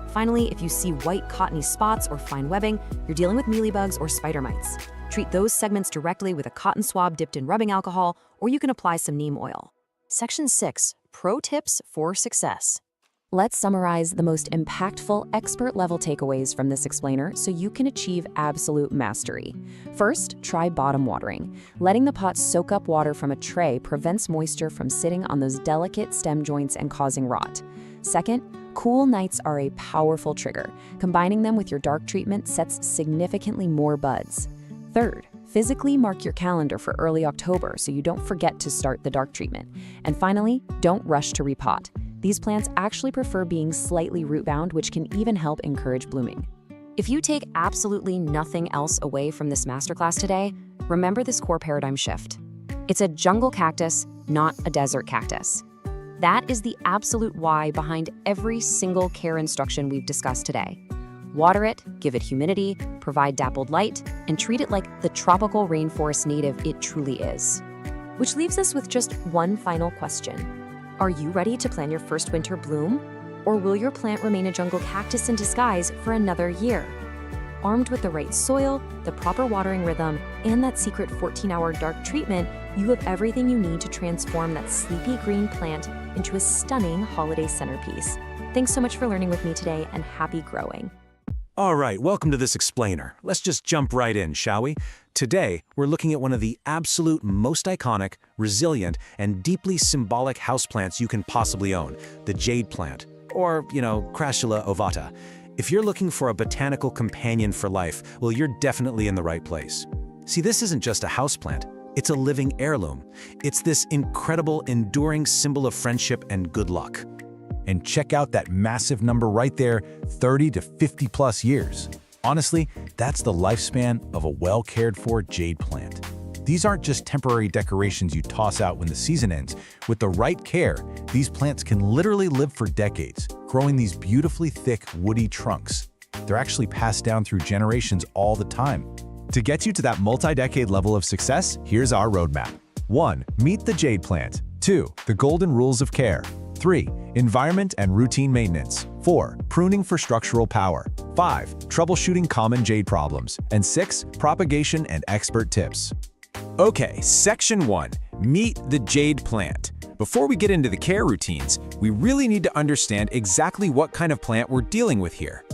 Finally, if you see white cottony spots or fine webbing, you're dealing with mealybugs or spider mites. Treat those segments directly with a cotton swab dipped in rubbing alcohol, or you can apply some neem oil. Section 6, pro tips for success. Let's summarize the most impactful expert-level takeaways from this explainer so you can achieve absolute mastery. First, try bottom watering. Letting the pot soak up water from a tray prevents moisture from sitting on those delicate stem joints and causing rot. Second, cool nights are a powerful trigger. Combining them with your dark treatment sets significantly more buds. Third, physically mark your calendar for early October so you don't forget to start the dark treatment. And finally, don't rush to repot. These plants actually prefer being slightly root-bound, which can even help encourage blooming. If you take absolutely nothing else away from this masterclass today, remember this core paradigm shift. It's a jungle cactus, not a desert cactus. That is the absolute why behind every single care instruction we've discussed today. Water it, give it humidity, provide dappled light, and treat it like the tropical rainforest native it truly is. Which leaves us with just one final question. Are you ready to plan your first winter bloom? Or will your plant remain a jungle cactus in disguise for another year? Armed with the right soil, the proper watering rhythm, and that secret 14-hour dark treatment, you have everything you need to transform that sleepy green plant into a stunning holiday centerpiece. Thanks so much for learning with me today, and happy growing. All right, welcome to this explainer. Let's just jump right in, shall we? Today, we're looking at one of the absolute most iconic, resilient, and deeply symbolic houseplants you can possibly own, the jade plant, or, Crassula ovata. If you're looking for a botanical companion for life, well, you're definitely in the right place. See, this isn't just a houseplant. It's a living heirloom. It's this incredible, enduring symbol of friendship and good luck. And check out that massive number right there, 30 to 50 plus years. Honestly, that's the lifespan of a well-cared-for jade plant. These aren't just temporary decorations you toss out when the season ends. With the right care, these plants can literally live for decades, growing these beautifully thick, woody trunks. They're actually passed down through generations all the time. To get you to that multi-decade level of success, here's our roadmap. 1. Meet the jade plant. 2. The golden rules of care. 3. Environment and routine maintenance. 4. Pruning for structural power. 5. Troubleshooting common jade problems. And 6. Propagation and expert tips. Okay, Section 1. Meet the jade plant. Before we get into the care routines, we really need to understand exactly what kind of plant we're dealing with here.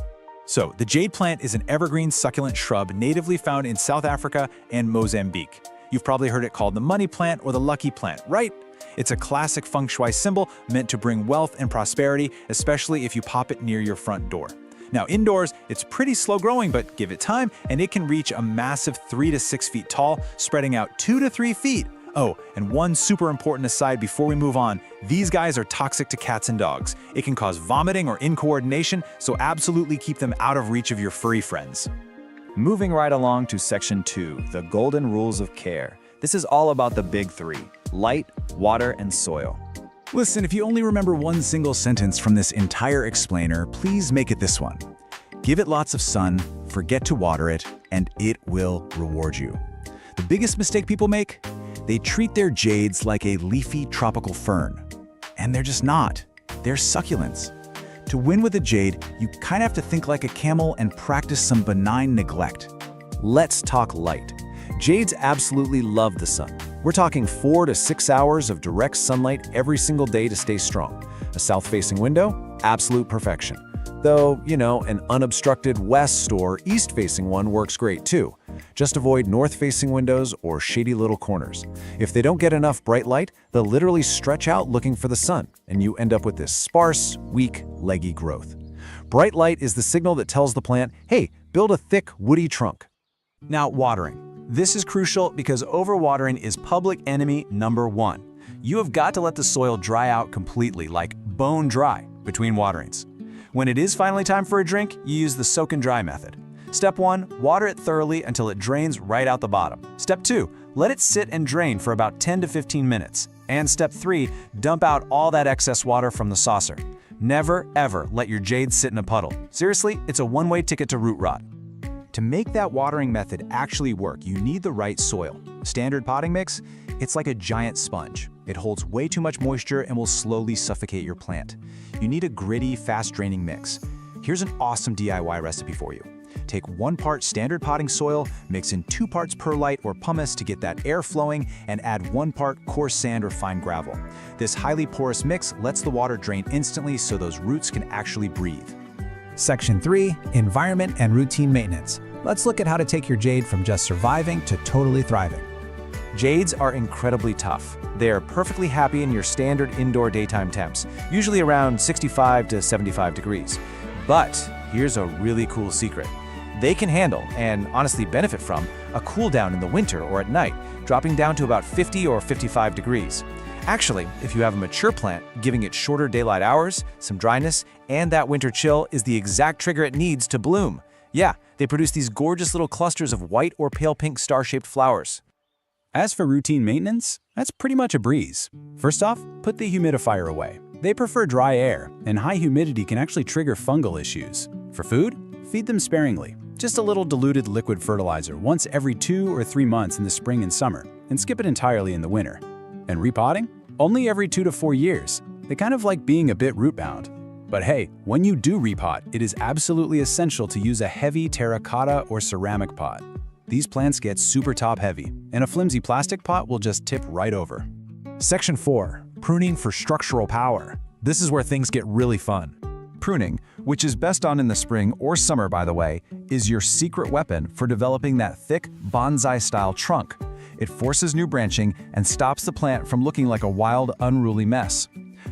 So, the jade plant is an evergreen succulent shrub natively found in South Africa and Mozambique. You've probably heard it called the money plant or the lucky plant, right? It's a classic feng shui symbol meant to bring wealth and prosperity, especially if you pop it near your front door. Now indoors, it's pretty slow growing, but give it time and it can reach a massive 3 to 6 feet tall, spreading out 2 to 3 feet. Oh, and one super important aside before we move on, these guys are toxic to cats and dogs. It can cause vomiting or incoordination, so absolutely keep them out of reach of your furry friends. Moving right along to Section 2, the Golden Rules of Care. This is all about the big three: light, water, and soil. Listen, if you only remember one single sentence from this entire explainer, please make it this one. Give it lots of sun, forget to water it, and it will reward you. The biggest mistake people make? They treat their jades like a leafy tropical fern. And they're just not. They're succulents. To win with a jade, you kind of have to think like a camel and practice some benign neglect. Let's talk light. Jades absolutely love the sun. We're talking 4 to 6 hours of direct sunlight every single day to stay strong. A south-facing window? Absolute perfection. Though, an unobstructed west or east-facing one works great too. Just avoid north-facing windows or shady little corners. If they don't get enough bright light, they'll literally stretch out looking for the sun, and you end up with this sparse, weak, leggy growth. Bright light is the signal that tells the plant, hey, build a thick, woody trunk. Now, watering. This is crucial because overwatering is public enemy number 1. You have got to let the soil dry out completely, like bone dry, between waterings. When it is finally time for a drink, you use the soak and dry method. Step 1, water it thoroughly until it drains right out the bottom. Step 2, let it sit and drain for about 10 to 15 minutes. And step 3, dump out all that excess water from the saucer. Never, ever let your jade sit in a puddle. Seriously, it's a one-way ticket to root rot. To make that watering method actually work, you need the right soil. Standard potting mix? It's like a giant sponge. It holds way too much moisture and will slowly suffocate your plant. You need a gritty, fast-draining mix. Here's an awesome DIY recipe for you. Take 1 part standard potting soil, mix in 2 parts perlite or pumice to get that air flowing, and add 1 part coarse sand or fine gravel. This highly porous mix lets the water drain instantly so those roots can actually breathe. Section 3, Environment and Routine Maintenance. Let's look at how to take your jade from just surviving to totally thriving. Jades are incredibly tough. They are perfectly happy in your standard indoor daytime temps, usually around 65 to 75 degrees. But here's a really cool secret. They can handle, and honestly benefit from, a cool down in the winter or at night, dropping down to about 50 or 55 degrees. Actually, if you have a mature plant, giving it shorter daylight hours, some dryness, and that winter chill is the exact trigger it needs to bloom. Yeah, they produce these gorgeous little clusters of white or pale pink star-shaped flowers. As for routine maintenance, that's pretty much a breeze. First off, put the humidifier away. They prefer dry air, and high humidity can actually trigger fungal issues. For food, feed them sparingly. Just a little diluted liquid fertilizer once every 2 or 3 months in the spring and summer, and skip it entirely in the winter. And repotting? Only every 2 to 4 years. They kind of like being a bit root-bound. But hey, when you do repot, it is absolutely essential to use a heavy terracotta or ceramic pot. These plants get super top-heavy, and a flimsy plastic pot will just tip right over. Section 4, Pruning for Structural Power. This is where things get really fun. Pruning, which is best done in the spring or summer by the way, is your secret weapon for developing that thick, bonsai-style trunk. It forces new branching and stops the plant from looking like a wild, unruly mess.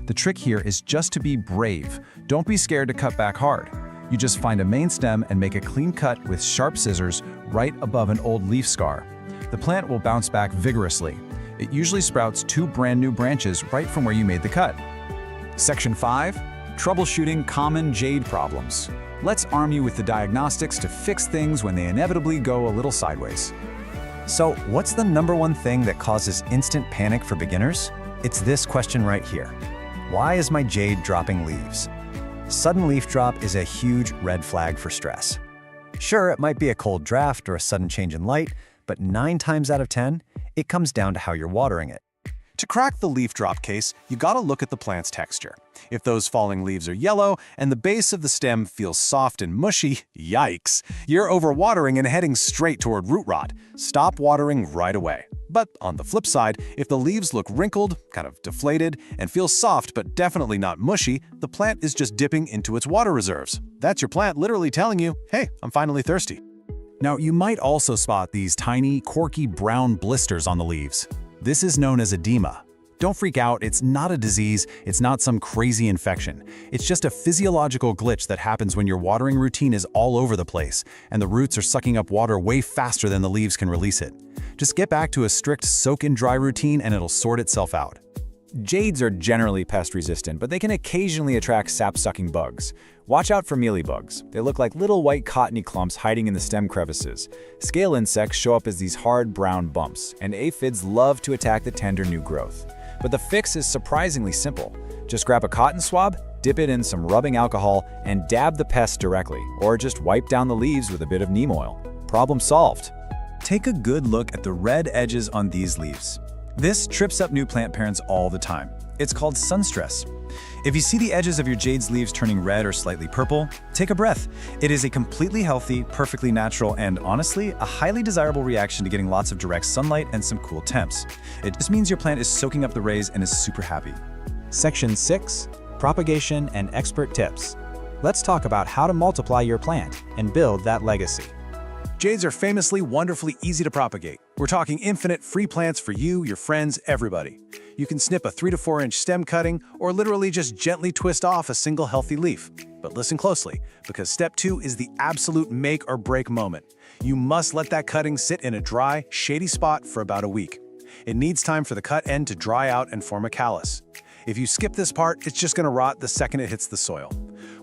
The trick here is just to be brave. Don't be scared to cut back hard. You just find a main stem and make a clean cut with sharp scissors right above an old leaf scar. The plant will bounce back vigorously. It usually sprouts 2 brand new branches right from where you made the cut. Section 5, Troubleshooting Common Jade Problems. Let's arm you with the diagnostics to fix things when they inevitably go a little sideways. So, what's the #1 thing that causes instant panic for beginners? It's this question right here. Why is my jade dropping leaves? Sudden leaf drop is a huge red flag for stress. Sure, it might be a cold draft or a sudden change in light, but 9 times out of 10, it comes down to how you're watering it. To crack the leaf drop case, you gotta look at the plant's texture. If those falling leaves are yellow and the base of the stem feels soft and mushy, yikes, you're overwatering and heading straight toward root rot. Stop watering right away. But on the flip side, if the leaves look wrinkled, kind of deflated, and feel soft but definitely not mushy, the plant is just dipping into its water reserves. That's your plant literally telling you, hey, I'm finally thirsty. Now, you might also spot these tiny, corky brown blisters on the leaves. This is known as edema. Don't freak out, it's not a disease, it's not some crazy infection. It's just a physiological glitch that happens when your watering routine is all over the place, and the roots are sucking up water way faster than the leaves can release it. Just get back to a strict soak-and-dry routine and it'll sort itself out. Jades are generally pest-resistant, but they can occasionally attract sap-sucking bugs. Watch out for mealybugs. They look like little white cottony clumps hiding in the stem crevices. Scale insects show up as these hard brown bumps, and aphids love to attack the tender new growth. But the fix is surprisingly simple. Just grab a cotton swab, dip it in some rubbing alcohol, and dab the pest directly, or just wipe down the leaves with a bit of neem oil. Problem solved. Take a good look at the red edges on these leaves. This trips up new plant parents all the time. It's called sun stress. If you see the edges of your jade's leaves turning red or slightly purple, take a breath. It is a completely healthy, perfectly natural, and honestly, a highly desirable reaction to getting lots of direct sunlight and some cool temps. It just means your plant is soaking up the rays and is super happy. Section 6. Propagation and Expert Tips. Let's talk about how to multiply your plant and build that legacy. Jades are famously wonderfully easy to propagate. We're talking infinite free plants for you, your friends, everybody. You can snip a 3 to 4 inch stem cutting or literally just gently twist off a single healthy leaf. But listen closely, because step 2 is the absolute make or break moment. You must let that cutting sit in a dry, shady spot for about a week. It needs time for the cut end to dry out and form a callus. If you skip this part, it's just going to rot the second it hits the soil.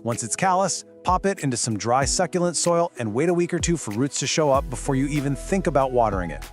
Once it's callous, pop it into some dry succulent soil and wait a week or two for roots to show up before you even think about watering it.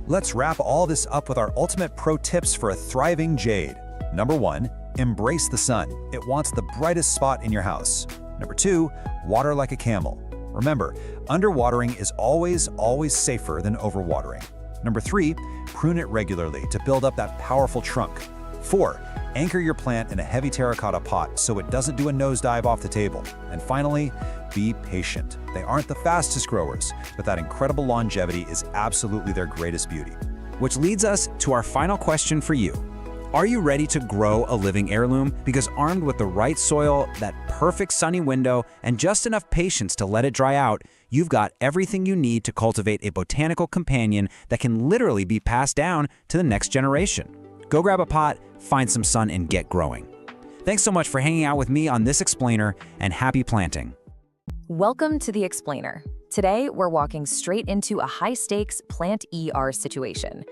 Let's wrap all this up with our ultimate pro tips for a thriving jade. Number 1, embrace the sun. It wants the brightest spot in your house. Number 2, water like a camel. Remember, underwatering is always safer than overwatering. Number 3, prune it regularly to build up that powerful trunk. 4, anchor your plant in a heavy terracotta pot so it doesn't do a nosedive off the table. And finally, be patient. They aren't the fastest growers, but that incredible longevity is absolutely their greatest beauty. Which leads us to our final question for you. Are you ready to grow a living heirloom? Because armed with the right soil, that perfect sunny window, and just enough patience to let it dry out, you've got everything you need to cultivate a botanical companion that can literally be passed down to the next generation. Go grab a pot, find some sun, and get growing. Thanks so much for hanging out with me on this explainer, and happy planting. Welcome to The Explainer. Today, we're walking straight into a high-stakes plant ER situation.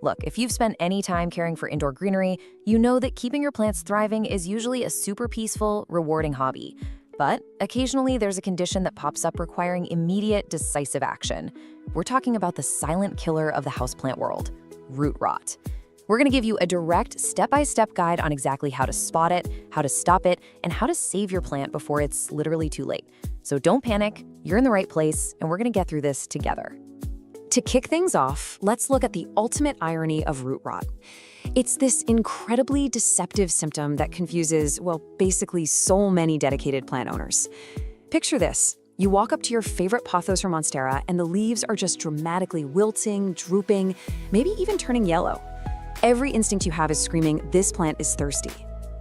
Look, if you've spent any time caring for indoor greenery, you know that keeping your plants thriving is usually a super peaceful, rewarding hobby. But occasionally, there's a condition that pops up requiring immediate, decisive action. We're talking about the silent killer of the houseplant world, root rot. We're going to give you a direct, step-by-step guide on exactly how to spot it, how to stop it, and how to save your plant before it's literally too late. So don't panic, you're in the right place, and we're going to get through this together. To kick things off, let's look at the ultimate irony of root rot. It's this incredibly deceptive symptom that confuses, well, basically so many dedicated plant owners. Picture this. You walk up to your favorite pothos or monstera, and the leaves are just dramatically wilting, drooping, maybe even turning yellow. Every instinct you have is screaming, this plant is thirsty.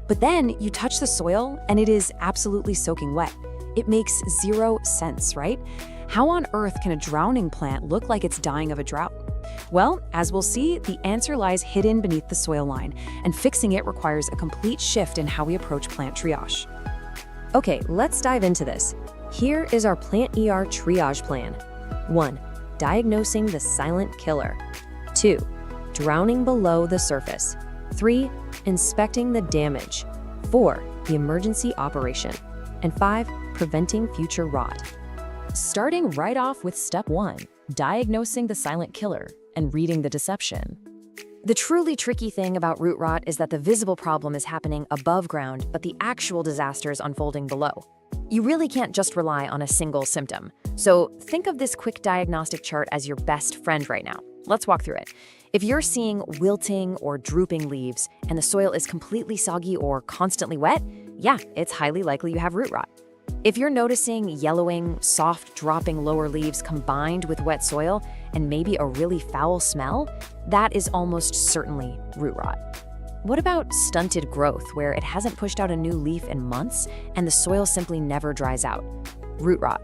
But then you touch the soil and it is absolutely soaking wet. It makes zero sense, right? How on earth can a drowning plant look like it's dying of a drought? Well, as we'll see, the answer lies hidden beneath the soil line, and fixing it requires a complete shift in how we approach plant triage. Okay, let's dive into this. Here is our plant ER triage plan. 1. Diagnosing the silent killer. 2. Drowning below the surface. 3. Inspecting the damage. 4. The emergency operation. And 5. Preventing future rot. Starting right off with step 1, diagnosing the silent killer and reading the deception. The truly tricky thing about root rot is that the visible problem is happening above ground, but the actual disaster is unfolding below. You really can't just rely on a single symptom. So think of this quick diagnostic chart as your best friend right now. Let's walk through it. If you're seeing wilting or drooping leaves and the soil is completely soggy or constantly wet, yeah, it's highly likely you have root rot. If you're noticing yellowing, soft dropping lower leaves combined with wet soil and maybe a really foul smell, that is almost certainly root rot. What about stunted growth, where it hasn't pushed out a new leaf in months and the soil simply never dries out? Root rot.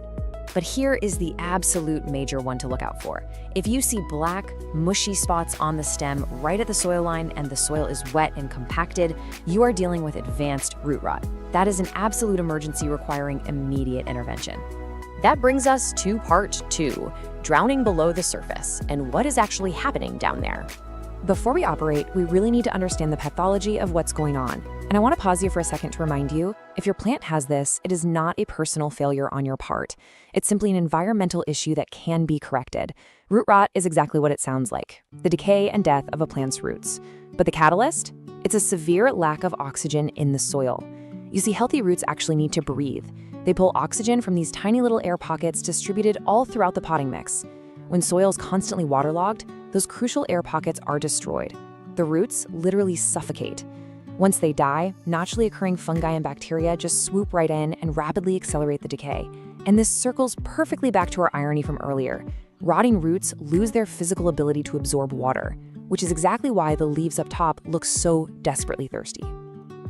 But here is the absolute major one to look out for. If you see black, mushy spots on the stem right at the soil line and the soil is wet and compacted, you are dealing with advanced root rot. That is an absolute emergency requiring immediate intervention. That brings us to part 2, drowning below the surface, and what is actually happening down there. Before we operate, we really need to understand the pathology of what's going on. And I want to pause you for a second to remind you, if your plant has this, it is not a personal failure on your part. It's simply an environmental issue that can be corrected. Root rot is exactly what it sounds like, the decay and death of a plant's roots. But the catalyst? It's a severe lack of oxygen in the soil. You see, healthy roots actually need to breathe. They pull oxygen from these tiny little air pockets distributed all throughout the potting mix. When soil is constantly waterlogged, those crucial air pockets are destroyed. The roots literally suffocate. Once they die, naturally occurring fungi and bacteria just swoop right in and rapidly accelerate the decay. And this circles perfectly back to our irony from earlier. Rotting roots lose their physical ability to absorb water, which is exactly why the leaves up top look so desperately thirsty.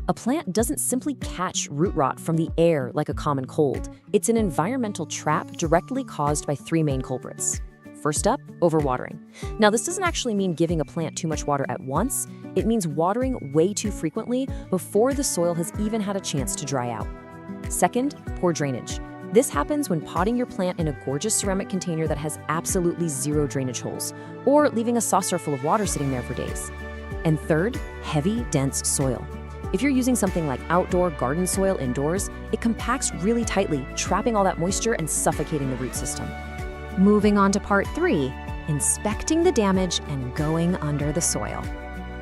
A plant doesn't simply catch root rot from the air like a common cold. It's an environmental trap directly caused by 3 main culprits. First up, overwatering. Now, this doesn't actually mean giving a plant too much water at once. It means watering way too frequently before the soil has even had a chance to dry out. Second, poor drainage. This happens when potting your plant in a gorgeous ceramic container that has absolutely 0 drainage holes, or leaving a saucer full of water sitting there for days. And third, heavy, dense soil. If you're using something like outdoor garden soil indoors, it compacts really tightly, trapping all that moisture and suffocating the root system. Moving on to part 3, inspecting the damage and going under the soil.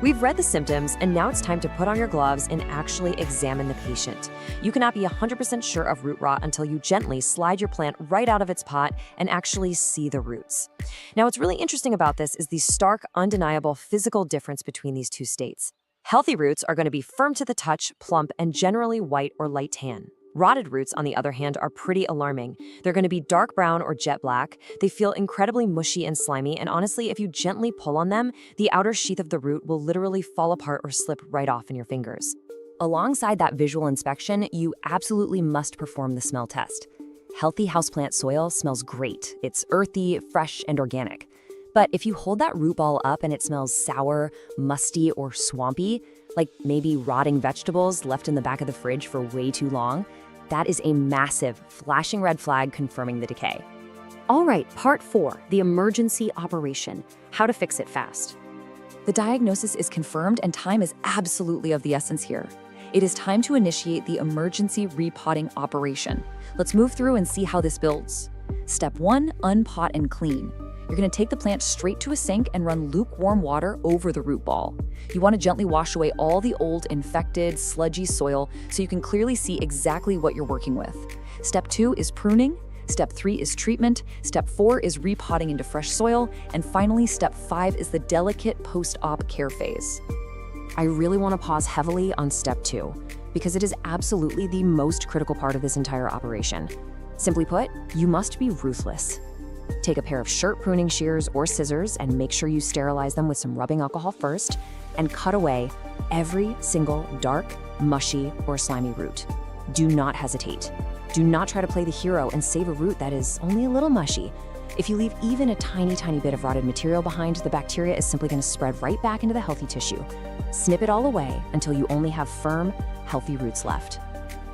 We've read the symptoms, and now it's time to put on your gloves and actually examine the patient. You cannot be 100% sure of root rot until you gently slide your plant right out of its pot and actually see the roots. Now, what's really interesting about this is the stark, undeniable physical difference between these two states. Healthy roots are going to be firm to the touch, plump, and generally white or light tan. Rotted roots, on the other hand, are pretty alarming. They're going to be dark brown or jet black. They feel incredibly mushy and slimy, and honestly, if you gently pull on them, the outer sheath of the root will literally fall apart or slip right off in your fingers. Alongside that visual inspection, you absolutely must perform the smell test. Healthy houseplant soil smells great. It's earthy, fresh, and organic. But if you hold that root ball up and it smells sour, musty, or swampy, like maybe rotting vegetables left in the back of the fridge for way too long, that is a massive, flashing red flag confirming the decay. All right, part 4, the emergency operation. How to fix it fast. The diagnosis is confirmed and time is absolutely of the essence here. It is time to initiate the emergency repotting operation. Let's move through and see how this builds. Step 1, unpot and clean. You're going to take the plant straight to a sink and run lukewarm water over the root ball. You want to gently wash away all the old, infected, sludgy soil so you can clearly see exactly what you're working with. Step 2 is pruning. Step 3 is treatment. Step 4 is repotting into fresh soil. And finally, step 5 is the delicate post-op care phase. I really want to pause heavily on step 2, because it is absolutely the most critical part of this entire operation. Simply put, you must be ruthless. Take a pair of shirt pruning shears or scissors and make sure you sterilize them with some rubbing alcohol first, and cut away every single dark, mushy, or slimy root. Do not hesitate. Do not try to play the hero and save a root that is only a little mushy. If you leave even a tiny bit of rotted material behind, the bacteria is simply going to spread right back into the healthy tissue. Snip it all away until you only have firm, healthy roots left.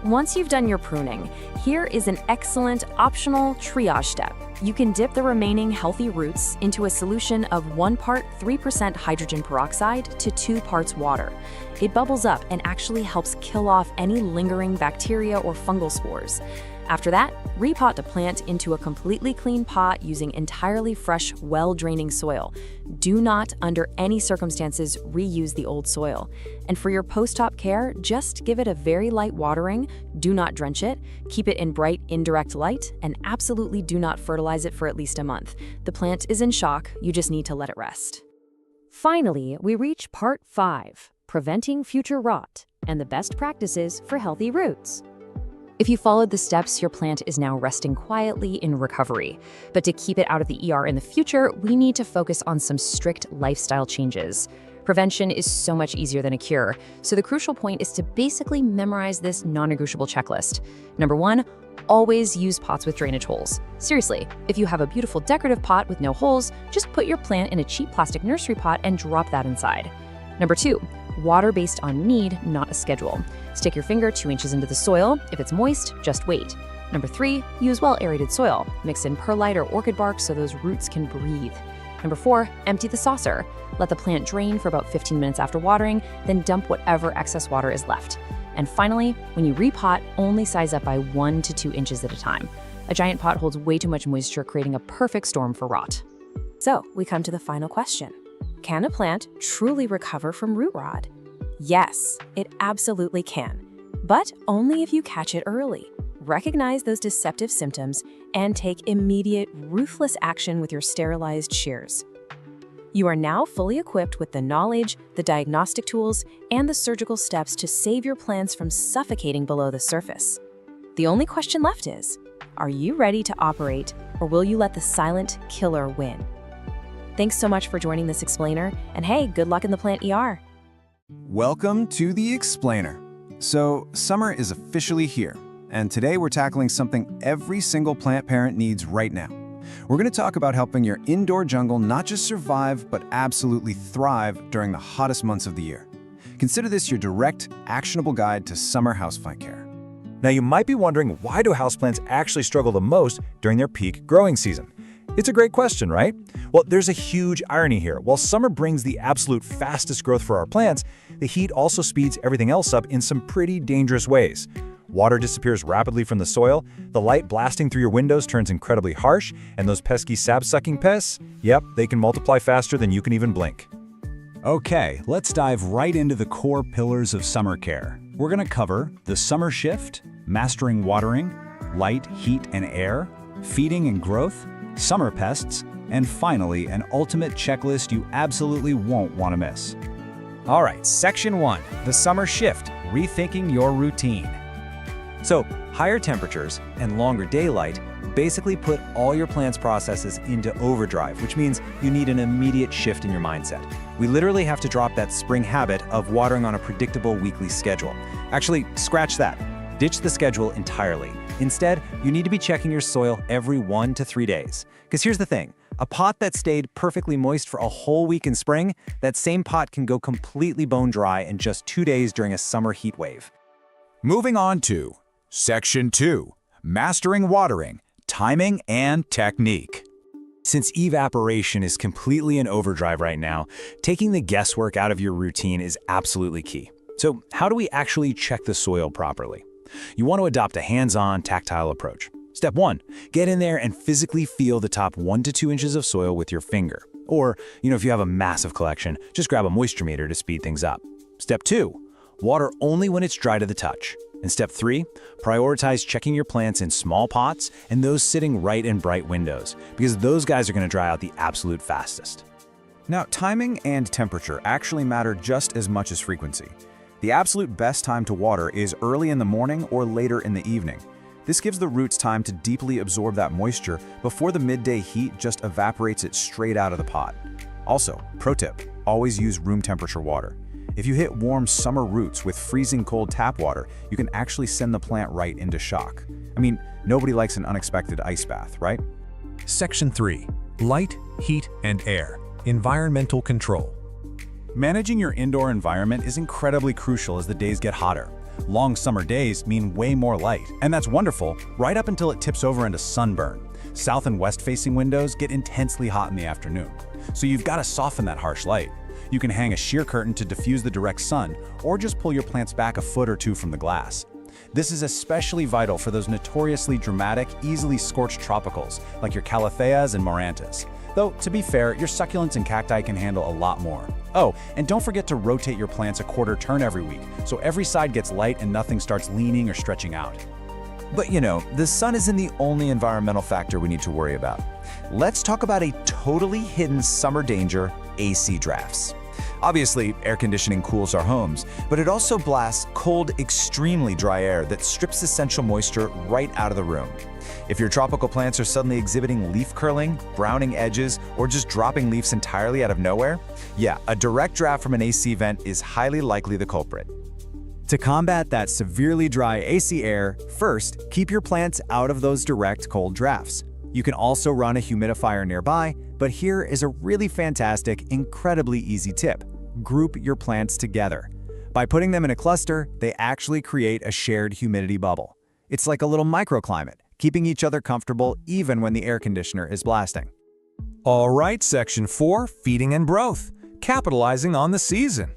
Once you've done your pruning, here is an excellent optional triage step. You can dip the remaining healthy roots into a solution of 1 part 3% hydrogen peroxide to 2 parts water. It bubbles up and actually helps kill off any lingering bacteria or fungal spores. After that, repot the plant into a completely clean pot using entirely fresh, well-draining soil. Do not, under any circumstances, reuse the old soil. And for your post-op care, just give it a very light watering, do not drench it, keep it in bright, indirect light, and absolutely do not fertilize it for at least a month. The plant is in shock, you just need to let it rest. Finally, we reach part 5, preventing future rot and the best practices for healthy roots. If you followed the steps, your plant is now resting quietly in recovery. But to keep it out of the ER in the future, we need to focus on some strict lifestyle changes. Prevention is so much easier than a cure, so the crucial point is to basically memorize this non-negotiable checklist. Number 1, always use pots with drainage holes. Seriously, if you have a beautiful decorative pot with no holes, just put your plant in a cheap plastic nursery pot and drop that inside. Number 2, water based on need, not a schedule. Stick your finger 2 inches into the soil. If it's moist, just wait. Number 3, use well-aerated soil. Mix in perlite or orchid bark so those roots can breathe. Number 4, empty the saucer. Let the plant drain for about 15 minutes after watering, then dump whatever excess water is left. And finally, when you repot, only size up by 1 to 2 inches at a time. A giant pot holds way too much moisture, creating a perfect storm for rot. So, we come to the final question. Can a plant truly recover from root rot? Yes, it absolutely can, but only if you catch it early. Recognize those deceptive symptoms and take immediate, ruthless action with your sterilized shears. You are now fully equipped with the knowledge, the diagnostic tools, and the surgical steps to save your plants from suffocating below the surface. The only question left is, are you ready to operate, or will you let the silent killer win? Thanks so much for joining this explainer, and hey, good luck in the plant ER. Welcome to the Explainer. So, summer is officially here, and today we're tackling something every single plant parent needs right now. We're going to talk about helping your indoor jungle not just survive, but absolutely thrive during the hottest months of the year. Consider this your direct, actionable guide to summer houseplant care. Now you might be wondering, why do houseplants actually struggle the most during their peak growing season? It's a great question, right? Well, there's a huge irony here. While summer brings the absolute fastest growth for our plants, the heat also speeds everything else up in some pretty dangerous ways. Water disappears rapidly from the soil, the light blasting through your windows turns incredibly harsh, and those pesky sap-sucking pests, yep, they can multiply faster than you can even blink. Okay, let's dive right into the core pillars of summer care. We're going to cover the summer shift, mastering watering, light, heat, and air, feeding and growth, summer pests, and finally, an ultimate checklist you absolutely won't want to miss. All right, Section 1, the summer shift, rethinking your routine. So, higher temperatures and longer daylight basically put all your plant's processes into overdrive, which means you need an immediate shift in your mindset. We literally have to drop that spring habit of watering on a predictable weekly schedule. Actually, scratch that. Ditch the schedule entirely. Instead, you need to be checking your soil every 1 to 3 days. Because here's the thing, a pot that stayed perfectly moist for a whole week in spring, that same pot can go completely bone dry in just 2 days during a summer heat wave. Moving on to Section 2, mastering watering, timing and technique. Since evaporation is completely in overdrive right now, taking the guesswork out of your routine is absolutely key. So how do we actually check the soil properly? You want to adopt a hands-on, tactile approach. Step 1, get in there and physically feel the top 1 to 2 inches of soil with your finger. Or, if you have a massive collection, just grab a moisture meter to speed things up. Step 2, water only when it's dry to the touch. And step 3, prioritize checking your plants in small pots and those sitting right in bright windows, because those guys are going to dry out the absolute fastest. Now, timing and temperature actually matter just as much as frequency. The absolute best time to water is early in the morning or later in the evening. This gives the roots time to deeply absorb that moisture before the midday heat just evaporates it straight out of the pot. Also, pro tip, always use room temperature water. If you hit warm summer roots with freezing cold tap water, you can actually send the plant right into shock. I mean, nobody likes an unexpected ice bath, right? Section 3, light, heat, and air, environmental control. Managing your indoor environment is incredibly crucial as the days get hotter. Long summer days mean way more light, and that's wonderful right up until it tips over into sunburn. South and west facing windows get intensely hot in the afternoon, so you've got to soften that harsh light. You can hang a sheer curtain to diffuse the direct sun, or just pull your plants back a foot or two from the glass. This is especially vital for those notoriously dramatic, easily scorched tropicals, like your calatheas and marantas. Though, to be fair, your succulents and cacti can handle a lot more. Oh, and don't forget to rotate your plants a quarter turn every week, so every side gets light and nothing starts leaning or stretching out. But the sun isn't the only environmental factor we need to worry about. Let's talk about a totally hidden summer danger, AC drafts. Obviously, air conditioning cools our homes, but it also blasts cold, extremely dry air that strips essential moisture right out of the room. If your tropical plants are suddenly exhibiting leaf curling, browning edges, or just dropping leaves entirely out of nowhere, yeah, a direct draft from an AC vent is highly likely the culprit. To combat that severely dry AC air, first, keep your plants out of those direct cold drafts. You can also run a humidifier nearby, but here is a really fantastic, incredibly easy tip. Group your plants together. By putting them in a cluster, they actually create a shared humidity bubble. It's like a little microclimate, keeping each other comfortable even when the air conditioner is blasting. All right, Section 4, Feeding and Growth, capitalizing on the season.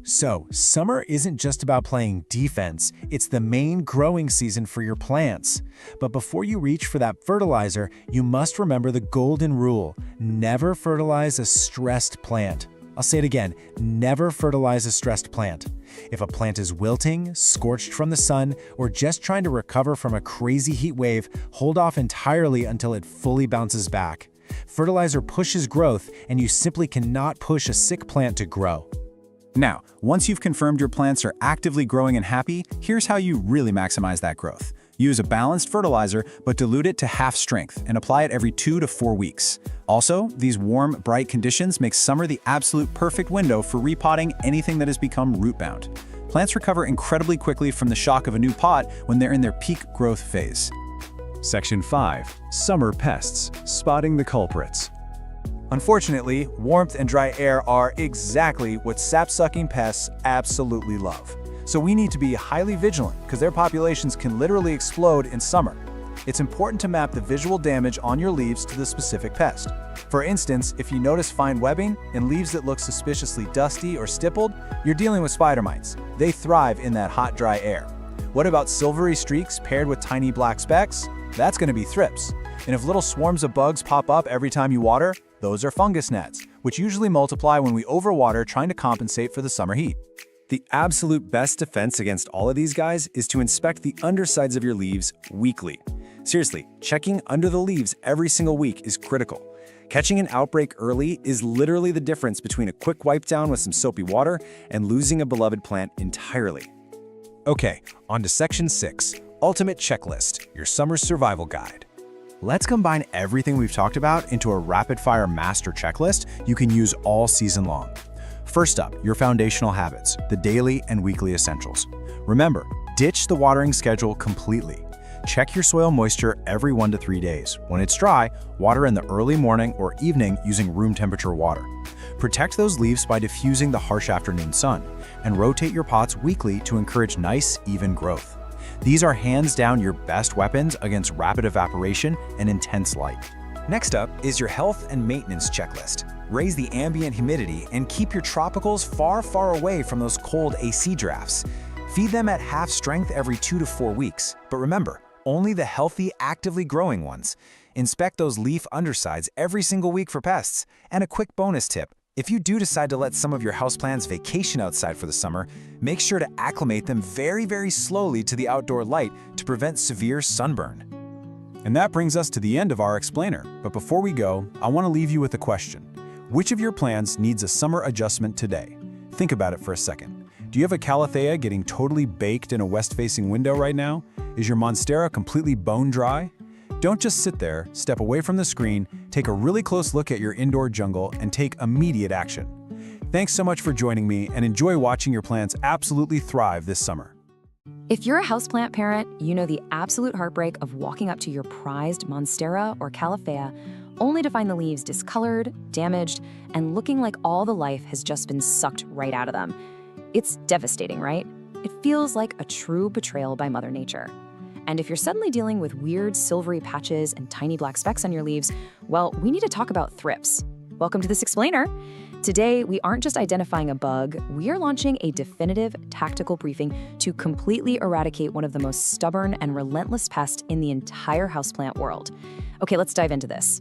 So, summer isn't just about playing defense, it's the main growing season for your plants. But before you reach for that fertilizer, you must remember the golden rule: never fertilize a stressed plant. I'll say it again, never fertilize a stressed plant. If a plant is wilting, scorched from the sun, or just trying to recover from a crazy heat wave, hold off entirely until it fully bounces back. Fertilizer pushes growth, and you simply cannot push a sick plant to grow. Now, once you've confirmed your plants are actively growing and happy, here's how you really maximize that growth. Use a balanced fertilizer, but dilute it to half strength and apply it every 2 to 4 weeks. Also, these warm, bright conditions make summer the absolute perfect window for repotting anything that has become root-bound. Plants recover incredibly quickly from the shock of a new pot when they're in their peak growth phase. Section 5. Summer Pests, Spotting the Culprits. Unfortunately, warmth and dry air are exactly what sap-sucking pests absolutely love. So we need to be highly vigilant because their populations can literally explode in summer. It's important to map the visual damage on your leaves to the specific pest. For instance, if you notice fine webbing and leaves that look suspiciously dusty or stippled, you're dealing with spider mites. They thrive in that hot, dry air. What about silvery streaks paired with tiny black specks? That's going to be thrips. And if little swarms of bugs pop up every time you water, those are fungus gnats, which usually multiply when we overwater trying to compensate for the summer heat. The absolute best defense against all of these guys is to inspect the undersides of your leaves weekly. Seriously, checking under the leaves every single week is critical. Catching an outbreak early is literally the difference between a quick wipe down with some soapy water and losing a beloved plant entirely. Okay, on to Section 6, Ultimate Checklist, your summer survival guide. Let's combine everything we've talked about into a rapid-fire master checklist you can use all season long. First up, your foundational habits, the daily and weekly essentials. Remember, ditch the watering schedule completely. Check your soil moisture every 1 to 3 days. When it's dry, water in the early morning or evening using room temperature water. Protect those leaves by diffusing the harsh afternoon sun, and rotate your pots weekly to encourage nice, even growth. These are hands down your best weapons against rapid evaporation and intense light. Next up is your health and maintenance checklist. Raise the ambient humidity and keep your tropicals far, far away from those cold AC drafts. Feed them at half strength every 2 to 4 weeks. But remember, only the healthy, actively growing ones. Inspect those leaf undersides every single week for pests. And a quick bonus tip: if you do decide to let some of your houseplants vacation outside for the summer, make sure to acclimate them very, very slowly to the outdoor light to prevent severe sunburn. And that brings us to the end of our explainer. But before we go, I want to leave you with a question. Which of your plants needs a summer adjustment today? Think about it for a second. Do you have a calathea getting totally baked in a west-facing window right now? Is your monstera completely bone dry? Don't just sit there, step away from the screen, take a really close look at your indoor jungle, and take immediate action. Thanks so much for joining me, and enjoy watching your plants absolutely thrive this summer. If you're a houseplant parent, you know the absolute heartbreak of walking up to your prized monstera or calathea only to find the leaves discolored, damaged, and looking like all the life has just been sucked right out of them. It's devastating, right? It feels like a true betrayal by Mother Nature. And if you're suddenly dealing with weird silvery patches and tiny black specks on your leaves, well, we need to talk about thrips. Welcome to this explainer. Today, we aren't just identifying a bug, we are launching a definitive tactical briefing to completely eradicate one of the most stubborn and relentless pests in the entire houseplant world. Okay, let's dive into this.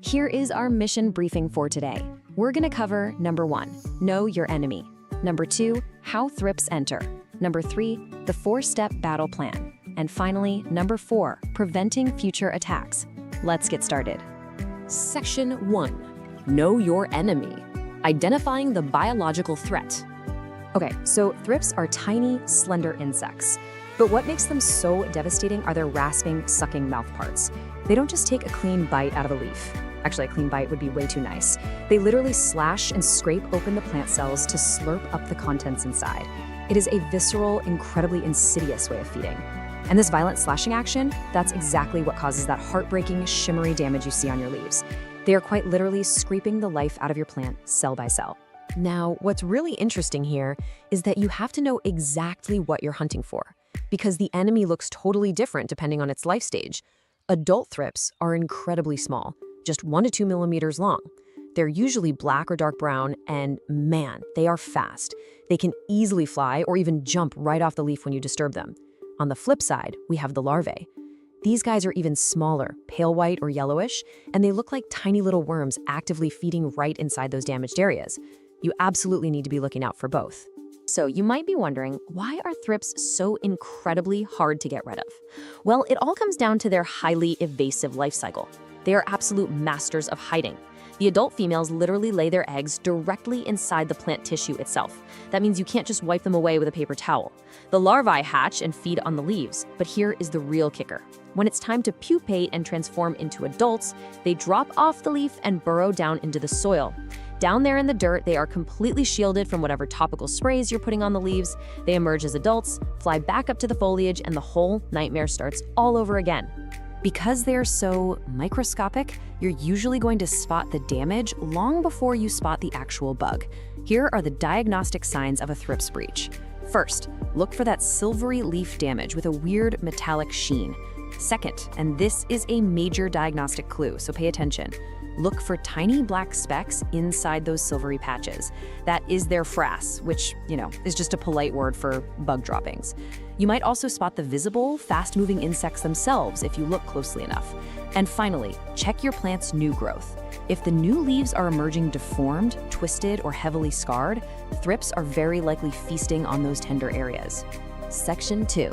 Here is our mission briefing for today. We're gonna cover number 1, know your enemy. Number 2, how thrips enter. Number 3, the 4-step battle plan. And finally, number 4, preventing future attacks. Let's get started. Section 1. Know your enemy. Identifying the biological threat. Okay, so thrips are tiny, slender insects. But what makes them so devastating are their rasping, sucking mouth parts. They don't just take a clean bite out of a leaf. Actually, a clean bite would be way too nice. They literally slash and scrape open the plant cells to slurp up the contents inside. It is a visceral, incredibly insidious way of feeding. And this violent slashing action, that's exactly what causes that heartbreaking, shimmery damage you see on your leaves. They are quite literally scraping the life out of your plant, cell by cell. Now, what's really interesting here is that you have to know exactly what you're hunting for, because the enemy looks totally different depending on its life stage. Adult thrips are incredibly small, just 1 to 2 millimeters long. They're usually black or dark brown, and man, they are fast. They can easily fly or even jump right off the leaf when you disturb them. On the flip side, we have the larvae. These guys are even smaller, pale white or yellowish, and they look like tiny little worms actively feeding right inside those damaged areas. You absolutely need to be looking out for both. So you might be wondering, why are thrips so incredibly hard to get rid of? Well, it all comes down to their highly evasive life cycle. They are absolute masters of hiding. The adult females literally lay their eggs directly inside the plant tissue itself. That means you can't just wipe them away with a paper towel. The larvae hatch and feed on the leaves, but here is the real kicker. When it's time to pupate and transform into adults, they drop off the leaf and burrow down into the soil. Down there in the dirt, they are completely shielded from whatever topical sprays you're putting on the leaves. They emerge as adults, fly back up to the foliage, and the whole nightmare starts all over again. Because they're so microscopic, you're usually going to spot the damage long before you spot the actual bug. Here are the diagnostic signs of a thrips breach. First, look for that silvery leaf damage with a weird metallic sheen. Second, and this is a major diagnostic clue, so pay attention, look for tiny black specks inside those silvery patches. That is their frass, which, is just a polite word for bug droppings. You might also spot the visible, fast-moving insects themselves if you look closely enough. And finally, check your plant's new growth. If the new leaves are emerging deformed, twisted, or heavily scarred, thrips are very likely feasting on those tender areas. Section 2.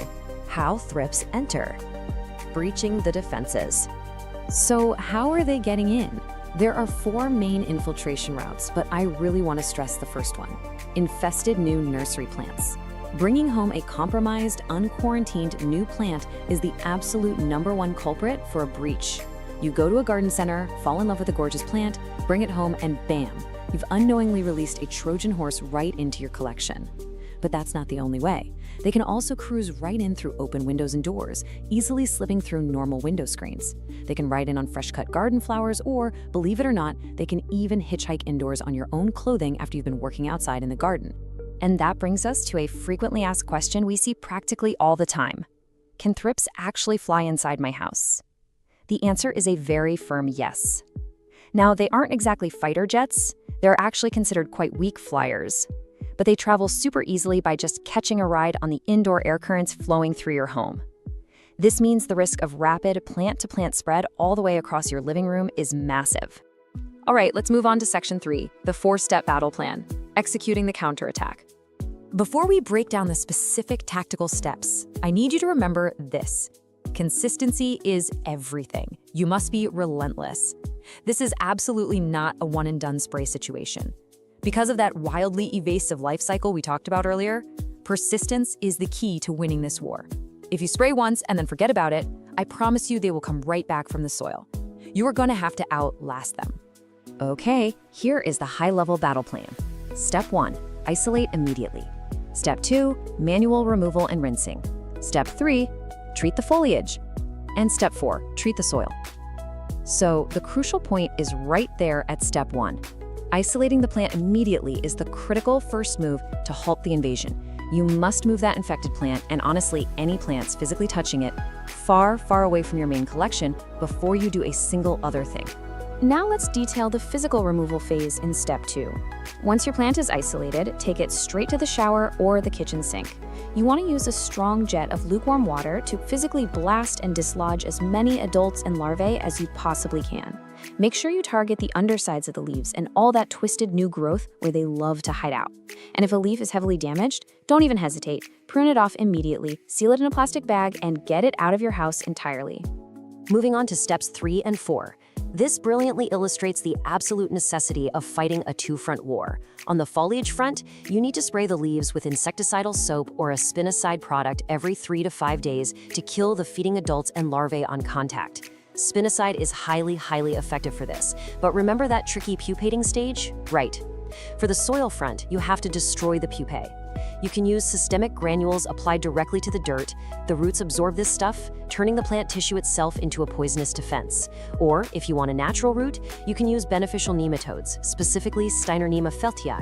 How thrips enter. Breaching the defenses. So how are they getting in? There are 4 main infiltration routes, but I really want to stress the first one. Infested new nursery plants. Bringing home a compromised, unquarantined new plant is the absolute #1 culprit for a breach. You go to a garden center, fall in love with a gorgeous plant, bring it home, and bam, you've unknowingly released a Trojan horse right into your collection. But that's not the only way. They can also cruise right in through open windows and doors, easily slipping through normal window screens. They can ride in on fresh-cut garden flowers, or, believe it or not, they can even hitchhike indoors on your own clothing after you've been working outside in the garden. And that brings us to a frequently asked question we see practically all the time. Can thrips actually fly inside my house? The answer is a very firm yes. Now, they aren't exactly fighter jets. They're actually considered quite weak flyers. But they travel super easily by just catching a ride on the indoor air currents flowing through your home. This means the risk of rapid plant-to-plant spread all the way across your living room is massive. All right, let's move on to Section 3, the 4-step battle plan, executing the counterattack. Before we break down the specific tactical steps, I need you to remember this. Consistency is everything. You must be relentless. This is absolutely not a one-and-done spray situation. Because of that wildly evasive life cycle we talked about earlier, persistence is the key to winning this war. If you spray once and then forget about it, I promise you they will come right back from the soil. You are going to have to outlast them. Okay, here is the high-level battle plan. Step 1, isolate immediately. Step 2, manual removal and rinsing. Step 3, treat the foliage. And Step 4, treat the soil. So the crucial point is right there at Step 1. Isolating the plant immediately is the critical first move to halt the invasion. You must move that infected plant, and honestly, any plants physically touching it, far, far away from your main collection before you do a single other thing. Now let's detail the physical removal phase in Step 2. Once your plant is isolated, take it straight to the shower or the kitchen sink. You want to use a strong jet of lukewarm water to physically blast and dislodge as many adults and larvae as you possibly can. Make sure you target the undersides of the leaves and all that twisted new growth where they love to hide out. And if a leaf is heavily damaged, don't even hesitate. Prune it off immediately, seal it in a plastic bag, and get it out of your house entirely. Moving on to Steps 3 and 4. This brilliantly illustrates the absolute necessity of fighting a two-front war. On the foliage front, you need to spray the leaves with insecticidal soap or a spinoside product every 3 to 5 days to kill the feeding adults and larvae on contact. Spinoside is highly effective for this, but remember that tricky pupating stage? Right. For the soil front, you have to destroy the pupae. You can use systemic granules applied directly to the dirt. The roots absorb this stuff, turning the plant tissue itself into a poisonous defense. Or, if you want a natural root, you can use beneficial nematodes, specifically Steinernema feltii.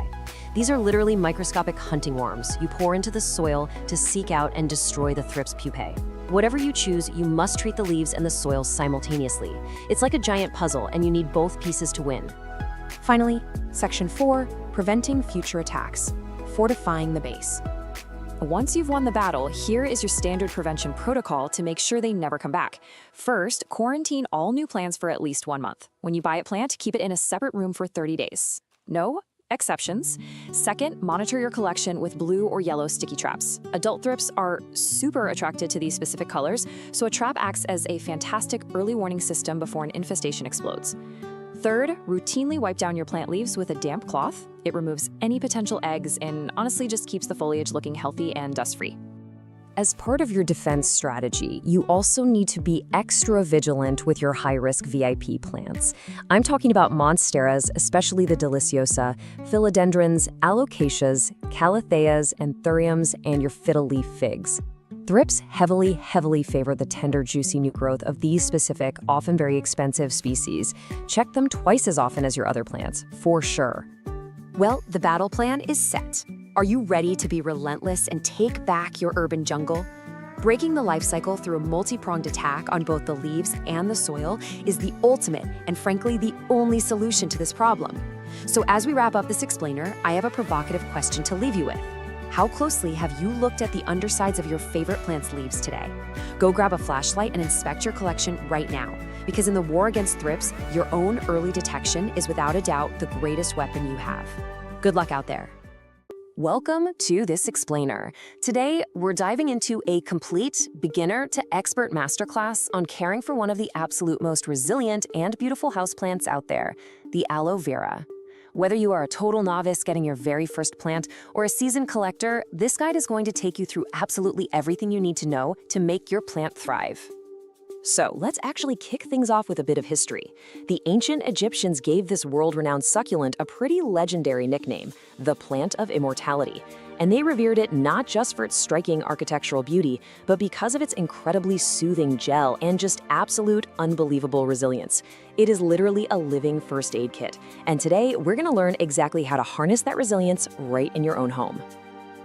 These are literally microscopic hunting worms you pour into the soil to seek out and destroy the thrips pupae. Whatever you choose, you must treat the leaves and the soil simultaneously. It's like a giant puzzle, and you need both pieces to win. Finally, Section 4, Preventing Future Attacks. Fortifying the base. Once you've won the battle, here is your standard prevention protocol to make sure they never come back. First, quarantine all new plants for at least 1 month. When you buy a plant, keep it in a separate room for 30 days. No exceptions. Second, monitor your collection with blue or yellow sticky traps. Adult thrips are super attracted to these specific colors, so a trap acts as a fantastic early warning system before an infestation explodes. Third, routinely wipe down your plant leaves with a damp cloth. It removes any potential eggs and honestly just keeps the foliage looking healthy and dust-free. As part of your defense strategy, you also need to be extra vigilant with your high-risk VIP plants. I'm talking about monsteras, especially the deliciosa, philodendrons, alocasias, calatheas, anthuriums, and your fiddle leaf figs. Thrips heavily favor the tender, juicy new growth of these specific, often very expensive species. Check them twice as often as your other plants, for sure. Well, the battle plan is set. Are you ready to be relentless and take back your urban jungle? Breaking the life cycle through a multi-pronged attack on both the leaves and the soil is the ultimate and frankly the only solution to this problem. So as we wrap up this explainer, I have a provocative question to leave you with. How closely have you looked at the undersides of your favorite plant's leaves today? Go grab a flashlight and inspect your collection right now, because in the war against thrips, your own early detection is without a doubt the greatest weapon you have. Good luck out there. Welcome to This Explainer. Today, we're diving into a complete beginner to expert masterclass on caring for one of the absolute most resilient and beautiful houseplants out there, the aloe vera. Whether you are a total novice getting your very first plant or a seasoned collector, this guide is going to take you through absolutely everything you need to know to make your plant thrive. So let's actually kick things off with a bit of history. The ancient Egyptians gave this world-renowned succulent a pretty legendary nickname, the plant of immortality. And they revered it not just for its striking architectural beauty, but because of its incredibly soothing gel and just absolute unbelievable resilience. It is literally a living first aid kit. And today, we're gonna learn exactly how to harness that resilience right in your own home.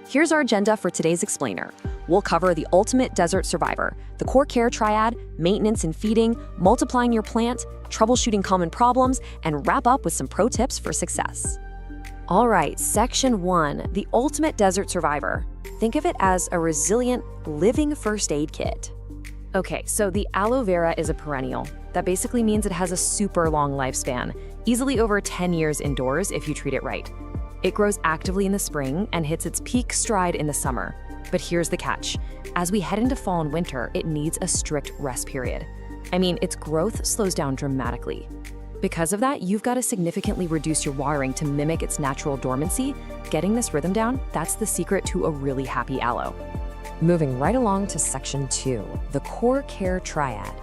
Here's our agenda for today's explainer. We'll cover the ultimate desert survivor, the core care triad, maintenance and feeding, multiplying your plant, troubleshooting common problems, and wrap up with some pro tips for success. All right, Section 1, the ultimate desert survivor. Think of it as a resilient, living first aid kit. Okay, so the aloe vera is a perennial. That basically means it has a super long lifespan, easily over 10 years indoors if you treat it right. It grows actively in the spring and hits its peak stride in the summer. But here's the catch. As we head into fall and winter, it needs a strict rest period. I mean, its growth slows down dramatically. Because of that, you've got to significantly reduce your watering to mimic its natural dormancy. Getting this rhythm down, that's the secret to a really happy aloe. Moving right along to Section 2, the core care triad.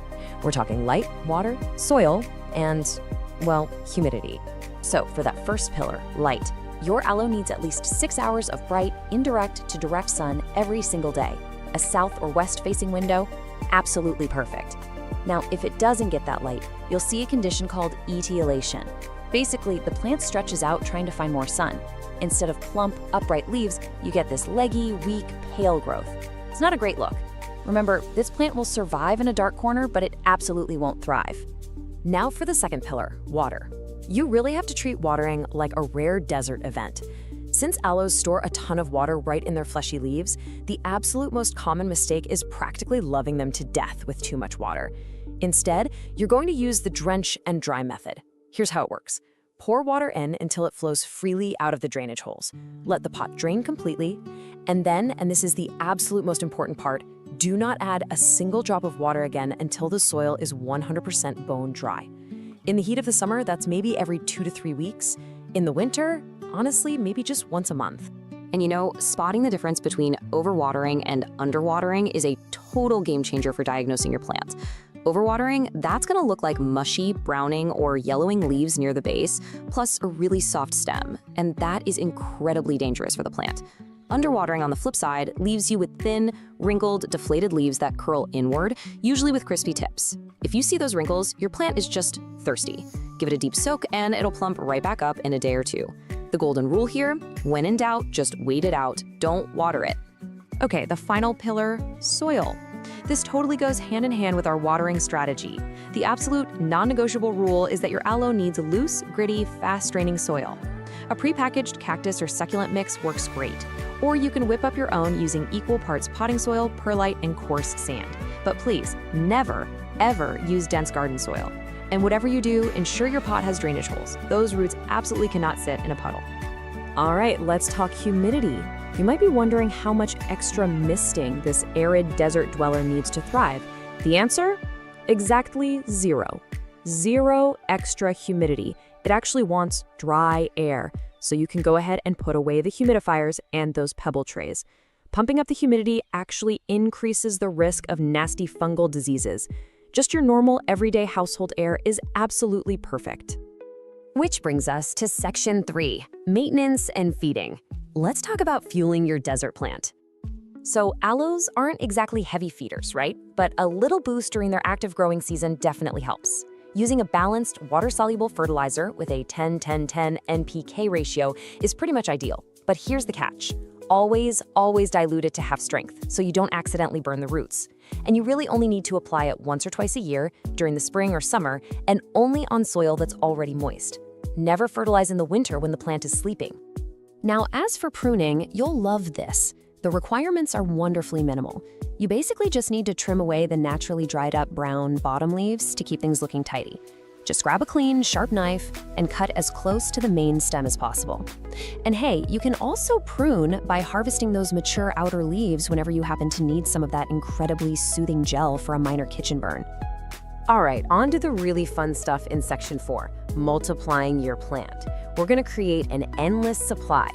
We're talking light, water, soil, and, well, humidity. So for that first pillar, light, your aloe needs at least 6 hours of bright, indirect to direct sun every single day. A south or west facing window, absolutely perfect. Now, if it doesn't get that light, you'll see a condition called etiolation. Basically, the plant stretches out trying to find more sun. Instead of plump, upright leaves, you get this leggy, weak, pale growth. It's not a great look. Remember, this plant will survive in a dark corner, but it absolutely won't thrive. Now for the second pillar, water. You really have to treat watering like a rare desert event. Since aloes store a ton of water right in their fleshy leaves, the absolute most common mistake is practically loving them to death with too much water. Instead, you're going to use the drench and dry method. Here's how it works. Pour water in until it flows freely out of the drainage holes. Let the pot drain completely, and then, and this is the absolute most important part, do not add a single drop of water again until the soil is 100% bone dry. In the heat of the summer, that's maybe every 2 to 3 weeks. In the winter, honestly, maybe just once a month. And you know, spotting the difference between overwatering and underwatering is a total game changer for diagnosing your plant. Overwatering, that's gonna look like mushy, browning, or yellowing leaves near the base, plus a really soft stem, and that is incredibly dangerous for the plant. Underwatering, on the flip side, leaves you with thin, wrinkled, deflated leaves that curl inward, usually with crispy tips. If you see those wrinkles, your plant is just thirsty. Give it a deep soak and it'll plump right back up in a day or two. The golden rule here, when in doubt, just wait it out. Don't water it. Okay, the final pillar, soil. This totally goes hand in hand with our watering strategy. The absolute non-negotiable rule is that your aloe needs loose, gritty, fast-draining soil. A prepackaged cactus or succulent mix works great, or you can whip up your own using equal parts potting soil, perlite, and coarse sand. But please, never, ever use dense garden soil. And whatever you do, ensure your pot has drainage holes. Those roots absolutely cannot sit in a puddle. All right, let's talk humidity. You might be wondering how much extra misting this arid desert dweller needs to thrive. The answer? Exactly 0. 0 extra humidity. It actually wants dry air, so you can go ahead and put away the humidifiers and those pebble trays. Pumping up the humidity actually increases the risk of nasty fungal diseases. Just your normal, everyday household air is absolutely perfect. Which brings us to section 3, maintenance and feeding. Let's talk about fueling your desert plant. So aloes aren't exactly heavy feeders, right? But a little boost during their active growing season definitely helps. Using a balanced, water-soluble fertilizer with a 10-10-10 NPK ratio is pretty much ideal. But here's the catch. Always dilute it to half strength so you don't accidentally burn the roots. And you really only need to apply it once or twice a year during the spring or summer and only on soil that's already moist. Never fertilize in the winter when the plant is sleeping. Now, as for pruning, you'll love this. The requirements are wonderfully minimal. You basically just need to trim away the naturally dried up brown bottom leaves to keep things looking tidy. Just grab a clean, sharp knife and cut as close to the main stem as possible. And hey, you can also prune by harvesting those mature outer leaves whenever you happen to need some of that incredibly soothing gel for a minor kitchen burn. All right, on to the really fun stuff in section 4, multiplying your plant. We're gonna create an endless supply.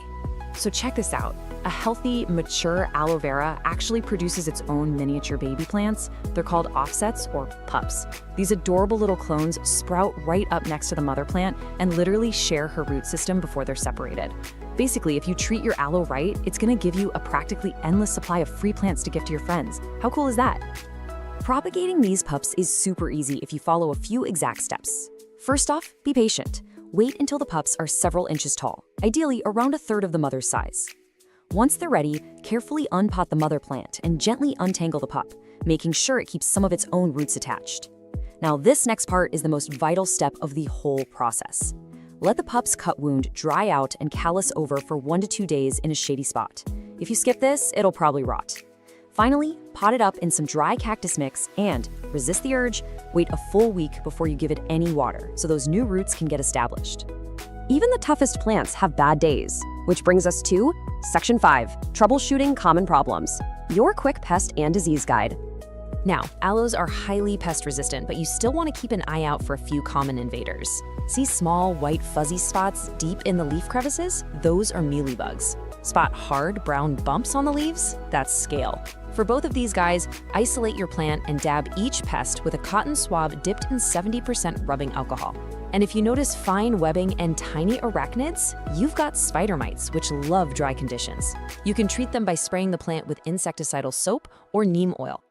So check this out. A healthy, mature aloe vera actually produces its own miniature baby plants. They're called offsets or pups. These adorable little clones sprout right up next to the mother plant and literally share her root system before they're separated. Basically, if you treat your aloe right, it's gonna give you a practically endless supply of free plants to give to your friends. How cool is that? Propagating these pups is super easy if you follow a few exact steps. First off, be patient. Wait until the pups are several inches tall, ideally around a third of the mother's size. Once they're ready, carefully unpot the mother plant and gently untangle the pup, making sure it keeps some of its own roots attached. Now, this next part is the most vital step of the whole process. Let the pup's cut wound dry out and callus over for 1 to 2 days in a shady spot. If you skip this, it'll probably rot. Finally, pot it up in some dry cactus mix and, resist the urge, wait a full week before you give it any water so those new roots can get established. Even the toughest plants have bad days, which brings us to Section 5, Troubleshooting Common Problems, your quick pest and disease guide. Now, aloes are highly pest resistant, but you still want to keep an eye out for a few common invaders. See small, white, fuzzy spots deep in the leaf crevices? Those are mealybugs. Spot hard, brown bumps on the leaves? That's scale. For both of these guys, isolate your plant and dab each pest with a cotton swab dipped in 70% rubbing alcohol. And if you notice fine webbing and tiny arachnids, you've got spider mites, which love dry conditions. You can treat them by spraying the plant with insecticidal soap or neem oil.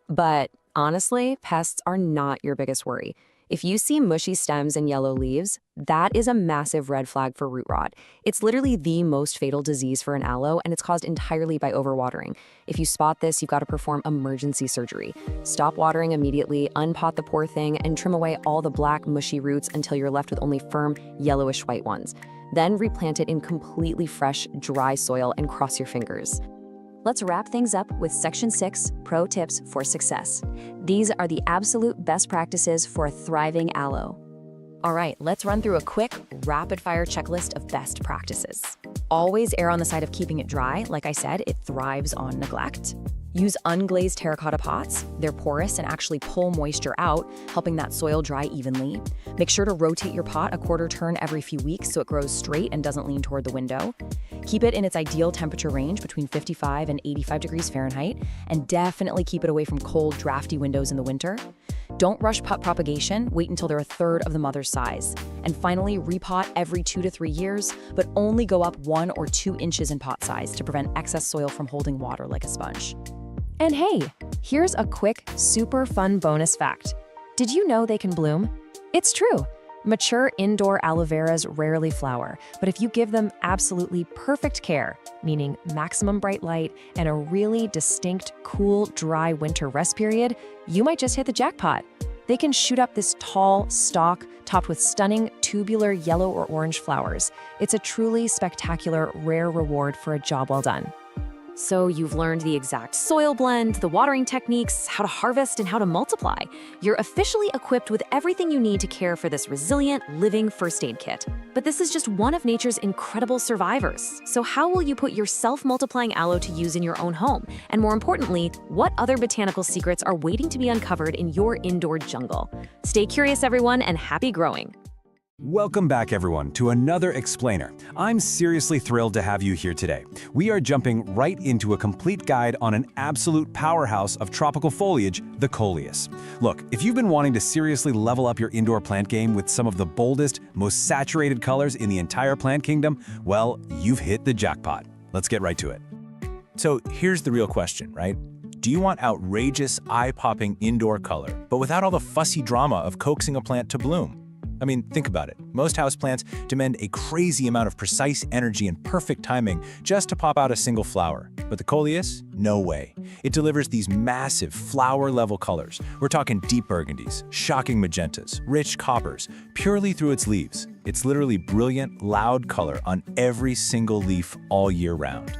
But honestly, pests are not your biggest worry. If you see mushy stems and yellow leaves, that is a massive red flag for root rot. It's literally the most fatal disease for an aloe, and it's caused entirely by overwatering. If you spot this, you've got to perform emergency surgery. Stop watering immediately, unpot the poor thing, and trim away all the black, mushy roots until you're left with only firm, yellowish white ones. Then replant it in completely fresh, dry soil and cross your fingers. Let's wrap things up with Section 6, Pro Tips for Success. These are the absolute best practices for a thriving aloe. All right, let's run through a quick, rapid-fire checklist of best practices. Always err on the side of keeping it dry. Like I said, it thrives on neglect. Use unglazed terracotta pots. They're porous and actually pull moisture out, helping that soil dry evenly. Make sure to rotate your pot a quarter turn every few weeks so it grows straight and doesn't lean toward the window. Keep it in its ideal temperature range between 55 and 85 degrees Fahrenheit, and definitely keep it away from cold, drafty windows in the winter. Don't rush pot propagation, wait until they're a third of the mother's size. And finally, repot every 2 to 3 years, but only go up 1 or 2 inches in pot size to prevent excess soil from holding water like a sponge. And hey, here's a quick, super fun bonus fact. Did you know they can bloom? It's true. Mature indoor aloe veras rarely flower, but if you give them absolutely perfect care, meaning maximum bright light and a really distinct, cool, dry winter rest period, you might just hit the jackpot. They can shoot up this tall stalk topped with stunning tubular yellow or orange flowers. It's a truly spectacular, rare reward for a job well done. So you've learned the exact soil blend, the watering techniques, how to harvest, and how to multiply. You're officially equipped with everything you need to care for this resilient, living first aid kit. But this is just one of nature's incredible survivors. So how will you put your self-multiplying aloe to use in your own home? And more importantly, what other botanical secrets are waiting to be uncovered in your indoor jungle? Stay curious, everyone, and happy growing. Welcome back, everyone, to another explainer. I'm seriously thrilled to have you here today. We are jumping right into a complete guide on an absolute powerhouse of tropical foliage, the coleus. Look, if you've been wanting to seriously level up your indoor plant game with some of the boldest, most saturated colors in the entire plant kingdom, well, you've hit the jackpot. Let's get right to it. So here's the real question, right? Do you want outrageous, eye-popping indoor color, but without all the fussy drama of coaxing a plant to bloom? I mean, think about it. Most houseplants demand a crazy amount of precise energy and perfect timing just to pop out a single flower. But the coleus? No way. It delivers these massive flower-level colors. We're talking deep burgundies, shocking magentas, rich coppers, purely through its leaves. It's literally brilliant, loud color on every single leaf all year round.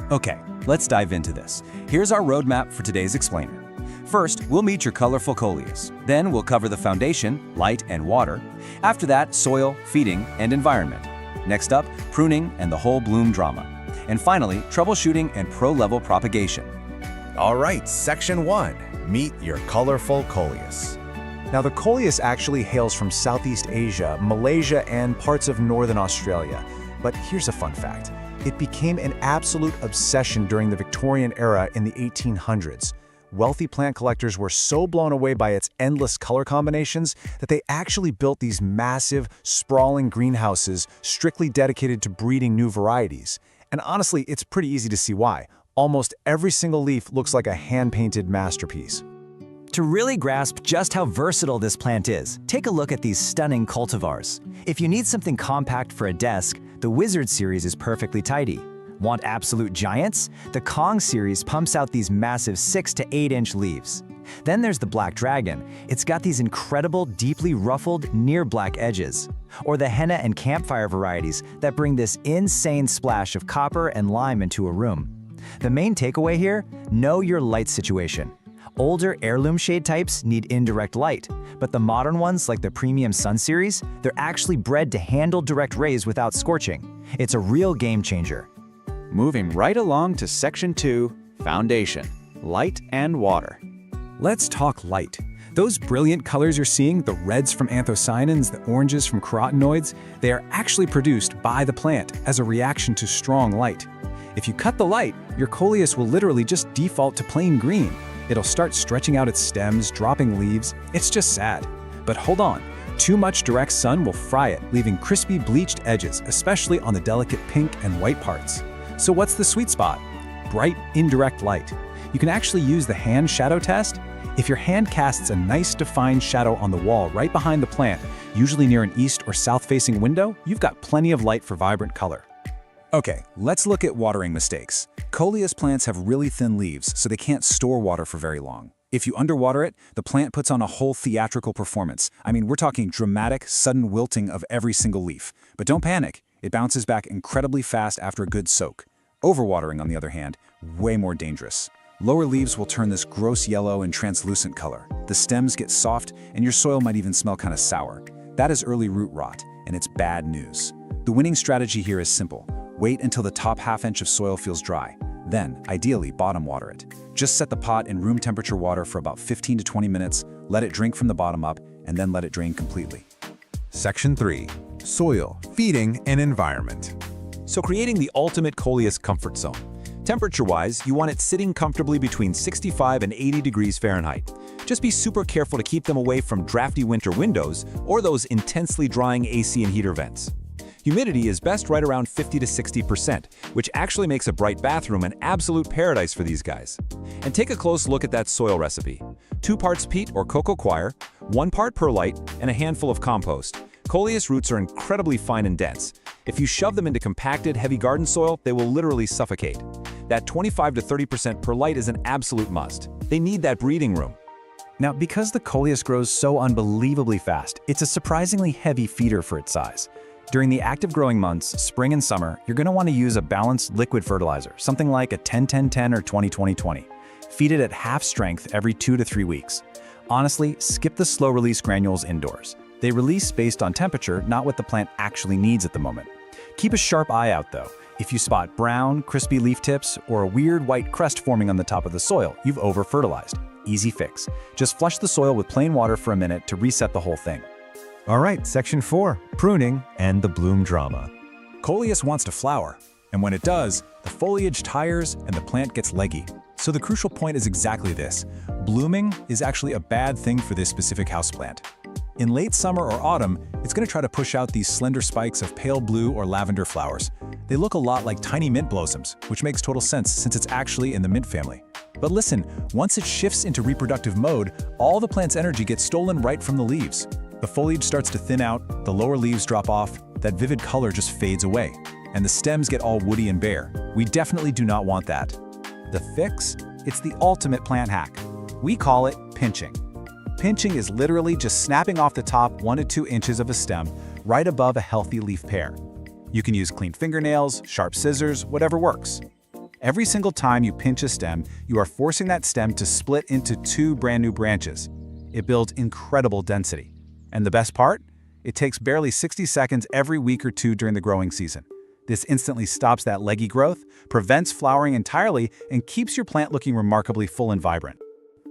Okay, let's dive into this. Here's our roadmap for today's explainer. First, we'll meet your colorful coleus. Then we'll cover the foundation, light and water. After that, soil, feeding, and environment. Next up, pruning and the whole bloom drama. And finally, troubleshooting and pro-level propagation. All right, Section 1. Meet your colorful coleus. Now, the coleus actually hails from Southeast Asia, Malaysia, and parts of northern Australia. But here's a fun fact. It became an absolute obsession during the Victorian era in the 1800s. Wealthy plant collectors were so blown away by its endless color combinations that they actually built these massive, sprawling greenhouses strictly dedicated to breeding new varieties. And honestly, it's pretty easy to see why. Almost every single leaf looks like a hand-painted masterpiece. To really grasp just how versatile this plant is, take a look at these stunning cultivars. If you need something compact for a desk, the Wizard series is perfectly tidy. Want absolute giants? The Kong series pumps out these massive 6 to 8 inch leaves. Then there's the Black Dragon. It's got these incredible, deeply ruffled, near black edges. Or the Henna and Campfire varieties that bring this insane splash of copper and lime into a room. The main takeaway here? Know your light situation. Older heirloom shade types need indirect light, but the modern ones like the Premium Sun series, they're actually bred to handle direct rays without scorching. It's a real game changer. Moving right along to Section 2, Foundation, Light and Water. Let's talk light. Those brilliant colors you're seeing, the reds from anthocyanins, the oranges from carotenoids, they are actually produced by the plant as a reaction to strong light. If you cut the light, your coleus will literally just default to plain green. It'll start stretching out its stems, dropping leaves. It's just sad. But hold on. Too much direct sun will fry it, leaving crispy, bleached edges, especially on the delicate pink and white parts. So what's the sweet spot? Bright, indirect light. You can actually use the hand shadow test. If your hand casts a nice defined shadow on the wall right behind the plant, usually near an east or south-facing window, you've got plenty of light for vibrant color. Okay, let's look at watering mistakes. Coleus plants have really thin leaves, so they can't store water for very long. If you underwater it, the plant puts on a whole theatrical performance. I mean, we're talking dramatic, sudden wilting of every single leaf. But don't panic. It bounces back incredibly fast after a good soak. Overwatering, on the other hand, way more dangerous. Lower leaves will turn this gross yellow and translucent color. The stems get soft, and your soil might even smell kind of sour. That is early root rot, and it's bad news. The winning strategy here is simple. Wait until the top half inch of soil feels dry. Then, ideally, bottom water it. Just set the pot in room temperature water for about 15 to 20 minutes, let it drink from the bottom up, and then let it drain completely. Section 3. Soil, feeding, and environment. So creating the ultimate coleus comfort zone. Temperature-wise, you want it sitting comfortably between 65 and 80 degrees Fahrenheit. Just be super careful to keep them away from drafty winter windows or those intensely drying AC and heater vents. Humidity is best right around 50 to 60%, which actually makes a bright bathroom an absolute paradise for these guys. And take a close look at that soil recipe. 2 parts peat or cocoa coir, 1 part perlite, and a handful of compost. Coleus roots are incredibly fine and dense. If you shove them into compacted, heavy garden soil, they will literally suffocate. That 25 to 30% perlite is an absolute must. They need that breathing room. Now, because the coleus grows so unbelievably fast, it's a surprisingly heavy feeder for its size. During the active growing months, spring and summer, you're going to want to use a balanced liquid fertilizer, something like a 10-10-10 or 20-20-20. Feed it at half strength every 2 to 3 weeks. Honestly, skip the slow-release granules indoors. They release based on temperature, not what the plant actually needs at the moment. Keep a sharp eye out, though. If you spot brown, crispy leaf tips or a weird white crust forming on the top of the soil, you've over-fertilized. Easy fix. Just flush the soil with plain water for a minute to reset the whole thing. All right, Section 4, Pruning and the Bloom Drama. Coleus wants to flower, and when it does, the foliage tires and the plant gets leggy. So the crucial point is exactly this. Blooming is actually a bad thing for this specific houseplant. In late summer or autumn, it's going to try to push out these slender spikes of pale blue or lavender flowers. They look a lot like tiny mint blossoms, which makes total sense since it's actually in the mint family. But listen, once it shifts into reproductive mode, all the plant's energy gets stolen right from the leaves. The foliage starts to thin out, the lower leaves drop off, that vivid color just fades away, and the stems get all woody and bare. We definitely do not want that. The fix? It's the ultimate plant hack. We call it pinching. Pinching is literally just snapping off the top 1 to 2 inches of a stem right above a healthy leaf pair. You can use clean fingernails, sharp scissors, whatever works. Every single time you pinch a stem, you are forcing that stem to split into 2 brand new branches. It builds incredible density. And the best part? It takes barely 60 seconds every week or 2 during the growing season. This instantly stops that leggy growth, prevents flowering entirely, and keeps your plant looking remarkably full and vibrant.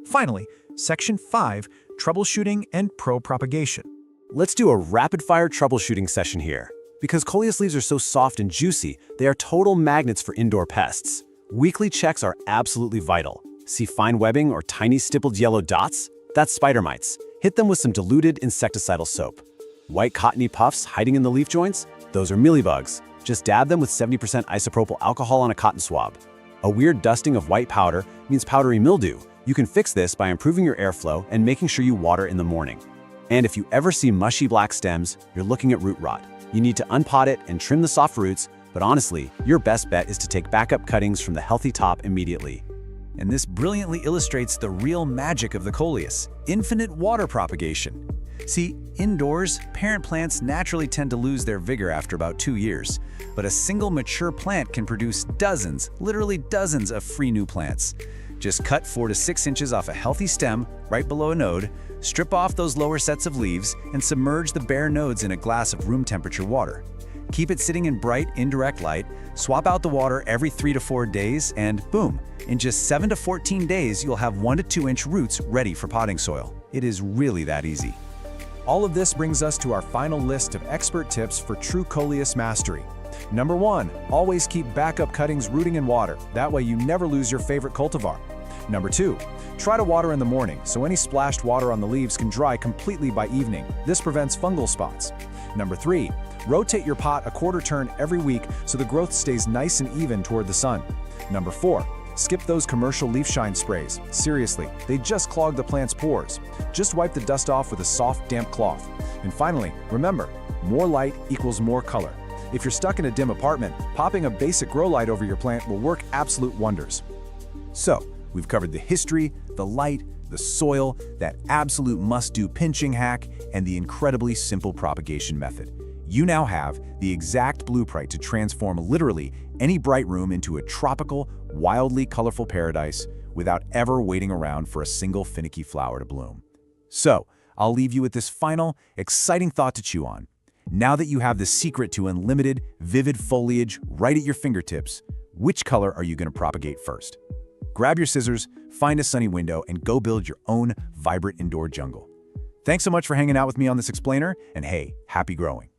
Finally, Section 5, Troubleshooting and Propagation. Let's do a rapid-fire troubleshooting session here. Because coleus leaves are so soft and juicy, they are total magnets for indoor pests. Weekly checks are absolutely vital. See fine webbing or tiny stippled yellow dots? That's spider mites. Hit them with some diluted insecticidal soap. White cottony puffs hiding in the leaf joints? Those are mealybugs. Just dab them with 70% isopropyl alcohol on a cotton swab. A weird dusting of white powder means powdery mildew. You can fix this by improving your airflow and making sure you water in the morning. And if you ever see mushy black stems, you're looking at root rot. You need to unpot it and trim the soft roots, but honestly, your best bet is to take backup cuttings from the healthy top immediately. And this brilliantly illustrates the real magic of the coleus, infinite water propagation. See, indoors, parent plants naturally tend to lose their vigor after about 2 years, but a single mature plant can produce dozens, literally dozens of free new plants. Just cut 4 to 6 inches off a healthy stem right below a node, strip off those lower sets of leaves, and submerge the bare nodes in a glass of room temperature water. Keep it sitting in bright, indirect light, swap out the water every 3 to 4 days, and boom, in just 7 to 14 days, you'll have 1 to 2 inch roots ready for potting soil. It is really that easy. All of this brings us to our final list of expert tips for true coleus mastery. Number 1, always keep backup cuttings rooting in water. That way you never lose your favorite cultivar. Number 2, try to water in the morning so any splashed water on the leaves can dry completely by evening. This prevents fungal spots. Number 3, rotate your pot a quarter turn every week so the growth stays nice and even toward the sun. Number 4, skip those commercial leaf shine sprays. Seriously, they just clog the plant's pores. Just wipe the dust off with a soft, damp cloth. And finally, remember, more light equals more color. If you're stuck in a dim apartment, popping a basic grow light over your plant will work absolute wonders. So, we've covered the history, the light, the soil, that absolute must-do pinching hack, and the incredibly simple propagation method. You now have the exact blueprint to transform literally any bright room into a tropical, wildly colorful paradise without ever waiting around for a single finicky flower to bloom. So, I'll leave you with this final, exciting thought to chew on. Now that you have the secret to unlimited, vivid foliage right at your fingertips, Which color are you going to propagate first? Grab your scissors, find a sunny window, and go build your own vibrant indoor jungle. Thanks so much for hanging out with me on this explainer, and hey, happy growing.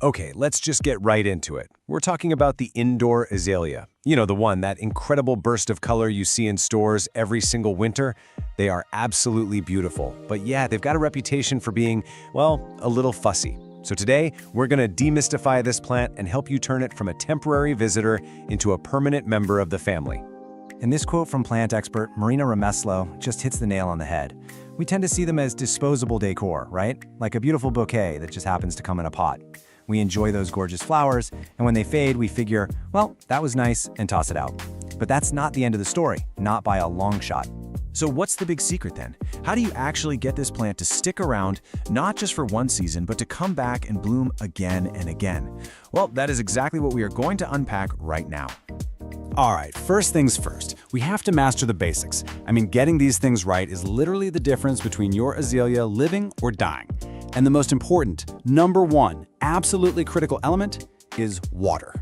Okay, let's just get right into it. We're talking about the indoor azalea. You know, the one, that incredible burst of color you see in stores every single winter. They are absolutely beautiful, but yeah, they've got a reputation for being, well, a little fussy. So today, we're gonna demystify this plant and help you turn it from a temporary visitor into a permanent member of the family. And this quote from plant expert Marina Remeslo just hits the nail on the head. We tend to see them as disposable decor, right? Like a beautiful bouquet that just happens to come in a pot. We enjoy those gorgeous flowers, and when they fade, we figure, well, that was nice, and toss it out. But that's not the end of the story, not by a long shot. So what's the big secret then? How do you actually get this plant to stick around, not just for one season, but to come back and bloom again and again? Well, that is exactly what we are going to unpack right now. All right, first things first, we have to master the basics. I mean, getting these things right is literally the difference between your azalea living or dying. And the most important, number one, absolutely critical element is water.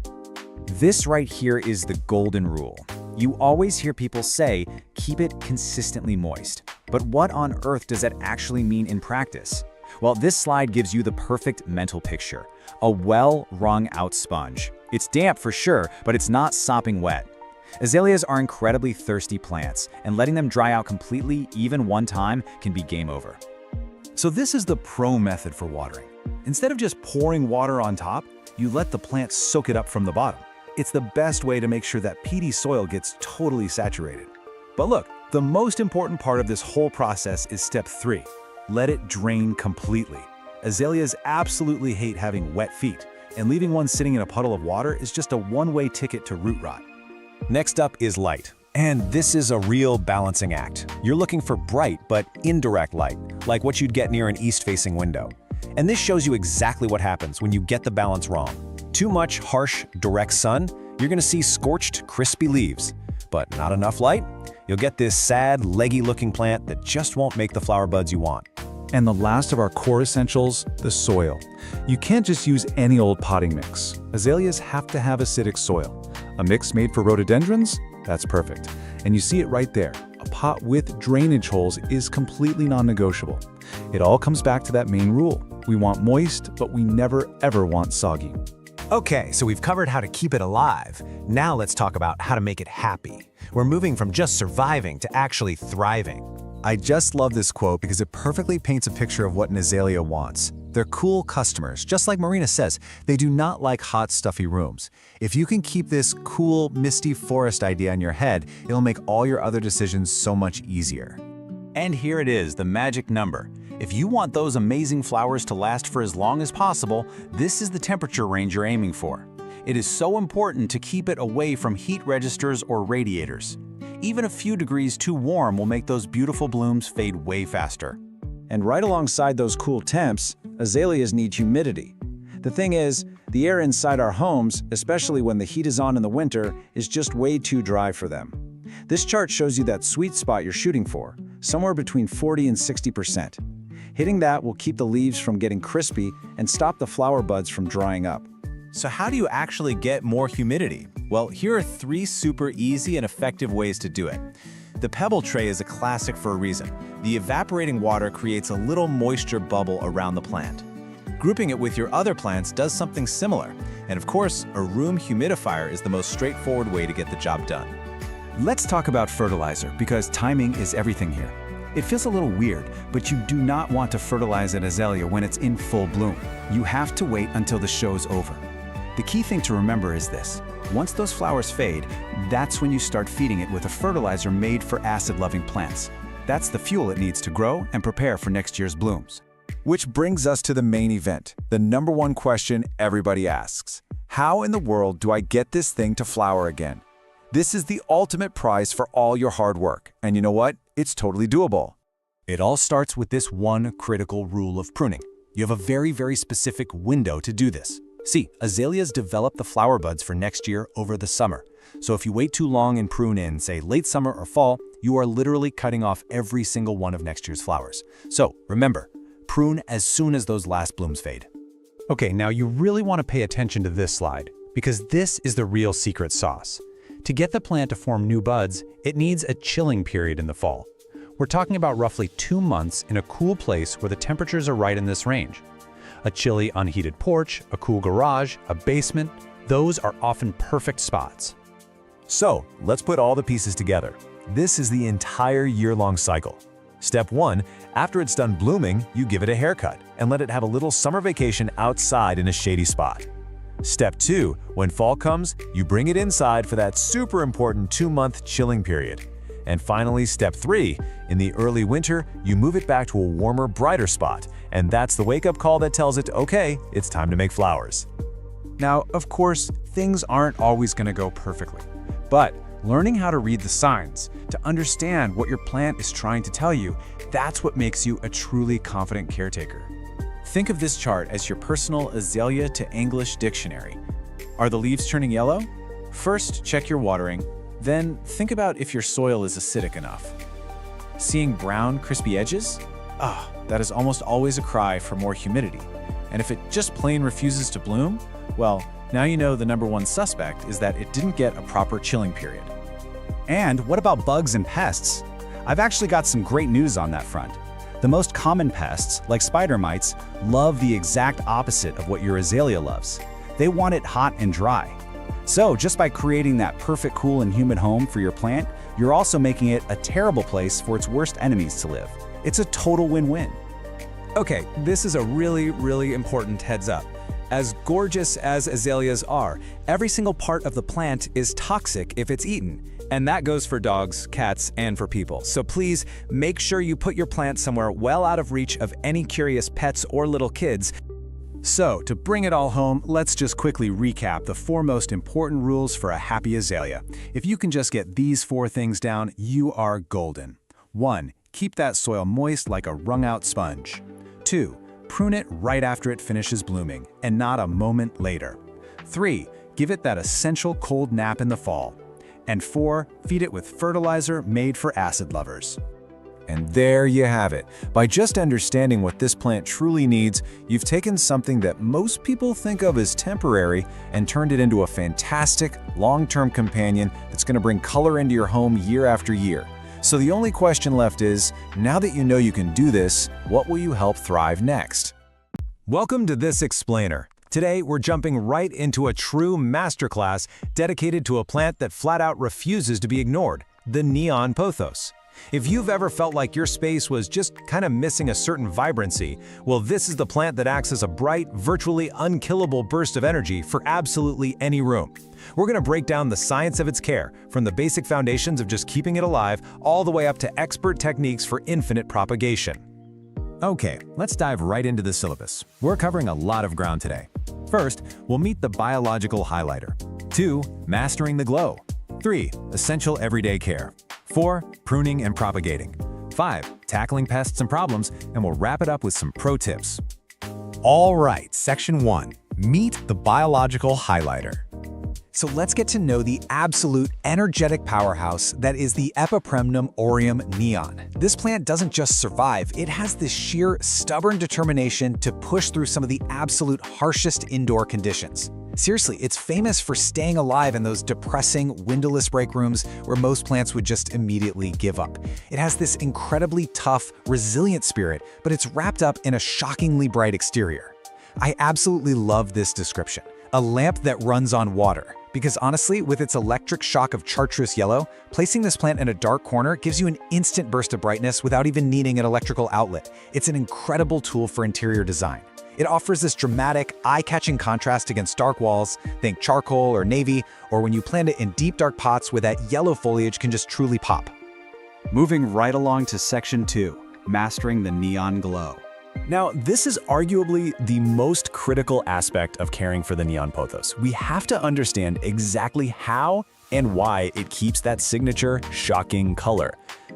This right here is the golden rule. You always hear people say, keep it consistently moist. But what on earth does that actually mean in practice? Well, this slide gives you the perfect mental picture. A well-wrung-out sponge. It's damp for sure, but it's not sopping wet. Azaleas are incredibly thirsty plants, and letting them dry out completely, even one time, can be game over. So this is the pro method for watering. Instead of just pouring water on top, you let the plant soak it up from the bottom. It's the best way to make sure that peaty soil gets totally saturated. But look, the most important part of this whole process is step 3. Let it drain completely. Azaleas absolutely hate having wet feet, and leaving one sitting in a puddle of water is just a one-way ticket to root rot. Next up is light. And this is a real balancing act. You're looking for bright but indirect light, like what you'd get near an east-facing window. And this shows you exactly what happens when you get the balance wrong. Too much harsh, direct sun, you're gonna see scorched, crispy leaves. But not enough light, you'll get this sad, leggy-looking plant that just won't make the flower buds you want. And the last of our core essentials, the soil. You can't just use any old potting mix. Azaleas have to have acidic soil. A mix made for rhododendrons? That's perfect. And you see it right there. A pot with drainage holes is completely non-negotiable. It all comes back to that main rule. We want moist, but we never ever want soggy. Okay, so we've covered how to keep it alive. Now let's talk about how to make it happy. We're moving from just surviving to actually thriving. I just love this quote because it perfectly paints a picture of what an azalea wants. They're cool customers. Just like Marina says, they do not like hot, stuffy rooms. If you can keep this cool, misty forest idea in your head, it'll make all your other decisions so much easier. And here it is, the magic number. If you want those amazing flowers to last for as long as possible, this is the temperature range you're aiming for. It is so important to keep it away from heat registers or radiators. Even a few degrees too warm will make those beautiful blooms fade way faster. And right alongside those cool temps, azaleas need humidity. The thing is, the air inside our homes, especially when the heat is on in the winter, is just way too dry for them. This chart shows you that sweet spot you're shooting for, somewhere between 40 and 60%. Hitting that will keep the leaves from getting crispy and stop the flower buds from drying up. So how do you actually get more humidity? Well, here are 3 super easy and effective ways to do it. The pebble tray is a classic for a reason. The evaporating water creates a little moisture bubble around the plant. Grouping it with your other plants does something similar. And of course, a room humidifier is the most straightforward way to get the job done. Let's talk about fertilizer, because timing is everything here. It feels a little weird, but you do not want to fertilize an azalea when it's in full bloom. You have to wait until the show's over. The key thing to remember is this. Once those flowers fade, that's when you start feeding it with a fertilizer made for acid-loving plants. That's the fuel it needs to grow and prepare for next year's blooms. Which brings us to the main event, the #1 question everybody asks. How in the world do I get this thing to flower again? This is the ultimate prize for all your hard work. And you know what? It's totally doable. It all starts with this one critical rule of pruning. You have a very, very specific window to do this. See, azaleas develop the flower buds for next year over the summer. So if you wait too long and prune in, say, late summer or fall, you are literally cutting off every single one of next year's flowers. So remember, prune as soon as those last blooms fade. Okay, now you really want to pay attention to this slide, because this is the real secret sauce. To get the plant to form new buds, it needs a chilling period in the fall. We're talking about roughly 2 months in a cool place where the temperatures are right in this range. A chilly, unheated porch, a cool garage, a basement, those are often perfect spots. So, let's put all the pieces together. This is the entire year-long cycle. Step 1, after it's done blooming, you give it a haircut and let it have a little summer vacation outside in a shady spot. Step 2, when fall comes, you bring it inside for that super important 2-month chilling period. And finally, step 3, in the early winter, you move it back to a warmer, brighter spot, and that's the wake-up call that tells it, okay, it's time to make flowers. Now, of course, things aren't always going to go perfectly, but learning how to read the signs, to understand what your plant is trying to tell you, that's what makes you a truly confident caretaker. Think of this chart as your personal azalea to English dictionary. Are the leaves turning yellow? First, check your watering, then think about if your soil is acidic enough. Seeing brown, crispy edges? That is almost always a cry for more humidity. And if it just plain refuses to bloom, well, now you know the number one suspect is that it didn't get a proper chilling period. And what about bugs and pests? I've actually got some great news on that front. The most common pests, like spider mites, love the exact opposite of what your azalea loves. They want it hot and dry. So just by creating that perfect cool and humid home for your plant, you're also making it a terrible place for its worst enemies to live. It's a total win-win. Okay, this is a really important heads up. As gorgeous as azaleas are, every single part of the plant is toxic if it's eaten. And that goes for dogs, cats, and for people. So please make sure you put your plant somewhere well out of reach of any curious pets or little kids. So, to bring it all home, let's just quickly recap the 4 most important rules for a happy azalea. If you can just get these 4 things down, you are golden. 1. Keep that soil moist like a wrung-out sponge. 2. Prune it right after it finishes blooming, and not a moment later. 3. Give it that essential cold nap in the fall. And 4. Feed it with fertilizer made for acid lovers. And there you have it. By just understanding what this plant truly needs, you've taken something that most people think of as temporary and turned it into a fantastic, long-term companion that's going to bring color into your home year after year. So the only question left is, now that you know you can do this, what will you help thrive next? Welcome to This Explainer. Today, we're jumping right into a true masterclass dedicated to a plant that flat out refuses to be ignored, the neon pothos. If you've ever felt like your space was just kind of missing a certain vibrancy, well, this is the plant that acts as a bright, virtually unkillable burst of energy for absolutely any room. We're going to break down the science of its care, from the basic foundations of just keeping it alive, all the way up to expert techniques for infinite propagation. Okay, let's dive right into the syllabus. We're covering a lot of ground today. First, we'll meet the biological highlighter. 2. Mastering the glow. 3. Essential everyday care. 4. Pruning and propagating. 5. Tackling pests and problems, and we'll wrap it up with some pro tips. All right, Section 1. Meet the biological highlighter. So let's get to know the absolute energetic powerhouse that is the Epipremnum aureum neon. This plant doesn't just survive, it has this sheer, stubborn determination to push through some of the absolute harshest indoor conditions. Seriously, it's famous for staying alive in those depressing, windowless break rooms where most plants would just immediately give up. It has this incredibly tough, resilient spirit, but it's wrapped up in a shockingly bright exterior. I absolutely love this description. A lamp that runs on water. Because honestly, with its electric shock of chartreuse yellow, placing this plant in a dark corner gives you an instant burst of brightness without even needing an electrical outlet. It's an incredible tool for interior design. It offers this dramatic, eye-catching contrast against dark walls, think charcoal or navy, or when you plant it in deep dark pots where that yellow foliage can just truly pop. Moving right along to Section 2, Mastering the Neon Glow. Now, this is arguably the most critical aspect of caring for the neon pothos. We have to understand exactly how and why it keeps that signature, shocking color.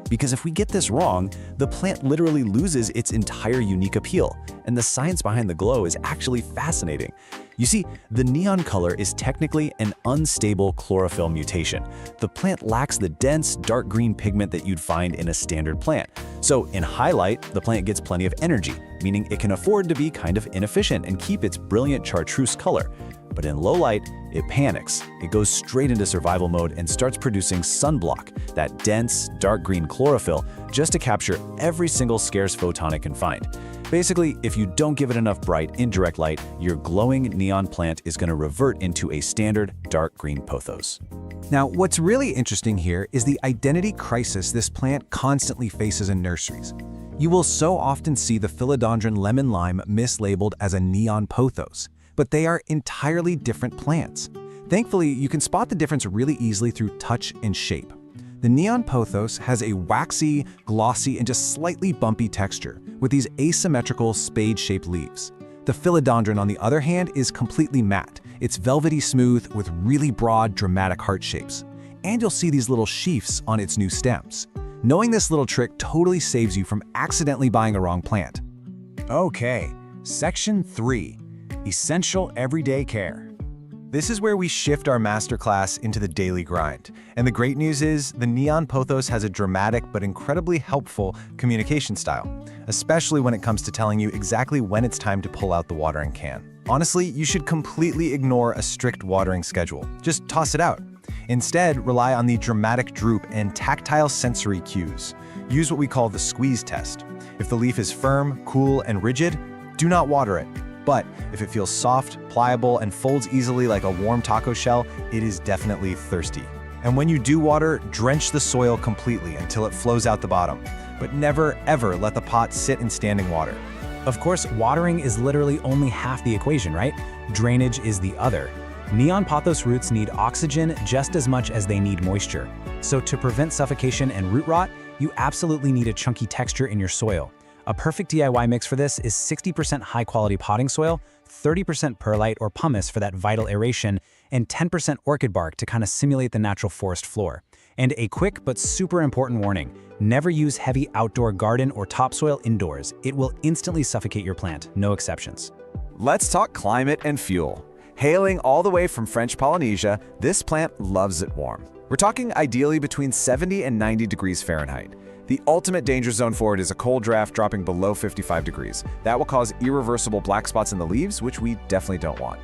Because if we get this wrong, the plant literally loses its entire unique appeal, and the science behind the glow is actually fascinating. You see, the neon color is technically an unstable chlorophyll mutation. The plant lacks the dense, dark green pigment that you'd find in a standard plant. So in highlight, the plant gets plenty of energy, meaning it can afford to be kind of inefficient and keep its brilliant chartreuse color. But in low light, it panics. It goes straight into survival mode and starts producing sunblock, that dense, dark green chlorophyll, just to capture every single scarce photon it can find. Basically, if you don't give it enough bright, indirect light, your glowing neon plant is going to revert into a standard dark green pothos. Now, what's really interesting here is the identity crisis this plant constantly faces in nurseries. You will so often see the philodendron lemon lime mislabeled as a neon pothos, but they are entirely different plants. Thankfully, you can spot the difference really easily through touch and shape. The neon pothos has a waxy, glossy, and just slightly bumpy texture, with these asymmetrical spade-shaped leaves. The philodendron, on the other hand, is completely matte. It's velvety smooth with really broad, dramatic heart shapes. And you'll see these little sheaths on its new stems. Knowing this little trick totally saves you from accidentally buying a wrong plant. Okay, Section 3, Essential Everyday Care. This is where we shift our masterclass into the daily grind. And the great news is, the neon pothos has a dramatic but incredibly helpful communication style, especially when it comes to telling you exactly when it's time to pull out the watering can. Honestly, you should completely ignore a strict watering schedule. Just toss it out. Instead, rely on the dramatic droop and tactile sensory cues. Use what we call the squeeze test. If the leaf is firm, cool, and rigid, do not water it. But if it feels soft, pliable, and folds easily like a warm taco shell, it is definitely thirsty. And when you do water, drench the soil completely until it flows out the bottom. But never, ever let the pot sit in standing water. Of course, watering is literally only half the equation, right? Drainage is the other. Neon pothos roots need oxygen just as much as they need moisture. So to prevent suffocation and root rot, you absolutely need a chunky texture in your soil. A perfect DIY mix for this is 60% high-quality potting soil, 30% perlite or pumice for that vital aeration, and 10% orchid bark to kind of simulate the natural forest floor. And a quick but super important warning, never use heavy outdoor garden or topsoil indoors. It will instantly suffocate your plant, no exceptions. Let's talk climate and fuel. Hailing all the way from French Polynesia, this plant loves it warm. We're talking ideally between 70 and 90 degrees Fahrenheit. The ultimate danger zone for it is a cold draft dropping below 55 degrees. That will cause irreversible black spots in the leaves, which we definitely don't want.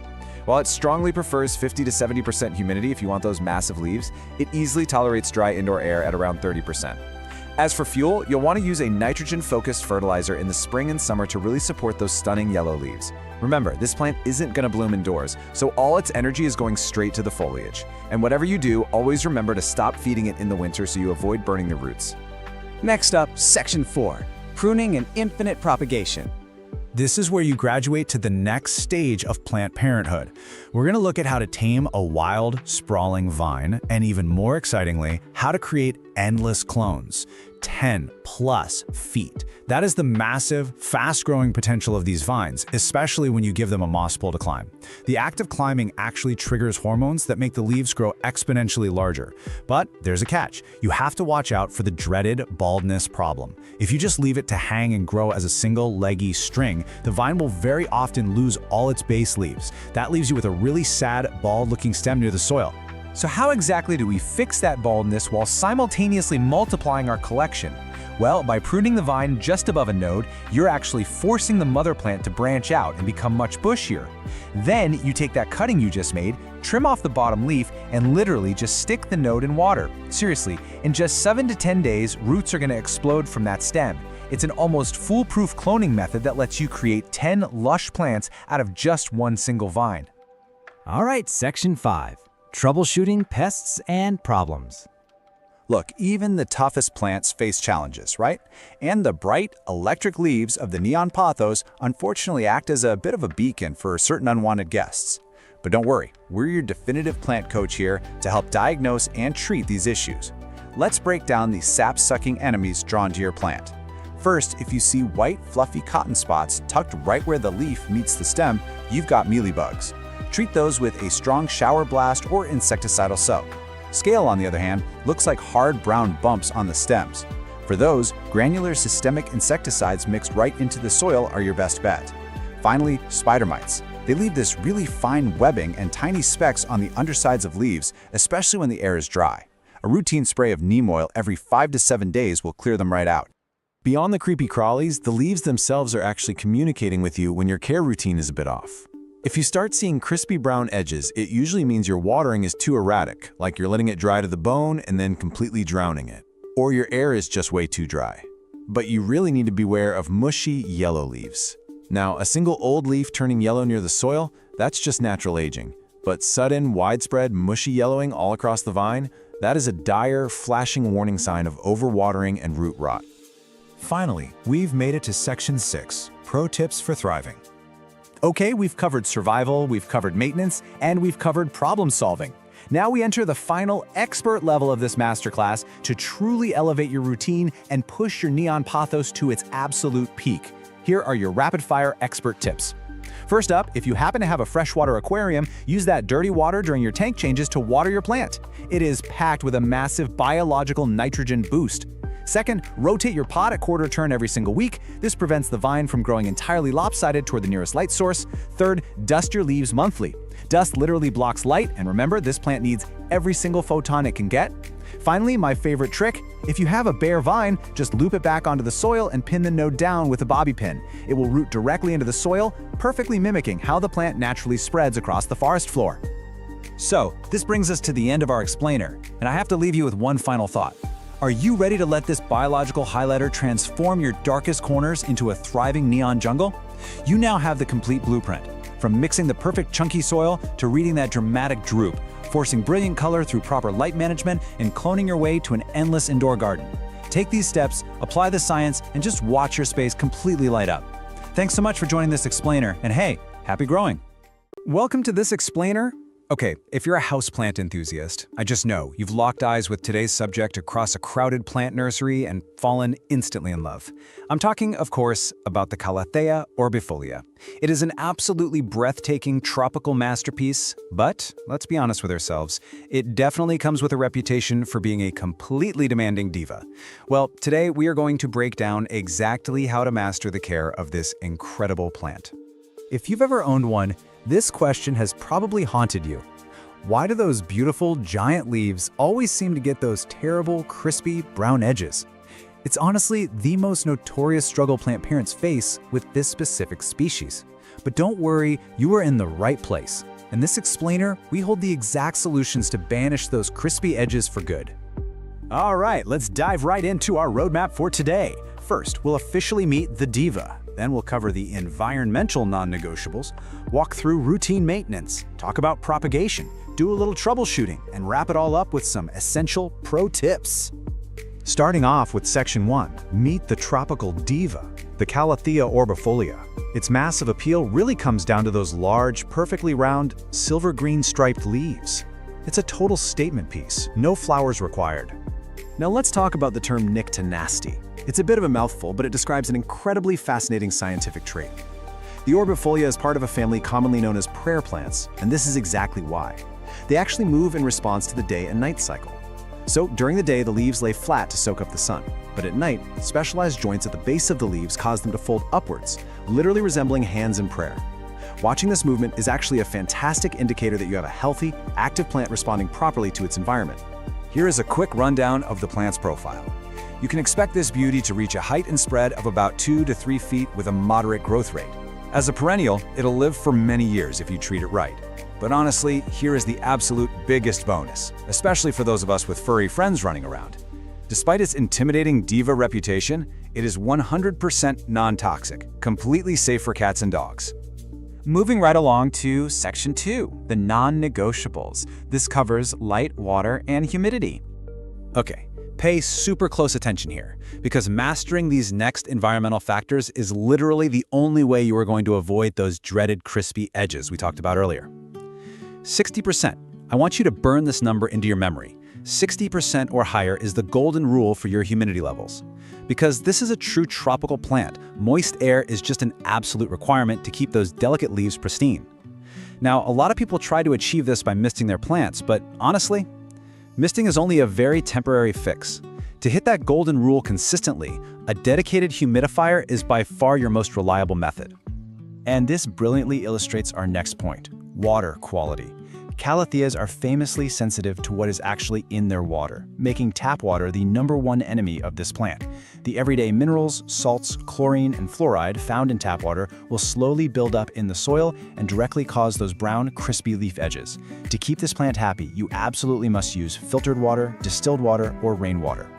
While it strongly prefers 50 to 70% humidity if you want those massive leaves, it easily tolerates dry indoor air at around 30%. As for fuel, you'll want to use a nitrogen-focused fertilizer in the spring and summer to really support those stunning yellow leaves. Remember, this plant isn't going to bloom indoors, so all its energy is going straight to the foliage. And whatever you do, always remember to stop feeding it in the winter so you avoid burning the roots. Next up, Section 4, Pruning and Infinite Propagation. This is where you graduate to the next stage of plant parenthood. We're going to look at how to tame a wild, sprawling vine, and even more excitingly, how to create endless clones. 10+ feet. That is the massive, fast-growing potential of these vines, especially when you give them a moss pole to climb. The act of climbing actually triggers hormones that make the leaves grow exponentially larger. But there's a catch. You have to watch out for the dreaded baldness problem. If you just leave it to hang and grow as a single leggy string, the vine will very often lose all its base leaves. That leaves you with a really sad, bald-looking stem near the soil. So how exactly do we fix that baldness while simultaneously multiplying our collection? Well, by pruning the vine just above a node, you're actually forcing the mother plant to branch out and become much bushier. Then you take that cutting you just made, trim off the bottom leaf, and literally just stick the node in water. Seriously, in just 7 to 10 days, roots are going to explode from that stem. It's an almost foolproof cloning method that lets you create 10 lush plants out of just one single vine. All right, Section 5. Troubleshooting pests and problems. Look, even the toughest plants face challenges, right? And the bright, electric leaves of the neon pothos unfortunately act as a bit of a beacon for certain unwanted guests. But don't worry, we're your definitive plant coach here to help diagnose and treat these issues. Let's break down the sap-sucking enemies drawn to your plant. First, if you see white, fluffy cotton spots tucked right where the leaf meets the stem, you've got mealybugs. Treat those with a strong shower blast or insecticidal soap. Scale, on the other hand, looks like hard brown bumps on the stems. For those, granular systemic insecticides mixed right into the soil are your best bet. Finally, spider mites. They leave this really fine webbing and tiny specks on the undersides of leaves, especially when the air is dry. A routine spray of neem oil every 5 to 7 days will clear them right out. Beyond the creepy crawlies, the leaves themselves are actually communicating with you when your care routine is a bit off. If you start seeing crispy brown edges, it usually means your watering is too erratic, like you're letting it dry to the bone and then completely drowning it. Or your air is just way too dry. But you really need to beware of mushy yellow leaves. Now, a single old leaf turning yellow near the soil, that's just natural aging. But sudden, widespread, mushy yellowing all across the vine, that is a dire, flashing warning sign of overwatering and root rot. Finally, we've made it to section 6, Pro Tips for Thriving. Okay, we've covered survival, we've covered maintenance, and we've covered problem solving. Now we enter the final expert level of this masterclass to truly elevate your routine and push your neon pathos to its absolute peak. Here are your rapid-fire expert tips. First up, if you happen to have a freshwater aquarium, use that dirty water during your tank changes to water your plant. It is packed with a massive biological nitrogen boost. Second, rotate your pot a quarter turn every single week. This prevents the vine from growing entirely lopsided toward the nearest light source. Third, dust your leaves monthly. Dust literally blocks light, and remember, this plant needs every single photon it can get. Finally, my favorite trick, if you have a bare vine, just loop it back onto the soil and pin the node down with a bobby pin. It will root directly into the soil, perfectly mimicking how the plant naturally spreads across the forest floor. So, this brings us to the end of our explainer, and I have to leave you with one final thought. Are you ready to let this biological highlighter transform your darkest corners into a thriving neon jungle? You now have the complete blueprint, from mixing the perfect chunky soil to reading that dramatic droop, forcing brilliant color through proper light management, and cloning your way to an endless indoor garden. Take these steps, apply the science, and just watch your space completely light up. Thanks so much for joining this explainer, and hey, happy growing! Welcome to this explainer. Okay, if you're a houseplant enthusiast, I just know you've locked eyes with today's subject across a crowded plant nursery and fallen instantly in love. I'm talking, of course, about the Calathea orbifolia. It is an absolutely breathtaking tropical masterpiece, but let's be honest with ourselves, it definitely comes with a reputation for being a completely demanding diva. Well, today we are going to break down exactly how to master the care of this incredible plant. If you've ever owned one, this question has probably haunted you. Why do those beautiful, giant leaves always seem to get those terrible, crispy, brown edges? It's honestly the most notorious struggle plant parents face with this specific species. But don't worry, you are in the right place. In this explainer, we hold the exact solutions to banish those crispy edges for good. All right, let's dive right into our roadmap for today. First, we'll officially meet the diva. Then we'll cover the environmental non-negotiables, walk through routine maintenance, talk about propagation, do a little troubleshooting, and wrap it all up with some essential pro tips. Starting off with Section 1, meet the tropical diva, the Calathea orbifolia. Its massive appeal really comes down to those large, perfectly round, silver-green striped leaves. It's a total statement piece, no flowers required. Now let's talk about the term nyctinasty. It's a bit of a mouthful, but it describes an incredibly fascinating scientific trait. The orbifolia is part of a family commonly known as prayer plants, and this is exactly why. They actually move in response to the day and night cycle. So during the day, the leaves lay flat to soak up the sun, but at night, specialized joints at the base of the leaves cause them to fold upwards, literally resembling hands in prayer. Watching this movement is actually a fantastic indicator that you have a healthy, active plant responding properly to its environment. Here is a quick rundown of the plant's profile. You can expect this beauty to reach a height and spread of about 2 to 3 feet with a moderate growth rate. As a perennial, it'll live for many years if you treat it right. But honestly, here is the absolute biggest bonus, especially for those of us with furry friends running around. Despite its intimidating diva reputation, it is 100% non-toxic, completely safe for cats and dogs. Moving right along to Section 2, the non-negotiables. This covers light, water, and humidity. Okay, pay super close attention here, because mastering these next environmental factors is literally the only way you are going to avoid those dreaded crispy edges we talked about earlier. 60%. I want you to burn this number into your memory. 60% or higher is the golden rule for your humidity levels. Because this is a true tropical plant, moist air is just an absolute requirement to keep those delicate leaves pristine. Now, a lot of people try to achieve this by misting their plants, but honestly, misting is only a very temporary fix. To hit that golden rule consistently, a dedicated humidifier is by far your most reliable method. And this brilliantly illustrates our next point, water quality. Calatheas are famously sensitive to what is actually in their water, making tap water the #1 enemy of this plant. The everyday minerals, salts, chlorine, and fluoride found in tap water will slowly build up in the soil and directly cause those brown, crispy leaf edges. To keep this plant happy, you absolutely must use filtered water, distilled water, or rainwater.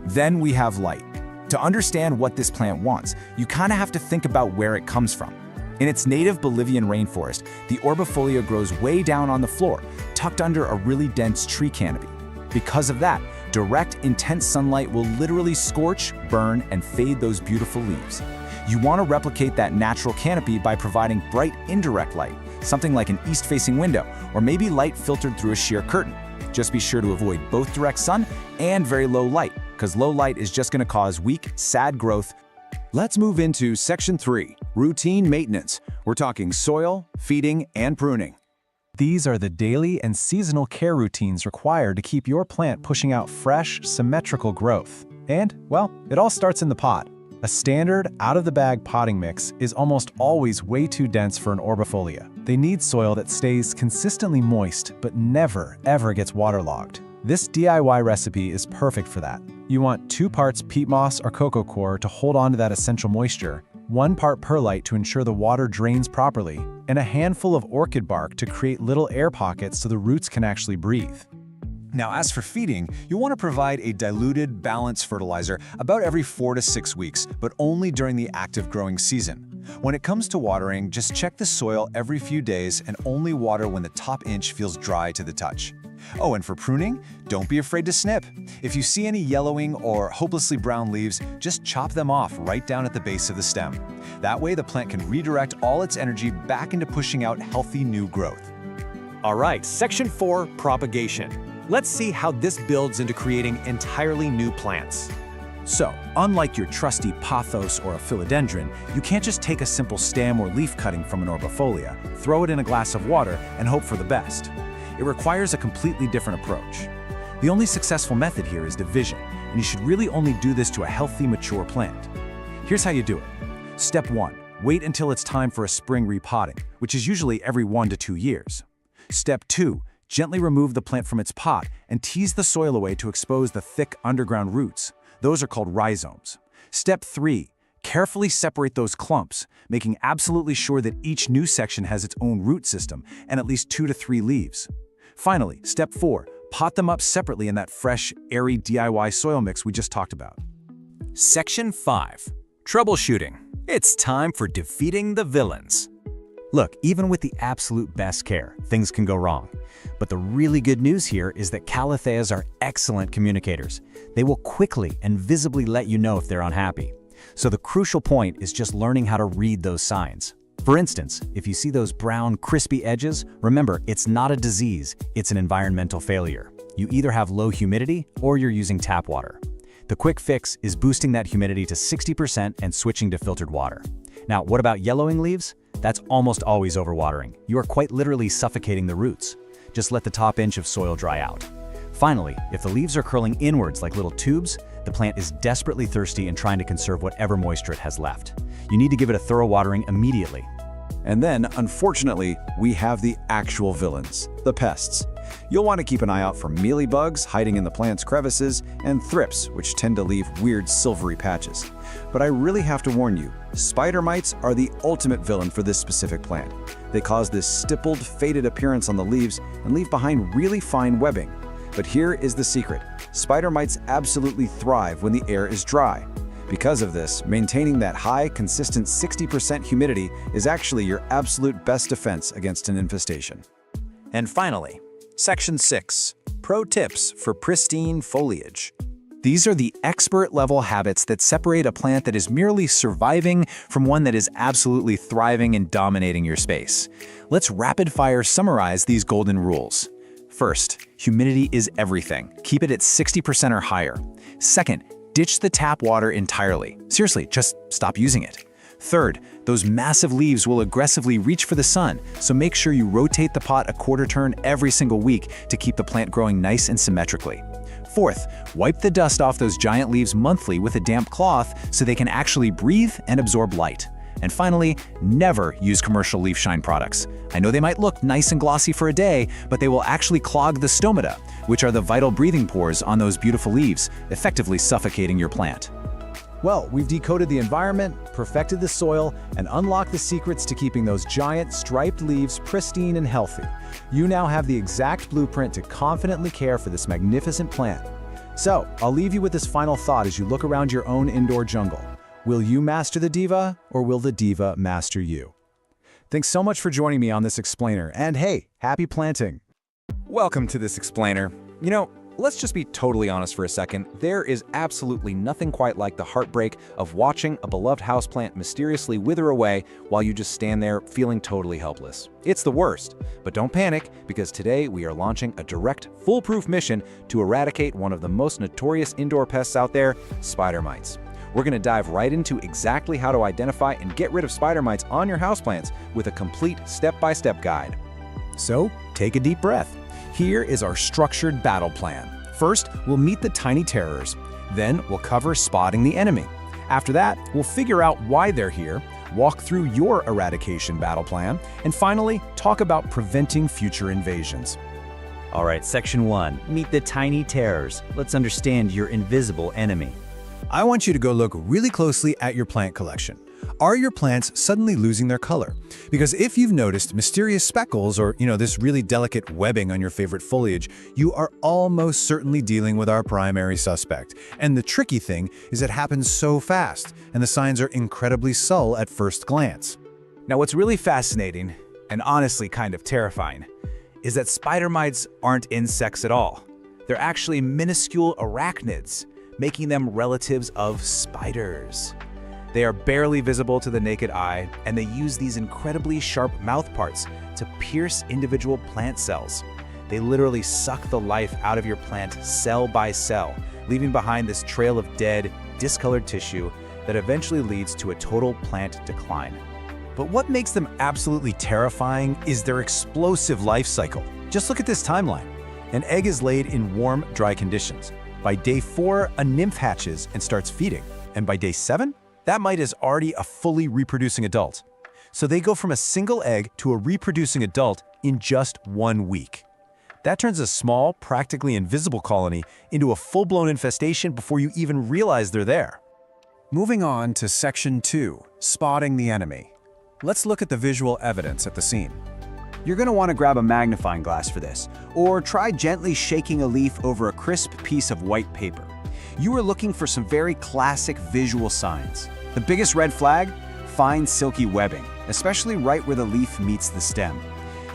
Then we have light. To understand what this plant wants, you kind of have to think about where it comes from. In its native Bolivian rainforest, the orbifolia grows way down on the floor, tucked under a really dense tree canopy. Because of that, direct, intense sunlight will literally scorch, burn, and fade those beautiful leaves. You want to replicate that natural canopy by providing bright, indirect light, something like an east-facing window, or maybe light filtered through a sheer curtain. Just be sure to avoid both direct sun and very low light, because low light is just going to cause weak, sad growth. Let's move into Section 3, Routine Maintenance. We're talking soil, feeding, and pruning. These are the daily and seasonal care routines required to keep your plant pushing out fresh, symmetrical growth. And, well, it all starts in the pot. A standard, out-of-the-bag potting mix is almost always way too dense for an orbifolia. They need soil that stays consistently moist but never, ever gets waterlogged. This DIY recipe is perfect for that. You want 2 parts peat moss or cocoa coir to hold on to that essential moisture, 1 part perlite to ensure the water drains properly, and a handful of orchid bark to create little air pockets so the roots can actually breathe. Now, as for feeding, you'll want to provide a diluted, balanced fertilizer about every 4 to 6 weeks, but only during the active growing season. When it comes to watering, just check the soil every few days and only water when the top inch feels dry to the touch. Oh, and for pruning, don't be afraid to snip. If you see any yellowing or hopelessly brown leaves, just chop them off right down at the base of the stem. That way, the plant can redirect all its energy back into pushing out healthy new growth. All right, Section 4, Propagation. Let's see how this builds into creating entirely new plants. So, unlike your trusty pothos or a philodendron, you can't just take a simple stem or leaf cutting from an orbifolia, throw it in a glass of water, and hope for the best. It requires a completely different approach. The only successful method here is division, and you should really only do this to a healthy, mature plant. Here's how you do it. Step 1. Wait until it's time for a spring repotting, which is usually every 1 to 2 years. Step 2. Gently remove the plant from its pot and tease the soil away to expose the thick underground roots. Those are called rhizomes. Step 3. Carefully separate those clumps, making absolutely sure that each new section has its own root system and at least 2 to 3 leaves. Finally, Step 4. Pot them up separately in that fresh, airy DIY soil mix we just talked about. Section 5. Troubleshooting. It's time for defeating the villains. Look, even with the absolute best care, things can go wrong. But the really good news here is that Calatheas are excellent communicators. They will quickly and visibly let you know if they're unhappy. So the crucial point is just learning how to read those signs. For instance, if you see those brown, crispy edges, remember, it's not a disease, it's an environmental failure. You either have low humidity or you're using tap water. The quick fix is boosting that humidity to 60% and switching to filtered water. Now, what about yellowing leaves? That's almost always overwatering. You are quite literally suffocating the roots. Just let the top inch of soil dry out. Finally, if the leaves are curling inwards like little tubes, the plant is desperately thirsty and trying to conserve whatever moisture it has left. You need to give it a thorough watering immediately. And then, unfortunately, we have the actual villains, the pests. You'll want to keep an eye out for mealybugs hiding in the plant's crevices and thrips, which tend to leave weird silvery patches. But I really have to warn you, spider mites are the ultimate villain for this specific plant. They cause this stippled, faded appearance on the leaves and leave behind really fine webbing. But here is the secret. Spider mites absolutely thrive when the air is dry. Because of this, maintaining that high, consistent 60% humidity is actually your absolute best defense against an infestation. And finally, Section 6. Pro tips for pristine foliage. These are the expert-level habits that separate a plant that is merely surviving from one that is absolutely thriving and dominating your space. Let's rapid-fire summarize these golden rules. First, humidity is everything. Keep it at 60% or higher. Second, ditch the tap water entirely. Seriously, just stop using it. Third, those massive leaves will aggressively reach for the sun, so make sure you rotate the pot a quarter turn every single week to keep the plant growing nice and symmetrically. Fourth, wipe the dust off those giant leaves monthly with a damp cloth so they can actually breathe and absorb light. And finally, never use commercial leaf shine products. I know they might look nice and glossy for a day, but they will actually clog the stomata, which are the vital breathing pores on those beautiful leaves, effectively suffocating your plant. Well, we've decoded the environment, perfected the soil, and unlocked the secrets to keeping those giant striped leaves pristine and healthy. You now have the exact blueprint to confidently care for this magnificent plant. So, I'll leave you with this final thought as you look around your own indoor jungle. Will you master the diva, or will the diva master you? Thanks so much for joining me on this explainer, and hey, happy planting! Welcome to this explainer. You know, let's just be totally honest for a second. There is absolutely nothing quite like the heartbreak of watching a beloved houseplant mysteriously wither away while you just stand there feeling totally helpless. It's the worst. But don't panic, because today we are launching a direct, foolproof mission to eradicate one of the most notorious indoor pests out there, spider mites. We're going to dive right into exactly how to identify and get rid of spider mites on your houseplants with a complete step-by-step guide. So, take a deep breath. Here is our structured battle plan. First, we'll meet the tiny terrors. Then, we'll cover spotting the enemy. After that, we'll figure out why they're here, walk through your eradication battle plan, and finally, talk about preventing future invasions. All right, Section 1. Meet the tiny terrors. Let's understand your invisible enemy. I want you to go look really closely at your plant collection. Are your plants suddenly losing their color? Because if you've noticed mysterious speckles or, this really delicate webbing on your favorite foliage, you are almost certainly dealing with our primary suspect. And the tricky thing is it happens so fast, and the signs are incredibly subtle at first glance. Now, what's really fascinating, and honestly kind of terrifying, is that spider mites aren't insects at all. They're actually minuscule arachnids, making them relatives of spiders. They are barely visible to the naked eye, and they use these incredibly sharp mouthparts to pierce individual plant cells. They literally suck the life out of your plant cell by cell, leaving behind this trail of dead, discolored tissue that eventually leads to a total plant decline. But what makes them absolutely terrifying is their explosive life cycle. Just look at this timeline. An egg is laid in warm, dry conditions. By day 4, a nymph hatches and starts feeding. And by day 7, that mite is already a fully reproducing adult. So they go from a single egg to a reproducing adult in just 1 week. That turns a small, practically invisible colony into a full-blown infestation before you even realize they're there. Moving on to Section 2, Spotting the Enemy. Let's look at the visual evidence at the scene. You're going to want to grab a magnifying glass for this, or try gently shaking a leaf over a crisp piece of white paper. You are looking for some very classic visual signs. The biggest red flag? Fine silky webbing, especially right where the leaf meets the stem.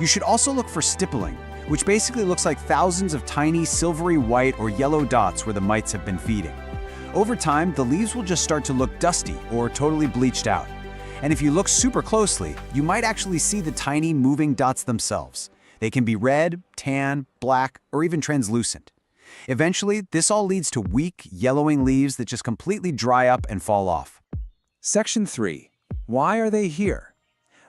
You should also look for stippling, which basically looks like thousands of tiny silvery white or yellow dots where the mites have been feeding. Over time, the leaves will just start to look dusty or totally bleached out. And if you look super closely, you might actually see the tiny moving dots themselves. They can be red, tan, black, or even translucent. Eventually, this all leads to weak, yellowing leaves that just completely dry up and fall off. Section 3. Why are they here?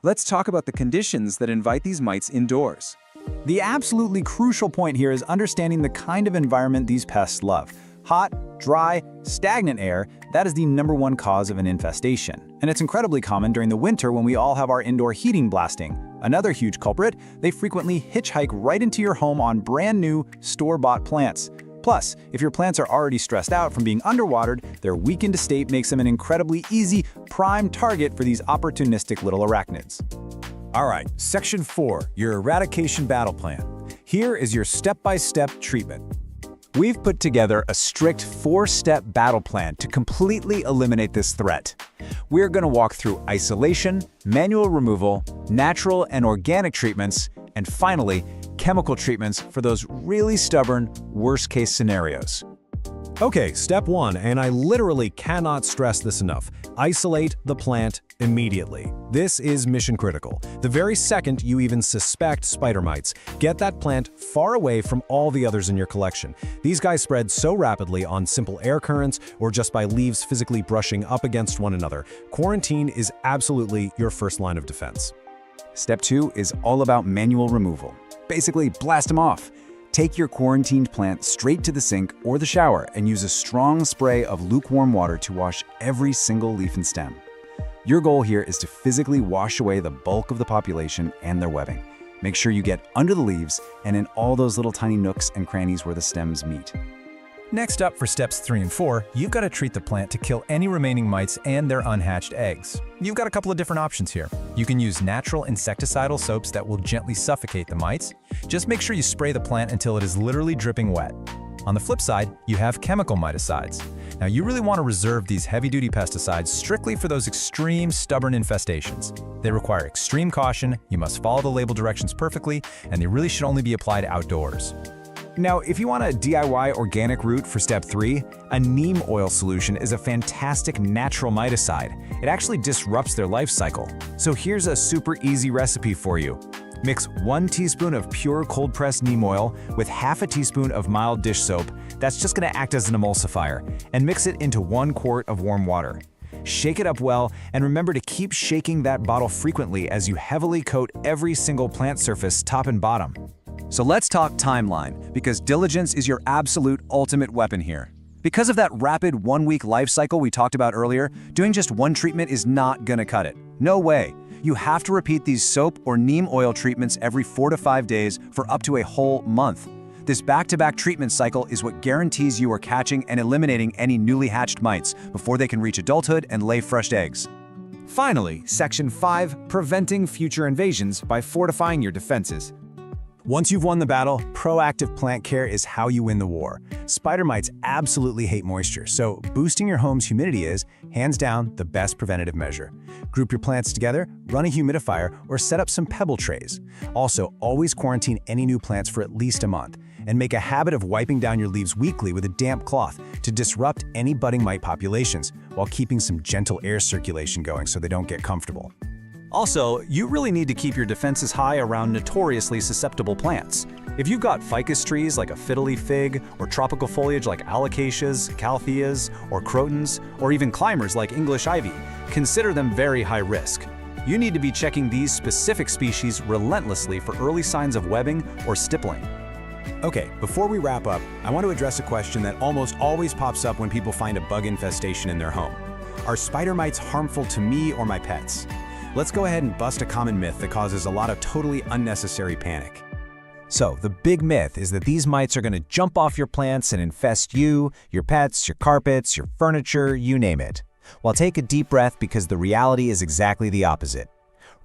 Let's talk about the conditions that invite these mites indoors. The absolutely crucial point here is understanding the kind of environment these pests love. Hot, dry, stagnant air, that is the #1 cause of an infestation. And it's incredibly common during the winter when we all have our indoor heating blasting. Another huge culprit, they frequently hitchhike right into your home on brand new, store-bought plants. Plus, if your plants are already stressed out from being underwatered, their weakened state makes them an incredibly easy, prime target for these opportunistic little arachnids. All right, Section 4, your eradication battle plan. Here is your step-by-step treatment. We've put together a strict 4-step battle plan to completely eliminate this threat. We're going to walk through isolation, manual removal, natural and organic treatments, and finally, chemical treatments for those really stubborn, worst-case scenarios. Okay, step 1, and I literally cannot stress this enough. Isolate the plant immediately. This is mission critical. The very second you even suspect spider mites, get that plant far away from all the others in your collection. These guys spread so rapidly on simple air currents or just by leaves physically brushing up against one another. Quarantine is absolutely your first line of defense. Step 2 is all about manual removal. Basically, blast them off. Take your quarantined plant straight to the sink or the shower and use a strong spray of lukewarm water to wash every single leaf and stem. Your goal here is to physically wash away the bulk of the population and their webbing. Make sure you get under the leaves and in all those little tiny nooks and crannies where the stems meet. Next up, for steps 3 and 4, you've got to treat the plant to kill any remaining mites and their unhatched eggs. You've got a couple of different options here. You can use natural insecticidal soaps that will gently suffocate the mites. Just make sure you spray the plant until it is literally dripping wet. On the flip side, you have chemical miticides. Now, you really want to reserve these heavy-duty pesticides strictly for those extreme, stubborn infestations. They require extreme caution, you must follow the label directions perfectly, and they really should only be applied outdoors. Now, if you want a DIY organic route for step 3, a neem oil solution is a fantastic natural miticide. It actually disrupts their life cycle. So here's a super easy recipe for you. Mix 1 teaspoon of pure cold-pressed neem oil with half a teaspoon of mild dish soap. That's just going to act as an emulsifier, and mix it into 1 quart of warm water. Shake it up well, and remember to keep shaking that bottle frequently as you heavily coat every single plant surface top and bottom. So let's talk timeline, because diligence is your absolute ultimate weapon here. Because of that rapid 1-week life cycle we talked about earlier, doing just 1 treatment is not gonna cut it. No way. You have to repeat these soap or neem oil treatments every 4 to 5 days for up to a whole month. This back-to-back treatment cycle is what guarantees you are catching and eliminating any newly hatched mites before they can reach adulthood and lay fresh eggs. Finally, Section 5, preventing future invasions by fortifying your defenses. Once you've won the battle, proactive plant care is how you win the war. Spider mites absolutely hate moisture, so boosting your home's humidity is, hands down, the best preventative measure. Group your plants together, run a humidifier, or set up some pebble trays. Also, always quarantine any new plants for at least a month, and make a habit of wiping down your leaves weekly with a damp cloth to disrupt any budding mite populations, while keeping some gentle air circulation going so they don't get comfortable. Also, you really need to keep your defenses high around notoriously susceptible plants. If you've got ficus trees like a fiddly fig, or tropical foliage like alocasias, caltheas, or crotons, or even climbers like English ivy, consider them very high risk. You need to be checking these specific species relentlessly for early signs of webbing or stippling. Okay, before we wrap up, I want to address a question that almost always pops up when people find a bug infestation in their home. Are spider mites harmful to me or my pets? Let's go ahead and bust a common myth that causes a lot of totally unnecessary panic. So, the big myth is that these mites are going to jump off your plants and infest you, your pets, your carpets, your furniture, you name it. Well, take a deep breath, because the reality is exactly the opposite.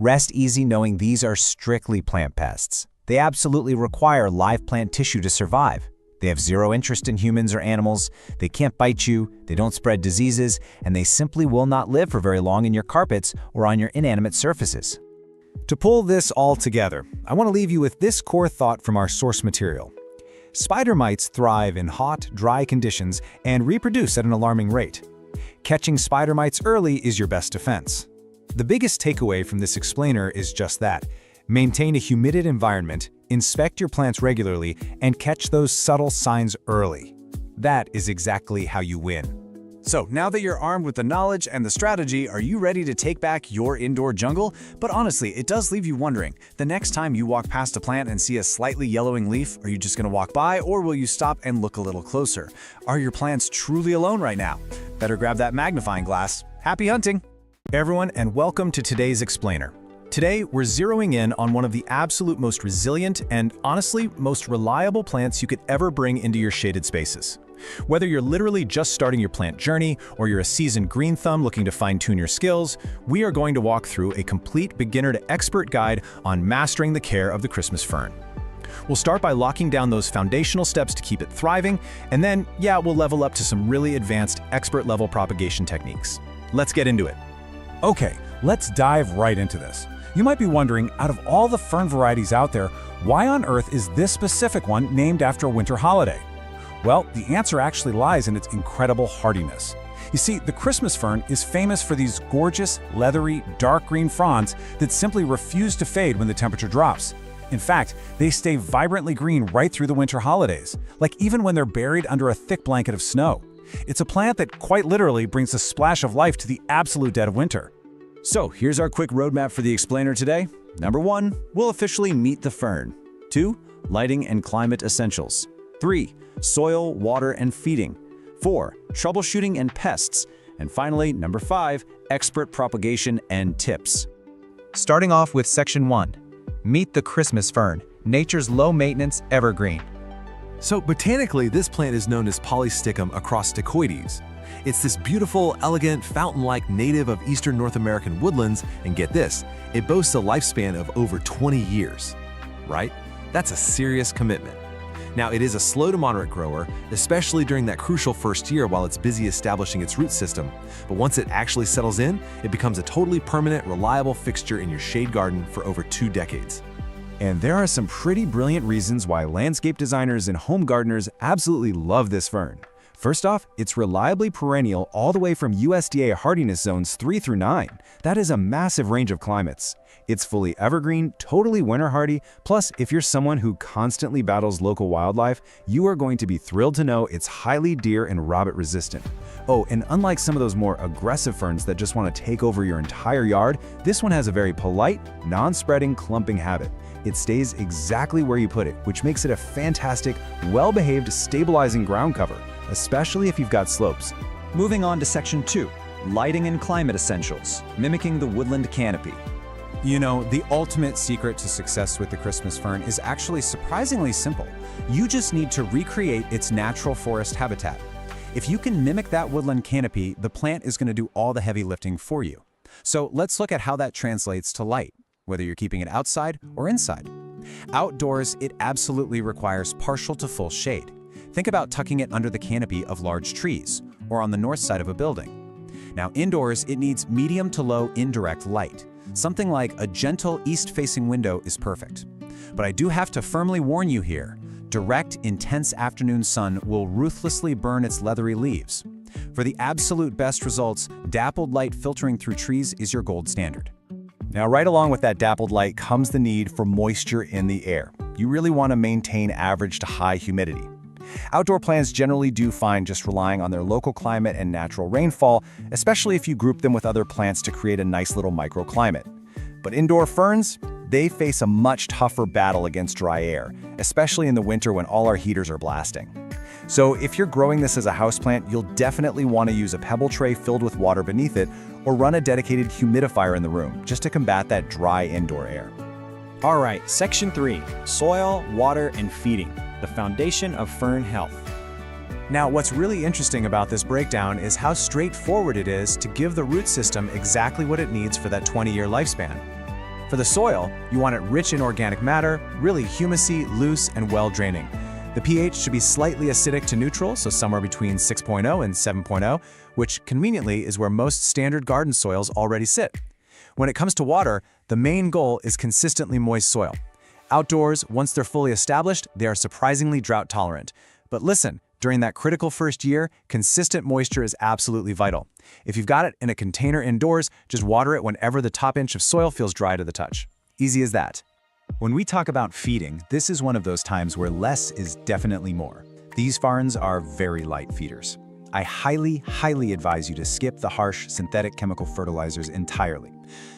Rest easy knowing these are strictly plant pests. They absolutely require live plant tissue to survive. They have zero interest in humans or animals, they can't bite you, they don't spread diseases, and they simply will not live for very long in your carpets or on your inanimate surfaces. To pull this all together, I want to leave you with this core thought from our source material. Spider mites thrive in hot, dry conditions and reproduce at an alarming rate. Catching spider mites early is your best defense. The biggest takeaway from this explainer is just that. Maintain a humid environment, inspect your plants regularly, and catch those subtle signs early. That is exactly how you win. So now that you're armed with the knowledge and the strategy, are you ready to take back your indoor jungle? But honestly, it does leave you wondering, the next time you walk past a plant and see a slightly yellowing leaf, are you just going to walk by, or will you stop and look a little closer? Are your plants truly alone right now? Better grab that magnifying glass. Happy hunting! Hey everyone, and welcome to today's explainer. Today, we're zeroing in on one of the absolute most resilient and, honestly, most reliable plants you could ever bring into your shaded spaces. Whether you're literally just starting your plant journey, or you're a seasoned green thumb looking to fine-tune your skills, we are going to walk through a complete beginner-to-expert guide on mastering the care of the Christmas fern. We'll start by locking down those foundational steps to keep it thriving, and then, we'll level up to some really advanced expert-level propagation techniques. Let's get into it. Okay, let's dive right into this. You might be wondering, out of all the fern varieties out there, why on earth is this specific one named after a winter holiday? Well, the answer actually lies in its incredible hardiness. You see, the Christmas fern is famous for these gorgeous, leathery, dark green fronds that simply refuse to fade when the temperature drops. In fact, they stay vibrantly green right through the winter holidays, like even when they're buried under a thick blanket of snow. It's a plant that quite literally brings a splash of life to the absolute dead of winter. So here's our quick roadmap for the explainer today. Number 1, we'll officially meet the fern. 2, lighting and climate essentials. 3, soil, water, and feeding. 4, troubleshooting and pests. And finally, number 5, expert propagation and tips. Starting off with Section 1. Meet the Christmas fern, nature's low-maintenance evergreen. So botanically, this plant is known as Polysticum acrosticoides. It's this beautiful, elegant, fountain-like native of eastern North American woodlands, and get this, it boasts a lifespan of over 20 years. Right? That's a serious commitment. Now, it is a slow to moderate grower, especially during that crucial first year while it's busy establishing its root system. But once it actually settles in, it becomes a totally permanent, reliable fixture in your shade garden for over 2 decades. And there are some pretty brilliant reasons why landscape designers and home gardeners absolutely love this fern. First off, it's reliably perennial all the way from USDA hardiness zones 3 through 9. That is a massive range of climates. It's fully evergreen, totally winter hardy, plus if you're someone who constantly battles local wildlife, you are going to be thrilled to know it's highly deer and rabbit resistant. Oh, and unlike some of those more aggressive ferns that just want to take over your entire yard, this one has a very polite, non-spreading clumping habit. It stays exactly where you put it, which makes it a fantastic, well-behaved, stabilizing ground cover, especially if you've got slopes. Moving on to Section 2, lighting and climate essentials, mimicking the woodland canopy. You know, the ultimate secret to success with the Christmas fern is actually surprisingly simple. You just need to recreate its natural forest habitat. If you can mimic that woodland canopy, the plant is going to do all the heavy lifting for you. So let's look at how that translates to light, whether you're keeping it outside or inside. Outdoors, it absolutely requires partial to full shade. Think about tucking it under the canopy of large trees or on the north side of a building. Now indoors, it needs medium to low indirect light. Something like a gentle east-facing window is perfect. But I do have to firmly warn you here, direct, intense afternoon sun will ruthlessly burn its leathery leaves. For the absolute best results, dappled light filtering through trees is your gold standard. Now, right along with that dappled light comes the need for moisture in the air. You really want to maintain average to high humidity. Outdoor plants generally do fine just relying on their local climate and natural rainfall, especially if you group them with other plants to create a nice little microclimate. But indoor ferns, they face a much tougher battle against dry air, especially in the winter when all our heaters are blasting. So if you're growing this as a houseplant, you'll definitely want to use a pebble tray filled with water beneath it or run a dedicated humidifier in the room just to combat that dry indoor air. All right, Section 3, soil, water, and feeding, the foundation of fern health. Now, what's really interesting about this breakdown is how straightforward it is to give the root system exactly what it needs for that 20-year lifespan. For the soil, you want it rich in organic matter, really humusy, loose, and well-draining. The pH should be slightly acidic to neutral, so somewhere between 6.0 and 7.0, which conveniently is where most standard garden soils already sit. When it comes to water, the main goal is consistently moist soil. Outdoors, once they're fully established, they are surprisingly drought tolerant. But listen, during that critical first year, consistent moisture is absolutely vital. If you've got it in a container indoors, just water it whenever the top inch of soil feels dry to the touch. Easy as that. When we talk about feeding, this is one of those times where less is definitely more. These ferns are very light feeders. I highly advise you to skip the harsh synthetic chemical fertilizers entirely.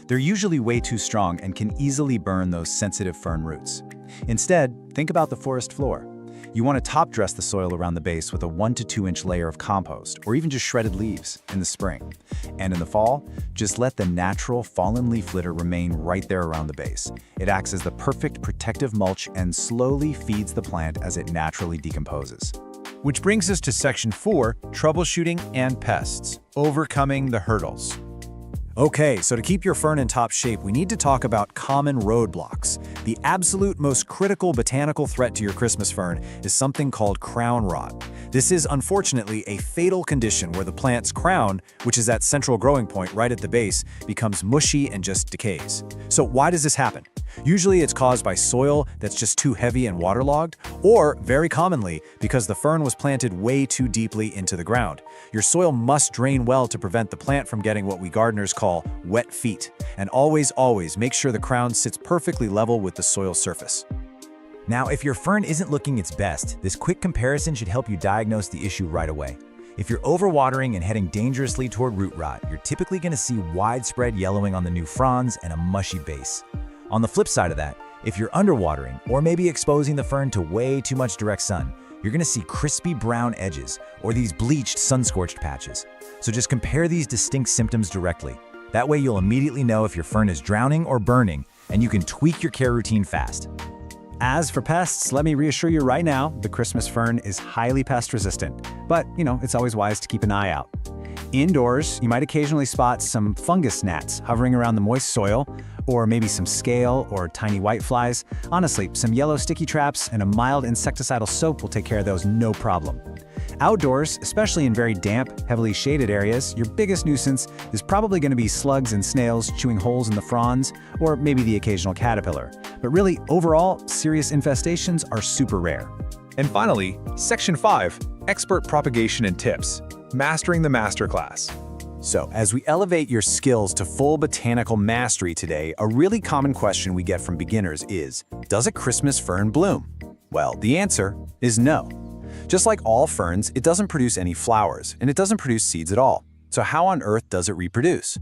They're usually way too strong and can easily burn those sensitive fern roots. Instead, think about the forest floor. You want to top dress the soil around the base with a 1 to 2 inch layer of compost or even just shredded leaves in the spring. And in the fall, just let the natural fallen leaf litter remain right there around the base. It acts as the perfect protective mulch and slowly feeds the plant as it naturally decomposes. Which brings us to Section 4, troubleshooting and pests, overcoming the hurdles. Okay, so to keep your fern in top shape, we need to talk about common roadblocks. The absolute most critical botanical threat to your Christmas fern is something called crown rot. This is unfortunately a fatal condition where the plant's crown, which is that central growing point right at the base, becomes mushy and just decays. So why does this happen? Usually it's caused by soil that's just too heavy and waterlogged, or very commonly because the fern was planted way too deeply into the ground. Your soil must drain well to prevent the plant from getting what we gardeners call wet feet. And always make sure the crown sits perfectly level with the soil surface. Now, if your fern isn't looking its best, this quick comparison should help you diagnose the issue right away. If you're overwatering and heading dangerously toward root rot, you're typically going to see widespread yellowing on the new fronds and a mushy base. On the flip side of that, if you're underwatering or maybe exposing the fern to way too much direct sun, you're gonna see crispy brown edges or these bleached sun-scorched patches. So just compare these distinct symptoms directly. That way you'll immediately know if your fern is drowning or burning, and you can tweak your care routine fast. As for pests, let me reassure you right now, the Christmas fern is highly pest resistant. But, it's always wise to keep an eye out. Indoors, you might occasionally spot some fungus gnats hovering around the moist soil, or maybe some scale or tiny whiteflies. Honestly, some yellow sticky traps and a mild insecticidal soap will take care of those no problem. Outdoors, especially in very damp, heavily shaded areas, your biggest nuisance is probably going to be slugs and snails chewing holes in the fronds, or maybe the occasional caterpillar. But really, overall, serious infestations are super rare. And finally, Section 5, Expert Propagation and Tips, Mastering the Masterclass. So, as we elevate your skills to full botanical mastery today, a really common question we get from beginners is, does a Christmas fern bloom? Well, the answer is no. Just like all ferns, it doesn't produce any flowers, and it doesn't produce seeds at all. So how on earth does it reproduce?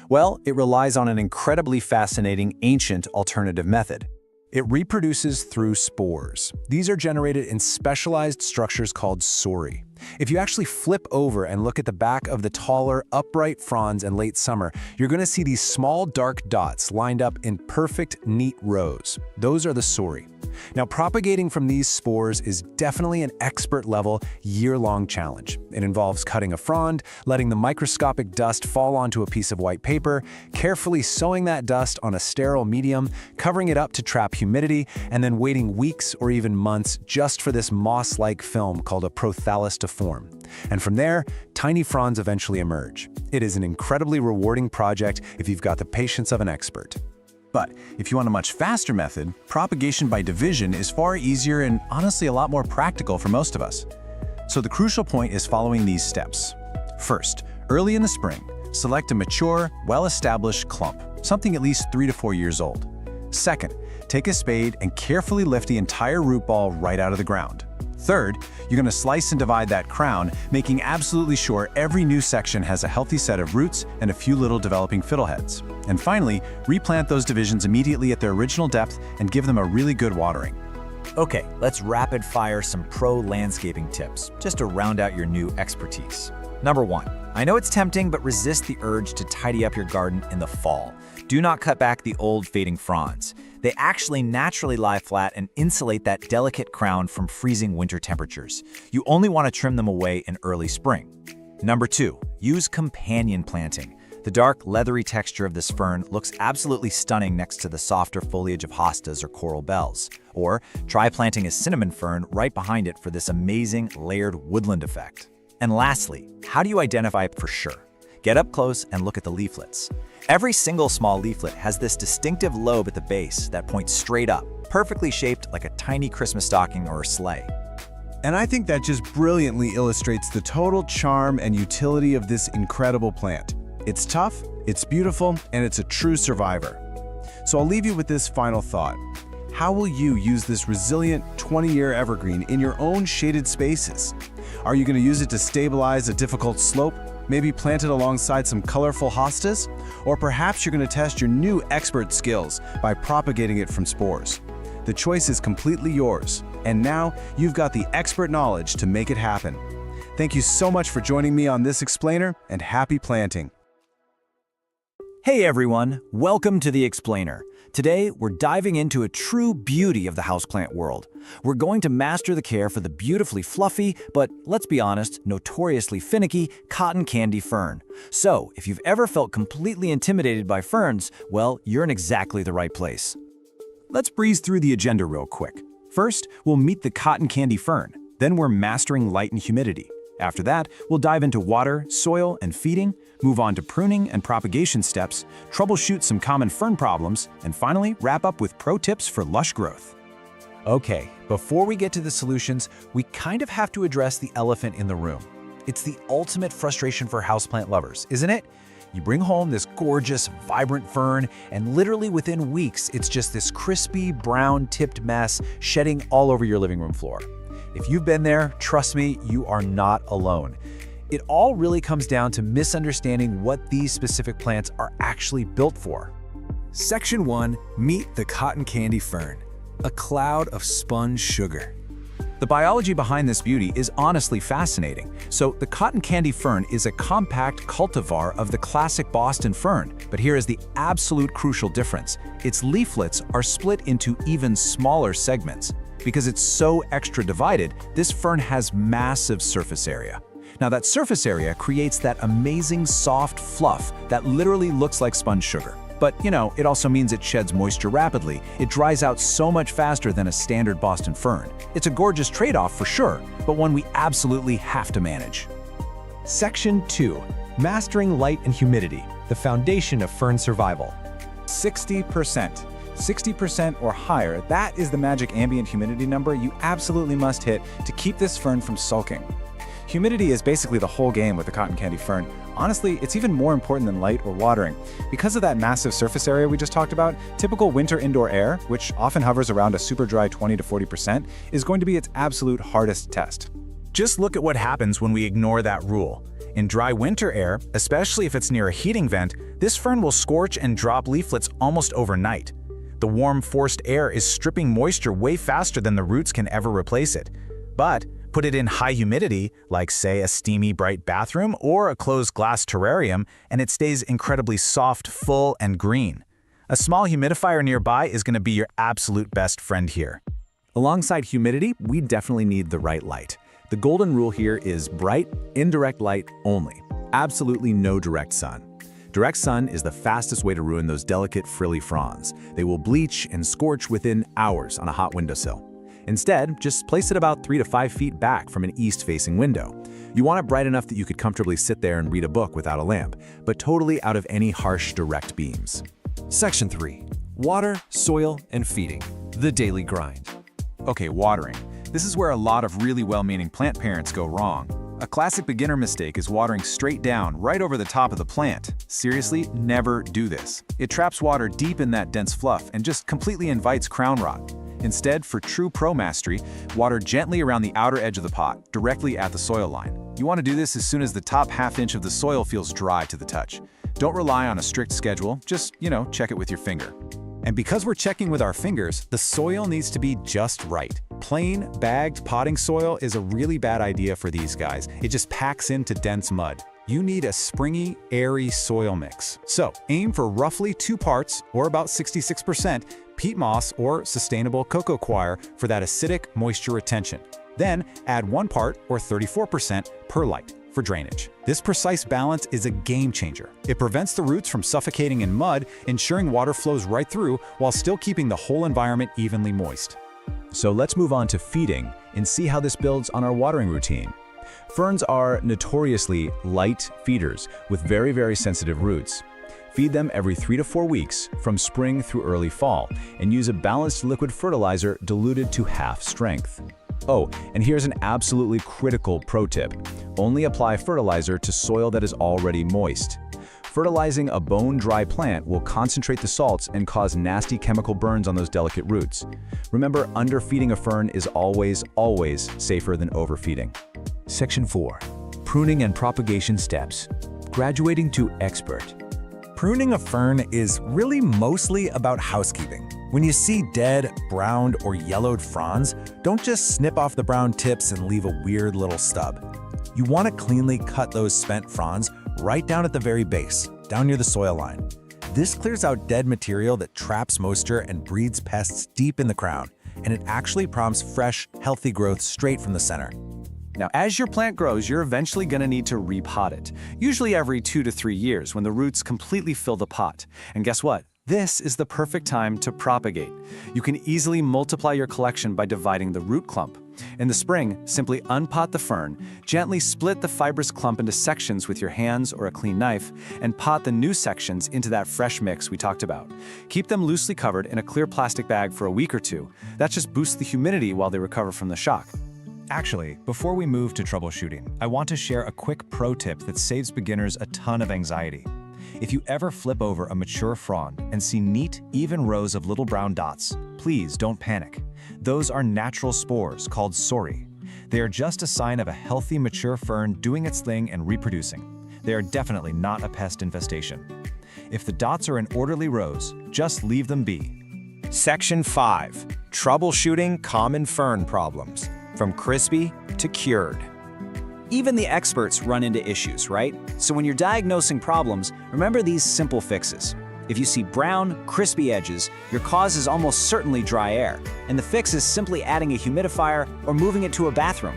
Well, it relies on an incredibly fascinating, ancient alternative method. It reproduces through spores. These are generated in specialized structures called sori. If you actually flip over and look at the back of the taller, upright fronds in late summer, you're going to see these small, dark dots lined up in perfect, neat rows. Those are the sori. Now, propagating from these spores is definitely an expert-level, year-long challenge. It involves cutting a frond, letting the microscopic dust fall onto a piece of white paper, carefully sewing that dust on a sterile medium, covering it up to trap humidity, and then waiting weeks or even months just for this moss-like film called a prothallus to form. And from there, tiny fronds eventually emerge. It is an incredibly rewarding project if you've got the patience of an expert. But if you want a much faster method, propagation by division is far easier and honestly a lot more practical for most of us. So the crucial point is following these steps. First, early in the spring, select a mature, well-established clump, something at least 3 to 4 years old. Second, take a spade and carefully lift the entire root ball right out of the ground. Third, you're going to slice and divide that crown, making absolutely sure every new section has a healthy set of roots and a few little developing fiddleheads. And finally, replant those divisions immediately at their original depth and give them a really good watering. Okay, let's rapid fire some pro landscaping tips, just to round out your new expertise. Number 1, I know it's tempting, but resist the urge to tidy up your garden in the fall. Do not cut back the old fading fronds. They actually naturally lie flat and insulate that delicate crown from freezing winter temperatures. You only want to trim them away in early spring. Number 2, use companion planting. The dark, leathery texture of this fern looks absolutely stunning next to the softer foliage of hostas or coral bells. Or try planting a cinnamon fern right behind it for this amazing layered woodland effect. And lastly, how do you identify it for sure? Get up close and look at the leaflets. Every single small leaflet has this distinctive lobe at the base that points straight up, perfectly shaped like a tiny Christmas stocking or a sleigh. And I think that just brilliantly illustrates the total charm and utility of this incredible plant. It's tough, it's beautiful, and it's a true survivor. So I'll leave you with this final thought. How will you use this resilient 20-year evergreen in your own shaded spaces? Are you going to use it to stabilize a difficult slope? Maybe plant it alongside some colorful hostas? Or perhaps you're going to test your new expert skills by propagating it from spores. The choice is completely yours, and now you've got the expert knowledge to make it happen. Thank you so much for joining me on this explainer, and happy planting. Hey everyone, welcome to The Explainer. Today, we're diving into a true beauty of the houseplant world. We're going to master the care for the beautifully fluffy, but let's be honest, notoriously finicky cotton candy fern. So, if you've ever felt completely intimidated by ferns, well, you're in exactly the right place. Let's breeze through the agenda real quick. First, we'll meet the cotton candy fern. Then we're mastering light and humidity. After that, we'll dive into water, soil, and feeding, move on to pruning and propagation steps, troubleshoot some common fern problems, and finally wrap up with pro tips for lush growth. Okay, before we get to the solutions, we kind of have to address the elephant in the room. It's the ultimate frustration for houseplant lovers, isn't it? You bring home this gorgeous, vibrant fern, and literally within weeks, it's just this crispy, brown-tipped mess shedding all over your living room floor. If you've been there, trust me, you are not alone. It all really comes down to misunderstanding what these specific plants are actually built for. Section 1, meet the cotton candy fern, a cloud of spun sugar. The biology behind this beauty is honestly fascinating. So the cotton candy fern is a compact cultivar of the classic Boston fern, but here is the absolute crucial difference. Its leaflets are split into even smaller segments. Because it's so extra divided, this fern has massive surface area. Now that surface area creates that amazing soft fluff that literally looks like sponge sugar. But, it also means it sheds moisture rapidly. It dries out so much faster than a standard Boston fern. It's a gorgeous trade-off for sure, but one we absolutely have to manage. Section 2. Mastering light and humidity, the foundation of fern survival. 60%. 60% or higher, that is the magic ambient humidity number you absolutely must hit to keep this fern from sulking. Humidity is basically the whole game with the cotton candy fern. Honestly, it's even more important than light or watering. Because of that massive surface area we just talked about, typical winter indoor air, which often hovers around a super dry 20 to 40%, is going to be its absolute hardest test. Just look at what happens when we ignore that rule. In dry winter air, especially if it's near a heating vent, this fern will scorch and drop leaflets almost overnight. The warm, forced air is stripping moisture way faster than the roots can ever replace it. But put it in high humidity, like say a steamy, bright bathroom or a closed glass terrarium, and it stays incredibly soft, full, and green. A small humidifier nearby is going to be your absolute best friend here. Alongside humidity, we definitely need the right light. The golden rule here is bright, indirect light only. Absolutely no direct sun. Direct sun is the fastest way to ruin those delicate, frilly fronds. They will bleach and scorch within hours on a hot windowsill. Instead, just place it about 3 to 5 feet back from an east-facing window. You want it bright enough that you could comfortably sit there and read a book without a lamp, but totally out of any harsh, direct beams. Section 3. Water, soil, and feeding. The daily grind. Okay, watering. This is where a lot of really well-meaning plant parents go wrong. A classic beginner mistake is watering straight down, right over the top of the plant. Seriously, never do this. It traps water deep in that dense fluff and just completely invites crown rot. Instead, for true pro mastery, water gently around the outer edge of the pot, directly at the soil line. You want to do this as soon as the top half-inch of the soil feels dry to the touch. Don't rely on a strict schedule, just, check it with your finger. And because we're checking with our fingers, the soil needs to be just right. Plain, bagged potting soil is a really bad idea for these guys. It just packs into dense mud. You need a springy, airy soil mix. So aim for roughly 2 parts, or about 66%, peat moss or sustainable cocoa coir for that acidic moisture retention. Then add 1 part, or 34%, perlite for drainage. This precise balance is a game changer. It prevents the roots from suffocating in mud, ensuring water flows right through while still keeping the whole environment evenly moist. So let's move on to feeding and see how this builds on our watering routine. Ferns are notoriously light feeders with very, very sensitive roots. Feed them every 3 to 4 weeks from spring through early fall and use a balanced liquid fertilizer diluted to half strength. Oh, and here's an absolutely critical pro tip. Only apply fertilizer to soil that is already moist. Fertilizing a bone-dry plant will concentrate the salts and cause nasty chemical burns on those delicate roots. Remember, underfeeding a fern is always, always safer than overfeeding. Section 4. Pruning and propagation steps. Graduating to expert. Pruning a fern is really mostly about housekeeping. When you see dead, browned, or yellowed fronds, don't just snip off the brown tips and leave a weird little stub. You want to cleanly cut those spent fronds right down at the very base, down near the soil line. This clears out dead material that traps moisture and breeds pests deep in the crown, and it actually prompts fresh, healthy growth straight from the center. Now, as your plant grows, you're eventually going to need to repot it, usually every 2 to 3 years when the roots completely fill the pot. And guess what? This is the perfect time to propagate. You can easily multiply your collection by dividing the root clump. In the spring, simply unpot the fern, gently split the fibrous clump into sections with your hands or a clean knife, and pot the new sections into that fresh mix we talked about. Keep them loosely covered in a clear plastic bag for a week or 2. That just boosts the humidity while they recover from the shock. Actually, before we move to troubleshooting, I want to share a quick pro tip that saves beginners a ton of anxiety. If you ever flip over a mature frond and see neat, even rows of little brown dots, please don't panic. Those are natural spores called sori. They are just a sign of a healthy, mature fern doing its thing and reproducing. They are definitely not a pest infestation. If the dots are in orderly rows, just leave them be. Section 5. Troubleshooting common fern problems. from crispy to cured. Even the experts run into issues, right? So when you're diagnosing problems, remember these simple fixes. If you see brown, crispy edges, your cause is almost certainly dry air, and the fix is simply adding a humidifier or moving it to a bathroom.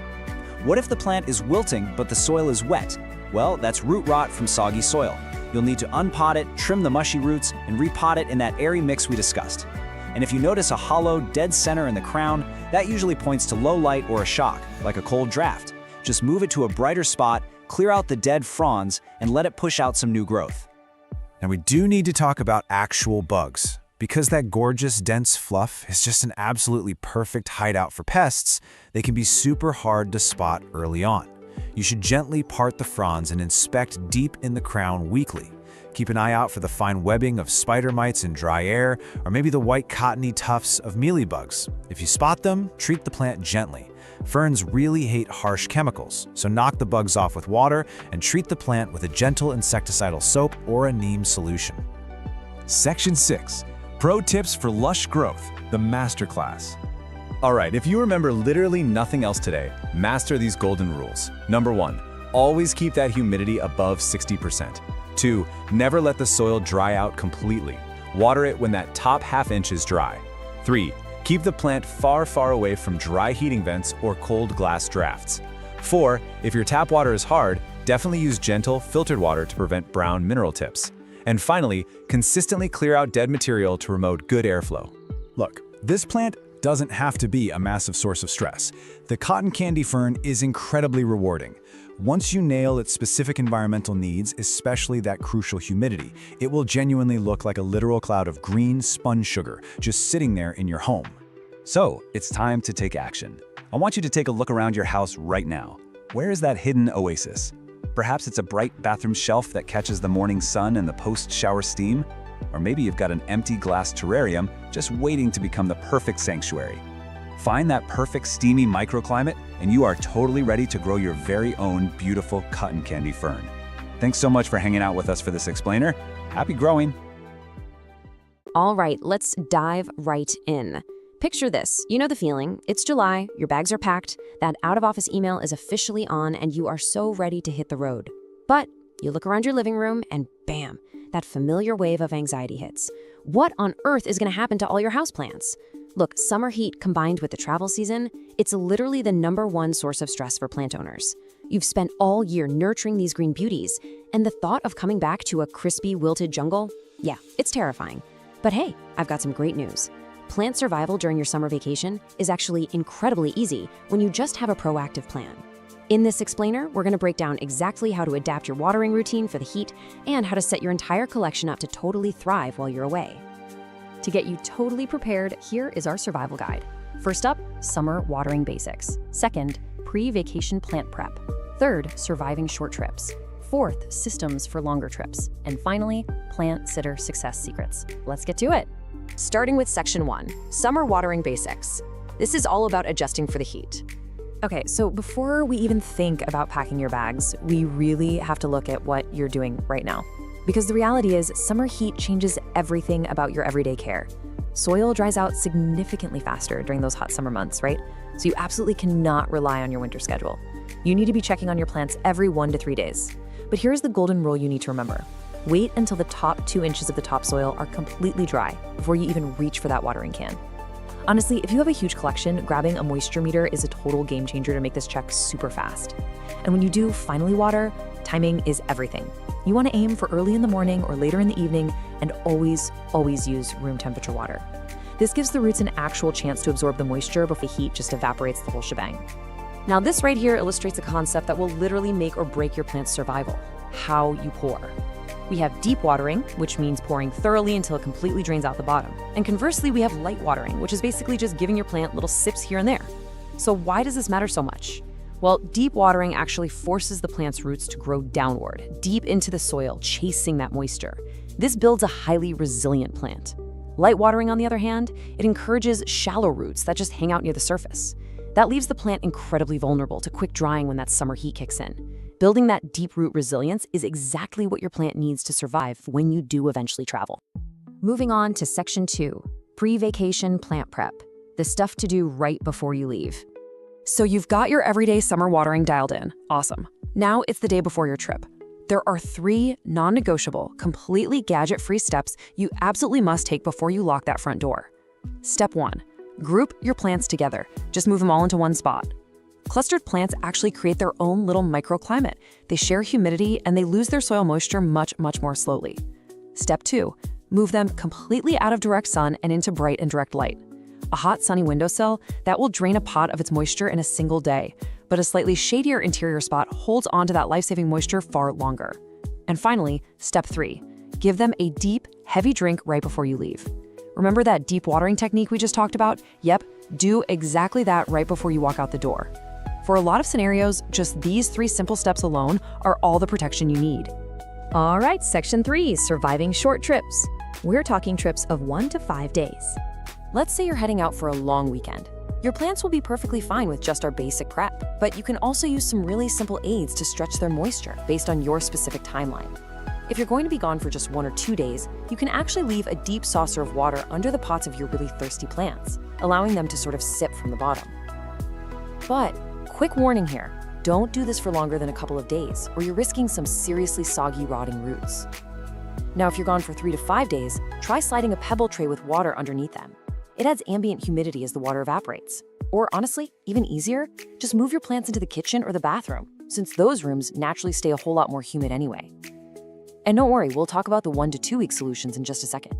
What if the plant is wilting but the soil is wet? Well, that's root rot from soggy soil. You'll need to unpot it, trim the mushy roots, and repot it in that airy mix we discussed. And if you notice a hollow, dead center in the crown, that usually points to low light or a shock, like a cold draft. Just move it to a brighter spot, clear out the dead fronds, and let it push out some new growth. Now we do need to talk about actual bugs. Because that gorgeous, dense fluff is just an absolutely perfect hideout for pests, they can be super hard to spot early on. You should gently part the fronds and inspect deep in the crown weekly. Keep an eye out for the fine webbing of spider mites in dry air, or maybe the white cottony tufts of mealybugs. If you spot them, treat the plant gently. Ferns really hate harsh chemicals, so knock the bugs off with water and treat the plant with a gentle insecticidal soap or a neem solution. Section 6. Pro Tips for Lush Growth, the Masterclass. All right, if you remember literally nothing else today, master these golden rules. Number 1, always keep that humidity above 60%. 2, never let the soil dry out completely. Water it when that top ½ inch is dry. 3, keep the plant far, far away from dry heating vents or cold glass drafts. 4, if your tap water is hard, definitely use gentle, filtered water to prevent brown mineral tips. And finally, consistently clear out dead material to promote good airflow. Look, this plant doesn't have to be a massive source of stress. The cotton candy fern is incredibly rewarding. Once you nail its specific environmental needs, especially that crucial humidity, it will genuinely look like a literal cloud of green sponge sugar just sitting there in your home. So, it's time to take action. I want you to take a look around your house right now. Where is that hidden oasis? Perhaps it's a bright bathroom shelf that catches the morning sun and the post-shower steam? Or maybe you've got an empty glass terrarium just waiting to become the perfect sanctuary. Find that perfect steamy microclimate and you are totally ready to grow your very own beautiful cotton candy fern. Thanks so much for hanging out with us for this explainer. Happy growing! All right, let's dive right in. Picture this. You know the feeling. It's July, your bags are packed, that out-of-office email is officially on, and you are so ready to hit the road. But you look around your living room and bam, that familiar wave of anxiety hits. What on earth is going to happen to all your houseplants? Look, summer heat combined with the travel season, it's literally the #1 source of stress for plant owners. You've spent all year nurturing these green beauties, and the thought of coming back to a crispy, wilted jungle? Yeah, it's terrifying. But hey, I've got some great news. Plant survival during your summer vacation is actually incredibly easy when you just have a proactive plan. In this explainer, we're going to break down exactly how to adapt your watering routine for the heat and how to set your entire collection up to totally thrive while you're away. To get you totally prepared, here is our survival guide. First up, summer watering basics. Second, pre-vacation plant prep. Third, surviving short trips. Fourth, systems for longer trips. And finally, plant sitter success secrets. Let's get to it. Starting with Section 1, Summer Watering Basics. This is all about adjusting for the heat. Okay, so before we even think about packing your bags, we really have to look at what you're doing right now. Because the reality is, summer heat changes everything about your everyday care. Soil dries out significantly faster during those hot summer months, right? So you absolutely cannot rely on your winter schedule. You need to be checking on your plants every 1 to 3 days. But here's the golden rule you need to remember. Wait until the top 2 inches of the topsoil are completely dry before you even reach for that watering can. Honestly, if you have a huge collection, grabbing a moisture meter is a total game changer to make this check super fast. And when you do finally water, timing is everything. You want to aim for early in the morning or later in the evening, and always use room temperature water. This gives the roots an actual chance to absorb the moisture before the heat just evaporates the whole shebang. Now this right here illustrates a concept that will literally make or break your plant's survival: how you pour. We have deep watering, which means pouring thoroughly until it completely drains out the bottom. And conversely, we have light watering, which is basically just giving your plant little sips here and there. So why does this matter so much? Well, deep watering actually forces the plant's roots to grow downward, deep into the soil, chasing that moisture. This builds a highly resilient plant. Light watering, on the other hand, it encourages shallow roots that just hang out near the surface. That leaves the plant incredibly vulnerable to quick drying when that summer heat kicks in. Building that deep root resilience is exactly what your plant needs to survive when you do eventually travel. Moving on to Section 2, pre-vacation plant prep. The stuff to do right before you leave. So you've got your everyday summer watering dialed in. Awesome. Now it's the day before your trip. There are 3 non-negotiable, completely gadget-free steps you absolutely must take before you lock that front door. Step 1. Group your plants together. Just move them all into one spot. Clustered plants actually create their own little microclimate. They share humidity and they lose their soil moisture much more slowly. Step 2. Move them completely out of direct sun and into bright and direct light. A hot, sunny windowsill, that will drain a pot of its moisture in a single day, but a slightly shadier interior spot holds onto that life-saving moisture far longer. And finally, step 3. Give them a deep, heavy drink right before you leave. Remember that deep watering technique we just talked about? Yep, do exactly that right before you walk out the door. For a lot of scenarios, just these 3 simple steps alone are all the protection you need. All right, section 3, surviving short trips. We're talking trips of 1 to 5 days. Let's say you're heading out for a long weekend. Your plants will be perfectly fine with just our basic prep, but you can also use some really simple aids to stretch their moisture based on your specific timeline. If you're going to be gone for just 1 or 2 days, you can actually leave a deep saucer of water under the pots of your really thirsty plants, allowing them to sort of sip from the bottom. But quick warning here, don't do this for longer than a couple of days, or you're risking some seriously soggy, rotting roots. Now, if you're gone for 3 to 5 days, try sliding a pebble tray with water underneath them. It adds ambient humidity as the water evaporates. Or honestly, even easier, just move your plants into the kitchen or the bathroom, since those rooms naturally stay a whole lot more humid anyway. And don't worry, we'll talk about the 1 to 2 week solutions in just a second.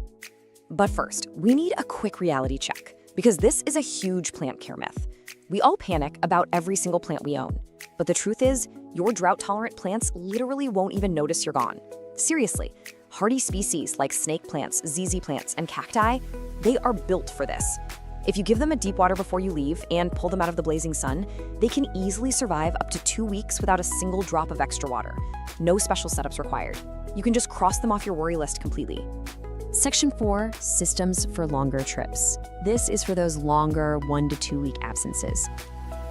But first, we need a quick reality check, because this is a huge plant care myth. We all panic about every single plant we own. But the truth is, your drought-tolerant plants literally won't even notice you're gone. Seriously, hardy species like snake plants, ZZ plants, and cacti, they are built for this. If you give them a deep water before you leave and pull them out of the blazing sun, they can easily survive up to 2 weeks without a single drop of extra water. No special setups required. You can just cross them off your worry list completely. Section 4, systems for longer trips. This is for those longer 1 to 2 week absences.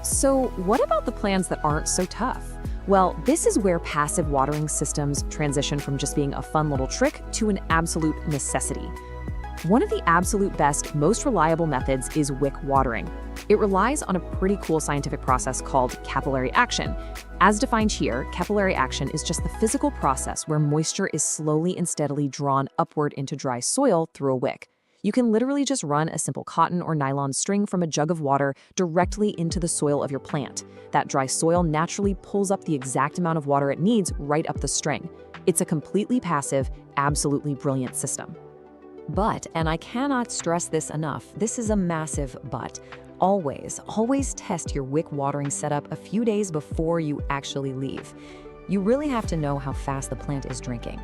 So what about the plants that aren't so tough? Well, this is where passive watering systems transition from just being a fun little trick to an absolute necessity. One of the absolute best, most reliable methods is wick watering. It relies on a pretty cool scientific process called capillary action. As defined here, capillary action is just the physical process where moisture is slowly and steadily drawn upward into dry soil through a wick. You can literally just run a simple cotton or nylon string from a jug of water directly into the soil of your plant. That dry soil naturally pulls up the exact amount of water it needs right up the string. It's a completely passive, absolutely brilliant system. But, and I cannot stress this enough, this is a massive but, always test your wick watering setup a few days before you actually leave. You really have to know how fast the plant is drinking.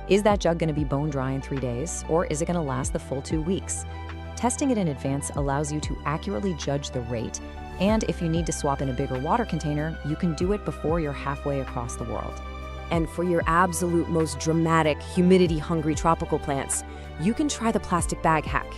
Is that jug going to be bone dry in 3 days, or is it going to last the full 2 weeks? Testing it in advance allows you to accurately judge the rate, and if you need to swap in a bigger water container, you can do it before you're halfway across the world. And for your absolute most dramatic, humidity-hungry tropical plants, you can try the plastic bag hack.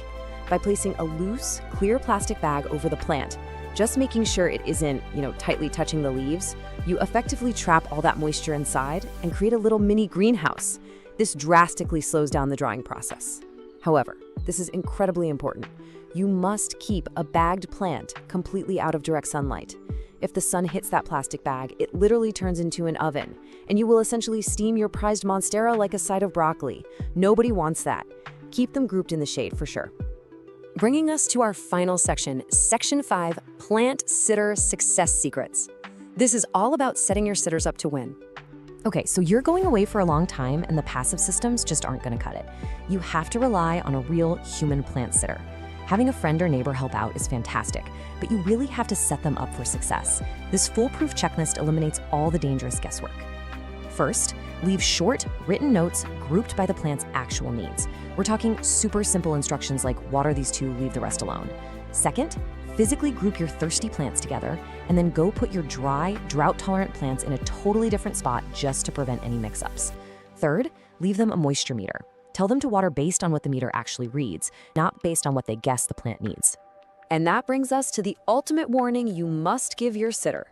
By placing a loose, clear plastic bag over the plant, just making sure it isn't, tightly touching the leaves, you effectively trap all that moisture inside and create a little mini greenhouse. This drastically slows down the drying process. However, this is incredibly important. You must keep a bagged plant completely out of direct sunlight. If the sun hits that plastic bag, it literally turns into an oven, and you will essentially steam your prized monstera like a side of broccoli. Nobody wants that. Keep them grouped in the shade for sure. Bringing us to our final section, Section 5, Plant Sitter Success Secrets. This is all about setting your sitters up to win. Okay, so you're going away for a long time and the passive systems just aren't going to cut it. You have to rely on a real human plant sitter. Having a friend or neighbor help out is fantastic, but you really have to set them up for success. This foolproof checklist eliminates all the dangerous guesswork. First, leave short, written notes grouped by the plant's actual needs. We're talking super simple instructions like water these 2, leave the rest alone. Second, physically group your thirsty plants together, and then go put your dry, drought-tolerant plants in a totally different spot just to prevent any mix-ups. Third, leave them a moisture meter. Tell them to water based on what the meter actually reads, not based on what they guess the plant needs. And that brings us to the ultimate warning you must give your sitter.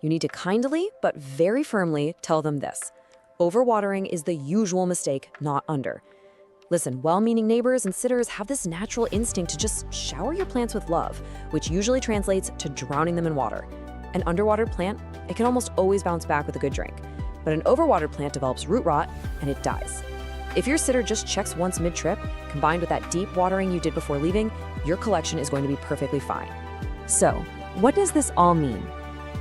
You need to kindly, but very firmly, tell them this. Overwatering is the usual mistake, not under. Listen, well-meaning neighbors and sitters have this natural instinct to just shower your plants with love, which usually translates to drowning them in water. An underwatered plant, it can almost always bounce back with a good drink, but an overwatered plant develops root rot and it dies. If your sitter just checks once mid-trip, combined with that deep watering you did before leaving, your collection is going to be perfectly fine. So, what does this all mean?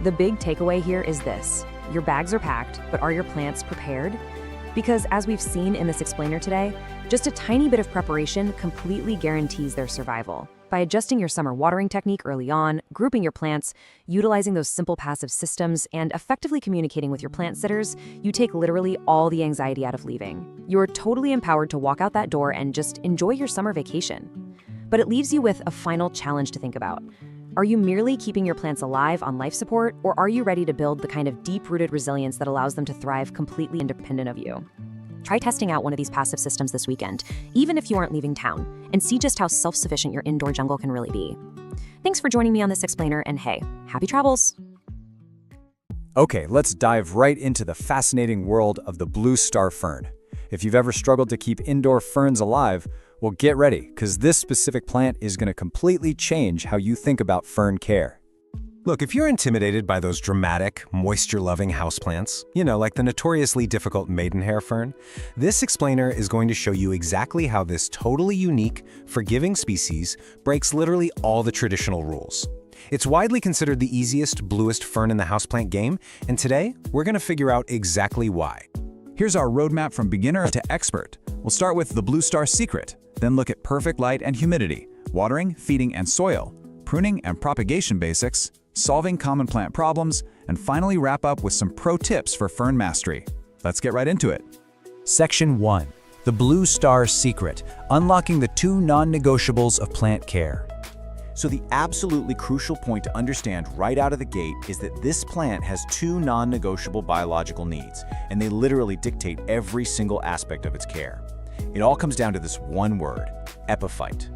The big takeaway here is this: your bags are packed, but are your plants prepared? Because as we've seen in this explainer today, just a tiny bit of preparation completely guarantees their survival. By adjusting your summer watering technique early on, grouping your plants, utilizing those simple passive systems, and effectively communicating with your plant sitters, you take literally all the anxiety out of leaving. You're totally empowered to walk out that door and just enjoy your summer vacation. But it leaves you with a final challenge to think about. Are you merely keeping your plants alive on life support, or are you ready to build the kind of deep-rooted resilience that allows them to thrive completely independent of you? Try testing out one of these passive systems this weekend, even if you aren't leaving town, and see just how self-sufficient your indoor jungle can really be. Thanks for joining me on this explainer, and hey, happy travels! Okay, let's dive right into the fascinating world of the blue star fern. If you've ever struggled to keep indoor ferns alive, well, get ready, because this specific plant is going to completely change how you think about fern care. Look, if you're intimidated by those dramatic, moisture-loving houseplants, like the notoriously difficult maidenhair fern, this explainer is going to show you exactly how this totally unique, forgiving species breaks literally all the traditional rules. It's widely considered the easiest, bluest fern in the houseplant game, and today, we're going to figure out exactly why. Here's our roadmap from beginner to expert. We'll start with the blue star secret, then look at perfect light and humidity, watering, feeding, and soil, pruning and propagation basics, solving common plant problems, and finally wrap up with some pro tips for fern mastery. Let's get right into it. Section 1. The Blue Star Secret, unlocking the 2 non-negotiables of plant care. So the absolutely crucial point to understand right out of the gate is that this plant has 2 non-negotiable biological needs, and they literally dictate every single aspect of its care. It all comes down to this one word: epiphyte.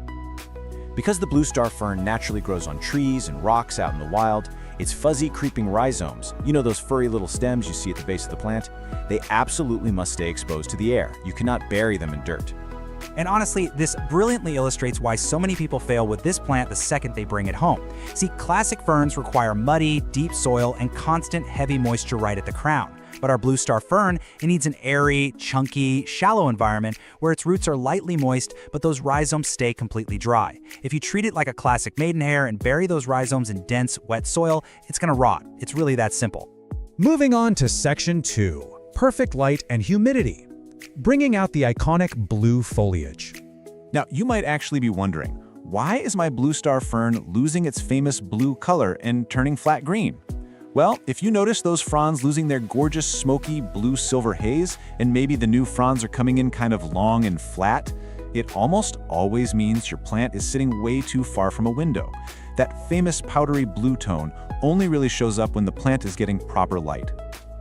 Because the blue star fern naturally grows on trees and rocks out in the wild, its fuzzy creeping rhizomes, those furry little stems you see at the base of the plant, they absolutely must stay exposed to the air. You cannot bury them in dirt. And honestly, this brilliantly illustrates why so many people fail with this plant the second they bring it home. See, classic ferns require muddy, deep soil and constant heavy moisture right at the crown. But our blue star fern, it needs an airy, chunky, shallow environment where its roots are lightly moist, but those rhizomes stay completely dry. If you treat it like a classic maidenhair and bury those rhizomes in dense, wet soil, it's gonna rot. It's really that simple. Moving on to Section 2, perfect light and humidity, bringing out the iconic blue foliage. Now, you might actually be wondering, why is my blue star fern losing its famous blue color and turning flat green? Well, if you notice those fronds losing their gorgeous smoky blue-silver haze, and maybe the new fronds are coming in kind of long and flat, it almost always means your plant is sitting way too far from a window. That famous powdery blue tone only really shows up when the plant is getting proper light.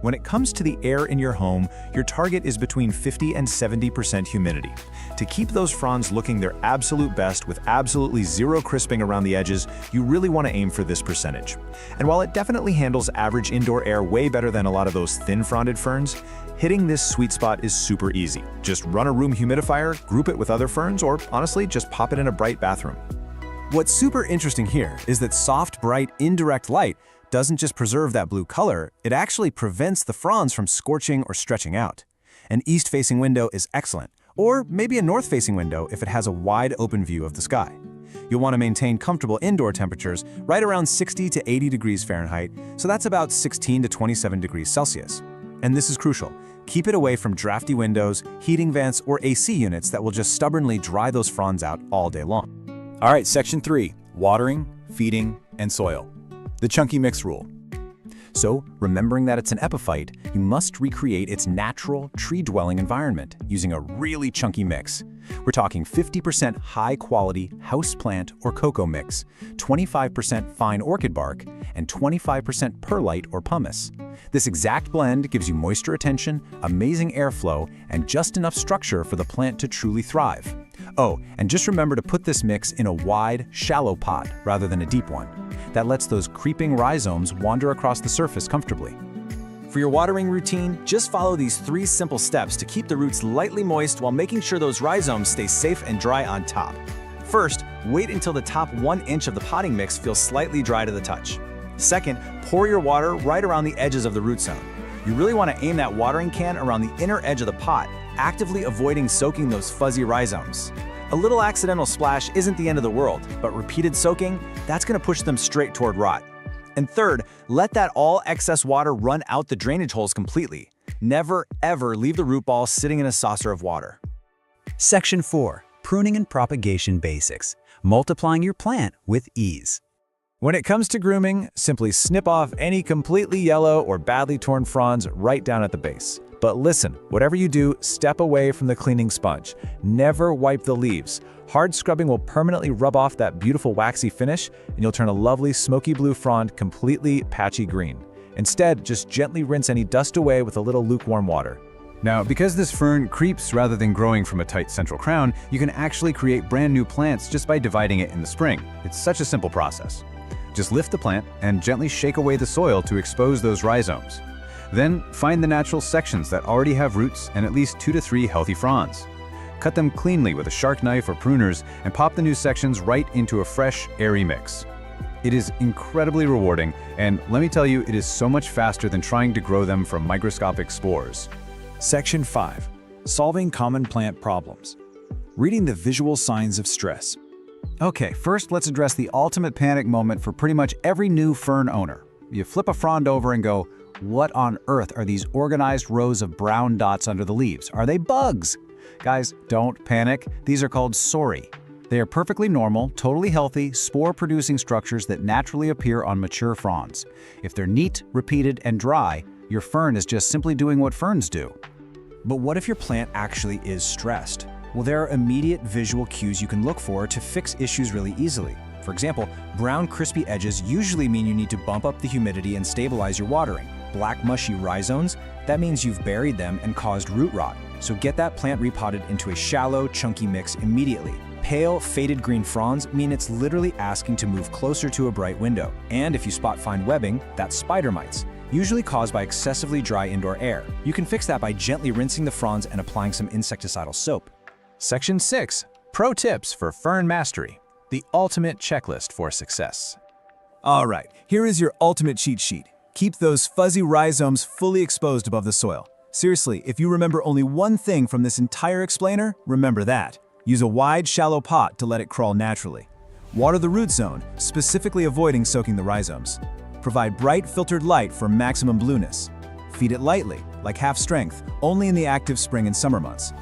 When it comes to the air in your home, your target is between 50 and 70% humidity. To keep those fronds looking their absolute best with absolutely zero crisping around the edges, you really want to aim for this percentage. And while it definitely handles average indoor air way better than a lot of those thin-fronded ferns, hitting this sweet spot is super easy. Just run a room humidifier, group it with other ferns, or honestly, just pop it in a bright bathroom. What's super interesting here is that soft, bright, indirect light doesn't just preserve that blue color, it actually prevents the fronds from scorching or stretching out. An east-facing window is excellent, or maybe a north-facing window if it has a wide open view of the sky. You'll want to maintain comfortable indoor temperatures right around 60 to 80 degrees Fahrenheit, so that's about 16 to 27 degrees Celsius. And this is crucial. Keep it away from drafty windows, heating vents, or AC units that will just stubbornly dry those fronds out all day long. All right, Section 3, watering, feeding, and soil. The chunky mix rule. So, remembering that it's an epiphyte, you must recreate its natural, tree-dwelling environment using a really chunky mix. We're talking 50% high-quality houseplant or cocoa mix, 25% fine orchid bark, and 25% perlite or pumice. This exact blend gives you moisture retention, amazing airflow, and just enough structure for the plant to truly thrive. Oh, and just remember to put this mix in a wide, shallow pot rather than a deep one. That lets those creeping rhizomes wander across the surface comfortably. For your watering routine, just follow these 3 simple steps to keep the roots lightly moist while making sure those rhizomes stay safe and dry on top. First, wait until the top 1 inch of the potting mix feels slightly dry to the touch. Second, pour your water right around the edges of the root zone. You really want to aim that watering can around the inner edge of the pot, actively avoiding soaking those fuzzy rhizomes. A little accidental splash isn't the end of the world, but repeated soaking, that's going to push them straight toward rot. And third, let that all excess water run out the drainage holes completely. Never, ever leave the root ball sitting in a saucer of water. Section 4. Pruning and propagation basics. Multiplying your plant with ease. When it comes to grooming, simply snip off any completely yellow or badly torn fronds right down at the base. But listen, whatever you do, step away from the cleaning sponge. Never wipe the leaves. Hard scrubbing will permanently rub off that beautiful waxy finish, and you'll turn a lovely smoky blue frond completely patchy green. Instead, just gently rinse any dust away with a little lukewarm water. Now, because this fern creeps rather than growing from a tight central crown, you can actually create brand new plants just by dividing it in the spring. It's such a simple process. Just lift the plant and gently shake away the soil to expose those rhizomes. Then, find the natural sections that already have roots and at least 2 to 3 healthy fronds. Cut them cleanly with a sharp knife or pruners and pop the new sections right into a fresh, airy mix. It is incredibly rewarding, and let me tell you, it is so much faster than trying to grow them from microscopic spores. Section 5. Solving common plant problems. Reading the visual signs of stress. Okay, first let's address the ultimate panic moment for pretty much every new fern owner. You flip a frond over and go, what on earth are these organized rows of brown dots under the leaves? Are they bugs? Guys, don't panic. These are called sori. They are perfectly normal, totally healthy, spore-producing structures that naturally appear on mature fronds. If they're neat, repeated, and dry, your fern is just simply doing what ferns do. But what if your plant actually is stressed? Well, there are immediate visual cues you can look for to fix issues really easily. For example, brown crispy edges usually mean you need to bump up the humidity and stabilize your watering. Black mushy rhizomes, that means you've buried them and caused root rot. So get that plant repotted into a shallow, chunky mix immediately. Pale, faded green fronds mean it's literally asking to move closer to a bright window. And if you spot fine webbing, that's spider mites, usually caused by excessively dry indoor air. You can fix that by gently rinsing the fronds and applying some insecticidal soap. Section 6. Pro tips for fern mastery. The ultimate checklist for success. All right, here is your ultimate cheat sheet. Keep those fuzzy rhizomes fully exposed above the soil. Seriously, if you remember only one thing from this entire explainer, remember that. Use a wide, shallow pot to let it crawl naturally. Water the root zone, specifically avoiding soaking the rhizomes. Provide bright, filtered light for maximum blueness. Feed it lightly, like half strength, only in the active spring and summer months.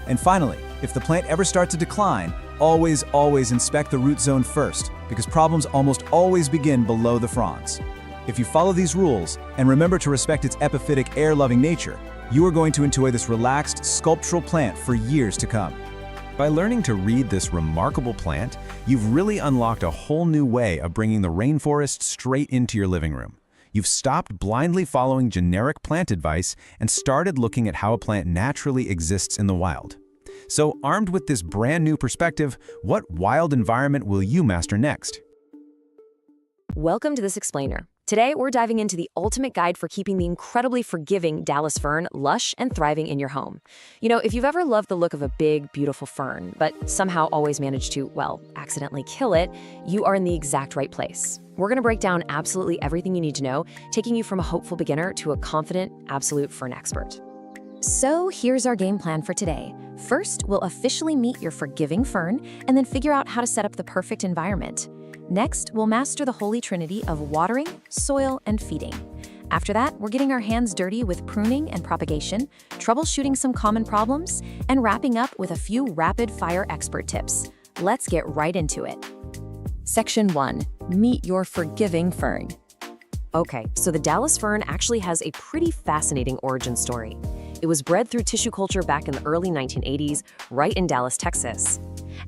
And finally, if the plant ever starts to decline, always inspect the root zone first, because problems almost always begin below the fronds. If you follow these rules, and remember to respect its epiphytic, air-loving nature, you are going to enjoy this relaxed, sculptural plant for years to come. By learning to read this remarkable plant, you've really unlocked a whole new way of bringing the rainforest straight into your living room. You've stopped blindly following generic plant advice and started looking at how a plant naturally exists in the wild. So, armed with this brand new perspective, what wild environment will you master next? Welcome to This Explainer. Today, we're diving into the ultimate guide for keeping the incredibly forgiving Dallas fern lush and thriving in your home. You know, if you've ever loved the look of a big, beautiful fern, but somehow always managed to, well, accidentally kill it, you are in the exact right place. We're going to break down absolutely everything you need to know, taking you from a hopeful beginner to a confident, absolute fern expert. So here's our game plan for today. First, we'll officially meet your forgiving fern and then figure out how to set up the perfect environment. Next, we'll master the holy trinity of watering, soil, and feeding. After that, we're getting our hands dirty with pruning and propagation, troubleshooting some common problems, and wrapping up with a few rapid-fire expert tips. Let's get right into it. Section 1. Meet your forgiving fern. Okay, so the Dallas fern actually has a pretty fascinating origin story. It was bred through tissue culture back in the early 1980s, right in Dallas, Texas.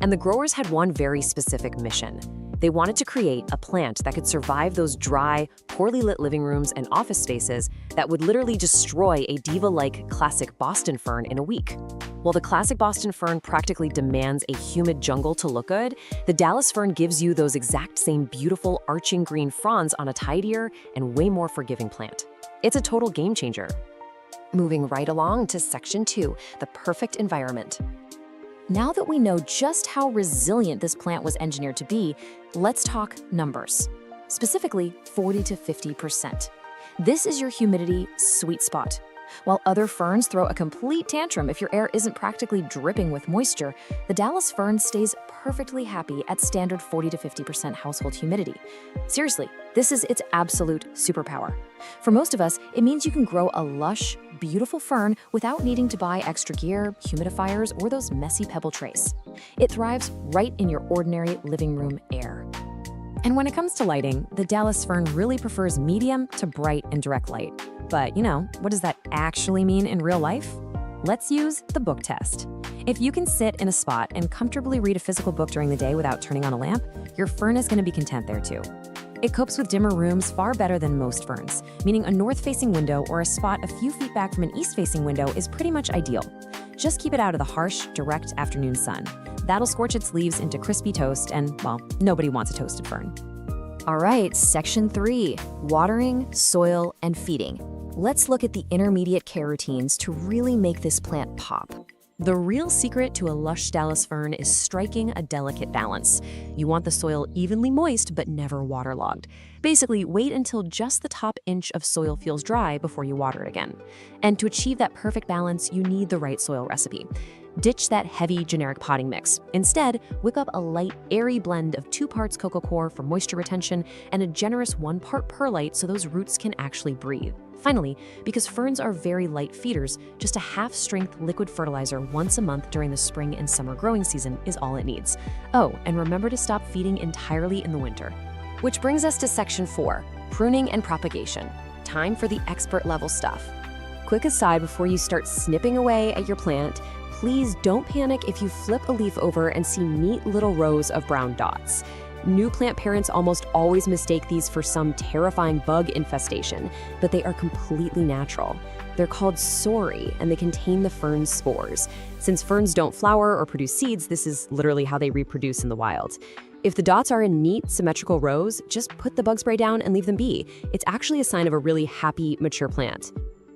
And the growers had one very specific mission. They wanted to create a plant that could survive those dry, poorly lit living rooms and office spaces that would literally destroy a diva-like classic Boston fern in a week. While the classic Boston fern practically demands a humid jungle to look good, the Dallas fern gives you those exact same beautiful arching green fronds on a tidier and way more forgiving plant. It's a total game changer. Moving right along to Section 2, the perfect environment. Now that we know just how resilient this plant was engineered to be, let's talk numbers. Specifically, 40 to 50%. This is your humidity sweet spot. While other ferns throw a complete tantrum if your air isn't practically dripping with moisture, the Dallas fern stays perfectly happy at standard 40 to 50% household humidity. Seriously, this is its absolute superpower. For most of us, it means you can grow a lush, beautiful fern without needing to buy extra gear, humidifiers, or those messy pebble trays. It thrives right in your ordinary living room air. And when it comes to lighting, the Dallas fern really prefers medium to bright and direct light. But what does that actually mean in real life? Let's use the book test. If you can sit in a spot and comfortably read a physical book during the day without turning on a lamp, your fern is going to be content there too. It copes with dimmer rooms far better than most ferns, meaning a north-facing window or a spot a few feet back from an east-facing window is pretty much ideal. Just keep it out of the harsh, direct afternoon sun. That'll scorch its leaves into crispy toast and, well, nobody wants a toasted fern. All right, Section 3, watering, soil, and feeding. Let's look at the intermediate care routines to really make this plant pop. The real secret to a lush Dallas fern is striking a delicate balance. You want the soil evenly moist but never waterlogged. Basically, wait until just the top inch of soil feels dry before you water it again. And to achieve that perfect balance, you need the right soil recipe. Ditch that heavy, generic potting mix. Instead, whip up a light, airy blend of 2 parts coco coir for moisture retention and a generous 1 part perlite so those roots can actually breathe. Finally, because ferns are very light feeders, just a half-strength liquid fertilizer once a month during the spring and summer growing season is all it needs. Oh, and remember to stop feeding entirely in the winter. Which brings us to Section 4, pruning and propagation. Time for the expert-level stuff. Quick aside before you start snipping away at your plant, please don't panic if you flip a leaf over and see neat little rows of brown dots. New plant parents almost always mistake these for some terrifying bug infestation, but they are completely natural. They're called sori, and they contain the fern's spores. Since ferns don't flower or produce seeds, this is literally how they reproduce in the wild. If the dots are in neat, symmetrical rows, just put the bug spray down and leave them be. It's actually a sign of a really happy, mature plant.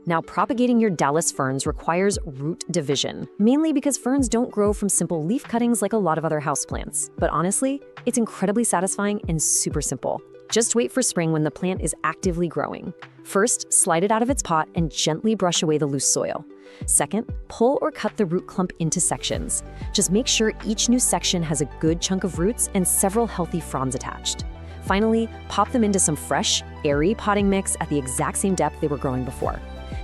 Now, propagating your Dallas ferns requires root division, mainly because ferns don't grow from simple leaf cuttings like a lot of other houseplants. But honestly, it's incredibly satisfying and super simple. Just wait for spring when the plant is actively growing. First, slide it out of its pot and gently brush away the loose soil. Second, pull or cut the root clump into sections. Just make sure each new section has a good chunk of roots and several healthy fronds attached. Finally, pop them into some fresh, airy potting mix at the exact same depth they were growing before.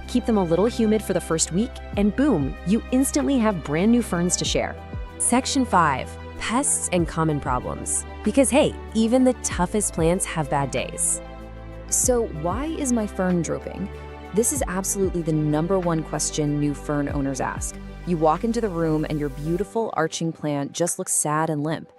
Keep them a little humid for the first week, and boom, you instantly have brand new ferns to share. Section 5, pests and common problems. Because hey, even the toughest plants have bad days. So why is my fern drooping? This is absolutely the #1 question new fern owners ask. You walk into the room and your beautiful arching plant just looks sad and limp.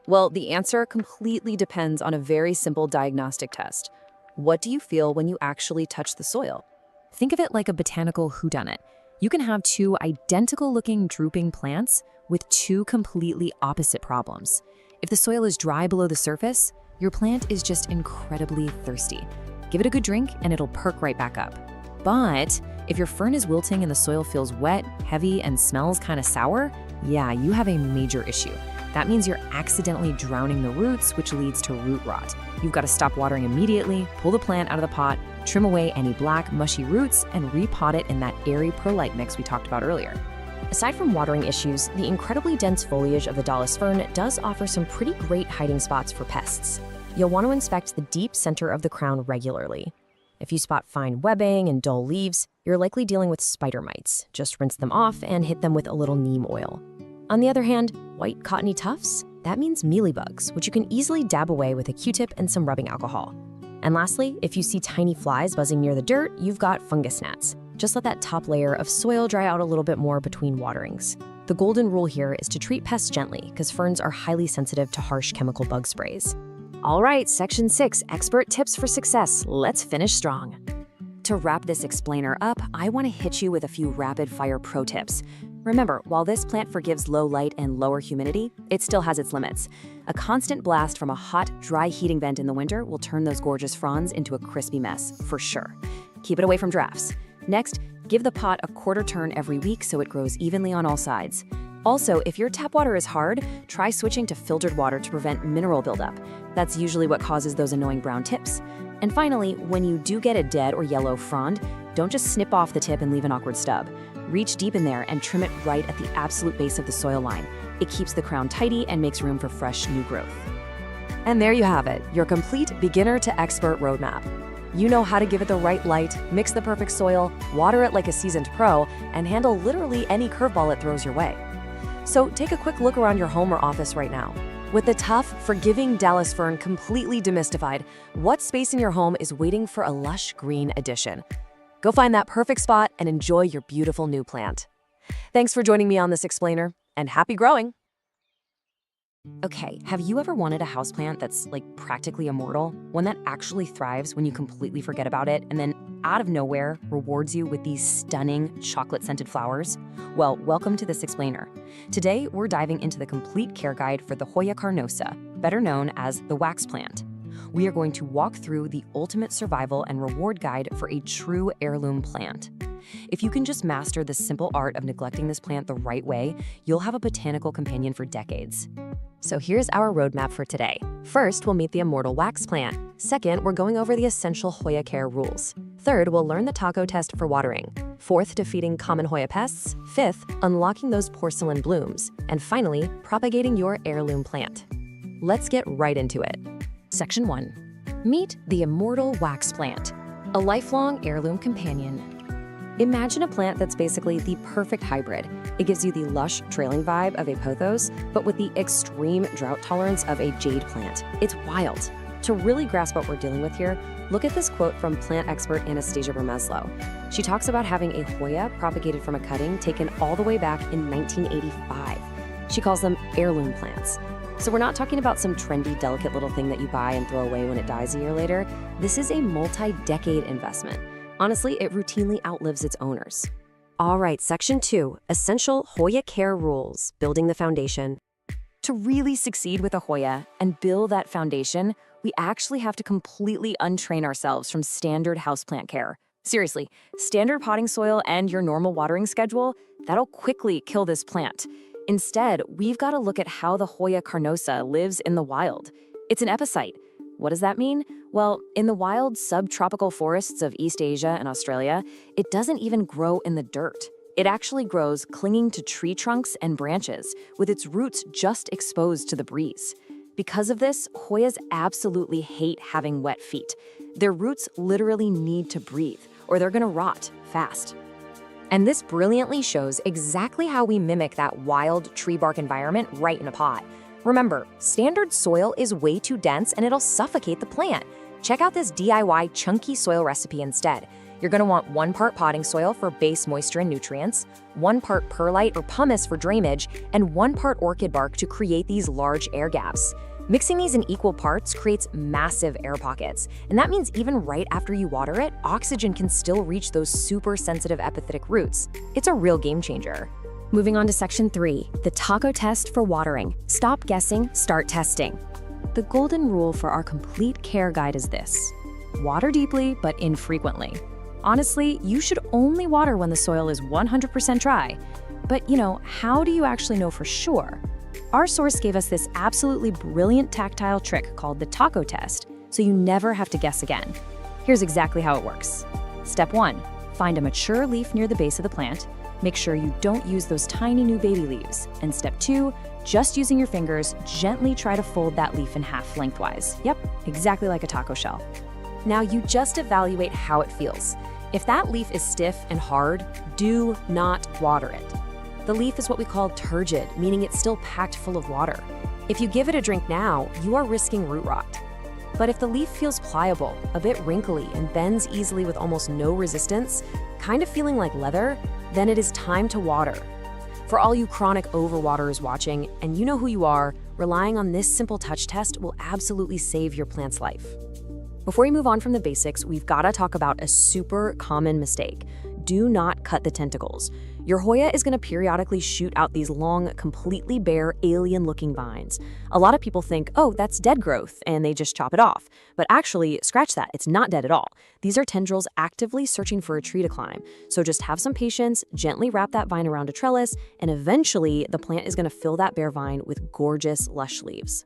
Well, the answer completely depends on a very simple diagnostic test. What do you feel when you actually touch the soil? Think of it like a botanical whodunit. You can have 2 identical-looking drooping plants with 2 completely opposite problems. If the soil is dry below the surface, your plant is just incredibly thirsty. Give it a good drink and it'll perk right back up. But if your fern is wilting and the soil feels wet, heavy, and smells kind of sour, yeah, you have a major issue. That means you're accidentally drowning the roots, which leads to root rot. You've got to stop watering immediately, pull the plant out of the pot, trim away any black, mushy roots, and repot it in that airy perlite mix we talked about earlier. Aside from watering issues, the incredibly dense foliage of the Dallas fern does offer some pretty great hiding spots for pests. You'll want to inspect the deep center of the crown regularly. If you spot fine webbing and dull leaves, you're likely dealing with spider mites. Just rinse them off and hit them with a little neem oil. On the other hand, white cottony tufts? That means mealybugs, which you can easily dab away with a Q-tip and some rubbing alcohol. And lastly, if you see tiny flies buzzing near the dirt, you've got fungus gnats. Just let that top layer of soil dry out a little bit more between waterings. The golden rule here is to treat pests gently, because ferns are highly sensitive to harsh chemical bug sprays. All right, Section 6, expert tips for success. Let's finish strong. To wrap this explainer up, I want to hit you with a few rapid-fire pro tips. Remember, while this plant forgives low light and lower humidity, it still has its limits. A constant blast from a hot, dry heating vent in the winter will turn those gorgeous fronds into a crispy mess, for sure. Keep it away from drafts. Next, give the pot a quarter turn every week so it grows evenly on all sides. Also, if your tap water is hard, try switching to filtered water to prevent mineral buildup. That's usually what causes those annoying brown tips. And finally, when you do get a dead or yellow frond, don't just snip off the tip and leave an awkward stub. Reach deep in there and trim it right at the absolute base of the soil line. It keeps the crown tidy and makes room for fresh new growth. And there you have it, your complete beginner to expert roadmap. You know how to give it the right light, mix the perfect soil, water it like a seasoned pro, and handle literally any curveball it throws your way. So take a quick look around your home or office right now. With the tough, forgiving Dallas fern completely demystified, what space in your home is waiting for a lush green addition? Go find that perfect spot and enjoy your beautiful new plant. Thanks for joining me on this explainer, and happy growing! Okay, have you ever wanted a houseplant that's like practically immortal? One that actually thrives when you completely forget about it and then out of nowhere rewards you with these stunning chocolate-scented flowers? Well, welcome to this explainer. Today, we're diving into the complete care guide for the Hoya carnosa, better known as the wax plant. We are going to walk through the ultimate survival and reward guide for a true heirloom plant. If you can just master the simple art of neglecting this plant the right way, you'll have a botanical companion for decades. So here's our roadmap for today. First, we'll meet the immortal wax plant. Second, we're going over the essential Hoya care rules. Third, we'll learn the taco test for watering. Fourth, defeating common Hoya pests. Fifth, unlocking those porcelain blooms. And finally, propagating your heirloom plant. Let's get right into it. Section 1. Meet the immortal wax plant, a lifelong heirloom companion. Imagine a plant that's basically the perfect hybrid. It gives you the lush, trailing vibe of a pothos, but with the extreme drought tolerance of a jade plant. It's wild. To really grasp what we're dealing with here, look at this quote from plant expert Anastasia Bermeslow. She talks about having a Hoya propagated from a cutting taken all the way back in 1985. She calls them heirloom plants. So we're not talking about some trendy, delicate little thing that you buy and throw away when it dies a year later. This is a multi-decade investment. Honestly, it routinely outlives its owners. All right, Section 2, Essential Hoya Care Rules, Building the Foundation. To really succeed with a Hoya and build that foundation, we actually have to completely untrain ourselves from standard houseplant care. Seriously, standard potting soil and your normal watering schedule, that'll quickly kill this plant. Instead, we've got to look at how the Hoya carnosa lives in the wild. It's an epicite. What does that mean? Well, in the wild subtropical forests of East Asia and Australia, it doesn't even grow in the dirt. It actually grows clinging to tree trunks and branches, with its roots just exposed to the breeze. Because of this, Hoyas absolutely hate having wet feet. Their roots literally need to breathe, or they're gonna rot fast. And this brilliantly shows exactly how we mimic that wild tree bark environment right in a pot. Remember, standard soil is way too dense and it'll suffocate the plant. Check out this DIY chunky soil recipe instead. You're gonna want 1 part potting soil for base moisture and nutrients, 1 part perlite or pumice for drainage, and 1 part orchid bark to create these large air gaps. Mixing these in equal parts creates massive air pockets, and that means even right after you water it, oxygen can still reach those super sensitive epiphytic roots. It's a real game changer. Moving on to Section 3, the taco test for watering. Stop guessing, start testing. The golden rule for our complete care guide is this: water deeply, but infrequently. Honestly, you should only water when the soil is 100% dry. But how do you actually know for sure? Our source gave us this absolutely brilliant tactile trick called the taco test, so you never have to guess again. Here's exactly how it works. Step 1, find a mature leaf near the base of the plant. Make sure you don't use those tiny new baby leaves. And step 2, just using your fingers, gently try to fold that leaf in half lengthwise. Yep, exactly like a taco shell. Now you just evaluate how it feels. If that leaf is stiff and hard, do not water it. The leaf is what we call turgid, meaning it's still packed full of water. If you give it a drink now, you are risking root rot. But if the leaf feels pliable, a bit wrinkly, and bends easily with almost no resistance, kind of feeling like leather, then it is time to water. For all you chronic overwaterers watching, and you know who you are, relying on this simple touch test will absolutely save your plant's life. Before we move on from the basics, we've got to talk about a super common mistake. do not cut the tentacles. Your Hoya is going to periodically shoot out these long, completely bare, alien-looking vines. A lot of people think, oh, that's dead growth, and they just chop it off. But actually, scratch that, it's not dead at all. These are tendrils actively searching for a tree to climb. So just have some patience, gently wrap that vine around a trellis, and eventually the plant is going to fill that bare vine with gorgeous, lush leaves.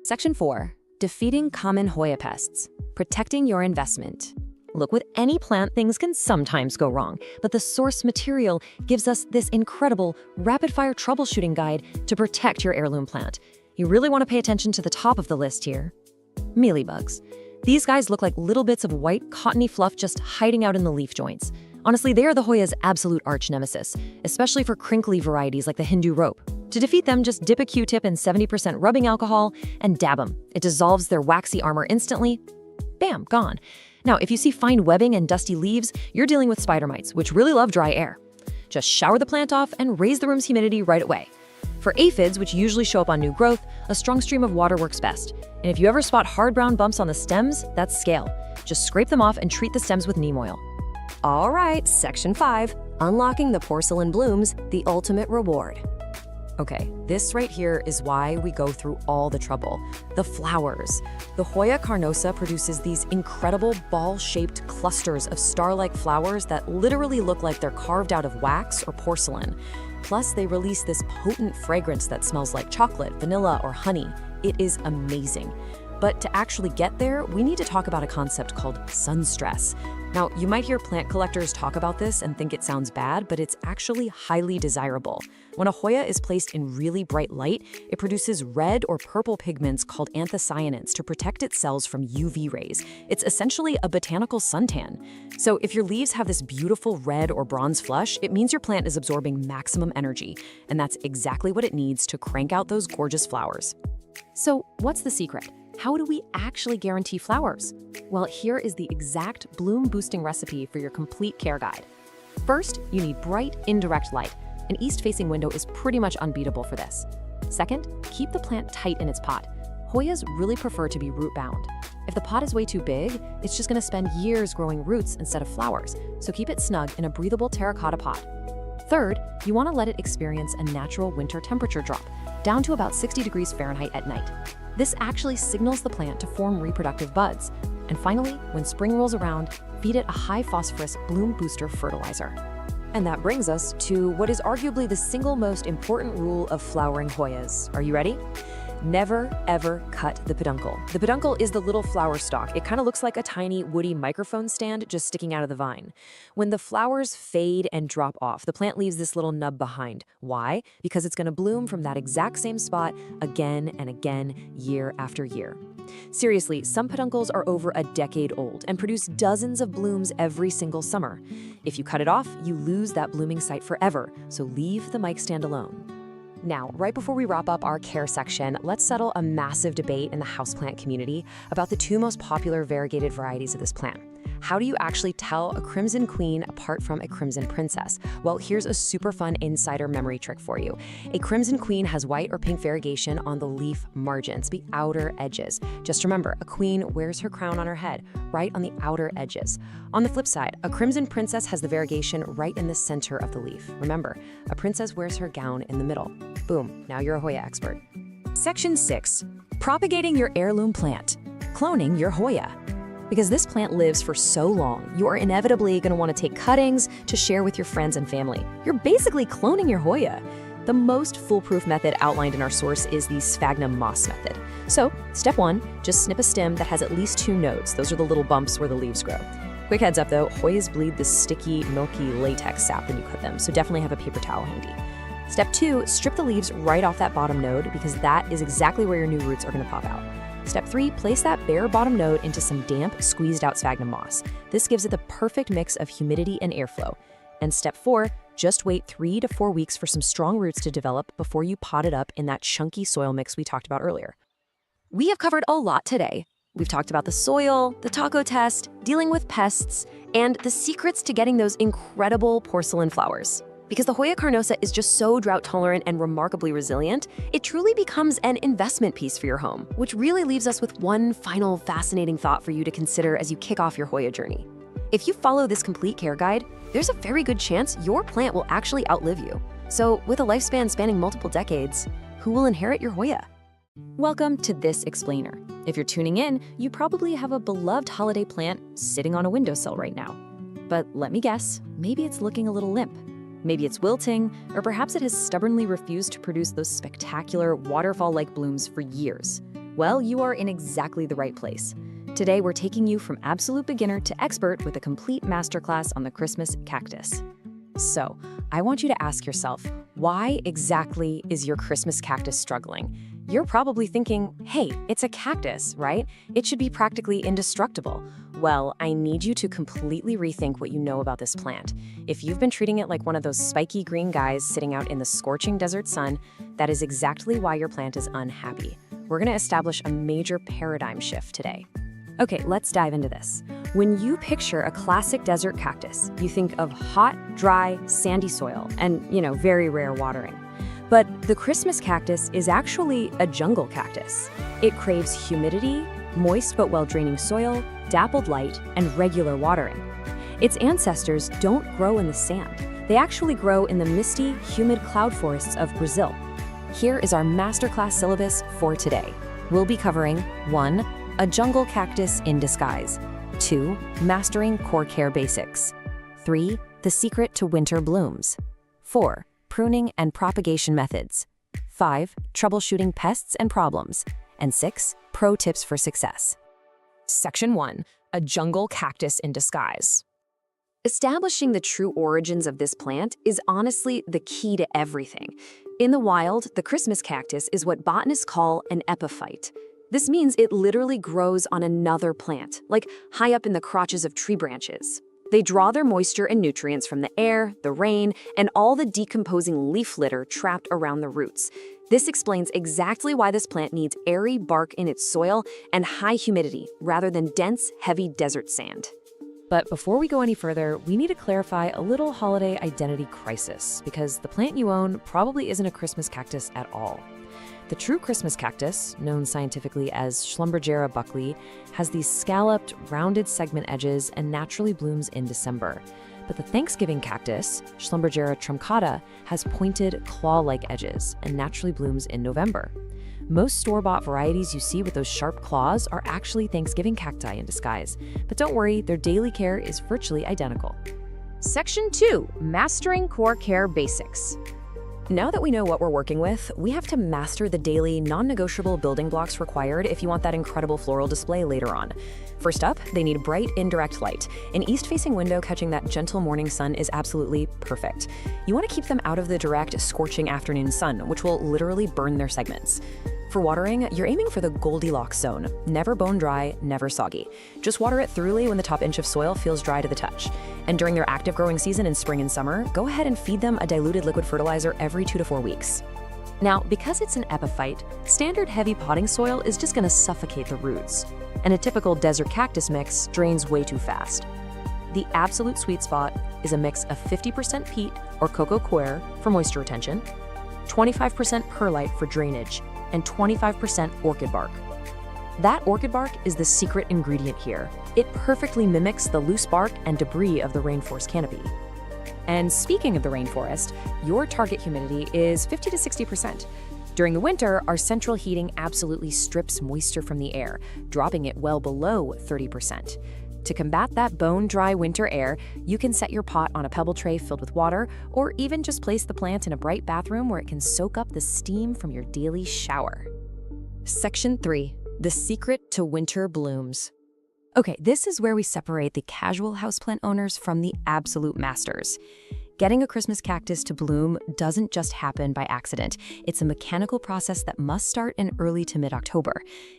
Section 4. Defeating common Hoya pests. Protecting your investment. Look, with any plant, things can sometimes go wrong, but the source material gives us this incredible rapid-fire troubleshooting guide to protect your heirloom plant. You really want to pay attention to the top of the list here. Mealybugs. These guys look like little bits of white, cottony fluff just hiding out in the leaf joints. Honestly, they are the Hoya's absolute arch nemesis, especially for crinkly varieties like the Hindu rope. To defeat them, just dip a Q-tip in 70% rubbing alcohol and dab them. It dissolves their waxy armor instantly. Bam, gone. Now, if you see fine webbing and dusty leaves, you're dealing with spider mites, which really love dry air. Just shower the plant off and raise the room's humidity right away. For aphids, which usually show up on new growth, a strong stream of water works best. And if you ever spot hard brown bumps on the stems, that's scale. Just scrape them off and treat the stems with neem oil. All right, Section 5. Unlocking the porcelain blooms, the ultimate reward. Okay, this right here is why we go through all the trouble. The flowers. The Hoya carnosa produces these incredible ball-shaped clusters of star-like flowers that literally look like they're carved out of wax or porcelain. Plus, they release this potent fragrance that smells like chocolate, vanilla, or honey. It is amazing. But to actually get there, we need to talk about a concept called sun stress. Now, you might hear plant collectors talk about this and think it sounds bad, but it's actually highly desirable. When a Hoya is placed in really bright light, it produces red or purple pigments called anthocyanins to protect its cells from UV rays. It's essentially a botanical suntan. So if your leaves have this beautiful red or bronze flush, it means your plant is absorbing maximum energy, and that's exactly what it needs to crank out those gorgeous flowers. So what's the secret? How do we actually guarantee flowers? Well, here is the exact bloom-boosting recipe for your complete care guide. First, you need bright, indirect light. An east-facing window is pretty much unbeatable for this. Second, keep the plant tight in its pot. Hoyas really prefer to be root-bound. If the pot is way too big, it's just going to spend years growing roots instead of flowers, so keep it snug in a breathable terracotta pot. Third, you want to let it experience a natural winter temperature drop, down to about 60 degrees Fahrenheit at night. This actually signals the plant to form reproductive buds. And finally, when spring rolls around, feed it a high-phosphorus bloom booster fertilizer. And that brings us to what is arguably the single most important rule of flowering Hoyas. Are you ready? Never, ever cut the peduncle. The peduncle is the little flower stalk. It kind of looks like a tiny woody microphone stand just sticking out of the vine. When the flowers fade and drop off, the plant leaves this little nub behind. Why? Because it's going to bloom from that exact same spot again and again, year after year. Seriously, some peduncles are over a decade old and produce dozens of blooms every single summer. If you cut it off, you lose that blooming site forever, so leave the mic stand alone. Now, right before we wrap up our care section, let's settle a massive debate in the houseplant community about the two most popular variegated varieties of this plant. How do you actually tell a Crimson Queen apart from a Crimson Princess? Well, here's a super fun insider memory trick for you. A Crimson Queen has white or pink variegation on the leaf margins, the outer edges. Just remember, a queen wears her crown on her head, right on the outer edges. On the flip side, a Crimson Princess has the variegation right in the center of the leaf. Remember, a princess wears her gown in the middle. Boom, now you're a Hoya expert. Section 6. Propagating your heirloom plant. Cloning your Hoya. Because this plant lives for so long, you are inevitably going to want to take cuttings to share with your friends and family. You're basically cloning your Hoya. The most foolproof method outlined in our source is the sphagnum moss method. So, step 1, just snip a stem that has at least 2 nodes. Those are the little bumps where the leaves grow. Quick heads up though, Hoyas bleed this sticky, milky latex sap when you cut them, so definitely have a paper towel handy. Step 2, strip the leaves right off that bottom node because that is exactly where your new roots are going to pop out. Step 3, place that bare bottom node into some damp, squeezed out sphagnum moss. This gives it the perfect mix of humidity and airflow. And step 4, just wait 3 to 4 weeks for some strong roots to develop before you pot it up in that chunky soil mix we talked about earlier. We have covered a lot today. We've talked about the soil, the taco test, dealing with pests, and the secrets to getting those incredible porcelain flowers. Because the Hoya carnosa is just so drought tolerant and remarkably resilient, it truly becomes an investment piece for your home, which really leaves us with one final fascinating thought for you to consider as you kick off your Hoya journey. If you follow this complete care guide, there's a very good chance your plant will actually outlive you. So with a lifespan spanning multiple decades, who will inherit your Hoya? Welcome to This Explainer. If you're tuning in, you probably have a beloved holiday plant sitting on a windowsill right now. But let me guess, maybe it's looking a little limp. Maybe it's wilting, or perhaps it has stubbornly refused to produce those spectacular waterfall-like blooms for years. Well, you are in exactly the right place. Today, we're taking you from absolute beginner to expert with a complete masterclass on the Christmas cactus. So, I want you to ask yourself, why exactly is your Christmas cactus struggling? You're probably thinking, hey, it's a cactus, right? It should be practically indestructible. Well, I need you to completely rethink what you know about this plant. If you've been treating it like one of those spiky green guys sitting out in the scorching desert sun, that is exactly why your plant is unhappy. We're going to establish a major paradigm shift today. Okay, let's dive into this. When you picture a classic desert cactus, you think of hot, dry, sandy soil and, very rare watering. But the Christmas cactus is actually a jungle cactus. It craves humidity, moist but well-draining soil, dappled light, and regular watering. Its ancestors don't grow in the sand. They actually grow in the misty, humid cloud forests of Brazil. Here is our masterclass syllabus for today. We'll be covering 1. A jungle cactus in disguise. 2. Mastering core care basics. 3. The secret to winter blooms. 4. Pruning and propagation methods. 5. Troubleshooting pests and problems. And 6. Pro tips for success. Section 1. A jungle cactus in disguise. Establishing the true origins of this plant is honestly the key to everything. In the wild, the Christmas cactus is what botanists call an epiphyte. This means it literally grows on another plant, like high up in the crotches of tree branches. They draw their moisture and nutrients from the air, the rain, and all the decomposing leaf litter trapped around the roots. This explains exactly why this plant needs airy bark in its soil and high humidity, rather than dense, heavy desert sand. But before we go any further, we need to clarify a little holiday identity crisis, because the plant you own probably isn't a Christmas cactus at all. The true Christmas cactus, known scientifically as Schlumbergera buckley, has these scalloped, rounded segment edges and naturally blooms in December. But the Thanksgiving cactus, Schlumbergera truncata, has pointed, claw-like edges and naturally blooms in November. Most store-bought varieties you see with those sharp claws are actually Thanksgiving cacti in disguise. But don't worry, their daily care is virtually identical. Section 2. Mastering core care basics. Now that we know what we're working with, we have to master the daily, non-negotiable building blocks required if you want that incredible floral display later on. First up, they need bright, indirect light. An east-facing window catching that gentle morning sun is absolutely perfect. You want to keep them out of the direct, scorching afternoon sun, which will literally burn their segments. For watering, you're aiming for the Goldilocks zone. Never bone dry, never soggy. Just water it thoroughly when the top inch of soil feels dry to the touch. And during their active growing season in spring and summer, go ahead and feed them a diluted liquid fertilizer every 2 to 4 weeks. Now, because it's an epiphyte, standard heavy potting soil is just going to suffocate the roots. And a typical desert cactus mix drains way too fast. The absolute sweet spot is a mix of 50% peat or cocoa coir for moisture retention, 25% perlite for drainage, and 25% orchid bark. That orchid bark is the secret ingredient here. It perfectly mimics the loose bark and debris of the rainforest canopy. And speaking of the rainforest, your target humidity is 50 to 60%. During the winter, our central heating absolutely strips moisture from the air, dropping it well below 30%. To combat that bone-dry winter air, you can set your pot on a pebble tray filled with water, or even just place the plant in a bright bathroom where it can soak up the steam from your daily shower. Section 3. The secret to winter blooms. Okay, this is where we separate the casual houseplant owners from the absolute masters. Getting a Christmas cactus to bloom doesn't just happen by accident. It's a mechanical process that must start in early to mid-October.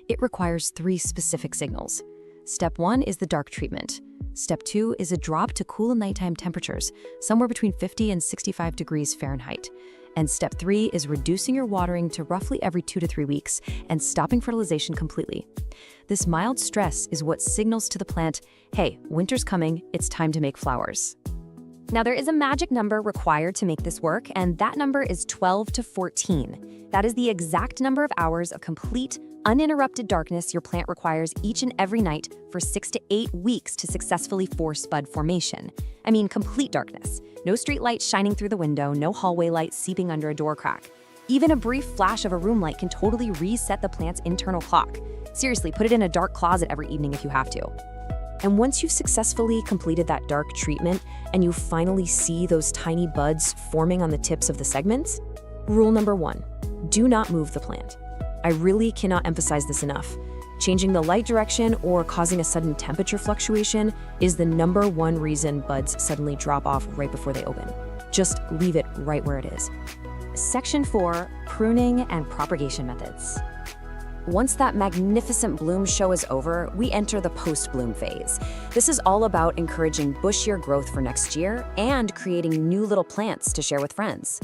It requires 3 specific signals. Step 1 is the dark treatment. Step 2 is a drop to cool nighttime temperatures, somewhere between 50 and 65 degrees Fahrenheit. And step 3 is reducing your watering to roughly every 2 to 3 weeks and stopping fertilization completely. This mild stress is what signals to the plant, hey, winter's coming, it's time to make flowers. Now, there is a magic number required to make this work, and that number is 12 to 14. That is the exact number of hours of complete, Uninterrupted darkness your plant requires each and every night for 6 to 8 weeks to successfully force bud formation. I mean, complete darkness. No street light shining through the window, no hallway light seeping under a door crack. Even a brief flash of a room light can totally reset the plant's internal clock. Seriously, put it in a dark closet every evening if you have to. And once you've successfully completed that dark treatment and you finally see those tiny buds forming on the tips of the segments, rule number 1, do not move the plant. I really cannot emphasize this enough. Changing the light direction or causing a sudden temperature fluctuation is the number 1 reason buds suddenly drop off right before they open. Just leave it right where it is. Section 4, pruning and propagation methods. Once that magnificent bloom show is over, we enter the post-bloom phase. This is all about encouraging bushier growth for next year and creating new little plants to share with friends.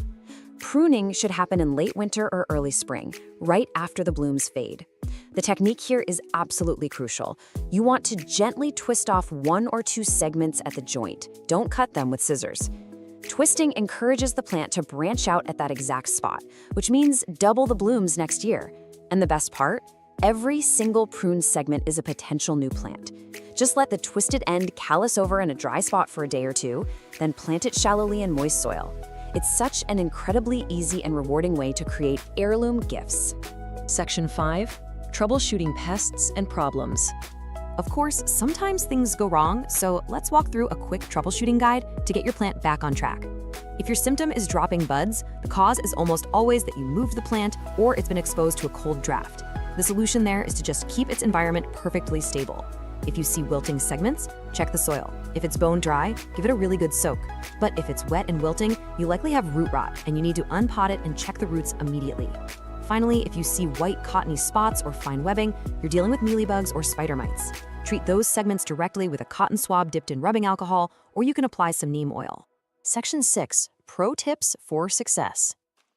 Pruning should happen in late winter or early spring, right after the blooms fade. The technique here is absolutely crucial. You want to gently twist off 1 or 2 segments at the joint. Don't cut them with scissors. Twisting encourages the plant to branch out at that exact spot, which means double the blooms next year. And the best part? Every single prune segment is a potential new plant. Just let the twisted end callus over in a dry spot for a day or 2, then plant it shallowly in moist soil. It's such an incredibly easy and rewarding way to create heirloom gifts. Section 5, troubleshooting pests and problems. Of course, sometimes things go wrong, so let's walk through a quick troubleshooting guide to get your plant back on track. If your symptom is dropping buds, the cause is almost always that you moved the plant or it's been exposed to a cold draft. The solution there is to just keep its environment perfectly stable. If you see wilting segments, check the soil. If it's bone dry, give it a really good soak. But if it's wet and wilting, you likely have root rot and you need to unpot it and check the roots immediately. Finally, if you see white cottony spots or fine webbing, you're dealing with mealybugs or spider mites. Treat those segments directly with a cotton swab dipped in rubbing alcohol, or you can apply some neem oil. Section 6, pro tips for success.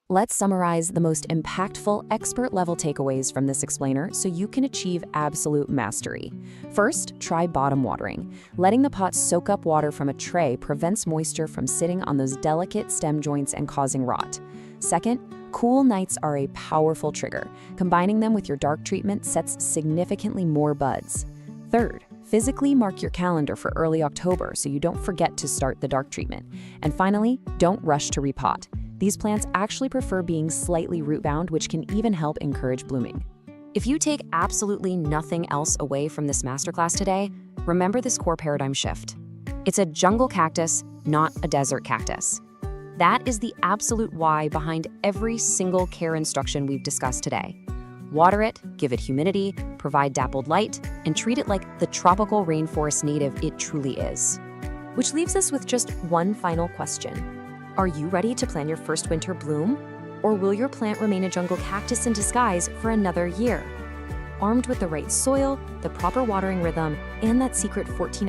Let's summarize the most impactful expert-level takeaways from this explainer so you can achieve absolute mastery. First, try bottom watering. Letting the pot soak up water from a tray prevents moisture from sitting on those delicate stem joints and causing rot. Second, cool nights are a powerful trigger. Combining them with your dark treatment sets significantly more buds. Third, physically mark your calendar for early October so you don't forget to start the dark treatment. And finally, don't rush to repot. These plants actually prefer being slightly root-bound, which can even help encourage blooming. If you take absolutely nothing else away from this masterclass today, remember this core paradigm shift. It's a jungle cactus, not a desert cactus. That is the absolute why behind every single care instruction we've discussed today. Water it, give it humidity, provide dappled light, and treat it like the tropical rainforest native it truly is. Which leaves us with just one final question. Are you ready to plan your first winter bloom? Or will your plant remain a jungle cactus in disguise for another year? Armed with the right soil, the proper watering rhythm, and that secret 14